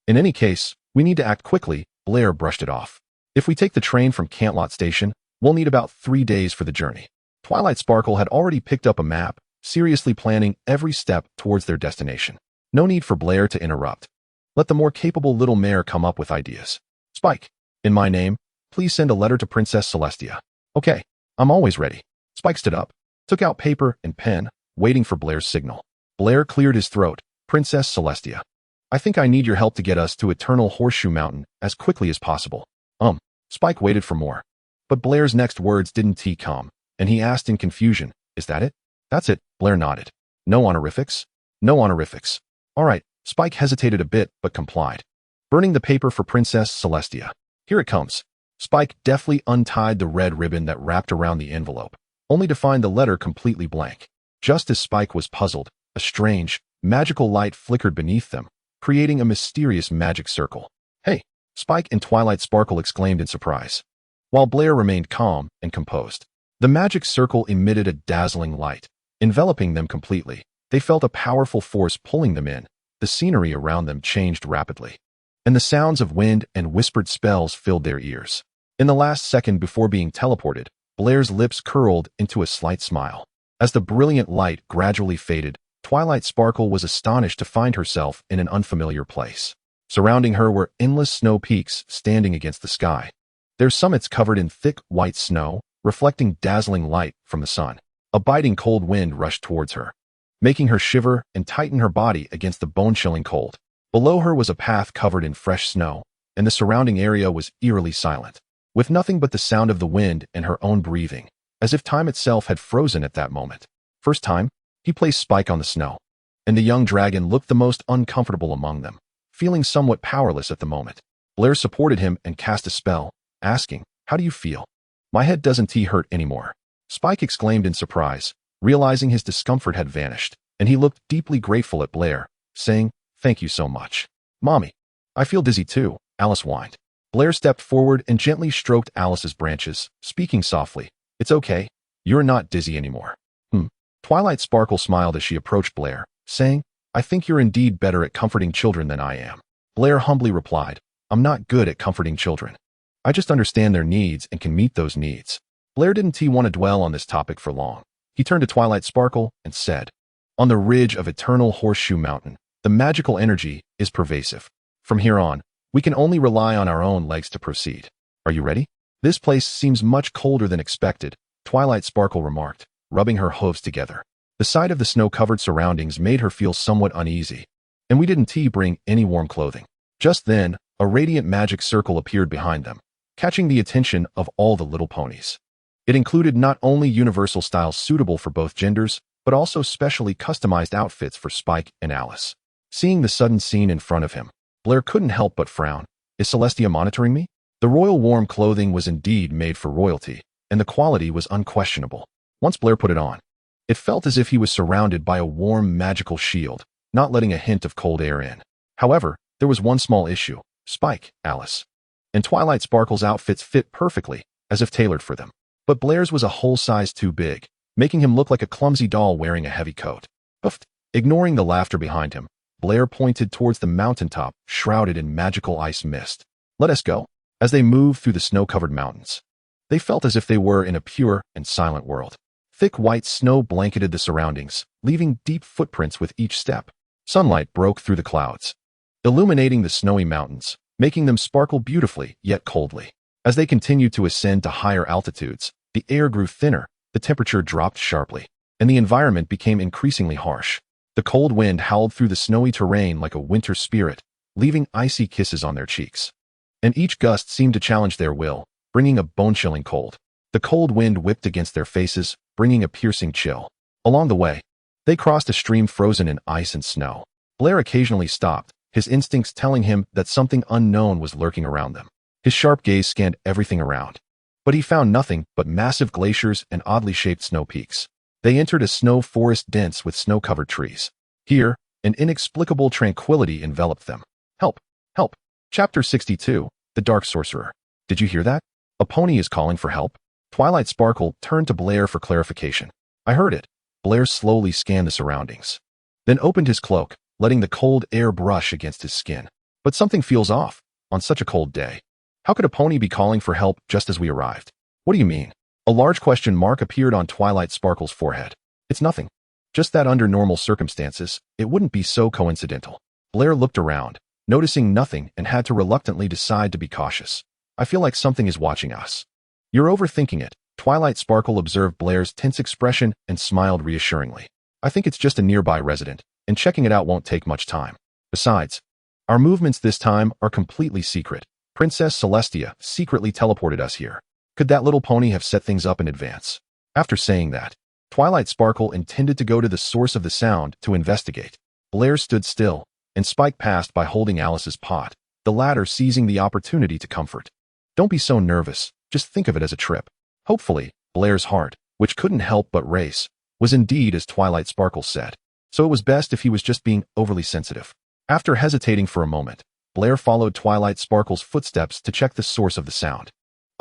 Speaker 1: "In any case, we need to act quickly," Blair brushed it off. "If we take the train from Cantlot Station, we'll need about 3 days for the journey." Twilight Sparkle had already picked up a map, seriously planning every step towards their destination. No need for Blair to interrupt. Let the more capable little mare come up with ideas. "Spike, in my name, please send a letter to Princess Celestia." "Okay, I'm always ready." Spike stood up, took out paper and pen, waiting for Blair's signal. Blair cleared his throat. "Princess Celestia, I think I need your help to get us to Eternal Horseshoe Mountain as quickly as possible." Spike waited for more. But Blair's next words didn't come, and he asked in confusion, "Is that it?" "That's it," Blair nodded. "No honorifics?" "No honorifics." "All right." Spike hesitated a bit, but complied. Burning the paper for Princess Celestia. "Here it comes." Spike deftly untied the red ribbon that wrapped around the envelope, only to find the letter completely blank. Just as Spike was puzzled, a strange, magical light flickered beneath them, creating a mysterious magic circle. "Hey!" Spike and Twilight Sparkle exclaimed in surprise. while Blair remained calm and composed. The magic circle emitted a dazzling light, enveloping them completely. They felt a powerful force pulling them in. The scenery around them changed rapidly, and the sounds of wind and whispered spells filled their ears. In the last second before being teleported, Blair's lips curled into a slight smile. As the brilliant light gradually faded, Twilight Sparkle was astonished to find herself in an unfamiliar place. Surrounding her were endless snow peaks standing against the sky, their summits covered in thick white snow, reflecting dazzling light from the sun. A biting cold wind rushed towards her, making her shiver and tighten her body against the bone-chilling cold. Below her was a path covered in fresh snow, and the surrounding area was eerily silent, with nothing but the sound of the wind and her own breathing, as if time itself had frozen at that moment. First time, he placed Spike on the snow, and the young dragon looked the most uncomfortable among them, feeling somewhat powerless at the moment. Blair supported him and cast a spell, asking, "How do you feel?" "My head doesn't hurt anymore," Spike exclaimed in surprise, realizing his discomfort had vanished, and he looked deeply grateful at Blair, saying, "Thank you so much." "Mommy, I feel dizzy too," Alice whined. Blair stepped forward and gently stroked Alice's branches, speaking softly, "It's okay. You're not dizzy anymore." Twilight Sparkle smiled as she approached Blair, saying, "I think you're indeed better at comforting children than I am." Blair humbly replied, "I'm not good at comforting children. I just understand their needs and can meet those needs." Blair didn't want to dwell on this topic for long. He turned to Twilight Sparkle and said, "On the ridge of Eternal Horseshoe Mountain, the magical energy is pervasive. From here on, we can only rely on our own legs to proceed. Are you ready?" "This place seems much colder than expected," Twilight Sparkle remarked, rubbing her hooves together. The sight of the snow-covered surroundings made her feel somewhat uneasy, and we didn't bring any warm clothing. Just then, a radiant magic circle appeared behind them, catching the attention of all the little ponies. It included not only universal styles suitable for both genders, but also specially customized outfits for Spike and Alice. Seeing the sudden scene in front of him, Blair couldn't help but frown. "Is Celestia monitoring me?" The royal warm clothing was indeed made for royalty, and the quality was unquestionable. Once Blair put it on, it felt as if he was surrounded by a warm magical shield, not letting a hint of cold air in. However, there was one small issue. Spike, Alice, and Twilight Sparkle's outfits fit perfectly, as if tailored for them. But Blair's was a whole size too big, making him look like a clumsy doll wearing a heavy coat. Puffed. Ignoring the laughter behind him, Blair pointed towards the mountaintop, shrouded in magical ice mist. "Let us go." As they moved through the snow-covered mountains, they felt as if they were in a pure and silent world. Thick white snow blanketed the surroundings, leaving deep footprints with each step. Sunlight broke through the clouds, illuminating the snowy mountains, making them sparkle beautifully yet coldly. As they continued to ascend to higher altitudes, the air grew thinner, the temperature dropped sharply, and the environment became increasingly harsh. The cold wind howled through the snowy terrain like a winter spirit, leaving icy kisses on their cheeks. And each gust seemed to challenge their will, bringing a bone-chilling cold. The cold wind whipped against their faces, bringing a piercing chill. Along the way, they crossed a stream frozen in ice and snow. Blair occasionally stopped, his instincts telling him that something unknown was lurking around them. His sharp gaze scanned everything around, but he found nothing but massive glaciers and oddly shaped snow peaks. They entered a snow forest dense with snow-covered trees. Here, an inexplicable tranquility enveloped them. "Help! Help!" Chapter 62, The Dark Sorcerer. "Did you hear that? A pony is calling for help." Twilight Sparkle turned to Blair for clarification. "I heard it." Blair slowly scanned the surroundings, then opened his cloak, letting the cold air brush against his skin. "But something feels off on such a cold day. How could a pony be calling for help just as we arrived?" "What do you mean?" A large question mark appeared on Twilight Sparkle's forehead. "It's nothing. Just that under normal circumstances, it wouldn't be so coincidental." Blair looked around, noticing nothing, and had to reluctantly decide to be cautious. "I feel like something is watching us." "You're overthinking it." Twilight Sparkle observed Blair's tense expression and smiled reassuringly. "I think it's just a nearby resident, and checking it out won't take much time. Besides, our movements this time are completely secret. Princess Celestia secretly teleported us here. Could that little pony have set things up in advance?" After saying that, Twilight Sparkle intended to go to the source of the sound to investigate. Blair stood still, and Spike passed by holding Alice's pot, the latter seizing the opportunity to comfort. "Don't be so nervous. Just think of it as a trip." Hopefully, Blair's heart, which couldn't help but race, was indeed as Twilight Sparkle said. So it was best if he was just being overly sensitive. After hesitating for a moment, Blair followed Twilight Sparkle's footsteps to check the source of the sound.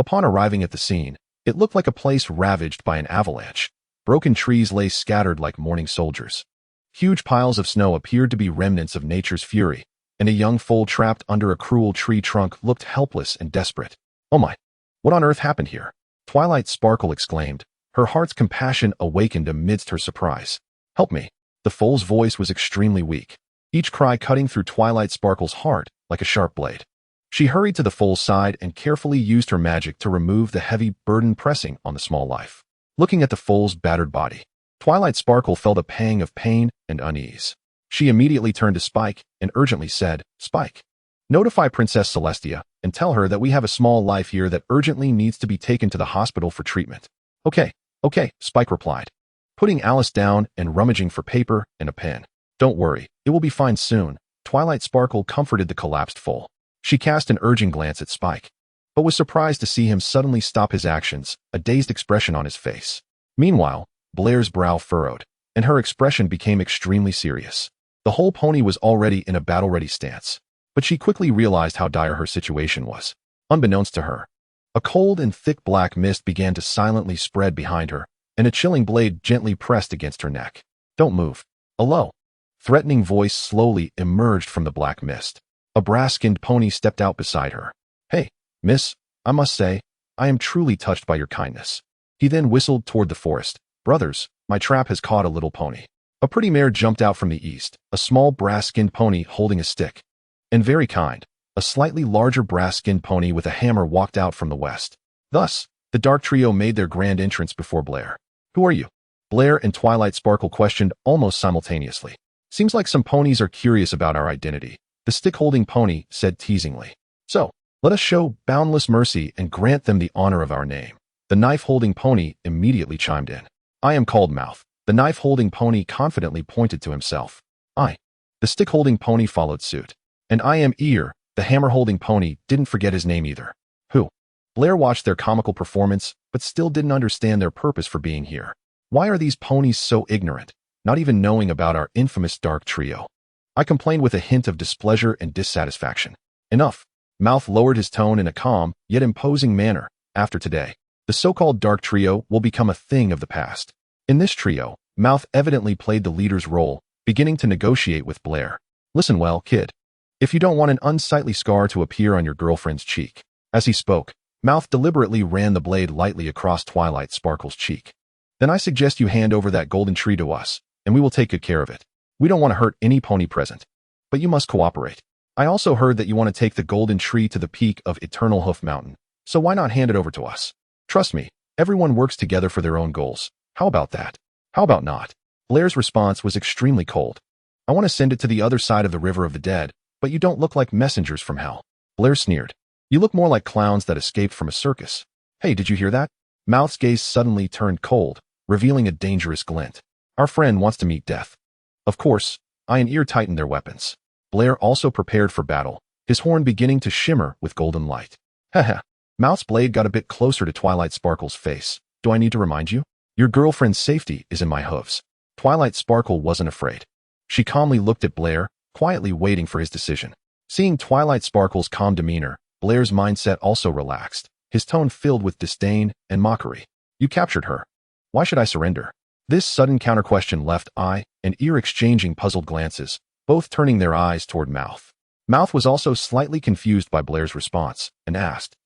Speaker 1: Upon arriving at the scene, it looked like a place ravaged by an avalanche. Broken trees lay scattered like mourning soldiers. Huge piles of snow appeared to be remnants of nature's fury, and a young foal trapped under a cruel tree trunk looked helpless and desperate. "Oh my! What on earth happened here?" Twilight Sparkle exclaimed. Her heart's compassion awakened amidst her surprise. "Help me!" The foal's voice was extremely weak, each cry cutting through Twilight Sparkle's heart like a sharp blade. She hurried to the foal's side and carefully used her magic to remove the heavy burden pressing on the small life. Looking at the foal's battered body, Twilight Sparkle felt a pang of pain and unease. She immediately turned to Spike and urgently said, "Spike, notify Princess Celestia and tell her that we have a small life here that urgently needs to be taken to the hospital for treatment." Okay, Spike replied, putting Alice down and rummaging for paper and a pen. "Don't worry, it will be fine soon." Twilight Sparkle comforted the collapsed foal. She cast an urging glance at Spike, but was surprised to see him suddenly stop his actions, a dazed expression on his face. Meanwhile, Blair's brow furrowed, and her expression became extremely serious. The whole pony was already in a battle-ready stance, but she quickly realized how dire her situation was. Unbeknownst to her, a cold and thick black mist began to silently spread behind her, and a chilling blade gently pressed against her neck. "Don't move." A low, threatening voice slowly emerged from the black mist. A brass-skinned pony stepped out beside her. "Hey, miss, I must say, I am truly touched by your kindness." He then whistled toward the forest. "Brothers, my trap has caught a little pony." A pretty mare jumped out from the east, a small brass-skinned pony holding a stick. And very kind, a slightly larger brass-skinned pony with a hammer walked out from the west. Thus, the dark trio made their grand entrance before Blair. "Who are you?" Blair and Twilight Sparkle questioned almost simultaneously. "Seems like some ponies are curious about our identity," the stick-holding pony said teasingly. "So, let us show boundless mercy and grant them the honor of our name." The knife-holding pony immediately chimed in. "I am called Mouth." The knife-holding pony confidently pointed to himself. "I." The stick-holding pony followed suit. "And I am Ear." The hammer-holding pony didn't forget his name either. "Who?" Blair watched their comical performance, but still didn't understand their purpose for being here. Why are these ponies so ignorant, not even knowing about our infamous dark trio? I complained with a hint of displeasure and dissatisfaction. "Enough." Mouth lowered his tone in a calm, yet imposing manner. "After today, the so-called dark trio will become a thing of the past." In this trio, Mouth evidently played the leader's role, beginning to negotiate with Blair. "Listen well, kid. If you don't want an unsightly scar to appear on your girlfriend's cheek." As he spoke, Mouth deliberately ran the blade lightly across Twilight Sparkle's cheek. "Then I suggest you hand over that golden tree to us, and we will take good care of it. We don't want to hurt any pony present, but you must cooperate. I also heard that you want to take the golden tree to the peak of Eternal Hoof Mountain, so why not hand it over to us? Trust me, everyone works together for their own goals. How about that?" "How about not?" Blair's response was extremely cold. "I want to send it to the other side of the River of the Dead, but you don't look like messengers from hell." Blair sneered. "You look more like clowns that escaped from a circus." "Hey, did you hear that?" Mouth's gaze suddenly turned cold, revealing a dangerous glint. "Our friend wants to meet death." Of course, Eye and Ear tightened their weapons. Blair also prepared for battle, his horn beginning to shimmer with golden light. "Haha." Mouth's blade got a bit closer to Twilight Sparkle's face. "Do I need to remind you? Your girlfriend's safety is in my hooves." Twilight Sparkle wasn't afraid. She calmly looked at Blair, quietly waiting for his decision. Seeing Twilight Sparkle's calm demeanor, Blair's mindset also relaxed, his tone filled with disdain and mockery. "You captured her. Why should I surrender?" This sudden counter-question left Eye and Ear exchanging puzzled glances, both turning their eyes toward Mouth. Mouth was also slightly confused by Blair's response, and asked,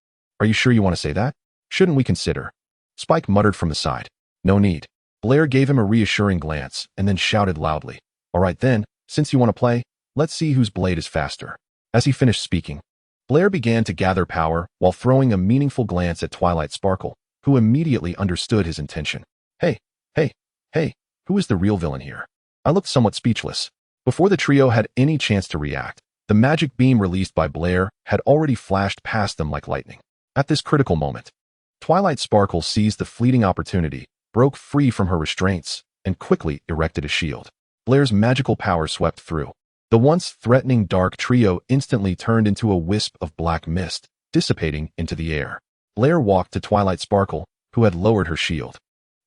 Speaker 1: "Are you sure you want to say that? Shouldn't we consider?" Spike muttered from the side. "No need." Blair gave him a reassuring glance and then shouted loudly, "All right then, since you want to play, let's see whose blade is faster." As he finished speaking, Blair began to gather power while throwing a meaningful glance at Twilight Sparkle, who immediately understood his intention. Hey, who is the real villain here?" I looked somewhat speechless. Before the trio had any chance to react, the magic beam released by Blair had already flashed past them like lightning. At this critical moment, Twilight Sparkle seized the fleeting opportunity, broke free from her restraints, and quickly erected a shield. Blair's magical power swept through. The once threatening dark trio instantly turned into a wisp of black mist, dissipating into the air. Blair walked to Twilight Sparkle, who had lowered her shield,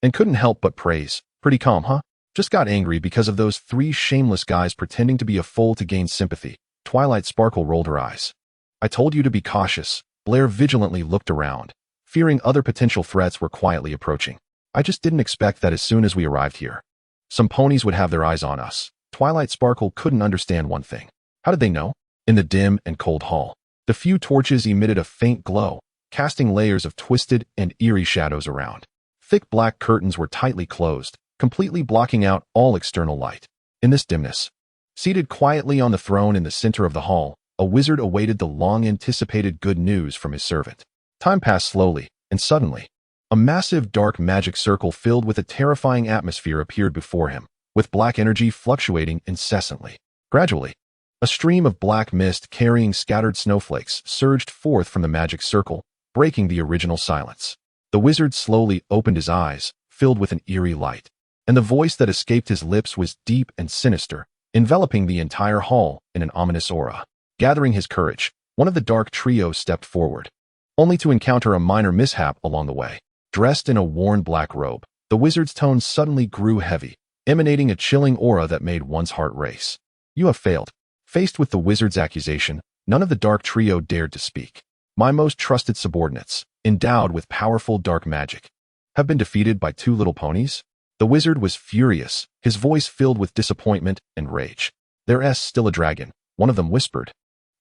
Speaker 1: and couldn't help but praise. "Pretty calm, huh? Just got angry because of those 3 shameless guys pretending to be a fool to gain sympathy." Twilight Sparkle rolled her eyes. "I told you to be cautious." Blair vigilantly looked around, fearing other potential threats were quietly approaching. I just didn't expect that as soon as we arrived here, some ponies would have their eyes on us. Twilight Sparkle couldn't understand one thing. How did they know? In the dim and cold hall, the few torches emitted a faint glow, casting layers of twisted and eerie shadows around. Thick black curtains were tightly closed, completely blocking out all external light. In this dimness, seated quietly on the throne in the center of the hall, a wizard awaited the long-anticipated good news from his servant. Time passed slowly, and suddenly, a massive dark magic circle filled with a terrifying atmosphere appeared before him, with black energy fluctuating incessantly. Gradually, a stream of black mist carrying scattered snowflakes surged forth from the magic circle, breaking the original silence. The wizard slowly opened his eyes, filled with an eerie light, and the voice that escaped his lips was deep and sinister, enveloping the entire hall in an ominous aura. Gathering his courage, one of the dark trio stepped forward, only to encounter a minor mishap along the way. Dressed in a worn black robe, the wizard's tone suddenly grew heavy, emanating a chilling aura that made one's heart race. You have failed. Faced with the wizard's accusation, none of the dark trio dared to speak. My most trusted subordinates, endowed with powerful dark magic, have been defeated by two little ponies? The wizard was furious, his voice filled with disappointment and rage. There's still a dragon, one of them whispered,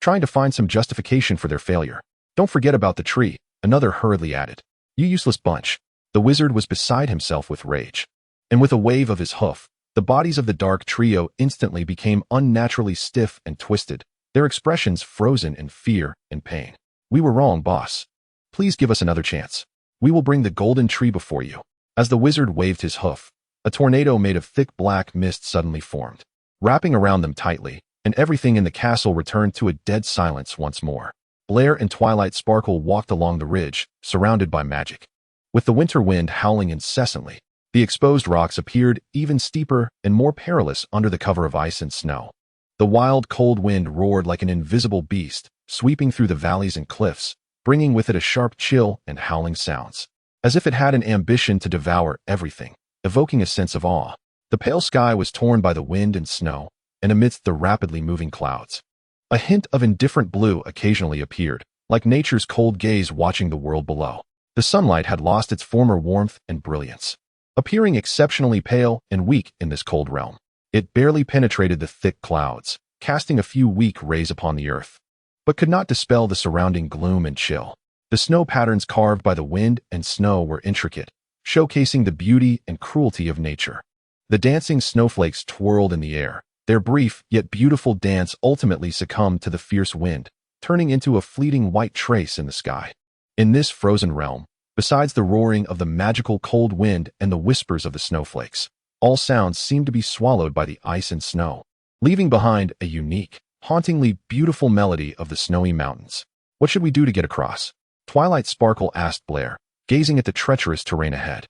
Speaker 1: trying to find some justification for their failure. Don't forget about the tree, another hurriedly added. You useless bunch. The wizard was beside himself with rage. And with a wave of his hoof, the bodies of the dark trio instantly became unnaturally stiff and twisted, their expressions frozen in fear and pain. We were wrong, boss. Please give us another chance. We will bring the golden tree before you. As the wizard waved his hoof, a tornado made of thick black mist suddenly formed, wrapping around them tightly, and everything in the castle returned to a dead silence once more. Blair and Twilight Sparkle walked along the ridge, surrounded by magic. With the winter wind howling incessantly, the exposed rocks appeared even steeper and more perilous under the cover of ice and snow. The wild, cold wind roared like an invisible beast, sweeping through the valleys and cliffs, bringing with it a sharp chill and howling sounds, as if it had an ambition to devour everything, evoking a sense of awe. The pale sky was torn by the wind and snow, and amidst the rapidly moving clouds, a hint of indifferent blue occasionally appeared, like nature's cold gaze watching the world below. The sunlight had lost its former warmth and brilliance, appearing exceptionally pale and weak in this cold realm. It barely penetrated the thick clouds, casting a few weak rays upon the earth, but could not dispel the surrounding gloom and chill. The snow patterns carved by the wind and snow were intricate, showcasing the beauty and cruelty of nature. The dancing snowflakes twirled in the air. Their brief yet beautiful dance ultimately succumbed to the fierce wind, turning into a fleeting white trace in the sky. In this frozen realm, besides the roaring of the magical cold wind and the whispers of the snowflakes, all sounds seemed to be swallowed by the ice and snow, leaving behind a unique, hauntingly beautiful melody of the snowy mountains. What should we do to get across? Twilight Sparkle asked Blair, gazing at the treacherous terrain ahead.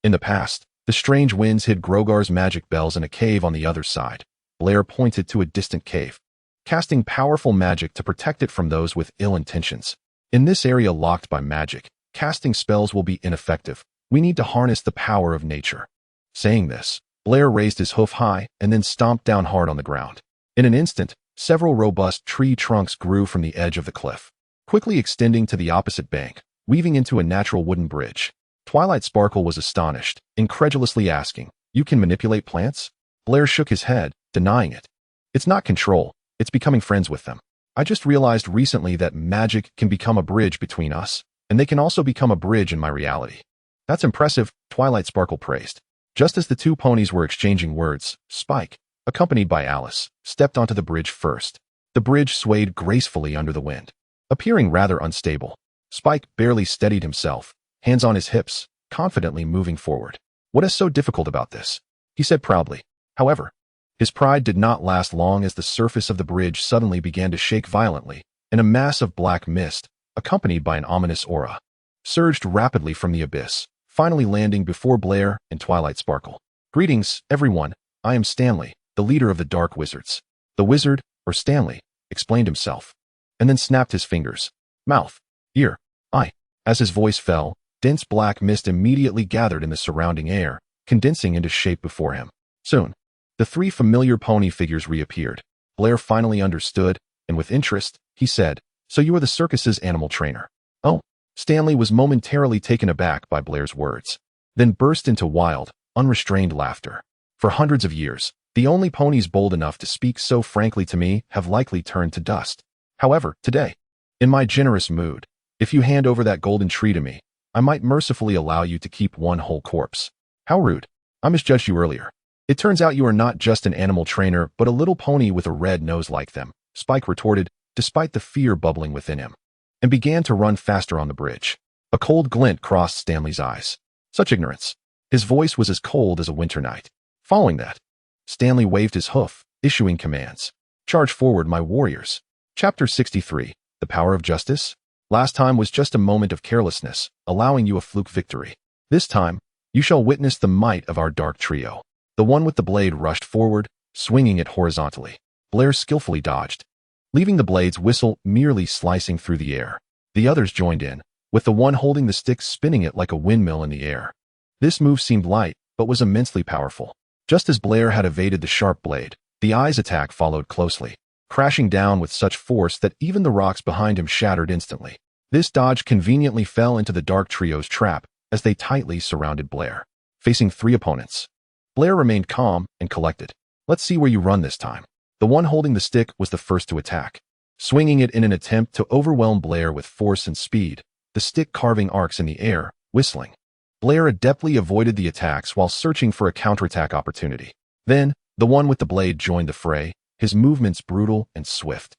Speaker 1: In the past, the strange winds hid Grogar's magic bells in a cave on the other side. Blair pointed to a distant cave, casting powerful magic to protect it from those with ill intentions. In this area locked by magic, casting spells will be ineffective. We need to harness the power of nature. Saying this, Blair raised his hoof high and then stomped down hard on the ground. In an instant, several robust tree trunks grew from the edge of the cliff, quickly extending to the opposite bank, weaving into a natural wooden bridge. Twilight Sparkle was astonished, incredulously asking, "You can manipulate plants?" Blair shook his head, denying it. "It's not control, it's becoming friends with them. I just realized recently that magic can become a bridge between us, and they can also become a bridge in my reality." "That's impressive," Twilight Sparkle praised. Just as the two ponies were exchanging words, Spike, accompanied by Alice, stepped onto the bridge first. The bridge swayed gracefully under the wind, appearing rather unstable. Spike barely steadied himself, hands on his hips, confidently moving forward. "What is so difficult about this?" he said proudly. However, his pride did not last long as the surface of the bridge suddenly began to shake violently, and a mass of black mist, accompanied by an ominous aura, surged rapidly from the abyss, finally landing before Blair and Twilight Sparkle. "Greetings, everyone. I am Stanley, the leader of the Dark Wizards." The wizard, or Stanley, explained himself, and then snapped his fingers. Mouth, ear, eye. As his voice fell, dense black mist immediately gathered in the surrounding air, condensing into shape before him. Soon, the three familiar pony figures reappeared. Blair finally understood, and with interest, he said, "So you are the circus's animal trainer." "Oh, Stanley was momentarily taken aback by Blair's words, then burst into wild, unrestrained laughter. For hundreds of years, the only ponies bold enough to speak so frankly to me have likely turned to dust. However, today, in my generous mood, if you hand over that golden tree to me, I might mercifully allow you to keep one whole corpse. How rude. I misjudged you earlier. It turns out you are not just an animal trainer, but a little pony with a red nose like them, Spike retorted, despite the fear bubbling within him, and began to run faster on the bridge. A cold glint crossed Stanley's eyes. Such ignorance. His voice was as cold as a winter night. Following that, Stanley waved his hoof, issuing commands. Charge forward, my warriors. Chapter 63, The Power of Justice. Last time was just a moment of carelessness, allowing you a fluke victory. This time, you shall witness the might of our dark trio. The one with the blade rushed forward, swinging it horizontally. Blair skillfully dodged, leaving the blade's whistle merely slicing through the air. The others joined in, with the one holding the stick spinning it like a windmill in the air. This move seemed light, but was immensely powerful. Just as Blair had evaded the sharp blade, the eye's attack followed closely, crashing down with such force that even the rocks behind him shattered instantly. This dodge conveniently fell into the dark trio's trap as they tightly surrounded Blair. Facing 3 opponents, Blair remained calm and collected. Let's see where you run this time. The one holding the stick was the first to attack, swinging it in an attempt to overwhelm Blair with force and speed, the stick carving arcs in the air, whistling. Blair adeptly avoided the attacks while searching for a counterattack opportunity. Then, the one with the blade joined the fray, his movements brutal and swift,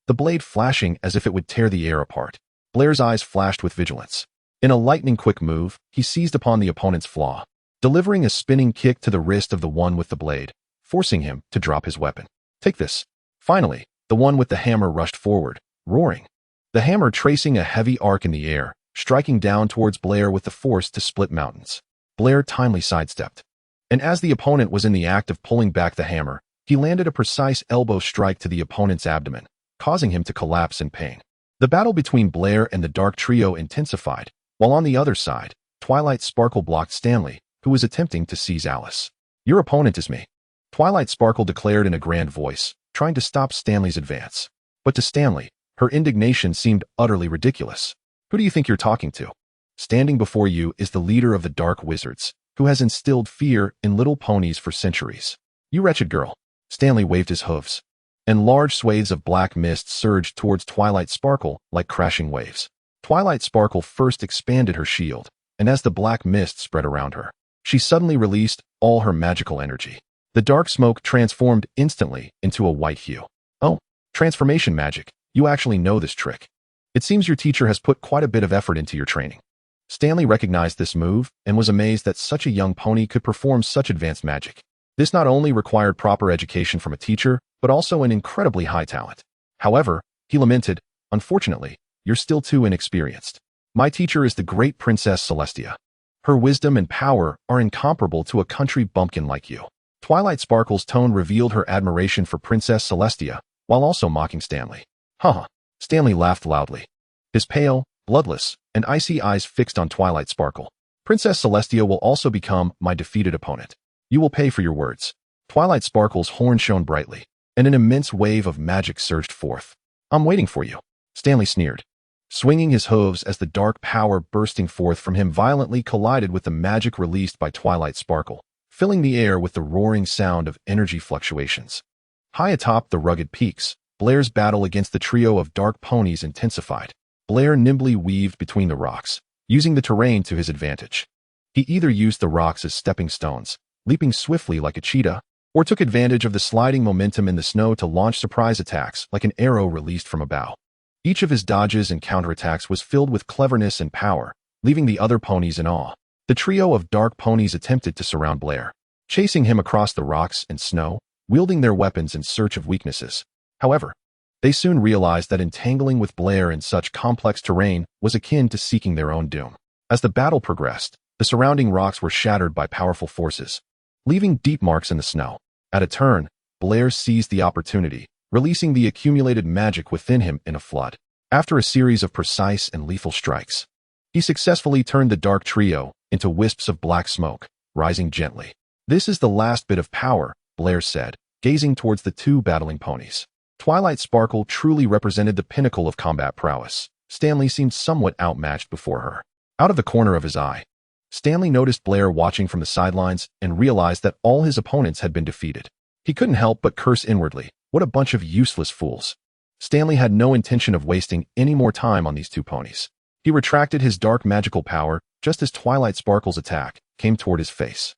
Speaker 1: the blade flashing as if it would tear the air apart. Blair's eyes flashed with vigilance. In a lightning-quick move, he seized upon the opponent's flaw, delivering a spinning kick to the wrist of the one with the blade, forcing him to drop his weapon. Take this. Finally, the one with the hammer rushed forward, roaring, the hammer tracing a heavy arc in the air, striking down towards Blair with the force to split mountains. Blair timely sidestepped, and as the opponent was in the act of pulling back the hammer, he landed a precise elbow strike to the opponent's abdomen, causing him to collapse in pain. The battle between Blair and the dark trio intensified, while on the other side, Twilight Sparkle blocked Stanley, who was attempting to seize Alice. Your opponent is me, Twilight Sparkle declared in a grand voice, trying to stop Stanley's advance. But to Stanley, her indignation seemed utterly ridiculous. Who do you think you're talking to? Standing before you is the leader of the Dark Wizards, who has instilled fear in little ponies for centuries. You wretched girl. Stanley waved his hooves, and large swathes of black mist surged towards Twilight Sparkle like crashing waves. Twilight Sparkle first expanded her shield, and as the black mist spread around her, she suddenly released all her magical energy. The dark smoke transformed instantly into a white hue. Oh, transformation magic. You actually know this trick. It seems your teacher has put quite a bit of effort into your training. Stanley recognized this move and was amazed that such a young pony could perform such advanced magic. This not only required proper education from a teacher, but also an incredibly high talent. However, he lamented, unfortunately, you're still too inexperienced. My teacher is the great Princess Celestia. Her wisdom and power are incomparable to a country bumpkin like you. Twilight Sparkle's tone revealed her admiration for Princess Celestia, while also mocking Stanley. Haha. Stanley laughed loudly, his pale, bloodless, and icy eyes fixed on Twilight Sparkle. Princess Celestia will also become my defeated opponent. You will pay for your words. Twilight Sparkle's horn shone brightly, and an immense wave of magic surged forth. I'm waiting for you. Stanley sneered, swinging his hooves as the dark power bursting forth from him violently collided with the magic released by Twilight Sparkle, filling the air with the roaring sound of energy fluctuations. High atop the rugged peaks, Blair's battle against the trio of dark ponies intensified. Blair nimbly weaved between the rocks, using the terrain to his advantage. He either used the rocks as stepping stones, leaping swiftly like a cheetah, or took advantage of the sliding momentum in the snow to launch surprise attacks like an arrow released from a bow. Each of his dodges and counterattacks was filled with cleverness and power, leaving the other ponies in awe. The trio of dark ponies attempted to surround Blair, chasing him across the rocks and snow, wielding their weapons in search of weaknesses. However, they soon realized that entangling with Blair in such complex terrain was akin to seeking their own doom. As the battle progressed, the surrounding rocks were shattered by powerful forces, leaving deep marks in the snow. At a turn, Blair seized the opportunity, releasing the accumulated magic within him in a flood. After a series of precise and lethal strikes, he successfully turned the dark trio into wisps of black smoke, rising gently. This is the last bit of power, Blair said, gazing towards the two battling ponies. Twilight Sparkle truly represented the pinnacle of combat prowess. Stanley seemed somewhat outmatched before her. Out of the corner of his eye, Stanley noticed Blair watching from the sidelines and realized that all his opponents had been defeated. He couldn't help but curse inwardly. What a bunch of useless fools. Stanley had no intention of wasting any more time on these two ponies. He retracted his dark magical power just as Twilight Sparkle's attack came toward his face.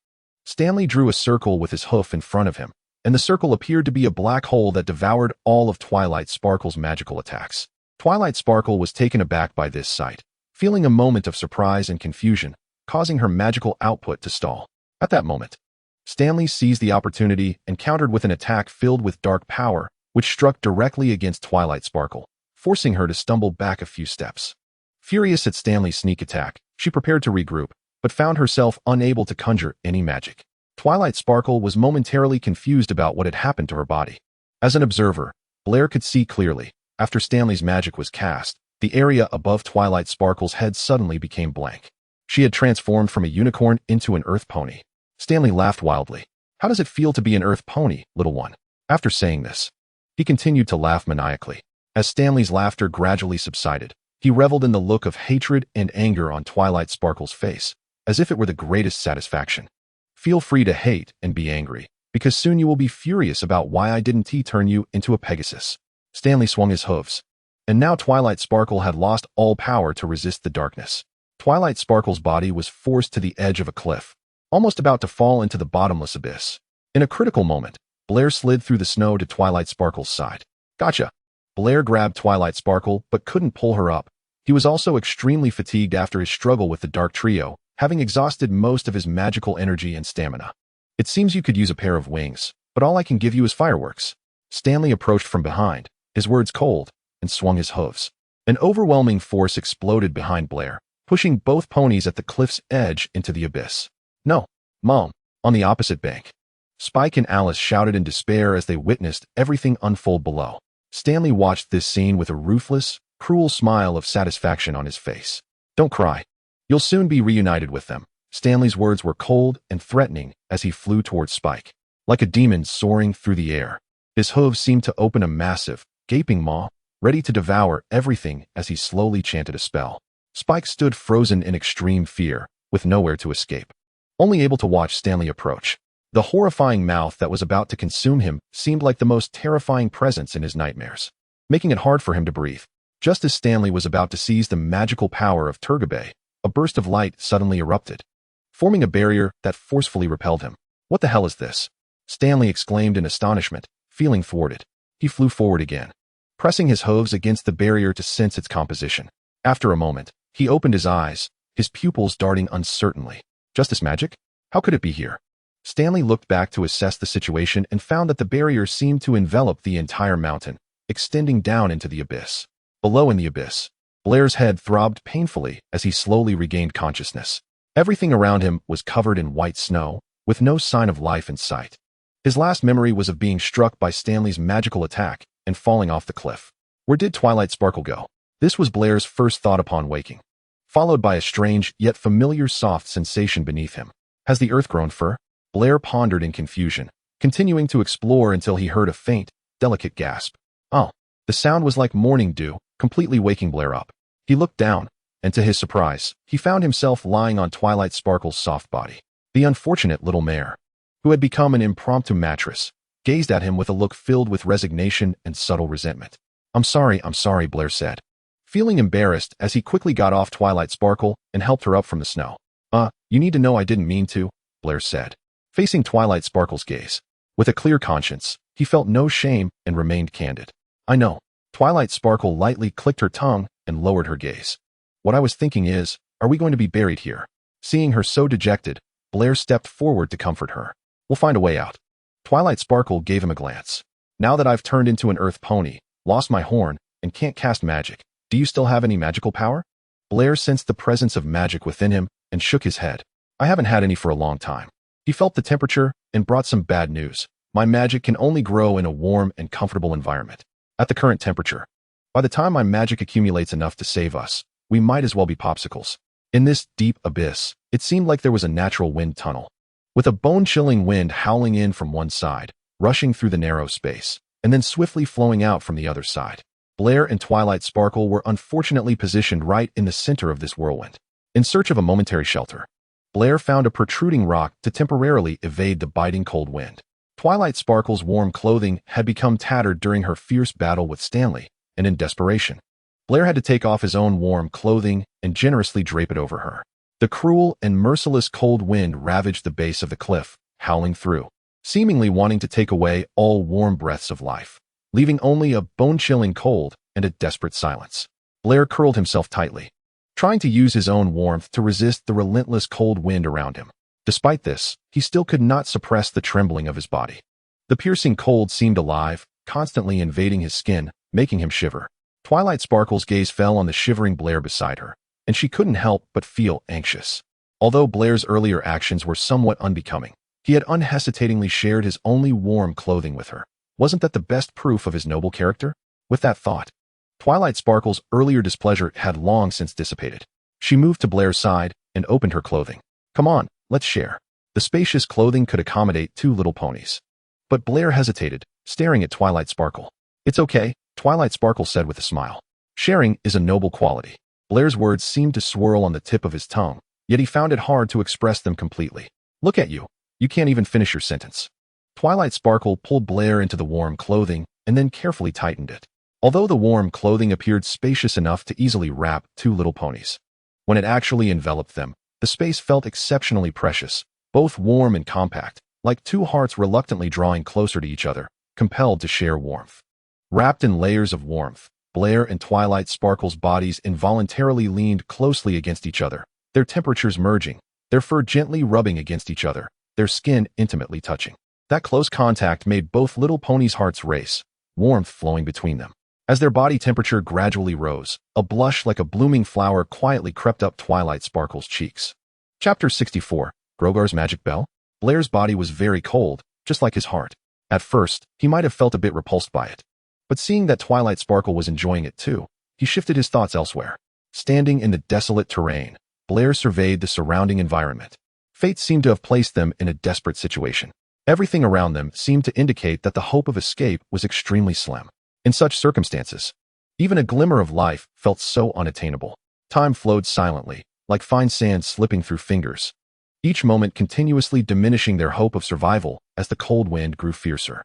Speaker 1: Stanley drew a circle with his hoof in front of him, and the circle appeared to be a black hole that devoured all of Twilight Sparkle's magical attacks. Twilight Sparkle was taken aback by this sight, feeling a moment of surprise and confusion, causing her magical output to stall. At that moment, Stanley seized the opportunity and countered with an attack filled with dark power, which struck directly against Twilight Sparkle, forcing her to stumble back a few steps. Furious at Stanley's sneak attack, she prepared to regroup, but found herself unable to conjure any magic. Twilight Sparkle was momentarily confused about what had happened to her body. As an observer, Blair could see clearly. After Stanley's magic was cast, the area above Twilight Sparkle's head suddenly became blank. She had transformed from a unicorn into an earth pony. Stanley laughed wildly. How does it feel to be an earth pony, little one? After saying this, he continued to laugh maniacally. As Stanley's laughter gradually subsided, he reveled in the look of hatred and anger on Twilight Sparkle's face, as if it were the greatest satisfaction. Feel free to hate and be angry, because soon you will be furious about why I didn't turn you into a Pegasus. Stanley swung his hooves, and now Twilight Sparkle had lost all power to resist the darkness. Twilight Sparkle's body was forced to the edge of a cliff, almost about to fall into the bottomless abyss. In a critical moment, Blair slid through the snow to Twilight Sparkle's side. Gotcha. Blair grabbed Twilight Sparkle but couldn't pull her up. He was also extremely fatigued after his struggle with the Dark Trio, having exhausted most of his magical energy and stamina. It seems you could use a pair of wings, but all I can give you is fireworks. Stanley approached from behind, his words cold, and swung his hooves. An overwhelming force exploded behind Blair, pushing both ponies at the cliff's edge into the abyss. No, Mom, on the opposite bank. Spike and Alice shouted in despair as they witnessed everything unfold below. Stanley watched this scene with a ruthless, cruel smile of satisfaction on his face. Don't cry. You'll soon be reunited with them. Stanley's words were cold and threatening as he flew towards Spike. Like a demon soaring through the air, his hooves seemed to open a massive, gaping maw, ready to devour everything as he slowly chanted a spell. Spike stood frozen in extreme fear, with nowhere to escape, only able to watch Stanley approach. The horrifying mouth that was about to consume him seemed like the most terrifying presence in his nightmares, making it hard for him to breathe. Just as Stanley was about to seize the magical power of Turgabay, a burst of light suddenly erupted, forming a barrier that forcefully repelled him. What the hell is this? Stanley exclaimed in astonishment, feeling thwarted. He flew forward again, pressing his hooves against the barrier to sense its composition. After a moment, he opened his eyes, his pupils darting uncertainly. Justice magic? How could it be here? Stanley looked back to assess the situation and found that the barrier seemed to envelop the entire mountain, extending down into the abyss. Below in the abyss, Blair's head throbbed painfully as he slowly regained consciousness. Everything around him was covered in white snow, with no sign of life in sight. His last memory was of being struck by Stanley's magical attack and falling off the cliff. Where did Twilight Sparkle go? This was Blair's first thought upon waking, followed by a strange yet familiar soft sensation beneath him. Has the earth grown fur? Blair pondered in confusion, continuing to explore until he heard a faint, delicate gasp. Oh, the sound was like morning dew, completely waking Blair up. He looked down, and to his surprise, he found himself lying on Twilight Sparkle's soft body. The unfortunate little mare, who had become an impromptu mattress, gazed at him with a look filled with resignation and subtle resentment. I'm sorry, Blair said, feeling embarrassed as he quickly got off Twilight Sparkle and helped her up from the snow. You need to know I didn't mean to, Blair said, facing Twilight Sparkle's gaze. With a clear conscience, he felt no shame and remained candid. I know. Twilight Sparkle lightly clicked her tongue and lowered her gaze. What I was thinking is, are we going to be buried here? Seeing her so dejected, Blair stepped forward to comfort her. We'll find a way out. Twilight Sparkle gave him a glance. Now that I've turned into an earth pony, lost my horn, and can't cast magic, do you still have any magical power? Blair sensed the presence of magic within him and shook his head. I haven't had any for a long time. He felt the temperature and brought some bad news. My magic can only grow in a warm and comfortable environment. At the current temperature, by the time my magic accumulates enough to save us, we might as well be popsicles. In this deep abyss, it seemed like there was a natural wind tunnel, with a bone-chilling wind howling in from one side, rushing through the narrow space, and then swiftly flowing out from the other side. Blair and Twilight Sparkle were unfortunately positioned right in the center of this whirlwind. In search of a momentary shelter, Blair found a protruding rock to temporarily evade the biting cold wind. Twilight Sparkle's warm clothing had become tattered during her fierce battle with Stanley, and in desperation, Blair had to take off his own warm clothing and generously drape it over her. The cruel and merciless cold wind ravaged the base of the cliff, howling through, seemingly wanting to take away all warm breaths of life, leaving only a bone-chilling cold and a desperate silence. Blair curled himself tightly, trying to use his own warmth to resist the relentless cold wind around him. Despite this, he still could not suppress the trembling of his body. The piercing cold seemed alive, constantly invading his skin, making him shiver. Twilight Sparkle's gaze fell on the shivering Blair beside her, and she couldn't help but feel anxious. Although Blair's earlier actions were somewhat unbecoming, he had unhesitatingly shared his only warm clothing with her. Wasn't that the best proof of his noble character? With that thought, Twilight Sparkle's earlier displeasure had long since dissipated. She moved to Blair's side and opened her clothing. Come on, let's share. The spacious clothing could accommodate 2 little ponies. But Blair hesitated, staring at Twilight Sparkle. It's okay, Twilight Sparkle said with a smile. Sharing is a noble quality. Blair's words seemed to swirl on the tip of his tongue, yet he found it hard to express them completely. Look at you. You can't even finish your sentence. Twilight Sparkle pulled Blair into the warm clothing and then carefully tightened it. Although the warm clothing appeared spacious enough to easily wrap 2 little ponies, when it actually enveloped them, the space felt exceptionally precious, both warm and compact, like 2 hearts reluctantly drawing closer to each other, compelled to share warmth. Wrapped in layers of warmth, Blair and Twilight Sparkle's bodies involuntarily leaned closely against each other, their temperatures merging, their fur gently rubbing against each other, their skin intimately touching. That close contact made both little ponies' hearts race, warmth flowing between them. As their body temperature gradually rose, a blush like a blooming flower quietly crept up Twilight Sparkle's cheeks. Chapter 64, Grogar's Magic Bell? Blair's body was very cold, just like his heart. At first, he might have felt a bit repulsed by it. But seeing that Twilight Sparkle was enjoying it too, he shifted his thoughts elsewhere. Standing in the desolate terrain, Blair surveyed the surrounding environment. Fate seemed to have placed them in a desperate situation. Everything around them seemed to indicate that the hope of escape was extremely slim. In such circumstances, even a glimmer of life felt so unattainable. Time flowed silently, like fine sand slipping through fingers, each moment continuously diminishing their hope of survival as the cold wind grew fiercer.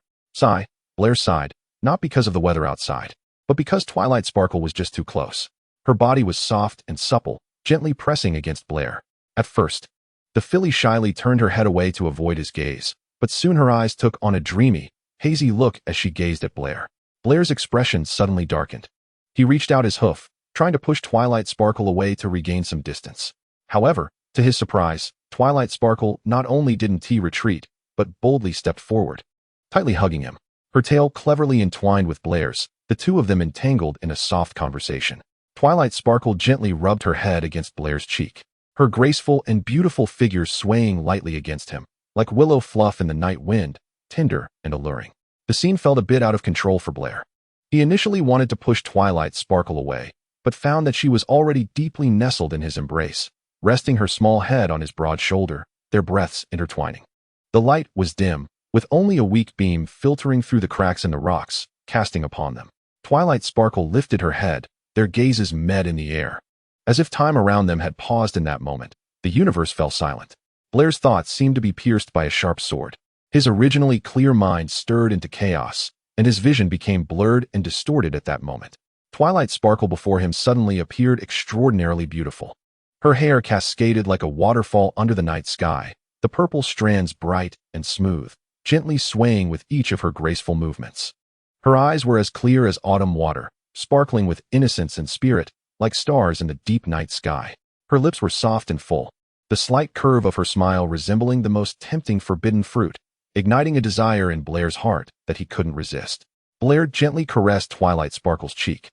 Speaker 1: Blair sighed, not because of the weather outside, but because Twilight Sparkle was just too close. Her body was soft and supple, gently pressing against Blair. At first, the filly shyly turned her head away to avoid his gaze, but soon her eyes took on a dreamy, hazy look as she gazed at Blair. Blair's expression suddenly darkened. He reached out his hoof, trying to push Twilight Sparkle away to regain some distance. However, to his surprise, Twilight Sparkle not only didn't retreat, but boldly stepped forward, tightly hugging him. Her tail cleverly entwined with Blair's, the 2 of them entangled in a soft conversation. Twilight Sparkle gently rubbed her head against Blair's cheek, her graceful and beautiful figure swaying lightly against him, like willow fluff in the night wind, tender and alluring. The scene felt a bit out of control for Blair. He initially wanted to push Twilight Sparkle away, but found that she was already deeply nestled in his embrace, resting her small head on his broad shoulder, their breaths intertwining. The light was dim, with only a weak beam filtering through the cracks in the rocks, casting upon them. Twilight Sparkle lifted her head, their gazes met in the air. As if time around them had paused in that moment, the universe fell silent. Blair's thoughts seemed to be pierced by a sharp sword. His originally clear mind stirred into chaos, and his vision became blurred and distorted at that moment. Twilight Sparkle before him suddenly appeared extraordinarily beautiful. Her hair cascaded like a waterfall under the night sky, the purple strands bright and smooth, gently swaying with each of her graceful movements. Her eyes were as clear as autumn water, sparkling with innocence and spirit, like stars in the deep night sky. Her lips were soft and full, the slight curve of her smile resembling the most tempting forbidden fruit, igniting a desire in Blair's heart that he couldn't resist. Blair gently caressed Twilight Sparkle's cheek,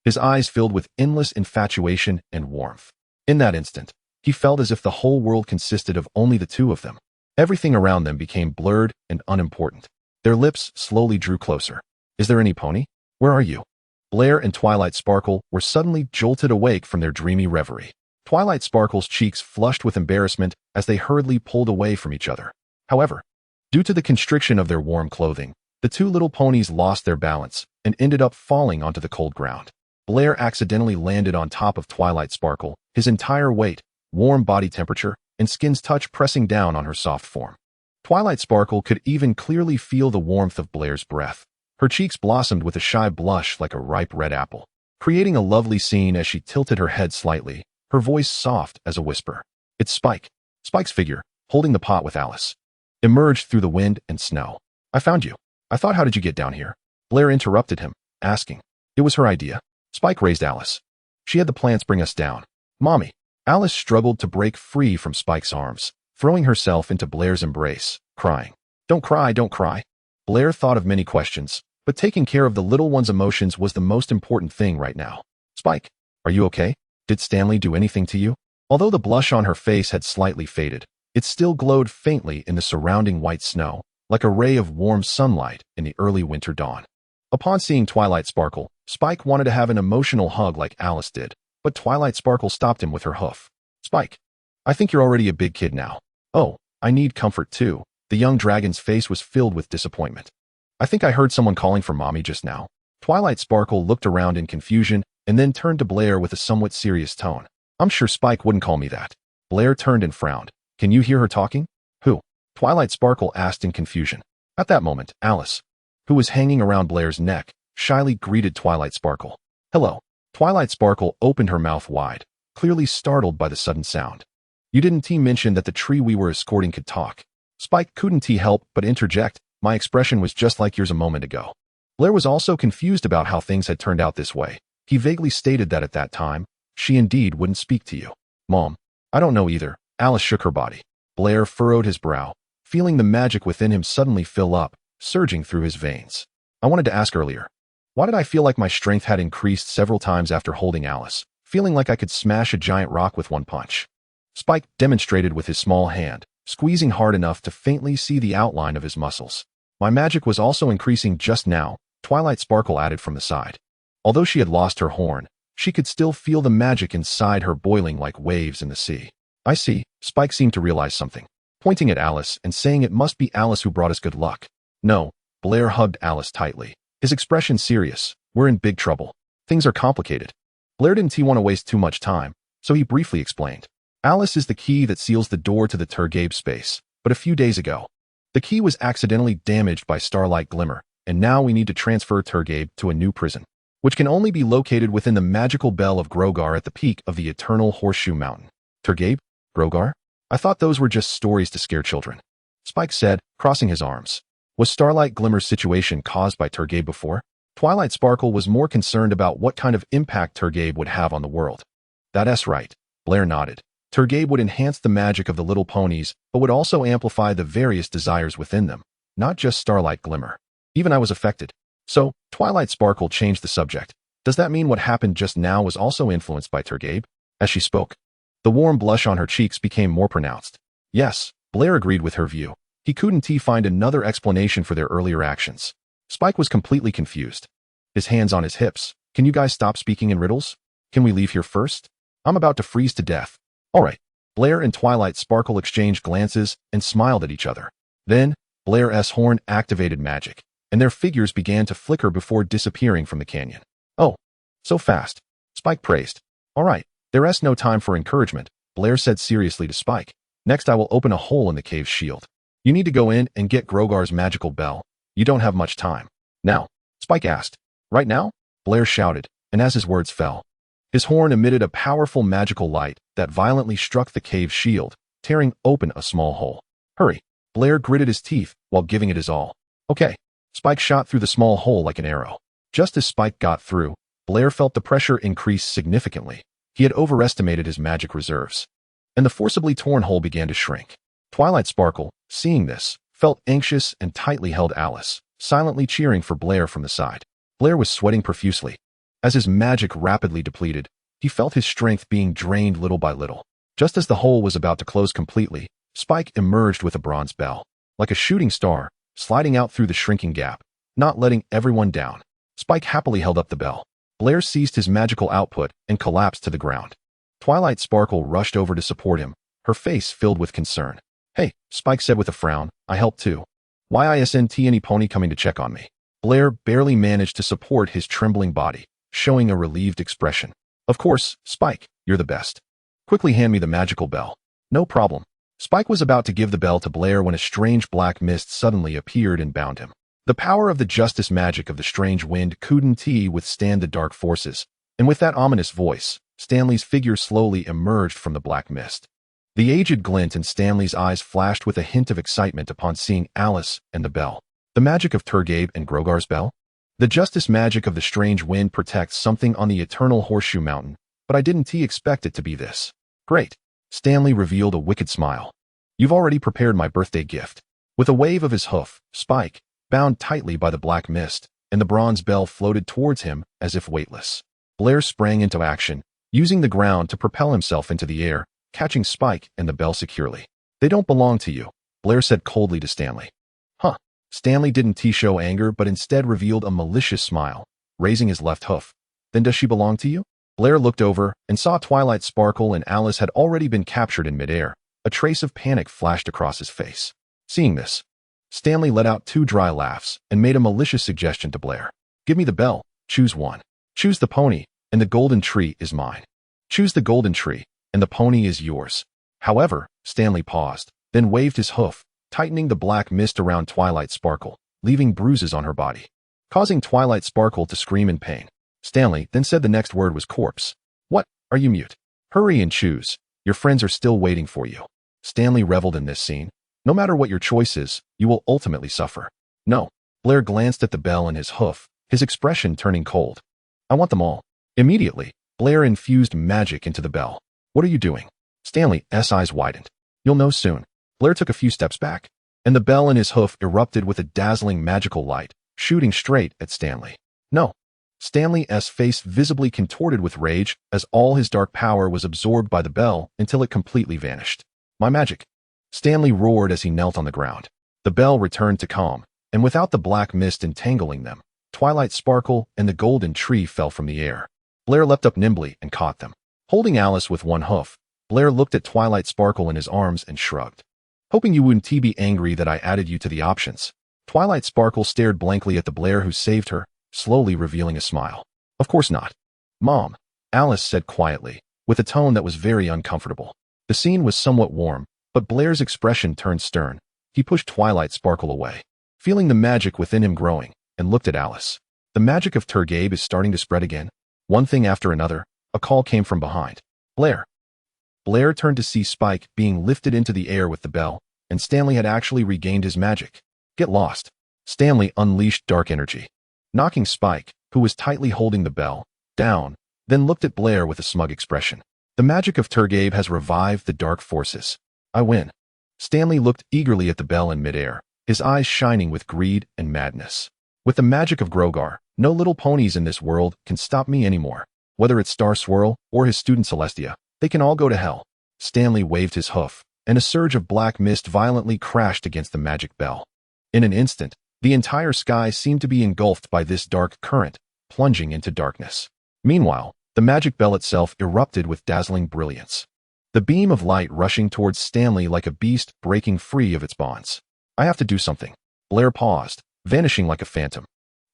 Speaker 1: his eyes filled with endless infatuation and warmth. In that instant, he felt as if the whole world consisted of only the 2 of them. Everything around them became blurred and unimportant. Their lips slowly drew closer. Is there any pony? Where are you? Blair and Twilight Sparkle were suddenly jolted awake from their dreamy reverie. Twilight Sparkle's cheeks flushed with embarrassment as they hurriedly pulled away from each other. However, due to the constriction of their warm clothing, The two little ponies lost their balance and ended up falling onto the cold ground. Blair accidentally landed on top of Twilight Sparkle, his entire weight, warm body temperature, and skin's touch pressing down on her soft form. Twilight Sparkle could even clearly feel the warmth of Blair's breath. Her cheeks blossomed with a shy blush like a ripe red apple, creating a lovely scene as she tilted her head slightly, her voice soft as a whisper. It's Spike. Spike's figure, holding the pot with Alice, emerged through the wind and snow. I found you. I thought, how did you get down here? Blair interrupted him, asking. It was her idea. Spike raised Alice. She had the plants bring us down. Mommy. Alice struggled to break free from Spike's arms, throwing herself into Blair's embrace, crying. Don't cry, don't cry. Blair thought of many questions, but taking care of the little one's emotions was the most important thing right now. Spike, are you okay? Did Stanley do anything to you? Although the blush on her face had slightly faded, it still glowed faintly in the surrounding white snow, like a ray of warm sunlight in the early winter dawn. Upon seeing Twilight Sparkle, Spike wanted to have an emotional hug like Alice did, but Twilight Sparkle stopped him with her hoof. Spike, I think you're already a big kid now. Oh, I need comfort too. The young dragon's face was filled with disappointment. I think I heard someone calling for mommy just now. Twilight Sparkle looked around in confusion and then turned to Blair with a somewhat serious tone. I'm sure Spike wouldn't call me that. Blair turned and frowned. Can you hear her talking? Who? Twilight Sparkle asked in confusion. At that moment, Alice, who was hanging around Blair's neck, shyly greeted Twilight Sparkle. Hello. Twilight Sparkle opened her mouth wide, clearly startled by the sudden sound. You didn't mention that the tree we were escorting could talk. Spike couldn't help but interject. My expression was just like yours a moment ago. Blair was also confused about how things had turned out this way. He vaguely stated that at that time, she indeed wouldn't speak to you. Mom, I don't know either. Alice shook her body. Blair furrowed his brow, feeling the magic within him suddenly fill up, surging through his veins. I wanted to ask earlier. Why did I feel like my strength had increased several times after holding Alice, feeling like I could smash a giant rock with one punch? Spike demonstrated with his small hand, squeezing hard enough to faintly see the outline of his muscles. My magic was also increasing just now, Twilight Sparkle added from the side. Although she had lost her horn, she could still feel the magic inside her boiling like waves in the sea. I see. Spike seemed to realize something, pointing at Alice and saying it must be Alice who brought us good luck. No. Blair hugged Alice tightly, his expression serious. We're in big trouble. Things are complicated. Blair didn't want to waste too much time, so he briefly explained. Alice is the key that seals the door to the Turgabe space, but a few days ago, the key was accidentally damaged by Starlight Glimmer, and now we need to transfer Turgabe to a new prison, which can only be located within the magical bell of Grogar at the peak of the Eternal Horseshoe Mountain. Turgabe? Grogar? I thought those were just stories to scare children. Spike said, crossing his arms. Was Starlight Glimmer's situation caused by Turgabe before? Twilight Sparkle was more concerned about what kind of impact Turgabe would have on the world. That's right. Blair nodded. Turgabe would enhance the magic of the little ponies, but would also amplify the various desires within them, not just Starlight Glimmer. Even I was affected. So, Twilight Sparkle changed the subject. Does that mean what happened just now was also influenced by Turgabe? As she spoke, the warm blush on her cheeks became more pronounced. Yes, Blair agreed with her view. He couldn't find another explanation for their earlier actions. Spike was completely confused. His hands on his hips. Can you guys stop speaking in riddles? Can we leave here first? I'm about to freeze to death. All right. Blair and Twilight Sparkle exchanged glances and smiled at each other. Then, Blair's horn activated magic, and their figures began to flicker before disappearing from the canyon. Oh, so fast. Spike praised. All right. There's no time for encouragement, Blair said seriously to Spike. Next I will open a hole in the cave's shield. You need to go in and get Grogar's magical bell. You don't have much time. Now, Spike asked. Right now? Blair shouted, and as his words fell, his horn emitted a powerful magical light that violently struck the cave's shield, tearing open a small hole. Hurry. Blair gritted his teeth while giving it his all. Okay. Spike shot through the small hole like an arrow. Just as Spike got through, Blair felt the pressure increase significantly. He had overestimated his magic reserves, and the forcibly torn hole began to shrink. Twilight Sparkle, seeing this, felt anxious and tightly held Alice, silently cheering for Blair from the side. Blair was sweating profusely. As his magic rapidly depleted, he felt his strength being drained little by little. Just as the hole was about to close completely, Spike emerged with a bronze bell, like a shooting star, sliding out through the shrinking gap, not letting everyone down. Spike happily held up the bell. Blair ceased his magical output and collapsed to the ground. Twilight Sparkle rushed over to support him, her face filled with concern. Hey, Spike said with a frown, I helped too. Why isn't any pony coming to check on me? Blair barely managed to support his trembling body, showing a relieved expression. Of course, Spike, you're the best. Quickly hand me the magical bell. No problem. Spike was about to give the bell to Blair when a strange black mist suddenly appeared and bound him. The power of the justice magic of the strange wind couldn't withstand the dark forces, and with that ominous voice, Stanley's figure slowly emerged from the black mist. The aged glint in Stanley's eyes flashed with a hint of excitement upon seeing Alice and the bell. The magic of Turgabe and Grogar's bell? The justice magic of the strange wind protects something on the eternal Horseshoe Mountain, but I didn't expect it to be this. Great. Stanley revealed a wicked smile. You've already prepared my birthday gift. With a wave of his hoof, Spike, bound tightly by the black mist, and the bronze bell floated towards him as if weightless. Blair sprang into action, using the ground to propel himself into the air, catching Spike and the bell securely. They don't belong to you, Blair said coldly to Stanley. Huh. Stanley didn't show anger but instead revealed a malicious smile, raising his left hoof. Then does she belong to you? Blair looked over and saw Twilight Sparkle and Alice had already been captured in midair. A trace of panic flashed across his face. Seeing this, Stanley let out 2 dry laughs and made a malicious suggestion to Blair. Give me the bell. Choose one. Choose the pony, and the golden tree is mine. Choose the golden tree, and the pony is yours. However, Stanley paused, then waved his hoof, tightening the black mist around Twilight Sparkle, leaving bruises on her body, causing Twilight Sparkle to scream in pain. Stanley then said the next word was corpse. What? Are you mute? Hurry and choose. Your friends are still waiting for you. Stanley reveled in this scene. No matter what your choice is, you will ultimately suffer. No. Blair glanced at the bell and his hoof, his expression turning cold. I want them all. Immediately, Blair infused magic into the bell. What are you doing? Stanley's eyes widened. You'll know soon. Blair took a few steps back, and the bell in his hoof erupted with a dazzling magical light, shooting straight at Stanley. No. Stanley's face visibly contorted with rage as all his dark power was absorbed by the bell until it completely vanished. My magic. Stanley roared as he knelt on the ground. The bell returned to calm, and without the black mist entangling them, Twilight Sparkle and the golden tree fell from the air. Blair leapt up nimbly and caught them. Holding Alice with one hoof, Blair looked at Twilight Sparkle in his arms and shrugged. Hoping you wouldn't be angry that I added you to the options. Twilight Sparkle stared blankly at the Blair who saved her, slowly revealing a smile. Of course not. Mom, Alice said quietly, with a tone that was very uncomfortable. The scene was somewhat warm, but Blair's expression turned stern. He pushed Twilight Sparkle away, feeling the magic within him growing, and looked at Alice. The magic of Turgabe is starting to spread again. One thing after another, a call came from behind. Blair. Blair turned to see Spike being lifted into the air with the bell, and Stanley had actually regained his magic. Get lost. Stanley unleashed dark energy, knocking Spike, who was tightly holding the bell, down, then looked at Blair with a smug expression. The magic of Turgabe has revived the dark forces. I win. Stanley looked eagerly at the bell in midair, his eyes shining with greed and madness. With the magic of Grogar, no little ponies in this world can stop me anymore. Whether it's Star Swirl or his student Celestia, they can all go to hell. Stanley waved his hoof, and a surge of black mist violently crashed against the magic bell. In an instant, the entire sky seemed to be engulfed by this dark current, plunging into darkness. Meanwhile, the magic bell itself erupted with dazzling brilliance. The beam of light rushing towards Stanley like a beast breaking free of its bonds. I have to do something. Blair paused, vanishing like a phantom.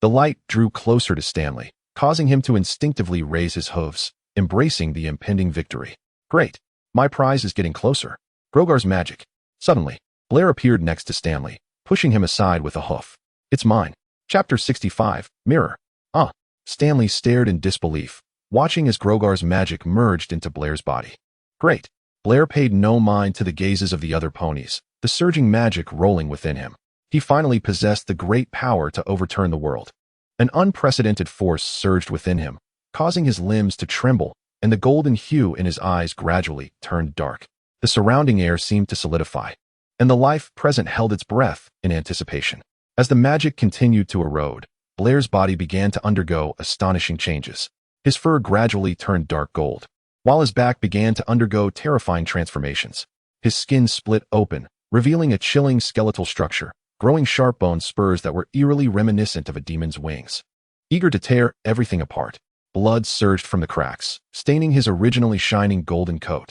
Speaker 1: The light drew closer to Stanley, causing him to instinctively raise his hooves, embracing the impending victory. Great. My prize is getting closer. Grogar's magic. Suddenly, Blair appeared next to Stanley, pushing him aside with a hoof. It's mine. Chapter 65, Mirror. Stanley stared in disbelief, watching as Grogar's magic merged into Blair's body. Great. Blair paid no mind to the gazes of the other ponies, the surging magic rolling within him. He finally possessed the great power to overturn the world. An unprecedented force surged within him, causing his limbs to tremble, and the golden hue in his eyes gradually turned dark. The surrounding air seemed to solidify, and the life present held its breath in anticipation. As the magic continued to erode, Blair's body began to undergo astonishing changes. His fur gradually turned dark gold, while his back began to undergo terrifying transformations. His skin split open, revealing a chilling skeletal structure, growing sharp bone spurs that were eerily reminiscent of a demon's wings. Eager to tear everything apart, blood surged from the cracks, staining his originally shining golden coat,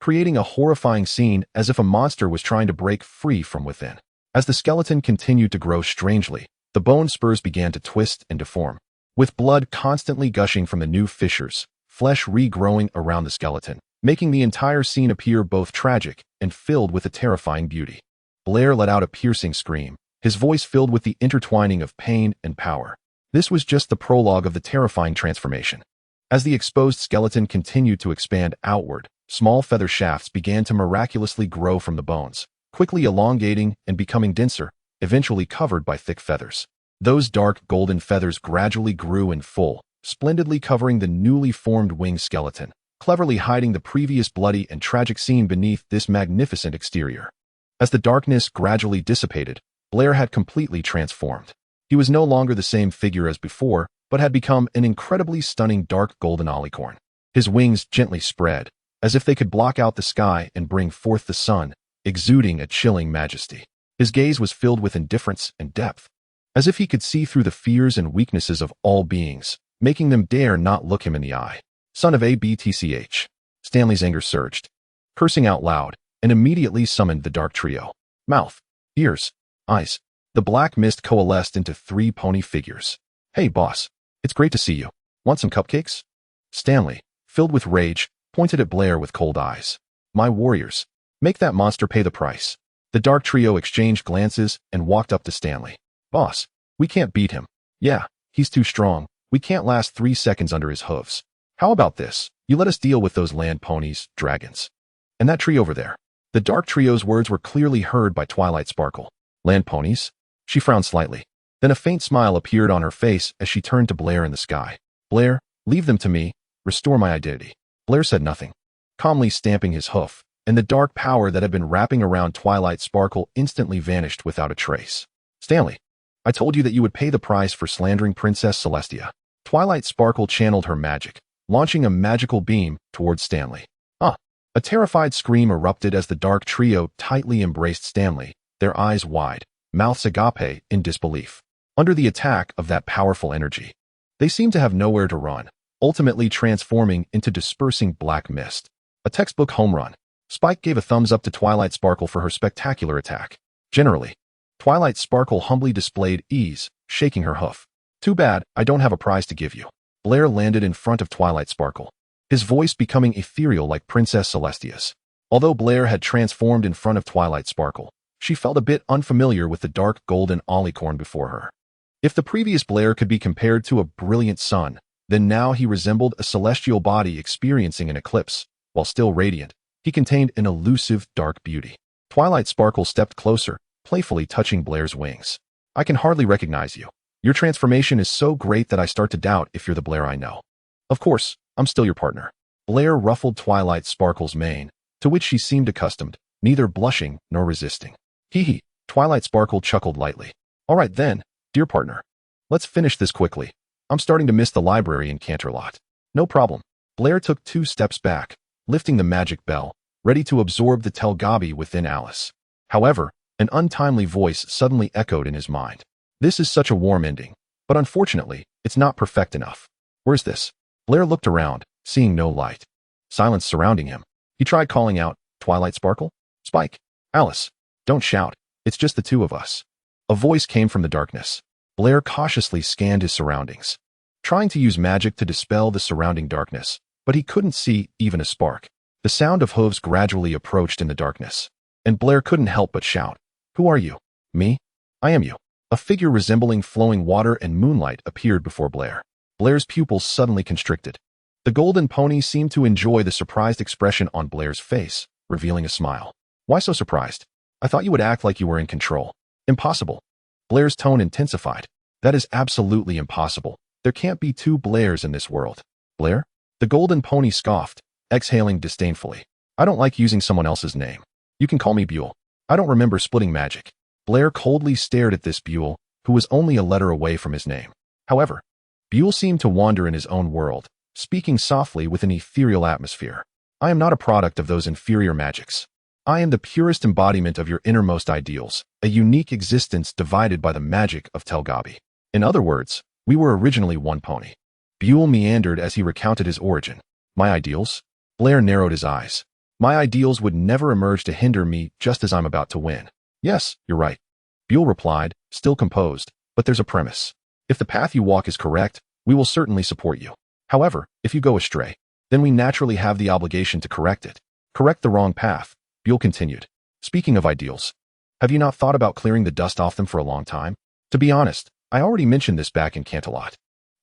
Speaker 1: creating a horrifying scene as if a monster was trying to break free from within. As the skeleton continued to grow strangely, the bone spurs began to twist and deform. With blood constantly gushing from the new fissures, flesh regrowing around the skeleton, making the entire scene appear both tragic and filled with a terrifying beauty. Blair let out a piercing scream, his voice filled with the intertwining of pain and power. This was just the prologue of the terrifying transformation. As the exposed skeleton continued to expand outward, small feather shafts began to miraculously grow from the bones, quickly elongating and becoming denser, eventually covered by thick feathers. Those dark golden feathers gradually grew in full, splendidly covering the newly formed wing skeleton, cleverly hiding the previous bloody and tragic scene beneath this magnificent exterior. As the darkness gradually dissipated, Blair had completely transformed. He was no longer the same figure as before, but had become an incredibly stunning dark golden alicorn. His wings gently spread, as if they could block out the sky and bring forth the sun, exuding a chilling majesty. His gaze was filled with indifference and depth, as if he could see through the fears and weaknesses of all beings, making them dare not look him in the eye. Son of ABTCH. Stanley's anger surged, cursing out loud, and immediately summoned the dark trio. Mouth, ears, eyes. The black mist coalesced into 3 pony figures. Hey, boss. It's great to see you. Want some cupcakes? Stanley, filled with rage, pointed at Blair with cold eyes. My warriors. Make that monster pay the price. The dark trio exchanged glances and walked up to Stanley. Boss, we can't beat him. Yeah, he's too strong. We can't last 3 seconds under his hooves. How about this? You let us deal with those land ponies, dragons. And that tree over there. The dark trio's words were clearly heard by Twilight Sparkle. Land ponies? She frowned slightly. Then a faint smile appeared on her face as she turned to Blair in the sky. Blair, leave them to me. Restore my identity. Blair said nothing, calmly stamping his hoof, and the dark power that had been wrapping around Twilight Sparkle instantly vanished without a trace. Stanley, I told you that you would pay the price for slandering Princess Celestia. Twilight Sparkle channeled her magic, launching a magical beam towards Stanley. A terrified scream erupted as the dark trio tightly embraced Stanley, their eyes wide, mouths agape in disbelief. Under the attack of that powerful energy, they seemed to have nowhere to run, ultimately transforming into dispersing black mist. A textbook home run. Spike gave a thumbs up to Twilight Sparkle for her spectacular attack. Generally, Twilight Sparkle humbly displayed ease, shaking her hoof. Too bad, I don't have a prize to give you. Blair landed in front of Twilight Sparkle, his voice becoming ethereal like Princess Celestia's. Although Blair had transformed in front of Twilight Sparkle, she felt a bit unfamiliar with the dark golden alicorn before her. If the previous Blair could be compared to a brilliant sun, then now he resembled a celestial body experiencing an eclipse. While still radiant, he contained an elusive dark beauty. Twilight Sparkle stepped closer, playfully touching Blair's wings. I can hardly recognize you. Your transformation is so great that I start to doubt if you're the Blair I know. Of course, I'm still your partner. Blair ruffled Twilight Sparkle's mane, to which she seemed accustomed, neither blushing nor resisting. Hee hee, Twilight Sparkle chuckled lightly. All right then, dear partner. Let's finish this quickly. I'm starting to miss the library in Canterlot. No problem. Blair took 2 steps back, lifting the magic bell, ready to absorb the Telgabi within Alice. However, an untimely voice suddenly echoed in his mind. This is such a warm ending, but unfortunately, it's not perfect enough. Where's this? Blair looked around, seeing no light. Silence surrounding him. He tried calling out, Twilight Sparkle? Spike? Alice? Don't shout. It's just the 2 of us. A voice came from the darkness. Blair cautiously scanned his surroundings, trying to use magic to dispel the surrounding darkness, but he couldn't see even a spark. The sound of hooves gradually approached in the darkness, and Blair couldn't help but shout, Who are you? Me? I am you. A figure resembling flowing water and moonlight appeared before Blair. Blair's pupils suddenly constricted. The golden pony seemed to enjoy the surprised expression on Blair's face, revealing a smile. Why so surprised? I thought you would act like you were in control. Impossible. Blair's tone intensified. That is absolutely impossible. There can't be 2 Blairs in this world. Blair? The golden pony scoffed, exhaling disdainfully. I don't like using someone else's name. You can call me Buell. I don't remember splitting magic. Blair coldly stared at this Buell, who was only a letter away from his name. However, Buell seemed to wander in his own world, speaking softly with an ethereal atmosphere. I am not a product of those inferior magics. I am the purest embodiment of your innermost ideals, a unique existence divided by the magic of Telgabi. In other words, we were originally one pony. Buell meandered as he recounted his origin. My ideals? Blair narrowed his eyes. My ideals would never emerge to hinder me just as I'm about to win. Yes, you're right. Buell replied, still composed, but there's a premise. If the path you walk is correct, we will certainly support you. However, if you go astray, then we naturally have the obligation to correct it. Correct the wrong path, Buell continued. Speaking of ideals, have you not thought about clearing the dust off them for a long time? To be honest, I already mentioned this back in Canterlot.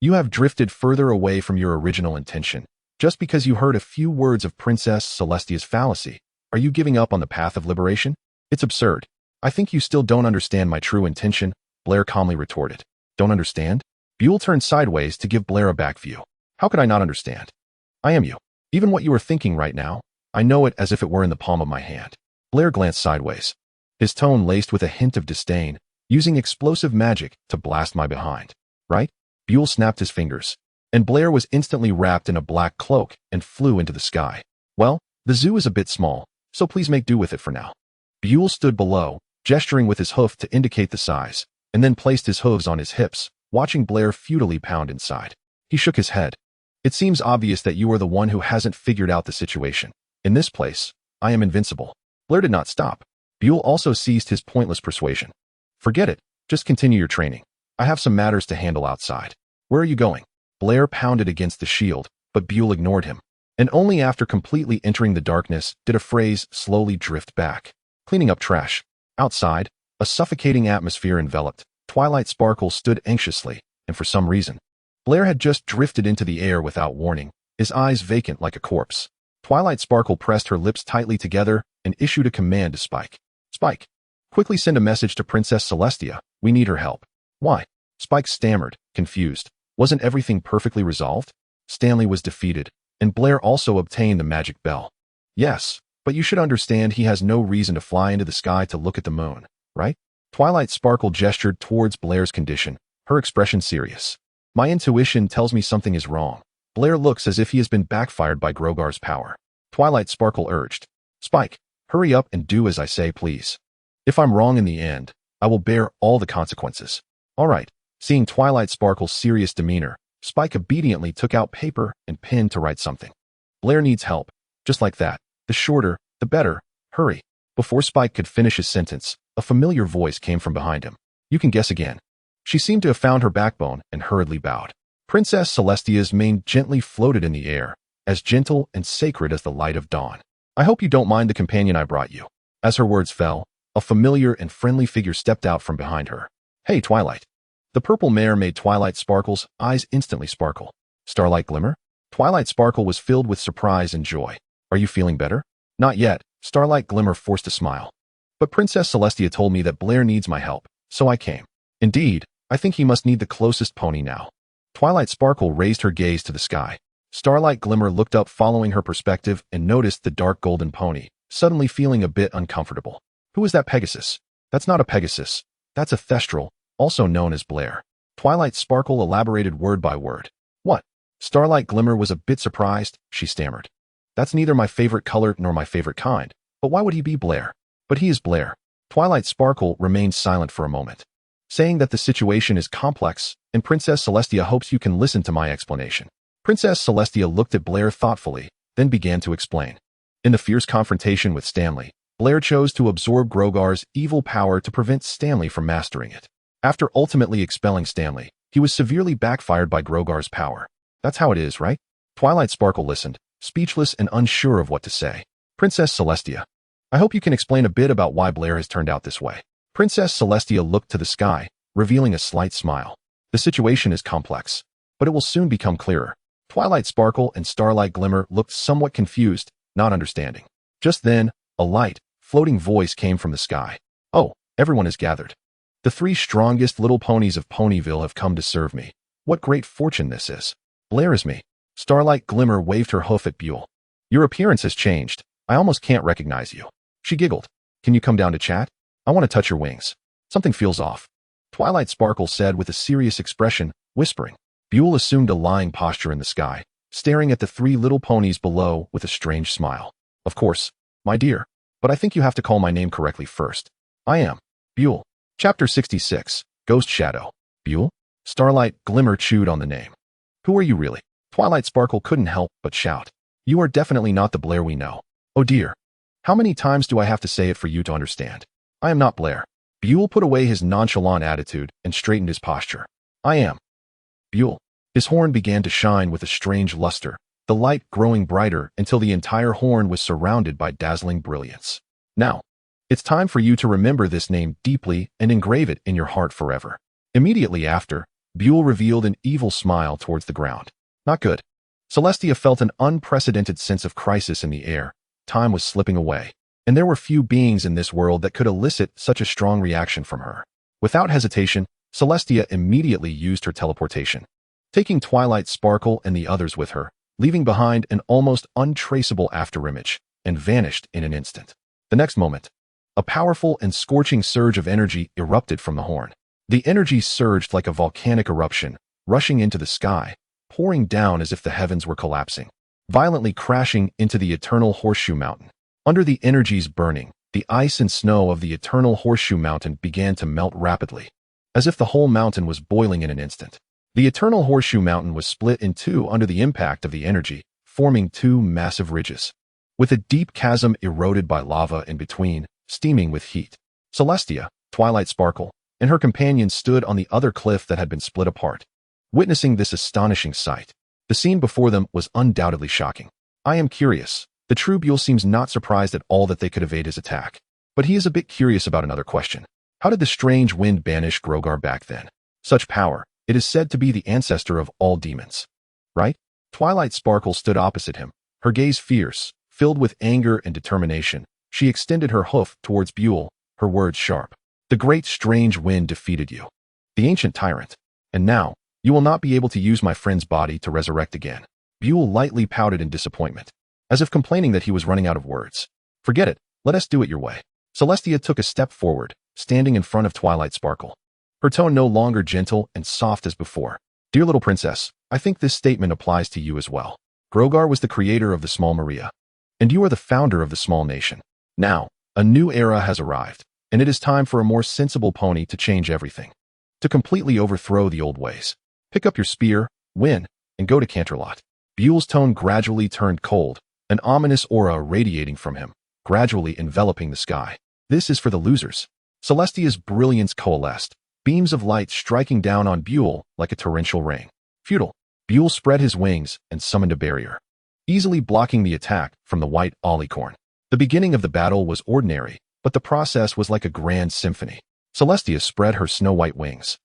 Speaker 1: You have drifted further away from your original intention. Just because you heard a few words of Princess Celestia's fallacy, are you giving up on the path of liberation? It's absurd. I think you still don't understand my true intention, Blair calmly retorted. Don't understand? Buell turned sideways to give Blair a back view. How could I not understand? I am you. Even what you are thinking right now, I know it as if it were in the palm of my hand. Blair glanced sideways, his tone laced with a hint of disdain, using explosive magic to blast my behind. Right? Buell snapped his fingers, and Blair was instantly wrapped in a black cloak and flew into the sky. Well, the zoo is a bit small, so please make do with it for now. Buell stood below, gesturing with his hoof to indicate the size, and then placed his hooves on his hips, watching Blair futilely pound inside. He shook his head. It seems obvious that you are the one who hasn't figured out the situation. In this place, I am invincible. Blair did not stop. Buell also ceased his pointless persuasion. Forget it. Just continue your training. I have some matters to handle outside. Where are you going? Blair pounded against the shield, but Buell ignored him. And only after completely entering the darkness did a phrase slowly drift back. Cleaning up trash. Outside, a suffocating atmosphere enveloped. Twilight Sparkle stood anxiously, and for some reason, Blair had just drifted into the air without warning, his eyes vacant like a corpse. Twilight Sparkle pressed her lips tightly together and issued a command to Spike. Spike, quickly send a message to Princess Celestia. We need her help. Why? Spike stammered, confused. Wasn't everything perfectly resolved? Stanley was defeated, and Blair also obtained the magic bell. Yes, but you should understand he has no reason to fly into the sky to look at the moon, right? Twilight Sparkle gestured towards Blair's condition, her expression serious. My intuition tells me something is wrong. Blair looks as if he has been backfired by Grogar's power. Twilight Sparkle urged. Spike, hurry up and do as I say, please. If I'm wrong in the end, I will bear all the consequences. All right. Seeing Twilight Sparkle's serious demeanor, Spike obediently took out paper and pen to write something. Blair needs help. Just like that. The shorter, the better. Hurry. Before Spike could finish his sentence, a familiar voice came from behind him. You can guess again. She seemed to have found her backbone and hurriedly bowed. Princess Celestia's mane gently floated in the air, as gentle and sacred as the light of dawn. I hope you don't mind the companion I brought you. As her words fell, a familiar and friendly figure stepped out from behind her. Hey, Twilight. The purple mare made Twilight Sparkle's eyes instantly sparkle. Starlight Glimmer? Twilight Sparkle was filled with surprise and joy. Are you feeling better? Not yet. Starlight Glimmer forced a smile. But Princess Celestia told me that Blair needs my help, so I came. Indeed, I think he must need the closest pony now. Twilight Sparkle raised her gaze to the sky. Starlight Glimmer looked up following her perspective and noticed the dark golden pony, suddenly feeling a bit uncomfortable. Who is that Pegasus? That's not a Pegasus. That's a Thestral, also known as Blair. Twilight Sparkle elaborated word by word. What? Starlight Glimmer was a bit surprised, she stammered. That's neither my favorite color nor my favorite kind, but why would he be Blair? But he is Blair. Twilight Sparkle remained silent for a moment, saying that the situation is complex, and Princess Celestia hopes you can listen to my explanation. Princess Celestia looked at Blair thoughtfully, then began to explain. In the fierce confrontation with Stanley, Blair chose to absorb Grogar's evil power to prevent Stanley from mastering it. After ultimately expelling Stanley, he was severely backfired by Grogar's power. That's how it is, right? Twilight Sparkle listened, speechless and unsure of what to say. Princess Celestia, I hope you can explain a bit about why Blair has turned out this way. Princess Celestia looked to the sky, revealing a slight smile. The situation is complex, but it will soon become clearer. Twilight Sparkle and Starlight Glimmer looked somewhat confused, not understanding. Just then, a light, floating voice came from the sky. Oh, everyone is gathered. The 3 strongest little ponies of Ponyville have come to serve me. What great fortune this is. Blair is me. Starlight Glimmer waved her hoof at Buell. Your appearance has changed. I almost can't recognize you. She giggled. Can you come down to chat? I want to touch your wings. Something feels off. Twilight Sparkle said with a serious expression, whispering. Buell assumed a lying posture in the sky, staring at the 3 little ponies below with a strange smile. Of course, my dear, but I think you have to call my name correctly first. I am Buell. Chapter 66, Ghost Shadow. Buell? Starlight Glimmer chewed on the name. Who are you really? Twilight Sparkle couldn't help but shout. You are definitely not the Blair we know. Oh dear. How many times do I have to say it for you to understand? I am not Blair. Buell put away his nonchalant attitude and straightened his posture. I am Buell. His horn began to shine with a strange luster, the light growing brighter until the entire horn was surrounded by dazzling brilliance. Now, it's time for you to remember this name deeply and engrave it in your heart forever. Immediately after, Buell revealed an evil smile towards the ground. Not good. Celestia felt an unprecedented sense of crisis in the air. Time was slipping away, and there were few beings in this world that could elicit such a strong reaction from her. Without hesitation, Celestia immediately used her teleportation, taking Twilight Sparkle and the others with her, leaving behind an almost untraceable afterimage, and vanished in an instant. The next moment, a powerful and scorching surge of energy erupted from the horn. The energy surged like a volcanic eruption, rushing into the sky, pouring down as if the heavens were collapsing, violently crashing into the eternal Horseshoe Mountain. Under the energies burning, the ice and snow of the eternal Horseshoe Mountain began to melt rapidly, as if the whole mountain was boiling in an instant. The eternal Horseshoe Mountain was split in two under the impact of the energy, forming two massive ridges, with a deep chasm eroded by lava in between, steaming with heat. Celestia, Twilight Sparkle, and her companions stood on the other cliff that had been split apart, witnessing this astonishing sight. The scene before them was undoubtedly shocking. I am curious. The true Buell seems not surprised at all that they could evade his attack, but he is a bit curious about another question. How did the strange wind banish Grogar back then? Such power, it is said to be the ancestor of all demons. Right? Twilight Sparkle stood opposite him, her gaze fierce, filled with anger and determination. She extended her hoof towards Buell, her words sharp. The great strange wind defeated you, the ancient tyrant, and now, you will not be able to use my friend's body to resurrect again. Buell lightly pouted in disappointment, as if complaining that he was running out of words. Forget it, let us do it your way. Celestia took a step forward, standing in front of Twilight Sparkle, her tone no longer gentle and soft as before. Dear little princess, I think this statement applies to you as well. Grogar was the creator of the small Maria, and you are the founder of the small nation. Now, a new era has arrived, and it is time for a more sensible pony to change everything, to completely overthrow the old ways. Pick up your spear, win, and go to Canterlot. Buell's tone gradually turned cold, an ominous aura radiating from him, gradually enveloping the sky. This is for the losers. Celestia's brilliance coalesced, beams of light striking down on Buell like a torrential rain. Futile. Buell spread his wings and summoned a barrier, easily blocking the attack from the white Olicorn. The beginning of the battle was ordinary, but the process was like a grand symphony. Celestia spread her snow-white wings,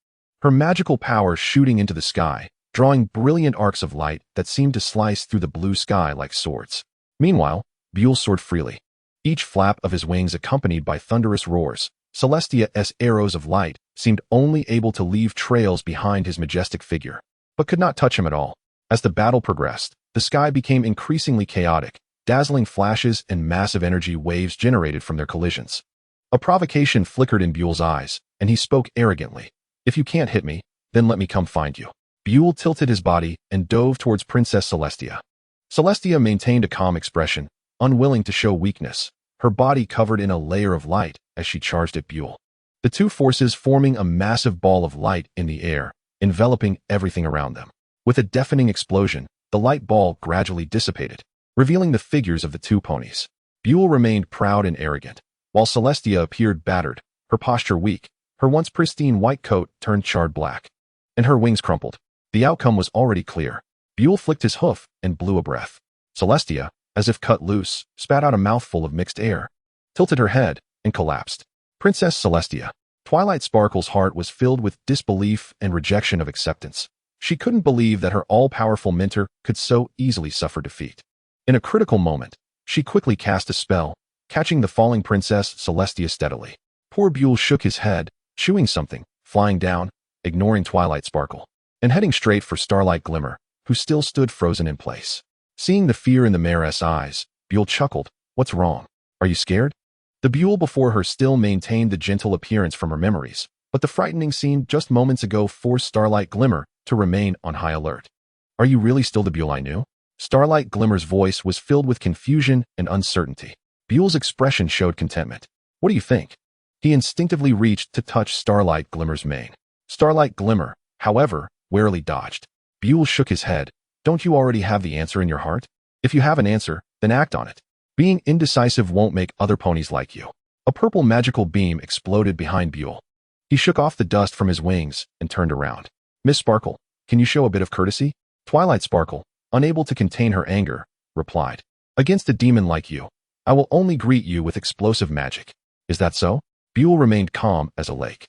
Speaker 1: her magical power shooting into the sky, drawing brilliant arcs of light that seemed to slice through the blue sky like swords. Meanwhile, Buell soared freely, each flap of his wings accompanied by thunderous roars. Celestia's arrows of light seemed only able to leave trails behind his majestic figure, but could not touch him at all. As the battle progressed, the sky became increasingly chaotic, dazzling flashes and massive energy waves generated from their collisions. A provocation flickered in Buell's eyes, and he spoke arrogantly. If you can't hit me, then let me come find you. Buell tilted his body and dove towards Princess Celestia. Celestia maintained a calm expression, unwilling to show weakness, her body covered in a layer of light as she charged at Buell. The two forces forming a massive ball of light in the air, enveloping everything around them. With a deafening explosion, the light ball gradually dissipated, revealing the figures of the two ponies. Buell remained proud and arrogant, while Celestia appeared battered, her posture weak, her once pristine white coat turned charred black, and her wings crumpled. The outcome was already clear. Buell flicked his hoof and blew a breath. Celestia, as if cut loose, spat out a mouthful of mixed air, tilted her head, and collapsed. Princess Celestia. Twilight Sparkle's heart was filled with disbelief and rejection of acceptance. She couldn't believe that her all-powerful mentor could so easily suffer defeat. In a critical moment, she quickly cast a spell, catching the falling Princess Celestia steadily. Poor Buell shook his head, chewing something, flying down, ignoring Twilight Sparkle, and heading straight for Starlight Glimmer, who still stood frozen in place. Seeing the fear in the mayoress' eyes, Buell chuckled. What's wrong? Are you scared? The Buell before her still maintained the gentle appearance from her memories, but the frightening scene just moments ago forced Starlight Glimmer to remain on high alert. Are you really still the Buell I knew? Starlight Glimmer's voice was filled with confusion and uncertainty. Buell's expression showed contentment. What do you think? He instinctively reached to touch Starlight Glimmer's mane. Starlight Glimmer, however, warily dodged. Buell shook his head. Don't you already have the answer in your heart? If you have an answer, then act on it. Being indecisive won't make other ponies like you. A purple magical beam exploded behind Buell. He shook off the dust from his wings and turned around. Miss Sparkle, can you show a bit of courtesy? Twilight Sparkle, unable to contain her anger, replied. Against a demon like you, I will only greet you with explosive magic. Is that so? Buell remained calm as a lake,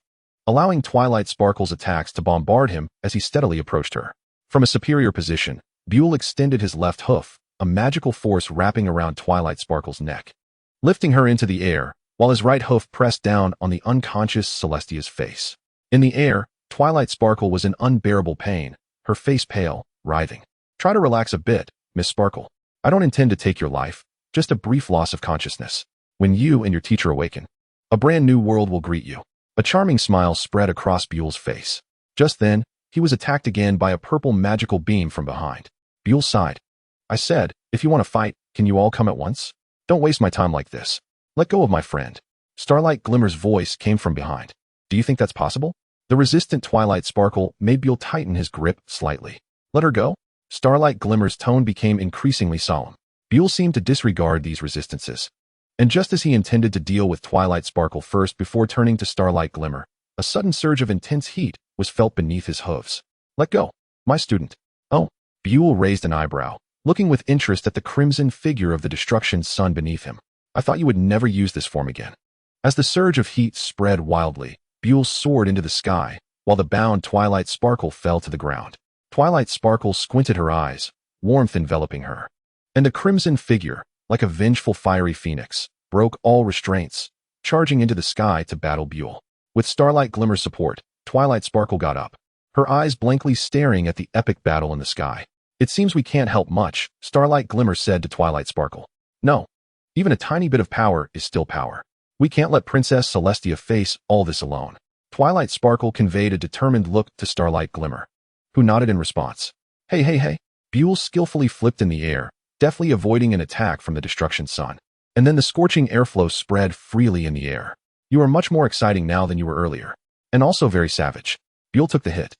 Speaker 1: allowing Twilight Sparkle's attacks to bombard him as he steadily approached her. From a superior position, Buell extended his left hoof, a magical force wrapping around Twilight Sparkle's neck, lifting her into the air, while his right hoof pressed down on the unconscious Celestia's face. In the air, Twilight Sparkle was in unbearable pain, her face pale, writhing. Try to relax a bit, Miss Sparkle. I don't intend to take your life, just a brief loss of consciousness. When you and your teacher awaken, a brand new world will greet you. A charming smile spread across Buell's face. Just then, he was attacked again by a purple magical beam from behind. Buell sighed. I said, if you want to fight, can you all come at once? Don't waste my time like this. Let go of my friend. Starlight Glimmer's voice came from behind. Do you think that's possible? The resistant Twilight Sparkle made Buell tighten his grip slightly. Let her go? Starlight Glimmer's tone became increasingly solemn. Buell seemed to disregard these resistances. And just as he intended to deal with Twilight Sparkle first before turning to Starlight Glimmer, a sudden surge of intense heat was felt beneath his hooves. Let go, my student. Oh, Buell raised an eyebrow, looking with interest at the crimson figure of the destruction sun beneath him. I thought you would never use this form again. As the surge of heat spread wildly, Buell soared into the sky, while the bound Twilight Sparkle fell to the ground. Twilight Sparkle squinted her eyes, warmth enveloping her. And the crimson figure, like a vengeful fiery phoenix, broke all restraints, charging into the sky to battle Buell. With Starlight Glimmer's support, Twilight Sparkle got up, her eyes blankly staring at the epic battle in the sky. It seems we can't help much, Starlight Glimmer said to Twilight Sparkle. No. Even a tiny bit of power is still power. We can't let Princess Celestia face all this alone. Twilight Sparkle conveyed a determined look to Starlight Glimmer, who nodded in response. Hey. Buell skillfully flipped in the air, deftly avoiding an attack from the destruction sun. And then the scorching airflow spread freely in the air. You are much more exciting now than you were earlier. And also very savage. Buell took the hit,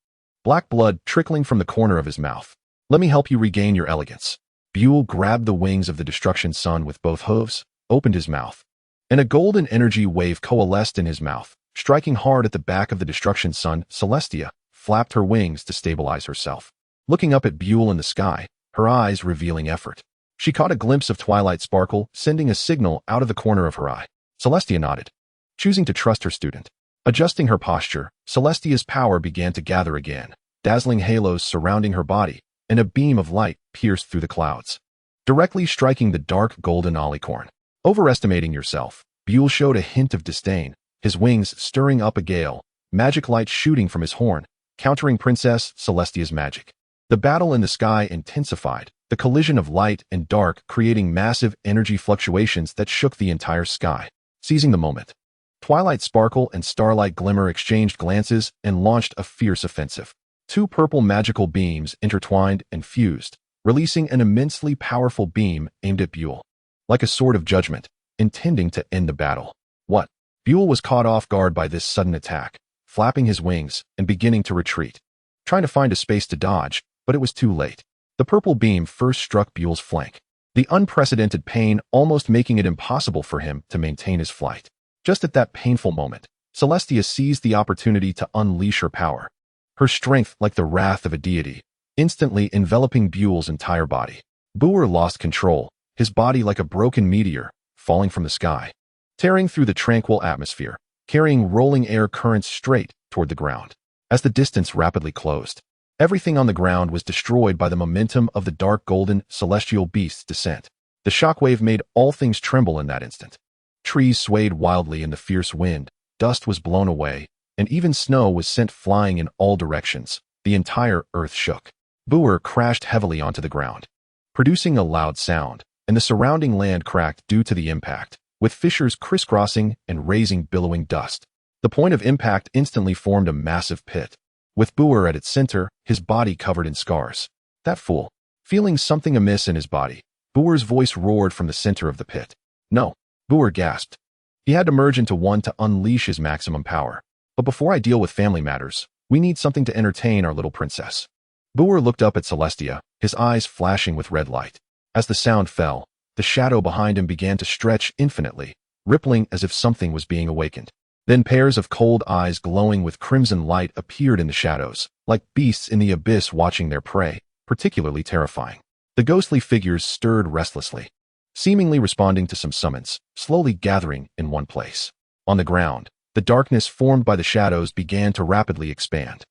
Speaker 1: black blood trickling from the corner of his mouth. Let me help you regain your elegance. Buell grabbed the wings of the destruction sun with both hooves, opened his mouth, and a golden energy wave coalesced in his mouth, striking hard at the back of the destruction sun. Celestia flapped her wings to stabilize herself, looking up at Buell in the sky, her eyes revealing effort. She caught a glimpse of Twilight Sparkle, sending a signal out of the corner of her eye. Celestia nodded, choosing to trust her student. Adjusting her posture, Celestia's power began to gather again, dazzling halos surrounding her body, and a beam of light pierced through the clouds, directly striking the dark golden alicorn. Overestimating yourself, Buell showed a hint of disdain, his wings stirring up a gale, magic light shooting from his horn, countering Princess Celestia's magic. The battle in the sky intensified, the collision of light and dark creating massive energy fluctuations that shook the entire sky. Seizing the moment, Twilight Sparkle and Starlight Glimmer exchanged glances and launched a fierce offensive. Two purple magical beams intertwined and fused, releasing an immensely powerful beam aimed at Buell, like a sword of judgment, intending to end the battle. What? Buell was caught off guard by this sudden attack, flapping his wings and beginning to retreat, trying to find a space to dodge, but it was too late. The purple beam first struck Buell's flank, the unprecedented pain almost making it impossible for him to maintain his flight. Just at that painful moment, Celestia seized the opportunity to unleash her power, her strength like the wrath of a deity, instantly enveloping Buell's entire body. Buell lost control, his body like a broken meteor, falling from the sky, tearing through the tranquil atmosphere, carrying rolling air currents straight toward the ground. As the distance rapidly closed, everything on the ground was destroyed by the momentum of the dark golden celestial beast's descent. The shockwave made all things tremble in that instant. Trees swayed wildly in the fierce wind, dust was blown away, and even snow was sent flying in all directions. The entire earth shook. Buell crashed heavily onto the ground, producing a loud sound, and the surrounding land cracked due to the impact, with fissures crisscrossing and raising billowing dust. The point of impact instantly formed a massive pit, with Buell at its center, his body covered in scars. That fool. Feeling something amiss in his body, Buell's voice roared from the center of the pit. No. Buell gasped. He had to merge into one to unleash his maximum power. But before I deal with family matters, we need something to entertain our little princess. Buell looked up at Celestia, his eyes flashing with red light. As the sound fell, the shadow behind him began to stretch infinitely, rippling as if something was being awakened. Then pairs of cold eyes glowing with crimson light appeared in the shadows, like beasts in the abyss watching their prey, particularly terrifying. The ghostly figures stirred restlessly, seemingly responding to some summons, slowly gathering in one place. On the ground, the darkness formed by the shadows began to rapidly expand.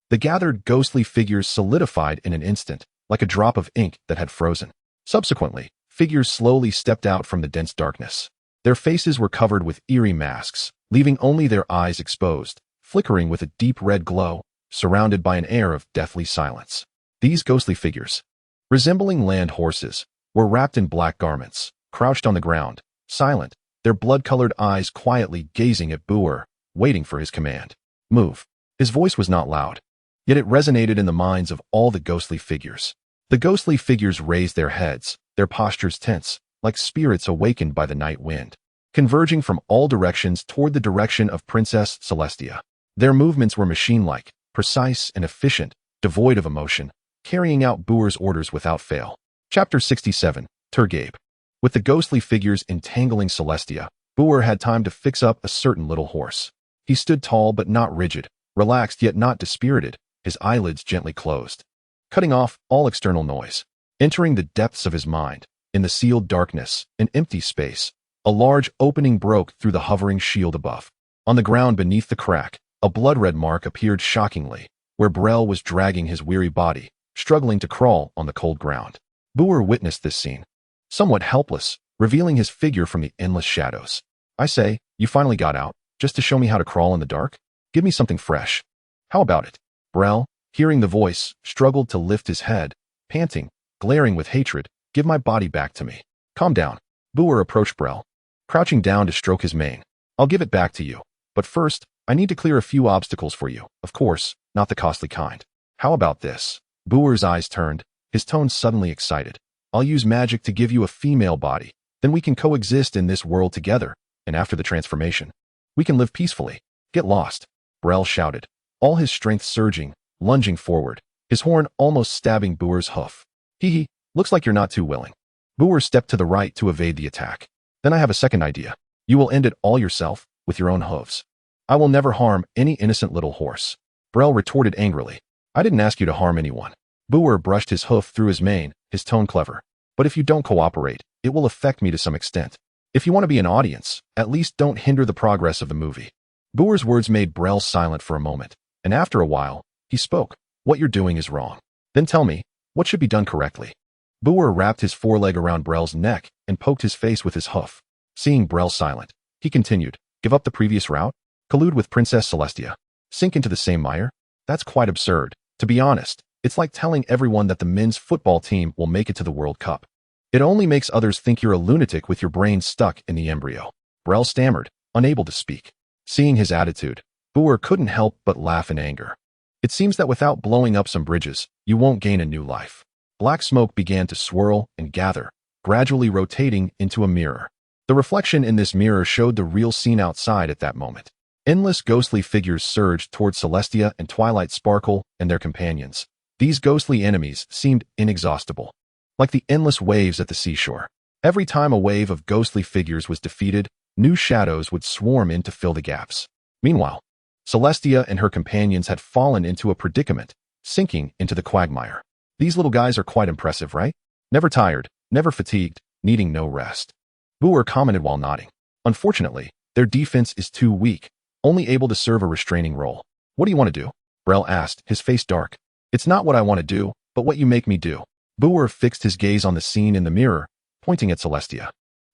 Speaker 1: The gathered ghostly figures solidified in an instant, like a drop of ink that had frozen. Subsequently, figures slowly stepped out from the dense darkness. Their faces were covered with eerie masks, leaving only their eyes exposed, flickering with a deep red glow, surrounded by an air of deathly silence. These ghostly figures, resembling land horses, were wrapped in black garments, crouched on the ground, silent, their blood-colored eyes quietly gazing at Briar, waiting for his command. Move. His voice was not loud, yet it resonated in the minds of all the ghostly figures. The ghostly figures raised their heads, their postures tense, like spirits awakened by the night wind, converging from all directions toward the direction of Princess Celestia. Their movements were machine-like, precise and efficient, devoid of emotion, carrying out Briar's orders without fail. Chapter 67, Turgabe. With the ghostly figures entangling Celestia, Briar had time to fix up a certain little horse. He stood tall but not rigid, relaxed yet not dispirited, his eyelids gently closed, cutting off all external noise. Entering the depths of his mind, in the sealed darkness, an empty space, a large opening broke through the hovering shield above. On the ground beneath the crack, a blood-red mark appeared shockingly, where Briar was dragging his weary body, struggling to crawl on the cold ground. Briar witnessed this scene, somewhat helpless, revealing his figure from the endless shadows. I say, you finally got out, just to show me how to crawl in the dark? Give me something fresh. How about it? Briar, hearing the voice, struggled to lift his head, panting, glaring with hatred. Give my body back to me. Calm down. Briar approached Briar, crouching down to stroke his mane. I'll give it back to you. But first, I need to clear a few obstacles for you. Of course, not the costly kind. How about this? Briar's eyes turned, his tone suddenly excited. I'll use magic to give you a female body. Then we can coexist in this world together, and after the transformation, we can live peacefully. Get lost. Briar shouted, all his strength surging, lunging forward, his horn almost stabbing Briar's hoof. Hee, looks like you're not too willing. Briar stepped to the right to evade the attack. Then I have a second idea. You will end it all yourself, with your own hooves. I will never harm any innocent little horse. Briar retorted angrily. I didn't ask you to harm anyone. Briar brushed his hoof through his mane, his tone clever. But if you don't cooperate, it will affect me to some extent. If you want to be an audience, at least don't hinder the progress of the movie. Briar's words made Briar silent for a moment, and after a while, he spoke. What you're doing is wrong. Then tell me, what should be done correctly? Briar wrapped his foreleg around Briar's neck and poked his face with his hoof. Seeing Briar silent, he continued, give up the previous route? Collude with Princess Celestia? Sink into the same mire? That's quite absurd. To be honest, it's like telling everyone that the men's football team will make it to the World Cup. It only makes others think you're a lunatic with your brain stuck in the embryo. Briar stammered, unable to speak. Seeing his attitude, Briar couldn't help but laugh in anger. It seems that without blowing up some bridges, you won't gain a new life. Black smoke began to swirl and gather, gradually rotating into a mirror. The reflection in this mirror showed the real scene outside at that moment. Endless ghostly figures surged toward Celestia and Twilight Sparkle and their companions. These ghostly enemies seemed inexhaustible, like the endless waves at the seashore. Every time a wave of ghostly figures was defeated, new shadows would swarm in to fill the gaps. Meanwhile, Celestia and her companions had fallen into a predicament, sinking into the quagmire. These little guys are quite impressive, right? Never tired, never fatigued, needing no rest. Briar commented while nodding. Unfortunately, their defense is too weak, only able to serve a restraining role. What do you want to do? Briar asked, his face dark. It's not what I want to do, but what you make me do. Briar fixed his gaze on the scene in the mirror, pointing at Celestia.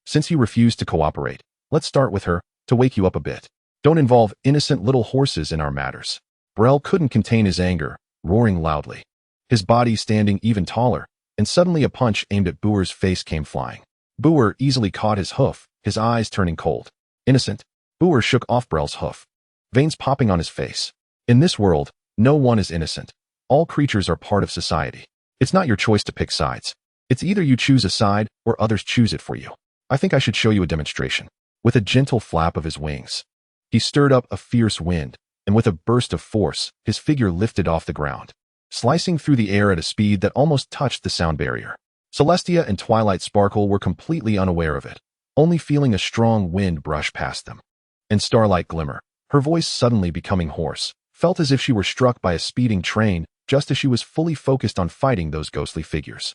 Speaker 1: Since you refuse to cooperate, let's start with her, to wake you up a bit. Don't involve innocent little horses in our matters. Briar couldn't contain his anger, roaring loudly, his body standing even taller, and suddenly a punch aimed at Briar's face came flying. Briar easily caught his hoof, his eyes turning cold. Innocent? Briar shook off Briar's hoof, veins popping on his face. In this world, no one is innocent. All creatures are part of society. It's not your choice to pick sides. It's either you choose a side or others choose it for you. I think I should show you a demonstration. With a gentle flap of his wings, he stirred up a fierce wind, and with a burst of force, his figure lifted off the ground, slicing through the air at a speed that almost touched the sound barrier. Celestia and Twilight Sparkle were completely unaware of it. only feeling a strong wind brush past them. And Starlight Glimmer, her voice suddenly becoming hoarse, felt as if she were struck by a speeding train just as she was fully focused on fighting those ghostly figures.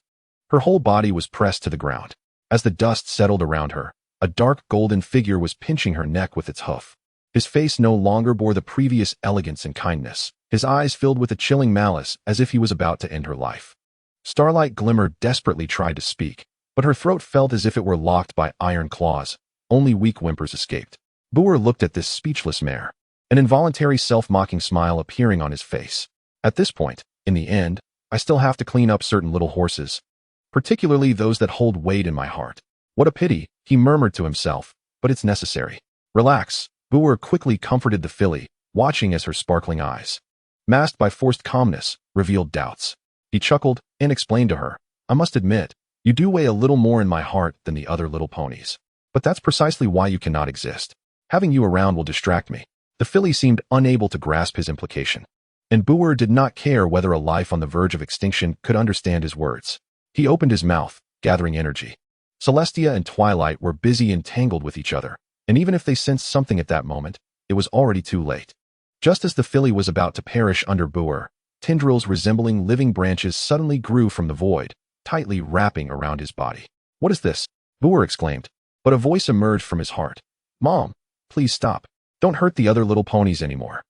Speaker 1: Her whole body was pressed to the ground. As the dust settled around her, a dark golden figure was pinching her neck with its hoof. His face no longer bore the previous elegance and kindness. His eyes filled with a chilling malice as if he was about to end her life. Starlight Glimmer desperately tried to speak, but her throat felt as if it were locked by iron claws. Only weak whimpers escaped. Briar looked at this speechless mare, an involuntary self-mocking smile appearing on his face. At this point, in the end, I still have to clean up certain little horses, particularly those that hold weight in my heart. What a pity, he murmured to himself, but it's necessary. Relax, Briar quickly comforted the filly, watching as her sparkling eyes, masked by forced calmness, revealed doubts. He chuckled and explained to her, I must admit, you do weigh a little more in my heart than the other little ponies. But that's precisely why you cannot exist. Having you around will distract me. The filly seemed unable to grasp his implication, and Briar did not care whether a life on the verge of extinction could understand his words. He opened his mouth, gathering energy. Celestia and Twilight were busy and tangled with each other, and even if they sensed something at that moment, it was already too late. Just as the filly was about to perish under Briar, tendrils resembling living branches suddenly grew from the void, tightly wrapping around his body. What is this? Briar exclaimed, but a voice emerged from his heart. Mom, please stop. Don't hurt the other little ponies anymore.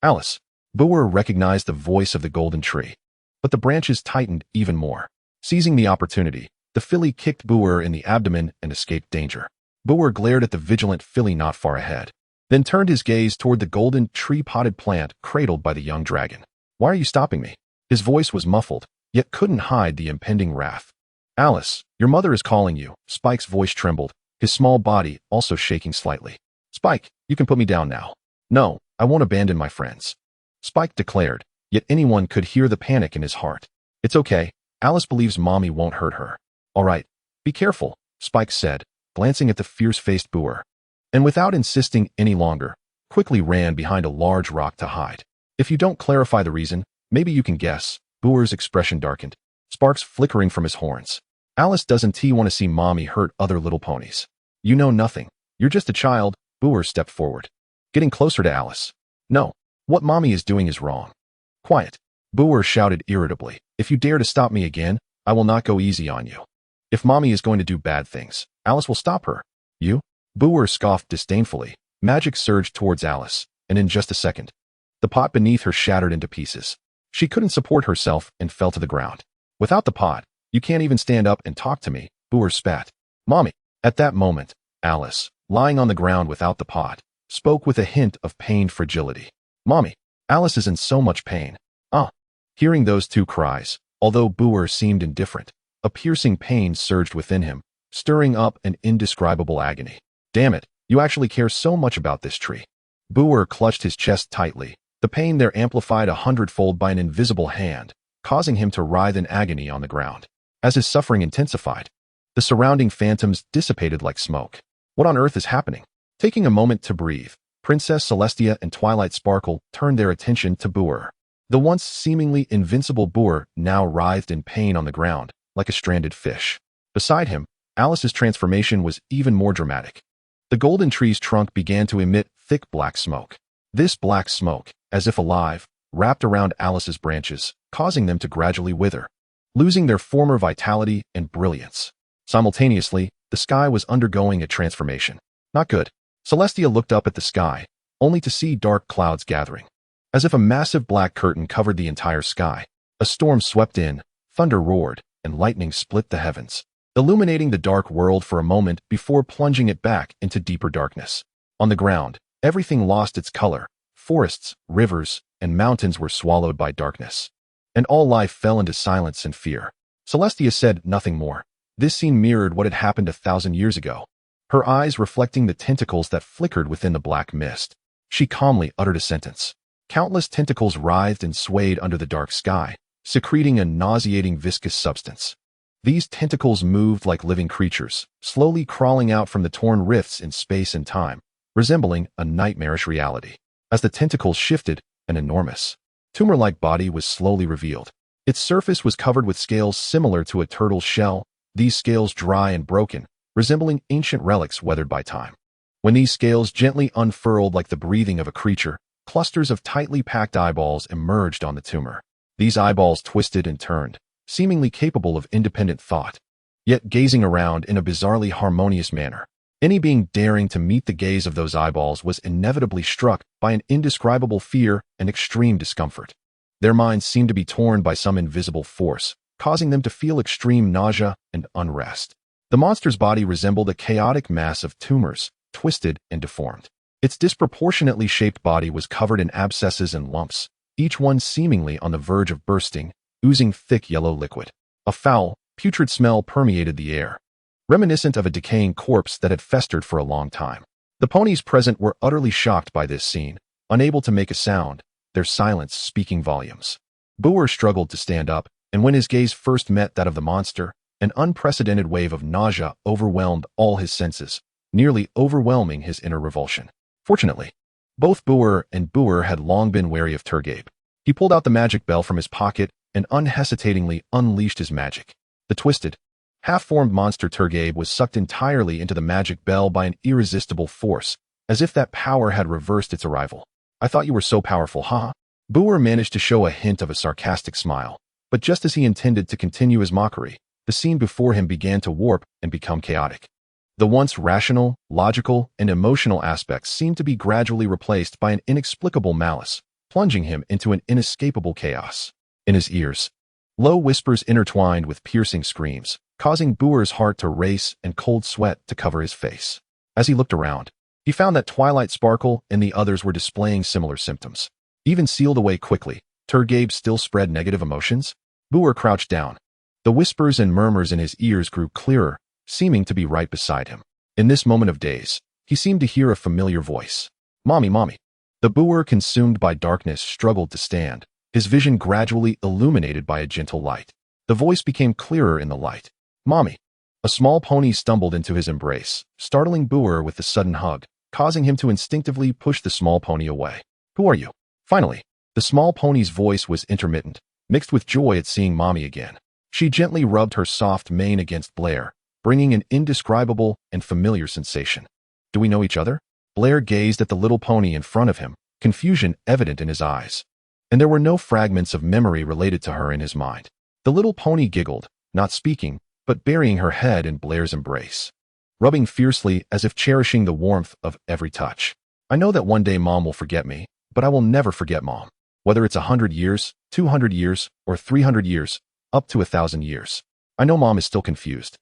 Speaker 1: Alice. Briar recognized the voice of the golden tree, but the branches tightened even more. Seizing the opportunity, the filly kicked Briar in the abdomen and escaped danger. Briar glared at the vigilant filly not far ahead, then turned his gaze toward the golden tree-potted plant cradled by the young dragon. Why are you stopping me? His voice was muffled, yet couldn't hide the impending wrath. Alice, your mother is calling you. Spike's voice trembled, his small body also shaking slightly. Spike, you can put me down now. No, I won't abandon my friends, Spike declared, yet anyone could hear the panic in his heart. It's okay, Alice believes Mommy won't hurt her. All right, be careful, Spike said, glancing at the fierce-faced Briar, and without insisting any longer, quickly ran behind a large rock to hide. If you don't clarify the reason, maybe you can guess. Briar's expression darkened, sparks flickering from his horns. Alice doesn't want to see Mommy hurt other little ponies. You know nothing. You're just a child. Briar stepped forward, getting closer to Alice. No, what Mommy is doing is wrong. Quiet, Briar shouted irritably. If you dare to stop me again, I will not go easy on you. If Mommy is going to do bad things, Alice will stop her. You? Briar scoffed disdainfully. Magic surged towards Alice, and in just a second, the pot beneath her shattered into pieces. She couldn't support herself and fell to the ground. Without the pot, you can't even stand up and talk to me, Briar spat. Mommy. At that moment, Alice, lying on the ground without the pot, spoke with a hint of pained fragility. Mommy. Alice is in so much pain. Hearing those two cries, although Briar seemed indifferent, a piercing pain surged within him, stirring up an indescribable agony. Damn it, you actually care so much about this tree. Briar clutched his chest tightly, the pain there amplified 100-fold by an invisible hand, causing him to writhe in agony on the ground. As his suffering intensified, the surrounding phantoms dissipated like smoke. What on earth is happening? Taking a moment to breathe, Princess Celestia and Twilight Sparkle turned their attention to Briar. The once seemingly invincible Briar now writhed in pain on the ground, like a stranded fish. Beside him, Alice's transformation was even more dramatic. The golden tree's trunk began to emit thick black smoke. This black smoke, as if alive, wrapped around Alice's branches, causing them to gradually wither, losing their former vitality and brilliance. Simultaneously, the sky was undergoing a transformation. Not good. Celestia looked up at the sky, only to see dark clouds gathering. As if a massive black curtain covered the entire sky, a storm swept in, thunder roared, and lightning split the heavens, illuminating the dark world for a moment before plunging it back into deeper darkness. On the ground, everything lost its color. Forests, rivers, and mountains were swallowed by darkness, and all life fell into silence and fear. Celestia said nothing more. This scene mirrored what had happened 1,000 years ago, her eyes reflecting the tentacles that flickered within the black mist. She calmly uttered a sentence. Countless tentacles writhed and swayed under the dark sky, secreting a nauseating viscous substance. These tentacles moved like living creatures, slowly crawling out from the torn rifts in space and time, resembling a nightmarish reality. As the tentacles shifted, an enormous, tumor-like body was slowly revealed. Its surface was covered with scales similar to a turtle's shell, these scales dry and broken, resembling ancient relics weathered by time. When these scales gently unfurled like the breathing of a creature, clusters of tightly packed eyeballs emerged on the tumor. These eyeballs twisted and turned, seemingly capable of independent thought, yet gazing around in a bizarrely harmonious manner. Any being daring to meet the gaze of those eyeballs was inevitably struck by an indescribable fear and extreme discomfort. Their minds seemed to be torn by some invisible force, causing them to feel extreme nausea and unrest. The monster's body resembled a chaotic mass of tumors, twisted and deformed. Its disproportionately shaped body was covered in abscesses and lumps, each one seemingly on the verge of bursting, oozing thick yellow liquid. A foul, putrid smell permeated the air, reminiscent of a decaying corpse that had festered for a long time. The ponies present were utterly shocked by this scene, unable to make a sound, their silence speaking volumes. Briar struggled to stand up, and when his gaze first met that of the monster, an unprecedented wave of nausea overwhelmed all his senses, nearly overwhelming his inner revulsion. Fortunately, both Briar and Briar had long been wary of Turgabe. He pulled out the magic bell from his pocket and unhesitatingly unleashed his magic. The twisted, half-formed monster Turgabe was sucked entirely into the magic bell by an irresistible force, as if that power had reversed its arrival. "I thought you were so powerful, huh?" Briar managed to show a hint of a sarcastic smile, but just as he intended to continue his mockery, the scene before him began to warp and become chaotic. The once rational, logical, and emotional aspects seemed to be gradually replaced by an inexplicable malice, plunging him into an inescapable chaos. In his ears, low whispers intertwined with piercing screams, causing Briar's heart to race and cold sweat to cover his face. As he looked around, he found that Twilight Sparkle and the others were displaying similar symptoms. Even sealed away quickly, Turgabe still spread negative emotions. Briar crouched down. The whispers and murmurs in his ears grew clearer, seeming to be right beside him. In this moment of daze, he seemed to hear a familiar voice. "Mommy, mommy." The Briar, consumed by darkness, struggled to stand, his vision gradually illuminated by a gentle light. The voice became clearer in the light. "Mommy." A small pony stumbled into his embrace, startling Briar with the sudden hug, causing him to instinctively push the small pony away. "Who are you?" Finally, the small pony's voice was intermittent, mixed with joy at seeing Mommy again. She gently rubbed her soft mane against Briar, bringing an indescribable and familiar sensation. "Do we know each other?" Briar gazed at the little pony in front of him, confusion evident in his eyes. And there were no fragments of memory related to her in his mind. The little pony giggled, not speaking, but burying her head in Briar's embrace, rubbing fiercely as if cherishing the warmth of every touch. "I know that one day Mom will forget me, but I will never forget Mom. Whether it's 100 years, 200 years, or 300 years, up to 1,000 years. I know Mom is still confused.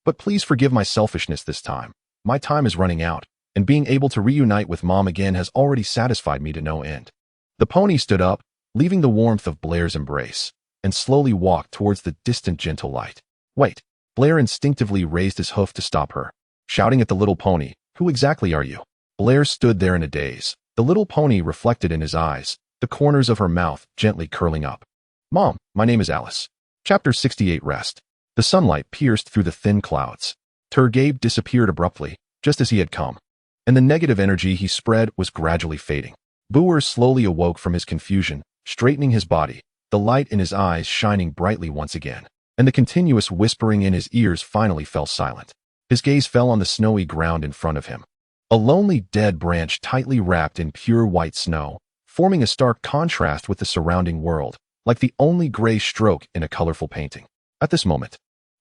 Speaker 1: But please forgive my selfishness this time. My time is running out, and being able to reunite with Mom again has already satisfied me to no end." The pony stood up, leaving the warmth of Briar's embrace, and slowly walked towards the distant gentle light. "Wait." Briar instinctively raised his hoof to stop her, shouting at the little pony, "Who exactly are you?" Briar stood there in a daze. The little pony reflected in his eyes, the corners of her mouth gently curling up. "Mom, my name is Alice." Chapter 68 Rest. The sunlight pierced through the thin clouds. Turgabe disappeared abruptly, just as he had come, and the negative energy he spread was gradually fading. Briar slowly awoke from his confusion, straightening his body, the light in his eyes shining brightly once again, and the continuous whispering in his ears finally fell silent. His gaze fell on the snowy ground in front of him. A lonely dead branch tightly wrapped in pure white snow, forming a stark contrast with the surrounding world, like the only gray stroke in a colorful painting. At this moment,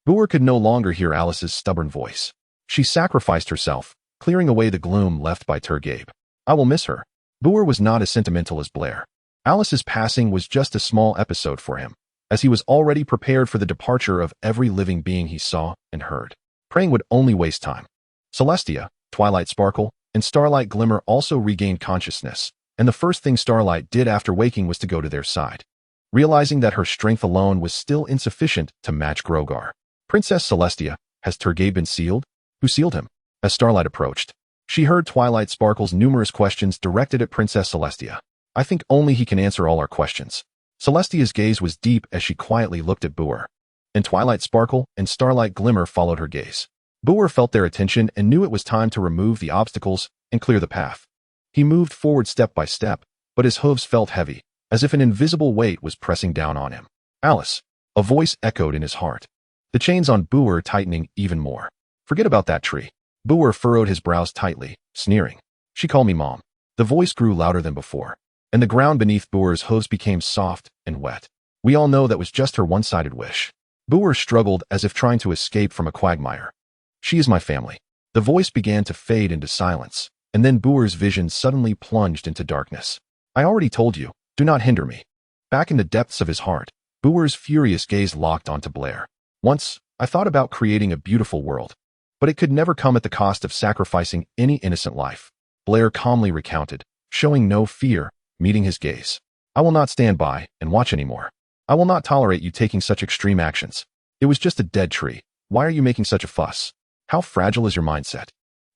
Speaker 1: Briar could no longer hear Alice's stubborn voice. She sacrificed herself, clearing away the gloom left by Turgabe. "I will miss her." Briar was not as sentimental as Briar. Alice's passing was just a small episode for him, as he was already prepared for the departure of every living being he saw and heard. Praying would only waste time. Celestia, Twilight Sparkle, and Starlight Glimmer also regained consciousness, and the first thing Starlight did after waking was to go to their side, realizing that her strength alone was still insufficient to match Grogar. "Princess Celestia, has Turgabe been sealed?" "Who sealed him?" As Starlight approached, she heard Twilight Sparkle's numerous questions directed at Princess Celestia. "I think only he can answer all our questions." Celestia's gaze was deep as she quietly looked at Briar, and Twilight Sparkle and Starlight Glimmer followed her gaze. Briar felt their attention and knew it was time to remove the obstacles and clear the path. He moved forward step by step, but his hooves felt heavy, as if an invisible weight was pressing down on him. "Alice," a voice echoed in his heart, the chains on Briar tightening even more. Forget about that tree. Briar furrowed his brows tightly, sneering. She called me Mom. The voice grew louder than before, and the ground beneath Briar's hooves became soft and wet. We all know that was just her one-sided wish. Briar struggled as if trying to escape from a quagmire. She is my family. The voice began to fade into silence, and then Briar's vision suddenly plunged into darkness. I already told you, do not hinder me. Back in the depths of his heart, Briar's furious gaze locked onto Briar. Once, I thought about creating a beautiful world, but it could never come at the cost of sacrificing any innocent life. Briar calmly recounted, showing no fear, meeting his gaze. I will not stand by and watch anymore. I will not tolerate you taking such extreme actions. It was just a dead tree. Why are you making such a fuss? How fragile is your mindset?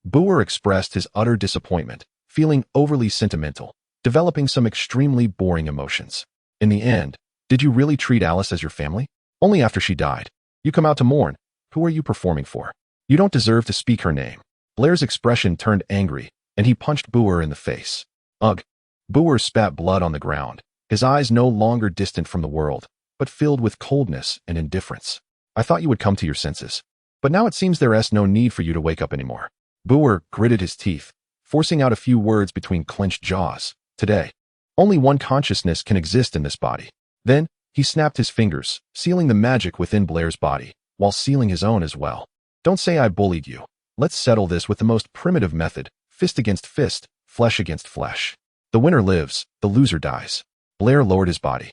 Speaker 1: Briar expressed his utter disappointment, feeling overly sentimental, developing some extremely boring emotions. In the end, did you really treat Alice as your family? Only after she died. You come out to mourn. Who are you performing for? You don't deserve to speak her name. Briar's expression turned angry, and he punched Briar in the face. Ugh. Briar spat blood on the ground, his eyes no longer distant from the world, but filled with coldness and indifference. I thought you would come to your senses. But now it seems there is no need for you to wake up anymore. Briar gritted his teeth, forcing out a few words between clenched jaws. Today, only one consciousness can exist in this body. Then, he snapped his fingers, sealing the magic within Briar's body, while sealing his own as well. Don't say I bullied you. Let's settle this with the most primitive method, fist against fist, flesh against flesh. The winner lives, the loser dies. Briar lowered his body,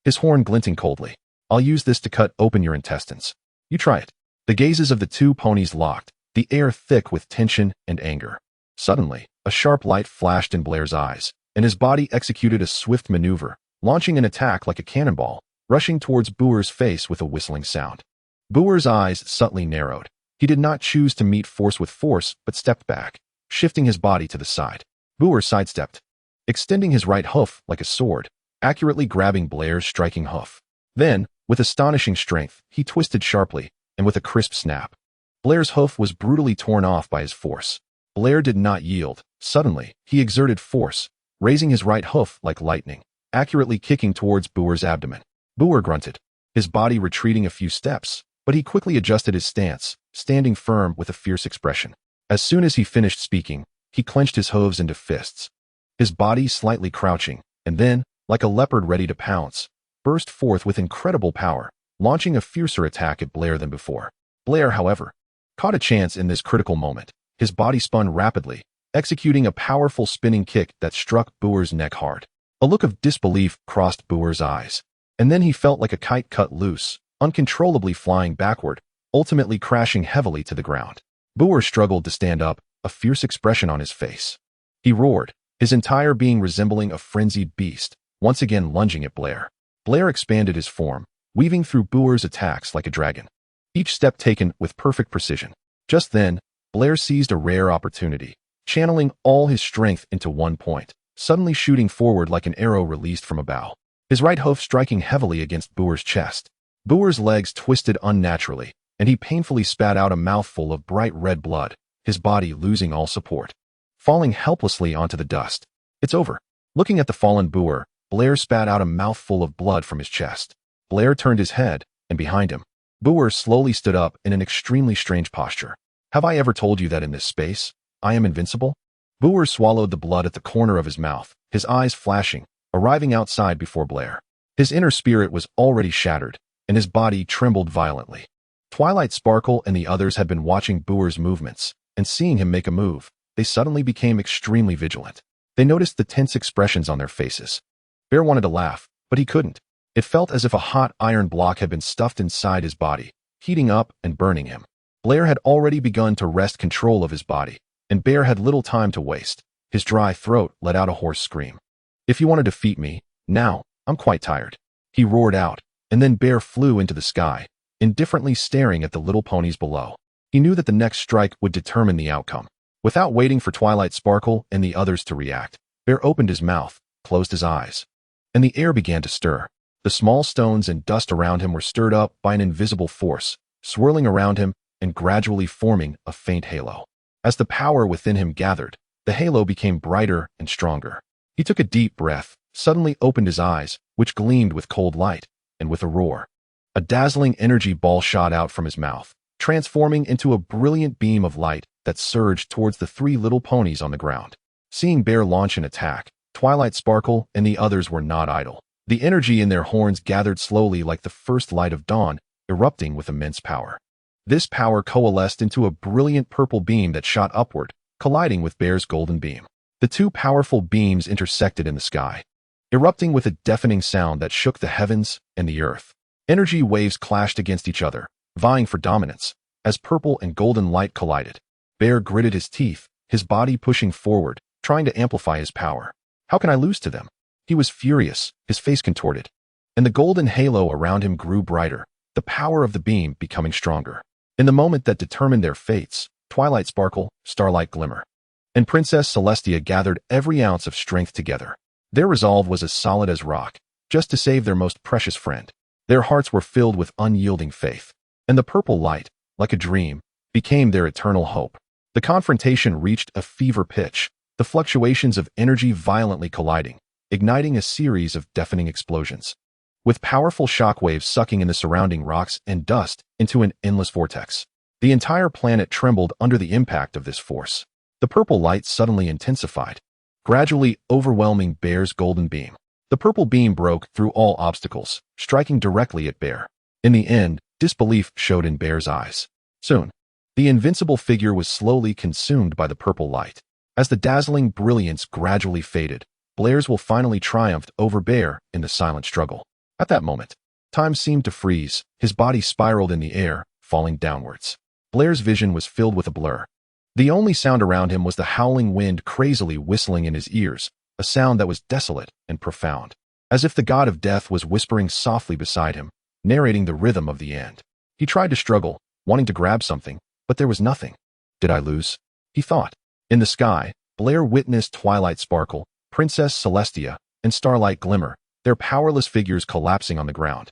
Speaker 1: his horn glinting coldly. I'll use this to cut open your intestines. You try it. The gazes of the two ponies locked, the air thick with tension and anger. Suddenly, a sharp light flashed in Briar's eyes, and his body executed a swift maneuver, launching an attack like a cannonball, rushing towards Briar's face with a whistling sound. Briar's eyes subtly narrowed. He did not choose to meet force with force, but stepped back, shifting his body to the side. Briar sidestepped, extending his right hoof like a sword, accurately grabbing Briar's striking hoof. Then, with astonishing strength, he twisted sharply, and with a crisp snap, Briar's hoof was brutally torn off by his force. Briar did not yield. Suddenly, he exerted force, raising his right hoof like lightning, accurately kicking towards Briar's abdomen. Briar grunted, his body retreating a few steps, but he quickly adjusted his stance, standing firm with a fierce expression. As soon as he finished speaking, he clenched his hooves into fists, his body slightly crouching, and then, like a leopard ready to pounce, burst forth with incredible power, launching a fiercer attack at Briar than before. Briar, however, caught a chance in this critical moment. His body spun rapidly, executing a powerful spinning kick that struck Briar's neck hard. A look of disbelief crossed Briar's eyes, and then he felt like a kite cut loose, uncontrollably flying backward, ultimately crashing heavily to the ground. Briar struggled to stand up, a fierce expression on his face. He roared, his entire being resembling a frenzied beast, once again lunging at Briar. Briar expanded his form, weaving through Briar's attacks like a dragon, each step taken with perfect precision. Just then, Briar seized a rare opportunity, channeling all his strength into one point, suddenly shooting forward like an arrow released from a bow, his right hoof striking heavily against Briar's chest. Briar's legs twisted unnaturally, and he painfully spat out a mouthful of bright red blood, his body losing all support, falling helplessly onto the dust. It's over. Looking at the fallen Briar spat out a mouthful of blood from his chest. Briar turned his head, and behind him, Briar slowly stood up in an extremely strange posture. Have I ever told you that in this space, I am invincible? Briar swallowed the blood at the corner of his mouth, his eyes flashing, arriving outside before Briar. His inner spirit was already shattered, and his body trembled violently. Twilight Sparkle and the others had been watching Briar's movements, and seeing him make a move, they suddenly became extremely vigilant. They noticed the tense expressions on their faces. Bear wanted to laugh, but he couldn't. It felt as if a hot iron block had been stuffed inside his body, heating up and burning him. Briar had already begun to wrest control of his body, and Bear had little time to waste. His dry throat let out a hoarse scream. If you want to defeat me, now, I'm quite tired. He roared out, and then Bear flew into the sky, indifferently staring at the little ponies below. He knew that the next strike would determine the outcome. Without waiting for Twilight Sparkle and the others to react, Bear opened his mouth, closed his eyes, and the air began to stir. The small stones and dust around him were stirred up by an invisible force, swirling around him and gradually forming a faint halo. As the power within him gathered, the halo became brighter and stronger. He took a deep breath, suddenly opened his eyes, which gleamed with cold light, and with a roar, a dazzling energy ball shot out from his mouth, transforming into a brilliant beam of light that surged towards the three little ponies on the ground. Seeing Bear launch an attack, Twilight, Sparkle, and the others were not idle. The energy in their horns gathered slowly like the first light of dawn, erupting with immense power. This power coalesced into a brilliant purple beam that shot upward, colliding with Bear's golden beam. The two powerful beams intersected in the sky, erupting with a deafening sound that shook the heavens and the earth. Energy waves clashed against each other, vying for dominance, as purple and golden light collided. Bear gritted his teeth, his body pushing forward, trying to amplify his power. How can I lose to them? He was furious, his face contorted, and the golden halo around him grew brighter, the power of the beam becoming stronger. In the moment that determined their fates, Twilight, Sparkle, Starlight, Glimmer, and Princess Celestia gathered every ounce of strength together. Their resolve was as solid as rock, just to save their most precious friend. Their hearts were filled with unyielding faith, and the purple light, like a dream, became their eternal hope. The confrontation reached a fever pitch, the fluctuations of energy violently colliding, igniting a series of deafening explosions, with powerful shockwaves sucking in the surrounding rocks and dust into an endless vortex. The entire planet trembled under the impact of this force. The purple light suddenly intensified, gradually overwhelming Bear's golden beam. The purple beam broke through all obstacles, striking directly at Bear. In the end, disbelief showed in Bear's eyes. Soon, the invincible figure was slowly consumed by the purple light. As the dazzling brilliance gradually faded, Blair's will finally triumphed over Bear in the silent struggle. At that moment, time seemed to freeze, his body spiraled in the air, falling downwards. Blair's vision was filled with a blur. The only sound around him was the howling wind crazily whistling in his ears, a sound that was desolate and profound, as if the god of death was whispering softly beside him, narrating the rhythm of the end. He tried to struggle, wanting to grab something, but there was nothing. Did I lose? He thought. In the sky, Blair witnessed Twilight, Sparkle, Princess Celestia, and Starlight, Glimmer, their powerless figures collapsing on the ground.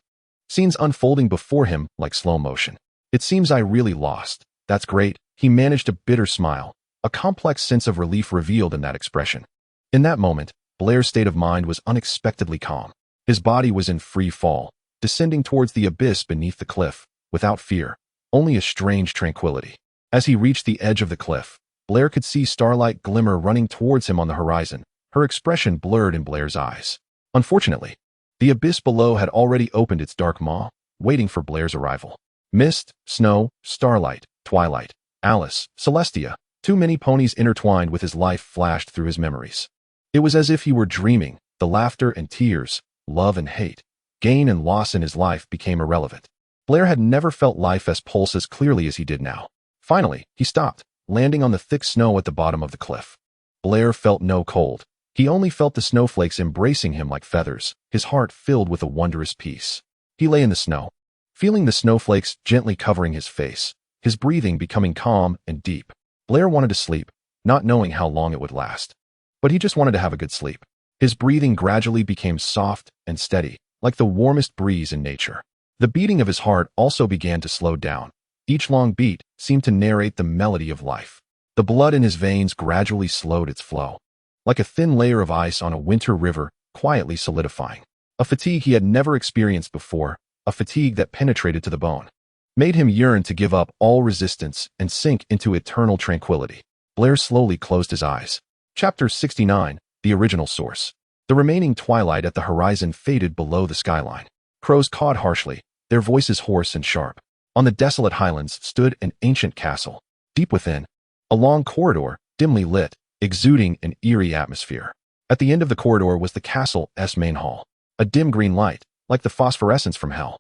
Speaker 1: Scenes unfolding before him like slow motion. It seems I really lost. That's great. He managed a bitter smile, a complex sense of relief revealed in that expression. In that moment, Blair's state of mind was unexpectedly calm. His body was in free fall, descending towards the abyss beneath the cliff, without fear, only a strange tranquility. As he reached the edge of the cliff, Blair could see Starlight, Glimmer running towards him on the horizon, her expression blurred in Blair's eyes. Unfortunately, the abyss below had already opened its dark maw, waiting for Blair's arrival. Mist, snow, starlight, twilight, Alice, Celestia, too many ponies intertwined with his life flashed through his memories. It was as if he were dreaming. The laughter and tears, love and hate, gain and loss in his life became irrelevant. Blair had never felt life as pulse as clearly as he did now. Finally, he stopped, landing on the thick snow at the bottom of the cliff. Blair felt no cold. He only felt the snowflakes embracing him like feathers, his heart filled with a wondrous peace. He lay in the snow, feeling the snowflakes gently covering his face, his breathing becoming calm and deep. Blair wanted to sleep, not knowing how long it would last. But he just wanted to have a good sleep. His breathing gradually became soft and steady, like the warmest breeze in nature. The beating of his heart also began to slow down. Each long beat seemed to narrate the melody of life. The blood in his veins gradually slowed its flow, like a thin layer of ice on a winter river, quietly solidifying. A fatigue he had never experienced before, a fatigue that penetrated to the bone, made him yearn to give up all resistance and sink into eternal tranquility. Blair slowly closed his eyes. Chapter 69, The Original Source. The remaining twilight at the horizon faded below the skyline. Crows cawed harshly, their voices hoarse and sharp. On the desolate highlands stood an ancient castle. Deep within, a long corridor, dimly lit, exuding an eerie atmosphere. At the end of the corridor was the castle's main hall, a dim green light, like the phosphorescence from hell.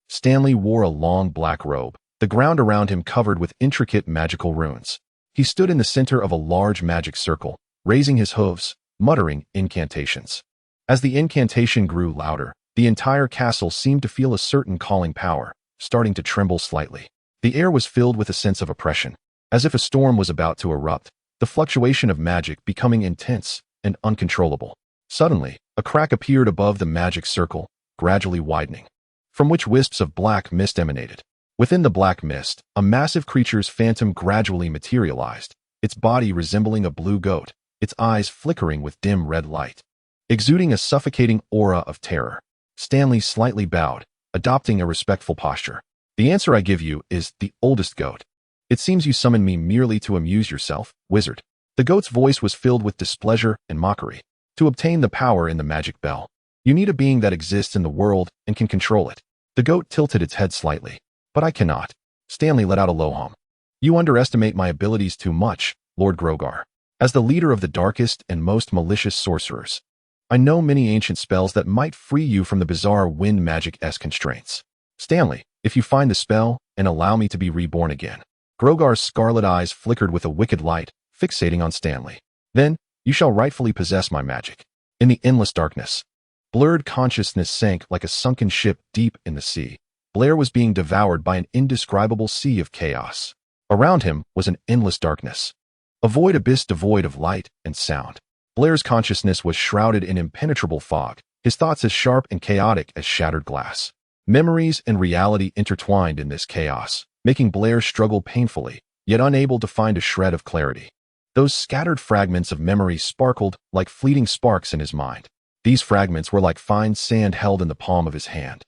Speaker 1: Stanley wore a long black robe, the ground around him covered with intricate magical runes. He stood in the center of a large magic circle, raising his hooves, muttering incantations. As the incantation grew louder, the entire castle seemed to feel a certain calling power, starting to tremble slightly. The air was filled with a sense of oppression, as if a storm was about to erupt, the fluctuation of magic becoming intense and uncontrollable. Suddenly, a crack appeared above the magic circle, gradually widening, from which wisps of black mist emanated. Within the black mist, a massive creature's phantom gradually materialized, its body resembling a blue goat, its eyes flickering with dim red light, exuding a suffocating aura of terror. Stanley slightly bowed, adopting a respectful posture. The answer I give you is the oldest goat. It seems you summoned me merely to amuse yourself, wizard. The goat's voice was filled with displeasure and mockery. To obtain the power in the magic bell, you need a being that exists in the world and can control it. The goat tilted its head slightly. But I cannot. Stanley let out a low hum. You underestimate my abilities too much, Lord Grogar. As the leader of the darkest and most malicious sorcerers, I know many ancient spells that might free you from the bizarre wind magic-esque constraints. Stanley, if you find the spell and allow me to be reborn again. Grogar's scarlet eyes flickered with a wicked light, fixating on Stanley. Then, you shall rightfully possess my magic. In the endless darkness, blurred consciousness sank like a sunken ship deep in the sea. Blair was being devoured by an indescribable sea of chaos. Around him was an endless darkness, a void abyss devoid of light and sound. Blair's consciousness was shrouded in impenetrable fog, his thoughts as sharp and chaotic as shattered glass. Memories and reality intertwined in this chaos, making Blair struggle painfully, yet unable to find a shred of clarity. Those scattered fragments of memory sparkled like fleeting sparks in his mind. These fragments were like fine sand held in the palm of his hand.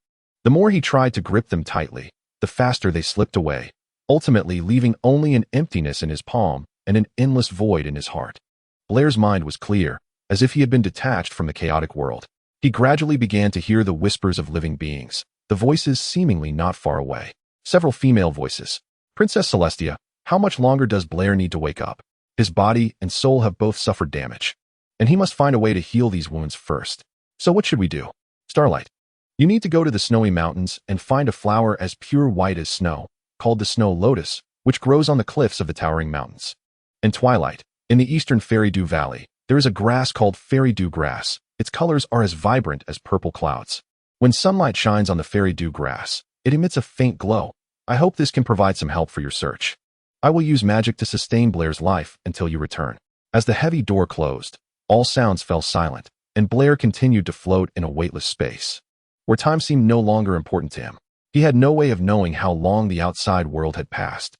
Speaker 1: The more he tried to grip them tightly, the faster they slipped away, ultimately leaving only an emptiness in his palm and an endless void in his heart. Blair's mind was clear, as if he had been detached from the chaotic world. He gradually began to hear the whispers of living beings, the voices seemingly not far away. Several female voices. Princess Celestia, how much longer does Blair need to wake up? His body and soul have both suffered damage, and he must find a way to heal these wounds first. So what should we do? Starlight, you need to go to the snowy mountains and find a flower as pure white as snow, called the snow lotus, which grows on the cliffs of the towering mountains. And Twilight, in the eastern Fairy Dew Valley, there is a grass called Fairy Dew Grass. Its colors are as vibrant as purple clouds. When sunlight shines on the Fairy Dew Grass, it emits a faint glow. I hope this can provide some help for your search. I will use magic to sustain Blair's life until you return. As the heavy door closed, all sounds fell silent, and Blair continued to float in a weightless space, where time seemed no longer important to him. He had no way of knowing how long the outside world had passed.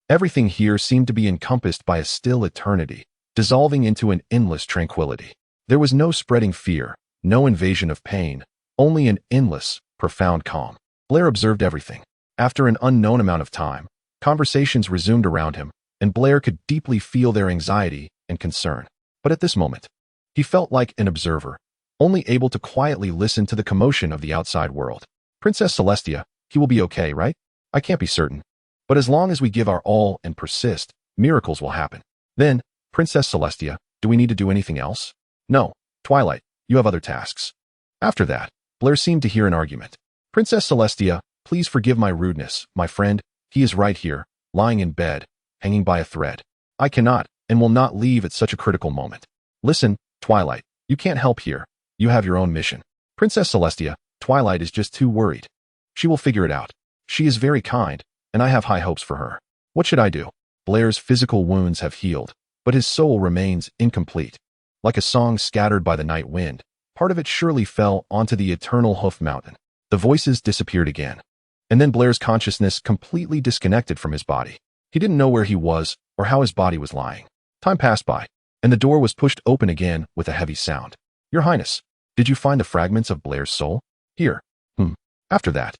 Speaker 1: Everything here seemed to be encompassed by a still eternity, dissolving into an endless tranquility. There was no spreading fear, no invasion of pain, only an endless, profound calm. Blair observed everything. After an unknown amount of time, conversations resumed around him, and Blair could deeply feel their anxiety and concern. But at this moment, he felt like an observer, only able to quietly listen to the commotion of the outside world. Princess Celestia, he will be okay, right? I can't be certain. But as long as we give our all and persist, miracles will happen. Then, Princess Celestia, do we need to do anything else? No, Twilight, you have other tasks. After that, Blair seemed to hear an argument. Princess Celestia, please forgive my rudeness, my friend. He is right here, lying in bed, hanging by a thread. I cannot and will not leave at such a critical moment. Listen, Twilight, you can't help here. You have your own mission. Princess Celestia, Twilight is just too worried. She will figure it out. She is very kind, and I have high hopes for her. What should I do? Blair's physical wounds have healed, but his soul remains incomplete. Like a song scattered by the night wind, part of it surely fell onto the eternal hoof mountain. The voices disappeared again. And then Blair's consciousness completely disconnected from his body. He didn't know where he was or how his body was lying. Time passed by, and the door was pushed open again with a heavy sound. Your Highness, did you find the fragments of Blair's soul? Here. After that,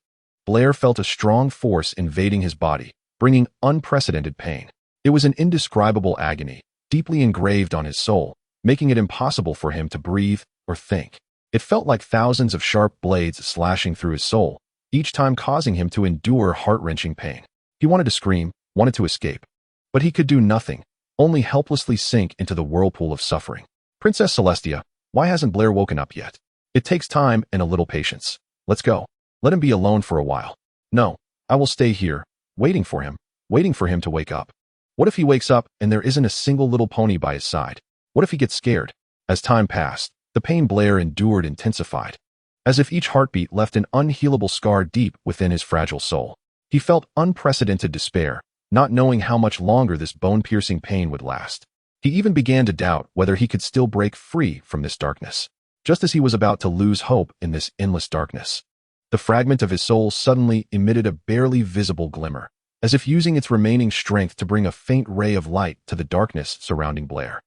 Speaker 1: Blair felt a strong force invading his body, bringing unprecedented pain. It was an indescribable agony, deeply engraved on his soul, making it impossible for him to breathe or think. It felt like thousands of sharp blades slashing through his soul, each time causing him to endure heart-wrenching pain. He wanted to scream, wanted to escape, but he could do nothing, only helplessly sink into the whirlpool of suffering. Princess Celestia, why hasn't Blair woken up yet? It takes time and a little patience. Let's go. Let him be alone for a while. No, I will stay here, waiting for him to wake up. What if he wakes up and there isn't a single little pony by his side? What if he gets scared? As time passed, the pain Blair endured intensified, as if each heartbeat left an unhealable scar deep within his fragile soul. He felt unprecedented despair, not knowing how much longer this bone-piercing pain would last. He even began to doubt whether he could still break free from this darkness. Just as he was about to lose hope in this endless darkness, the fragment of his soul suddenly emitted a barely visible glimmer, as if using its remaining strength to bring a faint ray of light to the darkness surrounding Blair.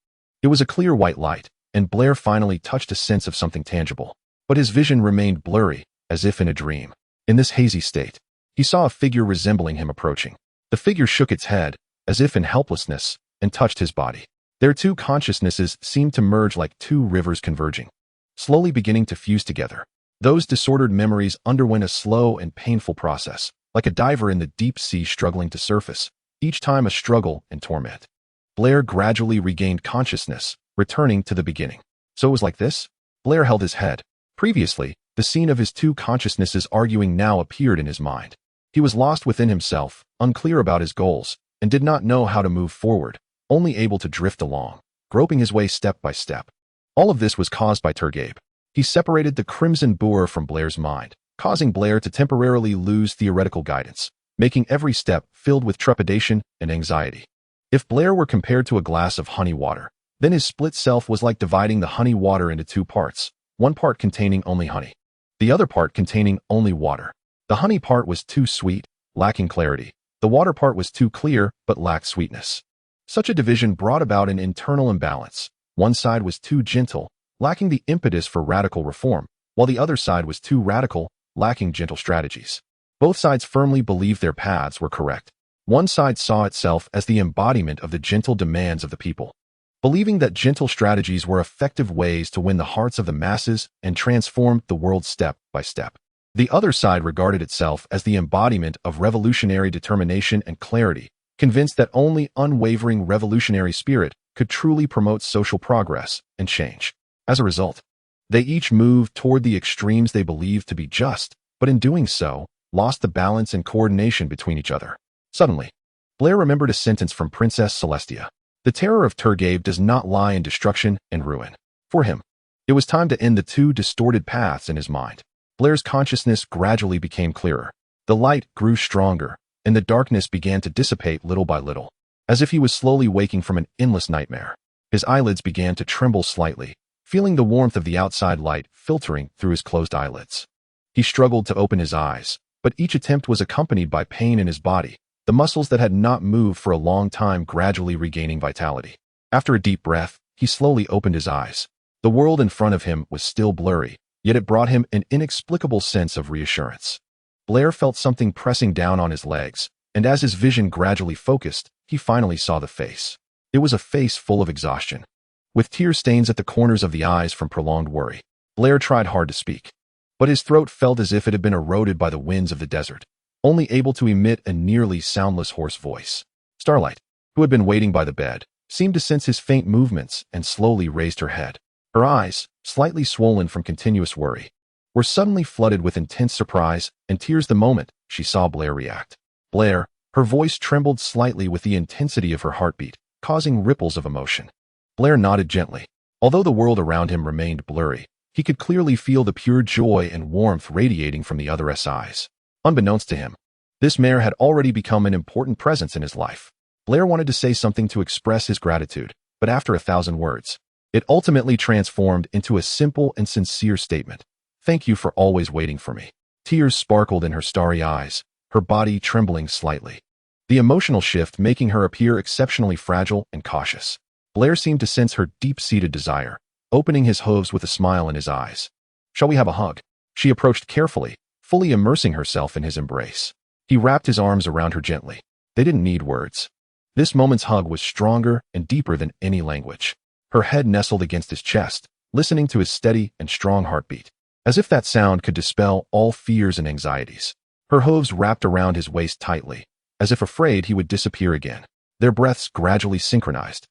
Speaker 1: It was a clear white light, and Blair finally touched a sense of something tangible. But his vision remained blurry, as if in a dream. In this hazy state, he saw a figure resembling him approaching. The figure shook its head, as if in helplessness, and touched his body. Their two consciousnesses seemed to merge like two rivers converging, slowly beginning to fuse together. Those disordered memories underwent a slow and painful process, like a diver in the deep sea struggling to surface, each time a struggle and torment. Blair gradually regained consciousness, returning to the beginning. So it was like this? Blair held his head. Previously, the scene of his two consciousnesses arguing now appeared in his mind. He was lost within himself, unclear about his goals, and did not know how to move forward, only able to drift along, groping his way step by step. All of this was caused by Turgabe. He separated the Crimson Boar from Blair's mind, causing Blair to temporarily lose theoretical guidance, making every step filled with trepidation and anxiety. If Blair were compared to a glass of honey water, then his split self was like dividing the honey water into two parts, one part containing only honey, the other part containing only water. The honey part was too sweet, lacking clarity. The water part was too clear, but lacked sweetness. Such a division brought about an internal imbalance. One side was too gentle, lacking the impetus for radical reform, while the other side was too radical, lacking gentle strategies. Both sides firmly believed their paths were correct. One side saw itself as the embodiment of the gentle demands of the people, believing that gentle strategies were effective ways to win the hearts of the masses and transform the world step by step. The other side regarded itself as the embodiment of revolutionary determination and clarity, convinced that only unwavering revolutionary spirit could truly promote social progress and change. As a result, they each moved toward the extremes they believed to be just, but in doing so, lost the balance and coordination between each other. Suddenly, Blair remembered a sentence from Princess Celestia. The terror of Turgabe does not lie in destruction and ruin. For him, it was time to end the two distorted paths in his mind. Blair's consciousness gradually became clearer. The light grew stronger, and the darkness began to dissipate little by little, as if he was slowly waking from an endless nightmare. His eyelids began to tremble slightly, feeling the warmth of the outside light filtering through his closed eyelids. He struggled to open his eyes, but each attempt was accompanied by pain in his body, the muscles that had not moved for a long time gradually regaining vitality. After a deep breath, he slowly opened his eyes. The world in front of him was still blurry, yet it brought him an inexplicable sense of reassurance. Blair felt something pressing down on his legs, and as his vision gradually focused, he finally saw the face. It was a face full of exhaustion, with tear stains at the corners of the eyes from prolonged worry. Blair tried hard to speak, but his throat felt as if it had been eroded by the winds of the desert, only able to emit a nearly soundless hoarse voice. Starlight, who had been waiting by the bed, seemed to sense his faint movements and slowly raised her head. Her eyes, slightly swollen from continuous worry, were suddenly flooded with intense surprise and tears the moment she saw Blair react. Blair, her voice trembled slightly with the intensity of her heartbeat, causing ripples of emotion. Blair nodded gently. Although the world around him remained blurry, he could clearly feel the pure joy and warmth radiating from the other's eyes. Unbeknownst to him, this mare had already become an important presence in his life. Blair wanted to say something to express his gratitude, but after 1,000 words, it ultimately transformed into a simple and sincere statement. Thank you for always waiting for me. Tears sparkled in her starry eyes, her body trembling slightly, the emotional shift making her appear exceptionally fragile and cautious. Blair seemed to sense her deep-seated desire, opening his hooves with a smile in his eyes. Shall we have a hug? She approached carefully, fully immersing herself in his embrace. He wrapped his arms around her gently. They didn't need words. This moment's hug was stronger and deeper than any language. Her head nestled against his chest, listening to his steady and strong heartbeat, as if that sound could dispel all fears and anxieties. Her hooves wrapped around his waist tightly, as if afraid he would disappear again. Their breaths gradually synchronized,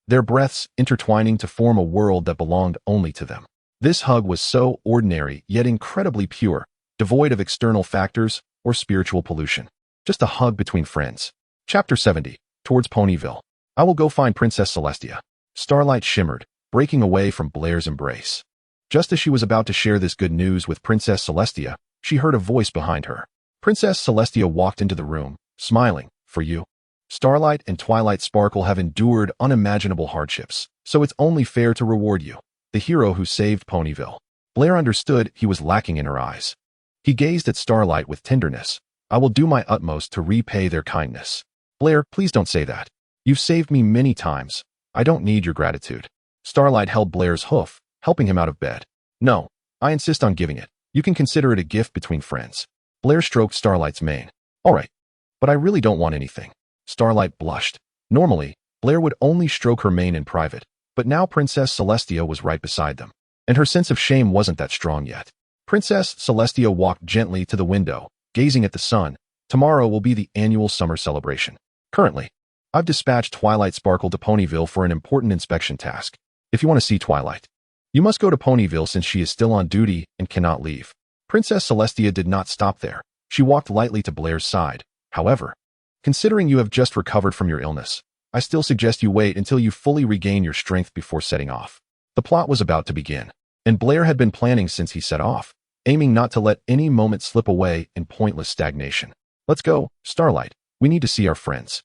Speaker 1: their breaths intertwining to form a world that belonged only to them. This hug was so ordinary yet incredibly pure, devoid of external factors or spiritual pollution. Just a hug between friends. Chapter 70. Towards Ponyville. I will go find Princess Celestia. Starlight shimmered, breaking away from Blair's embrace. Just as she was about to share this good news with Princess Celestia, she heard a voice behind her. Princess Celestia walked into the room, smiling. For you. Starlight and Twilight Sparkle have endured unimaginable hardships, so it's only fair to reward you, the hero who saved Ponyville. Blair understood he was lacking in her eyes. He gazed at Starlight with tenderness. I will do my utmost to repay their kindness. Blair, please don't say that. You've saved me many times. I don't need your gratitude. Starlight held Blair's hoof, helping him out of bed. No, I insist on giving it. You can consider it a gift between friends. Blair stroked Starlight's mane. All right, but I really don't want anything. Starlight blushed. Normally, Blair would only stroke her mane in private, but now Princess Celestia was right beside them, and her sense of shame wasn't that strong yet. Princess Celestia walked gently to the window, gazing at the sun. Tomorrow will be the annual summer celebration. Currently, I've dispatched Twilight Sparkle to Ponyville for an important inspection task. If you want to see Twilight, you must go to Ponyville since she is still on duty and cannot leave. Princess Celestia did not stop there. She walked lightly to Blair's side. However, considering you have just recovered from your illness, I still suggest you wait until you fully regain your strength before setting off. The plot was about to begin, and Blair had been planning since he set off, aiming not to let any moment slip away in pointless stagnation. Let's go, Starlight. We need to see our friends.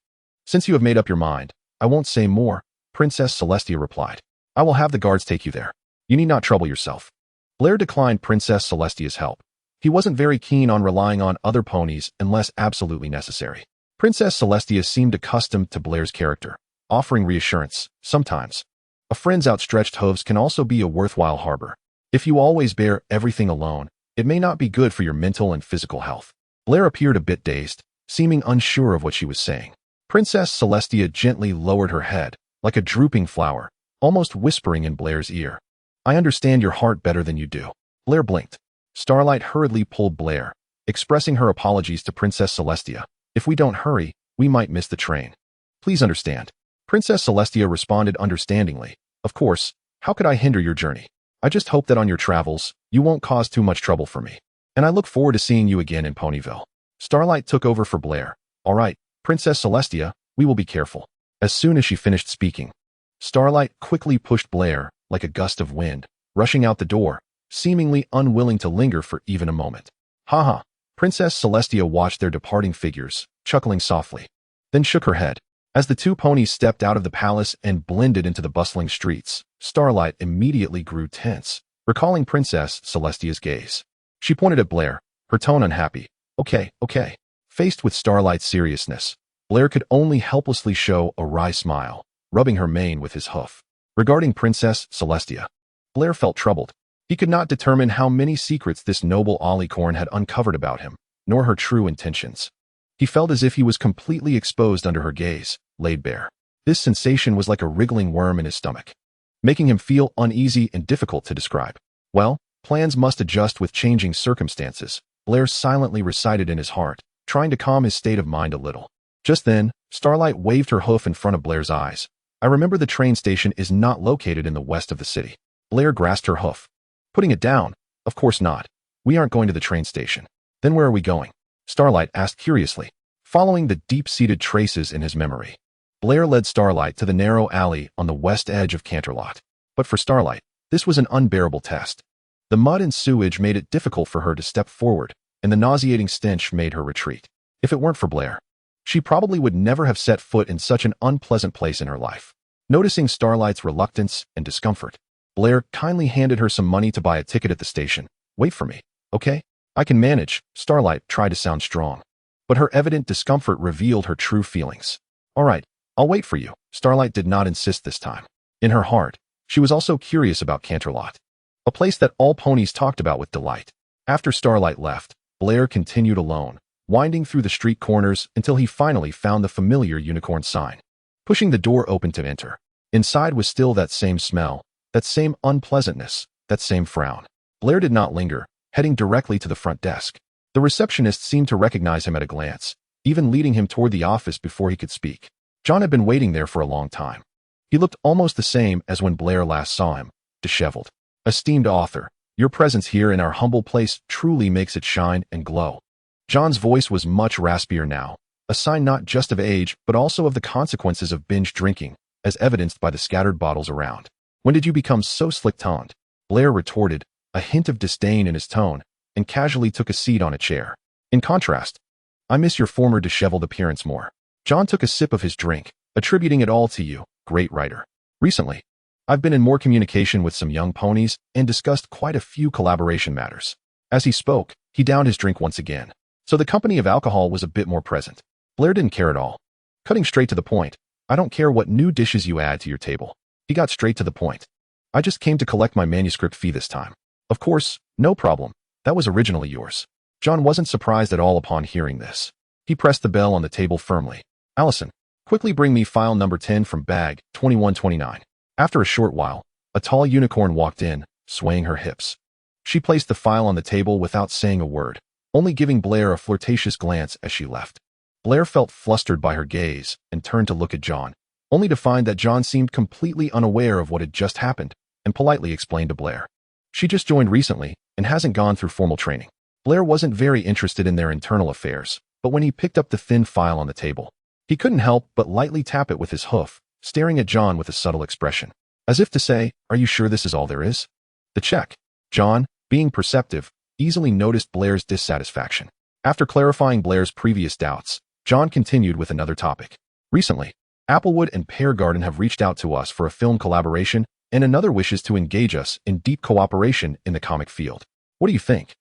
Speaker 1: Since you have made up your mind, I won't say more, Princess Celestia replied. I will have the guards take you there. You need not trouble yourself. Blair declined Princess Celestia's help. He wasn't very keen on relying on other ponies unless absolutely necessary. Princess Celestia seemed accustomed to Blair's character, offering reassurance. Sometimes, a friend's outstretched hooves can also be a worthwhile harbor. If you always bear everything alone, it may not be good for your mental and physical health. Blair appeared a bit dazed, seeming unsure of what she was saying. Princess Celestia gently lowered her head, like a drooping flower, almost whispering in Blair's ear. I understand your heart better than you do. Blair blinked. Starlight hurriedly pulled Blair, expressing her apologies to Princess Celestia. If we don't hurry, we might miss the train. Please understand. Princess Celestia responded understandingly. Of course, how could I hinder your journey? I just hope that on your travels, you won't cause too much trouble for me. And I look forward to seeing you again in Ponyville. Starlight took over for Blair. All right, Princess Celestia, we will be careful. As soon as she finished speaking, Starlight quickly pushed Blair, like a gust of wind, rushing out the door, seemingly unwilling to linger for even a moment. Haha. Princess Celestia watched their departing figures, chuckling softly, then shook her head. As the two ponies stepped out of the palace and blended into the bustling streets, Starlight immediately grew tense, recalling Princess Celestia's gaze. She pointed at Blair, her tone unhappy. Okay. Faced with Starlight's seriousness, Blair could only helplessly show a wry smile, rubbing her mane with his hoof. Regarding Princess Celestia, Blair felt troubled. He could not determine how many secrets this noble alicorn had uncovered about him, nor her true intentions. He felt as if he was completely exposed under her gaze, laid bare. This sensation was like a wriggling worm in his stomach, making him feel uneasy and difficult to describe. Well, plans must adjust with changing circumstances, Blair silently recited in his heart, trying to calm his state of mind a little. Just then, Starlight waved her hoof in front of Blair's eyes. I remember the train station is not located in the west of the city. Blair grasped her hoof, putting it down. Of course not. We aren't going to the train station. Then where are we going? Starlight asked curiously, following the deep-seated traces in his memory. Blair led Starlight to the narrow alley on the west edge of Canterlot. But for Starlight, this was an unbearable test. The mud and sewage made it difficult for her to step forward, and the nauseating stench made her retreat. If it weren't for Blair, she probably would never have set foot in such an unpleasant place in her life. Noticing Starlight's reluctance and discomfort, Blair kindly handed her some money to buy a ticket at the station. Wait for me, okay? I can manage. Starlight tried to sound strong, but her evident discomfort revealed her true feelings. All right, I'll wait for you. Starlight did not insist this time. In her heart, she was also curious about Canterlot, a place that all ponies talked about with delight. After Starlight left, Blair continued alone, winding through the street corners until he finally found the familiar unicorn sign. Pushing the door open to enter, inside was still that same smell, that same unpleasantness, that same frown. Blair did not linger, heading directly to the front desk. The receptionist seemed to recognize him at a glance, even leading him toward the office before he could speak. John had been waiting there for a long time. He looked almost the same as when Blair last saw him, disheveled. Esteemed author, your presence here in our humble place truly makes it shine and glow. John's voice was much raspier now, a sign not just of age but also of the consequences of binge drinking, as evidenced by the scattered bottles around. When did you become so slick-tongued? Blair retorted, a hint of disdain in his tone, and casually took a seat on a chair. In contrast, I miss your former disheveled appearance more. John took a sip of his drink, attributing it all to you, great writer. Recently, I've been in more communication with some young ponies and discussed quite a few collaboration matters. As he spoke, he downed his drink once again, so the company of alcohol was a bit more present. Blair didn't care at all. Cutting straight to the point, I don't care what new dishes you add to your table. He got straight to the point. I just came to collect my manuscript fee this time. Of course, no problem. That was originally yours. John wasn't surprised at all upon hearing this. He pressed the bell on the table firmly. "Allison, quickly bring me file number 10 from bag 2129. After a short while, a tall unicorn walked in, swaying her hips. She placed the file on the table without saying a word, only giving Blair a flirtatious glance as she left. Blair felt flustered by her gaze and turned to look at John, only to find that John seemed completely unaware of what had just happened and politely explained to Blair. She just joined recently and hasn't gone through formal training. Blair wasn't very interested in their internal affairs, but when he picked up the thin file on the table, he couldn't help but lightly tap it with his hoof, staring at John with a subtle expression, as if to say, "Are you sure this is all there is?" The check. John, being perceptive, easily noticed Blair's dissatisfaction. After clarifying Blair's previous doubts, John continued with another topic. "Recently, Applewood and Pear Garden have reached out to us for a film collaboration, and another wishes to engage us in deep cooperation in the comic field. What do you think?"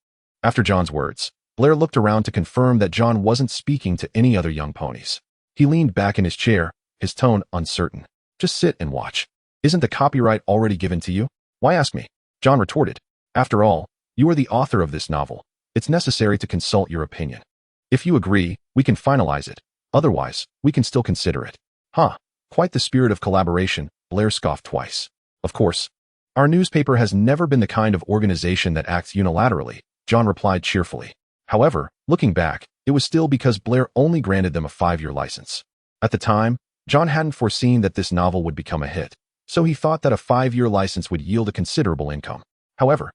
Speaker 1: After John's words, Blair looked around to confirm that John wasn't speaking to any other young ponies. He leaned back in his chair, his tone uncertain. "Just sit and watch. Isn't the copyright already given to you? Why ask me?" John retorted. "After all, you are the author of this novel. It's necessary to consult your opinion. If you agree, we can finalize it. Otherwise, we can still consider it." "Huh, quite the spirit of collaboration," Blair scoffed twice. "Of course. Our newspaper has never been the kind of organization that acts unilaterally," John replied cheerfully. However, looking back, it was still because Blair only granted them a 5-year license. At the time, John hadn't foreseen that this novel would become a hit, so he thought that a 5-year license would yield a considerable income. However,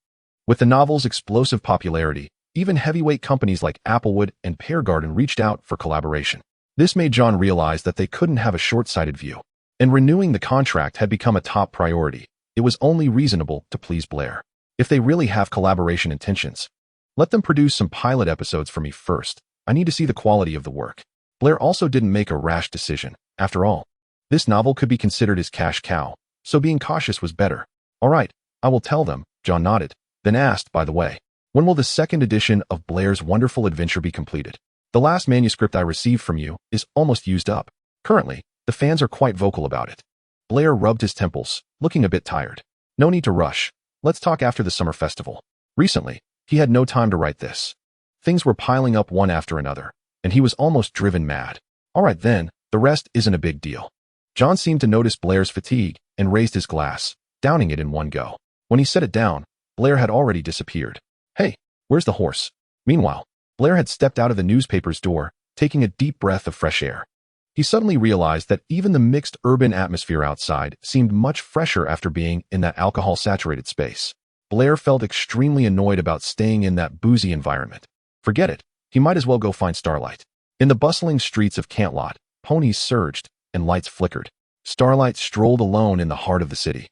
Speaker 1: with the novel's explosive popularity, even heavyweight companies like Applewood and Pear Garden reached out for collaboration. This made John realize that they couldn't have a short-sighted view, and renewing the contract had become a top priority. It was only reasonable to please Blair. If they really have collaboration intentions, let them produce some pilot episodes for me first. I need to see the quality of the work. Blair also didn't make a rash decision. After all, this novel could be considered his cash cow, so being cautious was better. "All right, I will tell them," John nodded, then asked, "By the way, when will the second edition of Blair's Wonderful Adventure be completed? The last manuscript I received from you is almost used up. Currently, the fans are quite vocal about it." Blair rubbed his temples, looking a bit tired. "No need to rush. Let's talk after the summer festival." Recently, he had no time to write this. Things were piling up one after another, and he was almost driven mad. "All right then, the rest isn't a big deal." John seemed to notice Blair's fatigue and raised his glass, downing it in one go. When he set it down, Blair had already disappeared. "Hey, where's the horse?" Meanwhile, Blair had stepped out of the newspaper's door, taking a deep breath of fresh air. He suddenly realized that even the mixed urban atmosphere outside seemed much fresher after being in that alcohol-saturated space. Blair felt extremely annoyed about staying in that boozy environment. Forget it, he might as well go find Starlight. In the bustling streets of Cantlot, ponies surged and lights flickered. Starlight strolled alone in the heart of the city,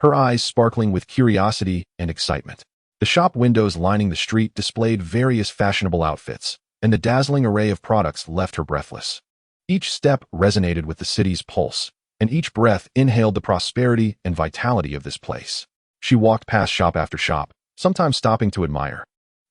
Speaker 1: her eyes sparkling with curiosity and excitement. The shop windows lining the street displayed various fashionable outfits, and the dazzling array of products left her breathless. Each step resonated with the city's pulse, and each breath inhaled the prosperity and vitality of this place. She walked past shop after shop, sometimes stopping to admire,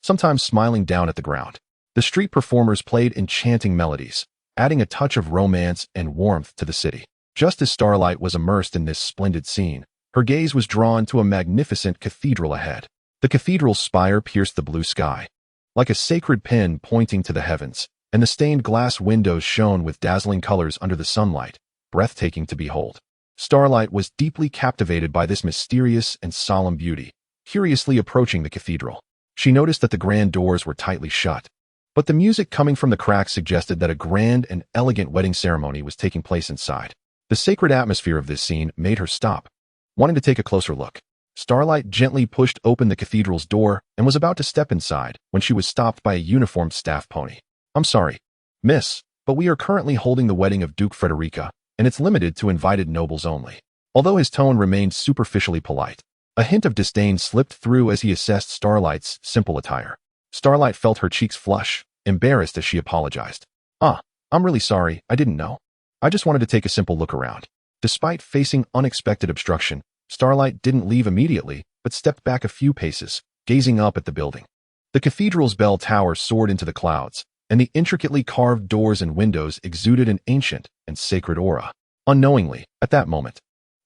Speaker 1: sometimes smiling down at the ground. The street performers played enchanting melodies, adding a touch of romance and warmth to the city. Just as Starlight was immersed in this splendid scene, her gaze was drawn to a magnificent cathedral ahead. The cathedral's spire pierced the blue sky, like a sacred pin pointing to the heavens, and the stained glass windows shone with dazzling colors under the sunlight, breathtaking to behold. Starlight was deeply captivated by this mysterious and solemn beauty. Curiously approaching the cathedral, she noticed that the grand doors were tightly shut, but the music coming from the cracks suggested that a grand and elegant wedding ceremony was taking place inside. The sacred atmosphere of this scene made her stop, wanting to take a closer look. Starlight gently pushed open the cathedral's door and was about to step inside when she was stopped by a uniformed staff pony. "I'm sorry, miss, but we are currently holding the wedding of Duke Frederica, and it's limited to invited nobles only." Although his tone remained superficially polite, a hint of disdain slipped through as he assessed Starlight's simple attire. Starlight felt her cheeks flush, embarrassed as she apologized. I'm really sorry, I didn't know. I just wanted to take a simple look around." Despite facing unexpected obstruction, Starlight didn't leave immediately, but stepped back a few paces, gazing up at the building. The cathedral's bell tower soared into the clouds, and the intricately carved doors and windows exuded an ancient and sacred aura. Unknowingly, at that moment,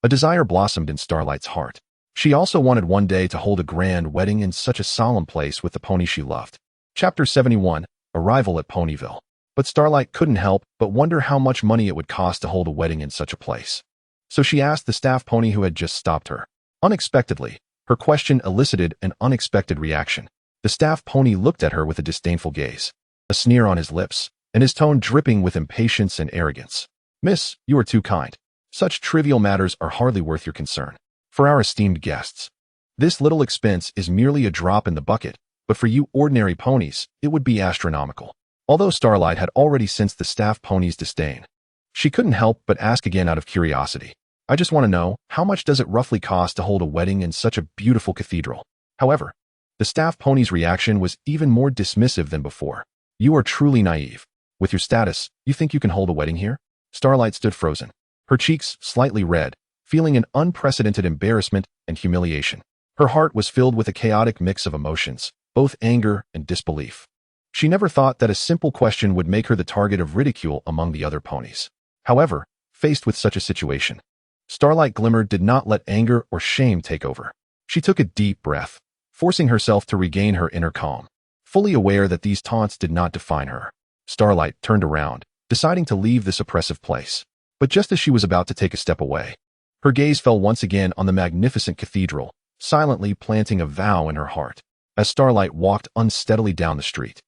Speaker 1: a desire blossomed in Starlight's heart. She also wanted one day to hold a grand wedding in such a solemn place with the pony she loved. Chapter 71, Arrival at Ponyville. But Starlight couldn't help but wonder how much money it would cost to hold a wedding in such a place. So she asked the staff pony who had just stopped her. Unexpectedly, her question elicited an unexpected reaction. The staff pony looked at her with a disdainful gaze, a sneer on his lips, and his tone dripping with impatience and arrogance. "Miss, you are too kind. Such trivial matters are hardly worth your concern. For our esteemed guests, this little expense is merely a drop in the bucket, but for you ordinary ponies, it would be astronomical." Although Starlight had already sensed the staff pony's disdain, she couldn't help but ask again out of curiosity. "I just want to know, how much does it roughly cost to hold a wedding in such a beautiful cathedral?" However, the staff pony's reaction was even more dismissive than before. "You are truly naive. With your status, you think you can hold a wedding here?" Starlight stood frozen, her cheeks slightly red, feeling an unprecedented embarrassment and humiliation. Her heart was filled with a chaotic mix of emotions, both anger and disbelief. She never thought that a simple question would make her the target of ridicule among the other ponies. However, faced with such a situation, Starlight Glimmer did not let anger or shame take over. She took a deep breath, forcing herself to regain her inner calm. Fully aware that these taunts did not define her, Starlight turned around, deciding to leave this oppressive place. But just as she was about to take a step away, her gaze fell once again on the magnificent cathedral, silently planting a vow in her heart. As Starlight walked unsteadily down the street,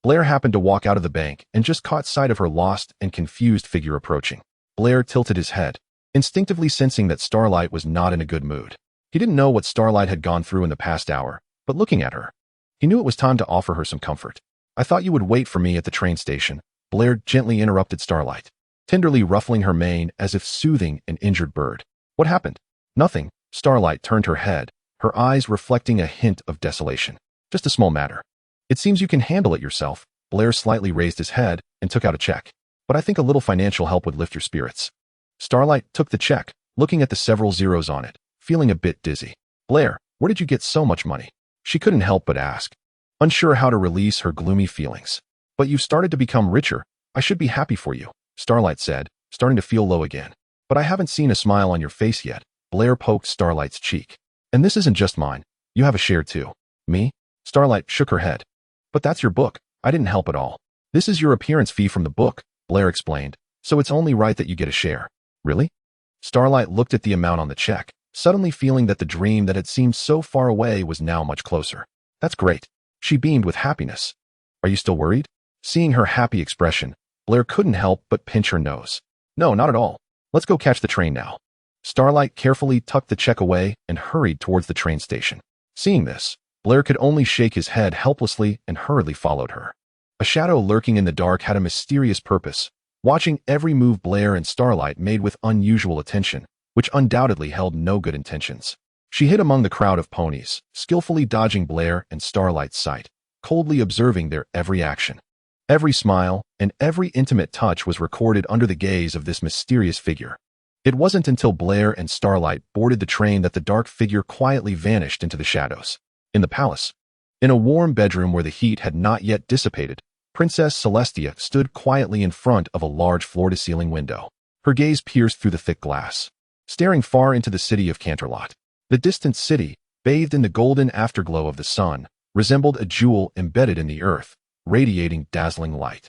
Speaker 1: Blair happened to walk out of the bank and just caught sight of her lost and confused figure approaching. Blair tilted his head, instinctively sensing that Starlight was not in a good mood. He didn't know what Starlight had gone through in the past hour, but looking at her, he knew it was time to offer her some comfort. "I thought you would wait for me at the train station," Blair gently interrupted Starlight, tenderly ruffling her mane as if soothing an injured bird. "What happened?" "Nothing." Starlight turned her head, her eyes reflecting a hint of desolation. "Just a small matter." "It seems you can handle it yourself." Blair slightly raised his head and took out a check. "But I think a little financial help would lift your spirits." Starlight took the check, looking at the several zeros on it, feeling a bit dizzy. "Blair, where did you get so much money?" She couldn't help but ask, unsure how to release her gloomy feelings. "But you've started to become richer. I should be happy for you," Starlight said, starting to feel low again. "But I haven't seen a smile on your face yet." Blair poked Starlight's cheek. "And this isn't just mine. You have a share too." "Me?" Starlight shook her head. "But that's your book. I didn't help at all." "This is your appearance fee from the book," Blair explained, "so it's only right that you get a share." "Really?" Starlight looked at the amount on the check, suddenly feeling that the dream that had seemed so far away was now much closer. "That's great." She beamed with happiness. "Are you still worried?" Seeing her happy expression, Blair couldn't help but pinch her nose. "No, not at all. Let's go catch the train now." Starlight carefully tucked the check away and hurried towards the train station. Seeing this, Blair could only shake his head helplessly and hurriedly followed her. A shadow lurking in the dark had a mysterious purpose, watching every move Blair and Starlight made with unusual attention, which undoubtedly held no good intentions. She hid among the crowd of ponies, skillfully dodging Blair and Starlight's sight, coldly observing their every action. Every smile and every intimate touch was recorded under the gaze of this mysterious figure. It wasn't until Blair and Starlight boarded the train that the dark figure quietly vanished into the shadows. In the palace, in a warm bedroom where the heat had not yet dissipated, Princess Celestia stood quietly in front of a large floor-to-ceiling window. Her gaze pierced through the thick glass, staring far into the city of Canterlot. The distant city, bathed in the golden afterglow of the sun, resembled a jewel embedded in the earth, radiating dazzling light.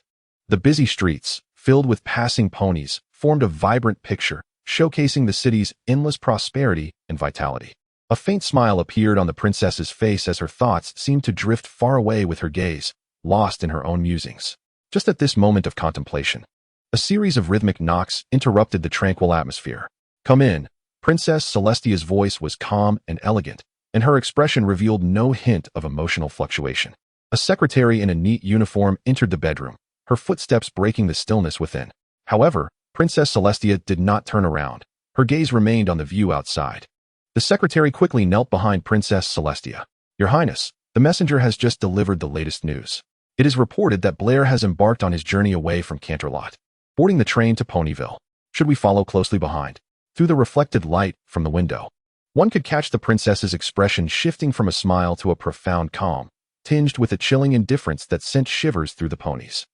Speaker 1: The busy streets, filled with passing ponies, formed a vibrant picture, showcasing the city's endless prosperity and vitality. A faint smile appeared on the princess's face as her thoughts seemed to drift far away with her gaze, lost in her own musings. Just at this moment of contemplation, a series of rhythmic knocks interrupted the tranquil atmosphere. "Come in." Princess Celestia's voice was calm and elegant, and her expression revealed no hint of emotional fluctuation. A secretary in a neat uniform entered the bedroom, her footsteps breaking the stillness within. However, Princess Celestia did not turn around. Her gaze remained on the view outside. The secretary quickly knelt behind Princess Celestia. "Your Highness, the messenger has just delivered the latest news. It is reported that Blair has embarked on his journey away from Canterlot, boarding the train to Ponyville. Should we follow closely behind?" Through the reflected light from the window, one could catch the princess's expression shifting from a smile to a profound calm, tinged with a chilling indifference that sent shivers through the ponies.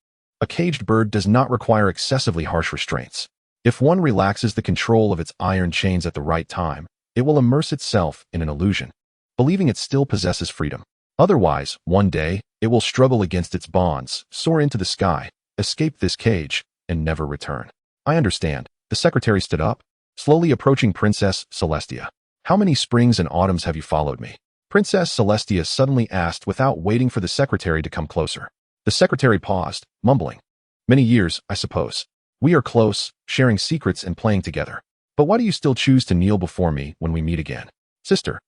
Speaker 1: A caged bird does not require excessively harsh restraints. If one relaxes the control of its iron chains at the right time, it will immerse itself in an illusion, believing it still possesses freedom. Otherwise, one day, it will struggle against its bonds, soar into the sky, escape this cage, and never return. I understand. The secretary stood up, slowly approaching Princess Celestia. How many springs and autumns have you followed me? Princess Celestia suddenly asked without waiting for the secretary to come closer. The secretary paused, mumbling. Many years, I suppose. We are close, sharing secrets and playing together. But why do you still choose to kneel before me when we meet again? Sister.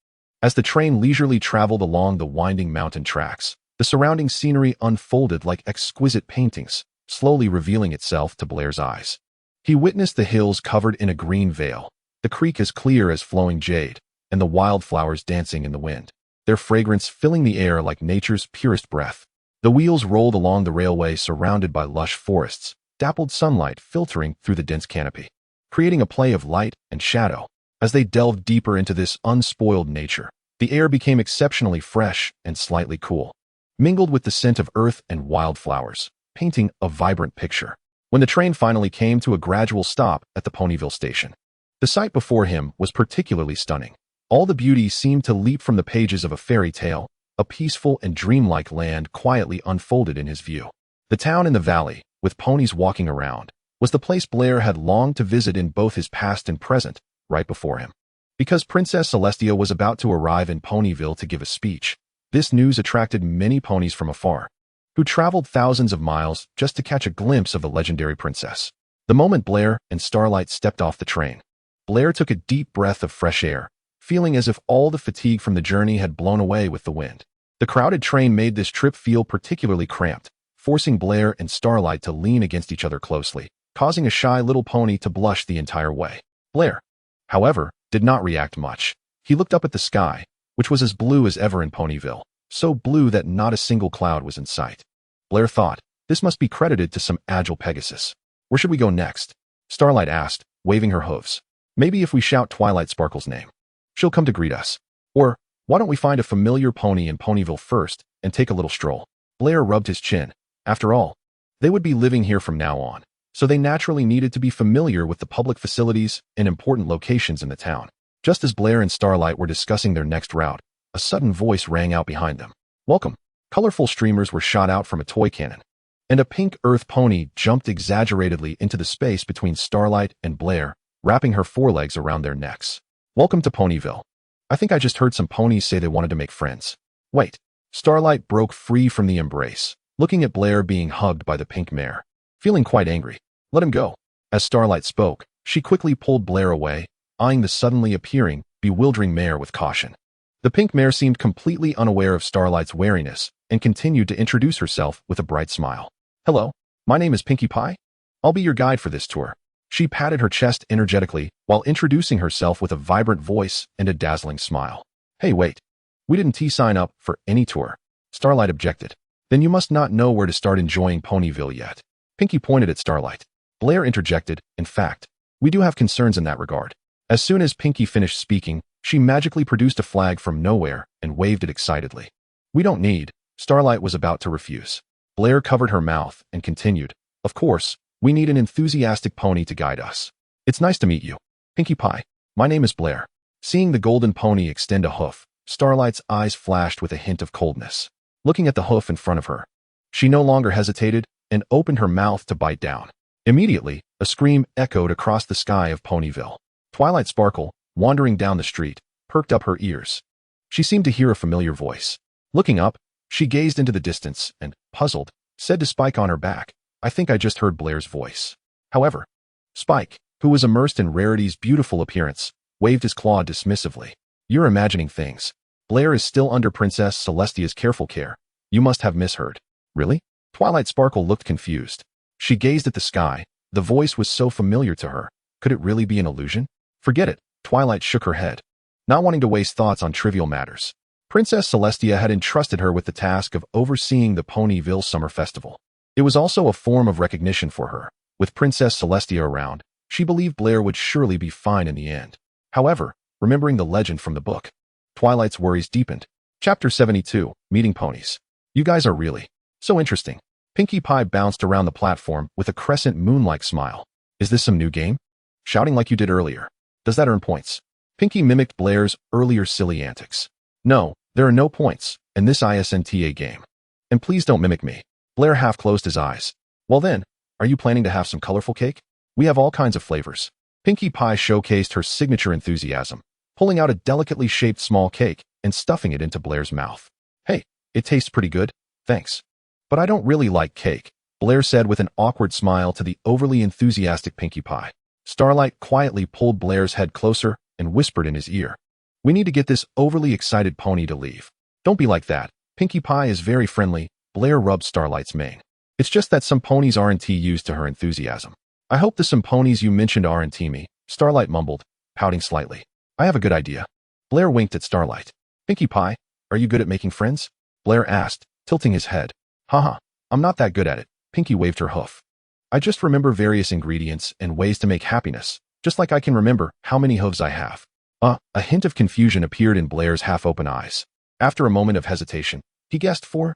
Speaker 1: As the train leisurely traveled along the winding mountain tracks, the surrounding scenery unfolded like exquisite paintings, slowly revealing itself to Blair's eyes. He witnessed the hills covered in a green veil, the creek as clear as flowing jade, and the wildflowers dancing in the wind, their fragrance filling the air like nature's purest breath. The wheels rolled along the railway surrounded by lush forests, dappled sunlight filtering through the dense canopy, creating a play of light and shadow. As they delved deeper into this unspoiled nature, the air became exceptionally fresh and slightly cool, mingled with the scent of earth and wildflowers, painting a vibrant picture. When the train finally came to a gradual stop at the Ponyville station, the sight before him was particularly stunning. All the beauty seemed to leap from the pages of a fairy tale. A peaceful and dreamlike land quietly unfolded in his view. The town in the valley, with ponies walking around, was the place Blair had longed to visit in both his past and present, right before him. Because Princess Celestia was about to arrive in Ponyville to give a speech, this news attracted many ponies from afar, who traveled thousands of miles just to catch a glimpse of the legendary princess. The moment Blair and Starlight stepped off the train, Blair took a deep breath of fresh air, feeling as if all the fatigue from the journey had blown away with the wind. The crowded train made this trip feel particularly cramped, forcing Blair and Starlight to lean against each other closely, causing a shy little pony to blush the entire way. Blair, however, did not react much. He looked up at the sky, which was as blue as ever in Ponyville, so blue that not a single cloud was in sight. Blair thought, this must be credited to some agile Pegasus. Where should we go next? Starlight asked, waving her hooves. Maybe if we shout Twilight Sparkle's name, she'll come to greet us. Or, why don't we find a familiar pony in Ponyville first and take a little stroll? Blair rubbed his chin. After all, they would be living here from now on, so they naturally needed to be familiar with the public facilities and important locations in the town. Just as Blair and Starlight were discussing their next route, a sudden voice rang out behind them. Welcome. Colorful streamers were shot out from a toy cannon, and a pink earth pony jumped exaggeratedly into the space between Starlight and Blair, wrapping her forelegs around their necks. Welcome to Ponyville. I think I just heard some ponies say they wanted to make friends. Wait. Starlight broke free from the embrace, looking at Blair being hugged by the pink mare, feeling quite angry. Let him go. As Starlight spoke, she quickly pulled Blair away, eyeing the suddenly appearing, bewildering mare with caution. The pink mare seemed completely unaware of Starlight's wariness and continued to introduce herself with a bright smile. Hello, my name is Pinkie Pie. I'll be your guide for this tour. She patted her chest energetically while introducing herself with a vibrant voice and a dazzling smile. Hey, wait. We didn't sign up for any tour. Starlight objected. Then you must not know where to start enjoying Ponyville yet. Pinkie pointed at Starlight. Blair interjected, in fact, we do have concerns in that regard. As soon as Pinkie finished speaking, she magically produced a flag from nowhere and waved it excitedly. We don't need. Starlight was about to refuse. Blair covered her mouth and continued. Of course, we need an enthusiastic pony to guide us. It's nice to meet you. Pinkie Pie, my name is Blair. Seeing the golden pony extend a hoof, Starlight's eyes flashed with a hint of coldness. Looking at the hoof in front of her, she no longer hesitated and opened her mouth to bite down. Immediately, a scream echoed across the sky of Ponyville. Twilight Sparkle, wandering down the street, perked up her ears. She seemed to hear a familiar voice. Looking up, she gazed into the distance and, puzzled, said to Spike on her back, I think I just heard Blair's voice. However, Spike, who was immersed in Rarity's beautiful appearance, waved his claw dismissively. You're imagining things. Blair is still under Princess Celestia's careful care. You must have misheard. Really? Twilight Sparkle looked confused. She gazed at the sky. The voice was so familiar to her. Could it really be an illusion? Forget it. Twilight shook her head, not wanting to waste thoughts on trivial matters. Princess Celestia had entrusted her with the task of overseeing the Ponyville Summer Festival. It was also a form of recognition for her. With Princess Celestia around, she believed Blair would surely be fine in the end. However, remembering the legend from the book, Twilight's worries deepened. Chapter 72, Meeting Ponies. You guys are really so interesting. Pinkie Pie bounced around the platform with a crescent moon-like smile. Is this some new game? Shouting like you did earlier. Does that earn points? Pinkie mimicked Blair's earlier silly antics. No, there are no points in this ISNTA game. And please don't mimic me. Blair half closed his eyes. Well then, are you planning to have some colorful cake? We have all kinds of flavors. Pinkie Pie showcased her signature enthusiasm, pulling out a delicately shaped small cake and stuffing it into Blair's mouth. Hey, it tastes pretty good, thanks. But I don't really like cake, Blair said with an awkward smile to the overly enthusiastic Pinkie Pie. Starlight quietly pulled Blair's head closer and whispered in his ear. We need to get this overly excited pony to leave. Don't be like that. Pinkie Pie is very friendly, Blair rubbed Starlight's mane. It's just that some ponies aren't used to her enthusiasm. I hope the some ponies you mentioned aren't me, Starlight mumbled, pouting slightly. I have a good idea. Blair winked at Starlight. Pinkie Pie, are you good at making friends? Blair asked, tilting his head. Haha, I'm not that good at it, Pinkie waved her hoof. I just remember various ingredients and ways to make happiness, just like I can remember how many hooves I have. A hint of confusion appeared in Blair's half-open eyes. After a moment of hesitation, he guessed 4.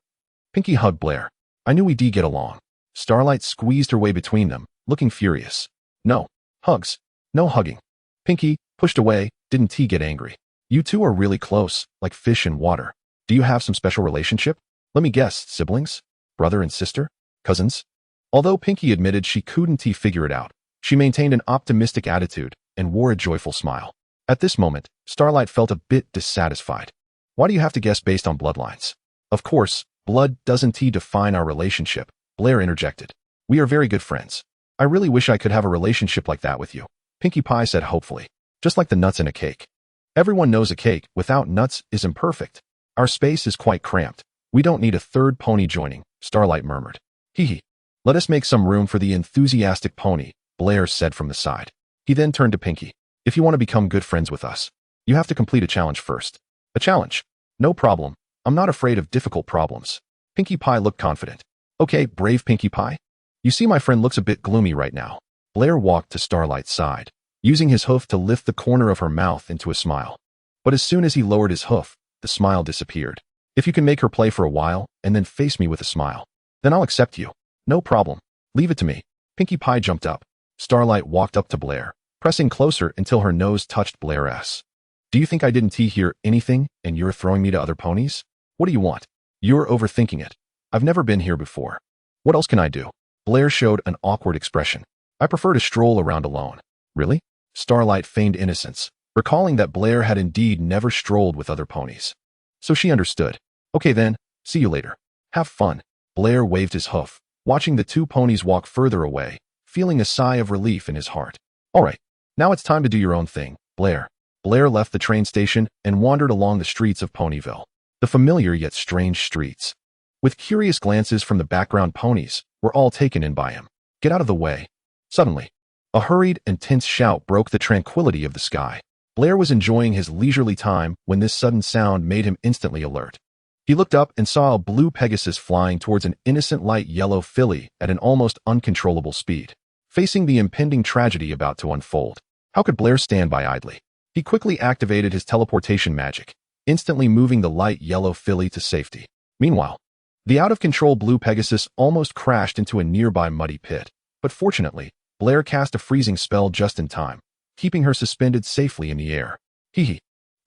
Speaker 1: Pinkie hugged Blair. I knew we'd get along. Starlight squeezed her way between them, looking furious. No hugs, no hugging. Pinkie pushed away, didn't he get angry? You two are really close, like fish in water. Do you have some special relationship? Let me guess, siblings? Brother and sister? Cousins? Although Pinkie admitted she couldn't figure it out, she maintained an optimistic attitude and wore a joyful smile. At this moment, Starlight felt a bit dissatisfied. Why do you have to guess based on bloodlines? Of course, blood doesn't define our relationship, Blair interjected. We are very good friends. I really wish I could have a relationship like that with you, Pinkie Pie said hopefully. Just like the nuts in a cake. Everyone knows a cake without nuts is imperfect. Our space is quite cramped. We don't need a third pony joining, Starlight murmured. Hee. Let us make some room for the enthusiastic pony, Blair said from the side. He then turned to Pinkie. If you want to become good friends with us, you have to complete a challenge first. A challenge? No problem. I'm not afraid of difficult problems. Pinkie Pie looked confident. Okay, brave Pinkie Pie. You see my friend looks a bit gloomy right now. Blair walked to Starlight's side, using his hoof to lift the corner of her mouth into a smile. But as soon as he lowered his hoof, the smile disappeared. If you can make her play for a while and then face me with a smile, then I'll accept you. No problem. Leave it to me. Pinkie Pie jumped up. Starlight walked up to Blair, pressing closer until her nose touched Blair's. Do you think I didn't hear anything and you're throwing me to other ponies? What do you want? You're overthinking it. I've never been here before. What else can I do? Blair showed an awkward expression. I prefer to stroll around alone. Really? Starlight feigned innocence, recalling that Blair had indeed never strolled with other ponies. So she understood. Okay then, see you later. Have fun. Blair waved his hoof, watching the two ponies walk further away, feeling a sigh of relief in his heart. All right, now it's time to do your own thing, Blair. Blair left the train station and wandered along the streets of Ponyville. The familiar yet strange streets. With curious glances from the background ponies, were all taken in by him. Get out of the way. Suddenly, a hurried and tense shout broke the tranquility of the sky. Blair was enjoying his leisurely time when this sudden sound made him instantly alert. He looked up and saw a blue Pegasus flying towards an innocent light yellow filly at an almost uncontrollable speed, facing the impending tragedy about to unfold. How could Blair stand by idly? He quickly activated his teleportation magic, instantly moving the light yellow filly to safety. Meanwhile, the out-of-control blue Pegasus almost crashed into a nearby muddy pit, but fortunately, Blair cast a freezing spell just in time, keeping her suspended safely in the air. The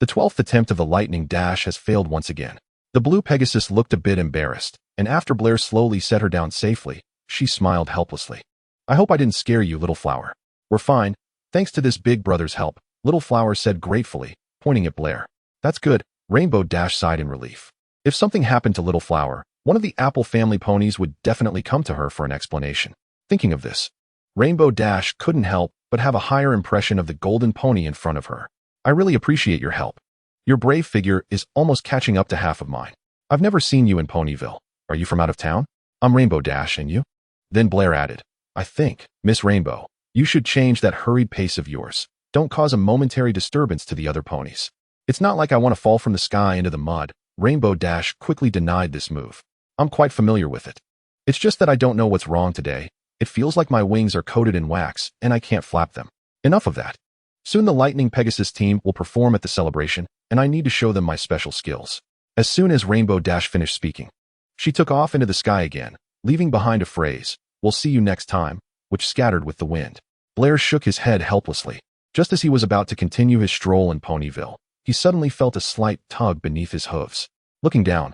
Speaker 1: 12th attempt of the lightning dash has failed once again. The blue Pegasus looked a bit embarrassed, and after Blair slowly set her down safely, she smiled helplessly. I hope I didn't scare you, Little Flower. We're fine, thanks to this big brother's help, Little Flower said gratefully, pointing at Blair. That's good, Rainbow Dash sighed in relief. If something happened to Little Flower, one of the Apple family ponies would definitely come to her for an explanation. Thinking of this, Rainbow Dash couldn't help but have a higher impression of the golden pony in front of her. I really appreciate your help. Your brave figure is almost catching up to half of mine. I've never seen you in Ponyville. Are you from out of town? I'm Rainbow Dash, and you? Then Blair added, I think, Miss Rainbow, you should change that hurried pace of yours. Don't cause a momentary disturbance to the other ponies. It's not like I want to fall from the sky into the mud. Rainbow Dash quickly denied this move. I'm quite familiar with it. It's just that I don't know what's wrong today. It feels like my wings are coated in wax, and I can't flap them. Enough of that. Soon the Lightning Pegasus team will perform at the celebration, and I need to show them my special skills. As soon as Rainbow Dash finished speaking, she took off into the sky again, leaving behind a phrase, "We'll see you next time," which scattered with the wind. Blair shook his head helplessly. Just as he was about to continue his stroll in Ponyville, he suddenly felt a slight tug beneath his hooves. Looking down,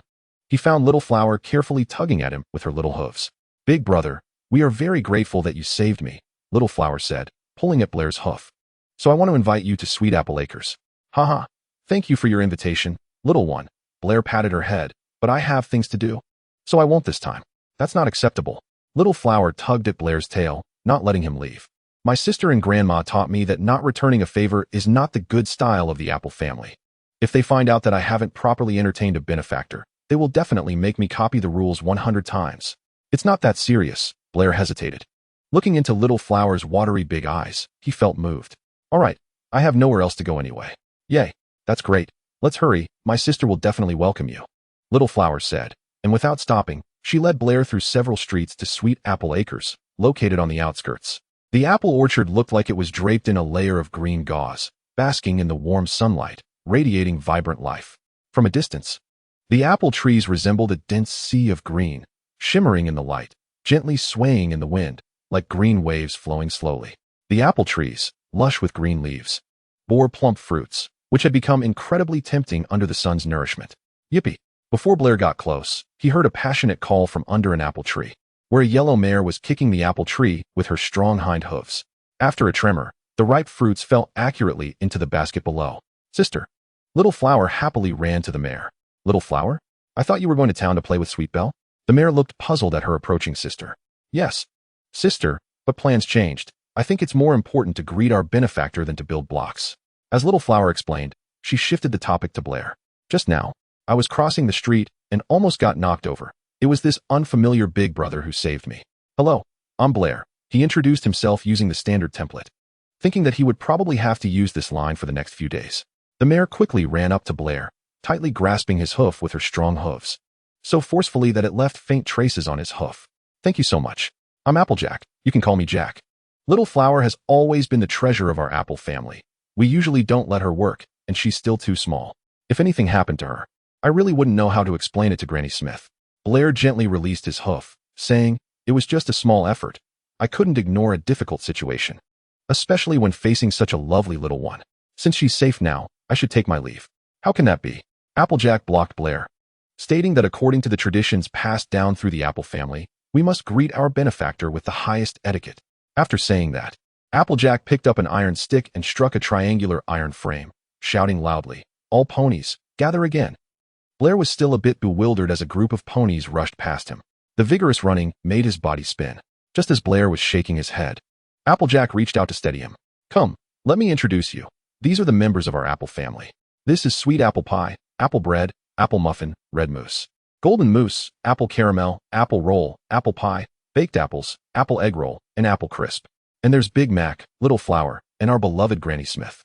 Speaker 1: he found Little Flower carefully tugging at him with her little hooves. Big brother, We are very grateful that you saved me, Little Flower said, pulling at Blair's hoof. So I want to invite you to Sweet Apple Acres. Haha. Thank you for your invitation, little one. Blair patted her head, but I have things to do. So I won't this time. That's not acceptable. Little Flower tugged at Blair's tail, not letting him leave. My sister and grandma taught me that not returning a favor is not the good style of the Apple family. If they find out that I haven't properly entertained a benefactor, they will definitely make me copy the rules 100 times. It's not that serious, Blair hesitated. Looking into Little Flower's watery big eyes, he felt moved. All right, I have nowhere else to go anyway. Yay, that's great. Let's hurry, my sister will definitely welcome you. Little Flower said, and without stopping, she led Blair through several streets to Sweet Apple Acres, located on the outskirts. The apple orchard looked like it was draped in a layer of green gauze, basking in the warm sunlight, radiating vibrant life. From a distance, the apple trees resembled a dense sea of green, shimmering in the light, gently swaying in the wind, like green waves flowing slowly. The apple trees, lush with green leaves, bore plump fruits, which had become incredibly tempting under the sun's nourishment. Yippee! Before Blair got close, he heard a passionate call from under an apple tree, where a yellow mare was kicking the apple tree with her strong hind hooves. After a tremor, the ripe fruits fell accurately into the basket below. Sister. Little Flower happily ran to the mare. Little Flower? I thought you were going to town to play with Sweet Belle? The mare looked puzzled at her approaching sister. Yes, sister, but plans changed. I think it's more important to greet our benefactor than to build blocks. As Little Flower explained, she shifted the topic to Blair. Just now, I was crossing the street and almost got knocked over. It was this unfamiliar big brother who saved me. Hello, I'm Blair. He introduced himself using the standard template, thinking that he would probably have to use this line for the next few days. The mare quickly ran up to Blair, tightly grasping his hoof with her strong hooves, so forcefully that it left faint traces on his hoof. Thank you so much. I'm Applejack. You can call me Jack. Little Flower has always been the treasure of our apple family. We usually don't let her work, and she's still too small. If anything happened to her, I really wouldn't know how to explain it to Granny Smith. Blair gently released his hoof, saying, it was just a small effort. I couldn't ignore a difficult situation, especially when facing such a lovely little one. Since she's safe now, I should take my leave. How can that be? Applejack blocked Blair, stating that according to the traditions passed down through the Apple family, we must greet our benefactor with the highest etiquette. After saying that, Applejack picked up an iron stick and struck a triangular iron frame, shouting loudly, all ponies, gather again. Blair was still a bit bewildered as a group of ponies rushed past him. The vigorous running made his body spin. Just as Blair was shaking his head, Applejack reached out to steady him. Come, let me introduce you. These are the members of our apple family. This is sweet apple pie, apple bread, apple muffin, red mousse, golden mousse, apple caramel, apple roll, apple pie, baked apples, apple egg roll, and apple crisp. And there's Big Mac, Little Flower, and our beloved Granny Smith.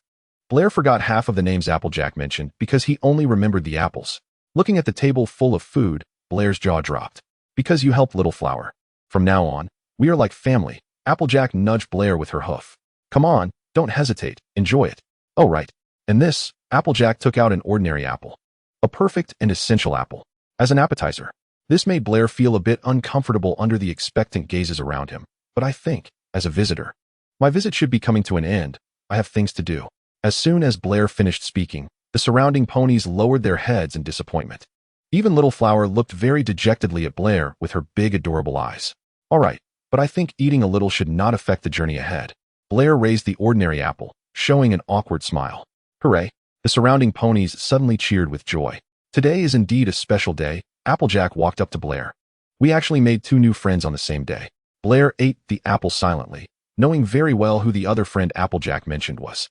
Speaker 1: Blair forgot half of the names Applejack mentioned because he only remembered the apples. Looking at the table full of food, Blair's jaw dropped. Because you helped Little Flower. From now on, we are like family. Applejack nudged Blair with her hoof. Come on, don't hesitate, enjoy it. Oh right. And this, Applejack took out an ordinary apple. A perfect and essential apple. As an appetizer. This made Blair feel a bit uncomfortable under the expectant gazes around him. But I think, as a visitor, my visit should be coming to an end. I have things to do. As soon as Blair finished speaking, the surrounding ponies lowered their heads in disappointment. Even Little Flower looked very dejectedly at Blair with her big adorable eyes. All right, but I think eating a little should not affect the journey ahead. Blair raised the ordinary apple, showing an awkward smile. Hooray! The surrounding ponies suddenly cheered with joy. Today is indeed a special day. Applejack walked up to Blair. We actually made 2 new friends on the same day. Blair ate the apple silently, knowing very well who the other friend Applejack mentioned was.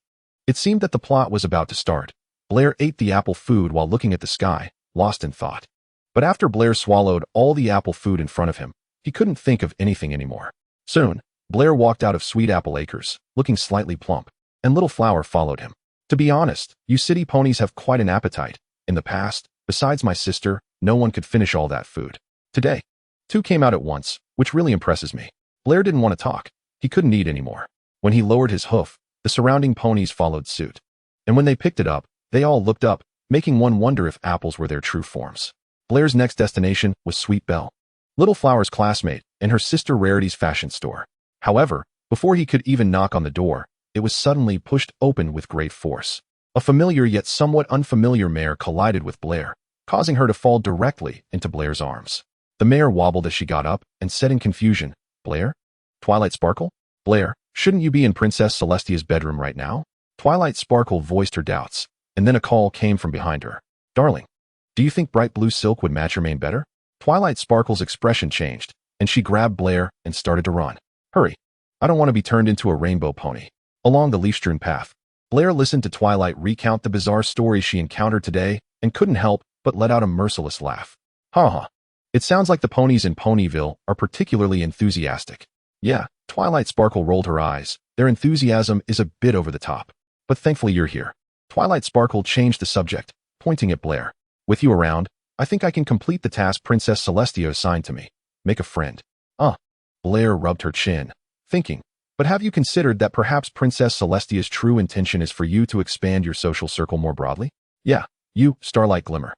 Speaker 1: It seemed that the plot was about to start. Blair ate the apple food while looking at the sky, lost in thought. But after Blair swallowed all the apple food in front of him, he couldn't think of anything anymore. Soon, Blair walked out of Sweet Apple Acres, looking slightly plump, and Little Flower followed him. To be honest, you city ponies have quite an appetite. In the past, besides my sister, no one could finish all that food. Today, 2 came out at once, which really impresses me. Blair didn't want to talk. He couldn't eat anymore. When he lowered his hoof, the surrounding ponies followed suit. And when they picked it up, they all looked up, making one wonder if apples were their true forms. Blair's next destination was Sweet Belle, Little Flower's classmate, and her sister Rarity's fashion store. However, before he could even knock on the door, it was suddenly pushed open with great force. A familiar yet somewhat unfamiliar mare collided with Blair, causing her to fall directly into Blair's arms. The mare wobbled as she got up and said in confusion, Blair? Twilight Sparkle? Blair, shouldn't you be in Princess Celestia's bedroom right now? Twilight Sparkle voiced her doubts, and then a call came from behind her. Darling, do you think bright blue silk would match your mane better? Twilight Sparkle's expression changed, and she grabbed Blair and started to run. Hurry. I don't want to be turned into a rainbow pony. Along the leaf-strewn path, Blair listened to Twilight recount the bizarre story she encountered today and couldn't help but let out a merciless laugh. Ha ha. It sounds like the ponies in Ponyville are particularly enthusiastic. Yeah, Twilight Sparkle rolled her eyes. Their enthusiasm is a bit over the top. But thankfully you're here. Twilight Sparkle changed the subject, pointing at Blair. With you around, I think I can complete the task Princess Celestia assigned to me. Make a friend. Blair rubbed her chin, thinking, but have you considered that perhaps Princess Celestia's true intention is for you to expand your social circle more broadly? Yeah, you, Starlight Glimmer.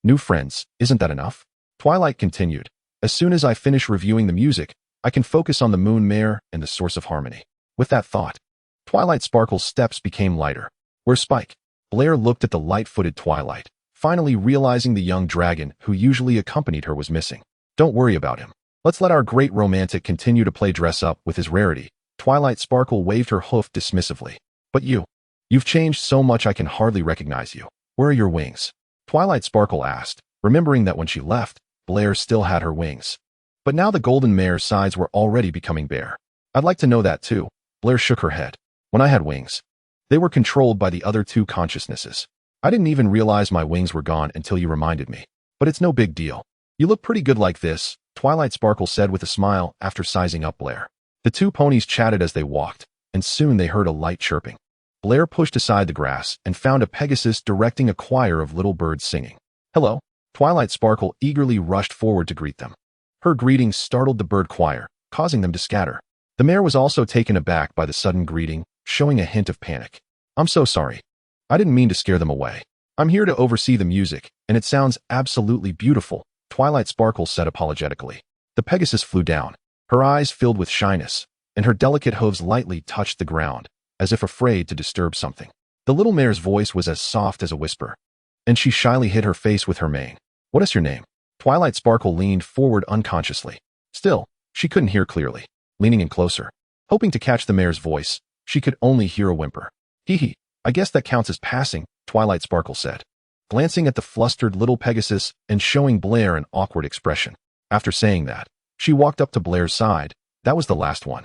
Speaker 1: New friends, isn't that enough? Twilight continued. As soon as I finish reviewing the music, I can focus on the moon mare and the source of harmony. With that thought, Twilight Sparkle's steps became lighter. Where's Spike? Blair looked at the light-footed Twilight, finally realizing the young dragon who usually accompanied her was missing. Don't worry about him. Let's let our great romantic continue to play dress-up with his rarity. Twilight Sparkle waved her hoof dismissively. But you've changed so much I can hardly recognize you. Where are your wings? Twilight Sparkle asked, remembering that when she left, Blair still had her wings. But now the golden mare's sides were already becoming bare. I'd like to know that too. Blair shook her head. When I had wings, they were controlled by the other two consciousnesses. I didn't even realize my wings were gone until you reminded me. But it's no big deal. You look pretty good like this, Twilight Sparkle said with a smile after sizing up Blair. The two ponies chatted as they walked, and soon they heard a light chirping. Blair pushed aside the grass and found a Pegasus directing a choir of little birds singing. Hello. Twilight Sparkle eagerly rushed forward to greet them. Her greetings startled the bird choir, causing them to scatter. The mare was also taken aback by the sudden greeting, showing a hint of panic. I'm so sorry. I didn't mean to scare them away. I'm here to oversee the music, and it sounds absolutely beautiful, Twilight Sparkle said apologetically. The Pegasus flew down, her eyes filled with shyness, and her delicate hooves lightly touched the ground, as if afraid to disturb something. The little mare's voice was as soft as a whisper, and she shyly hid her face with her mane. What is your name? Twilight Sparkle leaned forward unconsciously. Still, she couldn't hear clearly. Leaning in closer, hoping to catch the mare's voice, she could only hear a whimper. Hee, I guess that counts as passing, Twilight Sparkle said, glancing at the flustered little Pegasus and showing Blair an awkward expression. After saying that, she walked up to Blair's side. That was the last one.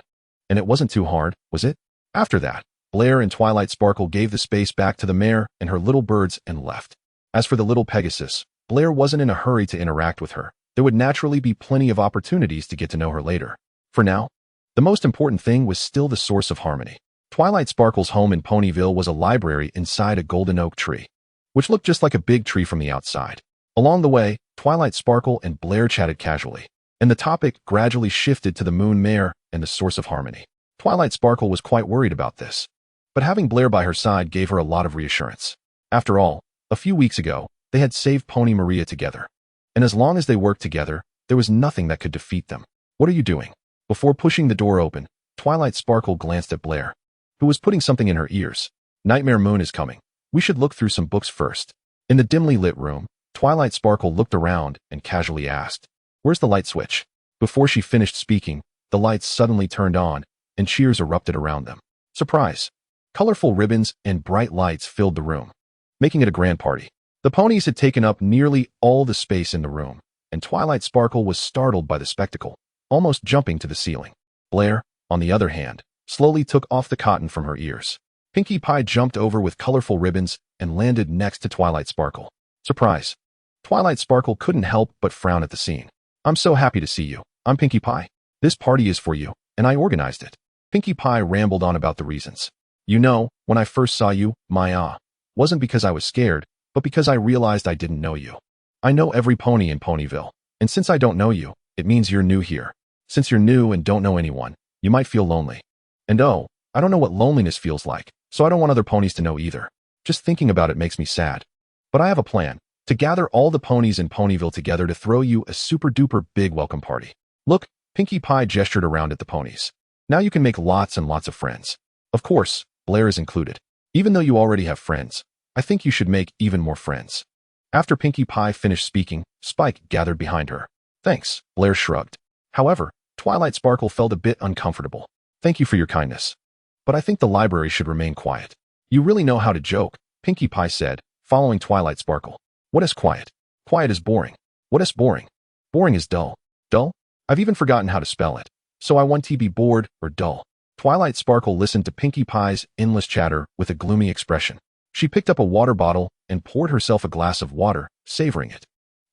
Speaker 1: And it wasn't too hard, was it? After that, Blair and Twilight Sparkle gave the space back to the mare and her little birds and left. As for the little Pegasus, Blair wasn't in a hurry to interact with her. There would naturally be plenty of opportunities to get to know her later. For now, the most important thing was still the source of harmony. Twilight Sparkle's home in Ponyville was a library inside a golden oak tree, which looked just like a big tree from the outside. Along the way, Twilight Sparkle and Blair chatted casually, and the topic gradually shifted to the moon mare and the source of harmony. Twilight Sparkle was quite worried about this, but having Blair by her side gave her a lot of reassurance. After all, a few weeks ago, they had saved Pony Maria together, and as long as they worked together, there was nothing that could defeat them. What are you doing? Before pushing the door open, Twilight Sparkle glanced at Blair, who was putting something in her ears. Nightmare Moon is coming. We should look through some books first. In the dimly lit room, Twilight Sparkle looked around and casually asked, Where's the light switch? Before she finished speaking, the lights suddenly turned on, and cheers erupted around them. Surprise! Colorful ribbons and bright lights filled the room, making it a grand party. The ponies had taken up nearly all the space in the room, and Twilight Sparkle was startled by the spectacle, almost jumping to the ceiling. Blair, on the other hand, slowly took off the cotton from her ears. Pinkie Pie jumped over with colorful ribbons and landed next to Twilight Sparkle. Surprise! Twilight Sparkle couldn't help but frown at the scene. I'm so happy to see you. I'm Pinkie Pie. This party is for you, and I organized it. Pinkie Pie rambled on about the reasons. You know, when I first saw you, my wasn't because I was scared, but because I realized I didn't know you. I know every pony in Ponyville, and since I don't know you, it means you're new here. Since you're new and don't know anyone, you might feel lonely. And I don't know what loneliness feels like, so I don't want other ponies to know either. Just thinking about it makes me sad. But I have a plan, to gather all the ponies in Ponyville together to throw you a super-duper big welcome party. Look, Pinkie Pie gestured around at the ponies. Now you can make lots and lots of friends. Of course, Blair is included. Even though you already have friends, I think you should make even more friends. After Pinkie Pie finished speaking, Spike gathered behind her. Thanks, Blair shrugged. However, Twilight Sparkle felt a bit uncomfortable. Thank you for your kindness. But I think the library should remain quiet. You really know how to joke, Pinkie Pie said, following Twilight Sparkle. What is quiet? Quiet is boring. What is boring? Boring is dull. Dull? I've even forgotten how to spell it. So I want to be bored or dull. Twilight Sparkle listened to Pinkie Pie's endless chatter with a gloomy expression. She picked up a water bottle and poured herself a glass of water, savoring it.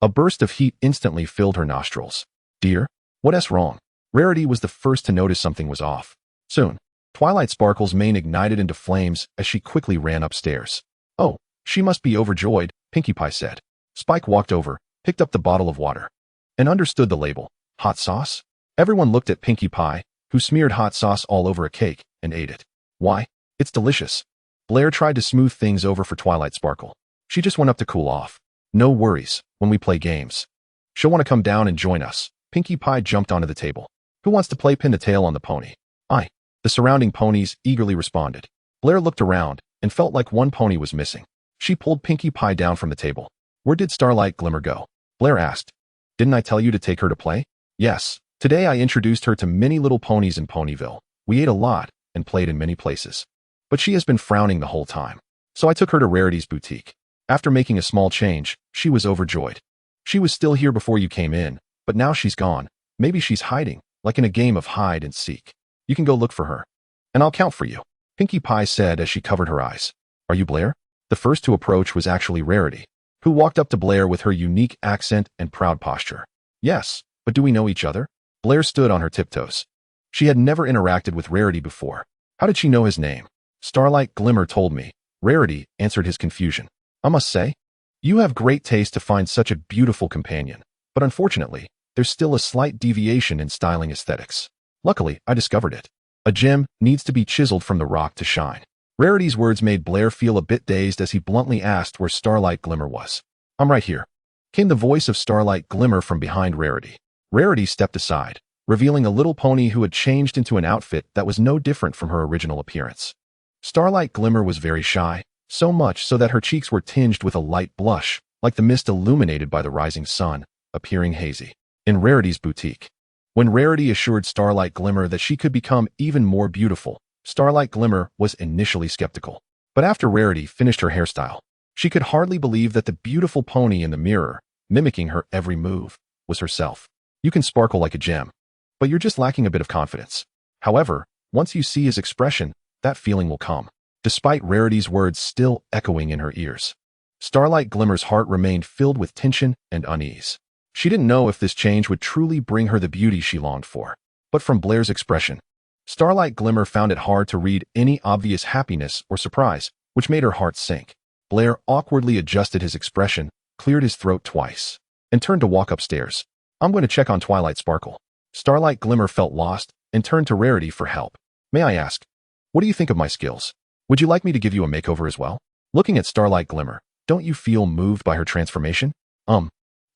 Speaker 1: A burst of heat instantly filled her nostrils. Dear, what's wrong? Rarity was the first to notice something was off. Soon, Twilight Sparkle's mane ignited into flames as she quickly ran upstairs. Oh, she must be overjoyed, Pinkie Pie said. Spike walked over, picked up the bottle of water, and understood the label. Hot sauce? Everyone looked at Pinkie Pie, who smeared hot sauce all over a cake, and ate it. Why? It's delicious. Blair tried to smooth things over for Twilight Sparkle. She just went up to cool off. No worries, when we play games. She'll want to come down and join us. Pinkie Pie jumped onto the table. Who wants to play pin-the-tail on the pony? I. The surrounding ponies eagerly responded. Blair looked around and felt like one pony was missing. She pulled Pinkie Pie down from the table. Where did Starlight Glimmer go? Blair asked. Didn't I tell you to take her to play? Yes. Today I introduced her to many little ponies in Ponyville. We ate a lot and played in many places. But she has been frowning the whole time. So I took her to Rarity's boutique. After making a small change, she was overjoyed. She was still here before you came in, but now she's gone. Maybe she's hiding, like in a game of hide and seek. You can go look for her. And I'll count for you, Pinkie Pie said as she covered her eyes. Are you Blair? The first to approach was actually Rarity, who walked up to Blair with her unique accent and proud posture. Yes, but do we know each other? Blair stood on her tiptoes. She had never interacted with Rarity before. How did she know his name? Starlight Glimmer told me. Rarity answered his confusion. I must say, you have great taste to find such a beautiful companion, but unfortunately, there's still a slight deviation in styling aesthetics. Luckily, I discovered it. A gem needs to be chiseled from the rock to shine. Rarity's words made Blair feel a bit dazed as he bluntly asked where Starlight Glimmer was. I'm right here, came the voice of Starlight Glimmer from behind Rarity. Rarity stepped aside, revealing a little pony who had changed into an outfit that was no different from her original appearance. Starlight Glimmer was very shy, so much so that her cheeks were tinged with a light blush, like the mist illuminated by the rising sun, appearing hazy. In Rarity's boutique. When Rarity assured Starlight Glimmer that she could become even more beautiful, Starlight Glimmer was initially skeptical. But after Rarity finished her hairstyle, she could hardly believe that the beautiful pony in the mirror, mimicking her every move, was herself. You can sparkle like a gem, but you're just lacking a bit of confidence. However, once you see his expression, that feeling will come. Despite Rarity's words still echoing in her ears, Starlight Glimmer's heart remained filled with tension and unease. She didn't know if this change would truly bring her the beauty she longed for. But from Blair's expression, Starlight Glimmer found it hard to read any obvious happiness or surprise, which made her heart sink. Blair awkwardly adjusted his expression, cleared his throat twice, and turned to walk upstairs. I'm going to check on Twilight Sparkle. Starlight Glimmer felt lost and turned to Rarity for help. May I ask, what do you think of my skills? Would you like me to give you a makeover as well? Looking at Starlight Glimmer, don't you feel moved by her transformation?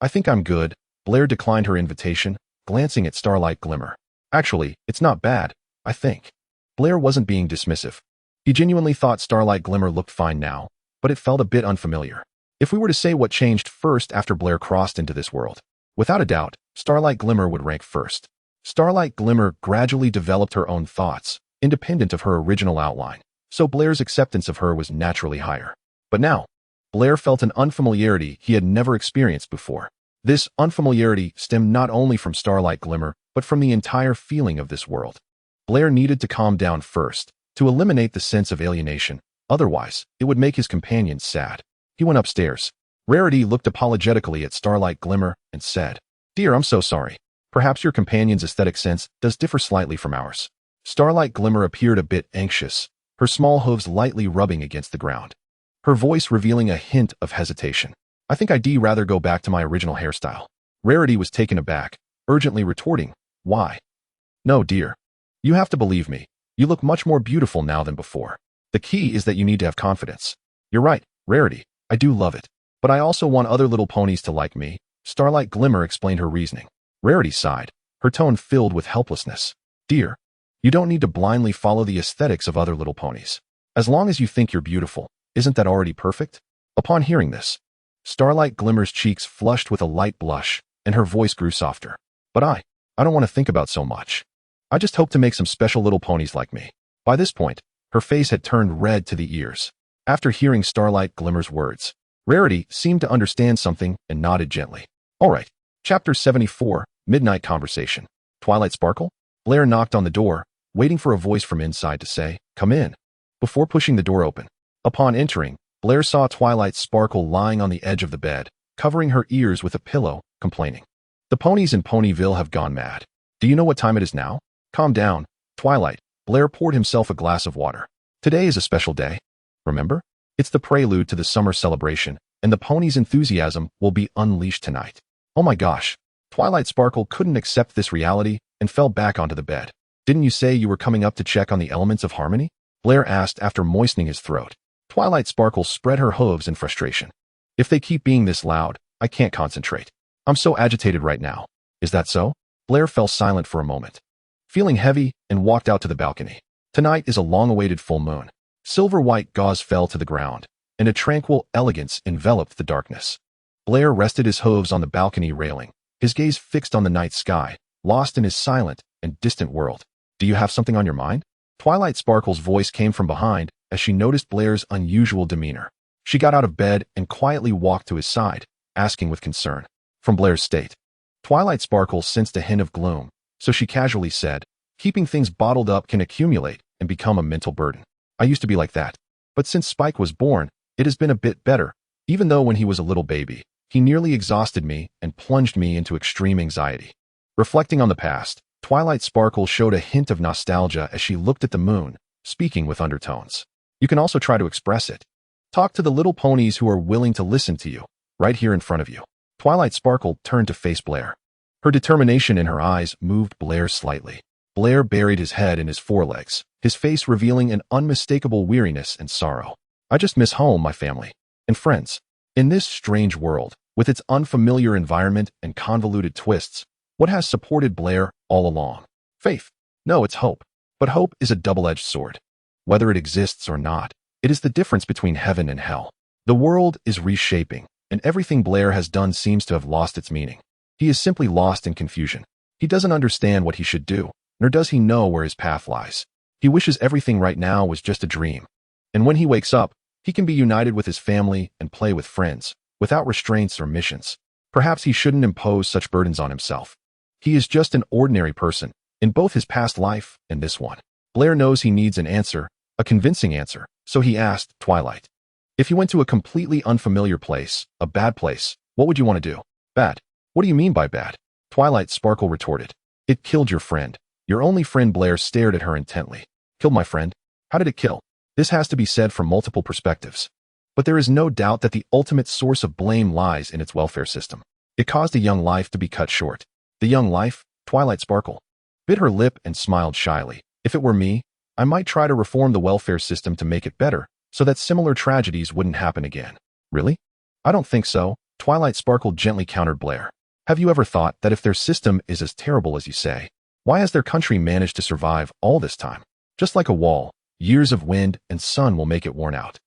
Speaker 1: I think I'm good. Blair declined her invitation, glancing at Starlight Glimmer. Actually, it's not bad, I think. Blair wasn't being dismissive. He genuinely thought Starlight Glimmer looked fine now, but it felt a bit unfamiliar. If we were to say what changed first after Blair crossed into this world, without a doubt, Starlight Glimmer would rank first. Starlight Glimmer gradually developed her own thoughts, independent of her original outline, so Blair's acceptance of her was naturally higher. But now, Blair felt an unfamiliarity he had never experienced before. This unfamiliarity stemmed not only from Starlight Glimmer, but from the entire feeling of this world. Blair needed to calm down first, to eliminate the sense of alienation. Otherwise, it would make his companions sad. He went upstairs. Rarity looked apologetically at Starlight Glimmer and said, Dear, I'm so sorry. Perhaps your companion's aesthetic sense does differ slightly from ours. Starlight Glimmer appeared a bit anxious, her small hooves lightly rubbing against the ground. Her voice revealing a hint of hesitation. I think I'd rather go back to my original hairstyle. Rarity was taken aback, urgently retorting, Why? No, dear. You have to believe me. You look much more beautiful now than before. The key is that you need to have confidence. You're right, Rarity. I do love it. But I also want other little ponies to like me. Starlight Glimmer explained her reasoning. Rarity sighed, her tone filled with helplessness. Dear, you don't need to blindly follow the aesthetics of other little ponies. As long as you think you're beautiful, isn't that already perfect? Upon hearing this, Starlight Glimmer's cheeks flushed with a light blush, and her voice grew softer. But I I don't want to think about so much. I just hope to make some special little ponies like me. By this point, her face had turned red to the ears. After hearing Starlight Glimmer's words, Rarity seemed to understand something and nodded gently. All right. Chapter 74, Midnight Conversation. Twilight Sparkle? Blair knocked on the door, waiting for a voice from inside to say, "Come in," before pushing the door open. Upon entering, Blair saw Twilight Sparkle lying on the edge of the bed, covering her ears with a pillow, complaining. "The ponies in Ponyville have gone mad. Do you know what time it is now? Calm down, Twilight." Blair poured himself a glass of water. "Today is a special day. Remember? It's the prelude to the summer celebration, and the ponies' enthusiasm will be unleashed tonight." Oh my gosh. Twilight Sparkle couldn't accept this reality and fell back onto the bed. "Didn't you say you were coming up to check on the elements of harmony?" Blair asked after moistening his throat. Twilight Sparkle spread her hooves in frustration. "If they keep being this loud, I can't concentrate. I'm so agitated right now." "Is that so?" Blair fell silent for a moment, feeling heavy, and walked out to the balcony. Tonight is a long-awaited full moon. Silver-white gauze fell to the ground, and a tranquil elegance enveloped the darkness. Blair rested his hooves on the balcony railing, his gaze fixed on the night sky, lost in his silent and distant world. "Do you have something on your mind?" Twilight Sparkle's voice came from behind as she noticed Blair's unusual demeanor. She got out of bed and quietly walked to his side, asking with concern. From Blair's state. Twilight Sparkle sensed a hint of gloom, so she casually said, "Keeping things bottled up can accumulate and become a mental burden. I used to be like that. But since Spike was born, it has been a bit better, even though when he was a little baby, he nearly exhausted me and plunged me into extreme anxiety." Reflecting on the past, Twilight Sparkle showed a hint of nostalgia as she looked at the moon, speaking with undertones. "You can also try to express it. Talk to the little ponies who are willing to listen to you, right here in front of you." Twilight Sparkle turned to face Blair. Her determination in her eyes moved Blair slightly. Blair buried his head in his forelegs, his face revealing an unmistakable weariness and sorrow. "I just miss home, my family, and friends. In this strange world, with its unfamiliar environment and convoluted twists, what has supported Blair all along? Faith. No, it's hope. But hope is a double-edged sword. Whether it exists or not, it is the difference between heaven and hell. The world is reshaping, and everything Blair has done seems to have lost its meaning. He is simply lost in confusion. He doesn't understand what he should do, nor does he know where his path lies. He wishes everything right now was just a dream. And when he wakes up, he can be united with his family and play with friends, without restraints or missions. Perhaps he shouldn't impose such burdens on himself. He is just an ordinary person, in both his past life and this one. Blair knows he needs an answer, a convincing answer, so he asked Twilight. "If you went to a completely unfamiliar place, a bad place, what would you want to do?" "Bad? What do you mean by bad?" Twilight Sparkle retorted. "It killed your friend. Your only friend." Blair stared at her intently. "Killed my friend? How did it kill?" This has to be said from multiple perspectives. But there is no doubt that the ultimate source of blame lies in its welfare system. It caused a young life to be cut short. The young life, Twilight Sparkle bit her lip and smiled shyly. "If it were me, I might try to reform the welfare system to make it better, so that similar tragedies wouldn't happen again." "Really?" "I don't think so," Twilight Sparkle gently countered Blair. "Have you ever thought that if their system is as terrible as you say, why has their country managed to survive all this time? Just like a wall, years of wind and sun will make it worn out.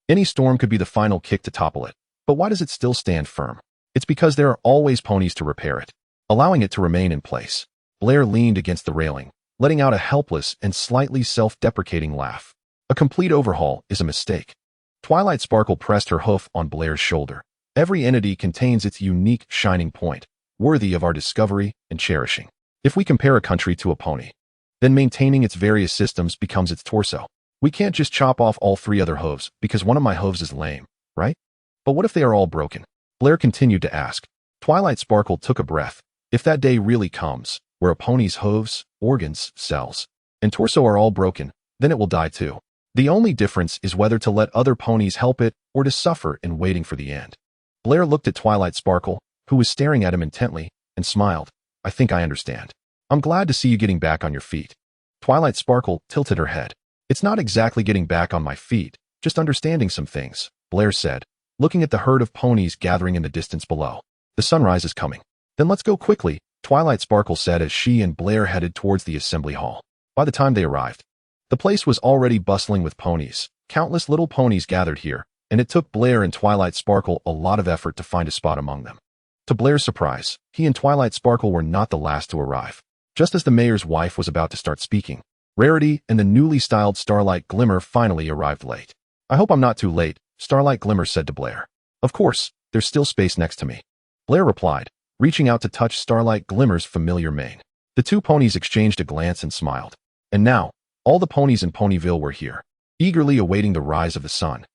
Speaker 1: Any storm could be the final kick to topple it, but why does it still stand firm? It's because there are always ponies to repair it, allowing it to remain in place." Blair leaned against the railing, letting out a helpless and slightly self-deprecating laugh. "A complete overhaul is a mistake." Twilight Sparkle pressed her hoof on Blair's shoulder. "Every entity contains its unique shining point, worthy of our discovery and cherishing. If we compare a country to a pony, then maintaining its various systems becomes its torso. We can't just chop off all three other hooves because one of my hooves is lame, right? But what if they are all broken?" Blair continued to ask. Twilight Sparkle took a breath. "If that day really comes, where a pony's hooves, organs, cells, and torso are all broken, then it will die too. The only difference is whether to let other ponies help it or to suffer in waiting for the end." Blair looked at Twilight Sparkle, who was staring at him intently, and smiled. "I think I understand. I'm glad to see you getting back on your feet." Twilight Sparkle tilted her head. "It's not exactly getting back on my feet, just understanding some things," Blair said, looking at the herd of ponies gathering in the distance below. "The sunrise is coming. Then let's go quickly," Twilight Sparkle said as she and Blair headed towards the assembly hall. By the time they arrived, the place was already bustling with ponies. Countless little ponies gathered here, and it took Blair and Twilight Sparkle a lot of effort to find a spot among them. To Blair's surprise, he and Twilight Sparkle were not the last to arrive. Just as the mayor's wife was about to start speaking, Rarity and the newly styled Starlight Glimmer finally arrived late. "I hope I'm not too late," Starlight Glimmer said to Blair. "Of course, there's still space next to me," Blair replied, reaching out to touch Starlight Glimmer's familiar mane. The two ponies exchanged a glance and smiled. And now, all the ponies in Ponyville were here, eagerly awaiting the rise of the sun.